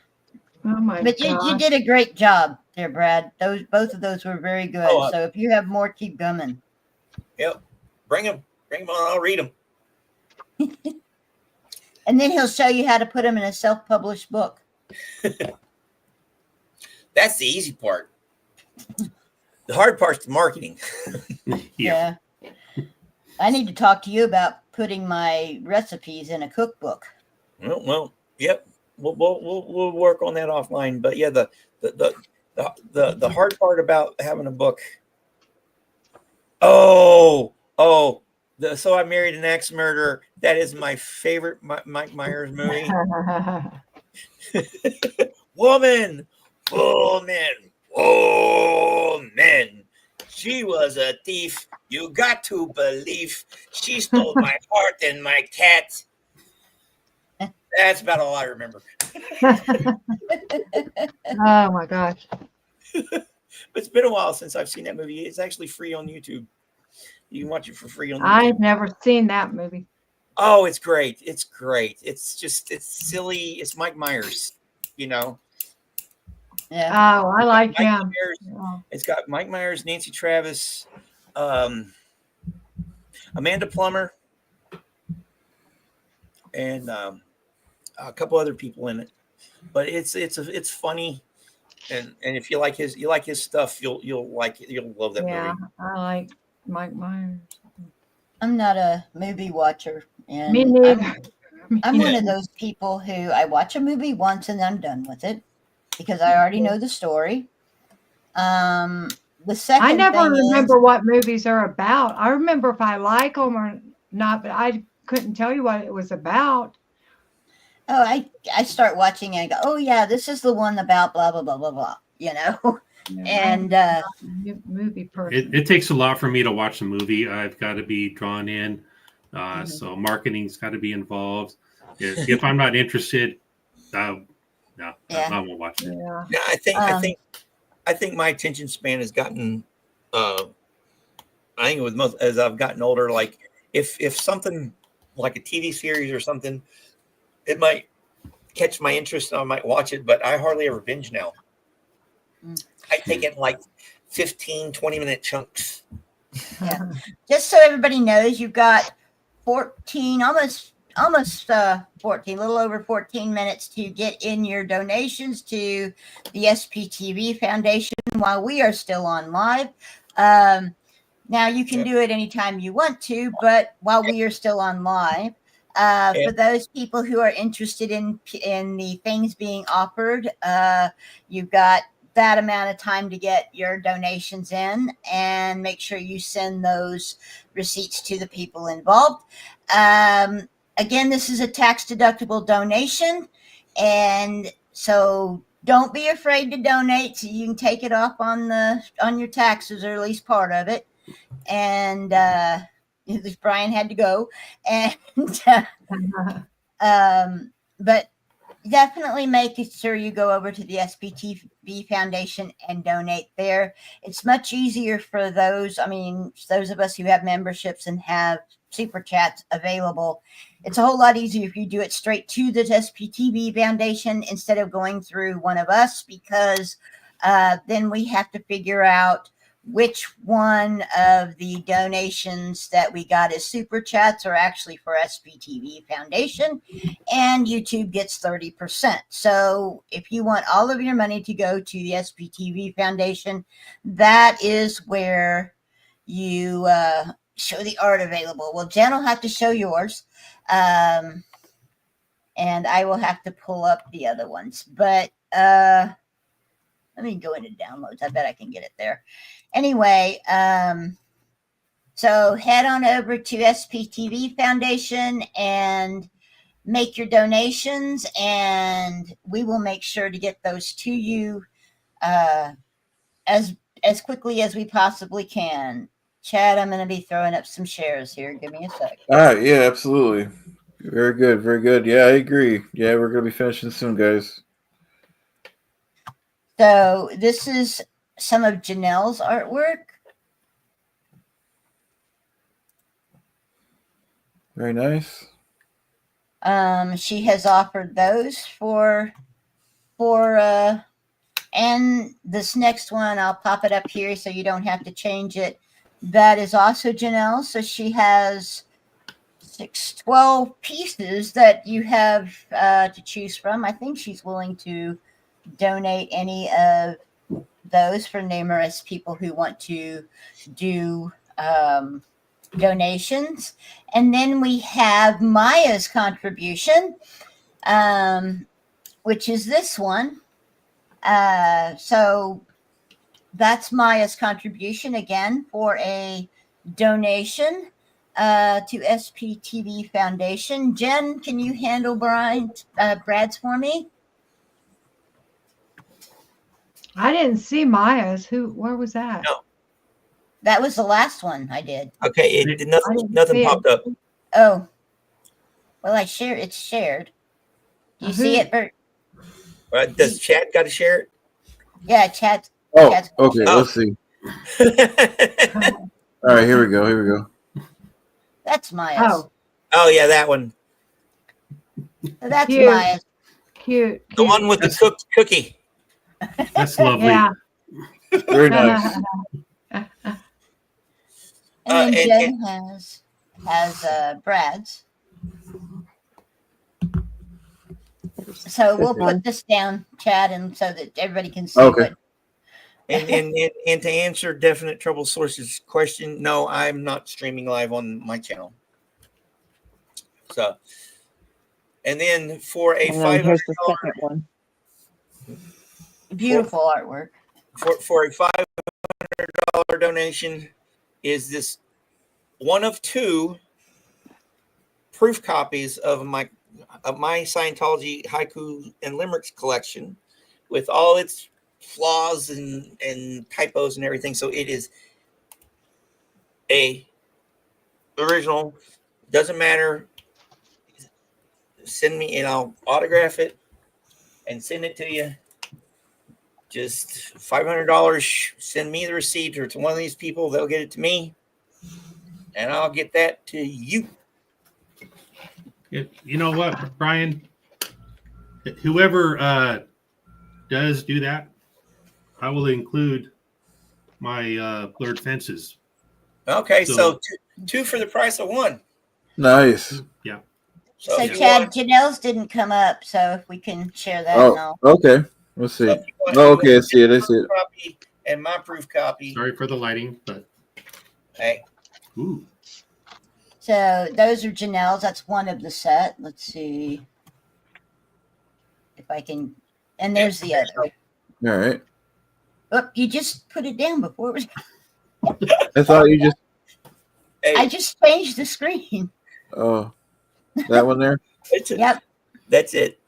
my but you did a great job there, Brad. Both of those were very good. So if you have more, keep coming. Yep, bring them. Bring them on. I'll read them. And then he'll show you how to put them in a self-published book. That's the easy part. The hard part's the marketing. Yeah. I need to talk to you about putting my recipes in a cookbook. Well, yep. We'll work on that offline. But yeah, the hard part about having a book. So I Married an Axe Murderer. That is my favorite Mike Myers movie. Woman. She was a thief. You got to believe she stole my heart and my cat. That's about all I remember. Oh my gosh. It's been a while since I've seen that movie. It's actually free on YouTube. You can watch it for free on YouTube. I've never seen that movie. Oh, it's great. It's great. It's silly. It's Mike Myers, you know. Yeah. Oh, I like Mike him. Myers, it's got Mike Myers, Nancy Travis, Amanda Plummer, and a couple other people in it. But it's funny, and if you like his stuff, you'll like it. You'll love that Yeah, movie. I like Mike Myers. I'm not a movie watcher, and Me neither. I'm one of those people who I watch a movie once and I'm done with it because I already know the story. The second I never thing remember what movies are about. I remember if I like them or not, but I couldn't tell you what it was about. I start watching and I go, oh yeah, this is the one about blah blah blah blah blah, you know. And movie person. It takes a lot for me to watch a movie. I've got to be drawn in. So marketing's got to be involved. If I'm not interested, I won't watch it. Yeah, I think my attention span has gotten. I think with most as I've gotten older, like if something like a TV series or something, it might catch my interest and I might watch it, but I hardly ever binge now. I take it in like 15, 20-minute chunks. Yeah. Just so everybody knows, you've got 14, almost 14, a little over 14 minutes to get in your donations to the SPTV Foundation while we are still on live. Now you can do it anytime you want to, but while we are still on live, for those people who are interested in the things being offered, you've got that amount of time to get your donations in, and make sure you send those receipts to the people involved. Again, this is a tax-deductible donation, and so don't be afraid to donate. So you can take it off on your taxes, or at least part of it. And Brian had to go, and but definitely make sure you go over to the SPTV Foundation and donate there. It's much easier for those of us who have memberships and have super chats available. It's a whole lot easier if you do it straight to the SPTV Foundation instead of going through one of us, because then we have to figure out which one of the donations that we got as super chats are actually for SPTV Foundation, and YouTube gets 30%. So if you want all of your money to go to the SPTV Foundation, that is where you show the art available. Well, Jen will have to show yours, and I will have to pull up the other ones, but let me go into downloads. I bet I can get it there. Anyway, so head on over to SPTV Foundation and make your donations, and we will make sure to get those to you as quickly as we possibly can. Chad, I'm going to be throwing up some shares here. Give me a sec. Yeah, absolutely. Very good, very good. Yeah, I agree. Yeah, we're going to be finishing soon, guys. So this is some of Janelle's artwork. Very nice. She has offered those for and this next one, I'll pop it up here so you don't have to change it. That is also Janelle. So she has 12 pieces that you have to choose from. I think she's willing to donate any of those for numerous people who want to do donations. And then we have Maya's contribution, which is this one. So that's Maya's contribution again for a donation to SPTV Foundation. Jen, can you handle Brad's for me? I didn't see Maya's. Where was that? No. That was the last one I did. Okay, nothing popped up. Oh, well, it's shared. Do you see it, Bert? Does Chad got to share it? Yeah, Chad. Oh, Chad's okay. Let's see. All right, here we go. Here we go. That's Maya's. Oh yeah, that one. So that's Cute. Maya's. Cute. The one with the cooked cookie. That's lovely. Yeah. Very nice. And then Jen has Brad's. So we'll put this down, Chad, and so that everybody can see Okay. what. And to answer Definite Trouble Sources question, no, I'm not streaming live on my channel. So, and then for a And then here's the $500 second one. Beautiful artwork. For a $500 donation is this one of 2 proof copies of my Scientology haiku and limericks collection with all its flaws and typos and everything. So it is a original. Doesn't matter. Send me and I'll autograph it and send it to you. Just $500. Send me the receipt or to one of these people. They'll get it to me, and I'll get that to you. You know what, Brian? Whoever does do that, I will include my blurred fences. Okay, so two for the price of one. Nice. Yeah. So Chad, Janelle's didn't come up, so if we can share that. and Oh, I'll- okay. Let's see. Oh, okay, I see it. I see it. Copy and my proof copy. Sorry for the lighting, but Hey. Ooh. So those are Janelle's. That's one of the set. Let's see if I can. And there's the other. All right. Oh, you just put it down before it was. I thought you just. I just changed the screen. Oh, that one there. Yep. That's it.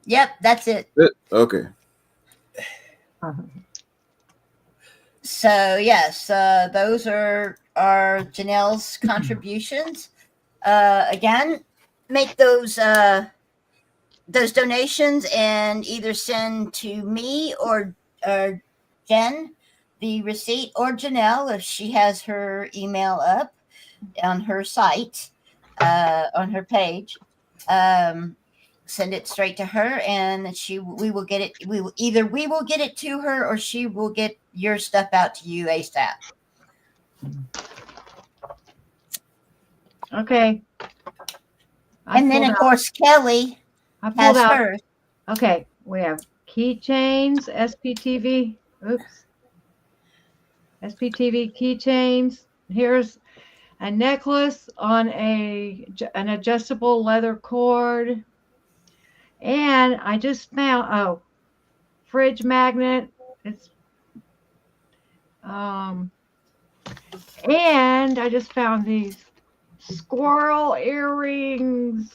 Yep, that's it. Okay. So yes, those are Janelle's contributions. Again, make those donations and either send to me or Jen the receipt, or Janelle if she has her email up on her site, on her page. Send it straight to her, and we will get it. We will get it to her, or she will get your stuff out to you ASAP. Okay. And then of course Kelly has hers. Okay, we have keychains, SPTV. Oops. SPTV keychains. Here's a necklace on an adjustable leather cord. And I just found fridge magnet. It's and I just found these squirrel earrings.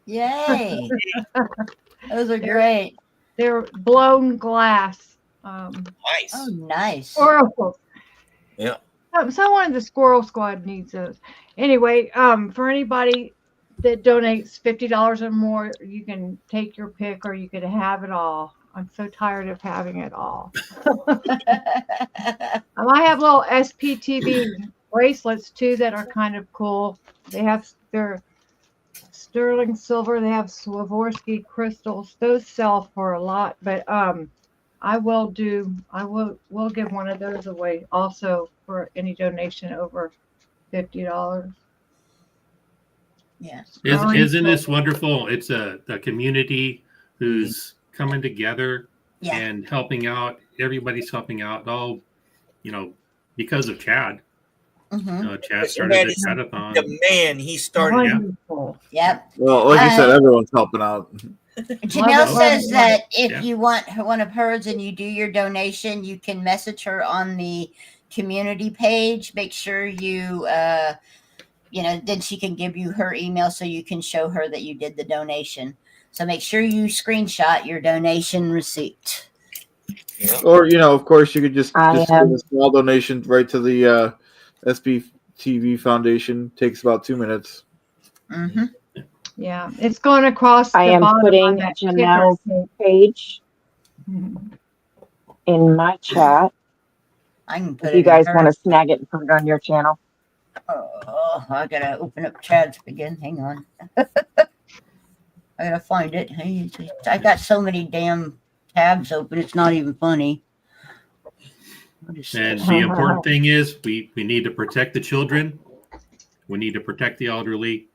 Yay. Those are great. They're blown glass. Nice. Oh, nice. Squirrels. Yeah. Someone in the Squirrel Squad needs those. Anyway, for anybody that donates $50 or more, you can take your pick, or you could have it all. I'm so tired of having it all. I have little SPTV bracelets too that are kind of cool. They're sterling silver. They have Swarovski crystals. Those sell for a lot, but I will we'll give one of those away also for any donation over $50. Yes. Isn't this wonderful? It's a community who's coming together and helping out. Everybody's helping out. All, because of Chad. Chad started the Chad-A-Thon. The man, he started. Wonderful. Yep. Well, like you said, everyone's helping out. Janelle says that if you want one of hers and you do your donation, you can message her on the community page. Make sure you, then she can give you her email so you can show her that you did the donation. So make sure you screenshot your donation receipt. Or, of course, you could just give a small donation right to the SBTV Foundation. Takes about 2 minutes. Mm-hmm. Yeah, it's going across the I am bottom putting on that Janelle's ticker. page in my chat. I can put If you it in guys her. want to snag it and put it on your channel. Oh, I gotta open up Chad's again. Hang on. I gotta find it. I got so many damn tabs open. It's not even funny. And the important thing is we need to protect the children. We need to protect the elderly.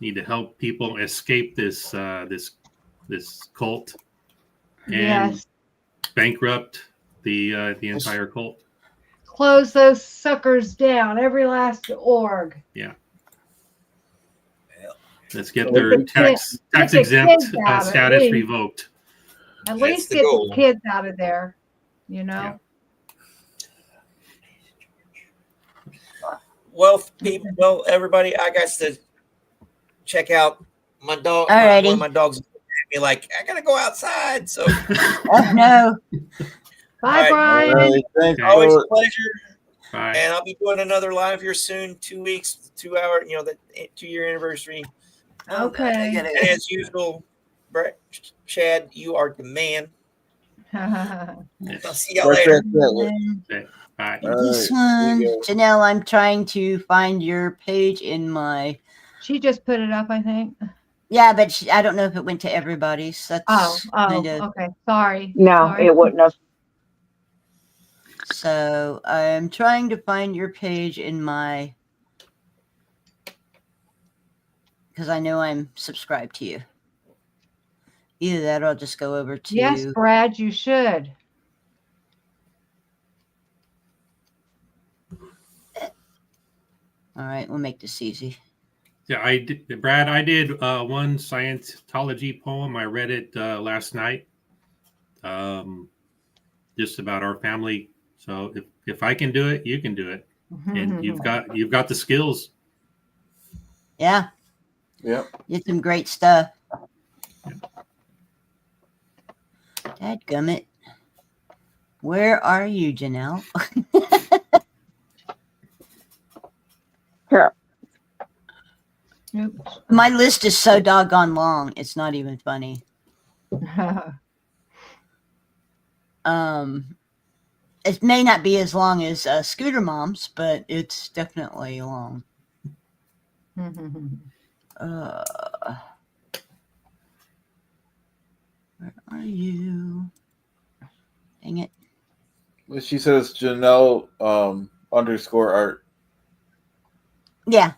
We need to help people escape this cult and bankrupt the entire cult. Close those suckers down, every last org. Yeah. Let's get their tax exempt status revoked. At least get the kids out of there, Yeah. Well, people, everybody, I got to check out my dog. Alrighty. One of my dogs me like, I gotta go outside. So, oh no. Bye, Brian. Thanks. Always a pleasure. Bye. And I'll be doing another live here soon. 2 weeks, 2 hour. The 2-year anniversary. Okay. And as usual, Brett, Chad, you are the man. I'll see y'all later. Okay. Bye. This one, Janelle, I'm trying to find your page in my. She just put it up, I think. Yeah, but I don't know if it went to everybody's. That's okay. Sorry. No, Sorry. it wouldn't have. So I'm trying to find your page in my. Because I know I'm subscribed to you. Either that or I'll just go over to. Yes, Brad, you should. All right, we'll make this easy. Yeah, I did, Brad. I did one Scientology poem. I read it last night, just about our family. So if I can do it, you can do it, and you've got the skills. Yeah. Yep. Did some great stuff. Dadgummit. Where are you, Janelle? Here. My list is so doggone long. It's not even funny. It may not be as long as Scooter Mom's, but it's definitely long. Where are you? Dang it. Well, she says Janelle _art. Yeah.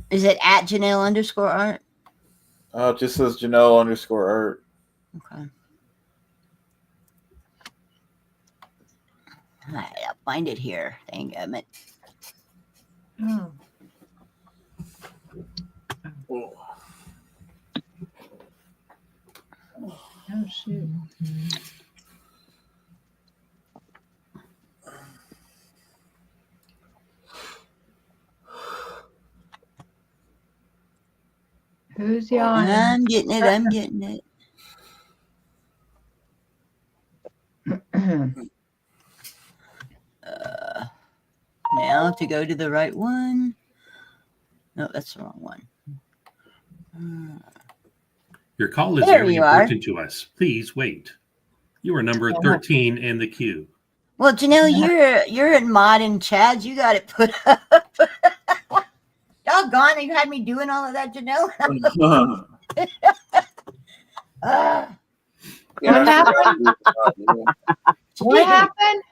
Is it at Janelle _art? Oh, it just says Janelle _art. Okay. All right, I'll find it here. Dang it. Oh. Oh, shoot. Who's yawning? I'm getting it. I'm getting it. Now to go to the right one. No, that's the wrong one. Your call is There very you are. important to us. Please wait. You are number 13 in the queue. Well, Janelle, you're in mod and Chad. You got it put up. Doggone, you had me doing all of that, Janelle. What happened? What happened?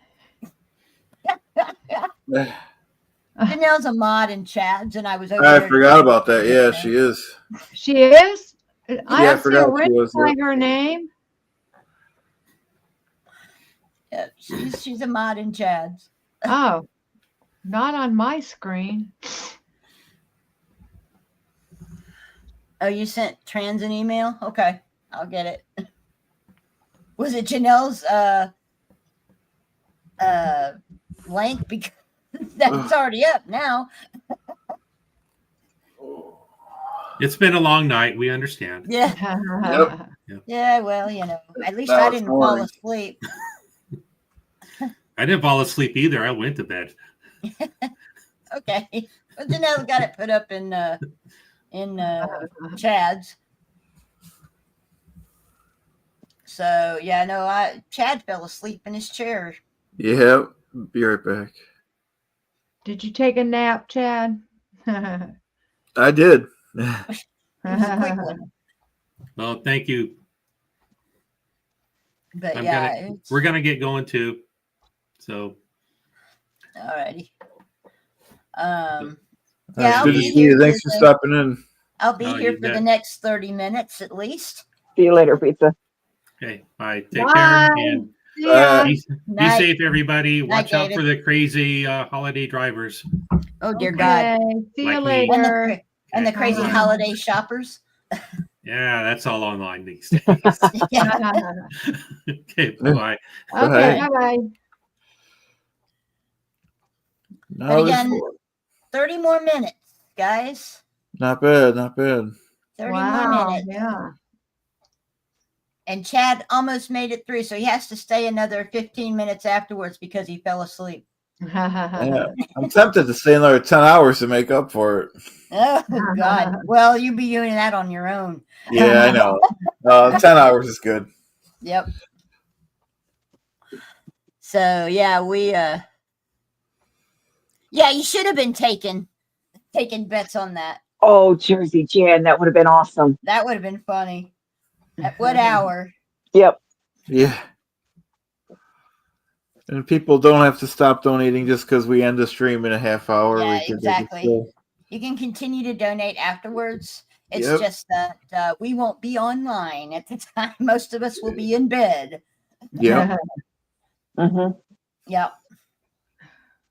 Janelle's a mod in Chad's, and I was over I there. forgot about that. Yeah, she is. She is? I Yeah, I don't see a forgot she ring was. by Yep. her name. Yeah, she's a mod in Chad's. Oh, not on my screen. Oh, you sent Trans an email? Okay, I'll get it. Was it Janelle's link? Because that's already up now. It's been a long night. We understand. Yeah. Yep. Yeah, well, you know, at least Now I it's didn't fall morning. asleep. I didn't fall asleep either. I went to bed. Okay. Well, Janelle got it put up in Chad's. So yeah, no, Chad fell asleep in his chair. Yeah, be right back. Did you take a nap, Chad? I did. It was a quick one. Well, thank you. But yeah, we're gonna get going too. So alrighty. It's I'll good to be see here you. Thanks for stopping in. I'll be Oh, here you for the bet. next 30 minutes at least. See you later, pizza. okay, bye. Take Bye. care and See ya. be Night. safe, everybody. Night, Watch out David. for the crazy holiday drivers. Oh dear God. Okay. See you Like me. later. And the crazy Bye. holiday shoppers. Yeah, that's all online these days. Yeah. Okay, bye. Okay, bye-bye. But No, again, 30 more minutes, guys. not bad, not bad. 30 more Wow, minutes. yeah. And Chad almost made it through, so he has to stay another 15 minutes afterwards because he fell asleep. Yeah, I'm tempted to stay another 10 hours to make up for it. Oh God. Well, you'll be doing that on your own. Yeah, I know. 10 hours is good. Yep. So yeah, you should have been taking bets on that. Oh, Jersey Jan, that would have been awesome. That would have been funny. At what hour? Yep. Yeah. And people don't have to stop donating just because we end the stream in a half hour. Yeah, We can exactly. You can continue to donate afterwards. It's Yep. just that we won't be online at the time. Most of us will be in bed. Yeah. Mm-hmm. Yep.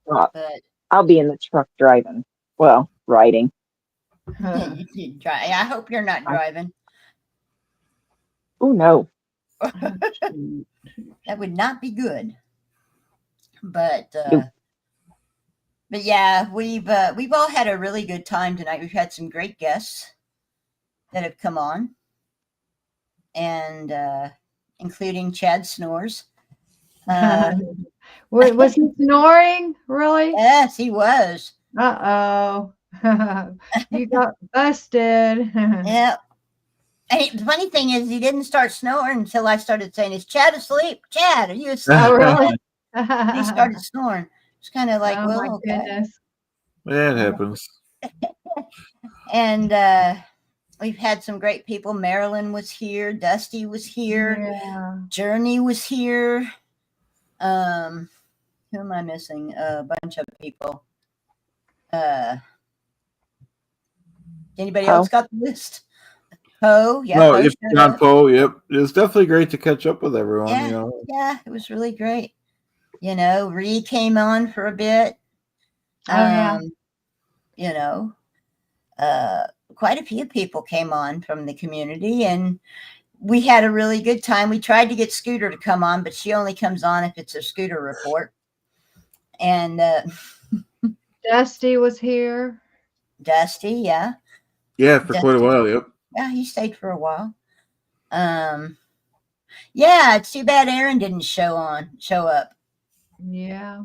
Well, But I'll be in the truck driving. Well, riding. you can try. I hope you're not driving. Oh no. That would not be good. But Nope. but yeah, we've all had a really good time tonight. We've had some great guests that have come on, and including Chad Snores. Was he snoring? Really? Yes, he was. Uh-oh. You got busted. Yeah. And the funny thing is, he didn't start snoring until I started saying, "Is Chad asleep? Chad, are you asleep?" Oh, really? He started snoring. It's kind of like, Oh, well, my okay. goodness. Yeah, it happens. And we've had some great people. Marilyn was here. Dusty was here. Yeah. Journey was here. Who am I missing? A bunch of people. Anybody else got the list? Poe, yeah. No, Poe if showed John up. Poe, yep. It was definitely great to catch up with everyone, Yeah, you know. yeah, it was really great. You know, Ree came on for a bit. Oh, yeah. You know, quite a few people came on from the community, and we had a really good time. We tried to get Scooter to come on, but she only comes on if it's a Scooter report. And Dusty was here. Dusty, yeah. Yeah, for quite a while, yep. Yeah, he stayed for a while. Yeah, it's too bad Aaron didn't show up. Yeah.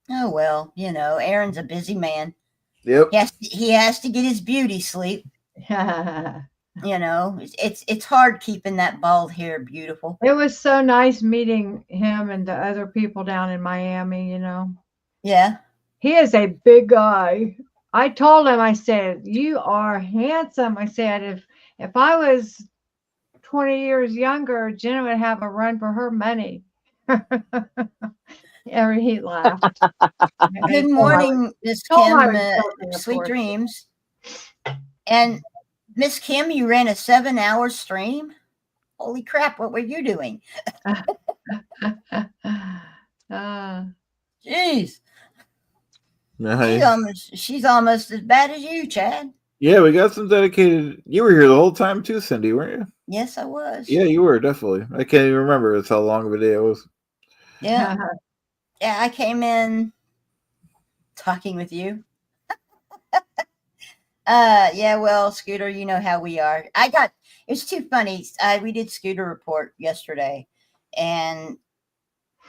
Oh well, you know, Aaron's a busy man. Yep. He has to get his beauty sleep. You know, it's hard keeping that bald hair beautiful. It was so nice meeting him and the other people down in Miami, you know. Yeah. He is a big guy. I told him, I said, "You are handsome." I said, if I was 20 years younger, Jenna would have a run for her money. He laughed. Good morning, Miss Kim. Sweet dreams. And Miss Kim, you ran a 7-hour stream. Holy crap! What were you doing? Jeez. Nice. She's almost as bad as you, Chad. Yeah, we got some dedicated. You were here the whole time too, Cindy, weren't you? Yes, I was. Yeah, you were definitely. I can't even remember. It's how long of a day it was. Yeah. Yeah, I came in talking with you. Yeah, well, Scooter, you know how we are. It's too funny. We did Scooter Report yesterday, and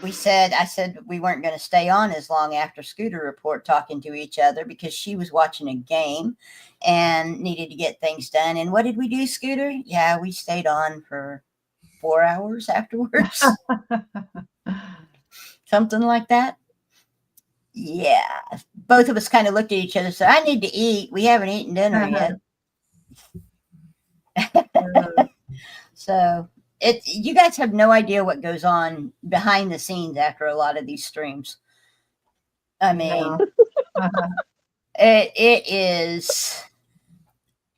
I said we weren't going to stay on as long after Scooter Report talking to each other because she was watching a game and needed to get things done. And what did we do, Scooter? Yeah, we stayed on for 4 hours afterwards. Something like that. Yeah. Both of us kind of looked at each other. So I need to eat. We haven't eaten dinner yet. So you guys have no idea what goes on behind the scenes after a lot of these streams. I mean, it is,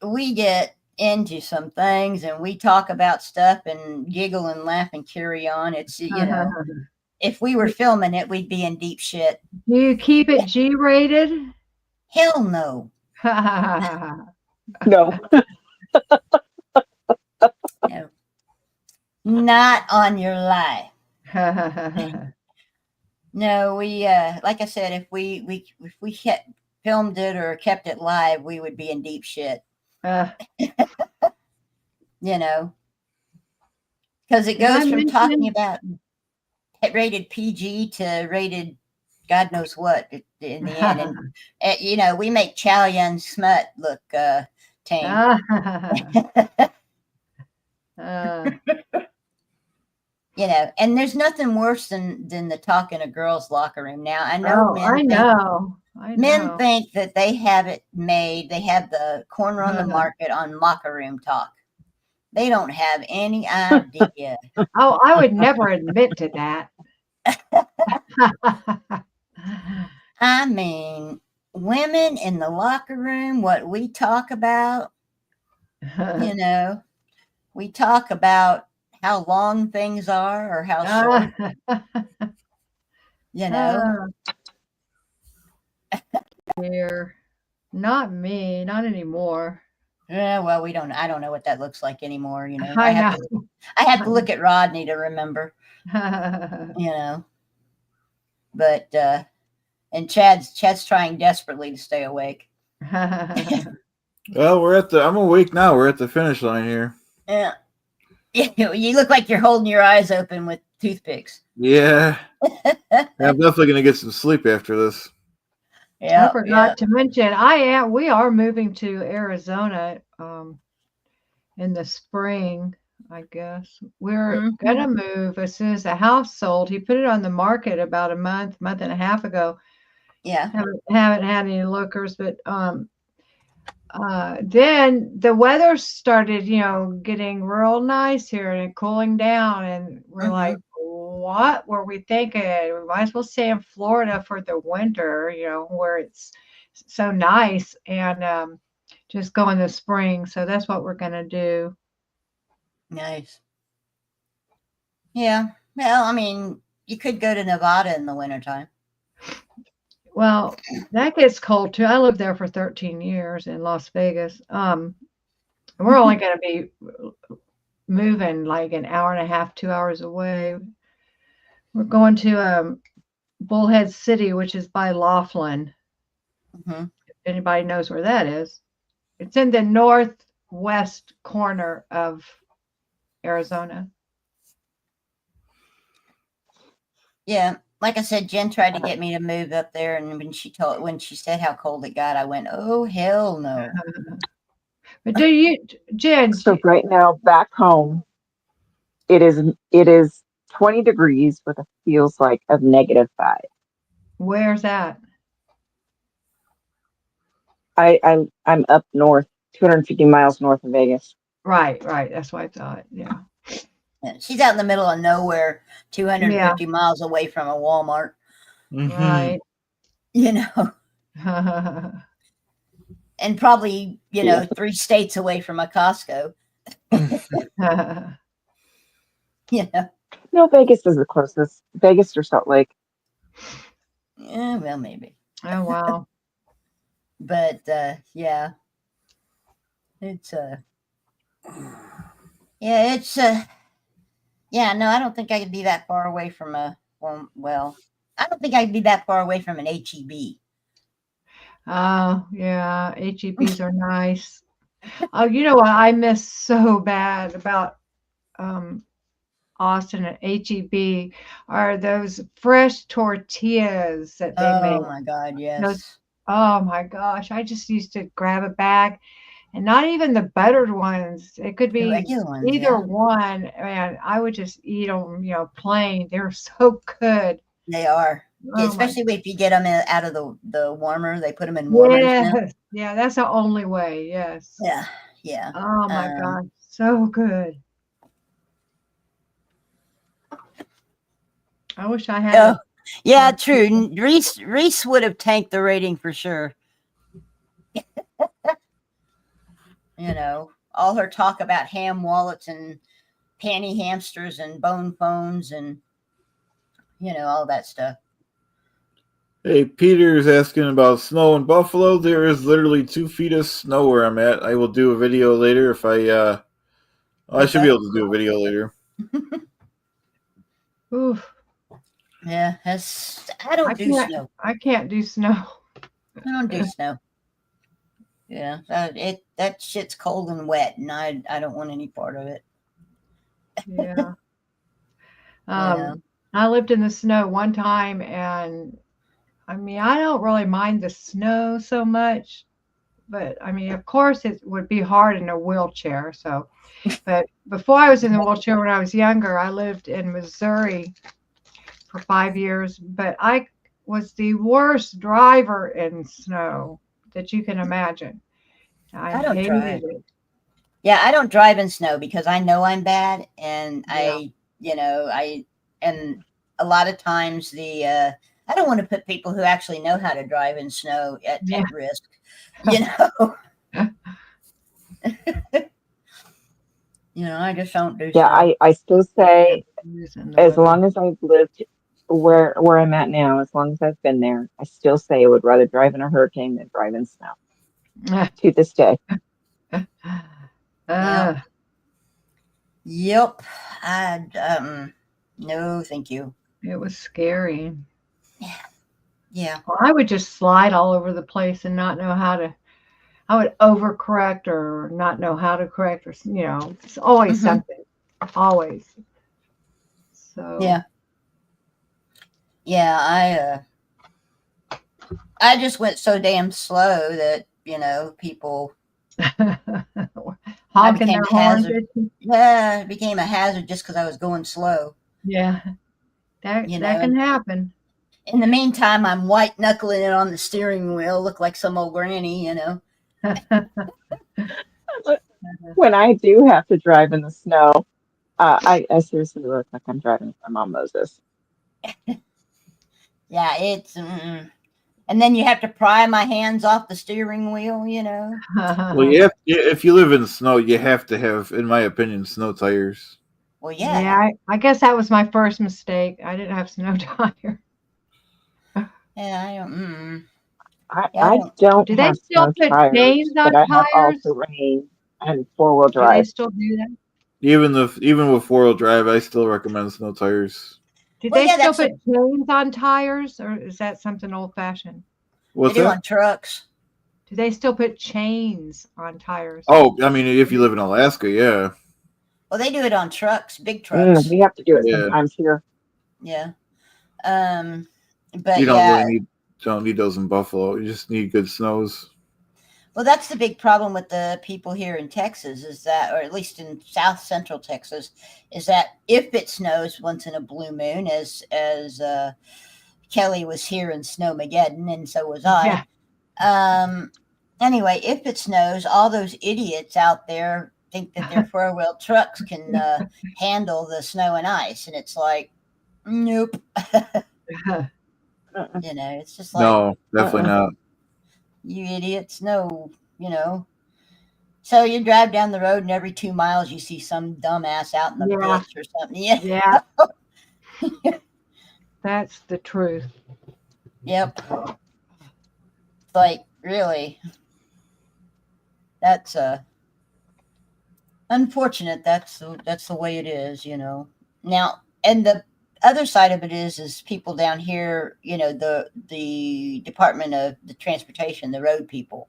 we get into some things and we talk about stuff and giggle and laugh and carry on. It's, if we were filming it, we'd be in deep shit. Do you keep it G-rated? Hell no. No. No. Not on your life. No, we like I said, if we filmed it or kept it live, we would be in deep shit. Because it goes from talking about rated PG to rated God knows what in the end. And we make Chow Yun smut look tame. And there's nothing worse than the talk in a girl's locker room. Now I know men think that they have it made. They have the corner on the market on locker room talk. They don't have any idea. Oh, I would never admit to that. I mean, women in the locker room, what we talk about, we talk about how long things are or how short, Dear. Not me, not anymore. Yeah, well, I don't know what that looks like anymore. I have to look at Rodney to remember, but, and Chad's trying desperately to stay awake. Well, I'm awake now. We're at the finish line here. Yeah. You look like you're holding your eyes open with toothpicks. Yeah. I'm definitely going to get some sleep after this. I forgot to mention, we are moving to Arizona in the spring, I guess. We're gonna move as soon as the house sold. He put it on the market about a month and a half ago. Yeah. Haven't had any lookers, but then the weather started, getting real nice here and cooling down, and we're like, what were we thinking? We might as well stay in Florida for the winter, where it's so nice, and just go in the spring. So that's what we're going to do. Nice. Yeah. Well, I mean, you could go to Nevada in the wintertime. Well, that gets cold too. I lived there for 13 years in Las Vegas. We're only going to be moving like an hour and a half, 2 hours away. We're going to Bullhead City, which is by Laughlin. If anybody knows where that is. It's in the northwest corner of Arizona. Yeah. Like I said, Jen tried to get me to move up there, and when she said how cold it got, I went, "Oh hell no!" But Jen? So right now, back home, it is 20 degrees with a feels like of -5. Where's that? I'm up north, 250 miles north of Vegas. Right. That's what I thought. Yeah. Yeah, she's out in the middle of nowhere, Yeah. 250 miles away from a Walmart. Right. You know, and probably, you know, 3 states away from a Costco. You know. No, Vegas is the closest. Vegas or Salt Lake. Yeah, well, maybe. Oh, wow. But yeah, it's yeah, it's yeah, no, I don't think I could be that far away from a well, I don't think I could be that far away from an HEB. Oh, yeah. HEBs are nice. Oh, you know what I miss so bad about Austin and HEB are those fresh tortillas that they make. Oh my God, Those, yes. oh my gosh, I just used to grab a bag, and not even the buttered ones. It could The be regular ones, either yeah. one, and I would just eat them, you know, plain. They're so good. They are. Oh my. Especially if you get them out of the warmer. They put them in warmers now. Yes, yeah, that's the only way. Yes. Yeah, yeah. Oh my gosh, so good. I wish I had. Oh, yeah, true. Reese would have tanked the rating for sure. You know, all her talk about ham wallets and panty hamsters and bone phones and, you know, all that stuff. Hey, Peter's asking about snow in Buffalo. There is literally 2 feet of snow where I'm at. I will do a video later if I should be able to do a video later. Oof. Yeah, I don't do snow. I can't do snow. I don't do snow. Yeah, that shit's cold and wet, and I don't want any part of it. Yeah. Yeah. I lived in the snow one time, and I mean, I don't really mind the snow so much, but I mean, of course, it would be hard in a wheelchair. So, but before I was in the wheelchair, when I was younger, I lived in Missouri for 5 years, but I was the worst driver in snow that you can imagine. I don't hated drive. it. Yeah, I don't drive in snow because I know I'm bad, and Yeah. and a lot of times I don't want to put people who actually know how to drive in snow at risk, you know. You know, I just don't do Yeah, snow. I still say, as long as I've lived where I'm at now, as long as I've been there, I still say I would rather drive in a hurricane than drive in snow. To this day. Yep. No, thank you. It was scary. Yeah. Well, I would just slide all over the place and not know how to. I would overcorrect or not know how to correct, or you know, it's always something. Always. So. Yeah. Yeah, I just went so damn slow that, you know, people honking their horns. Yeah, it became a hazard just because I was going slow. Yeah, that can happen. In the meantime, I'm white knuckling it on the steering wheel, look like some old granny, you know. When I do have to drive in the snow, I seriously look like I'm driving with my mom Moses. Yeah, it's and then you have to pry my hands off the steering wheel, you know. Well, if you live in snow, you have to have, in my opinion, snow tires. Well, yeah. Yeah, I guess that was my first mistake. I didn't have snow tire. Yeah, I don't. I don't Do they have still snow put tires, chains on but I have all tires? terrain and 4-wheel Do they drive. still do that? Even with 4-wheel drive, I still recommend snow tires. Do they still put chains on tires, or is that something old fashioned? What's they do that? on trucks. Do they still put chains on tires? Oh, I mean, if you live in Alaska, yeah. Well, they do it on trucks, big trucks. We have to do it sometimes here. Yeah. But you don't need those in Buffalo. You just need good snows. Well, that's the big problem with the people here in Texas is that, or at least in South Central Texas, is that if it snows once in a blue moon, as Kelly was here in Snowmageddon, and so was I. Yeah. Anyway, if it snows, all those idiots out there think that their four-wheel trucks can handle the snow and ice, and it's like, nope. You know, it's just like, No, definitely not. you idiots. No, you know. So you drive down the road, and every 2 miles you see some dumbass out in the Yeah. ditch or something. Yeah. Yeah. That's the truth. Yep. It's like, really. That's unfortunate. That's the way it is, you know. Now, and the other side of it is people down here, you know, the Department of the Transportation, the road people,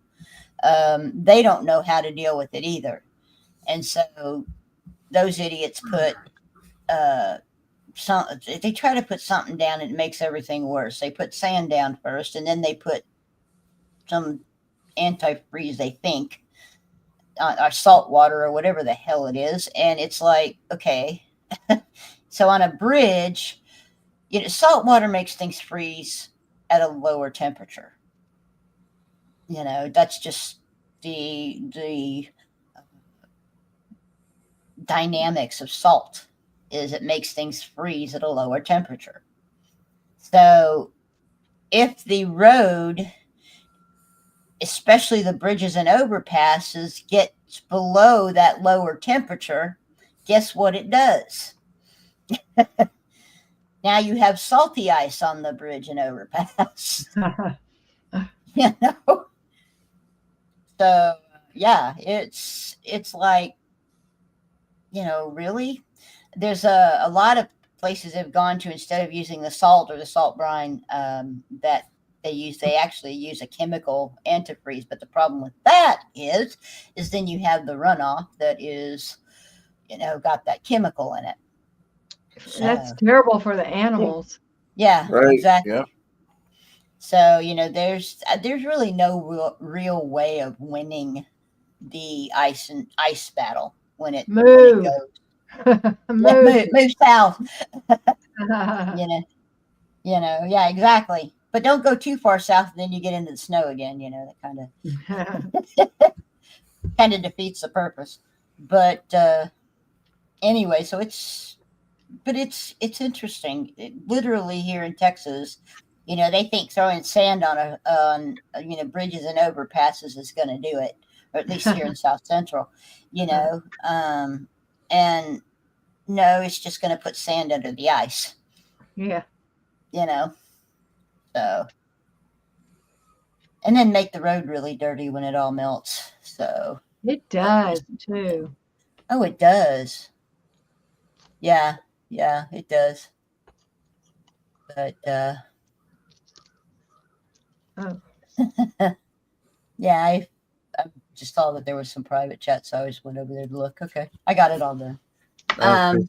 they don't know how to deal with it either, and so those idiots put they try to put something down and it makes everything worse. They put sand down first, and then they put some antifreeze, they think, or salt water or whatever the hell it is, and it's like, okay. So on a bridge, you know, salt water makes things freeze at a lower temperature. You know, that's just the dynamics of salt, is it makes things freeze at a lower temperature. So if the road, especially the bridges and overpasses, gets below that lower temperature, guess what it does? Now you have salty ice on the bridge and overpass. You know? So yeah, it's like, you know, really? There's a lot of places have gone to, instead of using the salt or the salt brine that they actually use a chemical antifreeze. But the problem with that is then you have the runoff that is, you know, got that chemical in it. So, That's terrible for the animals. yeah, Right. exactly. Yeah. So, you know, there's really no real way of winning the ice battle when it Move. move south. you know, yeah, exactly. But don't go too far south, and then you get into the snow again. You know, that kind of defeats the purpose. But anyway, so it's interesting. Literally here in Texas, you know, they think throwing sand on you know, bridges and overpasses is going to do it, or at least here in South Central, you know, and no, it's just going to put sand under the ice. Yeah. You know, so, and then make the road really dirty when it all melts. So it does too. Oh, it does. Yeah, it does. But yeah, I just saw that there was some private chat, so I just went over there to look. Okay, I got it all done. Okay.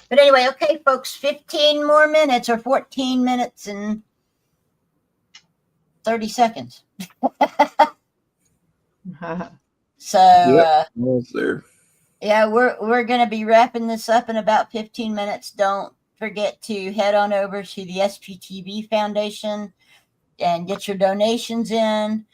But anyway, okay, folks, 15 more minutes, or 14 minutes and 30 seconds. So almost there. Yeah, we're going to be wrapping this up in about 15 minutes. Don't forget to head on over to the SPTV Foundation and get your donations in.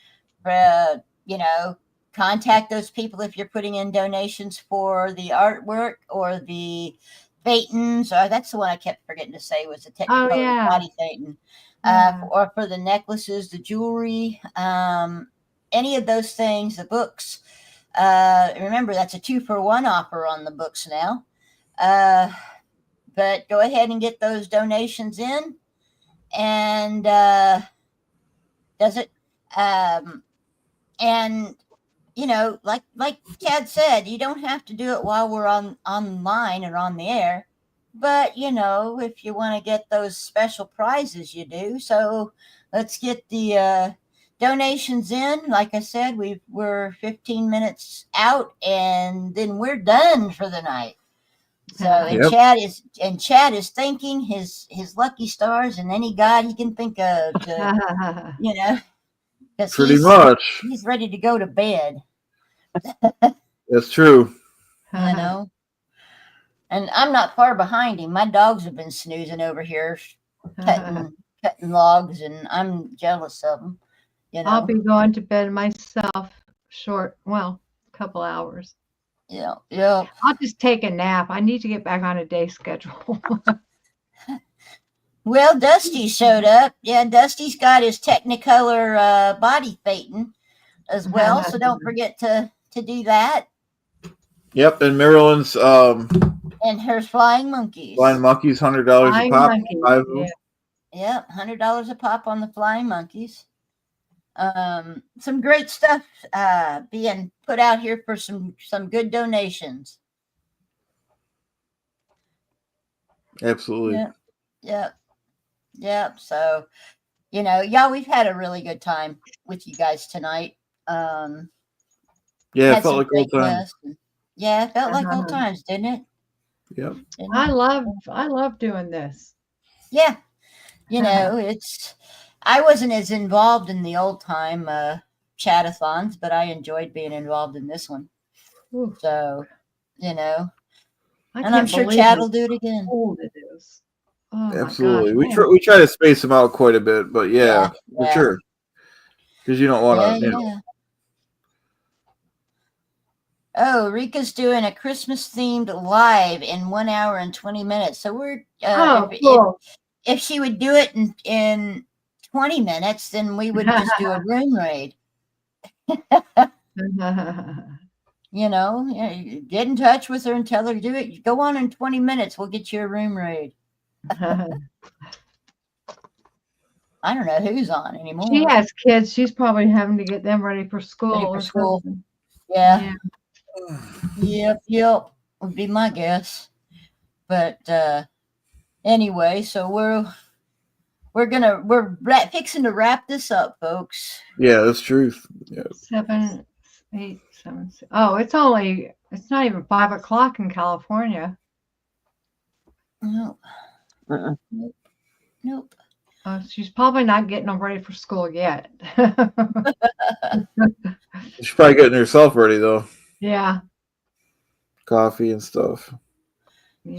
You know, contact those people if you're putting in donations for the artwork or the Phaetons. That's the one I kept forgetting to say, was the Technicolor body Phaeton. Or for the necklaces, the jewelry, any of those things, the books. Remember, that's a 2-for-1 offer on the books now. But go ahead and get those donations in, and does it. And you know, like Chad said, you don't have to do it while we're online or on the air. But you know, if you want to get those special prizes, you do. So let's get the donations in. Like I said, we're 15 minutes out, and then we're done for the night. So and Chad is thanking his lucky stars and any god he can think of to, you know, because Pretty much. he's ready to go to bed. That's true. You know, and I'm not far behind him. My dogs have been snoozing over here, cutting logs, and I'm jealous of them. You know, I'll be going to bed myself. A couple hours. Yeah, yeah. I'll just take a nap. I need to get back on a day schedule. Well, Dusty showed up. Yeah, Dusty's got his Technicolor body fading as well, so don't forget to do that. Yep, and Maryland's And her flying monkeys. Flying monkeys, $100 a pop. Monkeys, 5 of them. Yep, $100 a pop on the flying monkeys. Some great stuff being put out here for some good donations. Absolutely. Yep. So, y'all, we've had a really good time with you guys tonight. Yeah, it felt like old times. Yeah, it felt like old times, didn't it? Yep. I love doing this. Yeah. I wasn't as involved in the old time Chad-A-Thons, but I enjoyed being involved in this one. Ooh. So, and I'm can't sure believe Chad how will do it again. cold it is. Oh Absolutely. my gosh. We try to space them out quite a bit, but yeah. For sure. Because you don't want to, Yeah. Oh, Rika's doing a Christmas themed live in 1 hour and 20 minutes. So we're cool. if she would do it in 20 minutes, then we would just do a room raid. Get in touch with her and tell her to do it. Go on in 20 minutes. We'll get you a room raid. I don't know who's on anymore. She has kids. She's probably having to get them ready for school or something. Yeah. Yep. Would be my guess. But anyway, so we're fixing to wrap this up, folks. Yeah, that's truth. Yeah. 7, 8, 7, 6. Oh, it's not even 5 o'clock in California. No. Nope. She's probably not getting them ready for school yet. She's probably getting herself ready though. Yeah. Coffee and stuff.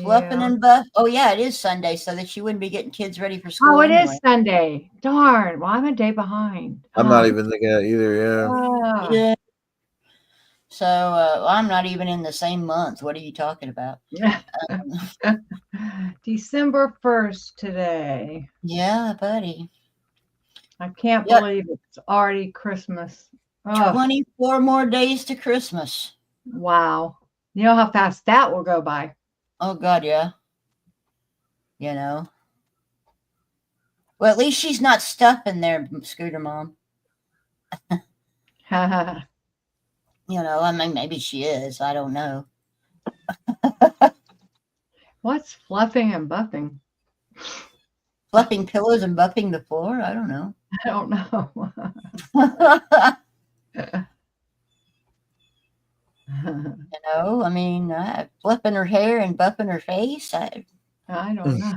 Fluffing and buff. Oh yeah, it is Sunday, so that she wouldn't be getting kids ready for school. Oh, it anyway. is Sunday. Darn. Well, I'm a day behind. I'm not even thinking that either. Yeah. Yeah. So I'm not even in the same month. What are you talking about? December 1st today. Yeah, buddy. I can't believe it's already Christmas. 24 more days to Christmas. Wow. You know how fast that will go by. Oh, God, yeah. Well, at least she's not stuffing there, Scooter Mom. I mean, maybe she is. I don't know. What's fluffing and buffing? Fluffing pillows and buffing the floor? I don't know. I don't know. I mean, flipping her hair and buffing her face. I don't know.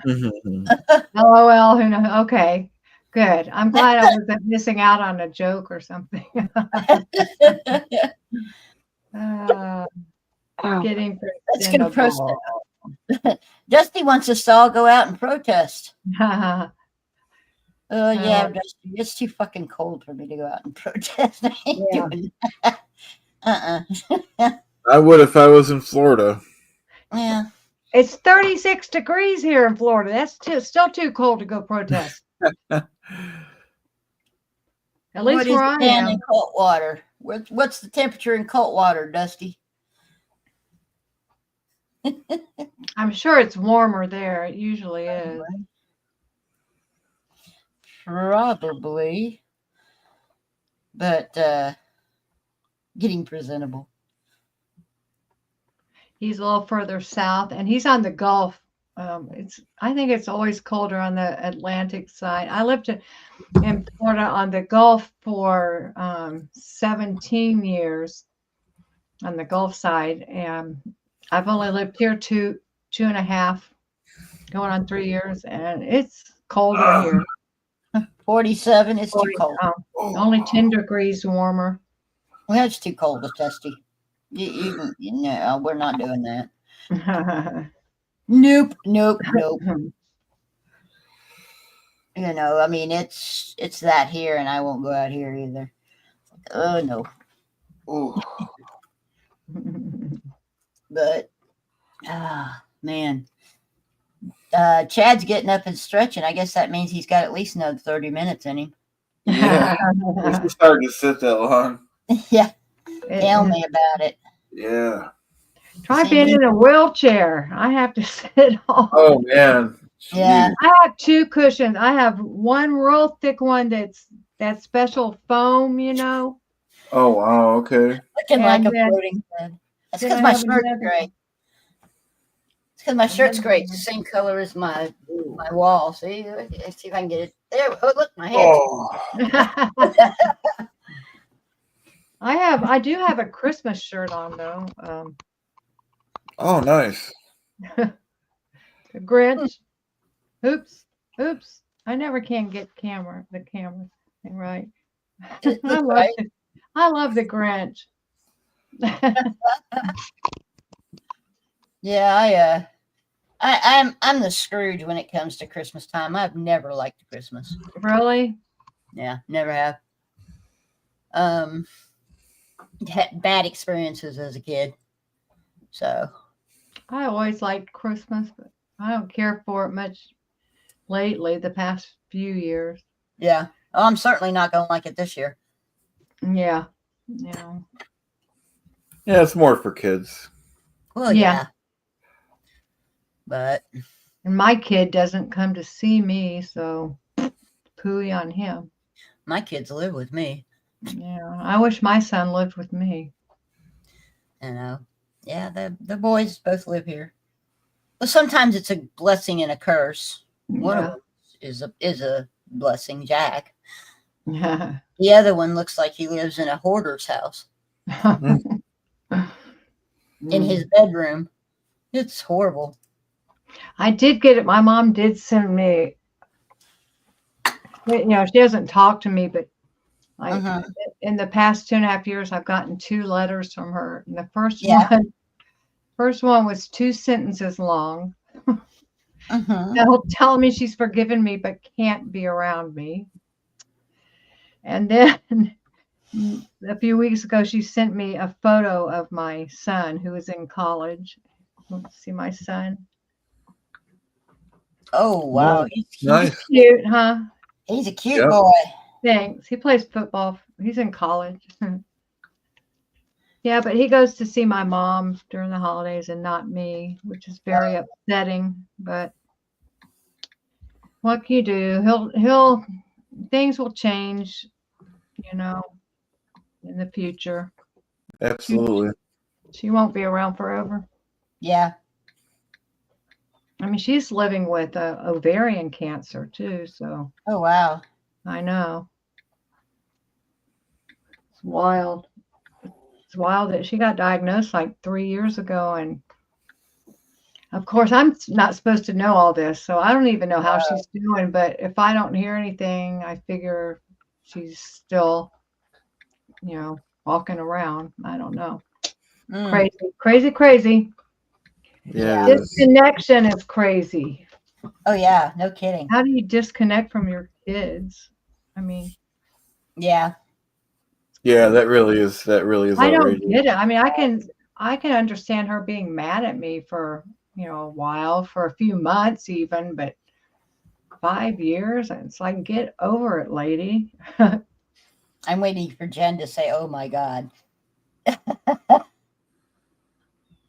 LOL, who knows? Okay, good. I'm glad I wasn't missing out on a joke or something. Getting That's gonna protest. Dusty wants us to all go out and protest. Yeah, Dusty, it's too fucking cold for me to go out and protest. I ain't doing that. I would if I was in Florida. Yeah. It's 36 degrees here in Florida. That's still too cold to go protest. At least where I am. In Coldwater? What's the temperature in Coldwater, Dusty? I'm sure it's warmer there. It usually is. Probably. But getting presentable. He's a little further south, and he's on the Gulf. I think it's always colder on the Atlantic side. I lived in Florida on the Gulf for 17 years on the Gulf side, and I've only lived here two and a half, going on 3 years, and it's colder here. 47 is too cold. Only 10 degrees warmer. Well, that's too cold, Dusty. No, we're not doing that. Nope. I mean, it's that here, and I won't go out here either. Oh no. But man, Chad's getting up and stretching. I guess that means he's got at least another 30 minutes in him. Yeah, it's hard to sit that long. Yeah, tell me about it. Yeah. Try being in a wheelchair. I have to sit on. Oh man. Yeah. I have 2 cushions. I have one real thick one that's that special foam, you know. Oh wow. Okay. Looking like a floating bed. That's because my shirt's gray. It's because my shirt's gray. It's the same color as my wall. See, let's see if I can get it there. Oh, look, my head. Oh. I do have a Christmas shirt on though. Oh, nice. The Grinch. Oops. I never can get the camera thing right. I love the Grinch. Yeah, I'm the Scrooge when it comes to Christmas time. I've never liked Christmas. Really? Yeah, never have. Had bad experiences as a kid. So I always liked Christmas, but I don't care for it much lately, the past few years. yeah. Oh, I'm certainly not gonna like it this year. Yeah. Yeah, it's more for kids. Well, yeah. But and my kid doesn't come to see me, so pooey on him. My kids live with me. Yeah, I wish my son lived with me. You know, yeah, the boys both live here. But sometimes it's a blessing and a curse. One of them is a blessing, Jack. The other one looks like he lives in a hoarder's house. In his bedroom. It's horrible. I did get it. My mom did send me, you know, she doesn't talk to me, but like in the past 2.5 years, I've gotten 2 letters from her. And the first one was 2 sentences long. Telling me she's forgiven me, but can't be around me. And then a few weeks ago, she sent me a photo of my son who is in college. Let's see my son. Oh, wow. He's nice. Cute, huh? He's a cute boy. Thanks. He plays football. He's in college. Yeah, but he goes to see my mom during the holidays and not me, which is very upsetting. But what can you do? He'll things will change, you know, in the future. Absolutely. She won't be around forever. Yeah. I mean, she's living with ovarian cancer too, so. Oh, wow. I know. It's wild. It's wild that she got diagnosed like 3 years ago, and of course I'm not supposed to know all this, so I don't even know how she's doing, but if I don't hear anything, I figure she's still, you know, walking around. I don't know. Crazy. Yeah. This connection is crazy. Oh yeah, no kidding. How do you disconnect from your kids? I mean, yeah. Yeah, that really is I don't outrageous. get it. I mean, I can understand her being mad at me for, you know, a while, for a few months even, but 5 years, it's like, get over it, lady. I'm waiting for Jen to say, "Oh my God."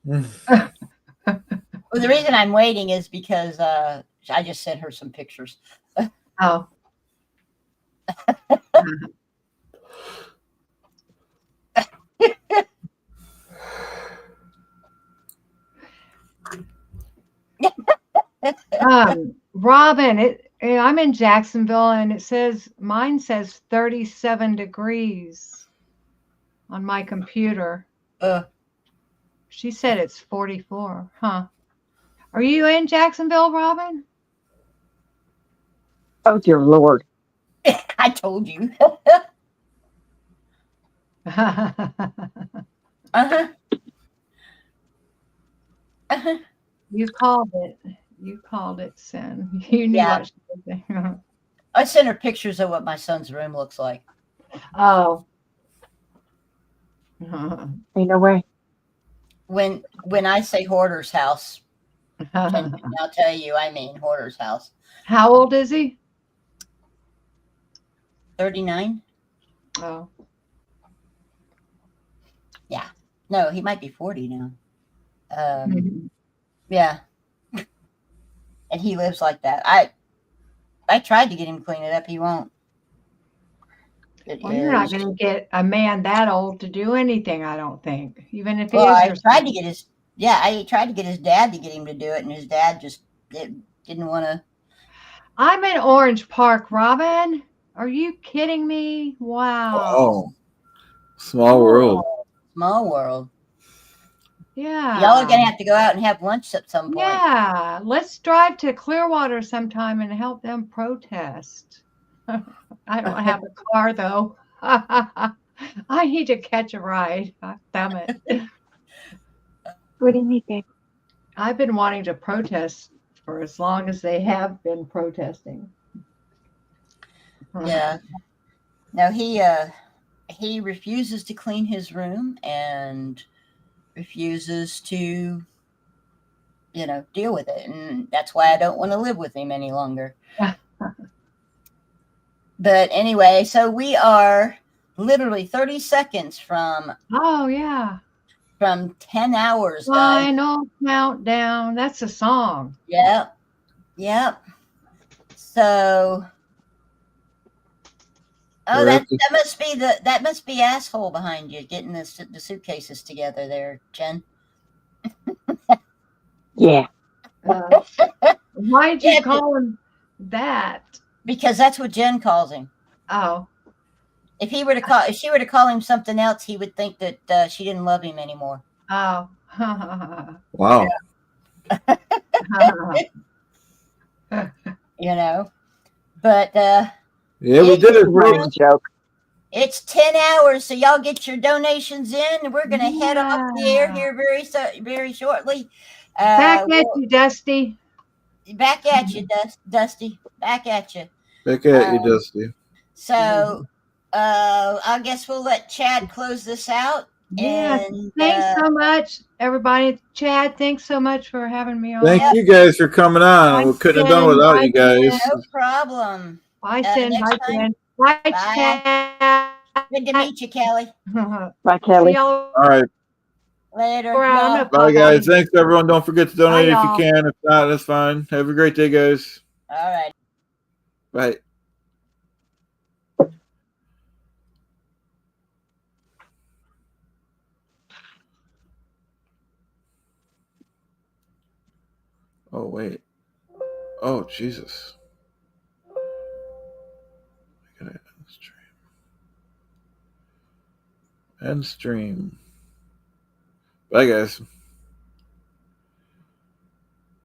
Well, the reason I'm waiting is because I just sent her some pictures. Oh. Robin, I'm in Jacksonville, and mine says 37 degrees on my computer. She said it's 44. Huh? Are you in Jacksonville, Robin? Oh dear Lord. I told you. You called it. You called it, Sin. You knew what she was saying. I sent her pictures of what my son's room looks like. Oh. Ain't no way. when I say hoarder's house, and I'll tell you, I mean hoarder's house. How old is he? 39. Oh. Yeah. No, he might be 40 now. Yeah. And he lives like that. I tried to get him to clean it up. He won't. Well, you're not going to get a man that old to do anything, I don't think. Even if he Well, is I your tried son. to get I tried to get his dad to get him to do it, and his dad just didn't want to. I'm in Orange Park, Robin. Are you kidding me? Wow. Oh, small world. Small world. Yeah. Y'all are gonna have to go out and have lunch at some point. Yeah. Let's drive to Clearwater sometime and help them protest. I don't have a car though. I need to catch a ride. Damn it. What do you need, babe? I've been wanting to protest for as long as they have been protesting. Yeah. No, he refuses to clean his room and refuses to, deal with it, and that's why I don't want to live with him any longer. But anyway, so we are literally 30 seconds from Oh yeah. from 10 hours, guys. Final countdown. That's a song. Yep. So, that must be asshole behind you getting the suitcases together there, Jen. Yeah. Why'd you call him that? Because that's what Jen calls him. Oh. If she were to call him something else, he would think that she didn't love him anymore. Oh. Wow. But yeah, we did it. Running joke. It's 10 hours, so y'all get your donations in, and we're gonna head off the air here very shortly. Back at you, Dusty. Back at you, Dusty. Back at you. Back at you, Dusty. So, I guess we'll let Chad close this out. Yeah. And, thanks so much, everybody. Chad, thanks so much for having me on. Thank you guys for coming on. We couldn't have done it without you guys. No problem. Bye, Sin. Next Bye, time. Jen. Bye, Bye. Chad. Good to meet you, Kelly. Bye, Kelly. See y'all All right. Later. We're out on the Bye, clock. guys. Thanks, everyone. Don't forget to donate if you y'all. can. If not, that's fine. Have a great day, guys. All right. Bye. Oh, wait. Oh, Jesus. I gotta end stream. Bye, guys.